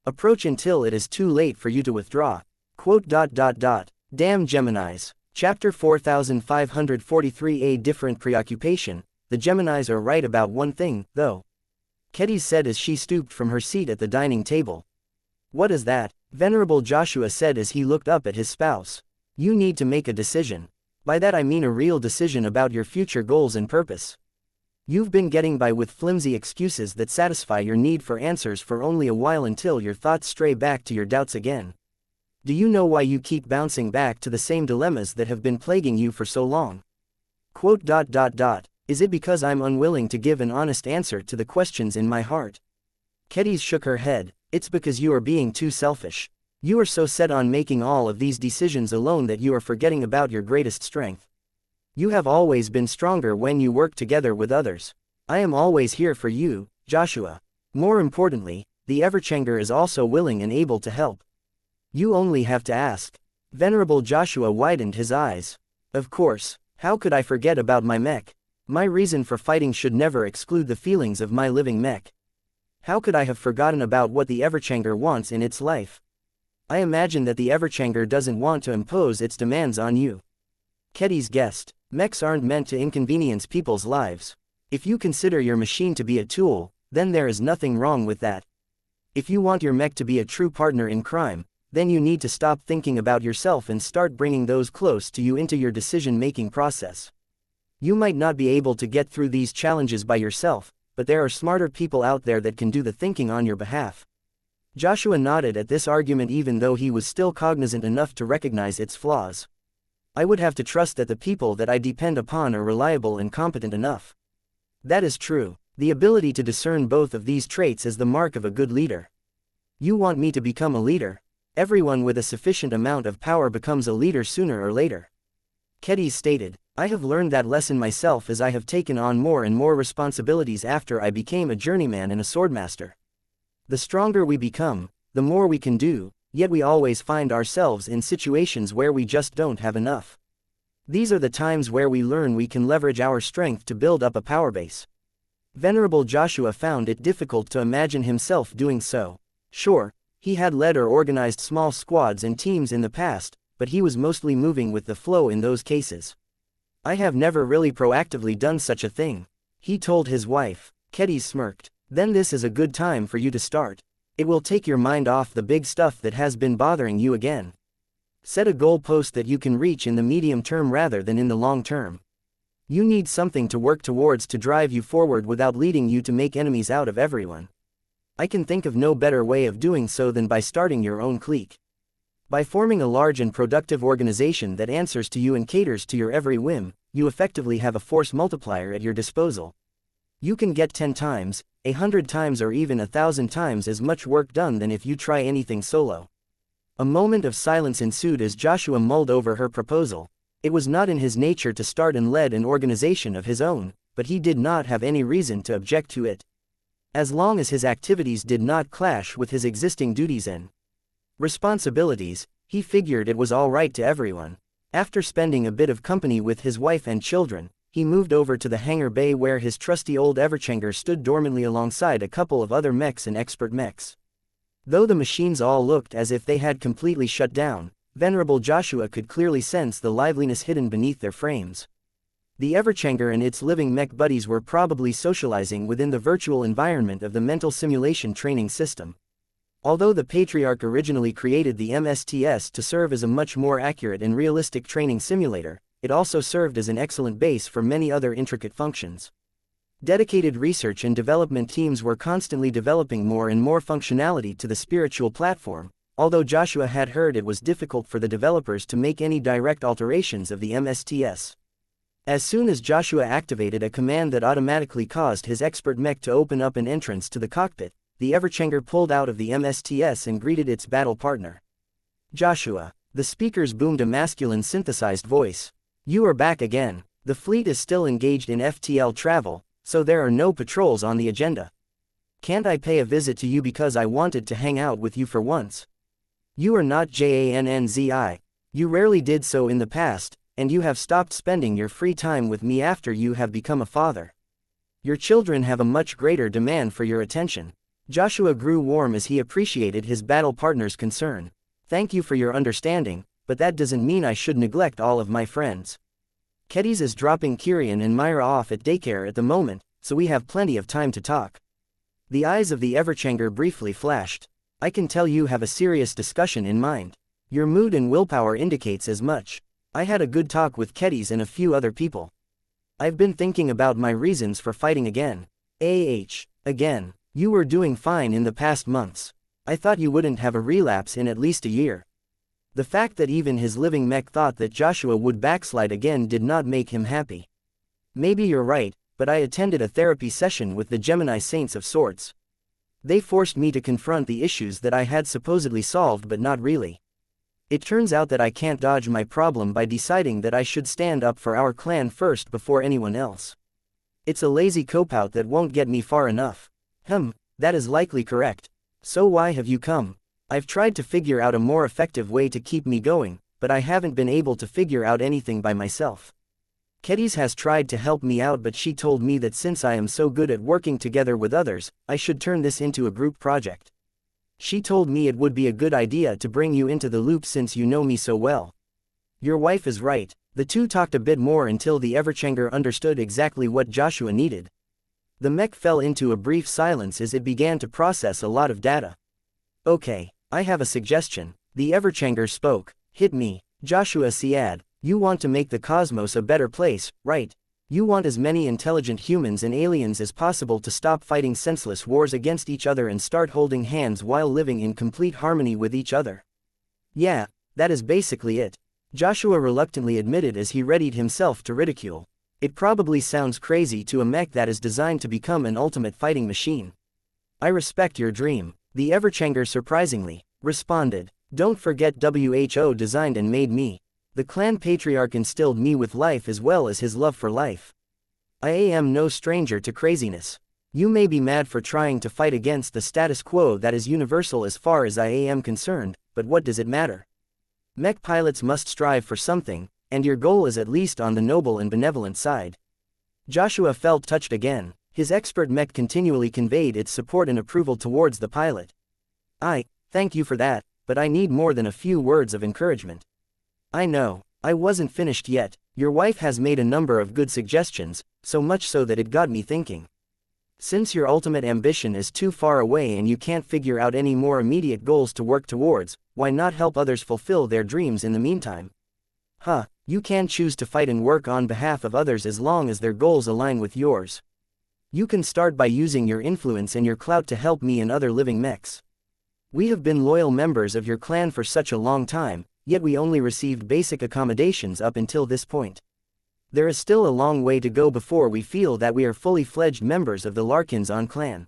approach until it is too late for you to withdraw. Quote. Damn Geminis. Chapter 4543. A different preoccupation. The Geminis are right about one thing, though. Kedis said as she stooped from her seat at the dining table. What is that? Venerable Joshua said as he looked up at his spouse. You need to make a decision. By that I mean a real decision about your future goals and purpose. You've been getting by with flimsy excuses that satisfy your need for answers for only a while until your thoughts stray back to your doubts again. Do you know why you keep bouncing back to the same dilemmas that have been plaguing you for so long? Quote. Is it because I'm unwilling to give an honest answer to the questions in my heart? Kedis shook her head. It's because you are being too selfish. You are so set on making all of these decisions alone that you are forgetting about your greatest strength. You have always been stronger when you work together with others. I am always here for you, Joshua. More importantly, the Everchanger is also willing and able to help. You only have to ask. Venerable Joshua widened his eyes. Of course, how could I forget about my mech? My reason for fighting should never exclude the feelings of my living mech. How could I have forgotten about what the Everchanger wants in its life? I imagine that the Everchanger doesn't want to impose its demands on you. Kedis guessed. Mechs aren't meant to inconvenience people's lives. If you consider your machine to be a tool, then there is nothing wrong with that. If you want your mech to be a true partner in crime, then you need to stop thinking about yourself and start bringing those close to you into your decision-making process. You might not be able to get through these challenges by yourself, but there are smarter people out there that can do the thinking on your behalf. Joshua nodded at this argument even though he was still cognizant enough to recognize its flaws. I would have to trust that the people that I depend upon are reliable and competent enough. That is true. The ability to discern both of these traits is the mark of a good leader. You want me to become a leader? Everyone with a sufficient amount of power becomes a leader sooner or later. Kedis stated, I have learned that lesson myself as I have taken on more and more responsibilities after I became a journeyman and a swordmaster. The stronger we become, the more we can do, yet we always find ourselves in situations where we just don't have enough. These are the times where we learn we can leverage our strength to build up a power base. Venerable Joshua found it difficult to imagine himself doing so. Sure, he had led or organized small squads and teams in the past, but he was mostly moving with the flow in those cases. I have never really proactively done such a thing, he told his wife. Kedis smirked. Then this is a good time for you to start. It will take your mind off the big stuff that has been bothering you again. Set a goal post that you can reach in the medium term rather than in the long term. You need something to work towards to drive you forward without leading you to make enemies out of everyone. I can think of no better way of doing so than by starting your own clique. By forming a large and productive organization that answers to you and caters to your every whim, you effectively have a force multiplier at your disposal. You can get 10 times, 100 times or even 1,000 times as much work done than if you try anything solo. A moment of silence ensued as Joshua mulled over her proposal. It was not in his nature to start and lead an organization of his own, but he did not have any reason to object to it. As long as his activities did not clash with his existing duties and responsibilities, he figured it was all right to everyone. After spending a bit of company with his wife and children, he moved over to the hangar bay where his trusty old Everchanger stood dormantly alongside a couple of other mechs and expert mechs. Though the machines all looked as if they had completely shut down, Venerable Joshua could clearly sense the liveliness hidden beneath their frames. The Everchanger and its living mech buddies were probably socializing within the virtual environment of the mental simulation training system. Although the Patriarch originally created the MSTS to serve as a much more accurate and realistic training simulator, it also served as an excellent base for many other intricate functions. Dedicated research and development teams were constantly developing more and more functionality to the spiritual platform, although Joshua had heard it was difficult for the developers to make any direct alterations of the MSTS. As soon as Joshua activated a command that automatically caused his expert mech to open up an entrance to the cockpit, the Everchanger pulled out of the MSTS and greeted its battle partner. Joshua. The speakers boomed a masculine synthesized voice. You are back again. The fleet is still engaged in FTL travel, so there are no patrols on the agenda. Can't I pay a visit to you because I wanted to hang out with you for once? You are not JANNZI. You rarely did so in the past, and you have stopped spending your free time with me after you have become a father. Your children have a much greater demand for your attention. Joshua grew warm as he appreciated his battle partner's concern. Thank you for your understanding, but that doesn't mean I should neglect all of my friends. Kedis is dropping Kirian and Myra off at daycare at the moment, so we have plenty of time to talk. The eyes of the Everchanger briefly flashed. I can tell you have a serious discussion in mind. Your mood and willpower indicates as much. I had a good talk with Kedis and a few other people. I've been thinking about my reasons for fighting again. Again. You were doing fine in the past months. I thought you wouldn't have a relapse in at least a year. The fact that even his living mech thought that Joshua would backslide again did not make him happy. Maybe you're right, but I attended a therapy session with the Gemini Saints of Swords. They forced me to confront the issues that I had supposedly solved but not really. It turns out that I can't dodge my problem by deciding that I should stand up for our clan first before anyone else. It's a lazy cop-out that won't get me far enough. That is likely correct. So why have you come? I've tried to figure out a more effective way to keep me going, but I haven't been able to figure out anything by myself. Kedis has tried to help me out, but she told me that since I am so good at working together with others, I should turn this into a group project. She told me it would be a good idea to bring you into the loop since you know me so well. Your wife is right. The two talked a bit more until the Everchanger understood exactly what Joshua needed. The mech fell into a brief silence as it began to process a lot of data. Okay, I have a suggestion. The Everchanger spoke. Hit me. Joshua said, you want to make the cosmos a better place, right? You want as many intelligent humans and aliens as possible to stop fighting senseless wars against each other and start holding hands while living in complete harmony with each other. Yeah, that is basically it. Joshua reluctantly admitted as he readied himself to ridicule. It probably sounds crazy to a mech that is designed to become an ultimate fighting machine. I respect your dream. The Everchanger surprisingly responded. Don't forget WHO designed and made me. The clan patriarch instilled me with life as well as his love for life. I am no stranger to craziness. You may be mad for trying to fight against the status quo that is universal as far as I am concerned, but what does it matter? Mech pilots must strive for something, and your goal is at least on the noble and benevolent side. Joshua felt touched again. His expert mech continually conveyed its support and approval towards the pilot. Thank you for that, but I need more than a few words of encouragement. I know, I wasn't finished yet. Your wife has made a number of good suggestions, so much so that it got me thinking. Since your ultimate ambition is too far away and you can't figure out any more immediate goals to work towards, why not help others fulfill their dreams in the meantime? You can choose to fight and work on behalf of others as long as their goals align with yours. You can start by using your influence and your clout to help me and other living mechs. We have been loyal members of your clan for such a long time, yet we only received basic accommodations up until this point. There is still a long way to go before we feel that we are fully fledged members of the Larkins clan.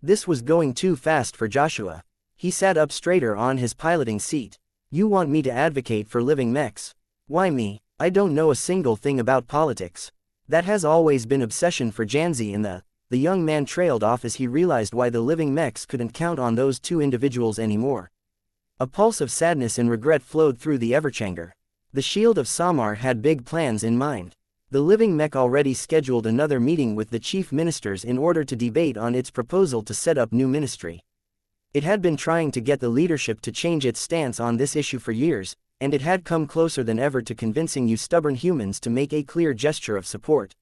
This was going too fast for Joshua. He sat up straighter on his piloting seat. You want me to advocate for living mechs? Why me? I don't know a single thing about politics. That has always been obsession for Janzi and the young man trailed off as he realized why the living mechs couldn't count on those two individuals anymore. A pulse of sadness and regret flowed through the Everchanger. The Shield of Samar had big plans in mind. The living mech already scheduled another meeting with the chief ministers in order to debate on its proposal to set up new ministry. It had been trying to get the leadership to change its stance on this issue for years, and it had come closer than ever to convincing you stubborn humans to make a clear gesture of support.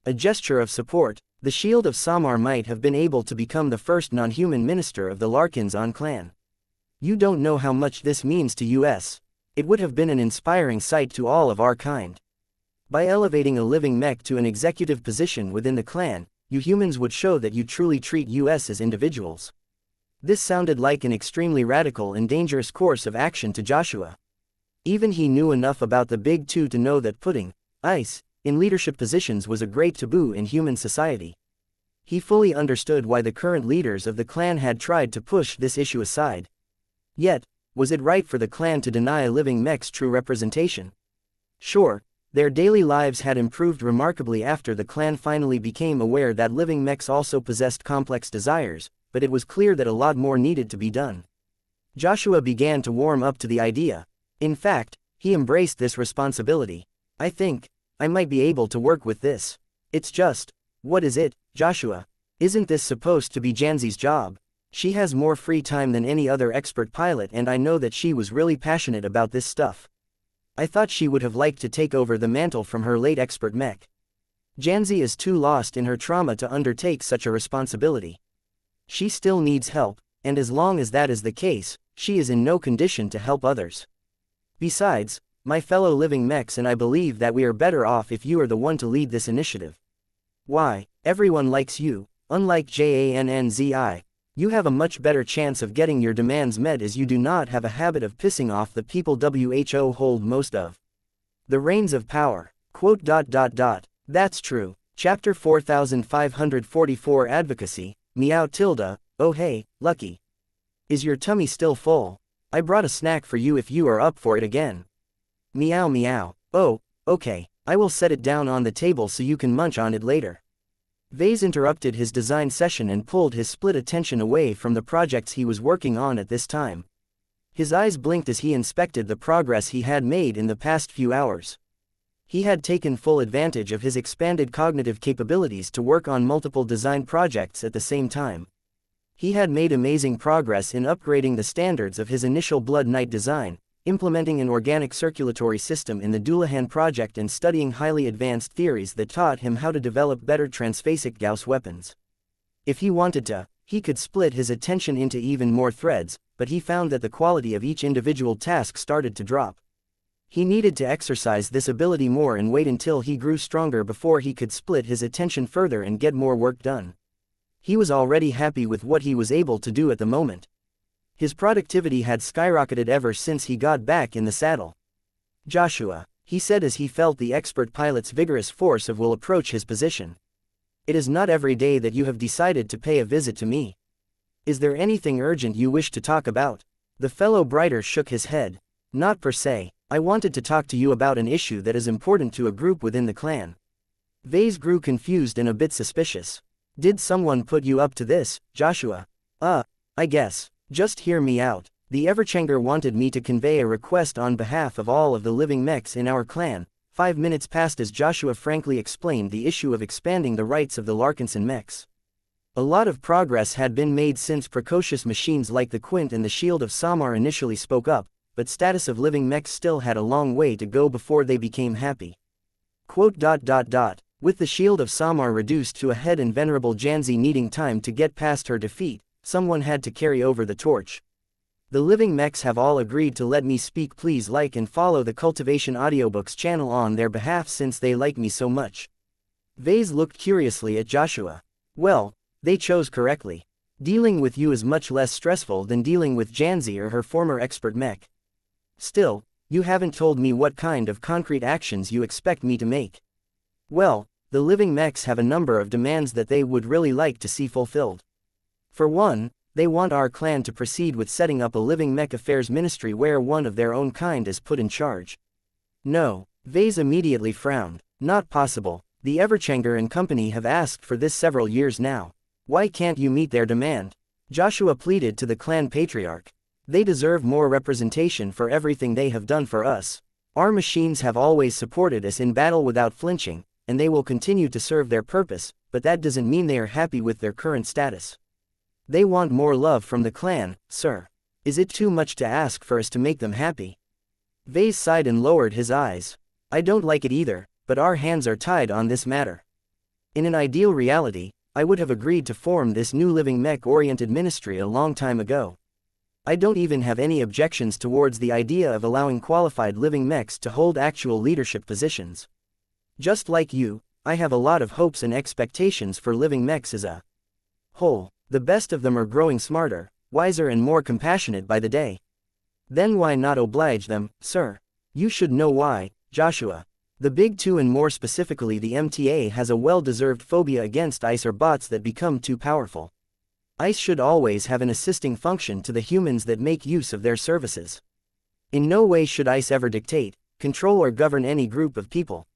A gesture of support. The Shield of Samar might have been able to become the first non-human minister of the Larkins clan. You don't know how much this means to us. It would have been an inspiring sight to all of our kind. By elevating a living mech to an executive position within the clan, you humans would show that you truly treat us as individuals. This sounded like an extremely radical and dangerous course of action to Joshua. Even he knew enough about the Big Two to know that putting ice in leadership positions was a great taboo in human society. He fully understood why the current leaders of the clan had tried to push this issue aside. Yet, was it right for the clan to deny living mechs true representation? Sure, their daily lives had improved remarkably after the clan finally became aware that living mechs also possessed complex desires, but it was clear that a lot more needed to be done. Joshua began to warm up to the idea. In fact, he embraced this responsibility. I think I might be able to work with this. It's just, what is it, Joshua? Isn't this supposed to be Janzi's job? She has more free time than any other expert pilot, and I know that she was really passionate about this stuff. I thought she would have liked to take over the mantle from her late expert mech. Janzi is too lost in her trauma to undertake such a responsibility. She still needs help, and as long as that is the case, she is in no condition to help others. Besides, my fellow living mechs and I believe that we are better off if you are the one to lead this initiative. Why, everyone likes you, unlike Jannzi. You have a much better chance of getting your demands met as you do not have a habit of pissing off the people WHO hold most of. The reins of power. Quote. That's true. Chapter 4544 Advocacy. Meow tilde. Oh hey, Lucky. Is your tummy still full? I brought a snack for you if you are up for it again. Meow meow. Oh, okay, I will set it down on the table so you can munch on it later. Vase interrupted his design session and pulled his split attention away from the projects he was working on at this time. His eyes blinked as he inspected the progress he had made in the past few hours. He had taken full advantage of his expanded cognitive capabilities to work on multiple design projects at the same time. He had made amazing progress in upgrading the standards of his initial Blood Knight design, implementing an organic circulatory system in the Dullahan project and studying highly advanced theories that taught him how to develop better transphasic Gauss weapons. If he wanted to, he could split his attention into even more threads, but he found that the quality of each individual task started to drop. He needed to exercise this ability more and wait until he grew stronger before he could split his attention further and get more work done. He was already happy with what he was able to do at the moment. His productivity had skyrocketed ever since he got back in the saddle. Joshua, he said as he felt the expert pilot's vigorous force of will approach his position. It is not every day that you have decided to pay a visit to me. Is there anything urgent you wish to talk about? The fellow Brighter shook his head. Not per se. I wanted to talk to you about an issue that is important to a group within the clan. Vase grew confused and a bit suspicious. Did someone put you up to this, Joshua? I guess. Just hear me out. The Everchanger wanted me to convey a request on behalf of all of the living mechs in our clan. 5 minutes passed as Joshua frankly explained the issue of expanding the rights of the Larkinson mechs. A lot of progress had been made since precocious machines like the Quint and the Shield of Samar initially spoke up, but status of living mechs still had a long way to go before they became happy. With the Shield of Samar reduced to a head and Venerable Janzi needing time to get past her defeat, someone had to carry over the torch. The living mechs have all agreed to let me speak. Please like and follow the Cultivation Audiobooks channel on their behalf since they like me so much. Vase looked curiously at Joshua. Well, they chose correctly. Dealing with you is much less stressful than dealing with Janzi or her former expert mech. Still, you haven't told me what kind of concrete actions you expect me to make. Well, the living mechs have a number of demands that they would really like to see fulfilled. For one, they want our clan to proceed with setting up a living mech affairs ministry where one of their own kind is put in charge. No, Vase immediately frowned. Not possible. The Everchanger and company have asked for this several years now. Why can't you meet their demand? Joshua pleaded to the clan patriarch. They deserve more representation for everything they have done for us. Our machines have always supported us in battle without flinching, and they will continue to serve their purpose, but that doesn't mean they are happy with their current status. They want more love from the clan, sir. Is it too much to ask for us to make them happy? Vase sighed and lowered his eyes. I don't like it either, but our hands are tied on this matter. In an ideal reality, I would have agreed to form this new living mech-oriented ministry a long time ago. I don't even have any objections towards the idea of allowing qualified living mechs to hold actual leadership positions. Just like you, I have a lot of hopes and expectations for living mechs as a whole. The best of them are growing smarter, wiser and more compassionate by the day. Then why not oblige them, sir? You should know why, Joshua. The Big Two and more specifically the MTA has a well-deserved phobia against ICE or bots that become too powerful. ICE should always have an assisting function to the humans that make use of their services. In no way should ICE ever dictate, control or govern any group of people.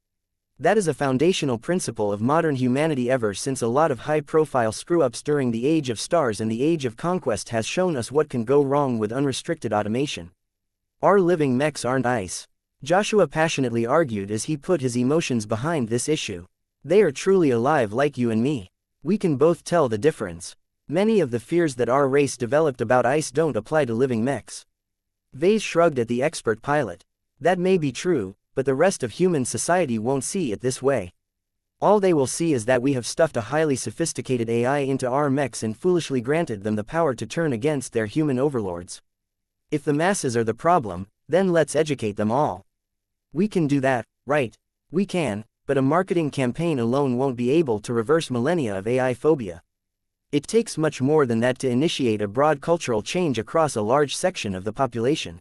That is a foundational principle of modern humanity ever since a lot of high-profile screw-ups during the Age of Stars and the Age of Conquest has shown us what can go wrong with unrestricted automation. Our living mechs aren't ICE. Joshua passionately argued as he put his emotions behind this issue. They are truly alive like you and me. We can both tell the difference. Many of the fears that our race developed about ICE don't apply to living mechs. Vase shrugged at the expert pilot. That may be true, but the rest of human society won't see it this way. All they will see is that we have stuffed a highly sophisticated AI into our mechs and foolishly granted them the power to turn against their human overlords. If the masses are the problem, then let's educate them all. We can do that, right? We can, but a marketing campaign alone won't be able to reverse millennia of AI phobia. It takes much more than that to initiate a broad cultural change across a large section of the population.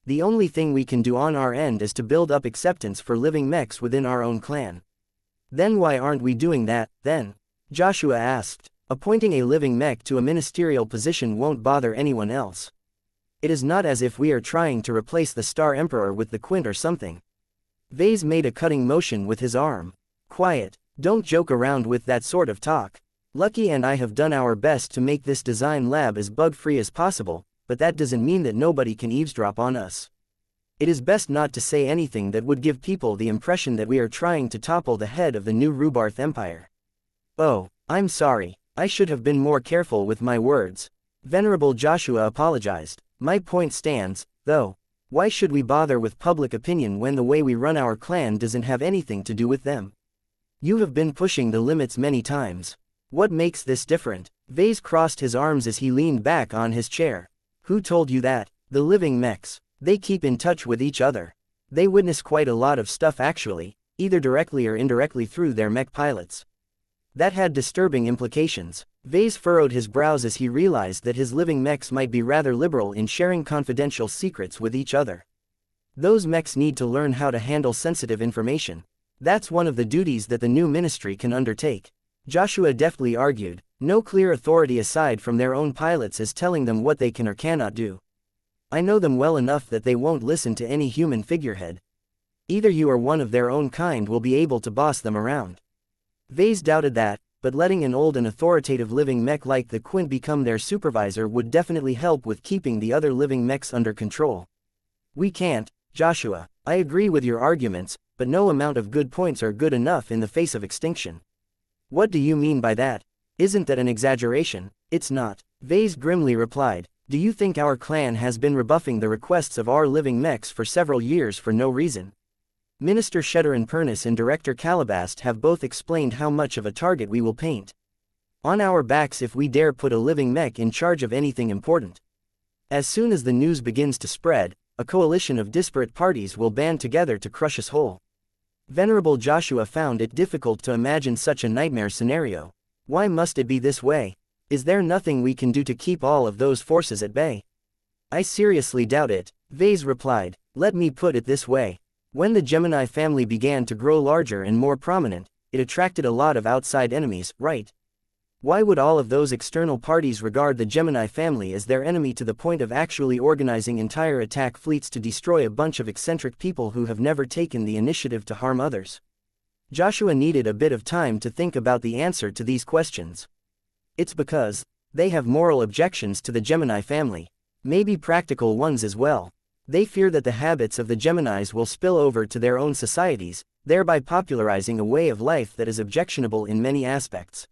The only thing we can do on our end is to build up acceptance for living mechs within our own clan. Then why aren't we doing that, then? Joshua asked. Appointing a living mech to a ministerial position won't bother anyone else. It is not as if we are trying to replace the Star Emperor with the Quint or something. Vase made a cutting motion with his arm. Quiet, don't joke around with that sort of talk. Lucky and I have done our best to make this design lab as bug-free as possible, but that doesn't mean that nobody can eavesdrop on us. It is best not to say anything that would give people the impression that we are trying to topple the head of the new Rubarth Empire. Oh, I'm sorry, I should have been more careful with my words. Venerable Joshua apologized. My point stands, though. Why should we bother with public opinion when the way we run our clan doesn't have anything to do with them? You have been pushing the limits many times. What makes this different? Vase crossed his arms as he leaned back on his chair. Who told you that? The living mechs. They keep in touch with each other. They witness quite a lot of stuff actually, either directly or indirectly through their mech pilots. That had disturbing implications. Vase furrowed his brows as he realized that his living mechs might be rather liberal in sharing confidential secrets with each other. Those mechs need to learn how to handle sensitive information. That's one of the duties that the new ministry can undertake. Joshua deftly argued, no clear authority aside from their own pilots is telling them what they can or cannot do. I know them well enough that they won't listen to any human figurehead. Either you or one of their own kind will be able to boss them around. Vase doubted that, but letting an old and authoritative living mech like the Quint become their supervisor would definitely help with keeping the other living mechs under control. We can't, Joshua. I agree with your arguments, but no amount of good points are good enough in the face of extinction. What do you mean by that? Isn't that an exaggeration? It's not. Vase grimly replied. Do you think our clan has been rebuffing the requests of our living mechs for several years for no reason? Minister Sheddarin Pernus and Director Calabast have both explained how much of a target we will paint on our backs if we dare put a living mech in charge of anything important. As soon as the news begins to spread, a coalition of disparate parties will band together to crush us whole. Venerable Joshua found it difficult to imagine such a nightmare scenario. Why must it be this way? Is there nothing we can do to keep all of those forces at bay? I seriously doubt it, Vase replied. Let me put it this way. When the Gemini family began to grow larger and more prominent, it attracted a lot of outside enemies, right? Why would all of those external parties regard the Gemini family as their enemy to the point of actually organizing entire attack fleets to destroy a bunch of eccentric people who have never taken the initiative to harm others? Joshua needed a bit of time to think about the answer to these questions. It's because they have moral objections to the Gemini family, maybe practical ones as well. They fear that the habits of the Geminis will spill over to their own societies, thereby popularizing a way of life that is objectionable in many aspects.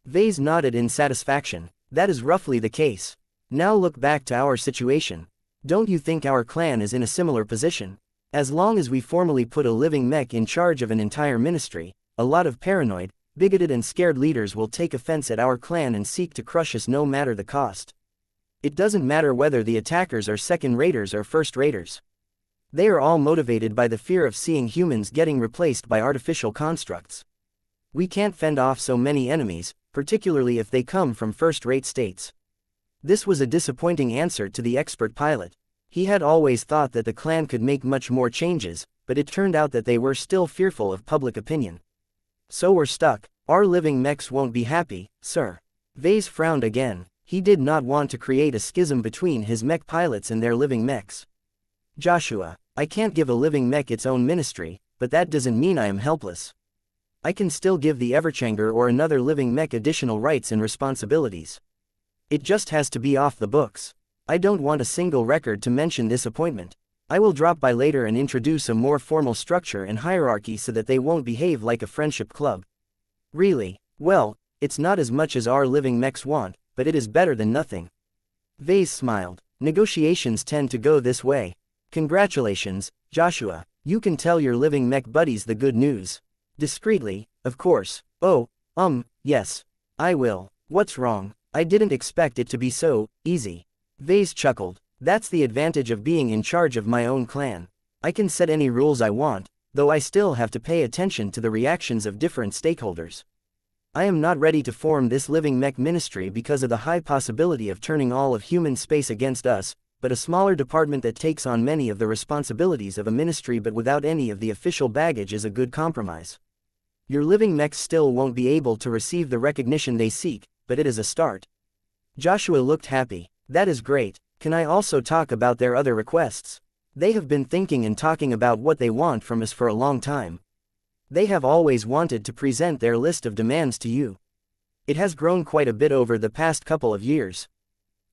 Vase nodded in satisfaction. That is roughly the case. Now look back to our situation. Don't you think our clan is in a similar position? As long as we formally put a living mech in charge of an entire ministry, a lot of paranoid, bigoted and scared leaders will take offense at our clan and seek to crush us no matter the cost. It doesn't matter whether the attackers are second-raters or first-raters. They are all motivated by the fear of seeing humans getting replaced by artificial constructs. We can't fend off so many enemies, particularly if they come from first-rate states. This was a disappointing answer to the expert pilot. He had always thought that the clan could make much more changes, but it turned out that they were still fearful of public opinion. So we're stuck. Our living mechs won't be happy, sir. Vase frowned again. He did not want to create a schism between his mech pilots and their living mechs. Joshua, I can't give a living mech its own ministry, but that doesn't mean I am helpless. I can still give the Everchanger or another living mech additional rights and responsibilities. It just has to be off the books. I don't want a single record to mention this appointment. I will drop by later and introduce a more formal structure and hierarchy so that they won't behave like a friendship club. Really? Well, it's not as much as our living mechs want, but it is better than nothing. Vase smiled. Negotiations tend to go this way. Congratulations, Joshua. You can tell your living mech buddies the good news. Discreetly, of course. Oh, yes. I will. What's wrong? I didn't expect it to be so easy. Vase chuckled. That's the advantage of being in charge of my own clan. I can set any rules I want, though I still have to pay attention to the reactions of different stakeholders. I am not ready to form this living mech ministry because of the high possibility of turning all of human space against us, but a smaller department that takes on many of the responsibilities of a ministry but without any of the official baggage is a good compromise. Your living mechs still won't be able to receive the recognition they seek, but it is a start. Joshua looked happy. That is great. Can I also talk about their other requests? They have been thinking and talking about what they want from us for a long time. They have always wanted to present their list of demands to you. It has grown quite a bit over the past couple of years.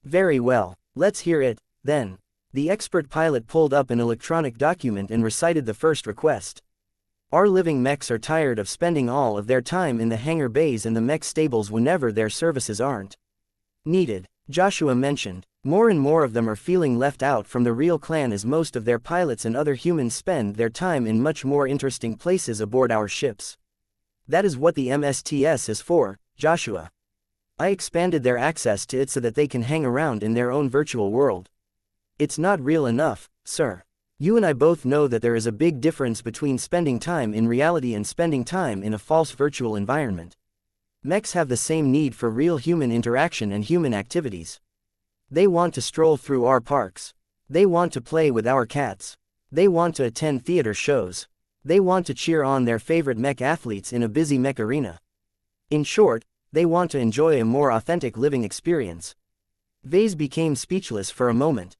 Very well, let's hear it, then. The expert pilot pulled up an electronic document and recited the first request. Our living mechs are tired of spending all of their time in the hangar bays and the mech stables whenever their services aren't needed, Joshua mentioned. More and more of them are feeling left out from the real clan as most of their pilots and other humans spend their time in much more interesting places aboard our ships. That is what the MSTS is for, Joshua. I expanded their access to it so that they can hang around in their own virtual world. It's not real enough, sir. You and I both know that there is a big difference between spending time in reality and spending time in a false virtual environment. Mechs have the same need for real human interaction and human activities. They want to stroll through our parks. They want to play with our cats. They want to attend theater shows. They want to cheer on their favorite mech athletes in a busy mech arena. In short, they want to enjoy a more authentic living experience. Vase became speechless for a moment.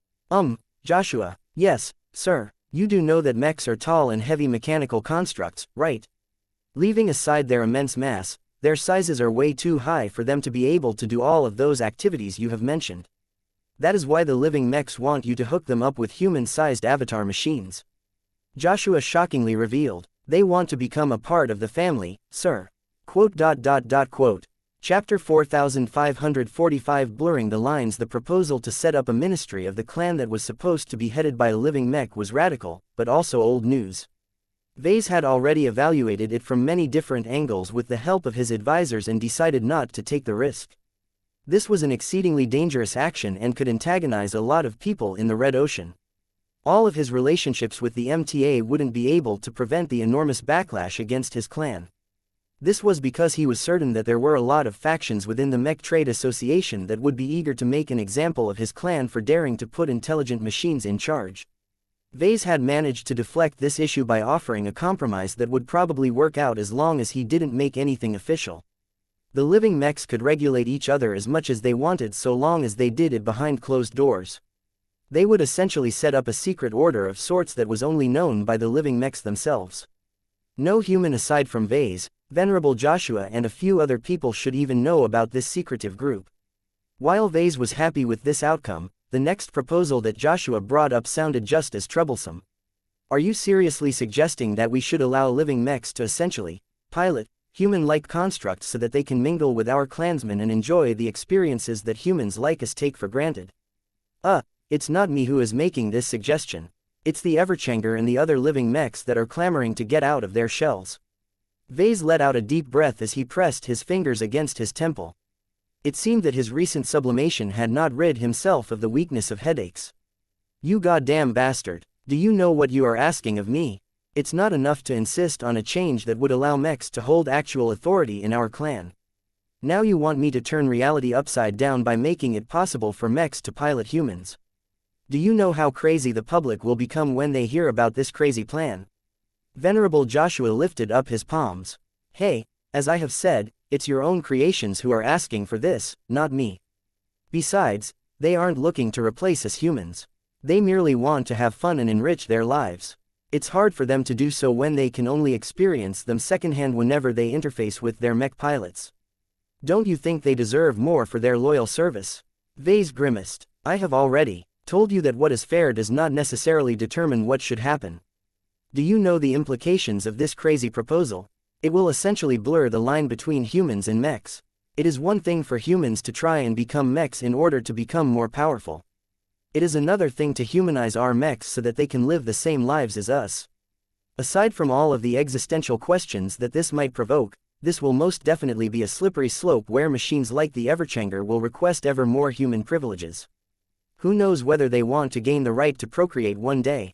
Joshua, yes, sir, you do know that mechs are tall and heavy mechanical constructs, right? Leaving aside their immense mass, their sizes are way too high for them to be able to do all of those activities you have mentioned. That is why the living mechs want you to hook them up with human-sized avatar machines. Joshua shockingly revealed, they want to become a part of the family, sir. Quote. Chapter 4545 Blurring the lines. The proposal to set up a ministry of the clan that was supposed to be headed by a living mech was radical, but also old news. Vase had already evaluated it from many different angles with the help of his advisors and decided not to take the risk. This was an exceedingly dangerous action and could antagonize a lot of people in the Red Ocean. All of his relationships with the MTA wouldn't be able to prevent the enormous backlash against his clan. This was because he was certain that there were a lot of factions within the Mech Trade Association that would be eager to make an example of his clan for daring to put intelligent machines in charge. Vase had managed to deflect this issue by offering a compromise that would probably work out as long as he didn't make anything official. The living mechs could regulate each other as much as they wanted so long as they did it behind closed doors. They would essentially set up a secret order of sorts that was only known by the living mechs themselves. No human aside from Vase, Venerable Joshua and a few other people should even know about this secretive group. While Vase was happy with this outcome, the next proposal that Joshua brought up sounded just as troublesome. Are you seriously suggesting that we should allow living mechs to essentially pilot human-like constructs so that they can mingle with our clansmen and enjoy the experiences that humans like us take for granted? It's not me who is making this suggestion. It's the Everchanger and the other living mechs that are clamoring to get out of their shells. Vase let out a deep breath as he pressed his fingers against his temple. It seemed that his recent sublimation had not rid himself of the weakness of headaches. You goddamn bastard, do you know what you are asking of me? It's not enough to insist on a change that would allow mechs to hold actual authority in our clan. Now you want me to turn reality upside down by making it possible for mechs to pilot humans. Do you know how crazy the public will become when they hear about this crazy plan? Venerable Joshua lifted up his palms. Hey, as I have said, it's your own creations who are asking for this, not me. Besides, they aren't looking to replace us humans. They merely want to have fun and enrich their lives. It's hard for them to do so when they can only experience them secondhand whenever they interface with their mech pilots. Don't you think they deserve more for their loyal service? Vase grimaced. I have already told you that what is fair does not necessarily determine what should happen. Do you know the implications of this crazy proposal? It will essentially blur the line between humans and mechs. It is one thing for humans to try and become mechs in order to become more powerful. It is another thing to humanize our mechs so that they can live the same lives as us. Aside from all of the existential questions that this might provoke, this will most definitely be a slippery slope where machines like the Everchanger will request ever more human privileges. Who knows whether they want to gain the right to procreate one day?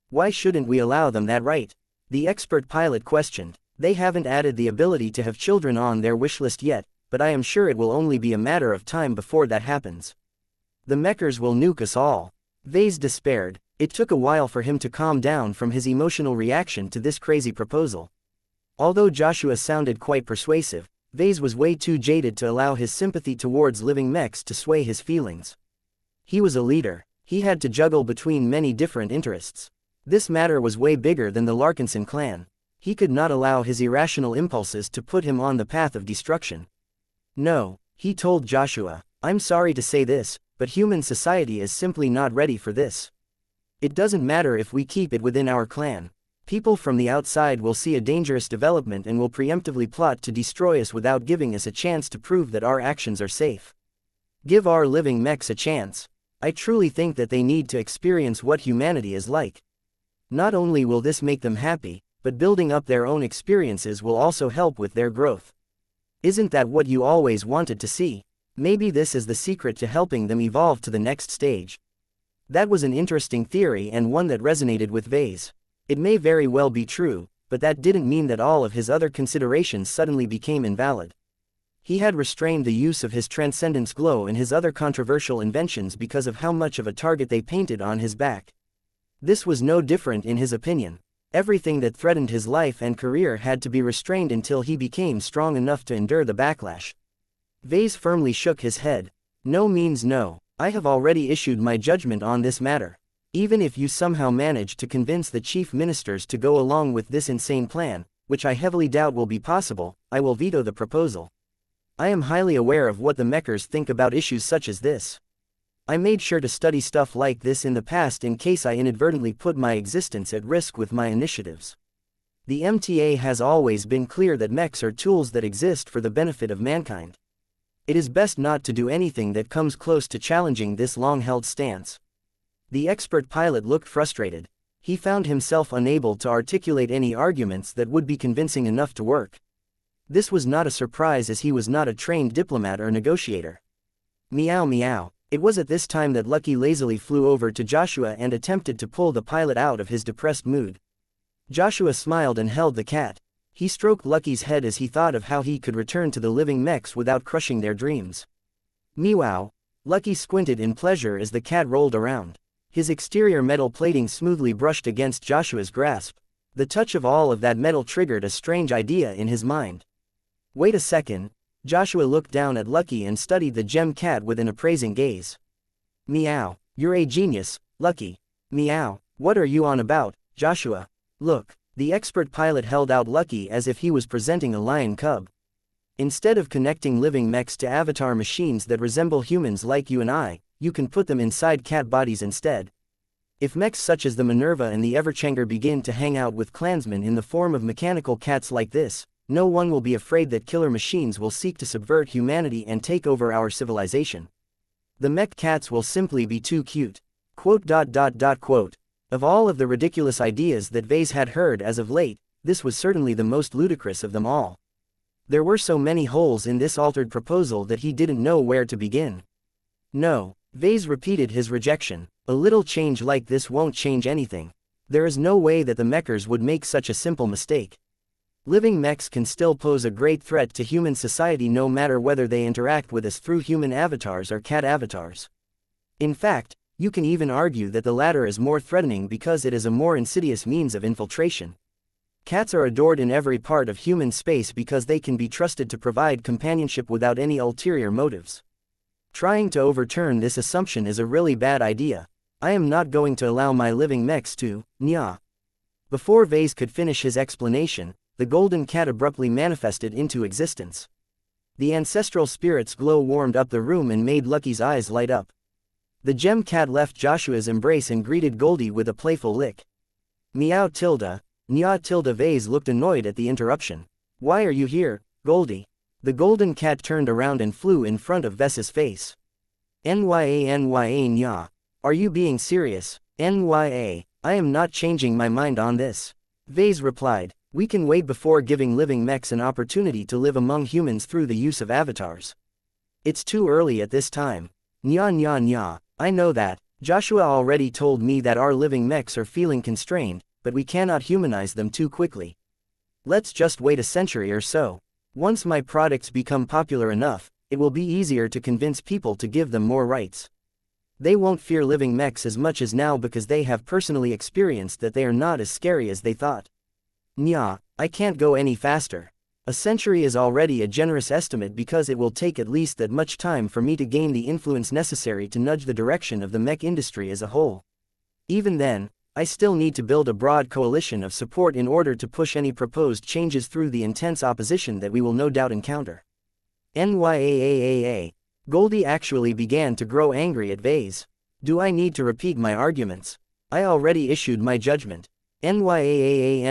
Why shouldn't we allow them that right? The expert pilot questioned. They haven't added the ability to have children on their wish list yet, but I am sure it will only be a matter of time before that happens. The mechers will nuke us all. Vase despaired. It took a while for him to calm down from his emotional reaction to this crazy proposal. Although Joshua sounded quite persuasive, Vase was way too jaded to allow his sympathy towards living mechs to sway his feelings. He was a leader. He had to juggle between many different interests. This matter was way bigger than the Larkinson clan. He could not allow his irrational impulses to put him on the path of destruction. No, he told Joshua, I'm sorry to say this, but human society is simply not ready for this. It doesn't matter if we keep it within our clan. People from the outside will see a dangerous development and will preemptively plot to destroy us without giving us a chance to prove that our actions are safe. Give our living mechs a chance. I truly think that they need to experience what humanity is like. Not only will this make them happy, but building up their own experiences will also help with their growth. Isn't that what you always wanted to see? Maybe this is the secret to helping them evolve to the next stage. That was an interesting theory and one that resonated with Vase. It may very well be true, but that didn't mean that all of his other considerations suddenly became invalid. He had restrained the use of his transcendence glow and his other controversial inventions because of how much of a target they painted on his back. This was no different in his opinion. Everything that threatened his life and career had to be restrained until he became strong enough to endure the backlash. Vase firmly shook his head. No means no. I have already issued my judgment on this matter. Even if you somehow manage to convince the chief ministers to go along with this insane plan, which I heavily doubt will be possible, I will veto the proposal. I am highly aware of what the Mechers think about issues such as this. I made sure to study stuff like this in the past in case I inadvertently put my existence at risk with my initiatives. The MTA has always been clear that mechs are tools that exist for the benefit of mankind. It is best not to do anything that comes close to challenging this long-held stance. The expert pilot looked frustrated. He found himself unable to articulate any arguments that would be convincing enough to work. This was not a surprise as he was not a trained diplomat or negotiator. Meow meow. It was at this time that Lucky lazily flew over to Joshua and attempted to pull the pilot out of his depressed mood. Joshua smiled and held the cat. He stroked Lucky's head as he thought of how he could return to the living mechs without crushing their dreams. Meow. Lucky squinted in pleasure as the cat rolled around. His exterior metal plating smoothly brushed against Joshua's grasp. The touch of all of that metal triggered a strange idea in his mind. Wait a second. Joshua looked down at Lucky and studied the gem cat with an appraising gaze. Meow. You're a genius, Lucky. Meow. What are you on about, Joshua? Look. The expert pilot held out Lucky as if he was presenting a lion cub. Instead of connecting living mechs to avatar machines that resemble humans like you and I, you can put them inside cat bodies instead. If mechs such as the Minerva and the Everchanger begin to hang out with clansmen in the form of mechanical cats like this, no one will be afraid that killer machines will seek to subvert humanity and take over our civilization. The mech cats will simply be too cute. Quote. Of all of the ridiculous ideas that Vase had heard as of late, this was certainly the most ludicrous of them all. There were so many holes in this altered proposal that he didn't know where to begin. No, Vase repeated his rejection. A little change like this won't change anything. There is no way that the mechers would make such a simple mistake. Living mechs can still pose a great threat to human society no matter whether they interact with us through human avatars or cat avatars. In fact, you can even argue that the latter is more threatening because it is a more insidious means of infiltration. Cats are adored in every part of human space because they can be trusted to provide companionship without any ulterior motives. Trying to overturn this assumption is a really bad idea. I am not going to allow my living mechs to, nya. Before Vase could finish his explanation, the golden cat abruptly manifested into existence. The ancestral spirit's glow warmed up the room and made Lucky's eyes light up. The gem cat left Joshua's embrace and greeted Goldie with a playful lick. Meow tilde, nya tilde. Vase looked annoyed at the interruption. Why are you here, Goldie? The golden cat turned around and flew in front of Ves's face. Nya nya. Are you being serious? Nya. I am not changing my mind on this. Vase replied. We can wait before giving living mechs an opportunity to live among humans through the use of avatars. It's too early at this time. Nya. I know that. Joshua already told me that our living mechs are feeling constrained, but we cannot humanize them too quickly. Let's just wait a century or so. Once my products become popular enough, it will be easier to convince people to give them more rights. They won't fear living mechs as much as now because they have personally experienced that they are not as scary as they thought. Nya, I can't go any faster. A century is already a generous estimate because it will take at least that much time for me to gain the influence necessary to nudge the direction of the mech industry as a whole. Even then, I still need to build a broad coalition of support in order to push any proposed changes through the intense opposition that we will no doubt encounter. Nyaa. Goldie actually began to grow angry at Vase. Do I need to repeat my arguments? I already issued my judgment. Nyaa.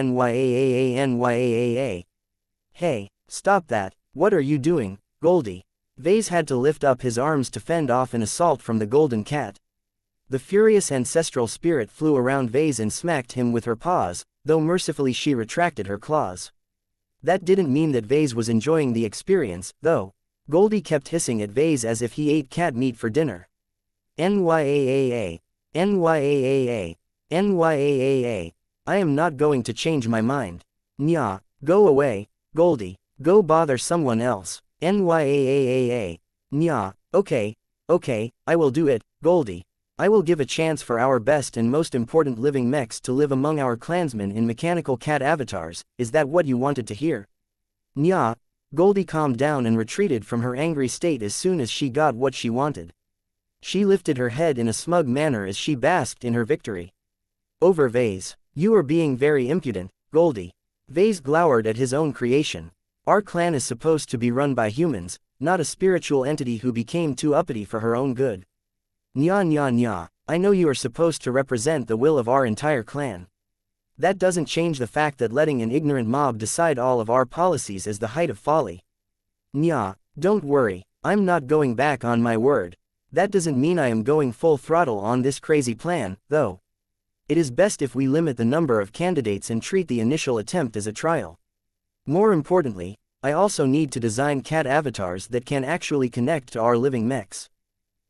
Hey, stop that. What are you doing, Goldie? Vase had to lift up his arms to fend off an assault from the golden cat. The furious ancestral spirit flew around Vase and smacked him with her paws, though mercifully she retracted her claws. That didn't mean that Vase was enjoying the experience, though. Goldie kept hissing at Vase as if he ate cat meat for dinner. Nyaa. I am not going to change my mind. Nya, go away, Goldie. Go bother someone else. Nyaa. Nya, okay, I will do it, Goldie. I will give a chance for our best and most important living mechs to live among our clansmen in mechanical cat avatars. Is that what you wanted to hear? Nya. Goldie calmed down and retreated from her angry state as soon as she got what she wanted. She lifted her head in a smug manner as she basked in her victory. Over Vase. You are being very impudent, Goldie. Vase glowered at his own creation. Our clan is supposed to be run by humans, not a spiritual entity who became too uppity for her own good. Nya nya nya, I know you are supposed to represent the will of our entire clan. That doesn't change the fact that letting an ignorant mob decide all of our policies is the height of folly. Nya, don't worry, I'm not going back on my word. That doesn't mean I am going full throttle on this crazy plan, though. It is best if we limit the number of candidates and treat the initial attempt as a trial. More importantly, I also need to design cat avatars that can actually connect to our living mechs.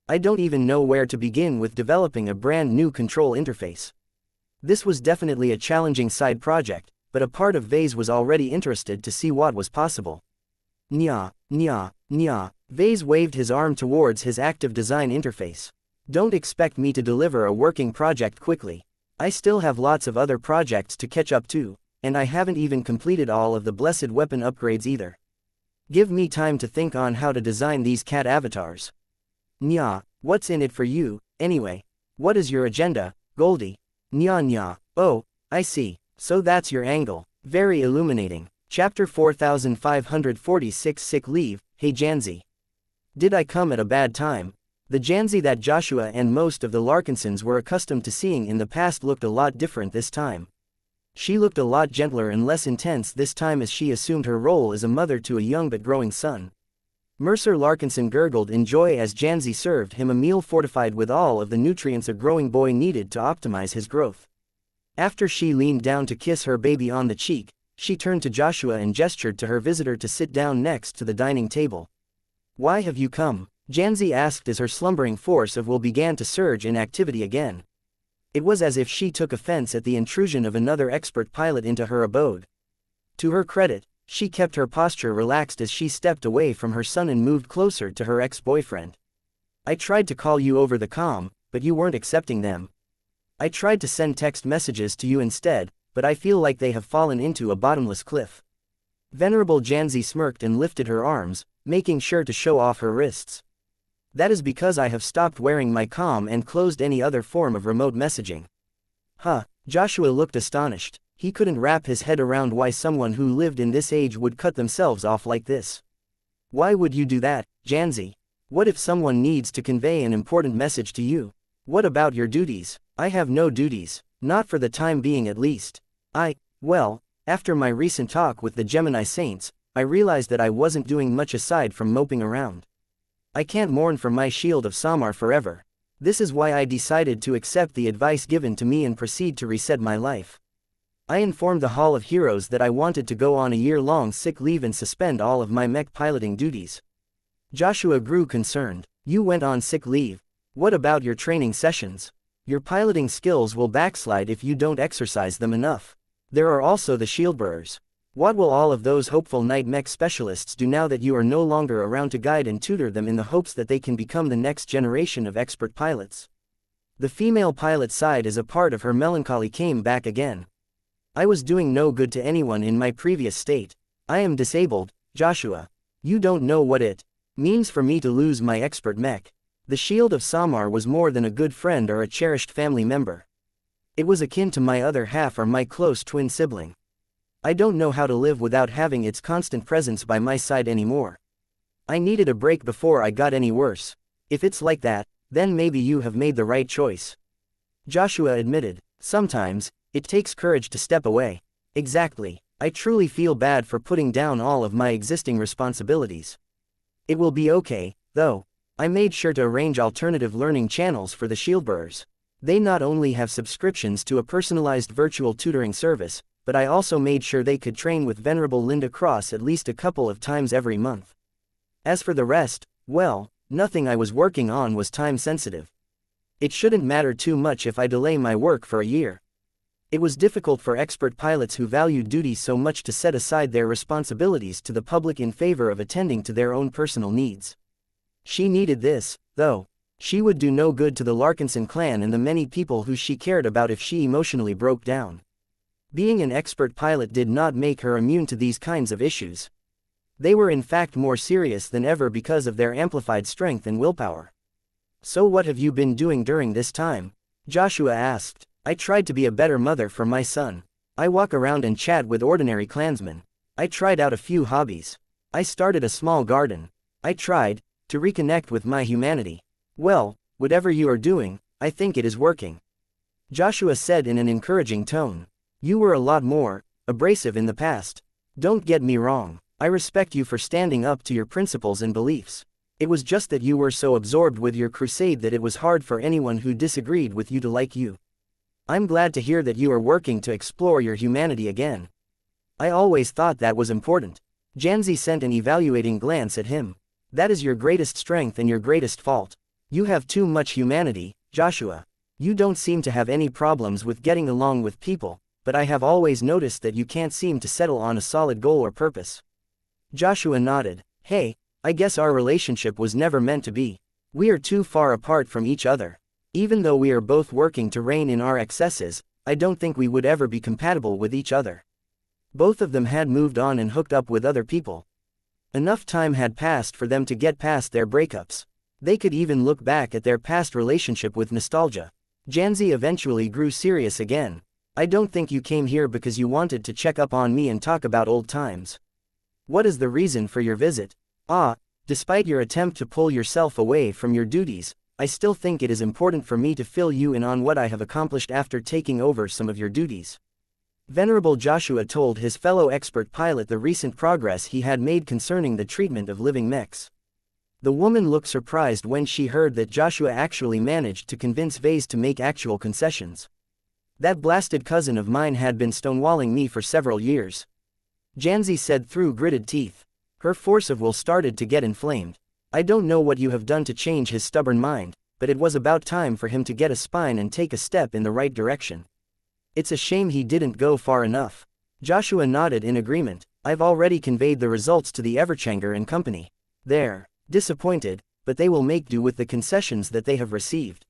I don't even know where to begin with developing a brand new control interface. This was definitely a challenging side project, but a part of Vase was already interested to see what was possible. Nya, nya, nya. Vase waved his arm towards his active design interface. Don't expect me to deliver a working project quickly. I still have lots of other projects to catch up to, and I haven't even completed all of the blessed weapon upgrades either. Give me time to think on how to design these cat avatars. Nya, what's in it for you, anyway? What is your agenda, Goldie? Nya nya, oh, I see, so that's your angle. Very illuminating. Chapter 4546 Sick Leave. Hey Janzi. Did I come at a bad time? The Janzi that Joshua and most of the Larkinsons were accustomed to seeing in the past looked a lot different this time. She looked a lot gentler and less intense this time as she assumed her role as a mother to a young but growing son. Mercer Larkinson gurgled in joy as Janzi served him a meal fortified with all of the nutrients a growing boy needed to optimize his growth. After she leaned down to kiss her baby on the cheek, she turned to Joshua and gestured to her visitor to sit down next to the dining table. Why have you come? Janzi asked as her slumbering force of will began to surge in activity again. It was as if she took offense at the intrusion of another expert pilot into her abode. To her credit, she kept her posture relaxed as she stepped away from her son and moved closer to her ex-boyfriend. I tried to call you over the comm, but you weren't accepting them. I tried to send text messages to you instead, but I feel like they have fallen into a bottomless cliff. Venerable Janzi smirked and lifted her arms, making sure to show off her wrists. That is because I have stopped wearing my comm and closed any other form of remote messaging. Huh, Joshua looked astonished. He couldn't wrap his head around why someone who lived in this age would cut themselves off like this. Why would you do that, Janzi? What if someone needs to convey an important message to you? What about your duties? I have no duties, not for the time being at least. Well, after my recent talk with the Gemini Saints, I realized that I wasn't doing much aside from moping around. I can't mourn for my shield of Samar forever. This is why I decided to accept the advice given to me and proceed to reset my life. I informed the Hall of Heroes that I wanted to go on a year-long sick leave and suspend all of my mech piloting duties. Joshua grew concerned. You went on sick leave. What about your training sessions? Your piloting skills will backslide if you don't exercise them enough. There are also the shieldbearers. What will all of those hopeful night mech specialists do now that you are no longer around to guide and tutor them in the hopes that they can become the next generation of expert pilots? The female pilot sighed as a part of her melancholy came back again. I was doing no good to anyone in my previous state. I am disabled, Joshua. You don't know what it means for me to lose my expert mech. The Shield of Samar was more than a good friend or a cherished family member. It was akin to my other half or my close twin sibling. I don't know how to live without having its constant presence by my side anymore. I needed a break before I got any worse. If it's like that, then maybe you have made the right choice. Joshua admitted, sometimes, it takes courage to step away. Exactly. I truly feel bad for putting down all of my existing responsibilities. It will be okay, though. I made sure to arrange alternative learning channels for the shieldbearers. They not only have subscriptions to a personalized virtual tutoring service, but I also made sure they could train with Venerable Linda Cross at least a couple of times every month. As for the rest, well, nothing I was working on was time sensitive. It shouldn't matter too much if I delay my work for a year. It was difficult for expert pilots who valued duty so much to set aside their responsibilities to the public in favor of attending to their own personal needs. She needed this, though. She would do no good to the Larkinson clan and the many people who she cared about if she emotionally broke down. Being an expert pilot did not make her immune to these kinds of issues. They were in fact more serious than ever because of their amplified strength and willpower. So what have you been doing during this time? Joshua asked. I tried to be a better mother for my son. I walk around and chat with ordinary clansmen. I tried out a few hobbies. I started a small garden. I tried to reconnect with my humanity. Well, whatever you are doing, I think it is working. Joshua said in an encouraging tone. You were a lot more abrasive in the past. Don't get me wrong, I respect you for standing up to your principles and beliefs. It was just that you were so absorbed with your crusade that it was hard for anyone who disagreed with you to like you. I'm glad to hear that you are working to explore your humanity again. I always thought that was important. Janzi sent an evaluating glance at him. That is your greatest strength and your greatest fault. You have too much humanity, Joshua. You don't seem to have any problems with getting along with people, but I have always noticed that you can't seem to settle on a solid goal or purpose. Joshua nodded. Hey, I guess our relationship was never meant to be. We are too far apart from each other. Even though we are both working to rein in our excesses, I don't think we would ever be compatible with each other. Both of them had moved on and hooked up with other people. Enough time had passed for them to get past their breakups. They could even look back at their past relationship with nostalgia. Janzi eventually grew serious again. I don't think you came here because you wanted to check up on me and talk about old times. What is the reason for your visit? Despite your attempt to pull yourself away from your duties, I still think it is important for me to fill you in on what I have accomplished after taking over some of your duties. Venerable Joshua told his fellow expert pilot the recent progress he had made concerning the treatment of living mechs. The woman looked surprised when she heard that Joshua actually managed to convince Vase to make actual concessions. That blasted cousin of mine had been stonewalling me for several years. Janzi said through gritted teeth. Her force of will started to get inflamed. I don't know what you have done to change his stubborn mind, but it was about time for him to get a spine and take a step in the right direction. It's a shame he didn't go far enough. Joshua nodded in agreement. I've already conveyed the results to the Everchanger and company. They're disappointed, but they will make do with the concessions that they have received.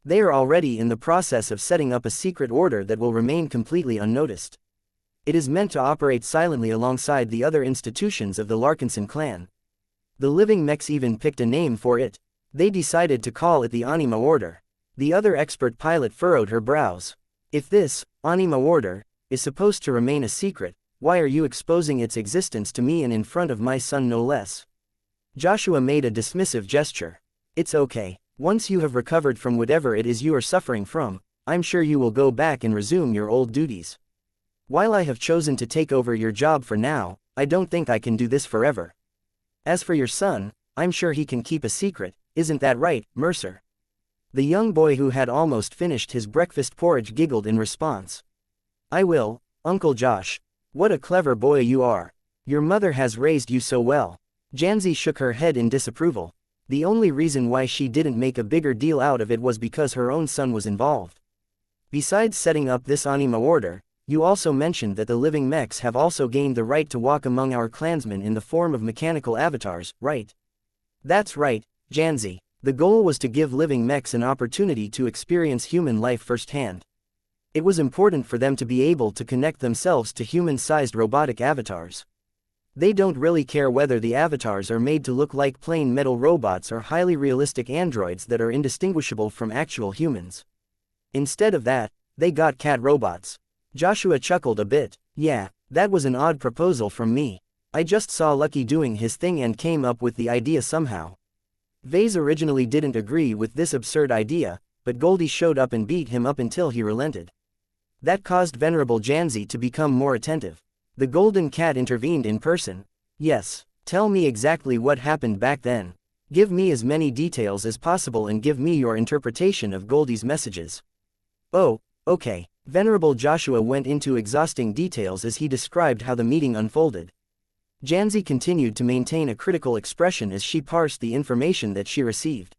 They are already in the process of setting up a secret order that will remain completely unnoticed. It is meant to operate silently alongside the other institutions of the Larkinson clan. The living mechs even picked a name for it. They decided to call it the Anima Order. The other expert pilot furrowed her brows. If this Anima Order is supposed to remain a secret, why are you exposing its existence to me and in front of my son no less? Joshua made a dismissive gesture. It's okay. Once you have recovered from whatever it is you are suffering from, I'm sure you will go back and resume your old duties. While I have chosen to take over your job for now, I don't think I can do this forever. As for your son, I'm sure he can keep a secret, isn't that right, Mercer? The young boy who had almost finished his breakfast porridge giggled in response. I will, Uncle Josh. What a clever boy you are. Your mother has raised you so well. Janzi shook her head in disapproval. The only reason why she didn't make a bigger deal out of it was because her own son was involved. Besides setting up this Anima Order, you also mentioned that the living mechs have also gained the right to walk among our clansmen in the form of mechanical avatars, right? That's right, Janzi. The goal was to give living mechs an opportunity to experience human life firsthand. It was important for them to be able to connect themselves to human-sized robotic avatars. They don't really care whether the avatars are made to look like plain metal robots or highly realistic androids that are indistinguishable from actual humans. Instead of that, they got cat robots. Joshua chuckled a bit. Yeah, that was an odd proposal from me. I just saw Lucky doing his thing and came up with the idea somehow. Vase originally didn't agree with this absurd idea, but Goldie showed up and beat him up until he relented. That caused Venerable Janzi to become more attentive. The Golden Cat intervened in person. Yes, tell me exactly what happened back then. Give me as many details as possible and give me your interpretation of Goldie's messages. Oh, okay. Venerable Joshua went into exhausting details as he described how the meeting unfolded. Janzi continued to maintain a critical expression as she parsed the information that she received.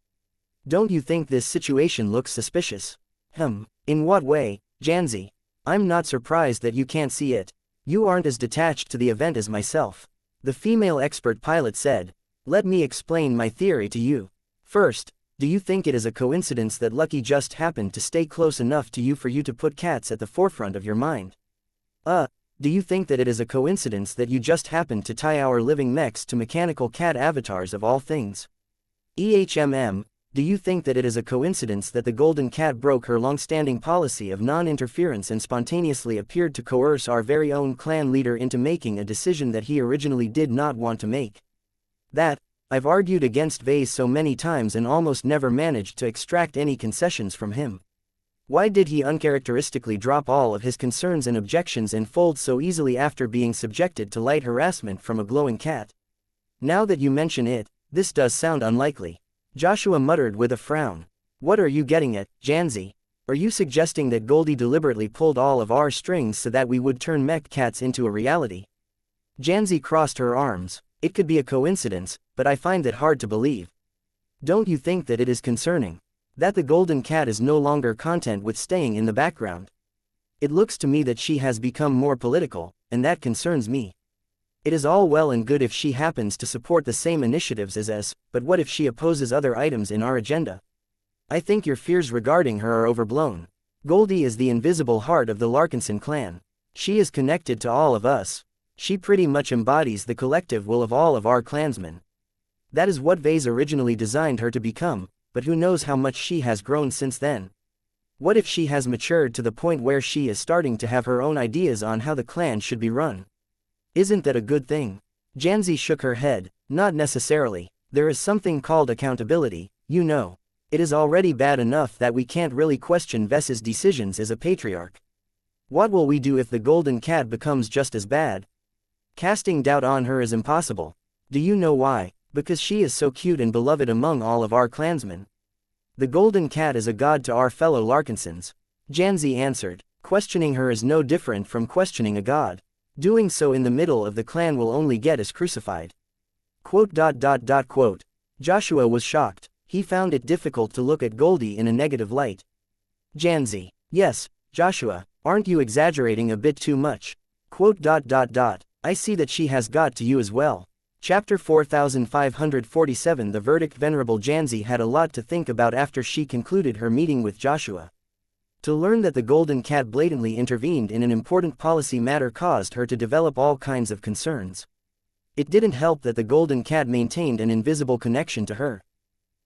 Don't you think this situation looks suspicious? In what way, Janzi? I'm not surprised that you can't see it. You aren't as detached to the event as myself. The female expert pilot said. Let me explain my theory to you. First, do you think it is a coincidence that Lucky just happened to stay close enough to you for you to put cats at the forefront of your mind? Do you think that it is a coincidence that you just happened to tie our living mechs to mechanical cat avatars of all things? Do you think that it is a coincidence that the Golden Cat broke her long-standing policy of non-interference and spontaneously appeared to coerce our very own clan leader into making a decision that he originally did not want to make? That, I've argued against Vase so many times and almost never managed to extract any concessions from him. Why did he uncharacteristically drop all of his concerns and objections and fold so easily after being subjected to light harassment from a glowing cat? Now that you mention it, this does sound unlikely. Joshua muttered with a frown. What are you getting at, Xianxia? Are you suggesting that Goldie deliberately pulled all of our strings so that we would turn mech cats into a reality? Xianxia crossed her arms. It could be a coincidence, but I find it hard to believe. Don't you think that it is concerning? That the Golden Cat is no longer content with staying in the background? It looks to me that she has become more political, and that concerns me. It is all well and good if she happens to support the same initiatives as us, but what if she opposes other items in our agenda? I think your fears regarding her are overblown. Goldie is the invisible heart of the Larkinson clan. She is connected to all of us. She pretty much embodies the collective will of all of our clansmen. That is what Vase originally designed her to become, but who knows how much she has grown since then. What if she has matured to the point where she is starting to have her own ideas on how the clan should be run? Isn't that a good thing? Xianxia shook her head. Not necessarily. There is something called accountability, you know. It is already bad enough that we can't really question Ves's decisions as a patriarch. What will we do if the Golden Cat becomes just as bad? Casting doubt on her is impossible. Do you know why? Because she is so cute and beloved among all of our clansmen. The Golden Cat is a god to our fellow Larkinsons. Xianxia answered. Questioning her is no different from questioning a god. Doing so in the middle of the clan will only get us crucified. Quote. Joshua was shocked. He found it difficult to look at Goldie in a negative light. Xianxia. Yes, Joshua, aren't you exaggerating a bit too much? I see that she has got to you as well. Chapter 4547. The verdict. Venerable Xianxia had a lot to think about after she concluded her meeting with Joshua. To learn that the Golden Cat blatantly intervened in an important policy matter caused her to develop all kinds of concerns. It didn't help that the Golden Cat maintained an invisible connection to her.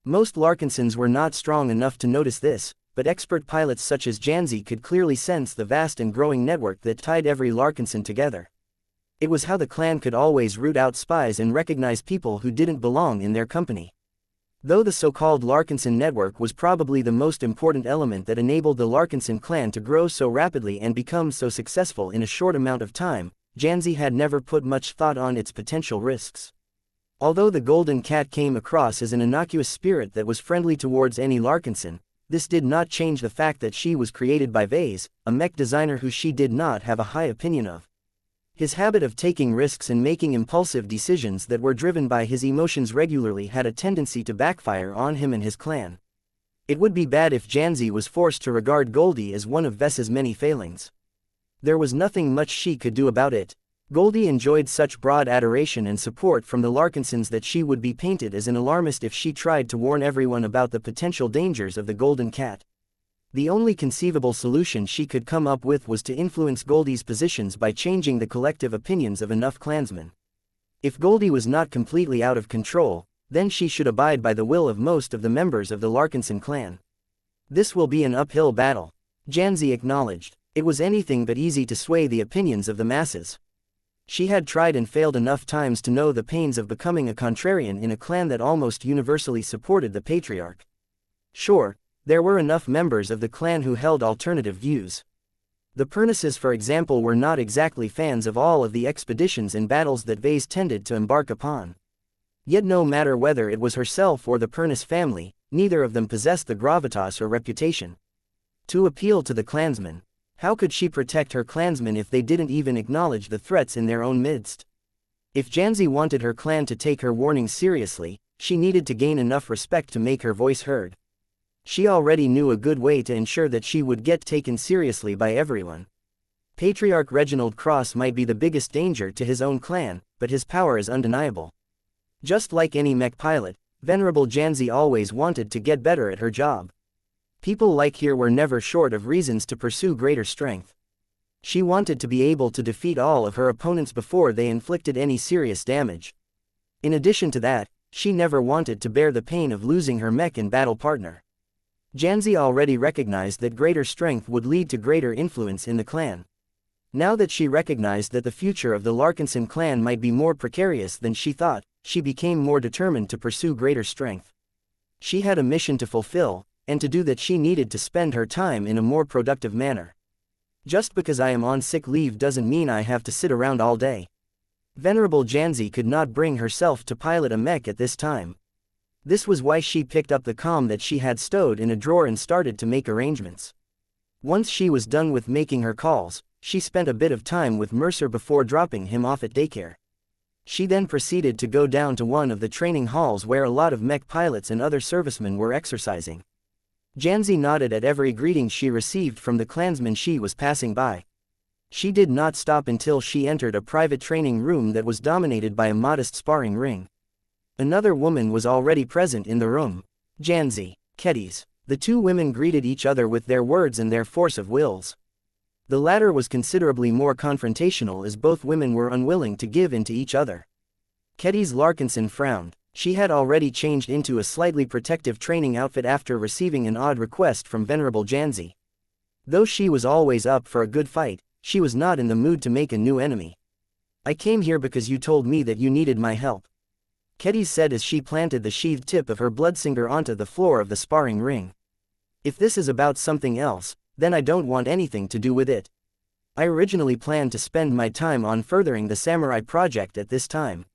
Most Larkinsons were not strong enough to notice this, but expert pilots such as Xianxia could clearly sense the vast and growing network that tied every Larkinson together. It was how the clan could always root out spies and recognize people who didn't belong in their company. Though the so-called Larkinson network was probably the most important element that enabled the Larkinson clan to grow so rapidly and become so successful in a short amount of time, Xianxia had never put much thought on its potential risks. Although the Golden Cat came across as an innocuous spirit that was friendly towards any Larkinson, this did not change the fact that she was created by Vase, a mech designer who she did not have a high opinion of. His habit of taking risks and making impulsive decisions that were driven by his emotions regularly had a tendency to backfire on him and his clan. It would be bad if Xianxia was forced to regard Goldie as one of Ves's many failings. There was nothing much she could do about it. Goldie enjoyed such broad adoration and support from the Larkinsons that she would be painted as an alarmist if she tried to warn everyone about the potential dangers of the Golden Cat. The only conceivable solution she could come up with was to influence Goldie's positions by changing the collective opinions of enough clansmen. If Goldie was not completely out of control, then she should abide by the will of most of the members of the Larkinson clan. This will be an uphill battle, Xianxia acknowledged. It was anything but easy to sway the opinions of the masses. She had tried and failed enough times to know the pains of becoming a contrarian in a clan that almost universally supported the patriarch. Sure, there were enough members of the clan who held alternative views. The Pernices, for example, were not exactly fans of all of the expeditions and battles that Vase tended to embark upon. Yet no matter whether it was herself or the Pernice family, neither of them possessed the gravitas or reputation to appeal to the clansmen. How could she protect her clansmen if they didn't even acknowledge the threats in their own midst? If Xianxia wanted her clan to take her warnings seriously, she needed to gain enough respect to make her voice heard. She already knew a good way to ensure that she would get taken seriously by everyone. Patriarch Reginald Cross might be the biggest danger to his own clan, but his power is undeniable. Just like any mech pilot, Venerable Xianxia always wanted to get better at her job. People like her were never short of reasons to pursue greater strength. She wanted to be able to defeat all of her opponents before they inflicted any serious damage. In addition to that, she never wanted to bear the pain of losing her mech and battle partner. Xianxia already recognized that greater strength would lead to greater influence in the clan. Now that she recognized that the future of the Larkinson clan might be more precarious than she thought, she became more determined to pursue greater strength. She had a mission to fulfill, and to do that she needed to spend her time in a more productive manner. Just because I am on sick leave doesn't mean I have to sit around all day. Venerable Xianxia could not bring herself to pilot a mech at this time. This was why she picked up the comm that she had stowed in a drawer and started to make arrangements. Once she was done with making her calls, she spent a bit of time with Mercer before dropping him off at daycare. She then proceeded to go down to one of the training halls where a lot of mech pilots and other servicemen were exercising. Xianxia nodded at every greeting she received from the clansmen she was passing by. She did not stop until she entered a private training room that was dominated by a modest sparring ring. Another woman was already present in the room. Xianxia, Kedis. The two women greeted each other with their words and their force of wills. The latter was considerably more confrontational as both women were unwilling to give in to each other. Kedis Larkinson frowned. She had already changed into a slightly protective training outfit after receiving an odd request from Venerable Xianxia. Though she was always up for a good fight, she was not in the mood to make a new enemy. I came here because you told me that you needed my help, Kedis said as she planted the sheathed tip of her bloodsinger onto the floor of the sparring ring. If this is about something else, then I don't want anything to do with it. I originally planned to spend my time on furthering the samurai project at this time.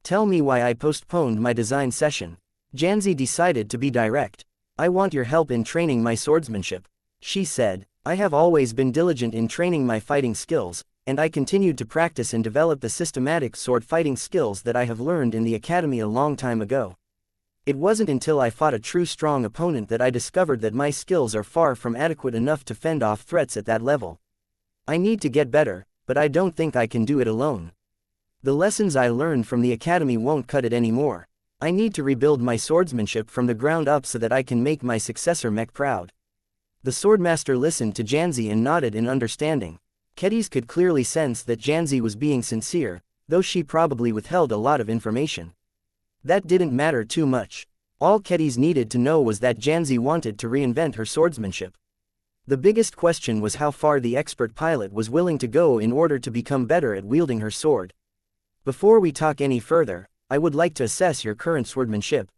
Tell me why I postponed my design session. Xianxia decided to be direct. I want your help in training my swordsmanship, she said. I have always been diligent in training my fighting skills, and I continued to practice and develop the systematic sword fighting skills that I have learned in the academy a long time ago. It wasn't until I fought a true strong opponent that I discovered that my skills are far from adequate enough to fend off threats at that level. I need to get better, but I don't think I can do it alone. The lessons I learned from the academy won't cut it anymore. I need to rebuild my swordsmanship from the ground up so that I can make my successor Mech proud. The swordmaster listened to Xianxia and nodded in understanding. Kedis could clearly sense that Xianxia was being sincere, though she probably withheld a lot of information. That didn't matter too much. All Kedis needed to know was that Xianxia wanted to reinvent her swordsmanship. The biggest question was how far the expert pilot was willing to go in order to become better at wielding her sword. Before we talk any further, I would like to assess your current swordmanship.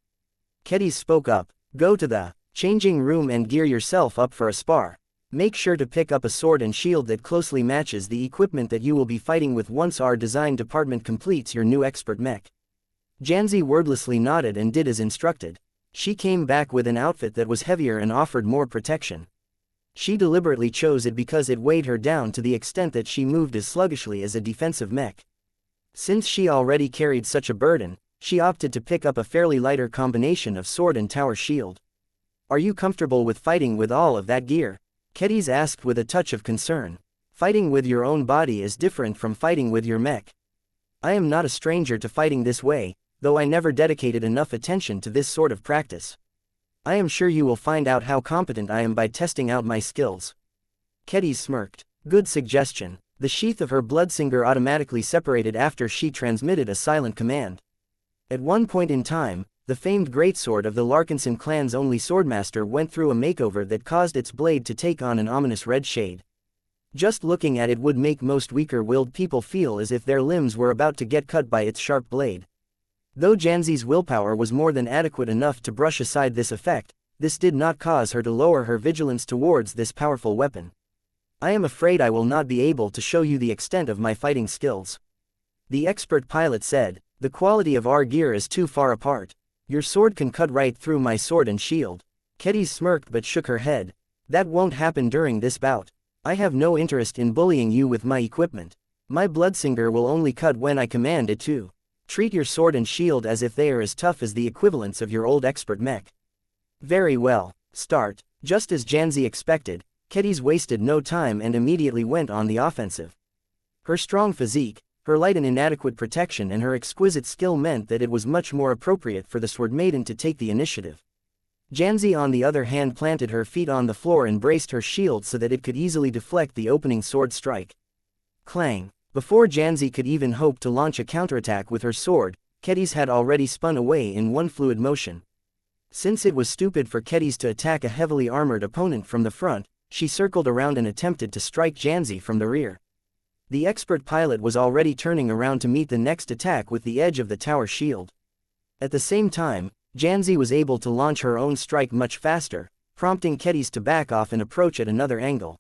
Kedis spoke up. Go to the changing room and gear yourself up for a spar. Make sure to pick up a sword and shield that closely matches the equipment that you will be fighting with once our design department completes your new expert mech. Xianxia wordlessly nodded and did as instructed. She came back with an outfit that was heavier and offered more protection. She deliberately chose it because it weighed her down to the extent that she moved as sluggishly as a defensive mech. Since she already carried such a burden, she opted to pick up a fairly lighter combination of sword and tower shield. Are you comfortable with fighting with all of that gear? Kedis asked with a touch of concern. Fighting with your own body is different from fighting with your mech. I am not a stranger to fighting this way, though I never dedicated enough attention to this sort of practice. I am sure you will find out how competent I am by testing out my skills. Kedis smirked. Good suggestion. The sheath of her bloodsinger automatically separated after she transmitted a silent command. At one point in time, the famed greatsword of the Larkinson clan's only swordmaster went through a makeover that caused its blade to take on an ominous red shade. Just looking at it would make most weaker-willed people feel as if their limbs were about to get cut by its sharp blade. Though Xianxia's willpower was more than adequate enough to brush aside this effect, this did not cause her to lower her vigilance towards this powerful weapon. I am afraid I will not be able to show you the extent of my fighting skills, the expert pilot said. The quality of our gear is too far apart. Your sword can cut right through my sword and shield. Kedis smirked but shook her head. That won't happen during this bout. I have no interest in bullying you with my equipment. My bloodsinger will only cut when I command it to. Treat your sword and shield as if they are as tough as the equivalents of your old expert mech. Very well, start. Just as Xianxia expected, Kedis wasted no time and immediately went on the offensive. Her strong physique, her light and inadequate protection and her exquisite skill meant that it was much more appropriate for the sword maiden to take the initiative. Xianxia on the other hand planted her feet on the floor and braced her shield so that it could easily deflect the opening sword strike. Clang! Before Xianxia could even hope to launch a counterattack with her sword, Kedis had already spun away in one fluid motion. Since it was stupid for Kedis to attack a heavily armored opponent from the front, she circled around and attempted to strike Xianxia from the rear. The expert pilot was already turning around to meet the next attack with the edge of the tower shield. At the same time, Xianxia was able to launch her own strike much faster, prompting Kedis to back off and approach at another angle.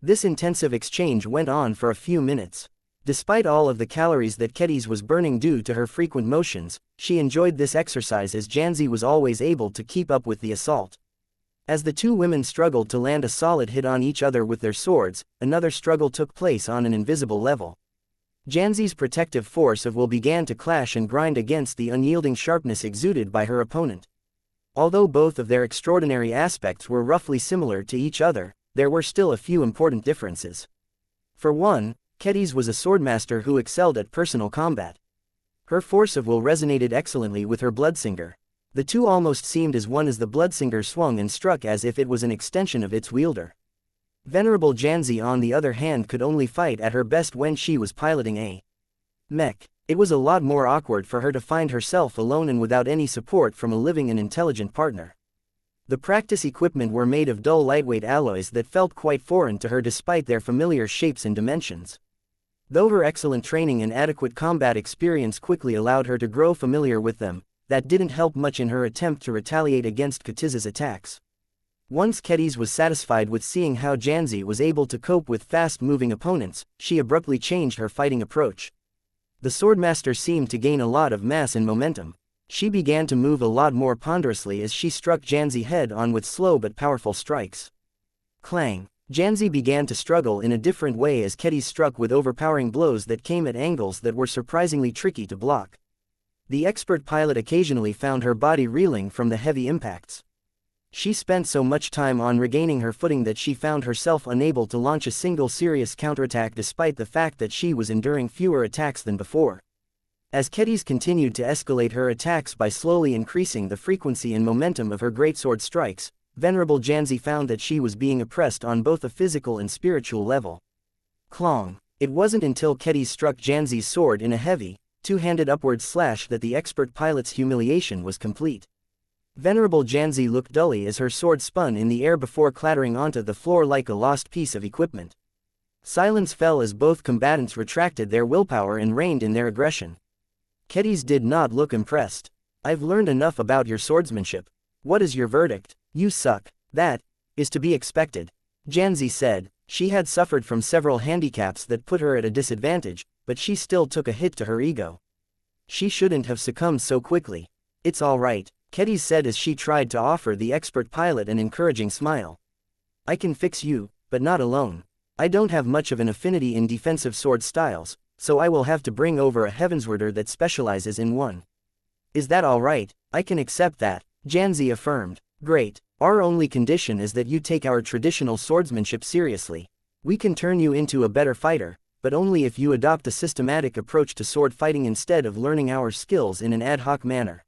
This intensive exchange went on for a few minutes. Despite all of the calories that Kedis was burning due to her frequent motions, she enjoyed this exercise as Xianxia was always able to keep up with the assault. As the two women struggled to land a solid hit on each other with their swords, another struggle took place on an invisible level. Xianxia's protective force of will began to clash and grind against the unyielding sharpness exuded by her opponent. Although both of their extraordinary aspects were roughly similar to each other, there were still a few important differences. For one, Kedis was a swordmaster who excelled at personal combat. Her force of will resonated excellently with her bloodsinger. The two almost seemed as one as the bloodsinger swung and struck as if it was an extension of its wielder. Venerable Xianxia on the other hand could only fight at her best when she was piloting a mech. It was a lot more awkward for her to find herself alone and without any support from a living and intelligent partner. The practice equipment were made of dull lightweight alloys that felt quite foreign to her despite their familiar shapes and dimensions. Though her excellent training and adequate combat experience quickly allowed her to grow familiar with them, that didn't help much in her attempt to retaliate against Kedis's attacks. Once Kedis was satisfied with seeing how Xianxia was able to cope with fast-moving opponents, she abruptly changed her fighting approach. The swordmaster seemed to gain a lot of mass and momentum. She began to move a lot more ponderously as she struck Xianxia head-on with slow but powerful strikes. Clang! Xianxia began to struggle in a different way as Kedis struck with overpowering blows that came at angles that were surprisingly tricky to block. The expert pilot occasionally found her body reeling from the heavy impacts. She spent so much time on regaining her footing that she found herself unable to launch a single serious counterattack despite the fact that she was enduring fewer attacks than before. As Kedis continued to escalate her attacks by slowly increasing the frequency and momentum of her greatsword strikes, Venerable Xianxia found that she was being oppressed on both a physical and spiritual level. Clong! It wasn't until Kedis struck Xianxia's sword in a heavy, two-handed upward slash that the expert pilot's humiliation was complete. Venerable Xianxia looked dully as her sword spun in the air before clattering onto the floor like a lost piece of equipment. Silence fell as both combatants retracted their willpower and reined in their aggression. Kedis did not look impressed. "I've learned enough about your swordsmanship. What is your verdict?" "You suck." "That is to be expected," Xianxia said. She had suffered from several handicaps that put her at a disadvantage, but she still took a hit to her ego. She shouldn't have succumbed so quickly. "It's all right," Kedis said as she tried to offer the expert pilot an encouraging smile. "I can fix you, but not alone. I don't have much of an affinity in defensive sword styles, so I will have to bring over a Heavenswarder that specializes in one." "Is that all right?" "I can accept that," Xianxia affirmed. "Great. Our only condition is that you take our traditional swordsmanship seriously. We can turn you into a better fighter, but only if you adopt a systematic approach to sword fighting instead of learning our skills in an ad hoc manner.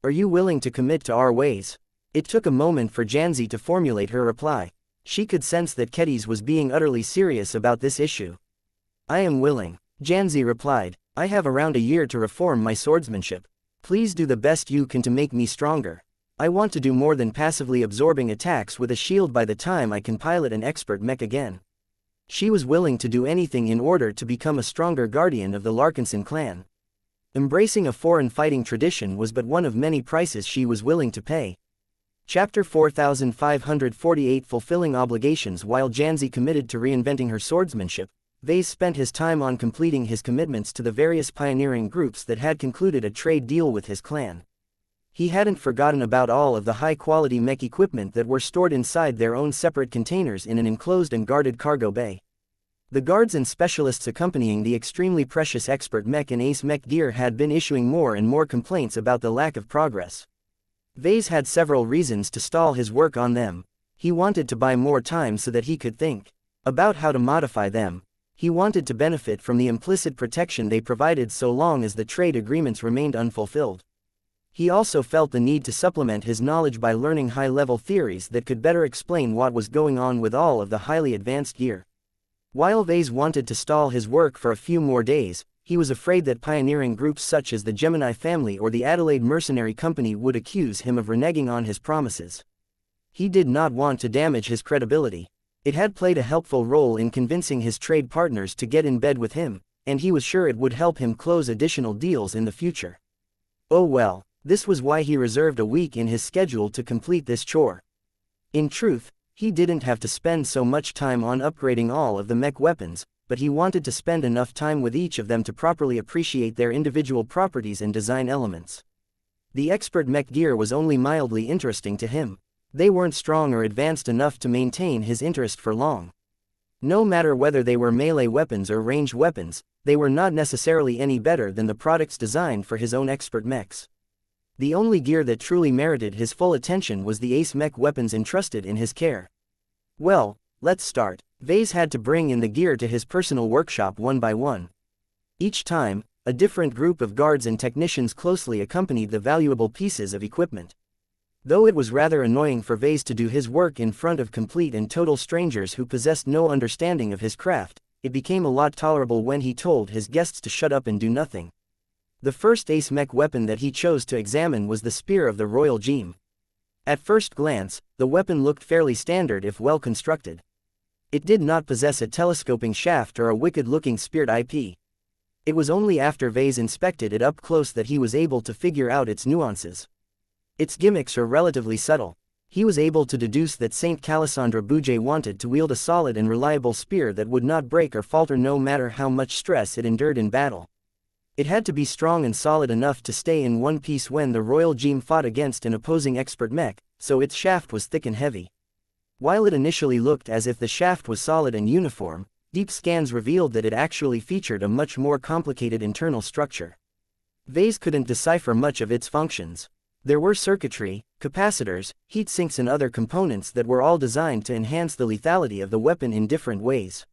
Are you willing to commit to our ways?" It took a moment for Xianxia to formulate her reply. She could sense that Kedis was being utterly serious about this issue. "I am willing," Xianxia replied. "I have around a year to reform my swordsmanship. Please do the best you can to make me stronger. I want to do more than passively absorbing attacks with a shield by the time I can pilot an expert mech again." She was willing to do anything in order to become a stronger guardian of the Larkinson clan. Embracing a foreign fighting tradition was but one of many prices she was willing to pay. Chapter 4548 Fulfilling Obligations. While Xianxia committed to reinventing her swordsmanship, Vase spent his time on completing his commitments to the various pioneering groups that had concluded a trade deal with his clan. He hadn't forgotten about all of the high-quality mech equipment that were stored inside their own separate containers in an enclosed and guarded cargo bay. The guards and specialists accompanying the extremely precious expert mech and ace mech gear had been issuing more and more complaints about the lack of progress. Vase had several reasons to stall his work on them. He wanted to buy more time so that he could think about how to modify them. He wanted to benefit from the implicit protection they provided so long as the trade agreements remained unfulfilled. He also felt the need to supplement his knowledge by learning high-level theories that could better explain what was going on with all of the highly advanced gear. While Vase wanted to stall his work for a few more days, he was afraid that pioneering groups such as the Gemini family or the Adelaide Mercenary Company would accuse him of reneging on his promises. He did not want to damage his credibility. It had played a helpful role in convincing his trade partners to get in bed with him, and he was sure it would help him close additional deals in the future. Oh well, this was why he reserved a week in his schedule to complete this chore. In truth, he didn't have to spend so much time on upgrading all of the mech weapons, but he wanted to spend enough time with each of them to properly appreciate their individual properties and design elements. The expert mech gear was only mildly interesting to him. They weren't strong or advanced enough to maintain his interest for long. No matter whether they were melee weapons or ranged weapons, they were not necessarily any better than the products designed for his own expert mechs. The only gear that truly merited his full attention was the ace mech weapons entrusted in his care. Well, let's start. Vase had to bring in the gear to his personal workshop one by one. Each time, a different group of guards and technicians closely accompanied the valuable pieces of equipment. Though it was rather annoying for Vase to do his work in front of complete and total strangers who possessed no understanding of his craft, it became a lot tolerable when he told his guests to shut up and do nothing. The first ace mech weapon that he chose to examine was the spear of the Royal Gem. At first glance, the weapon looked fairly standard if well constructed. It did not possess a telescoping shaft or a wicked-looking speared IP. It was only after Vase inspected it up close that he was able to figure out its nuances. Its gimmicks are relatively subtle. He was able to deduce that Saint Calisandra Bouget wanted to wield a solid and reliable spear that would not break or falter no matter how much stress it endured in battle. It had to be strong and solid enough to stay in one piece when the Royal Gem fought against an opposing expert mech, so its shaft was thick and heavy. While it initially looked as if the shaft was solid and uniform, deep scans revealed that it actually featured a much more complicated internal structure. Vase couldn't decipher much of its functions. There were circuitry, capacitors, heat sinks and other components that were all designed to enhance the lethality of the weapon in different ways.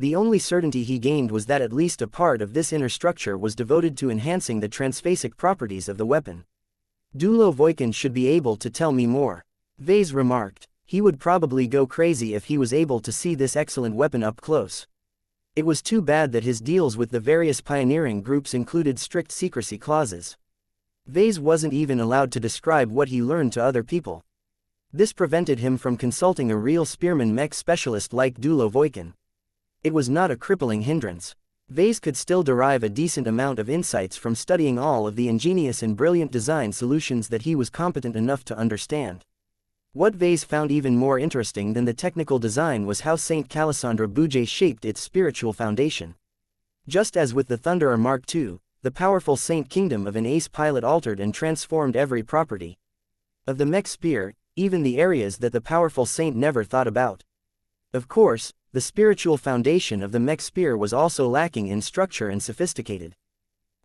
The only certainty he gained was that at least a part of this inner structure was devoted to enhancing the transphasic properties of the weapon. Dulo Voikin should be able to tell me more, Vase remarked. He would probably go crazy if he was able to see this excellent weapon up close. It was too bad that his deals with the various pioneering groups included strict secrecy clauses. Vase wasn't even allowed to describe what he learned to other people. This prevented him from consulting a real spearman mech specialist like Dulo Voikin. It was not a crippling hindrance. Vase could still derive a decent amount of insights from studying all of the ingenious and brilliant design solutions that he was competent enough to understand. What Vase found even more interesting than the technical design was how Saint Calisandra Bouget shaped its spiritual foundation. Just as with the Thunderer Mark II, the powerful Saint Kingdom of an ace pilot altered and transformed every property of the mech spear, even the areas that the powerful Saint never thought about. Of course, the spiritual foundation of the mech spear was also lacking in structure and sophisticated.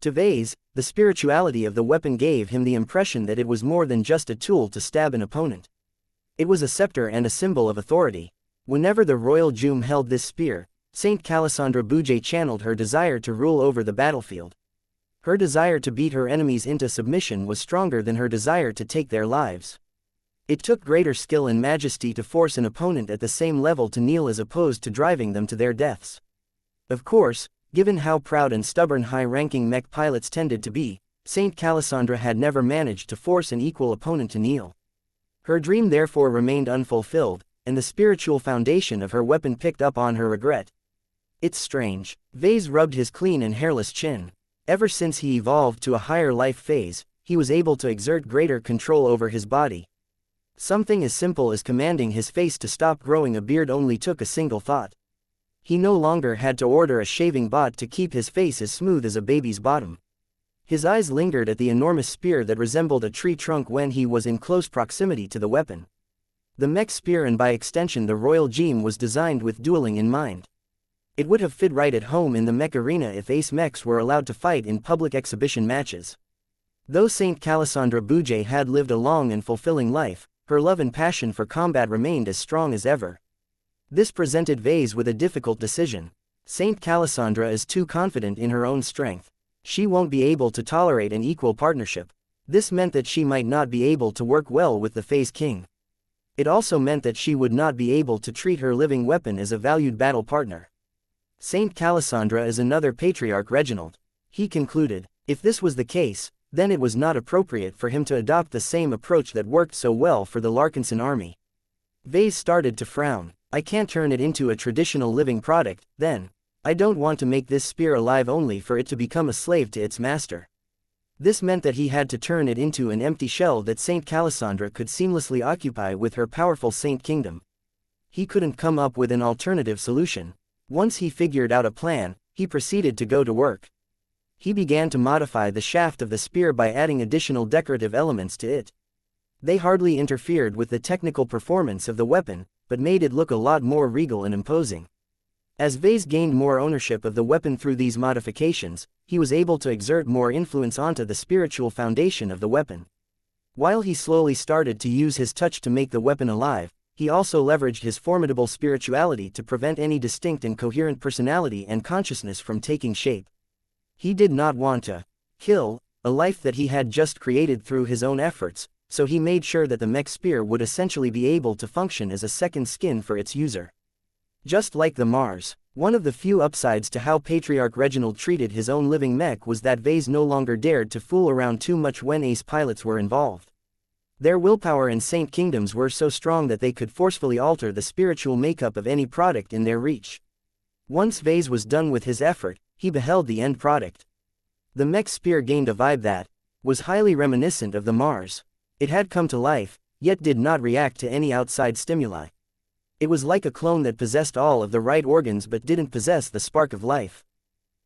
To Vase, the spirituality of the weapon gave him the impression that it was more than just a tool to stab an opponent. It was a scepter and a symbol of authority. Whenever the Royal Gem held this spear, Saint Calisandra Bouget channeled her desire to rule over the battlefield. Her desire to beat her enemies into submission was stronger than her desire to take their lives. It took greater skill and majesty to force an opponent at the same level to kneel as opposed to driving them to their deaths. Of course, given how proud and stubborn high-ranking mech pilots tended to be, Saint Calisandra had never managed to force an equal opponent to kneel. Her dream therefore remained unfulfilled, and the spiritual foundation of her weapon picked up on her regret. It's strange. Vase rubbed his clean and hairless chin. Ever since he evolved to a higher life phase, he was able to exert greater control over his body. Something as simple as commanding his face to stop growing a beard only took a single thought. He no longer had to order a shaving bot to keep his face as smooth as a baby's bottom. His eyes lingered at the enormous spear that resembled a tree trunk when he was in close proximity to the weapon. The mech spear and by extension the Royal Gem was designed with dueling in mind. It would have fit right at home in the mech arena if ace mechs were allowed to fight in public exhibition matches. Though Saint Calisandra Bouget had lived a long and fulfilling life, her love and passion for combat remained as strong as ever. This presented Vase with a difficult decision. Saint Calisandra is too confident in her own strength. She won't be able to tolerate an equal partnership. This meant that she might not be able to work well with the Phase King. It also meant that she would not be able to treat her living weapon as a valued battle partner. Saint Calisandra is another patriarch Reginald. He concluded, if this was the case, then it was not appropriate for him to adopt the same approach that worked so well for the Larkinson army. Vase started to frown. I can't turn it into a traditional living product, then. I don't want to make this spear alive only for it to become a slave to its master. This meant that he had to turn it into an empty shell that Saint Calisandra could seamlessly occupy with her powerful Saint Kingdom. He couldn't come up with an alternative solution. Once he figured out a plan, he proceeded to go to work. He began to modify the shaft of the spear by adding additional decorative elements to it. They hardly interfered with the technical performance of the weapon, but made it look a lot more regal and imposing. As Vase gained more ownership of the weapon through these modifications, he was able to exert more influence onto the spiritual foundation of the weapon. While he slowly started to use his touch to make the weapon alive, he also leveraged his formidable spirituality to prevent any distinct and coherent personality and consciousness from taking shape. He did not want to kill a life that he had just created through his own efforts, so he made sure that the mech spear would essentially be able to function as a second skin for its user. Just like the Mars, one of the few upsides to how Patriarch Reginald treated his own living mech was that Vase no longer dared to fool around too much when ace pilots were involved. Their willpower and Saint Kingdoms were so strong that they could forcefully alter the spiritual makeup of any product in their reach. Once Vase was done with his effort, he beheld the end product. The mech spear gained a vibe that was highly reminiscent of the Mars. It had come to life, yet did not react to any outside stimuli. It was like a clone that possessed all of the right organs but didn't possess the spark of life.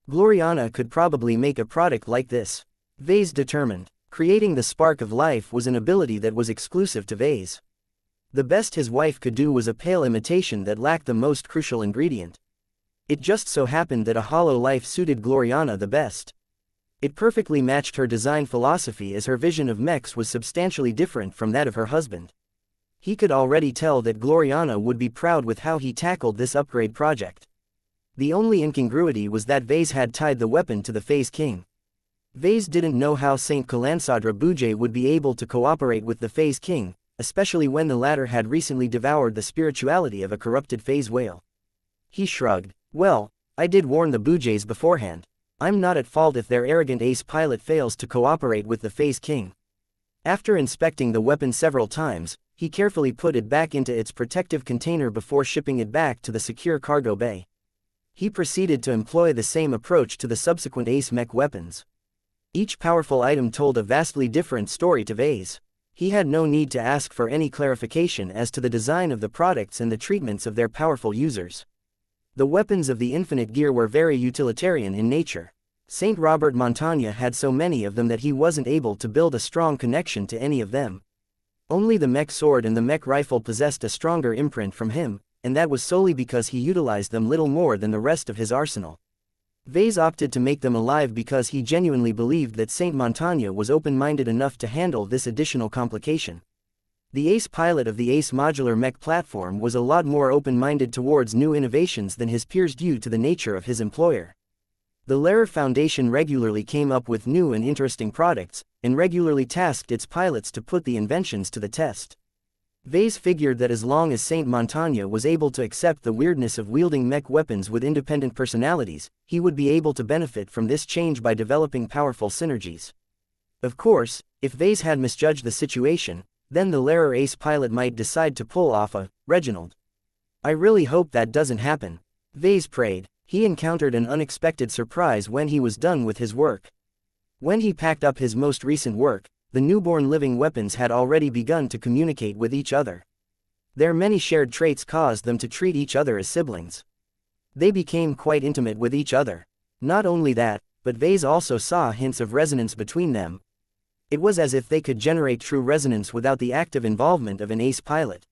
Gloriana could probably make a product like this. Vase determined. Creating the spark of life was an ability that was exclusive to Vase. The best his wife could do was a pale imitation that lacked the most crucial ingredient. It just so happened that a hollow life suited Gloriana the best. It perfectly matched her design philosophy as her vision of mechs was substantially different from that of her husband. He could already tell that Gloriana would be proud with how he tackled this upgrade project. The only incongruity was that Vase had tied the weapon to the Phase King. Vase didn't know how Saint Calansandra Bujay would be able to cooperate with the Phase King, especially when the latter had recently devoured the spirituality of a corrupted Phase whale. He shrugged. Well, I did warn the Bujays beforehand. I'm not at fault if their arrogant ace pilot fails to cooperate with the Phase King. After inspecting the weapon several times, he carefully put it back into its protective container before shipping it back to the secure cargo bay. He proceeded to employ the same approach to the subsequent ace mech weapons. Each powerful item told a vastly different story to Vase. He had no need to ask for any clarification as to the design of the products and the treatments of their powerful users. The weapons of the Infinite Gear were very utilitarian in nature. Saint Robert Montagna had so many of them that he wasn't able to build a strong connection to any of them. Only the mech sword and the mech rifle possessed a stronger imprint from him, and that was solely because he utilized them little more than the rest of his arsenal. Vase opted to make them alive because he genuinely believed that Saint Montagna was open-minded enough to handle this additional complication. The ace pilot of the ace modular mech platform was a lot more open-minded towards new innovations than his peers due to the nature of his employer. The Lehrer Foundation regularly came up with new and interesting products, and regularly tasked its pilots to put the inventions to the test. Vase figured that as long as Saint Montagna was able to accept the weirdness of wielding mech weapons with independent personalities, he would be able to benefit from this change by developing powerful synergies. Of course, if Vase had misjudged the situation, then the Lehrer ace pilot might decide to pull off a Reginald. I really hope that doesn't happen. Vase prayed. He encountered an unexpected surprise when he was done with his work. When he packed up his most recent work, the newborn living weapons had already begun to communicate with each other. Their many shared traits caused them to treat each other as siblings. They became quite intimate with each other. Not only that, but Vase also saw hints of resonance between them. It was as if they could generate true resonance without the active involvement of an ace pilot.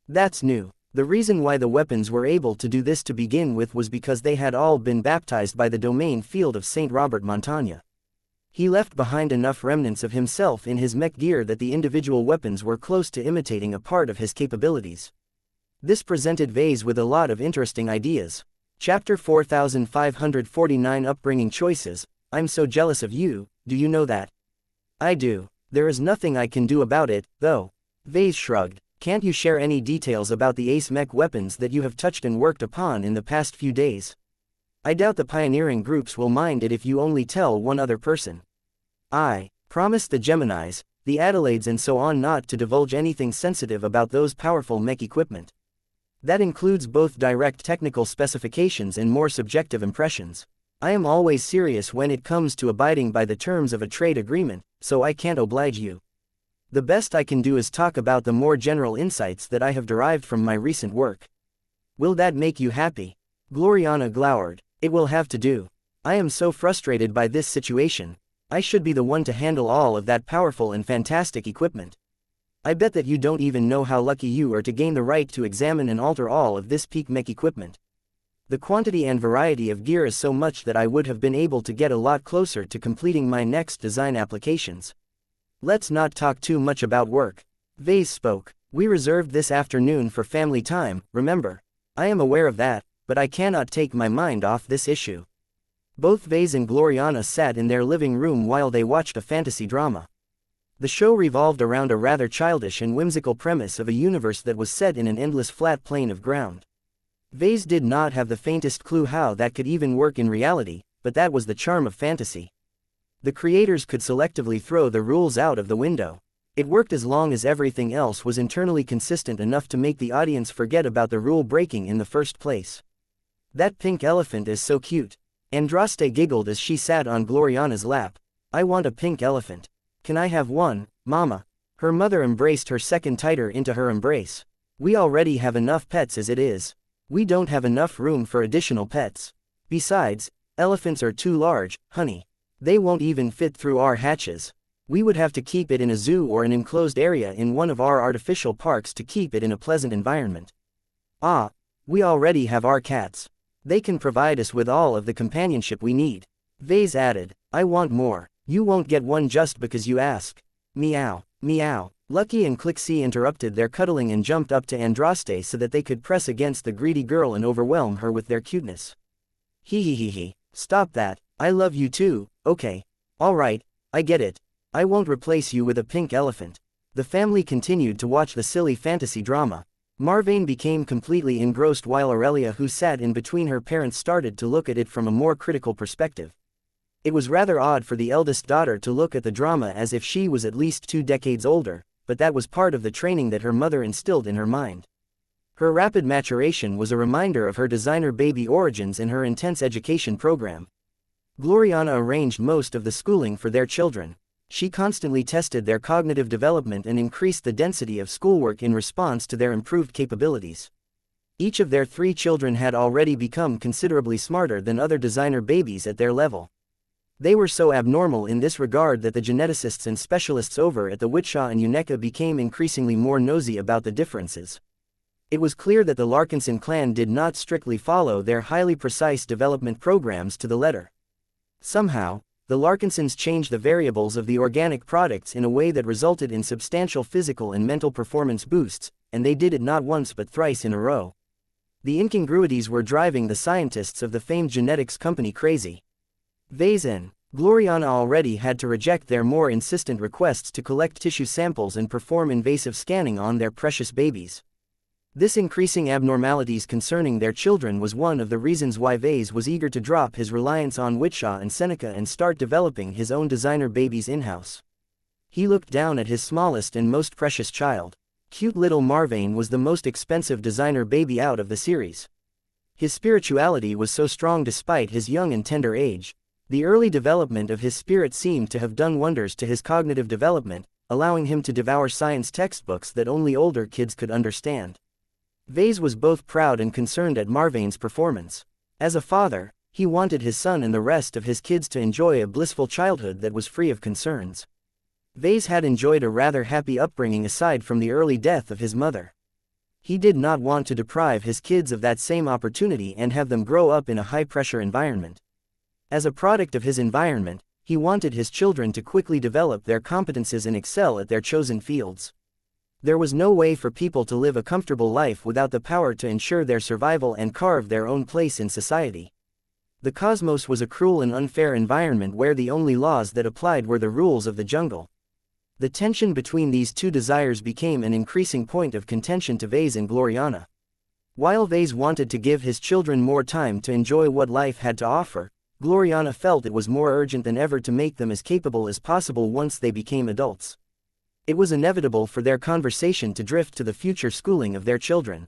That's new. The reason why the weapons were able to do this to begin with was because they had all been baptized by the domain field of Saint Robert Montagna. He left behind enough remnants of himself in his mech gear that the individual weapons were close to imitating a part of his capabilities. This presented Vase with a lot of interesting ideas. Chapter 4549 Upbringing Choices. I'm so jealous of you, do you know that? I do. There is nothing I can do about it, though. Vase shrugged. Can't you share any details about the ace mech weapons that you have touched and worked upon in the past few days? I doubt the pioneering groups will mind it if you only tell one other person. I promised the Geminis, the Adelaides and so on not to divulge anything sensitive about those powerful mech equipment. That includes both direct technical specifications and more subjective impressions. I am always serious when it comes to abiding by the terms of a trade agreement, so I can't oblige you. The best I can do is talk about the more general insights that I have derived from my recent work. Will that make you happy? Gloriana glowered. It will have to do. I am so frustrated by this situation. I should be the one to handle all of that powerful and fantastic equipment. I bet that you don't even know how lucky you are to gain the right to examine and alter all of this peak mech equipment. The quantity and variety of gear is so much that I would have been able to get a lot closer to completing my next design applications. Let's not talk too much about work. Vase spoke. We reserved this afternoon for family time, remember. I am aware of that, but I cannot take my mind off this issue. Both Vase and Gloriana sat in their living room while they watched a fantasy drama. The show revolved around a rather childish and whimsical premise of a universe that was set in an endless flat plane of ground. Vase did not have the faintest clue how that could even work in reality, but that was the charm of fantasy. The creators could selectively throw the rules out of the window. It worked as long as everything else was internally consistent enough to make the audience forget about the rule breaking in the first place. That pink elephant is so cute. Andraste giggled as she sat on Gloriana's lap. I want a pink elephant. Can I have one, Mama? Her mother embraced her second tighter into her embrace. We already have enough pets as it is. We don't have enough room for additional pets. Besides, elephants are too large, honey. They won't even fit through our hatches. We would have to keep it in a zoo or an enclosed area in one of our artificial parks to keep it in a pleasant environment. Ah, we already have our cats. They can provide us with all of the companionship we need. Vase added, I want more. You won't get one just because you ask. Meow, meow. Lucky and Clixie interrupted their cuddling and jumped up to Andraste so that they could press against the greedy girl and overwhelm her with their cuteness. Hee. Stop that, I love you too, okay. Alright, I get it. I won't replace you with a pink elephant. The family continued to watch the silly fantasy drama. Marvane became completely engrossed while Aurelia, who sat in between her parents, started to look at it from a more critical perspective. It was rather odd for the eldest daughter to look at the drama as if she was at least 2 decades older, but that was part of the training that her mother instilled in her mind. Her rapid maturation was a reminder of her designer baby origins and her intense education program. Gloriana arranged most of the schooling for their children. She constantly tested their cognitive development and increased the density of schoolwork in response to their improved capabilities. Each of their 3 children had already become considerably smarter than other designer babies at their level. They were so abnormal in this regard that the geneticists and specialists over at the wuxia and Uneka became increasingly more nosy about the differences. It was clear that the Larkinson clan did not strictly follow their highly precise development programs to the letter. Somehow, the Larkinsons changed the variables of the organic products in a way that resulted in substantial physical and mental performance boosts, and they did it not once but thrice in a row. The incongruities were driving the scientists of the famed genetics company crazy. Vase and Gloriana already had to reject their more insistent requests to collect tissue samples and perform invasive scanning on their precious babies. This increasing abnormalities concerning their children was one of the reasons why Vase was eager to drop his reliance on wuxia and Seneca and start developing his own designer babies in-house. He looked down at his smallest and most precious child. Cute little Marvane was the most expensive designer baby out of the series. His spirituality was so strong despite his young and tender age. The early development of his spirit seemed to have done wonders to his cognitive development, allowing him to devour science textbooks that only older kids could understand. Vase was both proud and concerned at Marvane's performance. As a father, he wanted his son and the rest of his kids to enjoy a blissful childhood that was free of concerns. Vase had enjoyed a rather happy upbringing aside from the early death of his mother. He did not want to deprive his kids of that same opportunity and have them grow up in a high-pressure environment. As a product of his environment, he wanted his children to quickly develop their competences and excel at their chosen fields. There was no way for people to live a comfortable life without the power to ensure their survival and carve their own place in society. The cosmos was a cruel and unfair environment where the only laws that applied were the rules of the jungle. The tension between these two desires became an increasing point of contention to Vase and Gloriana. While Vase wanted to give his children more time to enjoy what life had to offer, Gloriana felt it was more urgent than ever to make them as capable as possible once they became adults. It was inevitable for their conversation to drift to the future schooling of their children.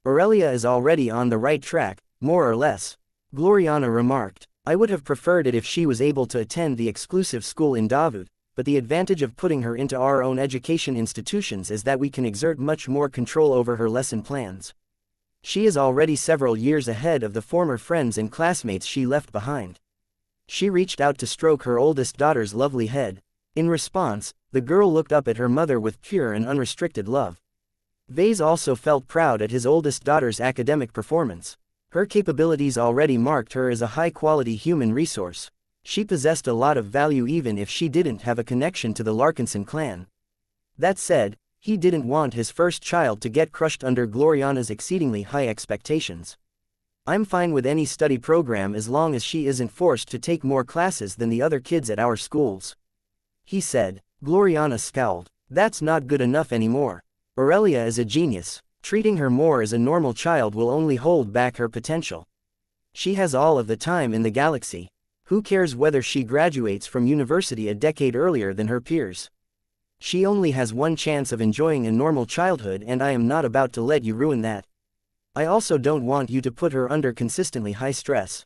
Aurelia is already on the right track, more or less, Gloriana remarked. I would have preferred it if she was able to attend the exclusive school in Davut, but the advantage of putting her into our own education institutions is that we can exert much more control over her lesson plans. She is already several years ahead of the former friends and classmates she left behind. She reached out to stroke her oldest daughter's lovely head. In response, the girl looked up at her mother with pure and unrestricted love. Vase also felt proud at his oldest daughter's academic performance. Her capabilities already marked her as a high-quality human resource. She possessed a lot of value even if she didn't have a connection to the Larkinson clan. That said, he didn't want his first child to get crushed under Gloriana's exceedingly high expectations. I'm fine with any study program as long as she isn't forced to take more classes than the other kids at our schools, he said. Gloriana scowled. That's not good enough anymore. Aurelia is a genius. Treating her more as a normal child will only hold back her potential. She has all of the time in the galaxy. Who cares whether she graduates from university a decade earlier than her peers? She only has one chance of enjoying a normal childhood, and I am not about to let you ruin that. I also don't want you to put her under consistently high stress.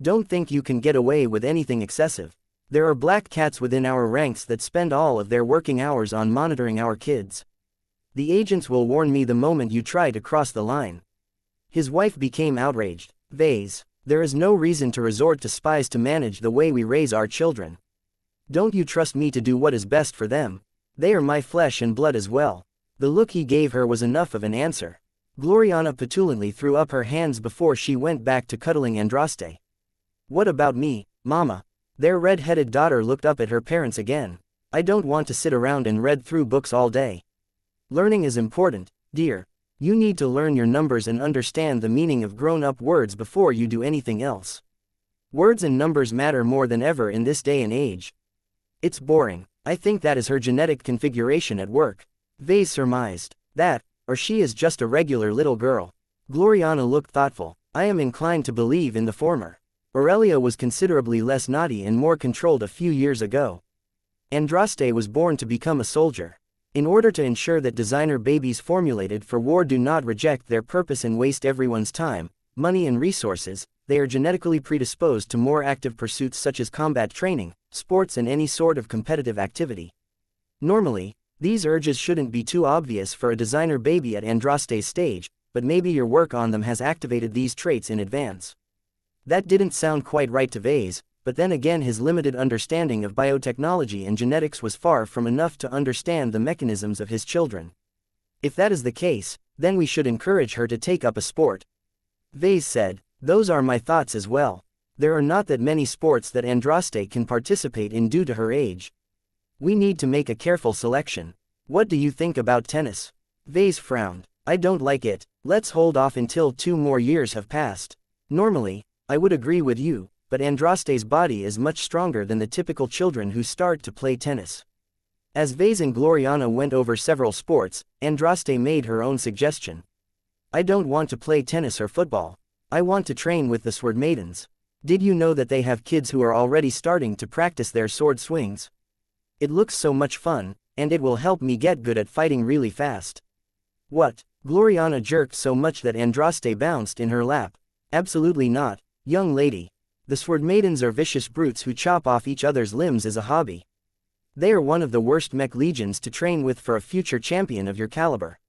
Don't think you can get away with anything excessive. There are black cats within our ranks that spend all of their working hours on monitoring our kids. The agents will warn me the moment you try to cross the line. His wife became outraged. Vase, there is no reason to resort to spies to manage the way we raise our children. Don't you trust me to do what is best for them? They are my flesh and blood as well. The look he gave her was enough of an answer. Gloriana petulantly threw up her hands before she went back to cuddling Andraste. What about me, Mama? Their red-headed daughter looked up at her parents again. I don't want to sit around and read through books all day. Learning is important, dear. You need to learn your numbers and understand the meaning of grown-up words before you do anything else. Words and numbers matter more than ever in this day and age. It's boring. I think that is her genetic configuration at work, Vase surmised. That, or she is just a regular little girl. Gloriana looked thoughtful. I am inclined to believe in the former. Aurelia was considerably less naughty and more controlled a few years ago. Andraste was born to become a soldier. In order to ensure that designer babies formulated for war do not reject their purpose and waste everyone's time, money and resources, they are genetically predisposed to more active pursuits such as combat training, sports and any sort of competitive activity. Normally, these urges shouldn't be too obvious for a designer baby at Andraste's stage, but maybe your work on them has activated these traits in advance. That didn't sound quite right to Vase, but then again his limited understanding of biotechnology and genetics was far from enough to understand the mechanisms of his children. If that is the case, then we should encourage her to take up a sport. Vase said, those are my thoughts as well. There are not that many sports that Andraste can participate in due to her age. We need to make a careful selection. What do you think about tennis? Vase frowned. I don't like it. Let's hold off until 2 more years have passed. Normally, I would agree with you, but Andraste's body is much stronger than the typical children who start to play tennis. As Vase and Gloriana went over several sports, Andraste made her own suggestion. I don't want to play tennis or football. I want to train with the sword maidens. Did you know that they have kids who are already starting to practice their sword swings? It looks so much fun, and it will help me get good at fighting really fast. What? Gloriana jerked so much that Andraste bounced in her lap. Absolutely not, young lady. The sword maidens are vicious brutes who chop off each other's limbs as a hobby. They are one of the worst mech legions to train with for a future champion of your caliber.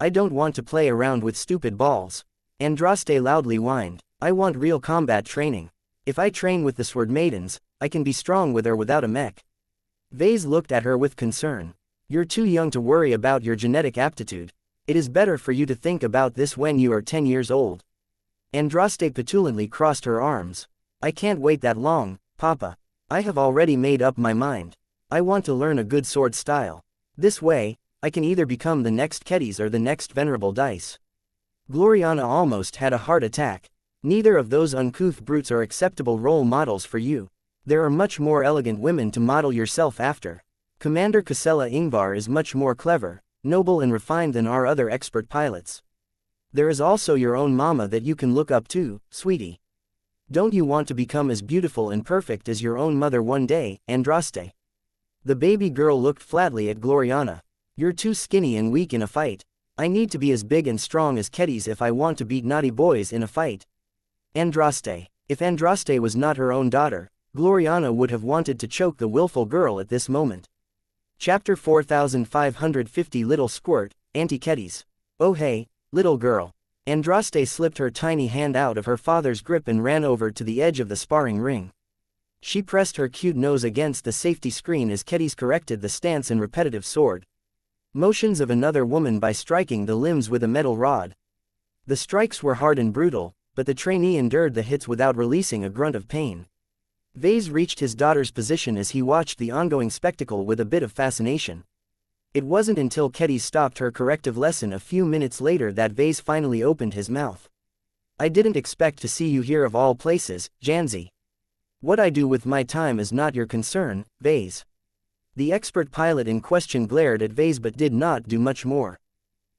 I don't want to play around with stupid balls. Andraste loudly whined. I want real combat training. If I train with the sword maidens, I can be strong with or without a mech. Vase looked at her with concern. You're too young to worry about your genetic aptitude. It is better for you to think about this when you are 10 years old. Andraste petulantly crossed her arms. I can't wait that long, Papa. I have already made up my mind. I want to learn a good sword style. This way, I can either become the next Kedis or the next Venerable Dice. Gloriana almost had a heart attack. Neither of those uncouth brutes are acceptable role models for you. There are much more elegant women to model yourself after. Commander Casella Ingvar is much more clever, noble and refined than our other expert pilots. There is also your own mama that you can look up to, sweetie. Don't you want to become as beautiful and perfect as your own mother one day, Andraste? The baby girl looked flatly at Gloriana. You're too skinny and weak in a fight. I need to be as big and strong as Kedis if I want to beat naughty boys in a fight. Andraste. If Andraste was not her own daughter, Gloriana would have wanted to choke the willful girl at this moment. Chapter 4550 Little Squirt, Auntie Kedis. Oh hey, little girl. Andraste slipped her tiny hand out of her father's grip and ran over to the edge of the sparring ring. She pressed her cute nose against the safety screen as Kedis corrected the stance and repetitive sword motions of another woman by striking the limbs with a metal rod. The strikes were hard and brutal, but the trainee endured the hits without releasing a grunt of pain. Vase reached his daughter's position as he watched the ongoing spectacle with a bit of fascination. It wasn't until Kedis stopped her corrective lesson a few minutes later that Vase finally opened his mouth. I didn't expect to see you here of all places, Janzi. What I do with my time is not your concern, Vase. The expert pilot in question glared at Vase but did not do much more.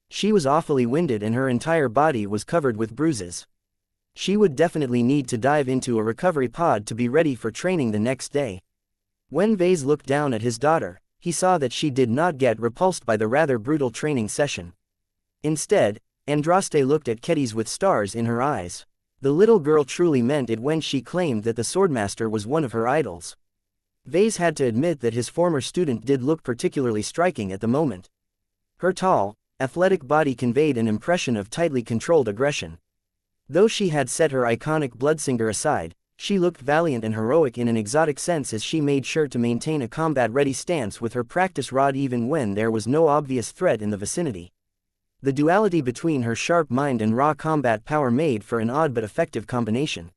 She was awfully winded and her entire body was covered with bruises. She would definitely need to dive into a recovery pod to be ready for training the next day. When Vase looked down at his daughter, he saw that she did not get repulsed by the rather brutal training session. Instead, Andraste looked at Kedis with stars in her eyes. The little girl truly meant it when she claimed that the swordmaster was one of her idols. Vase had to admit that his former student did look particularly striking at the moment. Her tall, athletic body conveyed an impression of tightly controlled aggression. Though she had set her iconic bloodsinger aside, she looked valiant and heroic in an exotic sense as she made sure to maintain a combat-ready stance with her practice rod even when there was no obvious threat in the vicinity. The duality between her sharp mind and raw combat power made for an odd but effective combination.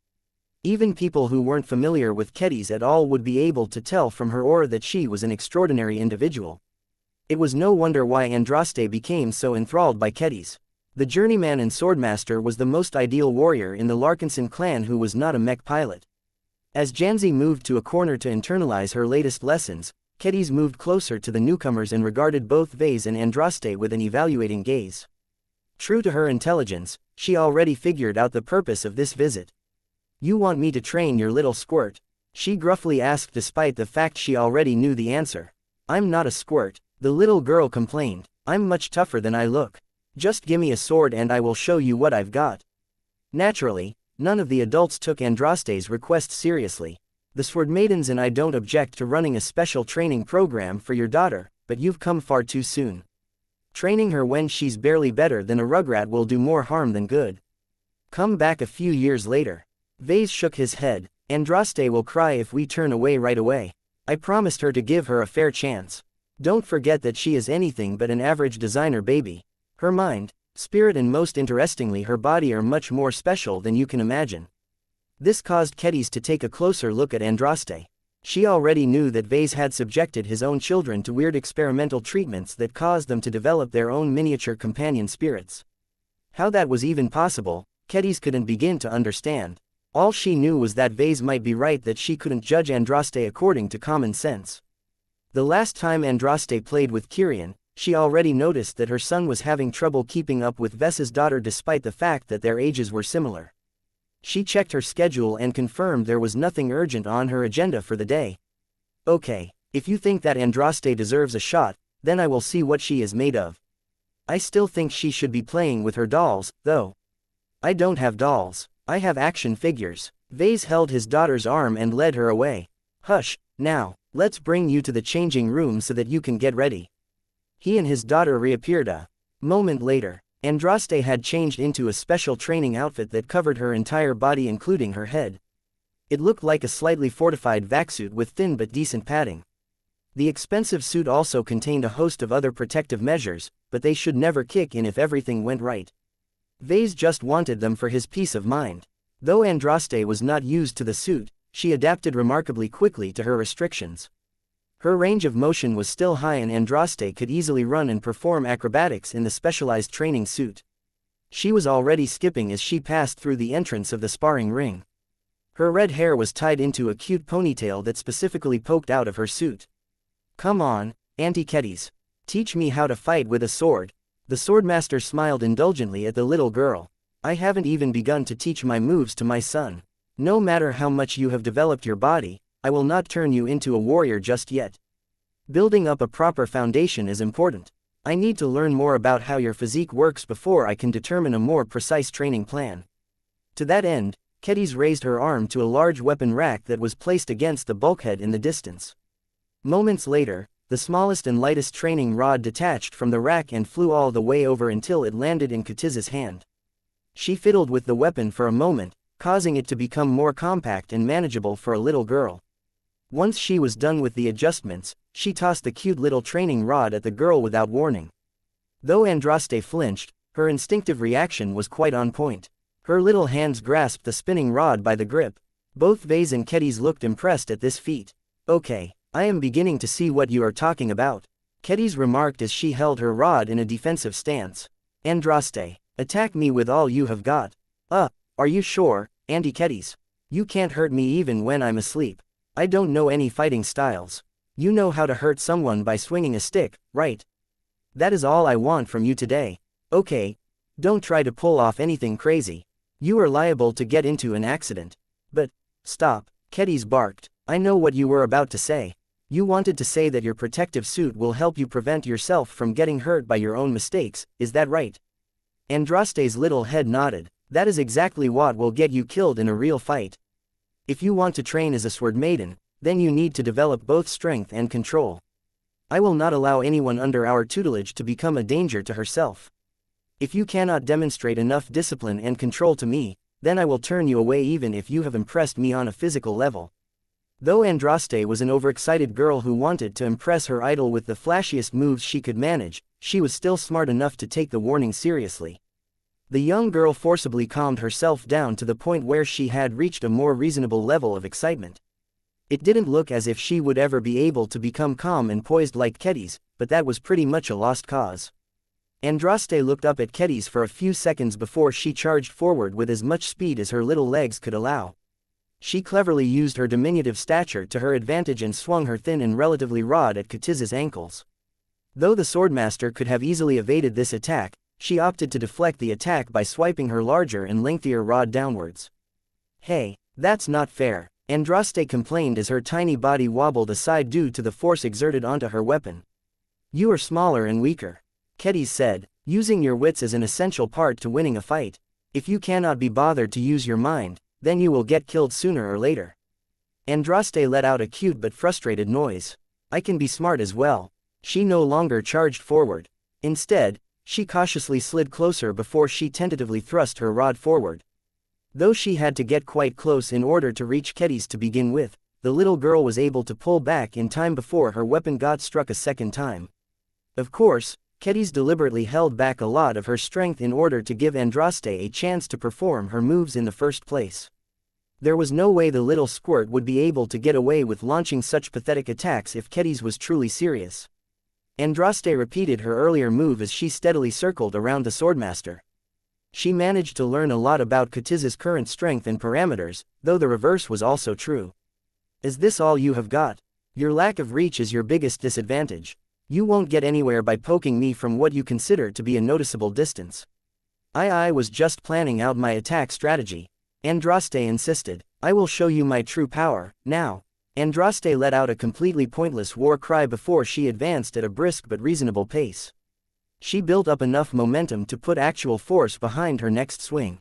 Even people who weren't familiar with Kedis at all would be able to tell from her aura that she was an extraordinary individual. It was no wonder why Andraste became so enthralled by Kedis. The journeyman and swordmaster was the most ideal warrior in the Larkinson clan who was not a mech pilot. As Janzi moved to a corner to internalize her latest lessons, Kedis moved closer to the newcomers and regarded both Vase and Andraste with an evaluating gaze. True to her intelligence, she already figured out the purpose of this visit. You want me to train your little squirt? She gruffly asked despite the fact she already knew the answer. I'm not a squirt, the little girl complained. I'm much tougher than I look. Just gimme a sword and I will show you what I've got. Naturally, none of the adults took Andraste's request seriously. The sword maidens and I don't object to running a special training program for your daughter, but you've come far too soon. Training her when she's barely better than a rugrat will do more harm than good. Come back a few years later. Vase shook his head. Andraste will cry if we turn away right away. I promised her to give her a fair chance. Don't forget that she is anything but an average designer baby. Her mind, spirit and most interestingly her body are much more special than you can imagine. This caused Kedis to take a closer look at Andraste. She already knew that Vase had subjected his own children to weird experimental treatments that caused them to develop their own miniature companion spirits. How that was even possible, Kedis couldn't begin to understand. All she knew was that Vase might be right that she couldn't judge Andraste according to common sense. The last time Andraste played with Kyrian, she already noticed that her son was having trouble keeping up with Ves's daughter despite the fact that their ages were similar. She checked her schedule and confirmed there was nothing urgent on her agenda for the day. Okay, if you think that Andraste deserves a shot, then I will see what she is made of. I still think she should be playing with her dolls, though. I don't have dolls. I have action figures. Vase held his daughter's arm and led her away. Hush, now, let's bring you to the changing room so that you can get ready. He and his daughter reappeared a moment later. Andraste had changed into a special training outfit that covered her entire body including her head. It looked like a slightly fortified vac-suit with thin but decent padding. The expensive suit also contained a host of other protective measures, but they should never kick in if everything went right. Vase just wanted them for his peace of mind. Though Andraste was not used to the suit, she adapted remarkably quickly to her restrictions. Her range of motion was still high and Andraste could easily run and perform acrobatics in the specialized training suit. She was already skipping as she passed through the entrance of the sparring ring. Her red hair was tied into a cute ponytail that specifically poked out of her suit. Come on, Auntie Kedis. Teach me how to fight with a sword. The swordmaster smiled indulgently at the little girl. I haven't even begun to teach my moves to my son. No matter how much you have developed your body, I will not turn you into a warrior just yet. Building up a proper foundation is important. I need to learn more about how your physique works before I can determine a more precise training plan. To that end, Kedis raised her arm to a large weapon rack that was placed against the bulkhead in the distance. Moments later, the smallest and lightest training rod detached from the rack and flew all the way over until it landed in Ketiz's hand. She fiddled with the weapon for a moment, causing it to become more compact and manageable for a little girl. Once she was done with the adjustments, she tossed the cute little training rod at the girl without warning. Though Andraste flinched, her instinctive reaction was quite on point. Her little hands grasped the spinning rod by the grip. Both Vase and Kedis looked impressed at this feat. Okay, I am beginning to see what you are talking about, Kedis remarked as she held her rod in a defensive stance. Andraste, attack me with all you have got. Are you sure, Auntie Kedis? You can't hurt me even when I'm asleep. I don't know any fighting styles. You know how to hurt someone by swinging a stick, right? That is all I want from you today. Okay, don't try to pull off anything crazy. You are liable to get into an accident. But, stop, Kedis barked. I know what you were about to say. You wanted to say that your protective suit will help you prevent yourself from getting hurt by your own mistakes, is that right? Andraste's little head nodded. That is exactly what will get you killed in a real fight. If you want to train as a sword maiden, then you need to develop both strength and control. I will not allow anyone under our tutelage to become a danger to herself. If you cannot demonstrate enough discipline and control to me, then I will turn you away even if you have impressed me on a physical level. Though Andraste was an overexcited girl who wanted to impress her idol with the flashiest moves she could manage, she was still smart enough to take the warning seriously. The young girl forcibly calmed herself down to the point where she had reached a more reasonable level of excitement. It didn't look as if she would ever be able to become calm and poised like Kedis, but that was pretty much a lost cause. Andraste looked up at Kedis for a few seconds before she charged forward with as much speed as her little legs could allow. She cleverly used her diminutive stature to her advantage and swung her thin and relatively rod at Ketiz's ankles. Though the swordmaster could have easily evaded this attack, she opted to deflect the attack by swiping her larger and lengthier rod downwards. Hey, that's not fair, Andraste complained as her tiny body wobbled aside due to the force exerted onto her weapon. You are smaller and weaker, Kedis said, using your wits as an essential part to winning a fight. If you cannot be bothered to use your mind, then you will get killed sooner or later. Andraste let out a cute but frustrated noise. I can be smart as well. She no longer charged forward. Instead, she cautiously slid closer before she tentatively thrust her rod forward. Though she had to get quite close in order to reach Kedis to begin with, the little girl was able to pull back in time before her weapon got struck a second time. Of course, Kedis deliberately held back a lot of her strength in order to give Andraste a chance to perform her moves in the first place. There was no way the little squirt would be able to get away with launching such pathetic attacks if Kedis was truly serious. Andraste repeated her earlier move as she steadily circled around the swordmaster. She managed to learn a lot about Ketiz's current strength and parameters, though the reverse was also true. Is this all you have got? Your lack of reach is your biggest disadvantage. You won't get anywhere by poking me from what you consider to be a noticeable distance. I was just planning out my attack strategy, Andraste insisted. I will show you my true power, now. Andraste let out a completely pointless war cry before she advanced at a brisk but reasonable pace. She built up enough momentum to put actual force behind her next swing.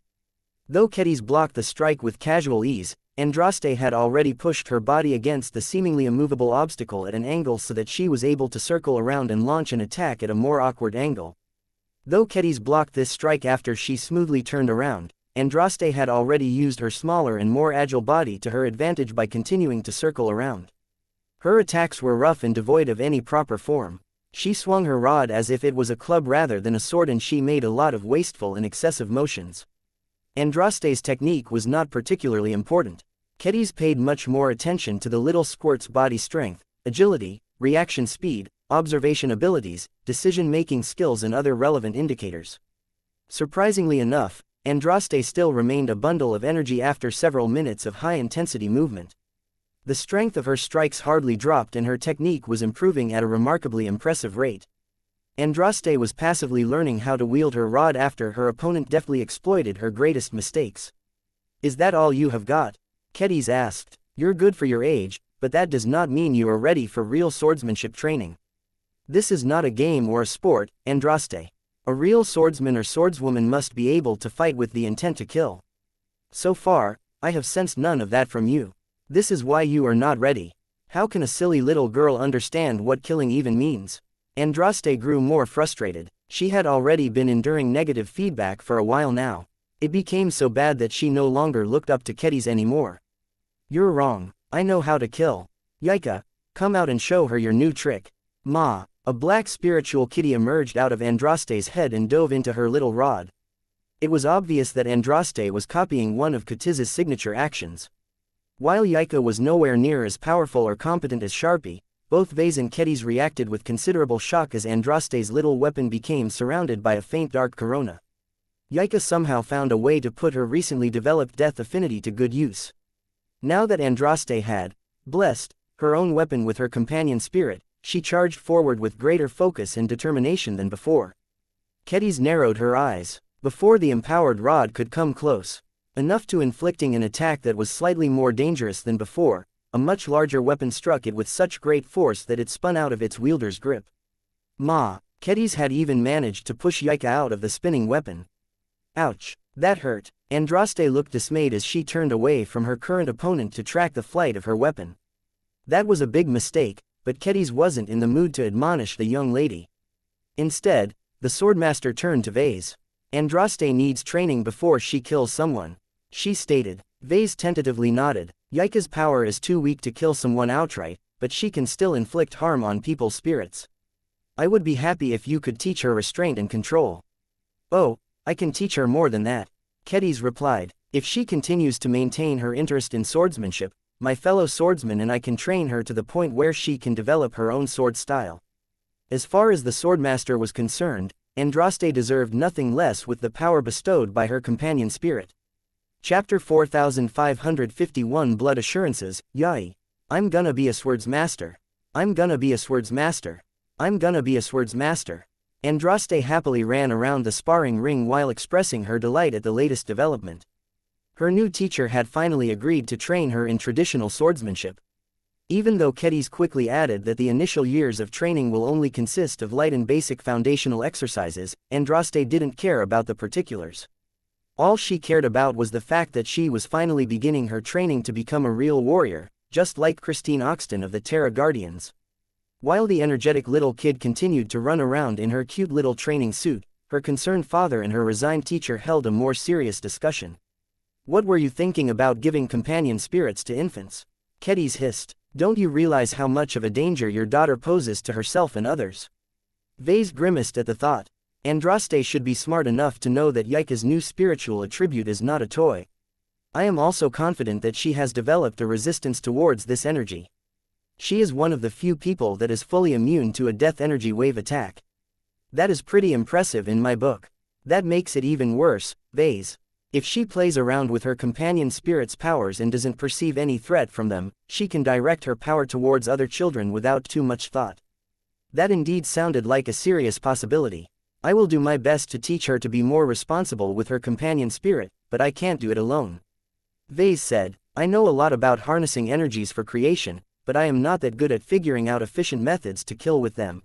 Though Kedis blocked the strike with casual ease, Andraste had already pushed her body against the seemingly immovable obstacle at an angle so that she was able to circle around and launch an attack at a more awkward angle. Though Kedis blocked this strike after she smoothly turned around, Andraste had already used her smaller and more agile body to her advantage by continuing to circle around. Her attacks were rough and devoid of any proper form. She swung her rod as if it was a club rather than a sword, and she made a lot of wasteful and excessive motions. Andraste's technique was not particularly important. Kedis paid much more attention to the little squirt's body strength, agility, reaction speed, observation abilities, decision-making skills and other relevant indicators. Surprisingly enough, Andraste still remained a bundle of energy after several minutes of high-intensity movement. The strength of her strikes hardly dropped and her technique was improving at a remarkably impressive rate. Andraste was passively learning how to wield her rod after her opponent deftly exploited her greatest mistakes. Is that all you have got? Kedis asked. You're good for your age, but that does not mean you are ready for real swordsmanship training. This is not a game or a sport, Andraste. A real swordsman or swordswoman must be able to fight with the intent to kill. So far, I have sensed none of that from you. This is why you are not ready. How can a silly little girl understand what killing even means? Andraste grew more frustrated. She had already been enduring negative feedback for a while now. It became so bad that she no longer looked up to Kedis anymore. You're wrong. I know how to kill. Xianxia, come out and show her your new trick. Ma, a black spiritual kitty emerged out of Andraste's head and dove into her little rod. It was obvious that Andraste was copying one of Kedis's signature actions. While Xianxia was nowhere near as powerful or competent as Sharpie, both Vase and Kedis reacted with considerable shock as Andraste's little weapon became surrounded by a faint dark corona. Xianxia somehow found a way to put her recently developed death affinity to good use. Now that Andraste had, blessed, her own weapon with her companion spirit, she charged forward with greater focus and determination than before. Kedis narrowed her eyes. Before the empowered rod could come close enough to inflicting an attack that was slightly more dangerous than before, a much larger weapon struck it with such great force that it spun out of its wielder's grip. Ma, Kedis had even managed to push Xianxia out of the spinning weapon. Ouch, that hurt. Andraste looked dismayed as she turned away from her current opponent to track the flight of her weapon. That was a big mistake, but Kedis wasn't in the mood to admonish the young lady. Instead, the swordmaster turned to Vase. Andraste needs training before she kills someone, she stated. Vase tentatively nodded. Xianxia's power is too weak to kill someone outright, but she can still inflict harm on people's spirits. I would be happy if you could teach her restraint and control. Oh, I can teach her more than that, Kedis replied. If she continues to maintain her interest in swordsmanship, my fellow swordsman and I can train her to the point where she can develop her own sword style. As far as the swordmaster was concerned, Andraste deserved nothing less with the power bestowed by her companion spirit. Chapter 4551 Blood Assurances, Yai. I'm gonna be a swordsmaster. I'm gonna be a swordsmaster. I'm gonna be a swordsmaster. Andraste happily ran around the sparring ring while expressing her delight at the latest development. Her new teacher had finally agreed to train her in traditional swordsmanship. Even though Kedis quickly added that the initial years of training will only consist of light and basic foundational exercises, Andraste didn't care about the particulars. All she cared about was the fact that she was finally beginning her training to become a real warrior, just like Christine Oxton of the Terra Guardians. While the energetic little kid continued to run around in her cute little training suit, her concerned father and her resigned teacher held a more serious discussion. What were you thinking about giving companion spirits to infants? Kedis hissed. Don't you realize how much of a danger your daughter poses to herself and others? Vase grimaced at the thought. Andraste should be smart enough to know that Xianxia's new spiritual attribute is not a toy. I am also confident that she has developed a resistance towards this energy. She is one of the few people that is fully immune to a death energy wave attack. That is pretty impressive in my book. That makes it even worse, Vase. If she plays around with her companion spirit's powers and doesn't perceive any threat from them, she can direct her power towards other children without too much thought. That indeed sounded like a serious possibility. I will do my best to teach her to be more responsible with her companion spirit, but I can't do it alone. Vase said, I know a lot about harnessing energies for creation, but I am not that good at figuring out efficient methods to kill with them.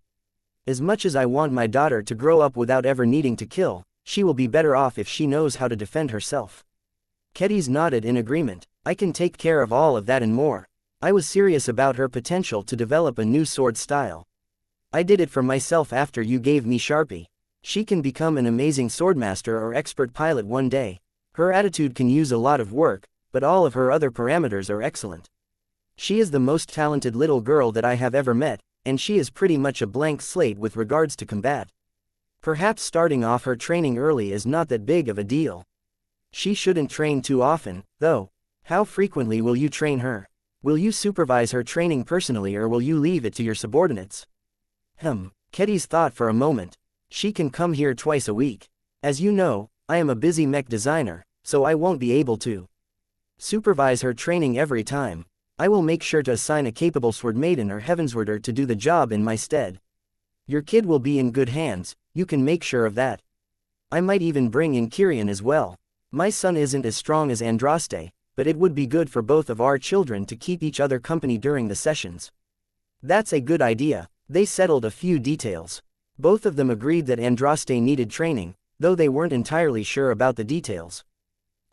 As much as I want my daughter to grow up without ever needing to kill, she will be better off if she knows how to defend herself. Kedis nodded in agreement. I can take care of all of that and more. I was serious about her potential to develop a new sword style. I did it for myself after you gave me Sharpie. She can become an amazing swordmaster or expert pilot one day. Her attitude can use a lot of work, but all of her other parameters are excellent. She is the most talented little girl that I have ever met, and she is pretty much a blank slate with regards to combat. Perhaps starting off her training early is not that big of a deal. She shouldn't train too often, though. How frequently will you train her? Will you supervise her training personally or will you leave it to your subordinates? Kedis thought for a moment. She can come here twice a week. As you know, I am a busy mech designer, so I won't be able to supervise her training every time. I will make sure to assign a capable sword maiden or heavenswarder to do the job in my stead. Your kid will be in good hands, you can make sure of that. I might even bring in Kirian as well. My son isn't as strong as Andraste, but it would be good for both of our children to keep each other company during the sessions. That's a good idea. They settled a few details. Both of them agreed that Andraste needed training, though they weren't entirely sure about the details.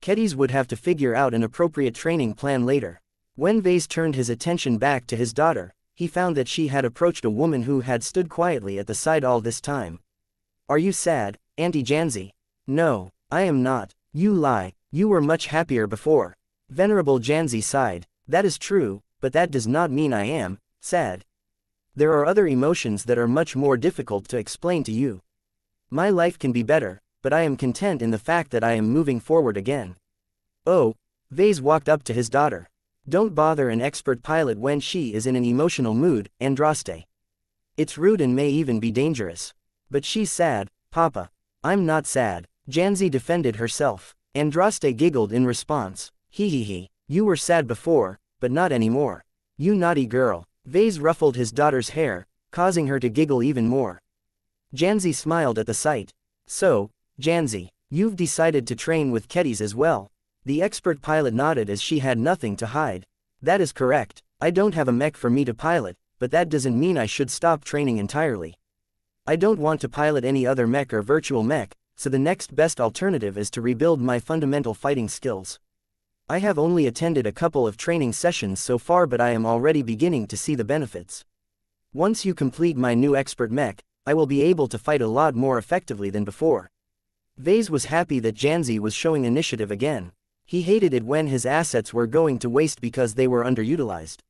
Kedis would have to figure out an appropriate training plan later. When Vase turned his attention back to his daughter, he found that she had approached a woman who had stood quietly at the side all this time. Are you sad, Auntie Janzi? No, I am not. You lie, you were much happier before. Venerable Janzi sighed. That is true, but that does not mean I am sad. There are other emotions that are much more difficult to explain to you. My life can be better, but I am content in the fact that I am moving forward again. Oh, Vase walked up to his daughter. Don't bother an expert pilot when she is in an emotional mood, Andraste. It's rude and may even be dangerous. But she's sad, Papa. I'm not sad. Janzi defended herself. Andraste giggled in response. He. You were sad before, but not anymore. You naughty girl. Vase ruffled his daughter's hair, causing her to giggle even more. Janzi smiled at the sight. So, Janzi, you've decided to train with Kedis as well. The expert pilot nodded as she had nothing to hide. That is correct. I don't have a mech for me to pilot, but that doesn't mean I should stop training entirely. I don't want to pilot any other mech or virtual mech, so the next best alternative is to rebuild my fundamental fighting skills. I have only attended a couple of training sessions so far, but I am already beginning to see the benefits. Once you complete my new expert mech, I will be able to fight a lot more effectively than before. Vase was happy that Janzi was showing initiative again. He hated it when his assets were going to waste because they were underutilized.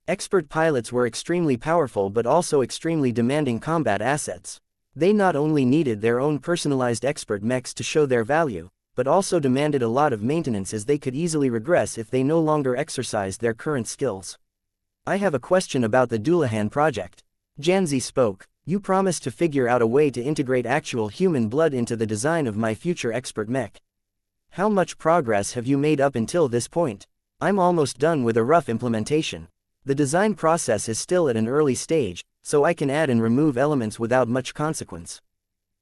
Expert pilots were extremely powerful but also extremely demanding combat assets. They not only needed their own personalized expert mechs to show their value, but also demanded a lot of maintenance as they could easily regress if they no longer exercised their current skills. I have a question about the Dullahan project. Janzi spoke. You promised to figure out a way to integrate actual human blood into the design of my future expert mech. How much progress have you made up until this point? I'm almost done with a rough implementation. The design process is still at an early stage, so I can add and remove elements without much consequence.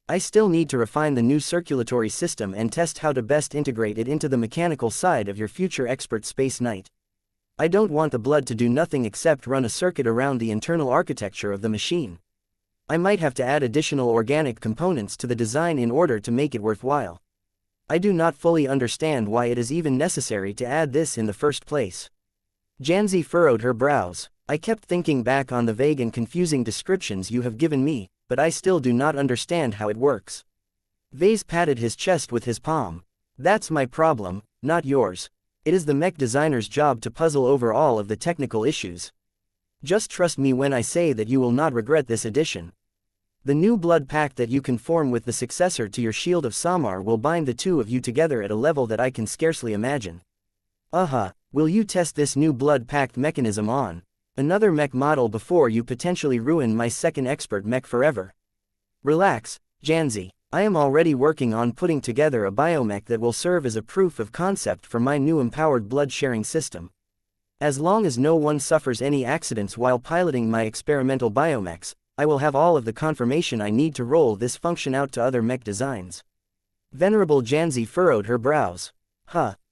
I still need to refine the new circulatory system and test how to best integrate it into the mechanical side of your future expert Space Knight. I don't want the blood to do nothing except run a circuit around the internal architecture of the machine. I might have to add additional organic components to the design in order to make it worthwhile. I do not fully understand why it is even necessary to add this in the first place. Janzi furrowed her brows. I kept thinking back on the vague and confusing descriptions you have given me, but I still do not understand how it works. Vase patted his chest with his palm. That's my problem, not yours. It is the mech designer's job to puzzle over all of the technical issues. Just trust me when I say that you will not regret this addition. The new blood pact that you can form with the successor to your Shield of Samar will bind the two of you together at a level that I can scarcely imagine. Will you test this new blood pact mechanism on another mech model before you potentially ruin my second expert mech forever? Relax, Janzi. I am already working on putting together a biomech that will serve as a proof of concept for my new empowered blood-sharing system. As long as no one suffers any accidents while piloting my experimental biomechs, I will have all of the confirmation I need to roll this function out to other mech designs. Venerable Janzi furrowed her brows.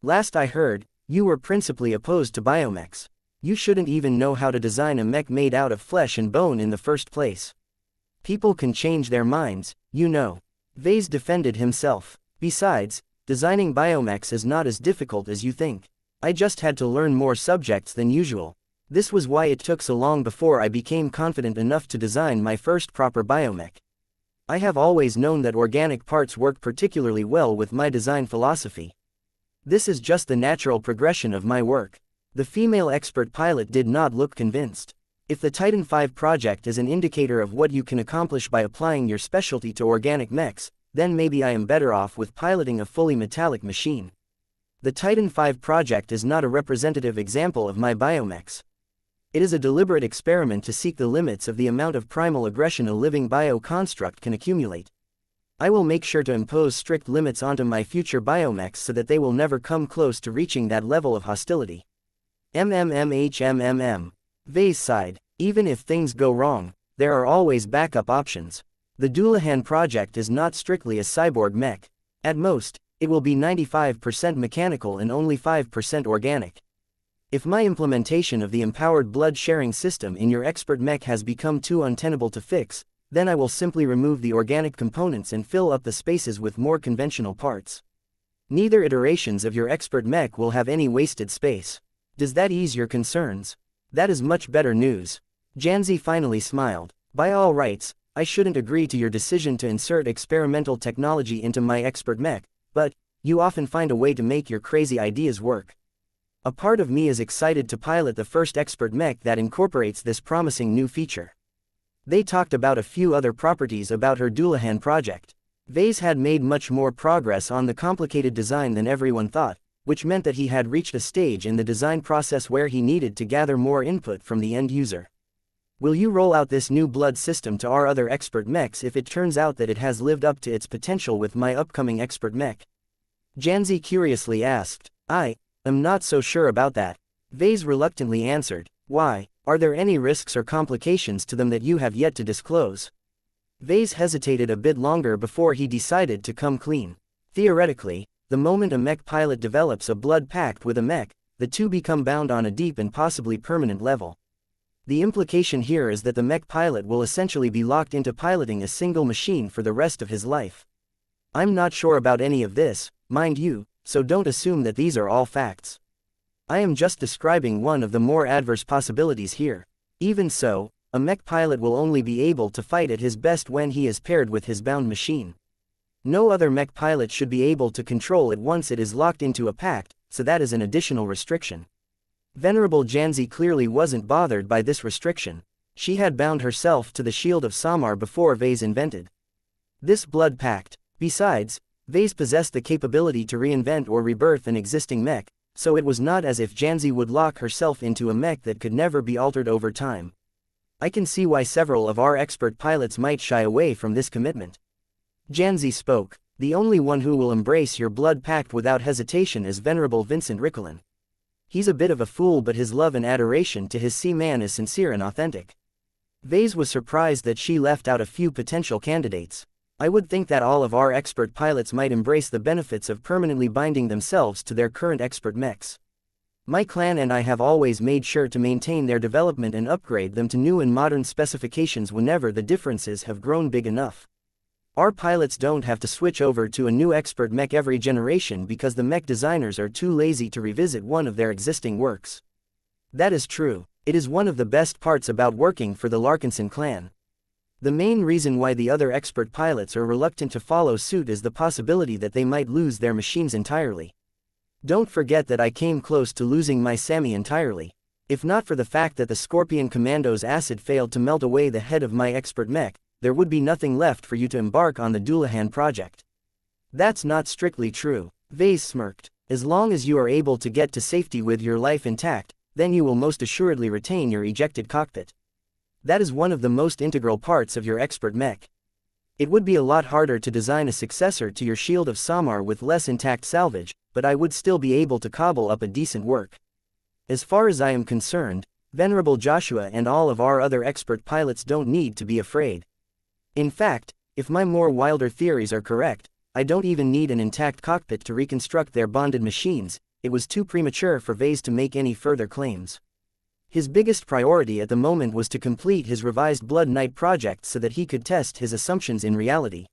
Last I heard, you were principally opposed to biomechs. You shouldn't even know how to design a mech made out of flesh and bone in the first place. People can change their minds, you know. Vase defended himself. Besides, designing biomechs is not as difficult as you think. I just had to learn more subjects than usual. This was why it took so long before I became confident enough to design my first proper biomech. I have always known that organic parts work particularly well with my design philosophy. This is just the natural progression of my work. The female expert pilot did not look convinced. If the Titan V project is an indicator of what you can accomplish by applying your specialty to organic mechs, then maybe I am better off with piloting a fully metallic machine. The Titan V project is not a representative example of my biomechs. It is a deliberate experiment to seek the limits of the amount of primal aggression a living bio-construct can accumulate. I will make sure to impose strict limits onto my future biomechs so that they will never come close to reaching that level of hostility. Vase sighed. Even if things go wrong, there are always backup options. The Doulahan project is not strictly a cyborg mech. At most, it will be 95% mechanical and only 5% organic. If my implementation of the empowered blood sharing system in your expert mech has become too untenable to fix, then I will simply remove the organic components and fill up the spaces with more conventional parts. Neither iterations of your expert mech will have any wasted space. Does that ease your concerns? That is much better news. Janzi finally smiled. By all rights, I shouldn't agree to your decision to insert experimental technology into my expert mech, but you often find a way to make your crazy ideas work. A part of me is excited to pilot the first expert mech that incorporates this promising new feature. They talked about a few other properties about her Doulahan project. Vase had made much more progress on the complicated design than everyone thought, which meant that he had reached a stage in the design process where he needed to gather more input from the end user. Will you roll out this new blood system to our other expert mechs if it turns out that it has lived up to its potential with my upcoming expert mech? Janzi curiously asked. I'm not so sure about that. Vase reluctantly answered. Why? Are there any risks or complications to them that you have yet to disclose? Vase hesitated a bit longer before he decided to come clean. Theoretically, the moment a mech pilot develops a blood pact with a mech, the two become bound on a deep and possibly permanent level. The implication here is that the mech pilot will essentially be locked into piloting a single machine for the rest of his life. I'm not sure about any of this, mind you, so don't assume that these are all facts. I am just describing one of the more adverse possibilities here. Even so, a mech pilot will only be able to fight at his best when he is paired with his bound machine. No other mech pilot should be able to control it once it is locked into a pact, so that is an additional restriction. Venerable Janzi clearly wasn't bothered by this restriction. She had bound herself to the shield of Samar before Vase invented this blood pact. Besides, Vase possessed the capability to reinvent or rebirth an existing mech, so it was not as if Janzi would lock herself into a mech that could never be altered over time. I can see why several of our expert pilots might shy away from this commitment. Janzi spoke. The only one who will embrace your blood pact without hesitation is Venerable Vincent Rickelin. He's a bit of a fool, but his love and adoration to his sea-man is sincere and authentic. Vase was surprised that she left out a few potential candidates. I would think that all of our expert pilots might embrace the benefits of permanently binding themselves to their current expert mechs. My clan and I have always made sure to maintain their development and upgrade them to new and modern specifications whenever the differences have grown big enough. Our pilots don't have to switch over to a new expert mech every generation because the mech designers are too lazy to revisit one of their existing works. That is true. It is one of the best parts about working for the Larkinson clan. The main reason why the other expert pilots are reluctant to follow suit is the possibility that they might lose their machines entirely. Don't forget that I came close to losing my Sammy entirely. If not for the fact that the Scorpion Commando's acid failed to melt away the head of my expert mech, there would be nothing left for you to embark on the Doulahan project. That's not strictly true. Vase smirked. As long as you are able to get to safety with your life intact, then you will most assuredly retain your ejected cockpit. That is one of the most integral parts of your expert mech. It would be a lot harder to design a successor to your Shield of Samar with less intact salvage, but I would still be able to cobble up a decent work. As far as I am concerned, Venerable Joshua and all of our other expert pilots don't need to be afraid. In fact, if my more wilder theories are correct, I don't even need an intact cockpit to reconstruct their bonded machines. It was too premature for Vase to make any further claims. His biggest priority at the moment was to complete his revised Blood Knight project so that he could test his assumptions in reality.